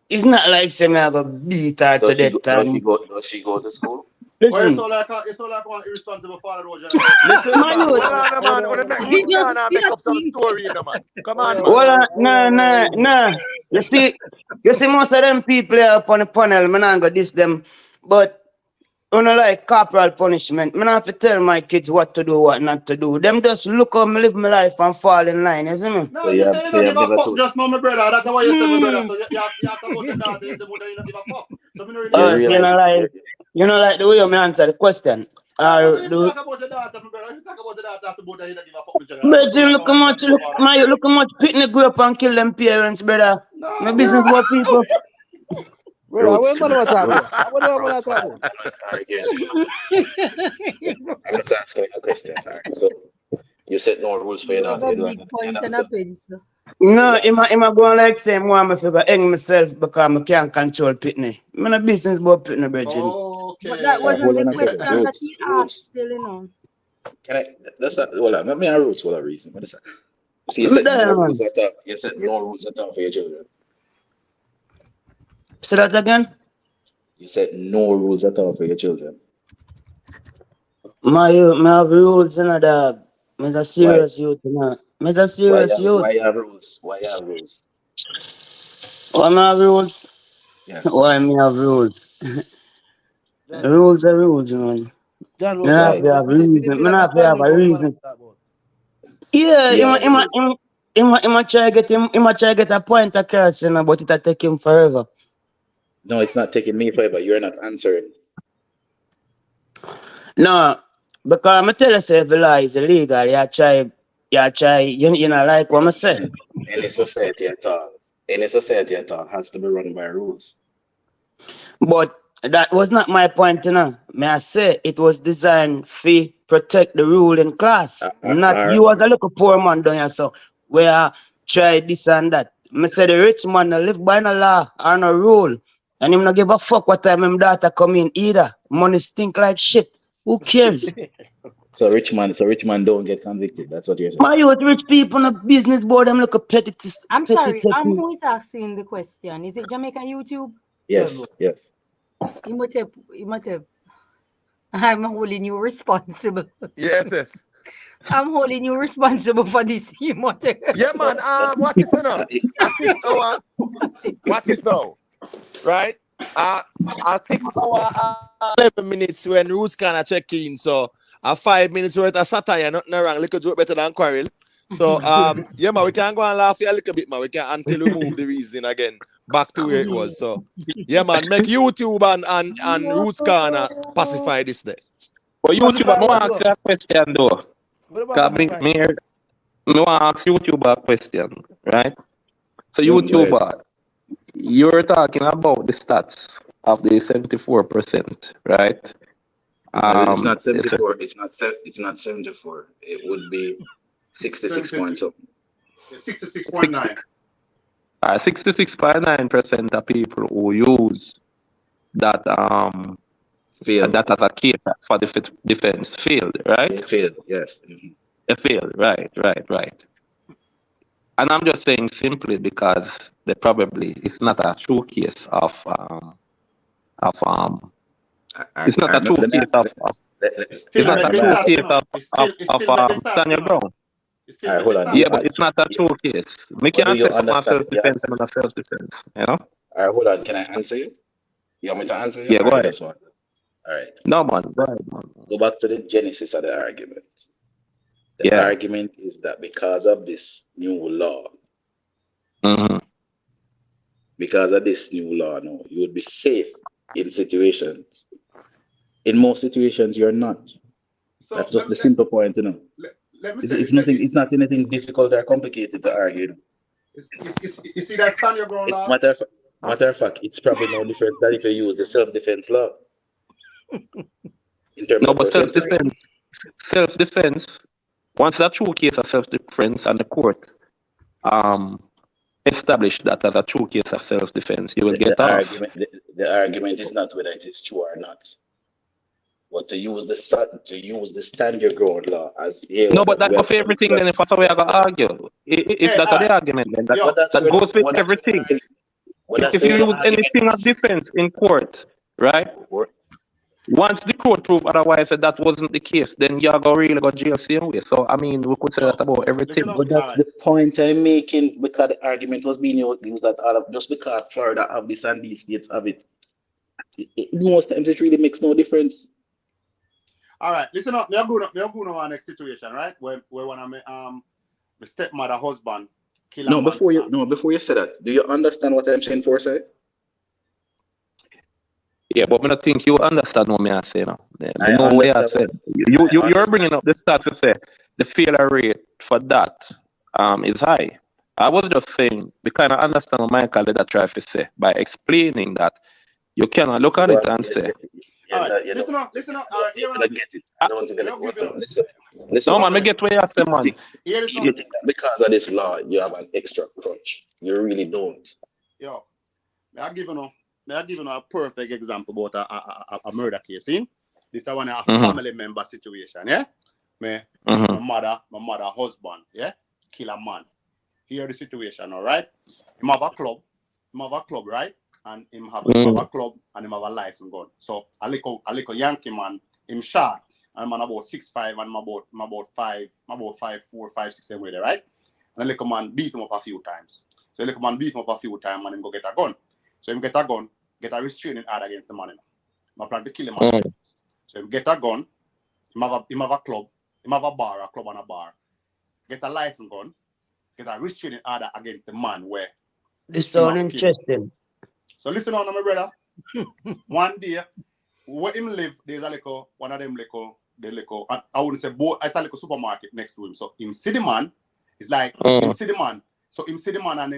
Speaker 6: It's not like say me I go beat her to death.
Speaker 16: Does she go to school?
Speaker 6: Listen.
Speaker 7: It's so like one irresponsible father, Roger.
Speaker 19: Listen, man, make up some story, you know, man. Come on, man.
Speaker 6: No. You see most of them people here up on the panel, I'm not gonna diss them, but I don't like corporal punishment. I don't have to tell my kids what to do, what not to do. Them just look how me live my life and fall in line, you see me?
Speaker 7: No, you say you don't give a fuck just now, my brother. That's why you say my brother. So you ask about your daughter, you say you don't give a fuck. So me no really
Speaker 6: you know like the way you answer the question.
Speaker 7: If you talk about your daughter, my brother, if you talk about your daughter, that's about that you don't give a fuck with your daughter.
Speaker 6: But you look how much pitney grew up and kill them parents, brother. My business about people.
Speaker 9: Bro, we're going to talk about. What are we talking about?
Speaker 16: I'm just asking a question. All right. So you said no rules for your daughter.
Speaker 6: No, I'm going like say more I figure hang myself because I can't control pitney. I'm a business about pitney, Bridget.
Speaker 10: Okay. But that wasn't the question that he asked, still, you know.
Speaker 16: Can I? That's not. Hold on. Let me rules for a reason. What is that? So you said no rules at all. You said no rules at all for your children.
Speaker 6: Say that again?
Speaker 16: You said no rules at all for your children.
Speaker 6: My have rules, you know, dog. I'm a serious youth, you know. I'm a serious youth.
Speaker 16: Why you have rules? Why you have rules?
Speaker 6: Why I have rules?
Speaker 16: Yeah.
Speaker 6: Why me have rules? Rules are rules, man. I have to have reason. I have to have a reason. Yeah, he might try to get a point across, you know, but it'll take him forever.
Speaker 16: No, it's not taking me forever. You're not answering.
Speaker 6: No, because I tell you, if the law is illegal, you try, you know, like what I say.
Speaker 16: Any society at all has to be run by rules.
Speaker 6: But that was not my point, you know. May I say it was designed to protect the ruling class. Not you as a little poor man down here, so where try this and that. I say the rich man live by no law or no rule. And him not give a fuck what time him daughter come in either. Money stink like shit. Who cares?
Speaker 16: So rich man don't get convicted. That's what you're saying.
Speaker 6: My youth rich people on a business board, I'm like a petty.
Speaker 10: I'm sorry, who is asking the question? Is it Jamaica YouTube?
Speaker 16: Yes.
Speaker 10: I'm holding you responsible.
Speaker 19: Yes.
Speaker 10: I'm holding you responsible for this.
Speaker 19: Yeah, man. Watch this now. Watch this now. Right? 6 hours, 11 minutes when Roots kind of check in. So 5 minutes worth of satire, nothing wrong. Little joke better than quarrel. So yeah, man, we can go and laugh a little bit, man. We can until we move the reasoning again back to where it was. So yeah, man, make YouTube and Roots Corner pacify this day.
Speaker 15: But YouTube, I want to ask you a question though. Me want to ask YouTuber a question, right? So YouTuber, you're talking about the stats of the 74%, right?
Speaker 16: It's not 74. It's not 74. It would be 66 point something.
Speaker 17: 66.9.
Speaker 15: 66.9% of people who use that that as a case for the defense failed, right?
Speaker 16: It failed, yes. Mm-hmm.
Speaker 15: It failed, right. And I'm just saying simply because they probably it's not a true case of it's not a true case of stand your ground.
Speaker 16: Right, hold on.
Speaker 15: Yeah, but it's not a true case. We can't say some self-defense and not self-defense, you know?
Speaker 16: All right, hold on. Can I answer you? You want me to answer you?
Speaker 15: Yeah, go ahead.
Speaker 16: All right.
Speaker 15: No, man. Go ahead, man.
Speaker 16: Go back to the genesis of the argument. The argument is that because of this new law, because of this new law, no, you would be safe in situations. In most situations, you're not. So that's just the simple point, you know. It's nothing. It's not anything difficult or complicated to argue.
Speaker 17: You see that stand your ground law?
Speaker 16: Matter of fact, it's probably no different than if you use the self-defense law.
Speaker 15: But self-defense. Once that true case of self-defense and the court establish that as a true case of self-defense, you will get off.
Speaker 16: The argument is not whether it is true or not. But to use the stand your ground law as
Speaker 15: but that goes for everything. Then if that's the way I got argue, if that's the argument, then that goes with everything. If you use anything as defense in court, right? Once the court prove otherwise that wasn't the case, then you're gonna really go jail same way. So I mean, we could say that about everything.
Speaker 16: But that's the point I'm making, because the argument was being used that just because Florida have this and these states have it, most times it really makes no difference.
Speaker 17: All right, listen up. We're going to our next situation, right? Where one of my stepmother husband kill a man.
Speaker 16: Before you say that, do you understand what I'm saying, Forsyth?
Speaker 15: Yeah, but I don't think you understand what I say now. I know what I said. You're bringing up the stats to say the failure rate for that is high. I was just saying, we kind of understand what Michael did try to say by explaining that you cannot look at it and say.
Speaker 17: Listen up. All right,
Speaker 16: you're gonna get it. I don't want to get it.
Speaker 15: Listen, no, man, I get what you say, man.
Speaker 16: You think that because of this law, you have an extra crutch. You really don't.
Speaker 17: Yo, I'll give you a perfect example about a murder case. See? This is one a family member situation, yeah? My mother husband, yeah? Kill a man. Here the situation, all right? Him have a club, right? And him have a club and him have a license gun. So a little Yankee man, him shot, and man about 6'5" and about 5'4", 5'6" way there, right? And a little man beat him up a few times. So a little man beat him up a few times and him go get a gun. So him get a gun, get a restraining order against the man. I plan to kill him. So him get a gun, him have a club, him have a club and a bar. Get a license gun, get a restraining order against the man where.
Speaker 6: This sounds interesting.
Speaker 17: So listen on, my brother. One day, where him live, there's a little, one of them I wouldn't say both, I saw like a supermarket next to him. So him see the man, it's like him see the man. So him see the man and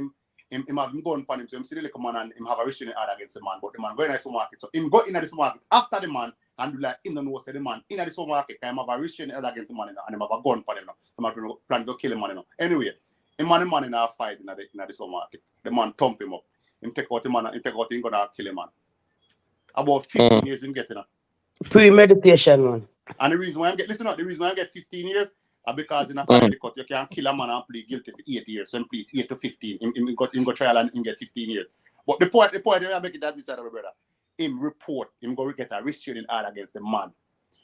Speaker 17: him have him going upon him. So him see the little man and him have a restraining order against the man. But the man go in the supermarket. So him go in the supermarket after the man and do like him don't know say the man in the supermarket can have a restraining order against the man and him have a gun for him now. The man plan to kill him man now. Anyway, him and the man in a fight in the supermarket. The man thump him up. Him take out the man, him gonna kill him man. About 15 years in getting it.
Speaker 6: Premeditation, man.
Speaker 17: And the reason why I get 15 years is because in a family court you can kill a man and plead guilty for 8 years. So him plead 8 to 15. Him go trial and him get 15 years. But the point I make it that this side of my brother. Him report, him go get a restraining order against the man.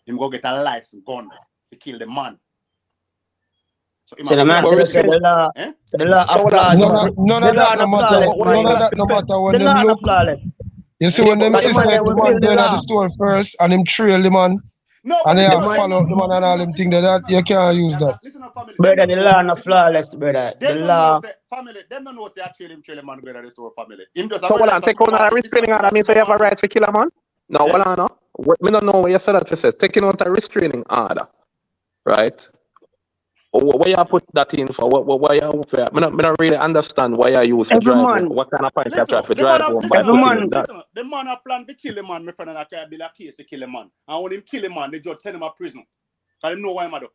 Speaker 17: Him go get a license gun to kill the man. So the man
Speaker 6: the law. So the law applies.
Speaker 21: None of that no matter when them look. You see when them see the man going at the store first and him trail the man. And they follow the man and all them things that you can't use that.
Speaker 6: Brother, the law not flawless, brother. The law.
Speaker 17: Family, them don't know say actually him trail the man going at the store family.
Speaker 15: So hold on, take on a restraining order. Means you have a right to kill a man? No, hold on, no. Me don't know what you said that you said. Taking out a restraining order, right? Why you put that in for? Why you? I don't really understand why you use for
Speaker 6: Every
Speaker 15: drive home.
Speaker 6: man,
Speaker 15: What kind of point you
Speaker 17: Listen,
Speaker 15: try for
Speaker 17: the man,
Speaker 15: drive home by
Speaker 6: every
Speaker 17: listen,
Speaker 15: putting in
Speaker 6: man,
Speaker 15: that?
Speaker 17: listen. The man a plan to kill a man. My friend and I try to build a case to kill a man. And when him kill a man, the judge send him to prison. Because him know why him a do.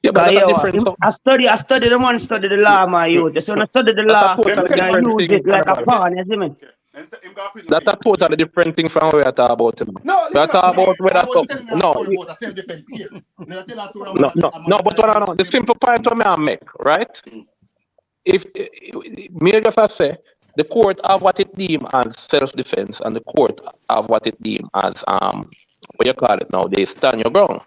Speaker 15: Yeah, but
Speaker 6: cause
Speaker 15: that's a
Speaker 6: yo,
Speaker 15: different. So
Speaker 6: I study the man study the law, my youth. So when I study the
Speaker 15: that's a
Speaker 6: law,
Speaker 17: Them
Speaker 15: totally
Speaker 6: we
Speaker 17: send him
Speaker 6: can
Speaker 17: to
Speaker 15: different
Speaker 6: use
Speaker 17: prison.
Speaker 15: thing,
Speaker 6: it like a
Speaker 15: man.
Speaker 6: pawn, you see me?
Speaker 17: Okay. Them send him to prison for
Speaker 15: That's a
Speaker 17: you.
Speaker 15: totally different thing from what we are talking about.
Speaker 17: No,
Speaker 15: We are
Speaker 17: listen up to
Speaker 15: talking
Speaker 17: me.
Speaker 15: about whether
Speaker 17: I was telling you a
Speaker 15: no,
Speaker 17: story about a self-defense case. Now tell us what a man
Speaker 15: no. But
Speaker 17: try to
Speaker 15: no. The simple point what I make, right? If me just say the court have what it deem as self-defense, and the court have what it deem as what you call it now, they stand your ground.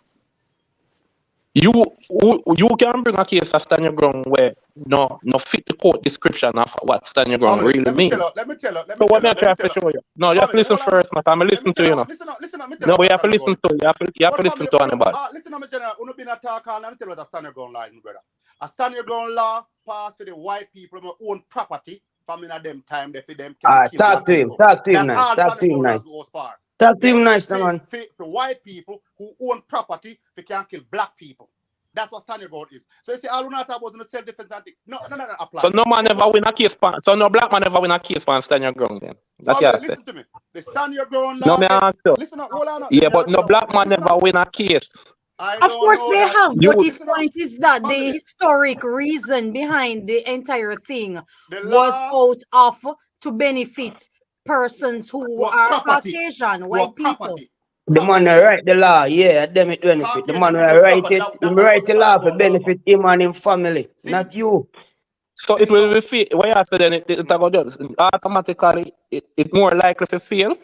Speaker 15: You can bring a case of stand your ground where no fit the court description of what stand your ground
Speaker 17: family.
Speaker 15: really
Speaker 17: Let me
Speaker 15: mean.
Speaker 17: tell you.
Speaker 15: So what me I try to show you? No, just
Speaker 17: Family,
Speaker 15: listen
Speaker 17: hold on.
Speaker 15: first, man. I'm
Speaker 17: Let me
Speaker 15: listen to
Speaker 17: tell
Speaker 15: you
Speaker 17: you.
Speaker 15: now.
Speaker 17: Listen up. Me tell you
Speaker 15: No,
Speaker 17: what
Speaker 15: we
Speaker 17: a
Speaker 15: have to
Speaker 17: stand your
Speaker 15: listen
Speaker 17: ground.
Speaker 15: to. You have to
Speaker 17: But
Speaker 15: listen
Speaker 17: family,
Speaker 15: to anybody.
Speaker 17: listen up, me general. Uno been a talk and let me tell you what a stand your ground law is, my brother. A stand your ground law pass for the white people who own property. From in a them time, they for them can kill
Speaker 6: Talk
Speaker 17: black
Speaker 6: to him,
Speaker 17: people.
Speaker 6: talk to him
Speaker 17: That's
Speaker 6: nice,
Speaker 17: all
Speaker 6: talk
Speaker 17: stand
Speaker 6: to
Speaker 17: your
Speaker 6: him
Speaker 17: ground
Speaker 6: nice.
Speaker 17: laws goes far.
Speaker 6: Talk to
Speaker 17: Yeah,
Speaker 6: him nice, man.
Speaker 17: for white people who own property, they can kill black people. That's what stand your ground is. So you see, all we not talk about the self-defense and thing. No, apply.
Speaker 15: So no man ever win a case pan. So no black man ever win a case pan stand your ground then. That's
Speaker 17: Family,
Speaker 15: what I say.
Speaker 17: listen to me. The stand your ground
Speaker 15: No
Speaker 17: law.
Speaker 15: me ask you.
Speaker 17: Listen up, hold on.
Speaker 15: Yeah, but no black man
Speaker 17: Listen
Speaker 15: never
Speaker 17: up.
Speaker 15: win a case.
Speaker 17: I
Speaker 10: Of
Speaker 17: don't
Speaker 10: course
Speaker 17: know
Speaker 10: they
Speaker 17: that.
Speaker 10: have,
Speaker 15: You
Speaker 10: but his
Speaker 17: Listen up.
Speaker 10: point is that the
Speaker 17: Family.
Speaker 10: historic reason behind the entire thing
Speaker 17: The
Speaker 10: was
Speaker 17: law
Speaker 10: out of to benefit persons who
Speaker 17: was
Speaker 10: are
Speaker 17: property.
Speaker 10: Caucasian,
Speaker 17: Was
Speaker 10: white people.
Speaker 17: property.
Speaker 6: The man who write the law, yeah, them it benefit. The man
Speaker 17: Caucasian
Speaker 6: who
Speaker 17: people
Speaker 6: write
Speaker 17: property.
Speaker 6: it, he
Speaker 17: That
Speaker 6: write
Speaker 17: was
Speaker 6: the
Speaker 17: the
Speaker 6: law
Speaker 17: stand
Speaker 6: for
Speaker 17: your ground law for.
Speaker 6: benefit him and him family,
Speaker 17: See?
Speaker 6: not you.
Speaker 15: So it will be fail. What you have to then it go just automatically it more likely to fail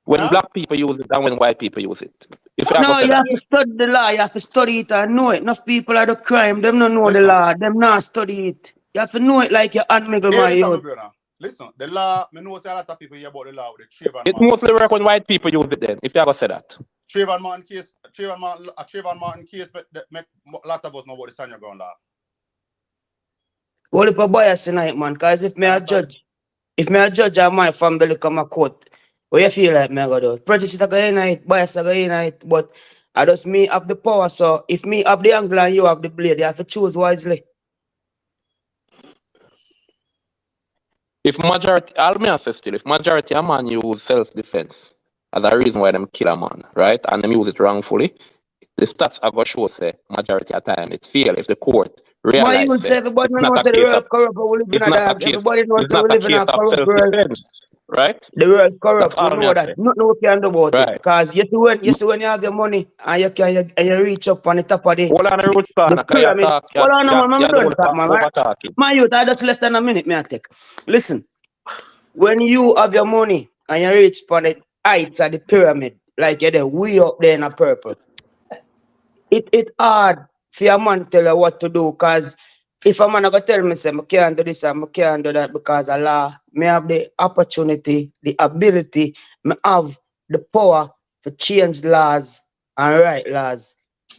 Speaker 15: when black people use it than when white people use it. If you
Speaker 6: No,
Speaker 15: say
Speaker 6: you
Speaker 15: that.
Speaker 6: have to study the law, you have to study it and know it. Enough people are the crime, them don't know the
Speaker 17: Listen.
Speaker 6: law, them not study it. You have to know it like your hand miggle, my youth.
Speaker 17: Brother. Listen, the law, I know say a lot of people hear about the law with the Trayvon
Speaker 15: It
Speaker 17: Martin
Speaker 15: mostly
Speaker 17: case.
Speaker 15: work when white people use it then, if you ever say that.
Speaker 17: Trayvon Martin case that make a lot of us know about the stand your ground law.
Speaker 6: Well, if a bias tonight, man, because if me a judge and my family come a court, what you feel like me I go do? Prejudice I go in it, bias I go in it, but I just me have the power, so if me have the angle and you have the blade, you have to choose wisely.
Speaker 15: If majority, I'll me say still, if majority of man use self-defense as a reason why them kill a man, right, and them use it wrongfully, the stats are going to show say majority of time it fail if the court
Speaker 6: My
Speaker 15: realize
Speaker 6: youth say everybody
Speaker 15: it's not
Speaker 6: knows
Speaker 15: a
Speaker 6: that the
Speaker 15: case of
Speaker 6: world corrupt, but we live in
Speaker 15: it's
Speaker 6: a
Speaker 15: not a
Speaker 6: dog.
Speaker 15: case
Speaker 6: Everybody knows
Speaker 15: it's
Speaker 6: that
Speaker 15: not
Speaker 6: we
Speaker 15: a
Speaker 6: live in
Speaker 15: case
Speaker 6: a
Speaker 15: of
Speaker 6: corrupt world.
Speaker 15: self-defense, right?
Speaker 6: The world corrupt.
Speaker 15: That's
Speaker 6: We
Speaker 15: all
Speaker 6: know
Speaker 15: I
Speaker 6: that.
Speaker 15: say.
Speaker 6: Nothing we can do about
Speaker 15: Right.
Speaker 6: it. Because you see when you have your money and you reach up on the top of the pyramid. Hold on, man. I'm done talk, man. Right? My youth, I just less than a minute, me I take. Listen, when you have your money and you reach on the heights of the pyramid, like you're there way up there in a purple, it hard for a man tell you what to do. Because if a man go tell me, say, I can't do this and I can't do that because of law, me have the opportunity, the ability, me have the power to change laws and write laws.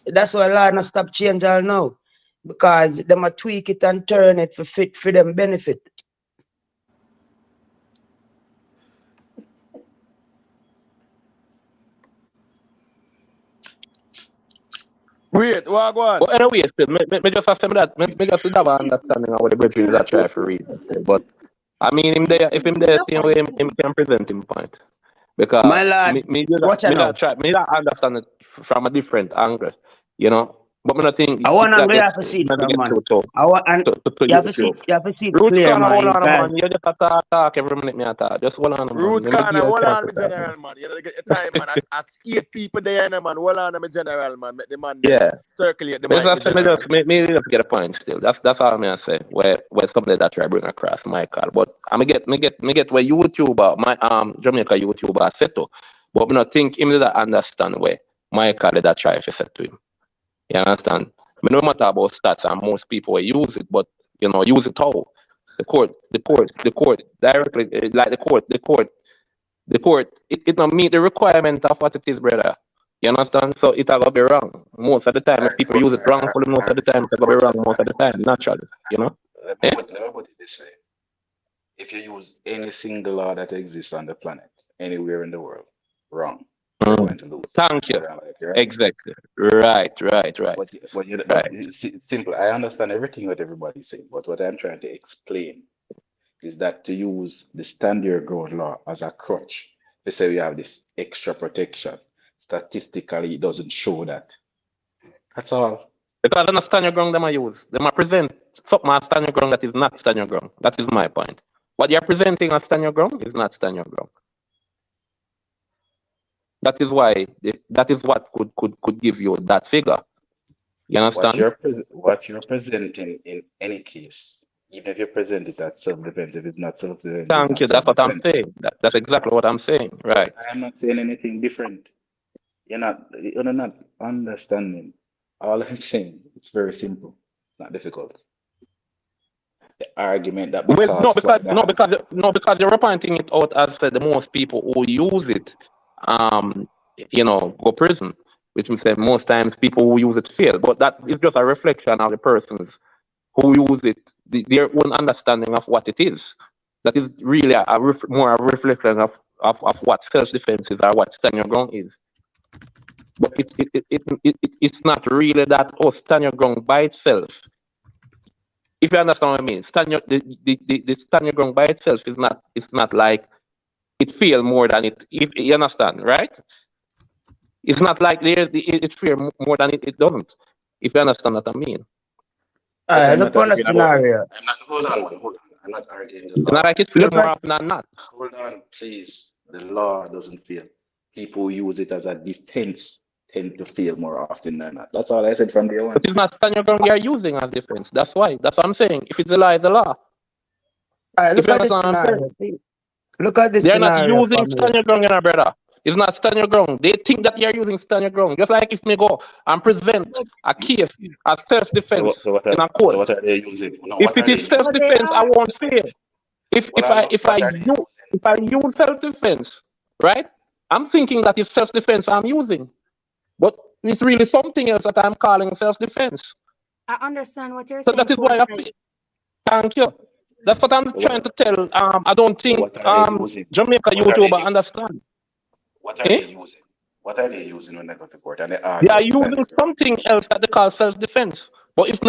Speaker 6: That's why law not stop change all now. Because them a tweak it and turn it for fit for them benefit.
Speaker 1: Wait, what go on?
Speaker 15: But anyway, still, me just say that. Me just have an understanding of what the bridge is that try for reasons still. But I mean, if him there same way, him can present him point. Because
Speaker 6: My lad,
Speaker 15: me that understand it from a different angle, you know. But me not think
Speaker 6: I want
Speaker 15: that
Speaker 6: to
Speaker 15: get
Speaker 6: have to see it
Speaker 15: maybe
Speaker 6: from,
Speaker 15: get
Speaker 6: man.
Speaker 15: through to
Speaker 6: You have to see it
Speaker 15: Roots
Speaker 6: clear,
Speaker 15: corner, hold
Speaker 6: man.
Speaker 15: on, man. You just talk every minute. Me talk. Just hold on, man.
Speaker 1: Roots
Speaker 15: Me
Speaker 1: corner,
Speaker 15: give you
Speaker 1: hold
Speaker 15: a chance
Speaker 1: on,
Speaker 15: to
Speaker 1: me
Speaker 15: talk,
Speaker 1: general, man. You know, get your time, man. I 8 people there, man. Hold on, me general, man. Make the man
Speaker 15: Yeah.
Speaker 1: circulate the
Speaker 15: Because
Speaker 1: mic,
Speaker 15: I
Speaker 1: me
Speaker 15: say, me
Speaker 1: general.
Speaker 15: just get a point still. That's all me I say. Where something that I bring across, Michael. But I me get where YouTuber, my Jamaica YouTuber set to. But me not think him that understand where Michael that try to set to him. You understand? Me no matter about stats and most people will use it, but you know, use it how. The court directly like the court, it don't meet the requirement of what it is, brother. You understand? So it will be wrong. Most of the time, if people use it wrongfully, most of the time, it will be wrong most of the time, naturally. You know?
Speaker 16: Let me put it this way. If you use any single law that exists on the planet, anywhere in the world, wrong. you're going to lose.
Speaker 15: Thank you.
Speaker 16: Right?
Speaker 15: Exactly. Right.
Speaker 16: But it's simple. I understand everything that everybody's saying, but what I'm trying to explain is that to use the stand your ground law as a crutch, they say we have this extra protection. Statistically, it doesn't show that. That's all.
Speaker 15: Because on a stand your ground, them I use. Them I present something as stand your ground that is not stand your ground. That is my point. What you're presenting as stand your ground is not stand your ground. That is why that is what could give you that figure. You understand?
Speaker 16: What you're presenting in any case, even if you present it as self-defense, if it's not self-defense,
Speaker 15: Thank you. That's what I'm saying. That's exactly what I'm saying. Right.
Speaker 16: I'm not saying anything different. You're not understanding. All I'm saying, it's very simple, not difficult. The argument that
Speaker 15: because you're pointing it out as the most people who use it, go prison, which means that most times people who use it fail. But that is just a reflection of the persons who use it, their own understanding of what it is. That is really more a reflection of what self-defense is or what stand your ground is. But it's not really that stand your ground by itself. If you understand what I mean, the stand your ground by itself is not. It's not like it feels more than it. If you understand, right? It's not like it feels more than it doesn't. If you understand what I mean.
Speaker 6: Look on the scenario.
Speaker 16: Hold on. I'm not arguing the law.
Speaker 15: It's not like it feels more often than not.
Speaker 16: Hold on, please. The law doesn't fail. People who use it as a defense tend to fail more often than not. That's all I said from day one.
Speaker 15: But it's not stand your ground we are using as defense. That's why. That's what I'm saying. If it's a law, it's a law.
Speaker 6: Look at this scenario. Look at this
Speaker 15: They're
Speaker 6: scenario.
Speaker 15: not using stand your ground, brother. It's not stand your ground. They think that you're using stand your ground. Just like if me go and present a case as self-defense in a court.
Speaker 16: So what are they using? No,
Speaker 15: if it is self-defense, I won't fail. If I use self-defense, right? I'm thinking that it's self-defense I'm using. But it's really something else that I'm calling self-defense.
Speaker 10: I understand what you're
Speaker 15: So
Speaker 10: saying.
Speaker 15: that is why thank you. That's what I'm trying to tell. I don't think Jamaica YouTuber understand.
Speaker 16: What are they using? What are they using when they go to court? And they are
Speaker 15: using something else that they call self-defense. But if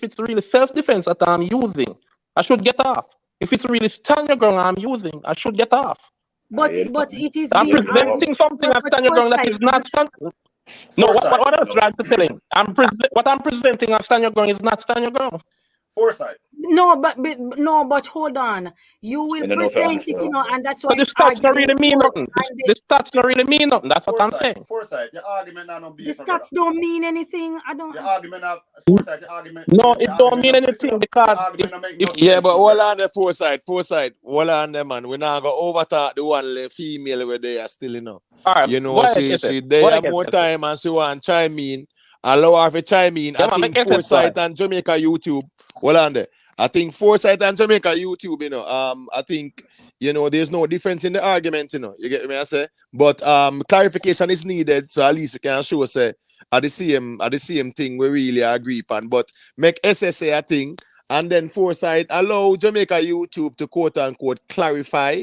Speaker 15: it's really self-defense that I'm using, I should get off. If it's really stand your ground I'm using, I should get off.
Speaker 10: But it is.
Speaker 15: I'm presenting something as stand your ground that is not stand. No, what else trying to tell him? What I'm presenting as stand your ground is not stand your ground.
Speaker 17: Foresight.
Speaker 10: No, but hold on. You will present it, and that's why.
Speaker 15: But the stats don't really mean nothing. The stats don't really mean nothing. That's what I'm saying.
Speaker 17: Foresight, your argument not
Speaker 10: the stats don't mean anything. I don't.
Speaker 17: Your argument foresight, your argument.
Speaker 15: No, it don't mean anything because
Speaker 14: yeah, but hold on the foresight. Hold on there, man. We're not gonna overtalk the one female where they are still,
Speaker 15: Right,
Speaker 14: she they have more time and she want to chime in. Allow her to chime in. I think Foresight and Jamaica YouTube. Hold on there. I think Foresight and Jamaica YouTube, I think, there's no difference in the argument, You get me I say? But clarification is needed, so at least you can show say at the same thing we really agree upon. But make SSA a thing, and then Foresight allow Jamaica YouTube to quote unquote clarify.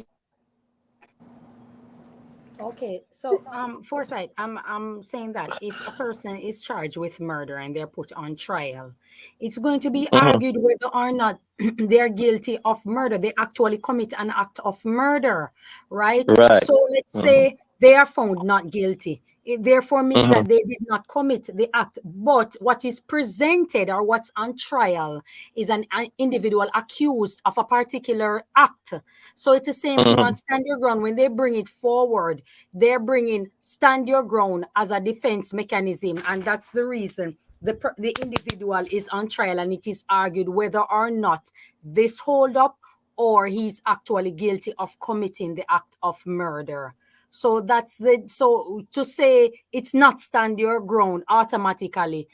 Speaker 10: Okay, so Foresight, I'm saying that if a person is charged with murder and they're put on trial, it's going to be argued whether or not they're guilty of murder. They actually commit an act of murder, right? So let's say they are found not guilty. It therefore means that they did not commit the act. But what is presented or what's on trial is an individual accused of a particular act. So it's the same thing on stand your ground. When they bring it forward, they're bringing stand your ground as a defense mechanism. And that's the reason the individual is on trial, and it is argued whether or not this hold up or he's actually guilty of committing the act of murder. So to say it's not stand your ground automatically,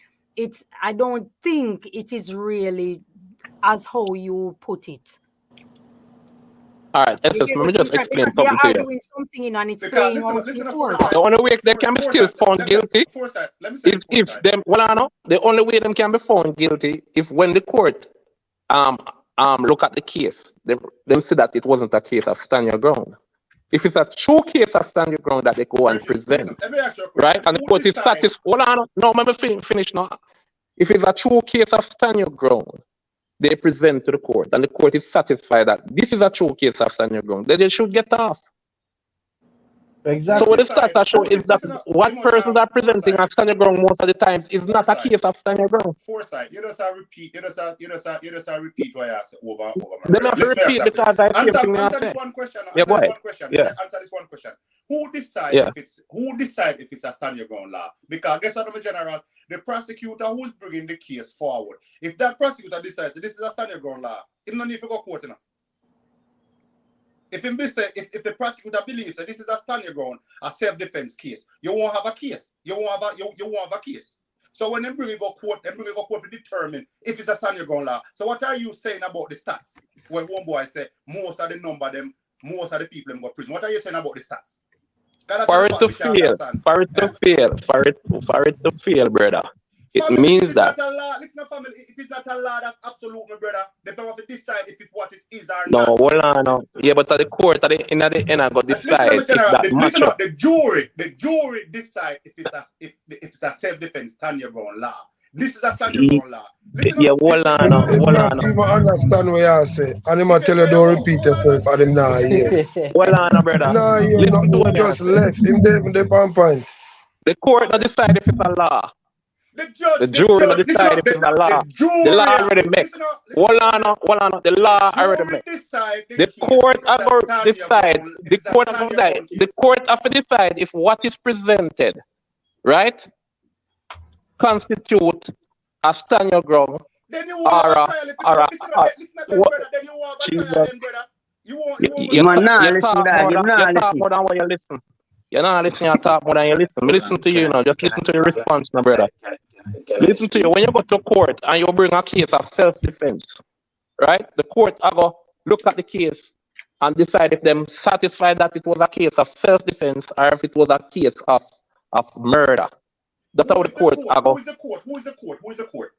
Speaker 10: I don't think it is really as how you put it.
Speaker 15: All right, let me just explain something to you.
Speaker 10: They're arguing something and it's playing out in court.
Speaker 15: The only way they can be still found guilty if them the only way them can be found guilty if when the court look at the case, them see that it wasn't a case of stand your ground. If it's a true case of stand your ground that they go and present,
Speaker 17: Let me ask you a question.
Speaker 15: right? And the court is satisfied. Hold on, no, let me finish now. If it's a true case of stand your ground, they present to the court, and the court is satisfied that this is a true case of stand your ground, then they should get off.
Speaker 9: Exactly.
Speaker 15: So what the stats show is that what persons are presenting as stand your ground most of the times is not a case of stand your ground.
Speaker 17: Foresight, you just repeat. You just repeat what I said over.
Speaker 15: Then I have to repeat because I see everything I
Speaker 17: answer
Speaker 15: say.
Speaker 17: this one question.
Speaker 15: Yeah, go ahead.
Speaker 17: Yeah. Answer this one question. Who decide if it's a stand your ground law? Because guess what, general, the prosecutor who's bringing the case forward. If that prosecutor decides that this is a stand your ground law, it don't need to go court enough. If the prosecutor believes that this is a stand your ground, a self-defense case, you won't have a case. You won't have a case. So when they bring it go court, to determine if it's a stand your ground law. So what are you saying about the stats? When one boy say most of the people in go prison. What are you saying about the stats?
Speaker 15: For it to fail, brother. It family, means that.
Speaker 17: Listen, family, if it's not a law, that's absolute, my brother. They don't have to decide if it's what it is or
Speaker 15: no,
Speaker 17: not.
Speaker 15: Hold on, no. Yeah, but at the court, at the end, I got decide if that match up.
Speaker 17: The jury decide if it's a self-defense stand your ground law. This is a stand your ground law.
Speaker 15: Yeah, hold on.
Speaker 21: You even understand what you say. And him tell you don't repeat yourself and him nah here.
Speaker 15: Hold on, brother.
Speaker 21: Nah, you just left. Him there on point.
Speaker 15: The court not decide if it's a law. The jury not decide if it's a law. The law already make. Hold on. The law already make. The court are going to decide. The court have to decide if what is presented, right, constitute a stand your ground or a You're not listening, you talk more than you listen. Me listen to you now. Just listen to your response, my brother. Listen to you. When you go to court and you bring a case of self-defense, right? The court are going to look at the case and decide if them satisfied that it was a case of self-defense or if it was a case of murder. That's how the court are going.
Speaker 17: Who is the court?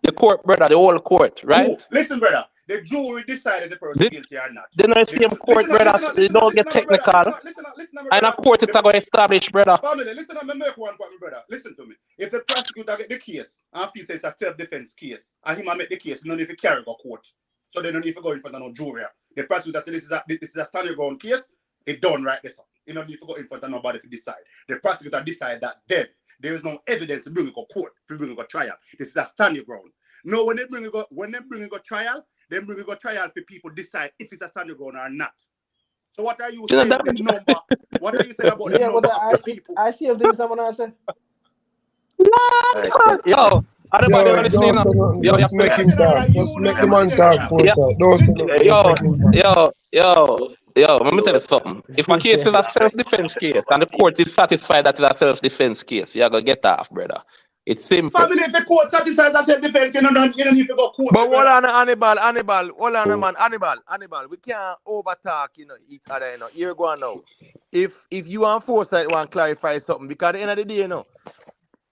Speaker 15: The court, brother, the whole court, right?
Speaker 17: Ooh, listen, brother. The jury decided the person guilty or not.
Speaker 15: Then I see court, brother. They don't get technical. And a court is going to establish, brother.
Speaker 17: Family, listen, I'm going to make one point, brother. Listen to me. If the prosecutor get the case and feel it's a self-defense case, and he might make the case, he don't need to carry go court. So they don't need to go in front of no jury. The prosecutor say this is a stand your ground case, it done right this up. You don't need to go in front of nobody to decide. The prosecutor decide that then there is no evidence to bring it to court, to bring it to trial. This is a stand your ground. No, when they bring it to trial, they bring it to trial for people decide if it's a stand your ground or not. So what are you saying about the number? What are you saying about the number of the people?
Speaker 9: I see if there's someone answer.
Speaker 15: Yo,
Speaker 21: just make him talk. Just make the man talk for
Speaker 15: Yo, let me tell you something. If a case is a self-defense case and the court is satisfied that it's a self-defense case, you're going to get off, brother. It's simple.
Speaker 17: Family, if the court satisfies a self-defense, you don't need to go court.
Speaker 1: But hold on, Hannibal. Hold on, man. Hannibal. We can't overtalk, each other, Here we go now. If you and Foresight want to clarify something, because at the end of the day,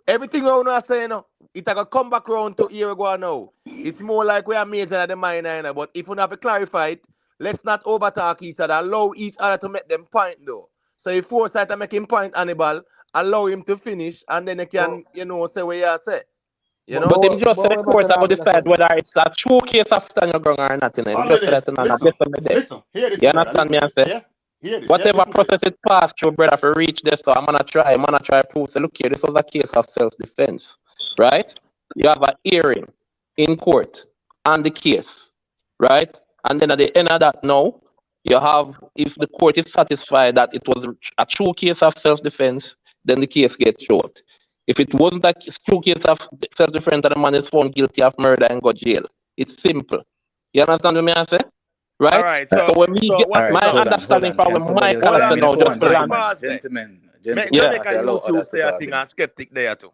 Speaker 1: everything we want to say, it's going to come back around to here we go now. It's more like we are major than the minor, but if we have to clarify it, let's not overtalk each other. Allow each other to make them point, though. So if Foresight to make him point, Hannibal, allow him to finish, and then he can, say what you say.
Speaker 15: But him just said the court will decide whether it's a true case of stand your ground or not. Him just said that
Speaker 17: listen, hear this.
Speaker 15: You understand me? I say, whatever process it passed through, brother, for reach this, so I'm gonna try prove. Say, look here, this was a case of self-defense, right? You have a hearing in court on the case, right? And then at the end of that, now you have, if the court is satisfied that it was a true case of self-defense, then the case gets short. If it wasn't a true case of self-defense, the man is found guilty of murder and go to jail. It's simple. You understand what I say? Right?
Speaker 1: All right.
Speaker 15: So when we get my understanding from my character now, just
Speaker 16: gentlemen.
Speaker 1: Make a YouTube say a thing and skeptic there too.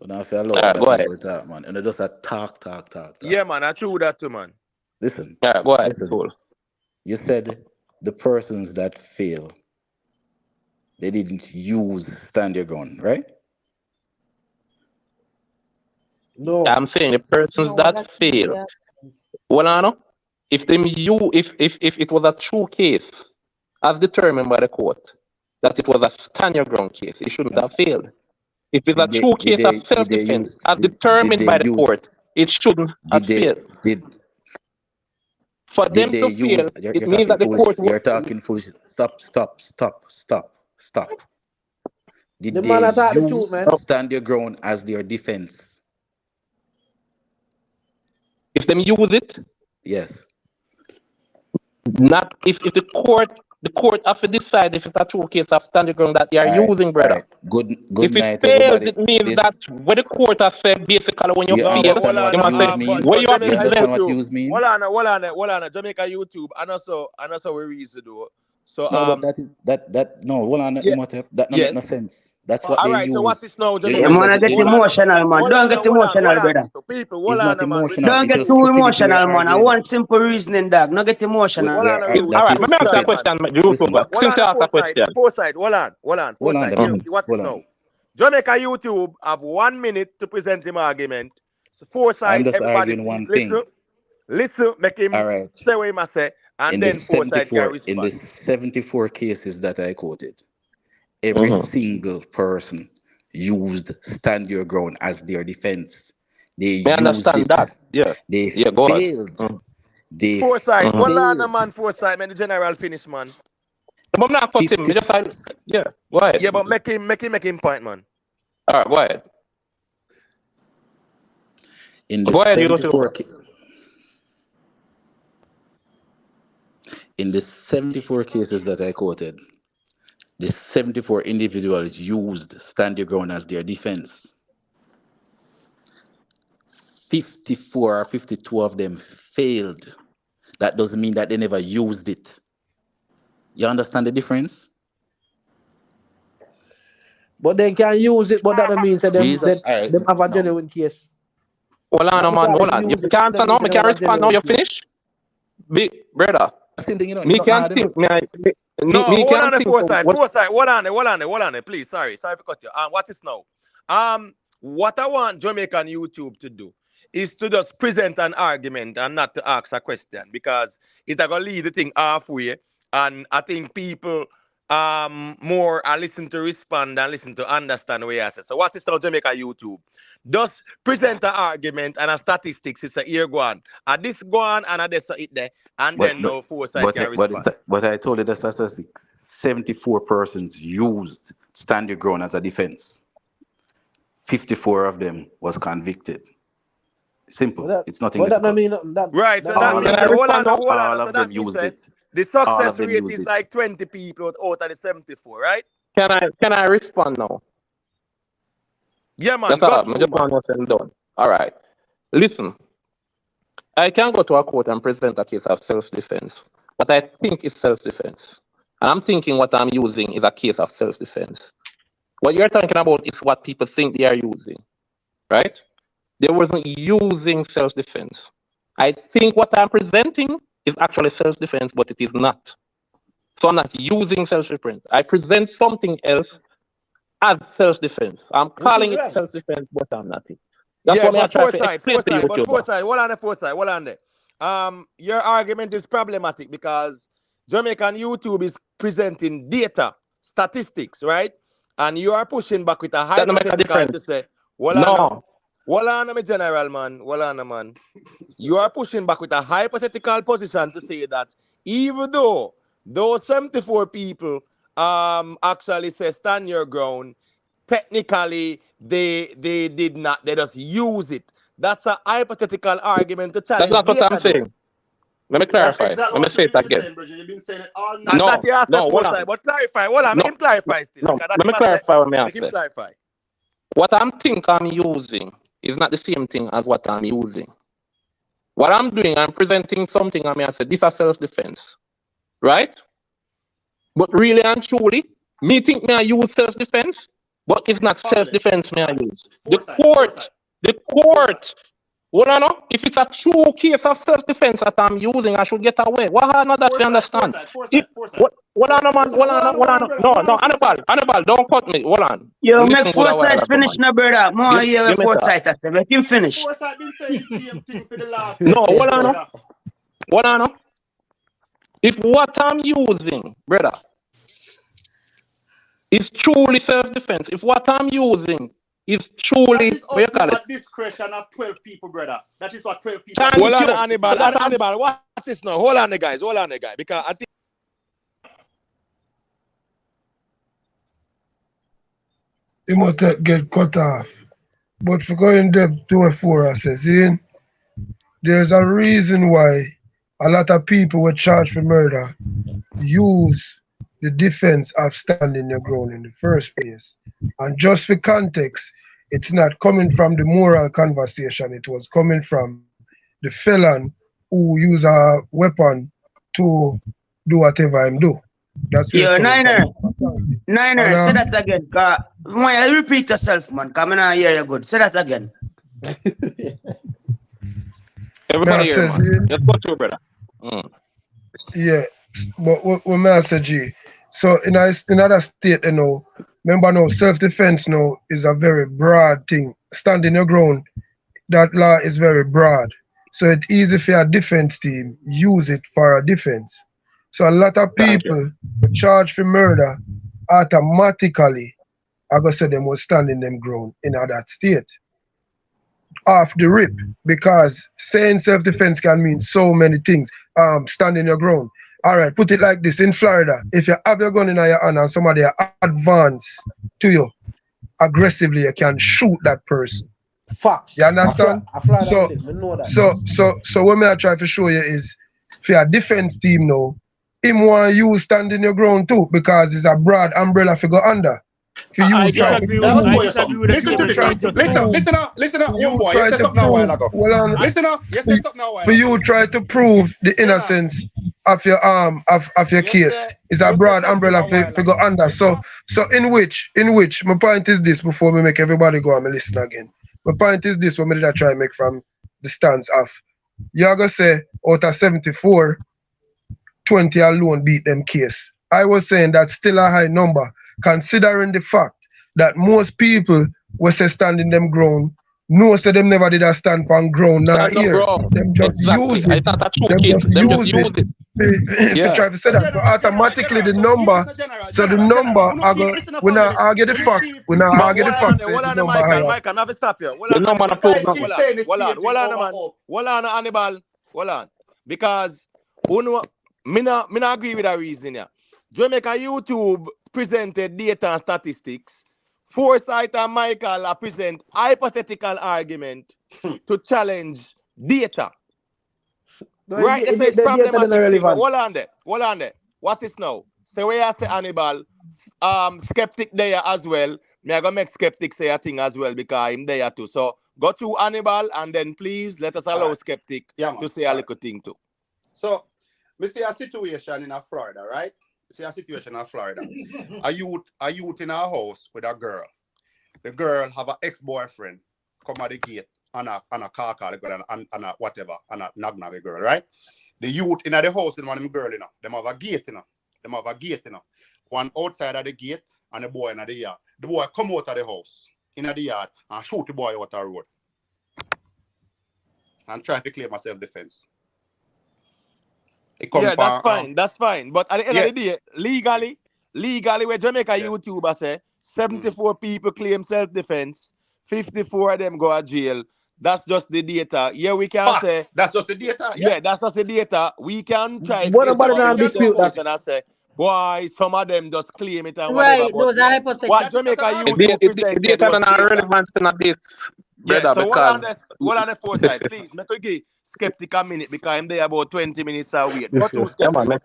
Speaker 16: Go ahead. Man. And just a talk.
Speaker 1: Yeah, man. I true that too, man.
Speaker 16: Listen.
Speaker 15: Go ahead.
Speaker 16: You said the persons that fail, they didn't use stand your ground, right?
Speaker 9: No.
Speaker 15: I'm saying the persons that fail. Well, I know. If it was a true case as determined by the court that it was a stand your ground case, it shouldn't have failed. If it's a true case of self-defense, as determined by the court, it shouldn't have failed. For them to fail, it means that the court
Speaker 20: You're talking foolish. Stop. Did
Speaker 9: The man attacked the
Speaker 20: they
Speaker 9: truth,
Speaker 20: use
Speaker 9: man.
Speaker 20: stand your ground as their defense?
Speaker 15: If them use it,
Speaker 20: Yes.
Speaker 15: not if the court have to decide if it's a true case of stand your ground that they are using, brother.
Speaker 20: Good
Speaker 15: If it
Speaker 20: night,
Speaker 15: fails,
Speaker 20: everybody.
Speaker 15: it means that what the court has said basically when you
Speaker 20: You
Speaker 15: fail,
Speaker 20: understand what
Speaker 15: you must say
Speaker 20: use
Speaker 15: where you are
Speaker 20: You
Speaker 15: present.
Speaker 20: understand what use means?
Speaker 1: Hold on, Jamaica YouTube, and also we reason to do. So
Speaker 20: No, but that no, hold on,
Speaker 1: yeah,
Speaker 20: Imhotep, that don't make no
Speaker 1: yes.
Speaker 20: sense. That's what
Speaker 1: All
Speaker 20: they
Speaker 1: right,
Speaker 20: use.
Speaker 1: so what is now,
Speaker 20: They
Speaker 1: Jamaica?
Speaker 6: You
Speaker 20: use
Speaker 6: wanna
Speaker 20: as the
Speaker 6: get emotional, man. Don't get emotional, brother.
Speaker 1: People,
Speaker 20: It's not emotional.
Speaker 6: Don't
Speaker 20: It's
Speaker 6: get
Speaker 20: just
Speaker 6: too
Speaker 20: stupidity
Speaker 6: emotional,
Speaker 20: we're
Speaker 6: man. I
Speaker 20: arguing.
Speaker 6: want simple reasoning, dog. Not get emotional.
Speaker 1: Hold on,
Speaker 15: All right, let me ask you a question, YouTuber. Since you asked a question.
Speaker 1: Foresight, hold on. Foresight, what's this now? Jamaica YouTube have 1 minute to present him argument. So Foresight,
Speaker 20: I'm just
Speaker 1: everybody
Speaker 20: arguing
Speaker 1: please
Speaker 20: one thing.
Speaker 1: listen, make him say what he must say, and then Foresight can respond.
Speaker 20: In the 74 cases that I quoted, every single person used stand your ground as their defense. They
Speaker 15: I
Speaker 20: used
Speaker 15: understand
Speaker 20: it.
Speaker 15: that. Yeah.
Speaker 20: They
Speaker 15: go ahead.
Speaker 20: failed. They
Speaker 1: Foresight,
Speaker 20: failed.
Speaker 1: Foresight, man, the general finish, man.
Speaker 15: But I'm not fucking him. Yeah, go ahead.
Speaker 1: Yeah, but make him point, man.
Speaker 15: All right, go ahead.
Speaker 20: In the
Speaker 15: Go ahead,
Speaker 20: 74 in the 74 cases that I quoted, the 74 individuals used stand your ground as their defense. 54 or 52 of them failed. That doesn't mean that they never used it. You understand the difference?
Speaker 9: But they can use it, but that don't mean that them have a genuine case.
Speaker 15: Hold on, man, hold on. You can't answer now, me can't respond now, you finish? Big brother. Me can't think.
Speaker 1: No,
Speaker 15: me
Speaker 1: hold
Speaker 15: can't
Speaker 1: on,
Speaker 15: think.
Speaker 1: Foresight, hold on, please. Sorry for cut you. What is now? What I want Jamaican YouTube to do is to just present an argument and not to ask a question, because it's gonna lead the thing halfway, and I think people more are listen to respond and listen to understand what you say. So what is now Jamaica YouTube? Just present an argument and a statistics. It's a year go on. And this go on and this it there. And then no Foresight can respond.
Speaker 20: But I told you the statistics. 74 persons used stand your ground as a defense. 54 of them was convicted. Simple. It's nothing.
Speaker 9: But that mean that.
Speaker 1: Right. So that means hold on.
Speaker 20: All of them used it.
Speaker 1: The success rate is like 20 people out of the 74, right?
Speaker 15: Can I respond now?
Speaker 1: Yeah, man.
Speaker 15: That's all. I just want to say done. All right. Listen, I can go to a court and present a case of self-defense, but I think it's self-defense. And I'm thinking what I'm using is a case of self-defense. What you're talking about is what people think they are using, right? They wasn't using self-defense. I think what I'm presenting is actually self-defense, but it is not. So I'm not using self-defense. I present something else as self-defense. I'm calling it self-defense, but I'm not it. That's what I'm trying to explain to you.
Speaker 1: But Foresight, hold on there. Your argument is problematic because Jamaican YouTube is presenting data, statistics, right? And you are pushing back with a hypothetical to say, hold on, my general man. You are pushing back with a hypothetical position to say that even though those 74 people actually say stand your ground, technically they did not, they just use it. That's a hypothetical argument to challenge.
Speaker 15: That's not what I'm saying. Let me clarify.
Speaker 7: Exactly
Speaker 15: Let me say it again.
Speaker 7: You've been saying it all
Speaker 1: night. But clarify. Let me clarify still.
Speaker 15: Let me clarify what I'm
Speaker 1: saying. Clarify.
Speaker 15: What I'm using is not the same thing as what I'm using. What I'm doing, I'm presenting something, I say, this is self-defense, right? But really and truly, me think me I use self-defense, but it's not self-defense me I use. The court, well, I know, if it's a true case of self-defense that I'm using, I should get away. What I know that we understand. No, Annabelle, don't cut me. Hold on.
Speaker 6: Yo, make Foresight finish, no brother. More here with Foresight. Make him finish.
Speaker 7: Foresight been saying the same thing for the last.
Speaker 15: No, hold on. If what I'm using, brother, is truly self-defense, if what I'm using is truly,
Speaker 17: that is
Speaker 15: what you
Speaker 17: up to
Speaker 15: call
Speaker 17: a
Speaker 15: it?
Speaker 17: discretion of 12 people, brother. That is what 12 people are
Speaker 15: Thank
Speaker 14: Hold on,
Speaker 15: you.
Speaker 14: Hannibal.
Speaker 15: What I'm
Speaker 14: Hannibal, watch this now. Hold on, the guys. Hold on, the guy. Because I think
Speaker 21: You must get cut off. But for going depth to a four assassin, there's a reason why a lot of people were charged for murder use the defense of standing your ground in the first place. And just for context, it's not coming from the moral conversation, it was coming from the felon who use a weapon to do whatever him do. That's where it's
Speaker 6: Yo,
Speaker 21: coming
Speaker 6: Niner.
Speaker 21: from.
Speaker 6: Niner,
Speaker 21: And
Speaker 6: say that again. You repeat yourself, man. Come on, I hear you good. Say that again.
Speaker 15: Everybody here,
Speaker 21: says,
Speaker 15: man. Let's go through, brother.
Speaker 21: yeah, but what I say, G, so in another state, you know, remember now, self-defense now is a very broad thing. Standing your ground, that law is very broad. So it's easy for a defense team use it for a defense. So a lot of people charged for murder automatically, I go say them was standing them ground in that state. Off the rip, because saying self-defense can mean so many things. Standing your ground. All right, put it like this: in Florida, if you have your gun in your hand and somebody advance to you aggressively, you can shoot that person.
Speaker 9: Facts.
Speaker 21: You understand?
Speaker 9: I fly
Speaker 21: So,
Speaker 9: that thing. We know that.
Speaker 21: so what I try to show you is, for a defense team now, him want you standing your ground too, because it's a broad umbrella to go under. For you
Speaker 2: I
Speaker 21: try to
Speaker 2: disagree
Speaker 21: prove,
Speaker 2: with the
Speaker 17: Listen to
Speaker 2: statement
Speaker 17: this.
Speaker 2: from just
Speaker 17: Listen,
Speaker 2: now.
Speaker 17: listen up,
Speaker 21: you
Speaker 17: homeboy. You
Speaker 21: try
Speaker 17: said
Speaker 21: to
Speaker 17: something a while
Speaker 21: prove,
Speaker 17: ago.
Speaker 21: hold on,
Speaker 17: Listen up. You said something a while
Speaker 21: for
Speaker 17: ago.
Speaker 21: you try to prove the innocence of your of your case is a broad umbrella for go under. So in which my point is this, before we make everybody go and me listen again. My point is this, what me did I try make from the stance of, you're gonna say out of 74, 20 alone beat them case. I was saying that's still a high number, considering the fact that most people were say standing them ground, no say them never did a stand on ground now
Speaker 15: Stand up,
Speaker 21: here.
Speaker 15: bro.
Speaker 21: Them just
Speaker 15: Exactly.
Speaker 21: use
Speaker 15: I
Speaker 21: it.
Speaker 15: thought a true
Speaker 21: Them
Speaker 15: kid.
Speaker 21: just
Speaker 15: Them just
Speaker 21: use
Speaker 15: use
Speaker 21: it.
Speaker 15: it.
Speaker 21: If you try to say that. So automatically the number, we not argue the fact, we not
Speaker 1: But
Speaker 21: argue the fact that
Speaker 1: hold
Speaker 21: the
Speaker 1: on,
Speaker 21: number
Speaker 1: Michael,
Speaker 21: higher.
Speaker 1: I have to stop you. Hold
Speaker 15: The
Speaker 1: on,
Speaker 15: number
Speaker 1: Hannibal.
Speaker 15: to prove nothing.
Speaker 1: Hold on, man. Hold on, Hannibal. Hold on. because me not agree with that reason. Yeah. Jamaica YouTube presented data and statistics. Foresight and Michael are present hypothetical argument to challenge data. Right? They say it's problematic thing. Hold on there. What's this now? So where I say Hannibal, skeptic there as well. Me I gonna make skeptic say a thing as well because I'm there too. So go to Hannibal and then please let us allow skeptic to say a little thing too.
Speaker 17: So we see a situation in Florida, right? We see a situation in Florida. a youth in a house with a girl. The girl have an ex-boyfriend come at the gate on a car and a whatever, and a nag girl, right? The youth in the house in one of them girl, them have a gate, One outside of the gate and the boy in the yard. The boy come out of the house in the yard and shoot the boy out the road. And try to claim self-defense.
Speaker 1: Yeah, that's fine. But at the end of the day, legally, where Jamaica YouTuber say 74 people claim self-defense, 54 of them go to jail. That's just the data. Yeah, we can say
Speaker 17: that's just the data.
Speaker 1: Yeah, that's just the data. We can try
Speaker 9: What about not dispute that?
Speaker 1: and say, boy, some of them just claim it and
Speaker 10: Right,
Speaker 1: whatever.
Speaker 10: those are hypothetical.
Speaker 1: What Jamaica YouTube presented
Speaker 15: data
Speaker 1: was
Speaker 15: not
Speaker 1: data.
Speaker 15: relevant to this, brother,
Speaker 1: Yeah, so
Speaker 15: because
Speaker 1: hold on the foresight, please. Make we give skeptic a minute because I'm there about 20 minutes away. Go to skeptic.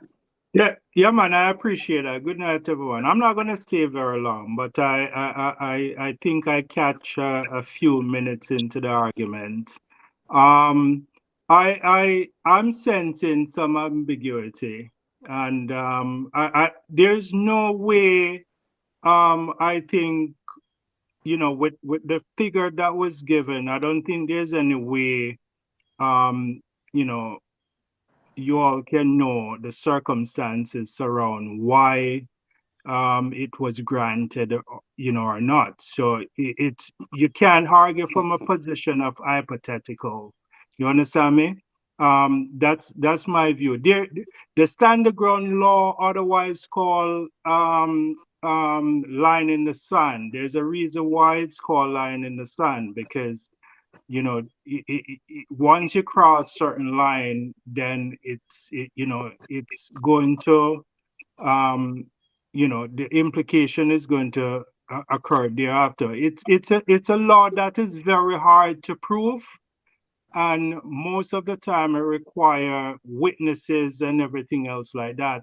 Speaker 3: Yeah, man, I appreciate that. Good night, everyone. I'm not going to stay very long, but I think I catch a few minutes into the argument. I'm sensing some ambiguity, and there's no way. I think, with the figure that was given, I don't think there's any way, you all can know the circumstances surround why it was granted, or not. So you can't argue from a position of hypothetical. You understand me? That's my view. The stand ground law, otherwise called line in the sand. There's a reason why it's called line in the sand, because once you cross certain line, then it's going to the implication is going to occur thereafter. It's a law that is very hard to prove, and most of the time it require witnesses and everything else like that.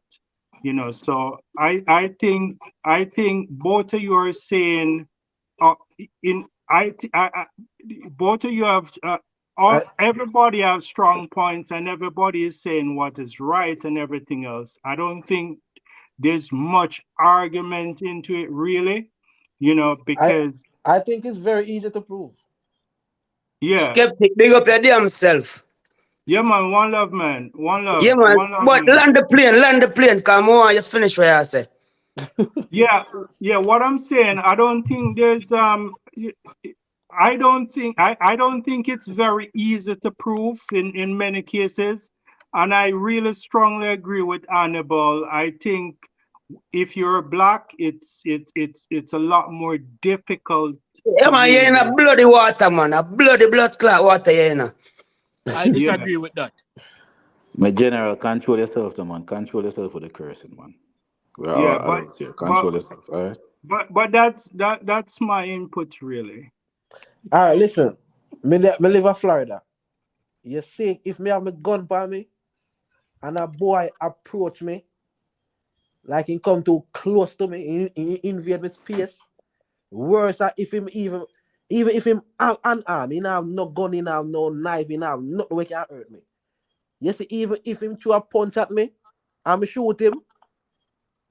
Speaker 3: So I think both of you are saying both of you have everybody have strong points, and everybody is saying what is right and everything else. I don't think there's much argument into it, really, because
Speaker 9: I think it's very easy to prove.
Speaker 3: Yeah.
Speaker 6: Skeptic, big up your damn self.
Speaker 3: Yeah, man. One love, man. One love.
Speaker 6: Yeah, man.
Speaker 3: One love,
Speaker 6: But
Speaker 3: man.
Speaker 6: land the plane, come on, you finish what you say.
Speaker 3: Yeah. What I'm saying, I don't think there's I don't think it's very easy to prove in many cases, and I really strongly agree with Hannibal. I think if you're black, it's a lot more difficult.
Speaker 6: Yeah, man, you're in a bloody water, man. A bloody blood clot water, you're in.
Speaker 2: I disagree with that.
Speaker 20: My general, control yourself, man. Control yourself with the cursing, man. We're all adults here. Control yourself, all right?
Speaker 3: But that's my input, really.
Speaker 9: All right, listen. Me live in Florida. You see, if me have a gun by me, and a boy approach me, like he come too close to me, he invade my space. Worse, if him even if him have an arm, he have no gun, he have no knife, he have nothing that can hurt me. You see, even if him throw a punch at me, and me shoot him,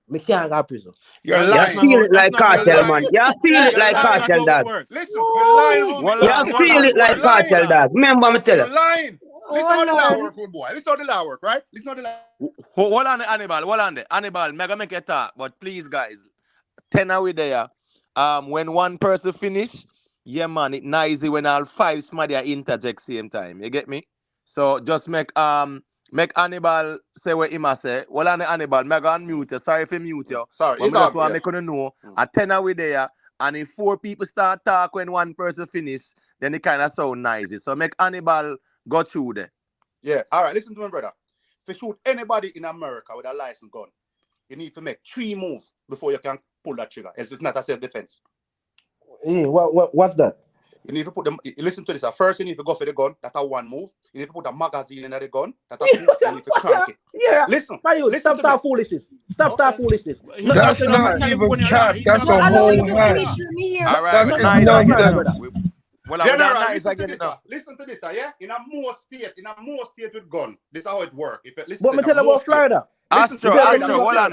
Speaker 9: me can't go to prison.
Speaker 7: You're lying.
Speaker 6: You feel it like Kartel, man. You feel it like Kartel, dog.
Speaker 7: Listen, you're lying.
Speaker 6: You feel it like Kartel, dog. Remember me tell you.
Speaker 7: You're lying. Listen how the law work, good boy. Listen how the law work, right? Listen how the law.
Speaker 19: Hold on, Hannibal. Hold on there. Hannibal, mega make a talk. But please, guys, 10 away there. When one person finish, yeah, man, it noisy when all five somebody interject same time. You get me? So just make Hannibal say what him say. Hold on, Hannibal, mega unmute you. Sorry if you mute you.
Speaker 7: Sorry,
Speaker 19: but
Speaker 7: it's
Speaker 19: just
Speaker 7: all
Speaker 19: want to make you know. At 10 away there, and if 4 people start talk when one person finish, then it kind of sound noisy. So make Hannibal go through there.
Speaker 7: Yeah, all right, listen to me, brother. If you shoot anybody in America with a licensed gun, you need to make 3 moves before you can pull that trigger. Else it's not a self-defense.
Speaker 9: What's that?
Speaker 7: You need to put them. Listen to this. First, you need to go for the gun. That's a 1 move. You need to put a magazine in the gun. That's a 2. You need to crank it.
Speaker 9: Yeah.
Speaker 7: Listen.
Speaker 9: Stop foolishness. Stop foolishness.
Speaker 21: That's not even cap. That's a whole hand.
Speaker 19: All right,
Speaker 21: that is nonsense.
Speaker 7: General, listen to this, yeah? In a more state with gun, this is how it works. If it listen
Speaker 9: but me tell about Florida.
Speaker 19: Astro, hold on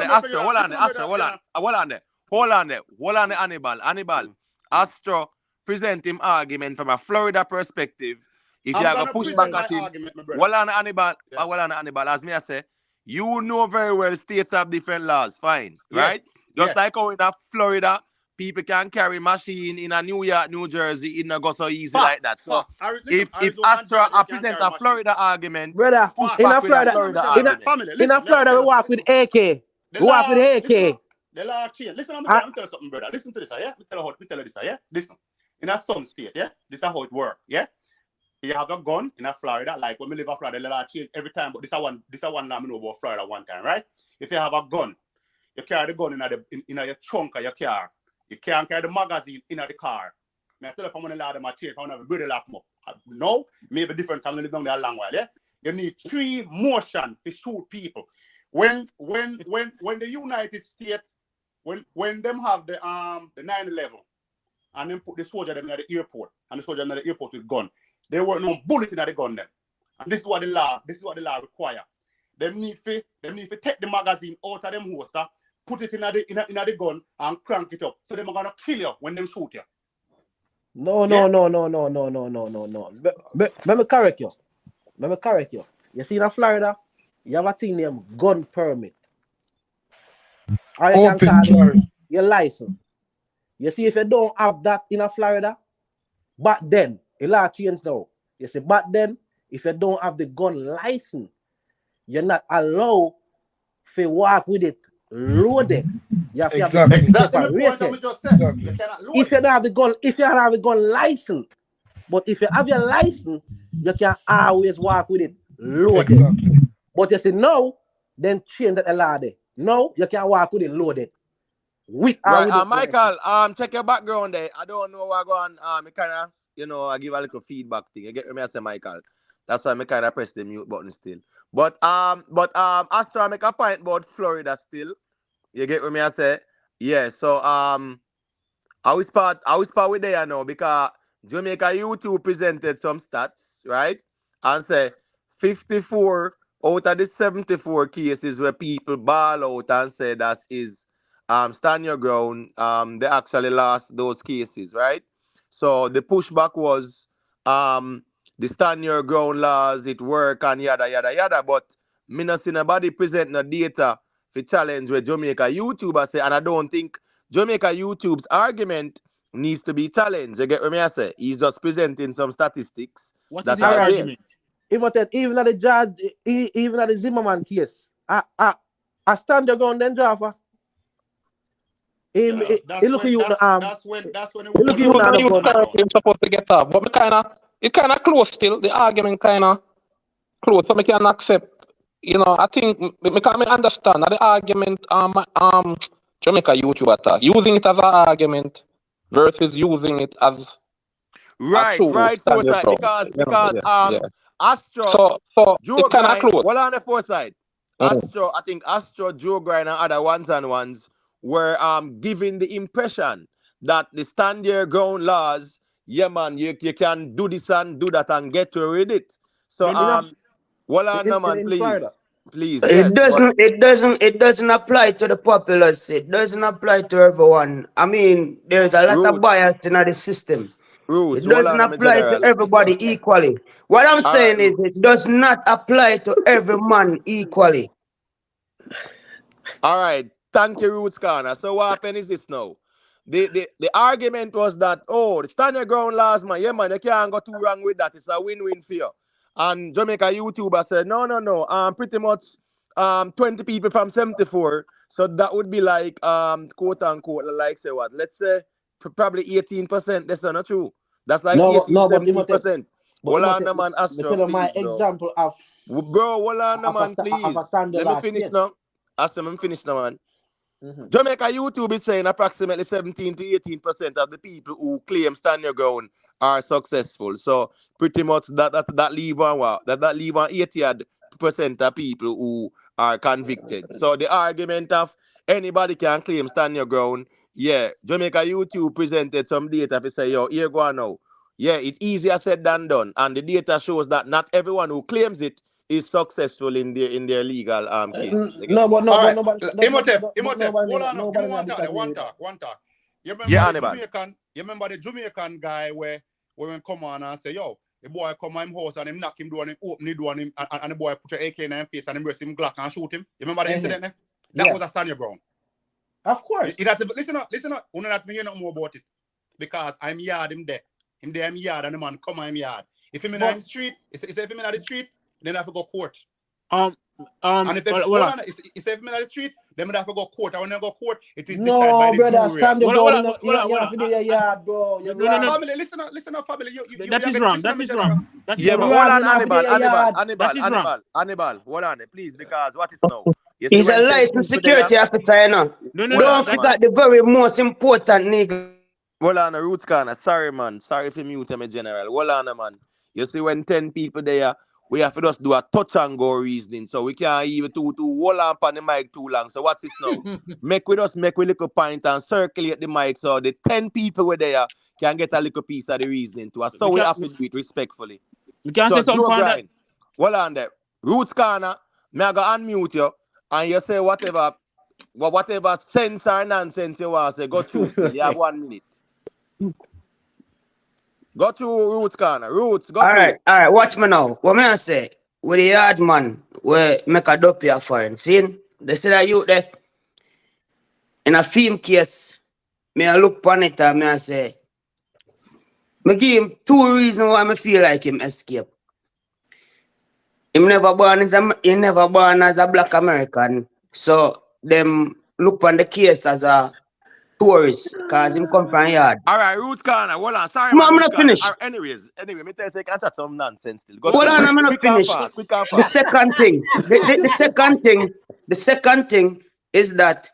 Speaker 19: there, Hannibal. Astro present him argument from a Florida perspective. If you are going to push back at him, hold on, Hannibal, as me I say, you know very well states have different laws, fine, right? Just like how in Florida, people can carry machine in a New York, New Jersey, it not go so easy like that. So if Astro present a Florida argument,
Speaker 9: brother,
Speaker 19: push
Speaker 9: in
Speaker 19: back
Speaker 9: a Florida,
Speaker 19: argument.
Speaker 9: in a Florida, we walk with AK. We walk with AK.
Speaker 7: The law change. Listen, I'm tell you something, brother. Listen to this, yeah? Me tell you this, yeah? Listen. In some state, yeah? This is how it works, yeah? You have a gun in Florida, like when we live in Florida, the law change every time, but this is one law I know about Florida one time, right? If you have a gun, you carry the gun in your trunk of your car. You can't carry the magazine in the car. I tell you from when the law them change, I want to really lock them up. No, maybe different time, live down there a long while, yeah? You need 3 motion to shoot people. When the United States, when them have the 9/11 and then put the soldier them at the airport and the soldier them at the airport with gun, there were no bullet in the gun them. And this is what the law require. Them need to take the magazine out of them holster, put it in the gun and crank it up. So they're gonna kill you when they shoot you.
Speaker 9: No. Let me correct you. You see in Florida, you have a thing named gun permit. Or you can call it your license. You see, if you don't have that in Florida, back then, a law changed now. You see, back then, if you don't have the gun license, you're not allowed to walk with it loaded. You have to have the gun
Speaker 7: Exactly my point I
Speaker 9: separated.
Speaker 7: just said. You cannot load
Speaker 9: If you don't have the gun, if you don't have the gun license, but if you have your license, you can always walk with it loaded. But you say no, then change that law there. No, you can walk with it loaded. With or without
Speaker 1: Michael, check your background there. I don't know what going on. I kind of, I give a little feedback thing. You get me? I say, Michael. That's why I kind of press the mute button still. But Astro, I make a point about Florida still. You get what me I say? Yeah. So I was part with there now because Jamaica YouTube presented some stats, right? And say 54 out of the 74 cases where people ball out and say that is stand your ground, they actually lost those cases, right? So the pushback was the stand your ground laws, it work and yada yada yada. But me not see nobody present no data for challenge with Jamaica YouTuber say, and I don't think Jamaica YouTube's argument needs to be challenged. You get what me I say? He's just presenting some statistics
Speaker 2: What
Speaker 1: that
Speaker 2: is his
Speaker 1: are
Speaker 2: argument?
Speaker 9: Even at the judge, even at the Zimmerman case, I stand your ground then, Jaffa.
Speaker 7: That's when
Speaker 9: you
Speaker 7: look
Speaker 15: You know, you supposed to get up, but it kind of close still. The argument kind of close, so I can accept. I think me can understand that the argument Jamaica YouTube attack, using it as an argument versus using it as a tool stand your ground.
Speaker 1: Because Astro
Speaker 15: So
Speaker 1: Joe
Speaker 15: it kind of
Speaker 1: Grind,
Speaker 15: close.
Speaker 1: well on the foresight. Astro, I think Astro, Joe Grind and other ones were giving the impression that the stand your ground laws, yeah man, you can do this and do that and get away with it. So well on no man, please. Please, yes.
Speaker 6: It doesn't apply to the populace. It doesn't apply to everyone. I mean, there's a lot of bias in the system. It doesn't apply to everybody equally. What I'm saying is it does not apply to every man equally.
Speaker 1: All right. Thank you, Roots Corner. So what happened is this now. The argument was that, the stand your ground laws, man. Yeah, man, you can't go too wrong with that. It's a win-win for you. And Jamaica YouTuber said, no. Pretty much 20 people from 74. So that would be like quote unquote, like say what? Let's say probably 18%. That's not true. That's like 17%. Hold on, no, man, Astro, please,
Speaker 9: my
Speaker 1: bro.
Speaker 9: example of
Speaker 1: Bro, hold on, no, man, please. Let me finish now. Astro, let me finish now, man. Jamaica YouTube is saying approximately 17 to 18% of the people who claim stand your ground are successful. So pretty much that leave on what? That leave on 80% of people who are convicted. So the argument of anybody can claim stand your ground, yeah, Jamaica YouTube presented some data to say, here go on now. Yeah, it's easier said than done. And the data shows that not everyone who claims it is successful in their legal cases. Again.
Speaker 7: Imhotep, hold on, give me one talk. You remember the Jamaican guy where when come on and say, yo, the boy come on him house and him knock him door and him open the door and the boy put an AK in his face and him press him Glock and shoot him. You remember the incident there? That was a stand your ground.
Speaker 9: Of course.
Speaker 7: Listen up. You don't have to hear nothing more about it. Because I'm yard him there. Him there, I'm yard, and the man come on him yard. If him in the street, if him in the street, then I have to go court. And if him in the street, then I have to go court. And when I go court, it is decided by the jury.
Speaker 9: Stand your ground. You have to be a yard, bro.
Speaker 7: No. Family, listen up, family.
Speaker 2: That is wrong. That is wrong.
Speaker 1: Yeah, but hold on, Hannibal, hold on, please, because what is now?
Speaker 6: He's a licensed security officer, you know. Don't forget the very most important nigga.
Speaker 1: Hold on, Roots Corner. Sorry, man. Sorry if you mute me, General. Hold on, man. You see, when 10 people there, we have to just do a touch and go reasoning. So we can't even to hold on the mic too long. So what's this now? make we little point and circulate the mic so the 10 people were there can get a little piece of the reasoning to us. So we have to do it respectfully.
Speaker 2: We can't say something for that.
Speaker 1: Hold on there. Roots Corner, may I go unmute you and you say whatever sense or nonsense you want to say. Go through still. You have 1 minute. Go to Roots Corner. Roots, go
Speaker 6: All right, watch me now. What may I say? With the yard man, we make a dope here for him. See? They say that you there. In a film case, me I look upon it and me I say, me give him 2 reasons why I feel like him escape. He never born as a black American. So them look on the case as a tourist because him come from yard.
Speaker 19: All right, Root Corner. Hold on. Sorry,
Speaker 6: No,
Speaker 19: man,
Speaker 6: I'm
Speaker 19: Root
Speaker 6: not
Speaker 19: Corner.
Speaker 6: finished.
Speaker 19: Anyway, me tell you, I can chat some nonsense still. Go
Speaker 6: Hold
Speaker 19: through.
Speaker 6: on, I'm not
Speaker 19: Quick and
Speaker 6: finished.
Speaker 19: fast. Quick and
Speaker 6: The
Speaker 19: fast.
Speaker 6: second thing, the second thing is that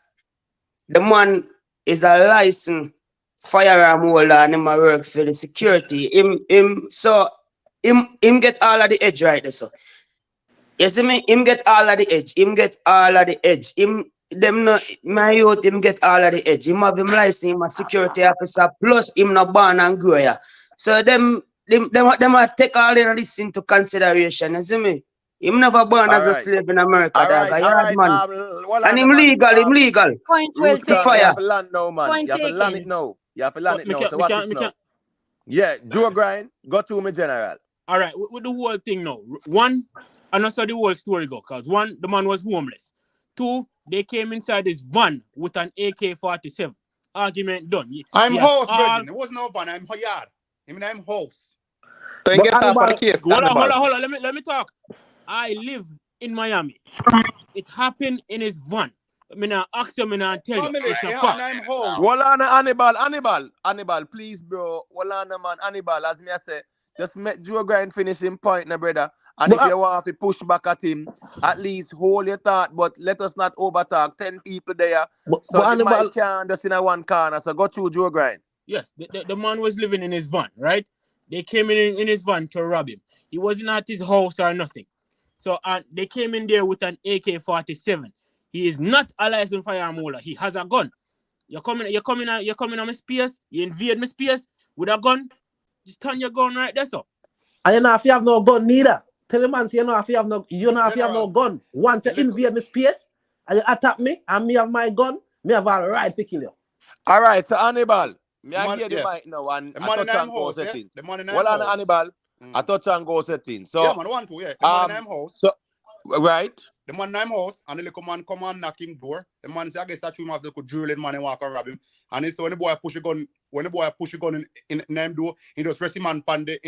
Speaker 6: the man is a licensed firearm holder and him a work for the security. Him get all of the edge right there, so. You see me? Him get all of the edge. My youth, him get all of the edge. Him have him license, him a security officer, plus him not born and grow here. So them have take all of this into consideration. You see me? Him never born
Speaker 19: All
Speaker 6: as a
Speaker 19: right.
Speaker 6: slave in America,
Speaker 19: All
Speaker 6: dog.
Speaker 19: right.
Speaker 6: A
Speaker 19: All
Speaker 6: yard
Speaker 19: right.
Speaker 6: man.
Speaker 19: Hold
Speaker 6: And
Speaker 19: on,
Speaker 6: him
Speaker 19: man.
Speaker 6: legal.
Speaker 10: Point well
Speaker 19: Root Corner, you
Speaker 6: fire.
Speaker 19: have to land now, man.
Speaker 10: Point
Speaker 19: You have to land it
Speaker 10: taken.
Speaker 19: now. You have to land it now. So
Speaker 2: Me
Speaker 19: watch this now.
Speaker 2: can't.
Speaker 19: Yeah, Joe Grind, go to me, General.
Speaker 2: All right, with the whole thing now. One, I know the whole story go. Because one, the man was homeless. Two, they came inside his van with an AK-47. Argument done.
Speaker 7: I'm
Speaker 2: Yes,
Speaker 7: house, brethren. It wasn't no van. I'm yard. I mean, I'm house.
Speaker 15: Don't get off of the case,
Speaker 2: Hold
Speaker 15: Hannibal.
Speaker 2: on. Let me talk. I live in Miami. It happened in his van. I mean, I ask him and I tell you. It's a fact.
Speaker 7: I'm house.
Speaker 19: Hold on, Hannibal, please, bro. Hold on, man. Hannibal, as me I say, just make Joe Grind finish him point, now, brother. And if you want to push back at him, at least hold your thought, but let us not overtalk. 10 people there. So the
Speaker 2: Hannibal,
Speaker 19: mic can't just in a one corner. So go through Joe Grind.
Speaker 2: Yes, the man was living in his van, right? They came in his van to rob him. He wasn't at his house or nothing. So they came in there with an AK-47. He is not a licensed firearm holder. He has a gun. You're coming on my space. You invade my space with a gun. Just turn your gun right there, so.
Speaker 9: And you know if you have no gun neither. Tell the man, you know if you have no gun. Want to invade my space and you attack me and me have my gun, me have a right to kill you.
Speaker 19: All right, so Hannibal, I give the mic now and I touch and go setting. Well, on Hannibal, I touch and go setting. So
Speaker 7: yeah, man, one, two, yeah. The man in house.
Speaker 19: So, right.
Speaker 7: The man in house, and the little man come and knock him door. The man say, I guess that you have to drill in man and walk and rob him. And he say, when the boy push a gun in him door, he just rest him and pan the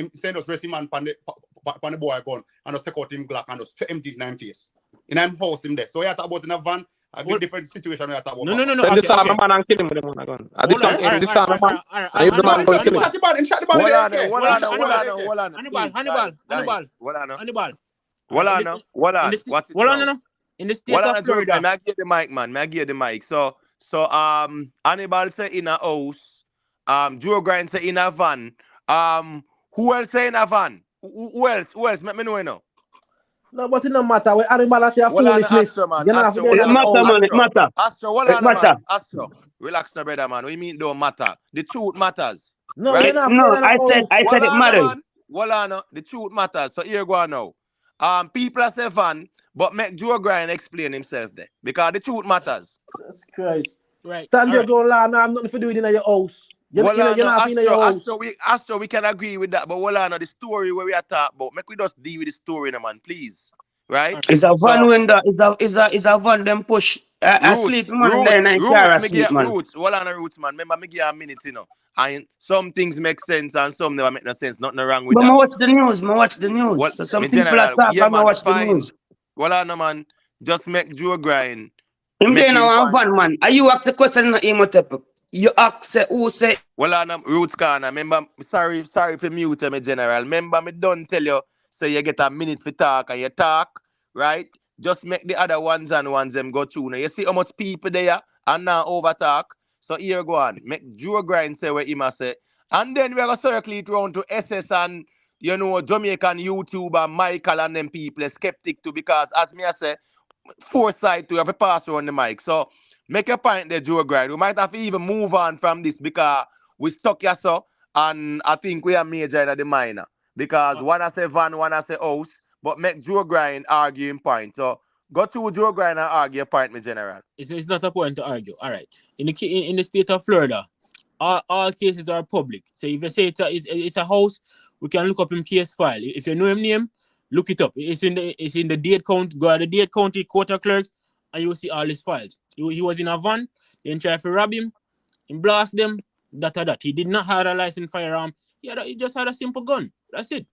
Speaker 7: boy gun and just take out him Glock and just empty in him face. In him house him there. So you talk about in a van, a bit different situation. You talk about.
Speaker 2: No.
Speaker 15: Then this time man and kill him with the gun. This time man. And if the man go kill him.
Speaker 2: Hannibal. In the state of Florida.
Speaker 19: I give the mic, man. I give the mic. So Hannibal say in a house. Joe Grind say in a van. Who else say in a van? Who else? Let me know, you know.
Speaker 9: No, but it don't matter. When Hannibal say a foolishness.
Speaker 19: It matter. Astro, relax now, brother, man. We mean don't matter. The truth matters.
Speaker 6: No,
Speaker 19: right?
Speaker 6: I said it matters.
Speaker 19: The truth matters. So here go on now. People are say van, but make Joe Grind explain himself there. Because the truth matters.
Speaker 9: Jesus Christ.
Speaker 2: Right.
Speaker 9: Stand your ground, lad. I have nothing to do with in your house.
Speaker 19: Astro, we can agree with that, but the story where we are talking about, make we just deal with the story, man, please. Right?
Speaker 6: It's a van window. It's a van them push. Asleep, man. Then I can't asleep, man.
Speaker 19: Roots, man. Remember, me give a minute, you know. And some things make sense and some never make no sense. Nothing wrong with that.
Speaker 6: But watch the news. So some people are talking about watch the news.
Speaker 19: Man, just make Joe Grind.
Speaker 6: Him there now a van, man. Are you ask the question in Imhotep? You ask who say?
Speaker 19: Roots Corner. Remember, sorry for mute me, General. Remember, me don't tell you, say you get a minute for talk and you talk, right? Just make the other ones them go through. Now, you see how much people there and now over talk. So here go on. Make Joe Grind say what he must say. And then we're going to circle it around to SS and, Jamaican YouTube and Michael and them people, skeptic too, because as me I say, foresight to have a pass around the mic. So make a point there, Joe Grind. We might have to even move on from this because we stuck here so, and I think we are major in the minor. Because one I say van, one I say house, but make Joe Grind argue in point. So go to Joe Grind and argue a point, my general.
Speaker 2: It's not a point to argue. All right. In the state of Florida, all cases are public. So if you say it's a house, we can look up him case file. If you know him name, look it up. It's in the Dade County. Go to the Dade County Court of Clerks, and you will see all his files. He was in a van. They tried to rob him. He blast them. That. He did not have a licensed firearm. He just had a simple gun. That's it.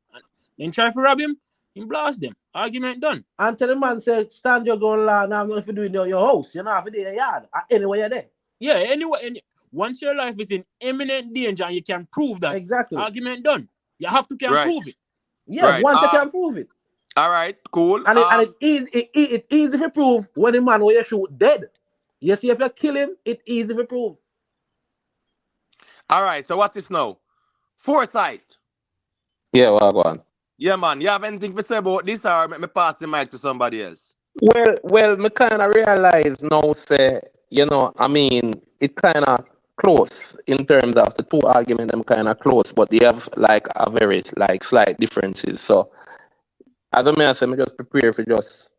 Speaker 2: Then tried to rob him. He blast them. Argument done.
Speaker 9: And tell the man say, stand your gun law, now I'm going to do it in your house. You're not have to do it in your yard. Anywhere you're there.
Speaker 2: Yeah, anyway, once your life is in imminent danger and you can prove that,
Speaker 9: exactly.
Speaker 2: Argument done. You have to prove it.
Speaker 9: Yeah,
Speaker 2: Right.
Speaker 9: once you can prove it.
Speaker 1: All right, cool.
Speaker 9: And it's easy to prove when the man where you shoot dead. You see, if you kill him, it's easy to prove.
Speaker 1: All right, so what's this now? Foresight.
Speaker 15: Yeah, well, go on.
Speaker 1: Yeah, man. You have anything to say about this, or let me pass the mic to somebody else?
Speaker 15: Well, me kind of realize now, say, I mean, it kind of close in terms of the two arguments. Them kind of close, but they have like a very like slight differences. So, as I say, me just prepare for just,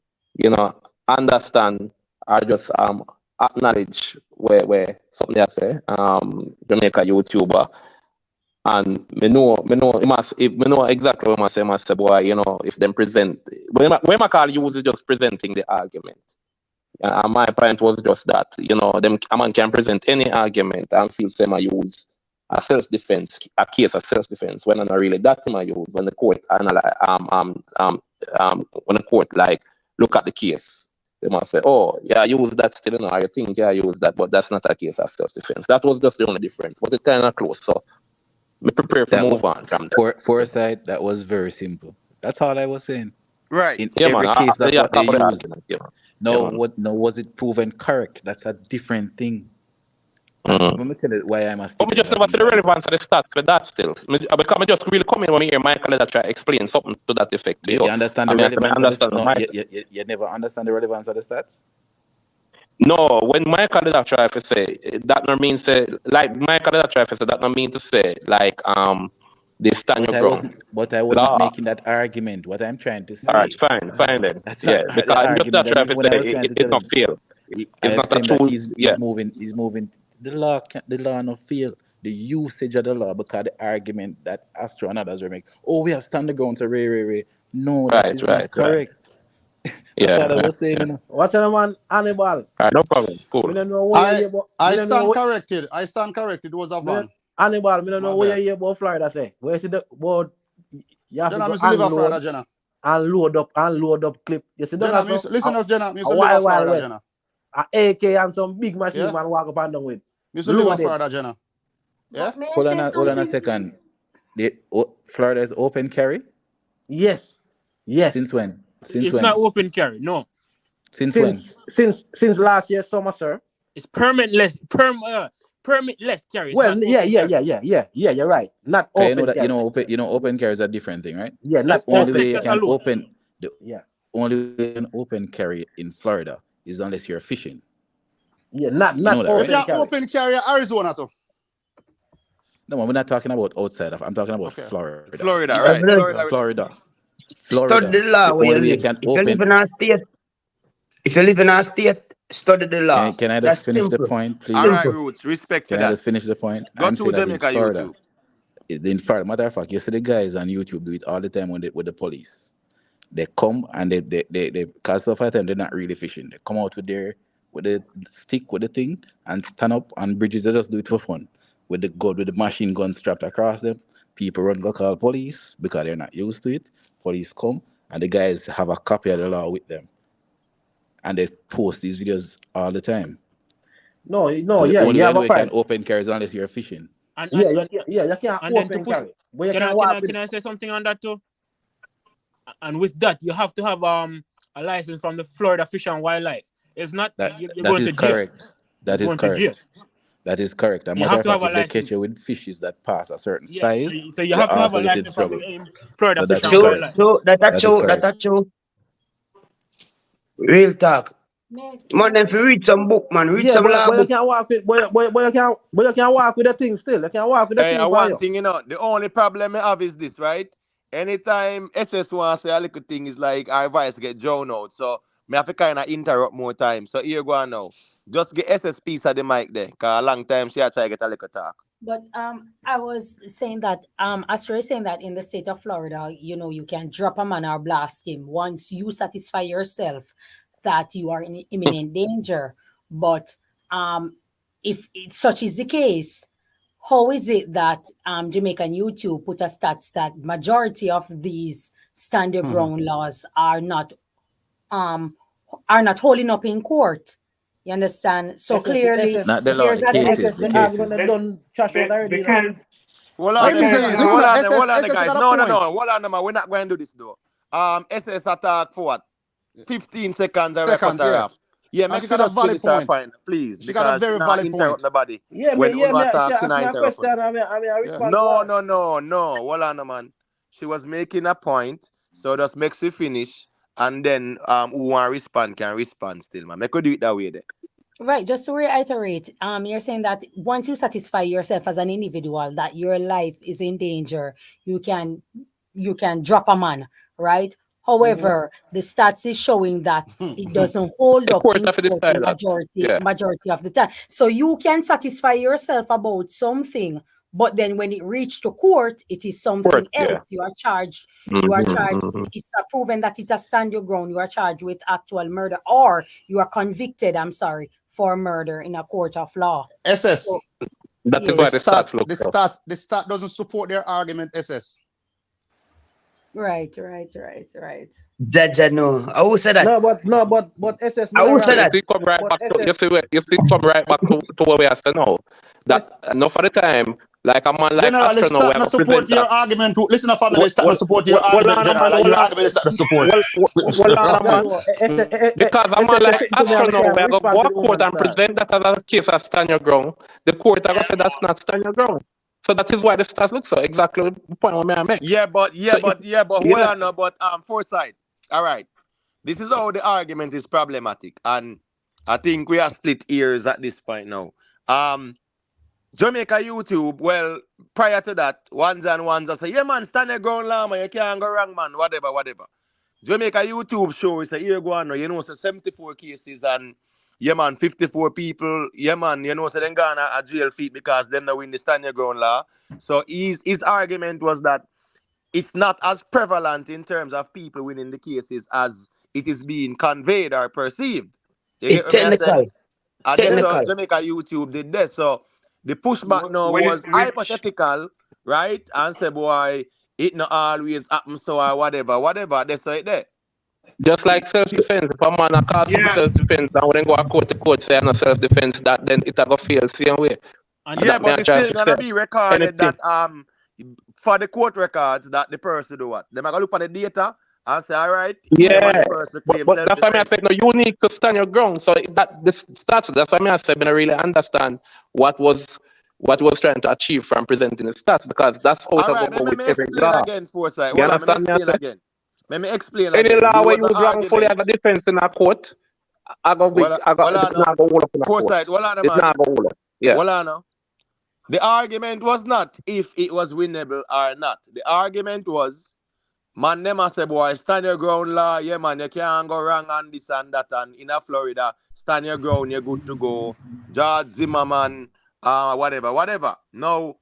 Speaker 15: understand or just acknowledge where something I say, Jamaica YouTuber. And me know exactly what I say, boy, if them present, when I call use is just presenting the argument. And my point was just that, a man can present any argument and feel same I use a self-defense, a case of self-defense, when I'm not really that I use when the court analyze, when the court like look at the case. They must say, oh, yeah, I use that still, I think, yeah, I use that, but that's not a case of self-defense. That was just the only difference, but it's kind of close, so me prepare to move on from that.
Speaker 20: Foresight, that was very simple. That's all I was saying.
Speaker 1: Right.
Speaker 20: In every case, that's what they used. Was it proven correct? That's a different thing. Let me tell you why I'm a
Speaker 15: But me just never see the relevance of the stats with that still. Because I just really come in when I hear Michael try to explain something to that effect.
Speaker 20: You understand the relevance of the stats? You never understand the relevance of the stats?
Speaker 15: No, when Michael did that try to say that not mean say like Michael did that try to say that not mean to say like they stand your ground.
Speaker 20: But I was not making that argument. What I'm trying to say.
Speaker 15: All right, fine then.
Speaker 20: That's
Speaker 15: yeah,
Speaker 20: not
Speaker 15: because I'm just not trying to say it's not fail. It's not a true.
Speaker 20: He's moving. The law not fail. The usage of the law, because the argument that Astro and others were making. Oh, we have stand the ground to Ray. No, that is not correct.
Speaker 15: Yeah,
Speaker 20: what I was saying.
Speaker 9: What's the man? Hannibal.
Speaker 15: All right, no problem. Cool.
Speaker 7: I stand corrected. It was a van.
Speaker 9: Hannibal, I don't know where you hear about Florida say. Where you see the word you have
Speaker 7: Jenna,
Speaker 9: to go
Speaker 7: live in Florida, Jenna.
Speaker 9: And load up clip. You see
Speaker 7: Jenna, listen to Jenna. Me live in Florida, Jenna.
Speaker 9: A AK and some big machine man walk up and down with.
Speaker 7: Me live in Florida, Jenna. Yeah?
Speaker 20: Hold on a second. Florida is open carry?
Speaker 9: Yes.
Speaker 20: Since when?
Speaker 2: It's not open carry, no.
Speaker 20: Since when?
Speaker 9: Since last year summer, sir.
Speaker 2: It's permitless carry.
Speaker 9: Well, yeah, you're right. Not open carry.
Speaker 20: Open carry is a different thing, right?
Speaker 9: Yeah, not
Speaker 20: only way you can
Speaker 9: open.
Speaker 20: Only way an open carry in Florida is unless you're fishing.
Speaker 9: Yeah, not
Speaker 7: open carry. Open carry Arizona too.
Speaker 20: No, we're not talking about outside of. I'm talking about Florida.
Speaker 1: Florida, right?
Speaker 20: Florida.
Speaker 6: Study the law where you live. If you live in our state, study the law.
Speaker 20: Can I just finish the point, please?
Speaker 1: All right, Roots. Respect for that.
Speaker 20: Can I just finish the point?
Speaker 1: Go to Jamaica YouTube.
Speaker 20: In Florida, matter of fact, you see the guys on YouTube do it all the time with the police. They come and they cause stuff at them, they're not really fishing. They come out with the stick with the thing and stand up on bridges. They just do it for fun. With the machine gun strapped across them. People run go call police because they're not used to it. Police come and the guys have a copy of the law with them. And they post these videos all the time.
Speaker 9: No,
Speaker 20: you
Speaker 9: have a
Speaker 20: can open carries unless you're fishing.
Speaker 9: You can't open carry.
Speaker 2: Can I say something on that too? And with that, you have to have a license from the Florida Fish and Wildlife. It's not you're going to jail.
Speaker 20: Correct. That is correct. That is correct.
Speaker 2: You have to have a license.
Speaker 20: They catch you with fishes that pass a certain size.
Speaker 2: So you have to have a license from the Florida Fish and Wildlife.
Speaker 6: So that's true. Real talk. Man, if you read some book, man, read some law book.
Speaker 9: You can walk with the thing still. You can walk with the thing.
Speaker 1: One thing, the only problem I have is this, right? Anytime SS wants to say a little thing is like our voice get drowned out. So I have to kind of interrupt more time. So here go on now. Just get SS piece of the mic there. Because a long time she had try to get a little talk.
Speaker 10: But I was saying that Astro is saying that in the state of Florida, you can drop a man or blast him once you satisfy yourself that you are in imminent danger. But if such is the case, how is it that Jamaican YouTube put a stats that majority of these stand your ground laws are not holding up in court? You understand? So clearly
Speaker 20: Not the law,
Speaker 10: there's
Speaker 20: the
Speaker 10: a
Speaker 20: cases, the
Speaker 9: The
Speaker 20: cases.
Speaker 9: argument they done trash out already, you know.
Speaker 3: Because
Speaker 1: Hold
Speaker 7: Hey,
Speaker 1: on,
Speaker 7: listen,
Speaker 1: hold on,
Speaker 7: SS
Speaker 1: guys.
Speaker 7: got a
Speaker 1: No,
Speaker 7: point.
Speaker 1: hold on, man. We're not going to do this though. SS attack for what? 15 seconds and we cut
Speaker 7: Seconds,
Speaker 1: her
Speaker 7: yeah.
Speaker 1: off. Yeah,
Speaker 7: And
Speaker 1: make
Speaker 7: she
Speaker 1: sure
Speaker 7: got a
Speaker 1: just
Speaker 7: valid
Speaker 1: finish her
Speaker 7: point.
Speaker 1: point, please,
Speaker 7: She got a
Speaker 1: because she
Speaker 7: very
Speaker 1: not
Speaker 7: valid
Speaker 1: interrupt
Speaker 7: point.
Speaker 1: nobody.
Speaker 9: Yeah,
Speaker 1: When
Speaker 9: me,
Speaker 1: Uno
Speaker 9: she
Speaker 1: talks, she
Speaker 9: asked
Speaker 1: not
Speaker 9: me a
Speaker 1: interrupt
Speaker 9: question,
Speaker 1: her.
Speaker 9: I
Speaker 7: Yeah.
Speaker 9: respond to her.
Speaker 1: No. Hold on, man. She was making a point, so just make she finish, and then who want to respond can respond still, man. Make her do it that way there.
Speaker 10: Right, just to reiterate, you're saying that once you satisfy yourself as an individual that your life is in danger, you can drop a man, right? However, the stats is showing that it doesn't hold
Speaker 15: The
Speaker 10: up
Speaker 15: court
Speaker 10: in
Speaker 15: have to
Speaker 10: court
Speaker 15: decide that. Yeah.
Speaker 10: majority of the time. So you can satisfy yourself about something, but then when it reached to court, it is something
Speaker 15: Court,
Speaker 10: else.
Speaker 15: yeah.
Speaker 10: You are charged.
Speaker 15: Mm-hmm.
Speaker 10: It's not proven that it's a stand your ground. You are charged with actual murder, or you are convicted. I'm sorry, for murder in a court of law.
Speaker 7: SS.
Speaker 10: So,
Speaker 15: That is
Speaker 10: yes.
Speaker 15: why the stats look tough.
Speaker 7: The stat doesn't support their argument, SS.
Speaker 10: Right.
Speaker 6: Jaja, no. Who said that?
Speaker 9: But SS
Speaker 6: Who
Speaker 9: man,
Speaker 6: said
Speaker 15: You
Speaker 6: that?
Speaker 15: see, come right
Speaker 9: but
Speaker 15: back to
Speaker 9: SS
Speaker 15: you see, come right back to what we are saying now. That enough of the time, like a man like
Speaker 7: General, the
Speaker 15: Astro now, we
Speaker 7: stat
Speaker 15: are
Speaker 7: not
Speaker 15: going to present
Speaker 7: support your
Speaker 15: that.
Speaker 7: argument. Listen to family, the stat not support your
Speaker 15: Well
Speaker 7: argument,
Speaker 15: on,
Speaker 7: General.
Speaker 15: man,
Speaker 7: Like your
Speaker 15: well on,
Speaker 7: argument is not the support.
Speaker 15: well on, man. Because a man like
Speaker 9: to me,
Speaker 15: Astro
Speaker 9: I
Speaker 15: now,
Speaker 9: can't
Speaker 15: we are going to
Speaker 9: respond
Speaker 15: go
Speaker 9: to
Speaker 15: to
Speaker 9: the
Speaker 15: court
Speaker 9: woman
Speaker 15: and
Speaker 9: side.
Speaker 15: present that as a case of stand your ground. The court are going to say that's not stand your ground. So that is why the stats look so exactly the point I make.
Speaker 1: Yeah, but hold
Speaker 15: Yeah.
Speaker 1: on now, but foresight. All right. This is how the argument is problematic, and I think we are split ears at this point now. Jamaica YouTube, well, prior to that, ones and ones I say, yeah man, stand your ground law, man, you can't go wrong, man, whatever. Jamaica YouTube show is a year ago now, you know, so 74 cases and yeah man, 54 people, yeah man, you know, so then gone a jail feet because them not win the stand your ground law. So his argument was that it's not as prevalent in terms of people winning the cases as it is being conveyed or perceived. You get
Speaker 6: It's
Speaker 1: what I say?
Speaker 6: technical.
Speaker 1: I guess
Speaker 6: Technical.
Speaker 1: Jamaica YouTube did that. So the pushback now
Speaker 3: when
Speaker 1: was
Speaker 3: it reach,
Speaker 1: hypothetical, right? And say, boy, it not always happen, so or whatever. That's right there.
Speaker 15: Just like self-defense, if a man a call some self-defense and when go to court say no self-defense, that then it a go fail same way.
Speaker 1: And yeah,
Speaker 15: that me
Speaker 1: but
Speaker 15: I
Speaker 1: it's
Speaker 15: try
Speaker 1: still
Speaker 15: to say.
Speaker 1: gonna be recorded
Speaker 15: Anything.
Speaker 1: that for the court records that the person do what? They might go look at the data and say, all right,
Speaker 15: Yeah,
Speaker 1: the person claim
Speaker 15: but that's why I
Speaker 1: self-defense.
Speaker 15: said no, you need to stand your ground. So that this stats, that's why I said I really understand what was trying to achieve from presenting the stats, because that's how
Speaker 1: All
Speaker 15: it
Speaker 1: right,
Speaker 15: go
Speaker 1: let
Speaker 15: with
Speaker 1: me
Speaker 15: every
Speaker 1: explain
Speaker 15: law.
Speaker 1: again, Foresight.
Speaker 15: You
Speaker 1: Hold on, let me
Speaker 15: understand me? I
Speaker 1: explain
Speaker 15: say?
Speaker 1: again. Let me explain
Speaker 15: Any
Speaker 1: again.
Speaker 15: law
Speaker 1: There
Speaker 15: where
Speaker 1: was
Speaker 15: you
Speaker 1: an
Speaker 15: use wrongfully
Speaker 1: argument.
Speaker 15: as a defense in a court, I go with
Speaker 1: Well,
Speaker 15: I got
Speaker 1: hold on
Speaker 15: it's
Speaker 1: now.
Speaker 15: not gonna hold up in a court.
Speaker 1: Foresight, hold on,
Speaker 15: It's
Speaker 1: man.
Speaker 15: not gonna hold up. Yeah.
Speaker 1: Hold on now. The argument was not if it was winnable or not. The argument was, man, them a say, boy, stand your ground law. Yeah, man, you can't go wrong on this and that. And in a Florida, stand your ground, you're good to go. George Zimmerman, whatever. Now,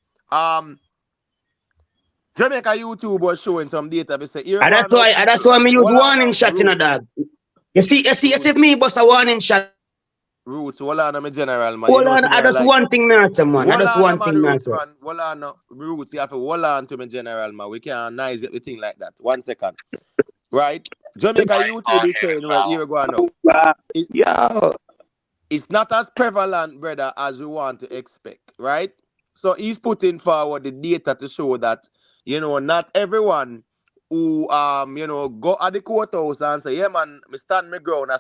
Speaker 1: Jamaica YouTube was showing some data. They say, here
Speaker 6: And
Speaker 1: go
Speaker 6: that's
Speaker 1: now,
Speaker 6: why
Speaker 1: people.
Speaker 6: me use
Speaker 1: Hold on
Speaker 6: warning
Speaker 1: now,
Speaker 6: shot in a
Speaker 1: Roots.
Speaker 6: dog. You see me bust a warning shot.
Speaker 1: Roots, hold on, my general, man.
Speaker 6: Hold
Speaker 1: You know,
Speaker 6: on,
Speaker 1: see me
Speaker 6: I just
Speaker 1: like.
Speaker 6: one thing matter, man. I
Speaker 1: Hold
Speaker 6: just
Speaker 1: on,
Speaker 6: one
Speaker 1: man,
Speaker 6: thing
Speaker 1: Roots,
Speaker 6: matter.
Speaker 1: man. Hold on, Roots. You have to hold on to me, general, man. We can't nice get the thing like that. 1 second. Right? Jamaica YouTube is saying, well, here we go now. It's not as prevalent, brother, as we want to expect, right? So he's putting forward the data to show that, you know, not everyone who go at the courthouse and say, yeah, man, I stand my ground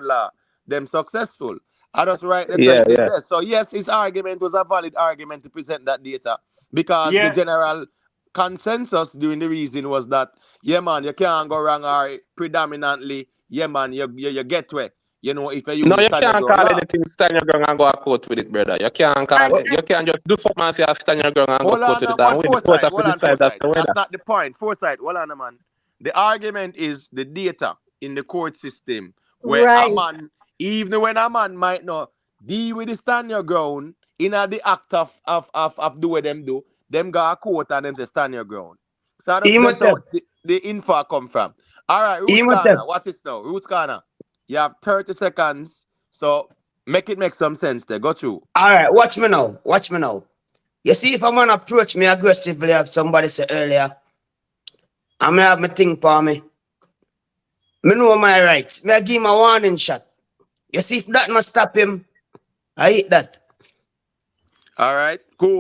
Speaker 1: law, them successful. I just write this
Speaker 15: Yeah,
Speaker 1: it did
Speaker 15: yeah.
Speaker 1: this. So yes, his argument was a valid argument to present that data because the
Speaker 3: yeah,
Speaker 1: general consensus during the reason was that, yeah, man, you can't go wrong or predominantly, yeah, man, you get where. You know, if you
Speaker 15: No,
Speaker 1: use
Speaker 15: you
Speaker 1: stand your
Speaker 15: can't
Speaker 1: ground
Speaker 15: call
Speaker 1: law.
Speaker 15: anything stand your ground and go to court with it, brother. You can't call it. You can't just do something and say stand your ground and go
Speaker 1: Hold
Speaker 15: court
Speaker 1: on
Speaker 15: with
Speaker 1: now,
Speaker 15: it. And
Speaker 1: but
Speaker 15: with the court
Speaker 1: foresight,
Speaker 15: have to decide that's the way
Speaker 1: That's
Speaker 15: that.
Speaker 1: not the point. Foresight, hold on, man. The argument is the data in the court system where a
Speaker 10: Right.
Speaker 1: man, even when a man might not deal with the stand your ground in the act of do what them do, them go to court and them say stand your ground. So that's how the info come from. All right, Roots Corner, what's this now? Roots Corner, you have 30 seconds, so make some sense there. Go through.
Speaker 6: All right, watch me now. You see, if a man approach me aggressively, as somebody said earlier, I may have my thing for me. Me know my rights. Me I give him a warning shot. You see, if that must stop him, I hit that.
Speaker 19: All right, cool.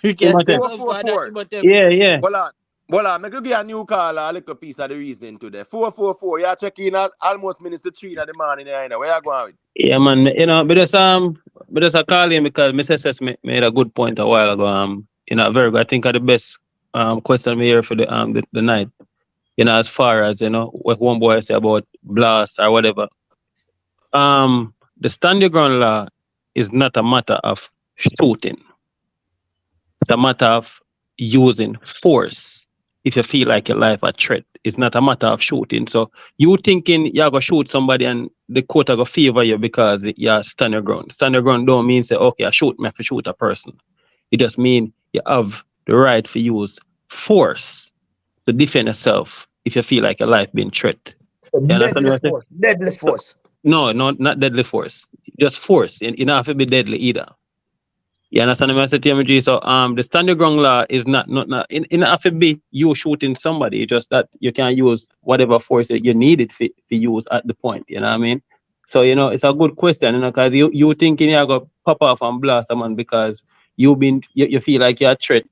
Speaker 2: You can't take some for that,
Speaker 19: 444.
Speaker 2: but
Speaker 15: Yeah.
Speaker 19: Hold on. Make you give a new caller a little piece of the reasoning today. 444. You check in at almost minutes to 3 in the morning. Where you going with?
Speaker 15: Yeah, man. You know, but just a call in because Mrs. S made a good point a while ago. You know, very good. I think are the best question we hear for the night. You know, as far as you know, what one boy say about blast or whatever. The stand your ground law is not a matter of shooting. It's a matter of using force if you feel like your life a threat. It's not a matter of shooting. So you thinking you're going to shoot somebody and the court are going to favor you because you stand your ground. Stand your ground don't mean say, okay, I have to shoot a person. It just means you have the right to use force to defend yourself if you feel like your life being threat.
Speaker 6: Deadly force.
Speaker 15: No, not deadly force. Just force. You don't have to be deadly either. You understand what I said, TMG? So the stand your ground law is not in have to be you shooting somebody. It's just that you can use whatever force that you need it to use at the point. You know what I mean? So you know it's a good question, you know, because you thinking you're gonna pop off and blast someone because you feel like you're a threat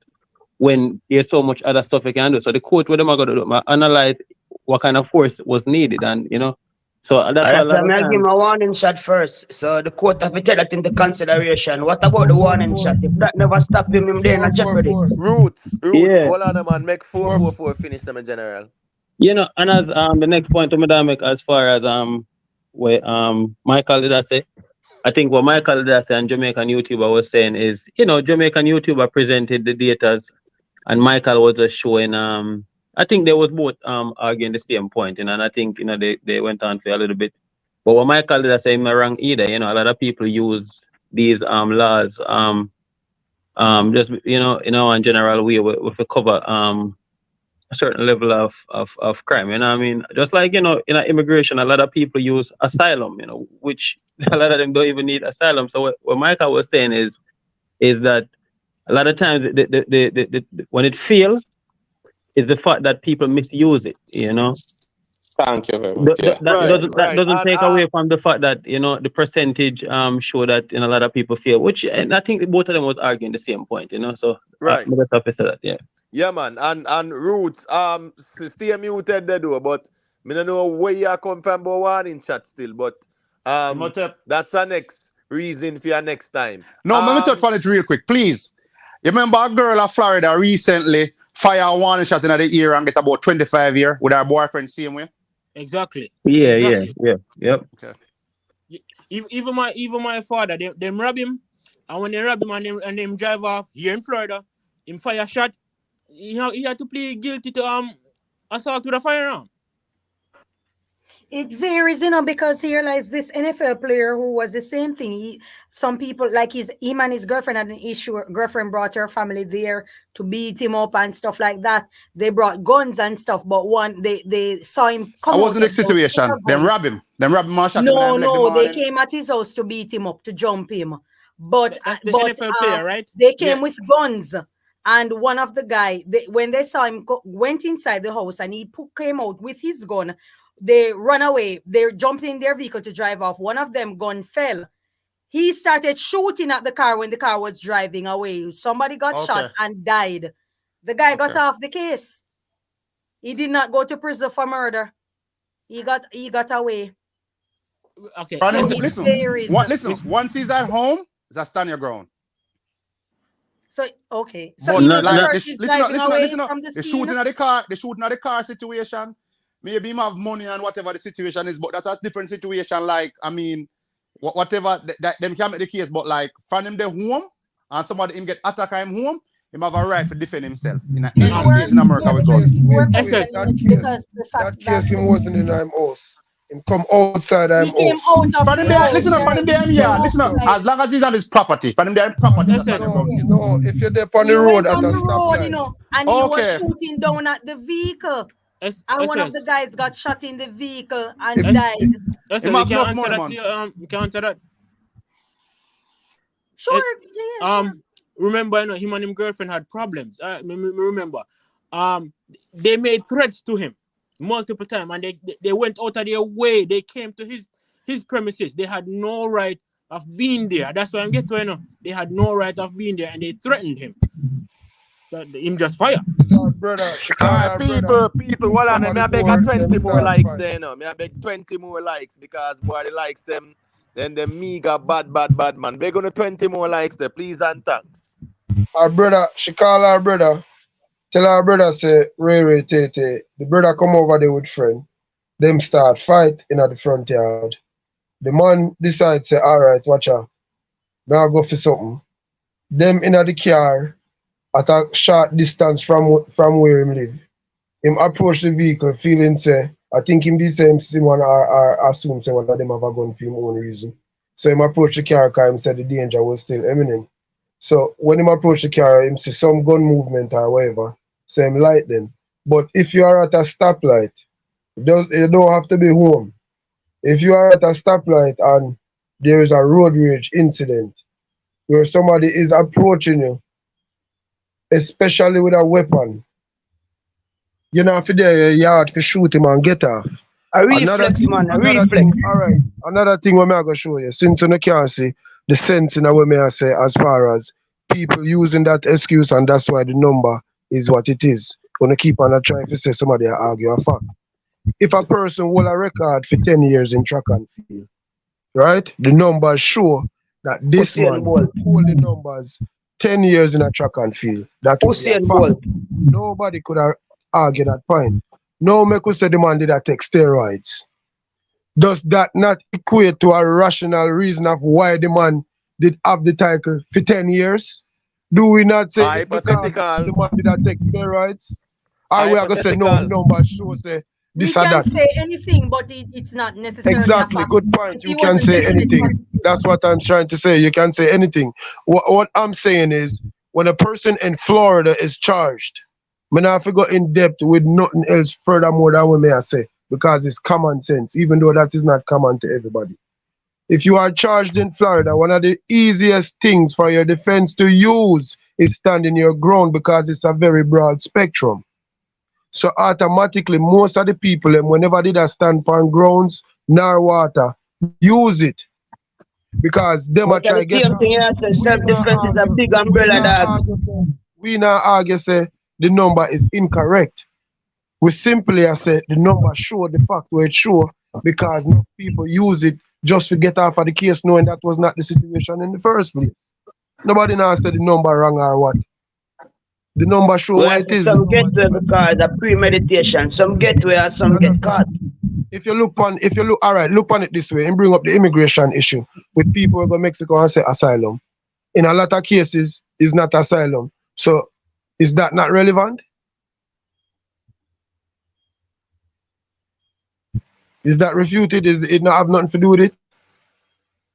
Speaker 15: when there's so much other stuff you can do. So the court, what am I gonna do? Analyze what kind of force was needed, and you know. So that's why a lot of
Speaker 6: I'll give him a warning shot first. So the court have to take that into consideration. What about the warning shot? If that never stop him there in a jeopardy.
Speaker 19: Roots.
Speaker 15: Yeah.
Speaker 19: Hold on, man. Make 444 finish them in general.
Speaker 15: You know, and as the next point to make as far as where Michael did I say, I think what Michael did I say and Jamaican YouTuber was saying is, you know, Jamaican YouTuber presented the datas and Michael was just showing I think they was both arguing the same point, you know, and I think, you know, they went on for a little bit. But what Michael did I say, I'm not wrong either, you know, a lot of people use these laws just you know, in general way with a cover a certain level of crime, you know what I mean? Just like, you know, in immigration, a lot of people use asylum, you know, which a lot of them don't even need asylum. So what Michael was saying is that a lot of times when it fails, is the fact that people misuse it, you know? Thank you very much. That doesn't take away from the fact that, you know, the percentage show that, you know, a lot of people feel, which, and I think both of them was arguing the same point, you know? So
Speaker 19: right.
Speaker 15: I just have to say that, yeah.
Speaker 19: Yeah, man, and Roots, stay muted there though, but I don't know where you come from about warning shot still, but that's our next reason for your next time.
Speaker 17: No, let me touch on it real quick, please. You remember a girl in Florida recently fire a warning shot in the ear and get about 25 years with her boyfriend same way?
Speaker 2: Exactly.
Speaker 15: Yeah,
Speaker 2: exactly.
Speaker 15: Yep.
Speaker 17: Okay.
Speaker 2: Even my father, them rob him, and when they rob him and them drive off here in Florida, him fire shot. He had to plead guilty to assault with a firearm.
Speaker 10: It varies, you know, because here lies this NFL player who was the same thing. Some people, like him and his girlfriend had an issue. Girlfriend brought her family there to beat him up and stuff like that. They brought guns and stuff, but they saw him come out.
Speaker 17: I wasn't in the situation. Them rob him and shot him.
Speaker 10: No, they came at his house to beat him up, to jump him. But
Speaker 2: that's the NFL player, right?
Speaker 10: They came with guns. And one of the guy, when they saw him, went inside the house and he came out with his gun. They run away. They jumped in their vehicle to drive off. One of them gun fell. He started shooting at the car when the car was driving away. Somebody got shot and died. The guy got off the case. He did not go to prison for murder. He got away.
Speaker 2: Okay.
Speaker 17: So listen. Once he's at home, it's a stand your ground.
Speaker 10: So okay. So
Speaker 17: but
Speaker 10: even
Speaker 17: like,
Speaker 10: listen, from the
Speaker 17: shooting at the car, the shooting at the car situation. Maybe him have money and whatever the situation is, but that's a different situation. Like, I mean, whatever them can make the case, but like from him the home and somebody him get attack him home, him have a right to defend himself. In any state in America we go.
Speaker 21: That case him wasn't in him house. Him come outside him house.
Speaker 17: From him there, listen up, from him there, yeah. Listen up, as long as he's on his property, from him there property.
Speaker 21: No, if you're there on the road at a stoplight.
Speaker 10: You know, and he was shooting down at the vehicle. And one of the guys got shot in the vehicle and died.
Speaker 2: We can answer that.
Speaker 10: Sure.
Speaker 2: remember, you know, him and his girlfriend had problems. Me remember. They made threats to him multiple times, and they went out of their way. They came to his premises. They had no right of being there. That's why I'm getting to, you know, they had no right of being there, and they threatened him. So him just fire.
Speaker 21: So, brother, she call
Speaker 1: Alright,
Speaker 21: her brother.
Speaker 1: people, hold on.
Speaker 21: Some of
Speaker 1: Me
Speaker 21: the
Speaker 1: I beg a
Speaker 21: board,
Speaker 1: 20
Speaker 21: them
Speaker 1: more
Speaker 21: start
Speaker 1: likes
Speaker 21: fight.
Speaker 1: there, you know. Me I beg 20 more likes because boy the likes them. Then the mega bad man. Beg on the 20 more likes there, please and thanks.
Speaker 21: Her brother, she call her brother. Tell her brother say, Ray, Tete. The brother come over there with friend. Them start fight in at the front yard. The man decide say, alright, watch out. Now go for something. Them in the car at a short distance from where him live. Him approach the vehicle feeling say, I think him the same one or assume say one of them have a gun for him own reason. So him approach the car because him said the danger was still imminent. So when him approach the car, him see some gun movement or whatever. So him light them. But if you are at a stoplight, you don't have to be home. If you are at a stoplight and there is a road rage incident where somebody is approaching you, especially with a weapon, you know, for their yard to shoot him and get off.
Speaker 6: A reflex, man, a reflex.
Speaker 21: Thing, all right. Another thing what I'm going to show you, since you can't see the sense in what I say as far as people using that excuse, and that's why the number is what it is. Gonna keep on trying to say somebody argue a fact. If a person hold a record for 10 years in track and field, right? The numbers show that this man hold the numbers 10 years in a track and field. That would be a fact. Nobody could argue that point. No, me could say the man did take steroids. Does that not equate to a rational reason of why the man did have the title for 10 years? Do we not say it's because the man did take steroids? Or we are going to say no, the numbers show say this
Speaker 10: we
Speaker 21: or
Speaker 10: can
Speaker 21: that.
Speaker 10: say anything, but it's not necessarily
Speaker 21: Exactly,
Speaker 10: a fact.
Speaker 21: good point.
Speaker 10: If
Speaker 21: You
Speaker 10: he
Speaker 21: can
Speaker 10: wasn't
Speaker 21: say
Speaker 10: listening to
Speaker 21: anything. That's what I'm trying to say. You can say anything. What I'm saying is, when a person in Florida is charged, I have to go in depth with nothing else furthermore than what may I say, because it's common sense, even though that is not common to everybody. If you are charged in Florida, one of the easiest things for your defense to use is standing your ground, because it's a very broad spectrum. So automatically, most of the people, whenever they stand on grounds, nor water, use it. Because them are trying to get
Speaker 6: self-defense is a big umbrella, dog.
Speaker 21: We now argue say the number is incorrect. We simply say the number show the fact where it show, because enough people use it just to get off of the case, knowing that was not the situation in the first place. Nobody now said the number wrong or what. The number show what it is.
Speaker 6: Some get where because of premeditation. Some get where, some get caught.
Speaker 21: If you look all right, look on it this way and bring up the immigration issue with people who go to Mexico and say asylum. In a lot of cases, it's not asylum. So is that not relevant? Is that refuted? Is it not have nothing to do with it?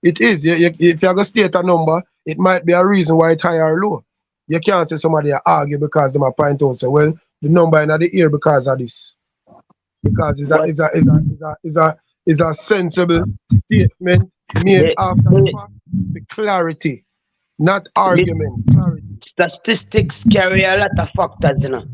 Speaker 21: It is. If you're going to state a number, it might be a reason why it's high or low. You can't say somebody argue because they might point out say, well, the number in the ear because of this. Because it's a sensible statement made after the fact. The clarity, not argument. Clarity.
Speaker 6: Statistics carry a lot of factors, you know.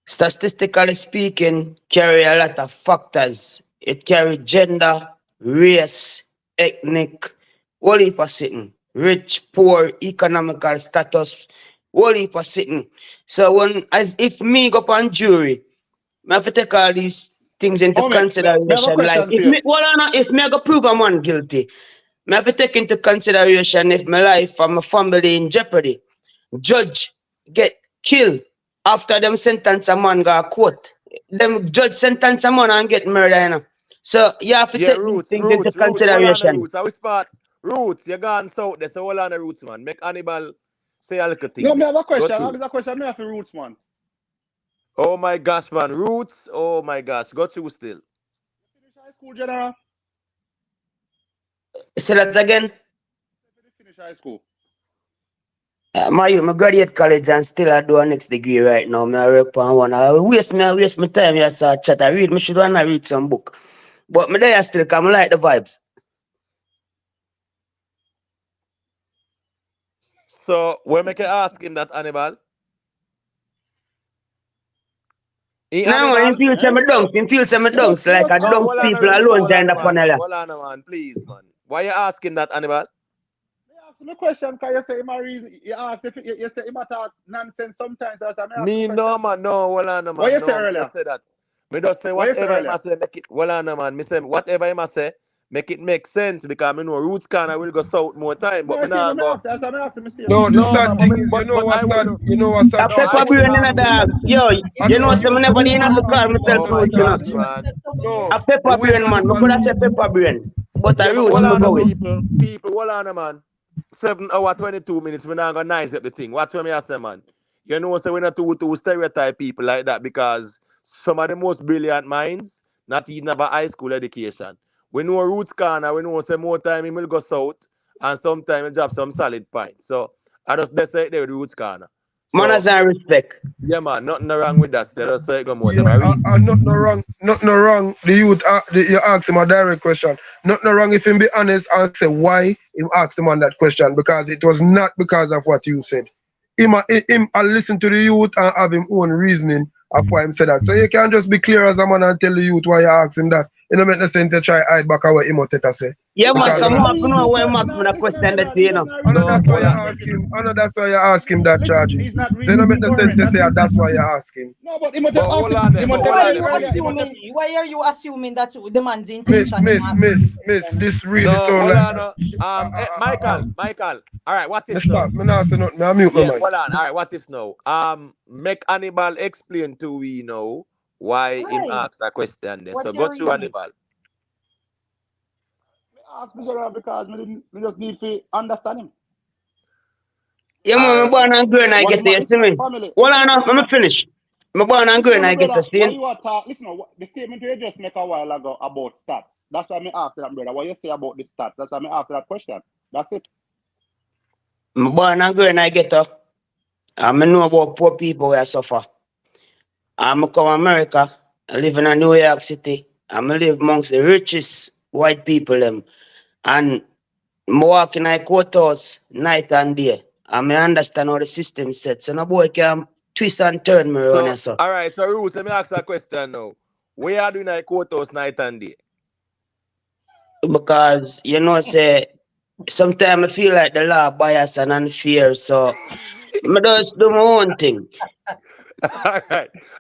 Speaker 6: Statistically speaking, carry a lot of factors. It carry gender, race, ethnic, all heap of sitting. Rich, poor, economical status, all heap of sitting. So as if me go on jury, I have to take all these things into consideration. Like if me go prove I'm one guilty, I have to take into consideration if my life and my family in jeopardy. Judge get killed after them sentence a man got court. Them judge sentence a man and get murder, you know. So you have to take these things into consideration.
Speaker 1: Roots. I will spot Roots. You gone south there, so hold on the Roots, man. Make Hannibal say a little thing.
Speaker 7: No, me have a question. I have a question. Me have the Roots, man.
Speaker 1: Oh my gosh, man. Roots. Oh my gosh. Got you still.
Speaker 7: Finish high school, General.
Speaker 6: Say that again.
Speaker 7: Finish high school.
Speaker 6: My graduate college and still I do a next degree right now. I work on one. I waste my time here, so chat. I read. I should want to read some book. But me there still come like the vibes.
Speaker 1: So we make you ask him that Hannibal.
Speaker 6: No, in future me dunks, like I
Speaker 1: No,
Speaker 6: dunk
Speaker 1: hold on,
Speaker 6: people
Speaker 1: Ruth,
Speaker 6: alone
Speaker 1: hold on,
Speaker 6: in the
Speaker 1: man.
Speaker 6: panel.
Speaker 1: Hold on, man, please, man. Why you asking that, Hannibal?
Speaker 7: Ask me a question, because you say him a reason. You ask if you say him a talk nonsense sometimes. So I
Speaker 1: Me no, man, no, hold on, man.
Speaker 7: What you
Speaker 1: No,
Speaker 7: say
Speaker 1: me
Speaker 7: earlier?
Speaker 1: just say that. Me just say
Speaker 7: What you say
Speaker 1: whatever he
Speaker 7: earlier?
Speaker 1: must say, make it, hold on, man. Me say whatever he must say, make it make sense because me know Roots Corner will go south more time, but
Speaker 7: No,
Speaker 1: me
Speaker 7: I say,
Speaker 1: not
Speaker 7: me
Speaker 1: go.
Speaker 7: ask. That's why I ask him.
Speaker 21: No, the
Speaker 1: No,
Speaker 21: sad
Speaker 1: man,
Speaker 21: thing is,
Speaker 1: but I would know.
Speaker 6: A
Speaker 1: No, I
Speaker 6: pepper
Speaker 1: would
Speaker 6: brain in
Speaker 1: not.
Speaker 6: the dog. Yo, you know some never did have to call myself
Speaker 1: Oh my
Speaker 6: root, you know.
Speaker 1: gosh, man.
Speaker 21: No,
Speaker 6: A
Speaker 21: the
Speaker 6: pepper
Speaker 21: way
Speaker 6: brain man, I could have said pepper brain. But
Speaker 1: Yeah,
Speaker 6: a
Speaker 1: but
Speaker 6: roots
Speaker 1: hold
Speaker 6: me
Speaker 1: on,
Speaker 6: go with.
Speaker 1: people, hold on, man. 7 hours 22 minutes, we not gonna nice up the thing. Watch what me I say, man. You know, so we're not too stereotype people like that because some of the most brilliant minds not even have a high school education. We know Roots Corner, we know say more time he will go south and sometimes he drop some solid points. So I just that's right there with Roots Corner.
Speaker 6: Manners
Speaker 1: So
Speaker 6: and respect.
Speaker 1: yeah, man, nothing wrong with that. Still, just say it go more time.
Speaker 21: Yeah,
Speaker 1: I reason.
Speaker 21: nothing wrong. Nothing wrong. The youth, you ask him a direct question. Nothing wrong if him be honest and say why him asked him on that question because it was not because of what you said. Him listen to the youth and have him own reasoning of why him said that. So you can't just be clear as a man and tell the youth why you ask him that. It don't make no sense to try hide back what him or Teta say.
Speaker 6: Yeah, man,
Speaker 21: Because
Speaker 6: come up, you know why Mark when I question that, you know.
Speaker 21: I know
Speaker 1: No,
Speaker 21: that's why you ask him. I know that's why you ask him that charging.
Speaker 7: He's not
Speaker 21: So it don't
Speaker 7: reading
Speaker 21: make no sense
Speaker 7: ignorant.
Speaker 21: to say that's why you ask him.
Speaker 7: No, but he must
Speaker 1: But
Speaker 7: have asked
Speaker 1: hold
Speaker 7: him.
Speaker 1: on there, but hold
Speaker 10: Why
Speaker 1: on
Speaker 10: are
Speaker 1: there,
Speaker 10: you
Speaker 1: please.
Speaker 10: assuming? Why are you assuming that the man's
Speaker 21: Miss,
Speaker 10: intention? in asking
Speaker 21: miss, this really
Speaker 1: No,
Speaker 21: sound
Speaker 1: hold
Speaker 21: like
Speaker 1: on. Michael. All right, what's
Speaker 21: me
Speaker 1: this now?
Speaker 21: stop. Me not say nothing. Me mute my
Speaker 1: Yeah,
Speaker 21: mic.
Speaker 1: hold on. All right, what's this now? Make Hannibal explain to we know why him
Speaker 10: Why?
Speaker 1: asked that question there. So
Speaker 10: What's
Speaker 1: go
Speaker 10: your
Speaker 1: through
Speaker 10: reasoning?
Speaker 1: Hannibal.
Speaker 7: Ask me general because me just need to understand him.
Speaker 6: Yeah,
Speaker 1: All
Speaker 6: man, me
Speaker 1: right.
Speaker 6: born and grown and I
Speaker 7: What
Speaker 6: get
Speaker 7: him
Speaker 6: to you see
Speaker 7: listen,
Speaker 6: me.
Speaker 7: family.
Speaker 6: Hold
Speaker 7: Listen,
Speaker 6: on,
Speaker 7: what
Speaker 6: let me finish. Me born and grown
Speaker 7: my
Speaker 6: I get to
Speaker 7: brother. Why
Speaker 6: see.
Speaker 7: you are talk? Listen, the statement you just make a while ago about stats. That's why me asked that, brother. What you say about the stats? That's why me asked that question. That's it.
Speaker 6: Me born and grown I get to. And me know about poor people who suffer. And I come America, I live in a New York City, and I live amongst the richest white people them. And I walk in a courthouse night and day. And I understand how the system sets. And a boy can twist and turn me around here,
Speaker 1: So,
Speaker 6: so.
Speaker 1: all right. So, Ruth, let me ask that question now. We are doing a courthouse night and day.
Speaker 6: Because, you know, say, sometimes I feel like the law biased and unfair, so I just do my own thing.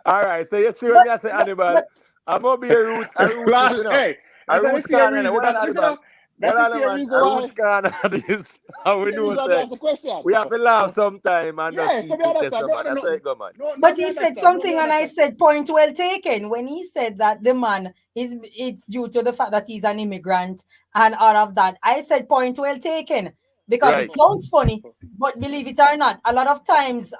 Speaker 1: All right. So, you sure me I say Hannibal? I'm gonna be a Roots this, you know.
Speaker 7: Hey,
Speaker 1: A
Speaker 7: that's the
Speaker 1: Roots
Speaker 7: same
Speaker 1: Corner.
Speaker 7: reason.
Speaker 1: What on
Speaker 7: That's
Speaker 1: Hannibal?
Speaker 7: listen.
Speaker 1: What
Speaker 7: That's the
Speaker 1: on
Speaker 7: same
Speaker 1: man?
Speaker 7: reason
Speaker 1: A
Speaker 7: why.
Speaker 1: Roots Corner this. And we
Speaker 7: Same
Speaker 1: know
Speaker 7: reason why me
Speaker 1: say
Speaker 7: ask the question.
Speaker 1: we have to laugh sometime and just
Speaker 7: Yeah, so
Speaker 1: keep
Speaker 7: me
Speaker 1: it there,
Speaker 7: understand.
Speaker 1: so
Speaker 7: No,
Speaker 1: man.
Speaker 7: no,
Speaker 1: That's how
Speaker 7: no,
Speaker 1: it go, man.
Speaker 7: no,
Speaker 10: But
Speaker 7: me
Speaker 10: he said
Speaker 7: understand. No, me
Speaker 10: something, and I
Speaker 7: understand.
Speaker 10: said point well taken when he said that the man it's due to the fact that he's an immigrant and all of that. I said point well taken because it
Speaker 1: Right.
Speaker 10: sounds funny, but believe it or not, a lot of times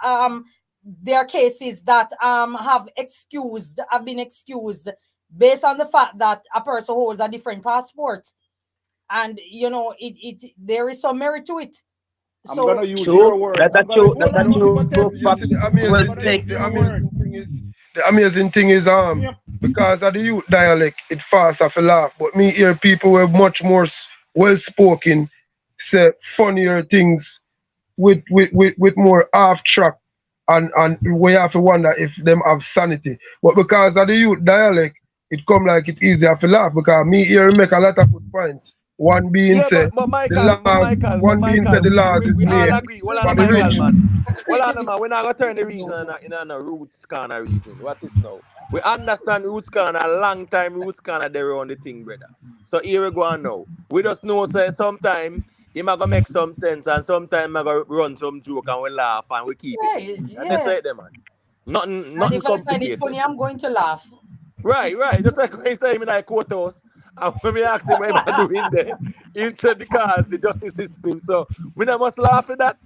Speaker 10: there are cases that have been excused based on the fact that a person holds a different passport, and you know there is some merit to it.
Speaker 7: I'm
Speaker 10: So
Speaker 7: gonna use
Speaker 6: True,
Speaker 7: your word.
Speaker 6: that's a
Speaker 7: I'm gonna
Speaker 6: true,
Speaker 7: hold
Speaker 6: that's a
Speaker 7: on, but
Speaker 6: true
Speaker 21: You
Speaker 6: fact.
Speaker 21: see, the
Speaker 6: Well
Speaker 21: amazing
Speaker 6: taken.
Speaker 21: thing is, because of the youth dialect, it fast off a laugh. But me hear people who are much more well spoken say funnier things with more half track, and we have to wonder if them have sanity. But because of the youth dialect, it come like it easier to laugh because me here make a lot of good points. One being
Speaker 1: Yeah,
Speaker 21: say one being say the laws is
Speaker 1: we all
Speaker 21: made
Speaker 1: agree. Hold on,
Speaker 21: for the
Speaker 1: Michael,
Speaker 21: rich.
Speaker 1: man. Hold on, man. We're not gonna turn the reason in a Roots kind of reasoning. What's this now? We understand Roots kind a long time Roots kind they on the thing, brother. So here we go on now. We just know say sometime it might go make some sense and sometime I go run some joke and we laugh and we keep it
Speaker 10: yeah,
Speaker 1: moving. And that's
Speaker 10: yeah.
Speaker 1: it, there, man.
Speaker 10: And
Speaker 1: Nothing
Speaker 10: if I find it
Speaker 1: complicated.
Speaker 10: funny, I'm going to laugh.
Speaker 1: Right. Just like when he say him in like courthouse, and when we ask him what am I doing there, he said because the justice system. So we not must laugh at that.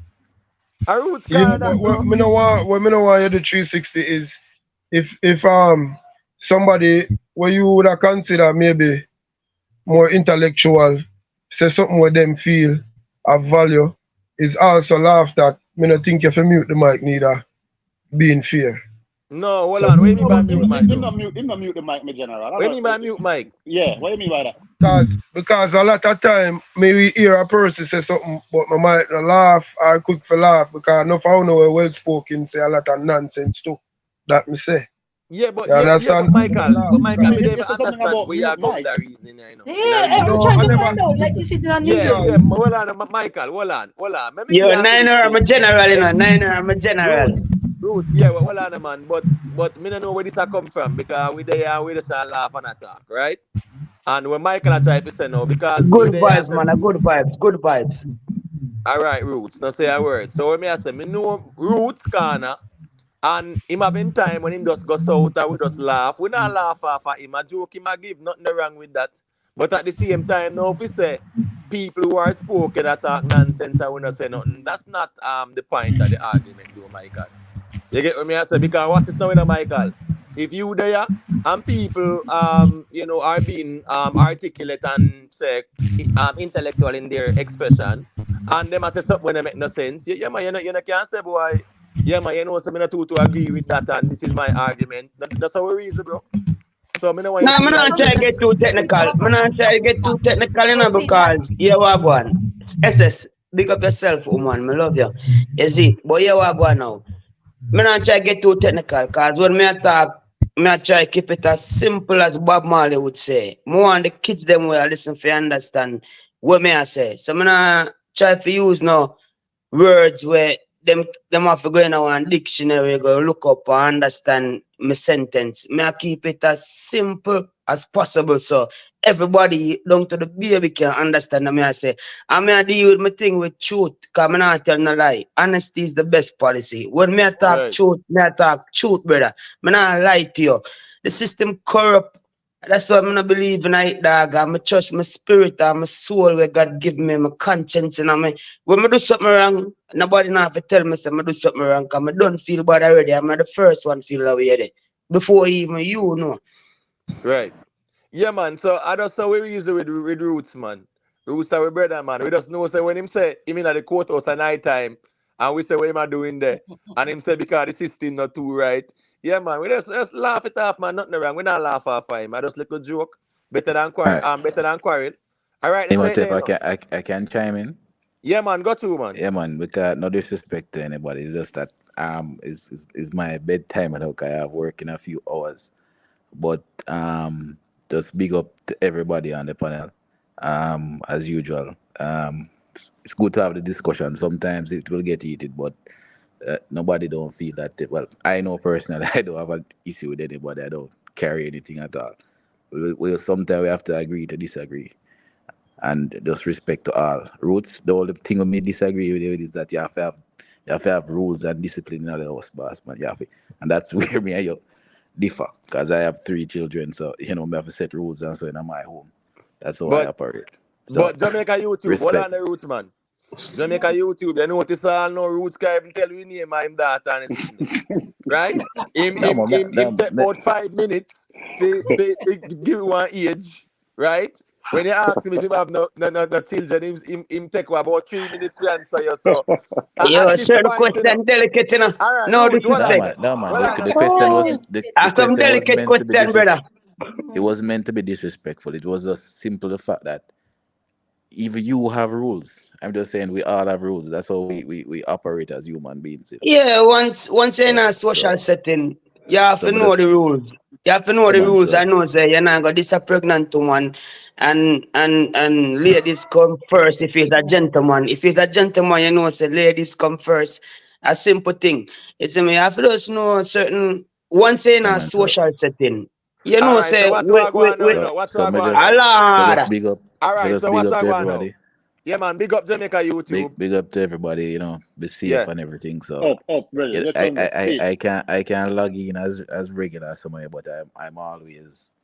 Speaker 1: A Roots
Speaker 21: Yeah,
Speaker 1: kind
Speaker 21: but
Speaker 1: that no.
Speaker 21: what me know why you do 360 is if somebody where you would have consider maybe more intellectual say something where them feel of value is also laughed at. Me not think if you mute the mic neither being fair.
Speaker 1: No, hold
Speaker 21: So
Speaker 1: on. What do you mean
Speaker 21: no,
Speaker 1: by
Speaker 21: but
Speaker 1: mute mic,
Speaker 7: Him
Speaker 1: though?
Speaker 7: not mute the mic, my general. I
Speaker 1: What do you
Speaker 7: know,
Speaker 1: mean by mute mic?
Speaker 7: yeah, what do you mean by that?
Speaker 21: because a lot of time maybe hear a person say something, but I might not laugh or quick for laugh because no for know well spoken say a lot of nonsense too. That me say.
Speaker 1: Yeah, but
Speaker 21: You understand?
Speaker 1: Michael, me
Speaker 7: You
Speaker 1: never
Speaker 7: say something
Speaker 1: understand
Speaker 7: about
Speaker 1: where you
Speaker 7: mute
Speaker 1: go with
Speaker 7: mic.
Speaker 1: that reasoning, you know. In a
Speaker 10: Yeah,
Speaker 1: real
Speaker 10: we're
Speaker 21: No,
Speaker 10: trying
Speaker 21: I
Speaker 10: to
Speaker 21: never.
Speaker 10: find out. Like you sit on
Speaker 1: Yeah,
Speaker 10: mute.
Speaker 1: yeah, hold on, Michael, hold on. Let me
Speaker 6: Yo,
Speaker 1: give you
Speaker 6: niner,
Speaker 1: this
Speaker 6: I'm a
Speaker 1: thing.
Speaker 6: general, you know. Niner, I'm a general.
Speaker 1: Ruth, yeah, well, hold on, man. But me don't know where this a come from because we there and we just a laugh and a talk, right? And when Michael I try to say no, because me
Speaker 6: Good
Speaker 1: there I
Speaker 6: vibes,
Speaker 1: say,
Speaker 6: man. A good vibes. Good vibes.
Speaker 1: all right, Roots, not say a word. So when me I say, me know Roots corner, and him having time when him just go out and we just laugh. We not laugh off of him. A joke him a give, nothing wrong with that. But at the same time, now if we say people who are spoken that talk nonsense and we not say nothing, that's not the point of the argument, though, Michael. You get what me I say? Because watch this now, Michael. If you there and people are being articulate and say intellectual in their expression, and them I say something when they make no sense, yeah man, you know can't say boy, yeah man, you know something not to agree with that and this is my argument. That's how we reason, bro. So I don't want
Speaker 6: No,
Speaker 1: you
Speaker 6: I'm
Speaker 1: feel like
Speaker 6: not try to get too technical. I'm not try to get too technical, you know, because yeah, what go on. SS, big up yourself, woman. I love you. You see, but yeah, what go on now. I'm not try to get too technical, because when me talk, me try to keep it as simple as Bob Marley would say. More on the kids them will listen for understand what me I say. So I'm not try to use no words where them have to go in our dictionary, go look up and understand my sentence. May I keep it as simple as possible so everybody down to the baby can understand me I say. I may deal with my thing with truth, because I'm not telling a lie. Honesty is the best policy. When me I talk truth, me I talk truth, brother. Me not lie to you. The system corrupt. That's why I'm not believe in it, dog. I'm trust my spirit and my soul where God give me my conscience and me. When I do something wrong, nobody not have to tell me say I do something wrong because I don't feel bad already. I'm the first one feel that way there. Before even you know.
Speaker 1: right. Yeah, man. So I just saw we reason with Roots, man. Roots are we brother, man. We just know say when him say him in at the courthouse at night time, and we say what him a doing there, and him say because the system not too right. Yeah, man. We just laugh it off, man. Nothing wrong. We not laugh off of him. I just little joke. Better than
Speaker 20: All
Speaker 1: quarrel.
Speaker 20: right.
Speaker 1: Better than quarrel. All right,
Speaker 20: Hey,
Speaker 1: let's say it
Speaker 20: myself,
Speaker 1: there, you
Speaker 20: I
Speaker 1: know.
Speaker 20: can I can chime in.
Speaker 1: Yeah, man. Go through, man.
Speaker 20: Yeah, man. Because no disrespect to anybody. It's just that is my bedtime and I have work in a few hours. But just big up to everybody on the panel. As usual. It's good to have the discussion. Sometimes it will get heated, but nobody don't feel that. Well, I know personally, I don't have an issue with anybody. I don't carry anything at all. Sometimes we have to agree to disagree, and just respect to all. Roots, the only thing with me disagree with you is that you have to have rules and discipline in the house, boss man. And that's where me and you differ, because I have 3 children, so me have to set rules and so in my home. That's how I
Speaker 1: But
Speaker 20: operate. So
Speaker 1: but Jamaica YouTube, hold on
Speaker 20: respect.
Speaker 1: the Roots, man. Jamaica YouTube, they notice all no Roots can even tell we name of him daughter and his sister. Right?
Speaker 20: No, man,
Speaker 1: Him take about 5 minutes to give one age, right? When you ask him if he have no children, him take about 3 minutes to answer you. So at
Speaker 6: Yo,
Speaker 1: this
Speaker 6: sure the
Speaker 1: point, you know.
Speaker 6: question delicate, you know.
Speaker 1: All right,
Speaker 6: No
Speaker 1: Ruth, hold
Speaker 20: No
Speaker 1: on
Speaker 6: disrespect.
Speaker 20: man,
Speaker 1: there.
Speaker 20: no man.
Speaker 1: Hold
Speaker 20: The,
Speaker 1: on.
Speaker 20: the question was
Speaker 6: Oh,
Speaker 20: the
Speaker 6: have some
Speaker 20: question was
Speaker 6: delicate
Speaker 20: meant to be
Speaker 6: question, brother.
Speaker 20: It was meant to be disrespectful. It was just simple the fact that even you have rules. I'm just saying we all have rules. That's how we operate as human beings.
Speaker 6: Yeah, once you're in
Speaker 20: So
Speaker 6: a social
Speaker 20: so
Speaker 6: setting, you have
Speaker 20: so
Speaker 6: to
Speaker 20: me
Speaker 6: know the
Speaker 20: just
Speaker 6: rules. You have to know
Speaker 20: yeah
Speaker 6: the
Speaker 20: man.
Speaker 6: rules. I
Speaker 20: So
Speaker 6: know say you're not gonna this a pregnant woman and ladies come first if he's a gentleman. If he's a gentleman, you know say ladies come first. A simple thing. It's me, you have to just know certain once you're in
Speaker 20: yeah
Speaker 6: a
Speaker 20: man. So
Speaker 6: social setting, you
Speaker 1: All
Speaker 6: know
Speaker 1: right, so
Speaker 6: say
Speaker 1: what's what going on, you
Speaker 6: we
Speaker 1: know? What's
Speaker 20: so
Speaker 1: what
Speaker 20: me
Speaker 1: going
Speaker 6: a
Speaker 1: now?
Speaker 6: lord.
Speaker 1: All
Speaker 20: me
Speaker 1: right,
Speaker 20: just
Speaker 1: so
Speaker 20: big
Speaker 1: what's
Speaker 20: up
Speaker 1: what
Speaker 20: to
Speaker 1: going now?
Speaker 20: everybody.
Speaker 1: Yeah, man, big up Jamaica YouTube.
Speaker 20: Big up to everybody. Be safe
Speaker 1: Yeah.
Speaker 20: and everything. So
Speaker 7: Brother.
Speaker 20: yeah,
Speaker 7: Get
Speaker 20: I
Speaker 7: some
Speaker 20: I
Speaker 7: safe.
Speaker 20: I can't log in as regular as somebody, but I'm always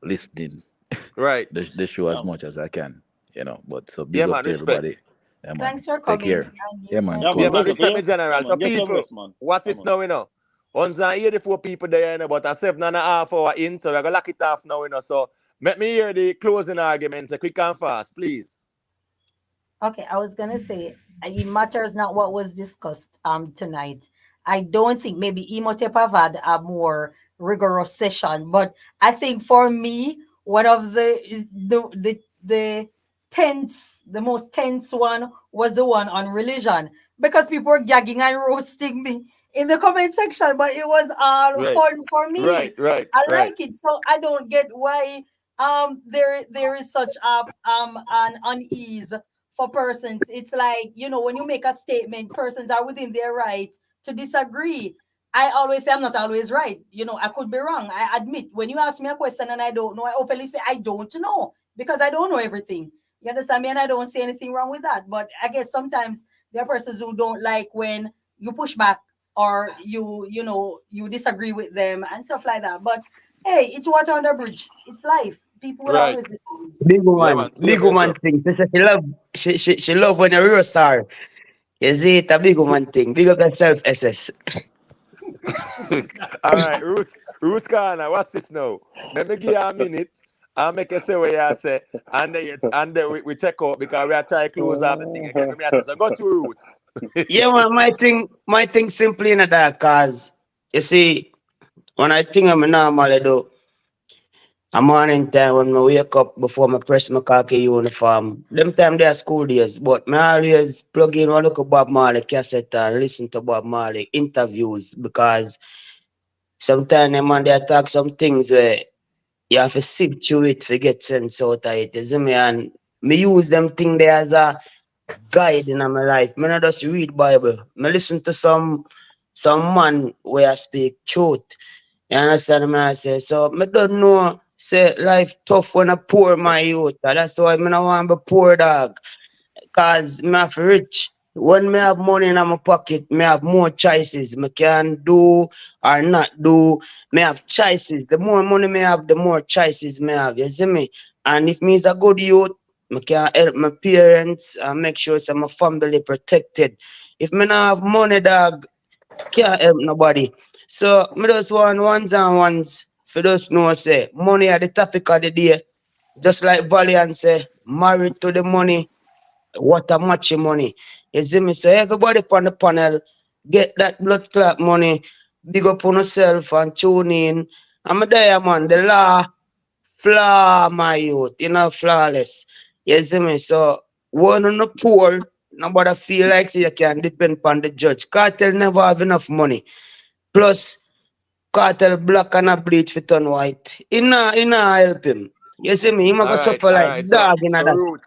Speaker 20: listening
Speaker 1: Right.
Speaker 20: the show as
Speaker 7: Yeah,
Speaker 20: much as I can. But so
Speaker 1: Yeah,
Speaker 20: big up
Speaker 1: man,
Speaker 20: to
Speaker 1: respect.
Speaker 20: everybody. Yeah, man.
Speaker 10: Thanks for
Speaker 20: Take
Speaker 10: coming.
Speaker 20: care.
Speaker 10: And
Speaker 20: Yeah,
Speaker 10: you're
Speaker 20: man.
Speaker 1: Yeah,
Speaker 20: Cool.
Speaker 7: man.
Speaker 1: man,
Speaker 7: Bless up
Speaker 1: respect
Speaker 7: here.
Speaker 1: me
Speaker 7: Yeah,
Speaker 1: general. So
Speaker 7: man. Get some
Speaker 1: people,
Speaker 7: rest, man.
Speaker 1: what's
Speaker 7: Yeah,
Speaker 1: this
Speaker 7: man.
Speaker 1: now, you know? 184 people there, you know, but a 7.5 hour in, so we're gonna lock it off now, you know. So let me hear the closing arguments, quick and fast, please.
Speaker 10: Okay, I was gonna say it matters not what was discussed tonight. I don't think maybe Imhotep have had a more rigorous session, but I think for me, one of the tense, the most tense one was the one on religion because people were gagging and roasting me in the comment section, but it was all
Speaker 19: Right.
Speaker 10: fun for me.
Speaker 19: Right.
Speaker 10: I like it, so I don't get why there is such an unease for persons. It's like, when you make a statement, persons are within their right to disagree. I always say I'm not always right. I could be wrong. I admit, when you ask me a question and I don't know, I openly say I don't know because I don't know everything. You understand me? And I don't say anything wrong with that. But I guess sometimes there are persons who don't like when you push back or you disagree with them and stuff like that. But hey, it's water under bridge. It's life. People will
Speaker 19: Right.
Speaker 10: always disagree.
Speaker 6: Big
Speaker 19: Yeah,
Speaker 6: woman,
Speaker 19: man. Same
Speaker 6: big
Speaker 19: here,
Speaker 6: woman
Speaker 19: sir.
Speaker 6: thing. She love when you roast her. You see, it's a big woman thing. Big up yourself, SS.
Speaker 19: All right, Ruth Corner, what's this now? Let me give you a minute. I'll make you say what you say, and then we check out because we are trying to close off the thing again. Let me say, so go to Ruth.
Speaker 6: Yeah, man, my thing simply in that cause you see, when I think I'm normally do a morning time when I wake up before I press my khaki uniform. Them time they are school days, but I always plug in one look at Bob Marley cassette and listen to Bob Marley interviews because sometimes them man they talk some things where you have to sip through it to get sense out of it. You see me? And me use them thing there as a guide in my life. Me not just read Bible. Me listen to some man where I speak truth. You understand me? I say so. Me don't know. Say life tough when I poor my youth. That's why me not want to be poor dog. Cause me have rich. When me have money in my pocket, me have more choices. Me can do or not do. Me have choices. The more money me have, the more choices me have. You see me? And if me is a good youth, me can help my parents and make sure some my family protected. If me not have money, dog, can't help nobody. So me just want ones and ones for those know say money are the topic of the day. Just like Valiant say, married to the money. What a much money. You see me? So everybody on the panel, get that blood clot money, big up on yourself and tune in. I'm a diamond, the law, flaw my youth, flawless. You see me? So one on the poor, nobody feel like you can depend on the judge. Kartel never have enough money. Plus, Kartel black and a bleach for turn white. He not help him. You see me? He might go suffer
Speaker 19: All
Speaker 6: like
Speaker 19: right. So,
Speaker 6: dog in that.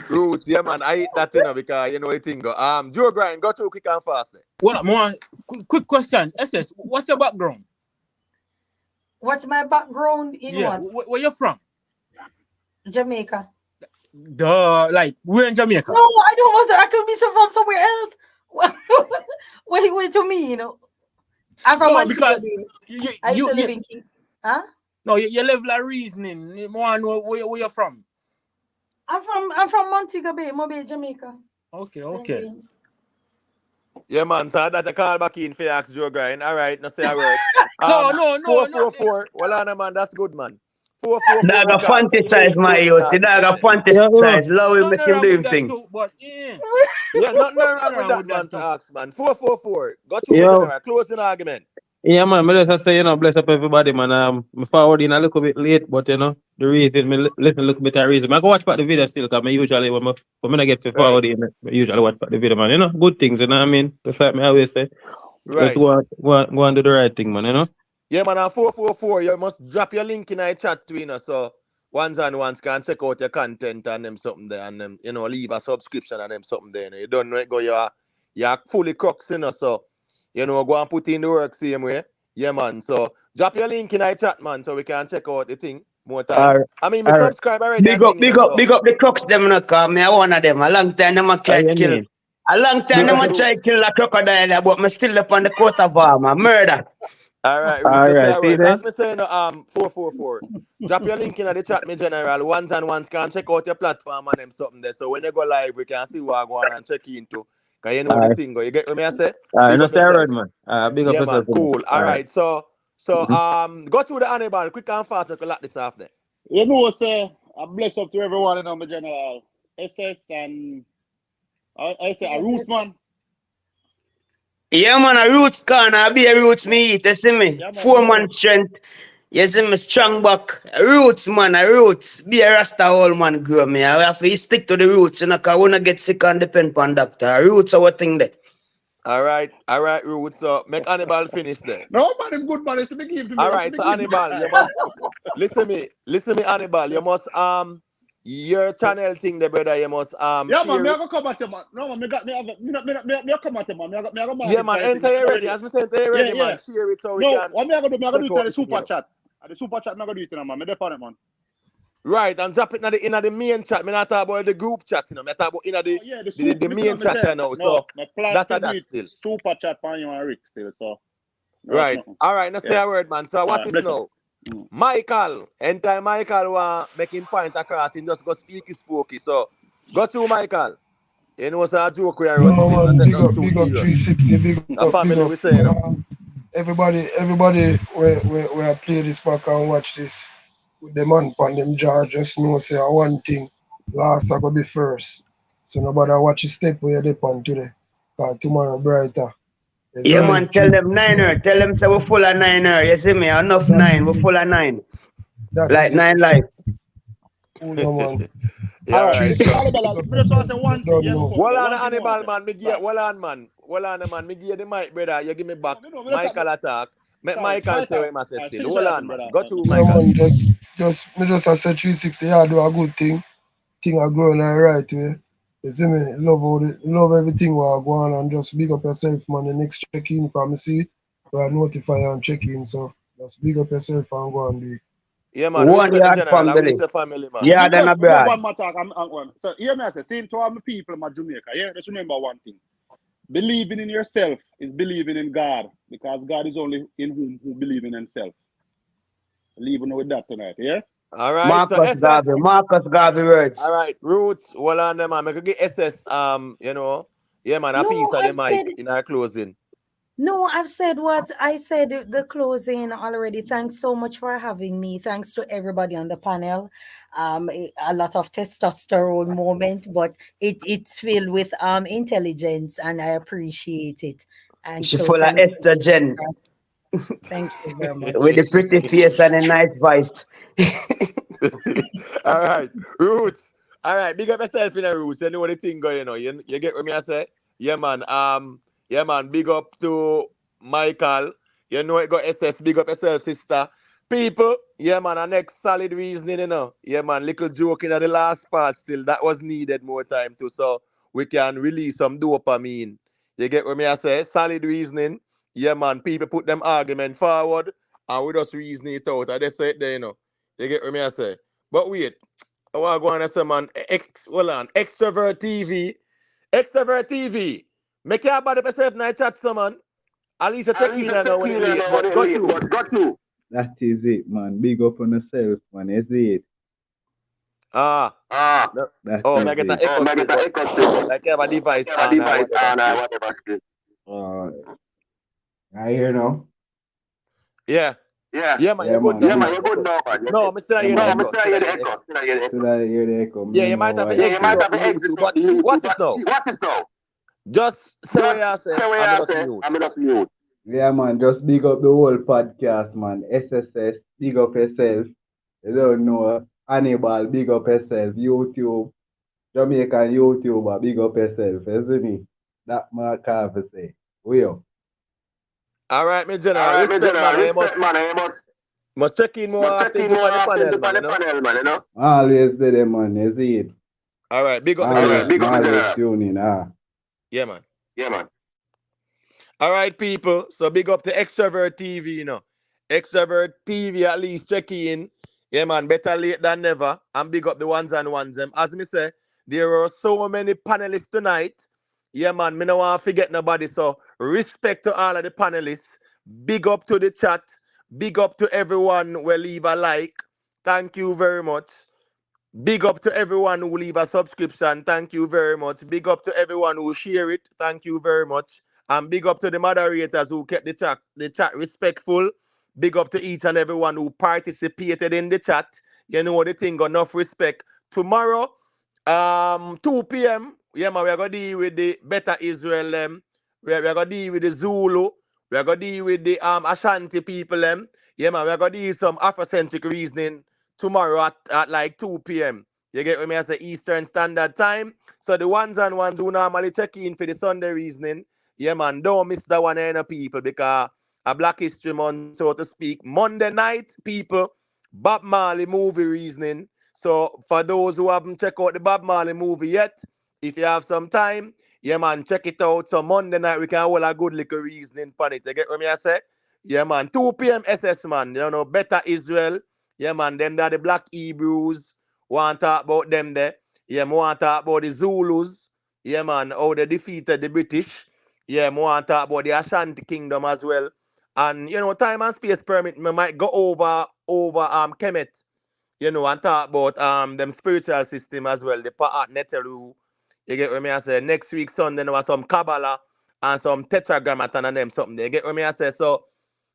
Speaker 19: Ruth, yeah, man. I eat that, because you know it thing go. Joe Grind, go through quick and fast.
Speaker 2: Well, more quick question. SS, what's your background?
Speaker 10: What's my background in what?
Speaker 2: Where you from?
Speaker 10: Jamaica.
Speaker 2: Like we're in Jamaica.
Speaker 10: No, I don't want that. I could be from somewhere else. What do you mean? I'm from Montego Bay. I used to live in King. Huh?
Speaker 2: No, your level of reasoning. More know where you're from.
Speaker 10: I'm from Montego Bay, Mobile, Jamaica.
Speaker 2: Okay.
Speaker 19: Yeah, man. So that I call back in for ask Joe Grind. All right, no say a word.
Speaker 2: No.
Speaker 19: 444. Well, on, man, that's good, man. 444.
Speaker 6: Dog a fantasize my youth. Dog a fantasize. Love him, make him do him thing.
Speaker 19: Yeah, nothing wrong with that, man, to ask, man. 444. Got you, general. Close the argument.
Speaker 12: Yeah, man. I just say, bless up everybody, man. I forward in a little bit late, but the reason, me listen a little bit of reason. I go watch back the video still, because I usually, when I get to forward in, I usually watch back the video, man. Good things, you know what I mean? Just like me always say.
Speaker 19: Right.
Speaker 12: Just go and do the right thing, man,
Speaker 19: Yeah, man, on 444, you must drop your link in our chat to, so ones and ones can check out your content and them something there, and them, leave a subscription and them something there. You don't know it go, you're fully crooks, so, go and put in the work same way. Yeah, man. So drop your link in our chat, man, so we can check out the thing more time. I mean, we subscribe already.
Speaker 6: Big up the crooks, them no come. Me one of them. A long time them a try kill. A long time them a try kill a crocodile, but me still up on the coat of armor. Murder.
Speaker 19: All right, see as me saying, 444. Drop your link in the chat, me general. Ones and ones can check out your platform and them something there. So when you go live, we can see what I go on and check into. Cause you know the thing go. You get what me I say?
Speaker 12: No say word, man. Big up
Speaker 19: yeah,
Speaker 12: yourself.
Speaker 19: Man, cool. All right. So go through the Hannibal quick and fast. We can lock this off there.
Speaker 7: You know, say a bless up to everyone in my general. SS and I say a Roots man.
Speaker 6: Yeah, man, a roots corner, be a roots me eat, you see me?
Speaker 3: Yeah, man,
Speaker 6: 4 man strength. You see me, strong back. Roots, man, a roots. Be a rasta old man grow me. I have to stick to the roots, you know, because we not get sick and depend on doctor. Roots are what thing there.
Speaker 1: All right, Roots. So make Hannibal finish there.
Speaker 7: No, man, him good, man. It's a big game for me.
Speaker 1: All
Speaker 7: It's a
Speaker 1: right,
Speaker 7: big
Speaker 1: so
Speaker 7: game for me.
Speaker 1: Hannibal, you must listen me, Hannibal. You must your channel thing, the brother. You must
Speaker 7: Yeah, man,
Speaker 1: share
Speaker 7: me I
Speaker 1: it.
Speaker 7: go come at you, man. No, man, me got me have me come at you, man. Me I go
Speaker 1: Yeah,
Speaker 7: market
Speaker 1: man,
Speaker 7: guys thing.
Speaker 1: enter you ready. As me say, enter you
Speaker 7: Yeah,
Speaker 1: ready,
Speaker 7: yeah.
Speaker 1: man. Share it so we
Speaker 7: No,
Speaker 1: can
Speaker 7: what me I go do? Me I go do
Speaker 1: check
Speaker 7: it at
Speaker 1: out
Speaker 7: the
Speaker 1: the thing,
Speaker 7: super
Speaker 1: you know.
Speaker 7: chat. At the super chat, me I go do it, you know, man. Me there on it, man.
Speaker 1: Right, and drop it in the main chat. Me not talk about the group chat, you know. Me talk about in
Speaker 7: Oh, yeah, the
Speaker 1: the
Speaker 7: super. Listen
Speaker 1: main
Speaker 7: to me
Speaker 1: chat
Speaker 7: say.
Speaker 1: now.
Speaker 7: No,
Speaker 1: So
Speaker 7: me plan to do
Speaker 1: that
Speaker 7: it
Speaker 1: still.
Speaker 7: super chat for you and Rick still. So no, it's
Speaker 1: Right.
Speaker 7: nothing.
Speaker 1: All right, now say
Speaker 7: Yeah.
Speaker 1: a word, man. So
Speaker 7: All
Speaker 1: watch
Speaker 7: right,
Speaker 1: this
Speaker 7: bless up.
Speaker 1: now. Michael, anytime Michael want making point across, he just go speak his spooky. So go to Michael. You know, so a joke we are
Speaker 21: No,
Speaker 1: run still. Not
Speaker 21: man,
Speaker 1: take
Speaker 21: big
Speaker 1: us
Speaker 21: up,
Speaker 1: too
Speaker 21: big up
Speaker 1: serious.
Speaker 21: 360, big
Speaker 1: A
Speaker 21: up, big
Speaker 1: family
Speaker 21: up.
Speaker 1: we say, you know.
Speaker 21: Everybody where I play this back and watch this with them on them jaw, just know say one thing, last I go be first. So nobody watch a step where they on today. Cause tomorrow brighter.
Speaker 6: Yeah, man, tell them niner. Tell them say we full of niner. You see me? Enough nine. We full of nine.
Speaker 21: That
Speaker 6: Like
Speaker 21: is it.
Speaker 6: 9 life.
Speaker 21: Oh, no, man.
Speaker 1: Yeah,
Speaker 7: All
Speaker 1: all
Speaker 7: right,
Speaker 1: right.
Speaker 7: listen, Hannibal. Me just want to say one thing. Yeah,
Speaker 1: Hold
Speaker 7: before we go,
Speaker 1: on,
Speaker 7: one thing I want
Speaker 1: Hannibal,
Speaker 7: to say.
Speaker 1: man. Me give, hold on, man. Hold on, man. Me give you the mic, brother. You give me back.
Speaker 7: No, me just
Speaker 1: Michael attack. Make
Speaker 7: sorry,
Speaker 1: Michael say what he must say
Speaker 7: Alright,
Speaker 1: still.
Speaker 7: finish
Speaker 1: Hold
Speaker 7: your
Speaker 1: on,
Speaker 7: thing,
Speaker 1: man.
Speaker 7: brother.
Speaker 1: Go to
Speaker 21: Yeah,
Speaker 1: Michael.
Speaker 21: man, just I said 360, yeah, do a good thing. Thing I grow in the right way. You see me? Love everything while I go on and just big up yourself, man. The next check in from me see, where I notify and check in. So just big up yourself and go and do it.
Speaker 1: Yeah, man.
Speaker 6: 1
Speaker 1: Respect the
Speaker 6: yard
Speaker 1: general. And we
Speaker 6: family.
Speaker 1: say family, man.
Speaker 6: Yeah, then
Speaker 7: Me
Speaker 6: a
Speaker 7: just
Speaker 6: brad.
Speaker 7: one more talk. I'm one. So hear me, I say, saying to all my people in Jamaica, yeah, just remember one thing. Believing in yourself is believing in God, because God is only in who believe in himself. Leaving with that tonight, yeah?
Speaker 1: All right. So SS.
Speaker 6: Marcus Garvey words.
Speaker 1: All right. Roots. Hold on, man. Make get SS. You know. Yeah, man. A piece
Speaker 10: No,
Speaker 1: of the
Speaker 10: I've said
Speaker 1: mic in our closing.
Speaker 10: no, I've said what I said the closing already. Thanks so much for having me. Thanks to everybody on the panel. A lot of testosterone moment, but it's filled with intelligence, and I appreciate it. And
Speaker 6: She
Speaker 10: so
Speaker 6: full of
Speaker 10: thank you.
Speaker 6: estrogen.
Speaker 10: Thank you very much.
Speaker 6: With the pretty face and a nice voice.
Speaker 1: All right. Roots. All right. Big up yourself in the roots. You know what the thing going on. You get what me I say? Yeah, man. Yeah, man. Big up to Michael. You know it got SS. Big up yourself, sister. People, yeah, man. Our next solid reasoning, you know. Yeah, man. Little joke in the last part still. That was needed more time too. So we can release some dopamine. You get what me I say? Solid reasoning. Yeah, man. People put them argument forward and we just reason it out. I just say it there, you know. You get what me I say? But wait, I want to go on and say, man, hold on. Extrovert TV. Extrovert TV. Make your body yourself in the chat, so man. At least I check in and know when it late, but got you.
Speaker 11: That is it, man. Big up on yourself, man. You see it?
Speaker 1: No.
Speaker 11: That
Speaker 1: Oh,
Speaker 11: is
Speaker 1: may I get an
Speaker 11: it.
Speaker 1: echo still, but like you have a device on or whatever still.
Speaker 11: I hear now.
Speaker 1: Yeah. Yeah, man,
Speaker 11: Yeah,
Speaker 1: you're good
Speaker 11: man.
Speaker 1: now,
Speaker 11: Big.
Speaker 1: man. You're good. No, I still
Speaker 11: Yeah,
Speaker 1: hear the
Speaker 11: man.
Speaker 1: echo. Still hear the echo.
Speaker 11: Still I hear the echo. Me
Speaker 1: Yeah,
Speaker 11: don't
Speaker 1: you
Speaker 11: know
Speaker 1: might have
Speaker 11: why
Speaker 1: to
Speaker 11: it
Speaker 1: exit
Speaker 11: is.
Speaker 1: out the YouTube, but watch it now. Just say what you say, I'm just mute.
Speaker 11: Yeah, man. Just big up the whole podcast, man. SSS, big up yourself. You don't know. Hannibal, big up yourself. YouTube, Jamaican YouTuber, big up yourself. You see me? That man can't say. We up.
Speaker 1: All right, my general. Respect, man. You must check in more often to on the panel, man, you know?
Speaker 11: Always there, man. You see it?
Speaker 1: All right, big up,
Speaker 11: Always,
Speaker 1: my general.
Speaker 11: always tune in.
Speaker 1: Yeah, man. All right, people. So big up to Extrovert TV, you know. Extrovert TV, at least check in. Yeah, man. Better late than never. And big up the ones and ones. As me say, there are so many panelists tonight. Yeah, man. Me no want to forget nobody. So respect to all of the panelists. Big up to the chat. Big up to everyone who leave a like. Thank you very much. Big up to everyone who leave a subscription. Thank you very much. Big up to everyone who share it. Thank you very much. And big up to the moderators who kept the chat respectful. Big up to each and everyone who participated in the chat. You know the thing, enough respect. Tomorrow, 2 p.m. Yeah, man, we're gonna deal with the Better Israel We're gonna deal with the Zulu. We're gonna deal with the Ashanti people them. Yeah, man, we're gonna deal with some Afrocentric reasoning tomorrow at like 2 p.m. You get what me? I say Eastern Standard Time. So the ones and ones who normally check in for the Sunday reasoning, yeah, man, don't miss that one, people, because a Black History Month, so to speak. Monday night, people, Bob Marley movie reasoning. So for those who haven't checked out the Bob Marley movie yet, if you have some time, yeah, man, check it out. So Monday night we can hold a good little reasoning on it. You get what me I say? Yeah, man. 2 p.m. SS, man. You know, Better Israel. Yeah, man. Them that the Black Hebrews. Want to talk about them there. Yeah, me want to talk about the Zulus. Yeah, man. How they defeated the British. Yeah, me want to talk about the Ashanti Kingdom as well. And, you know, time and space permit, me might go over Kemet. You know, and talk about them spiritual system as well. The Pa'at Neteru. You get what me I say? Next week Sunday there was some Kabbalah and some Tetragrammaton and them something. You get what me I say? So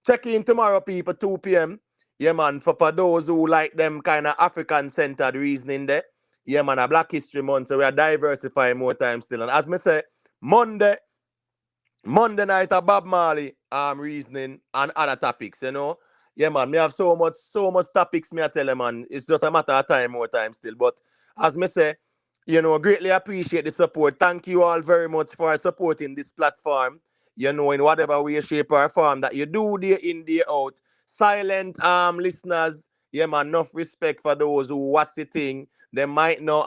Speaker 1: check in tomorrow, people, 2 p.m. Yeah, man, for those who like them kind of African-centered reasoning there. Yeah, man, a Black History Month, so we are diversifying more time still. And as me say, Monday night a Bob Marley reasoning and other topics, you know. Yeah, man, me have so much topics me I tell you, man. It's just a matter of time, more time still. But as me say, you know, greatly appreciate the support. Thank you all very much for supporting this platform. You know, in whatever way, shape, or form that you do day in, day out. Silent listeners, yeah, man, enough respect for those who watch the thing. They might know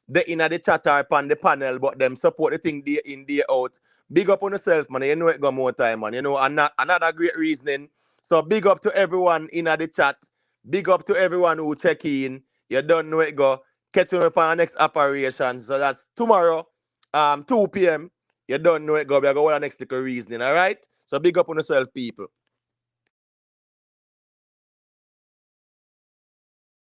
Speaker 1: they in the chat or on the panel, but them support the thing day in, day out. Big up on yourself, man. You know it got more time, man. You know, and another great reasoning. So big up to everyone in the chat. Big up to everyone who check in. You don't know it go. Catch you for our next operation. So that's tomorrow, 2 p.m. You don't know it go. We are going to our next little reasoning, all right? So big up on yourself, people.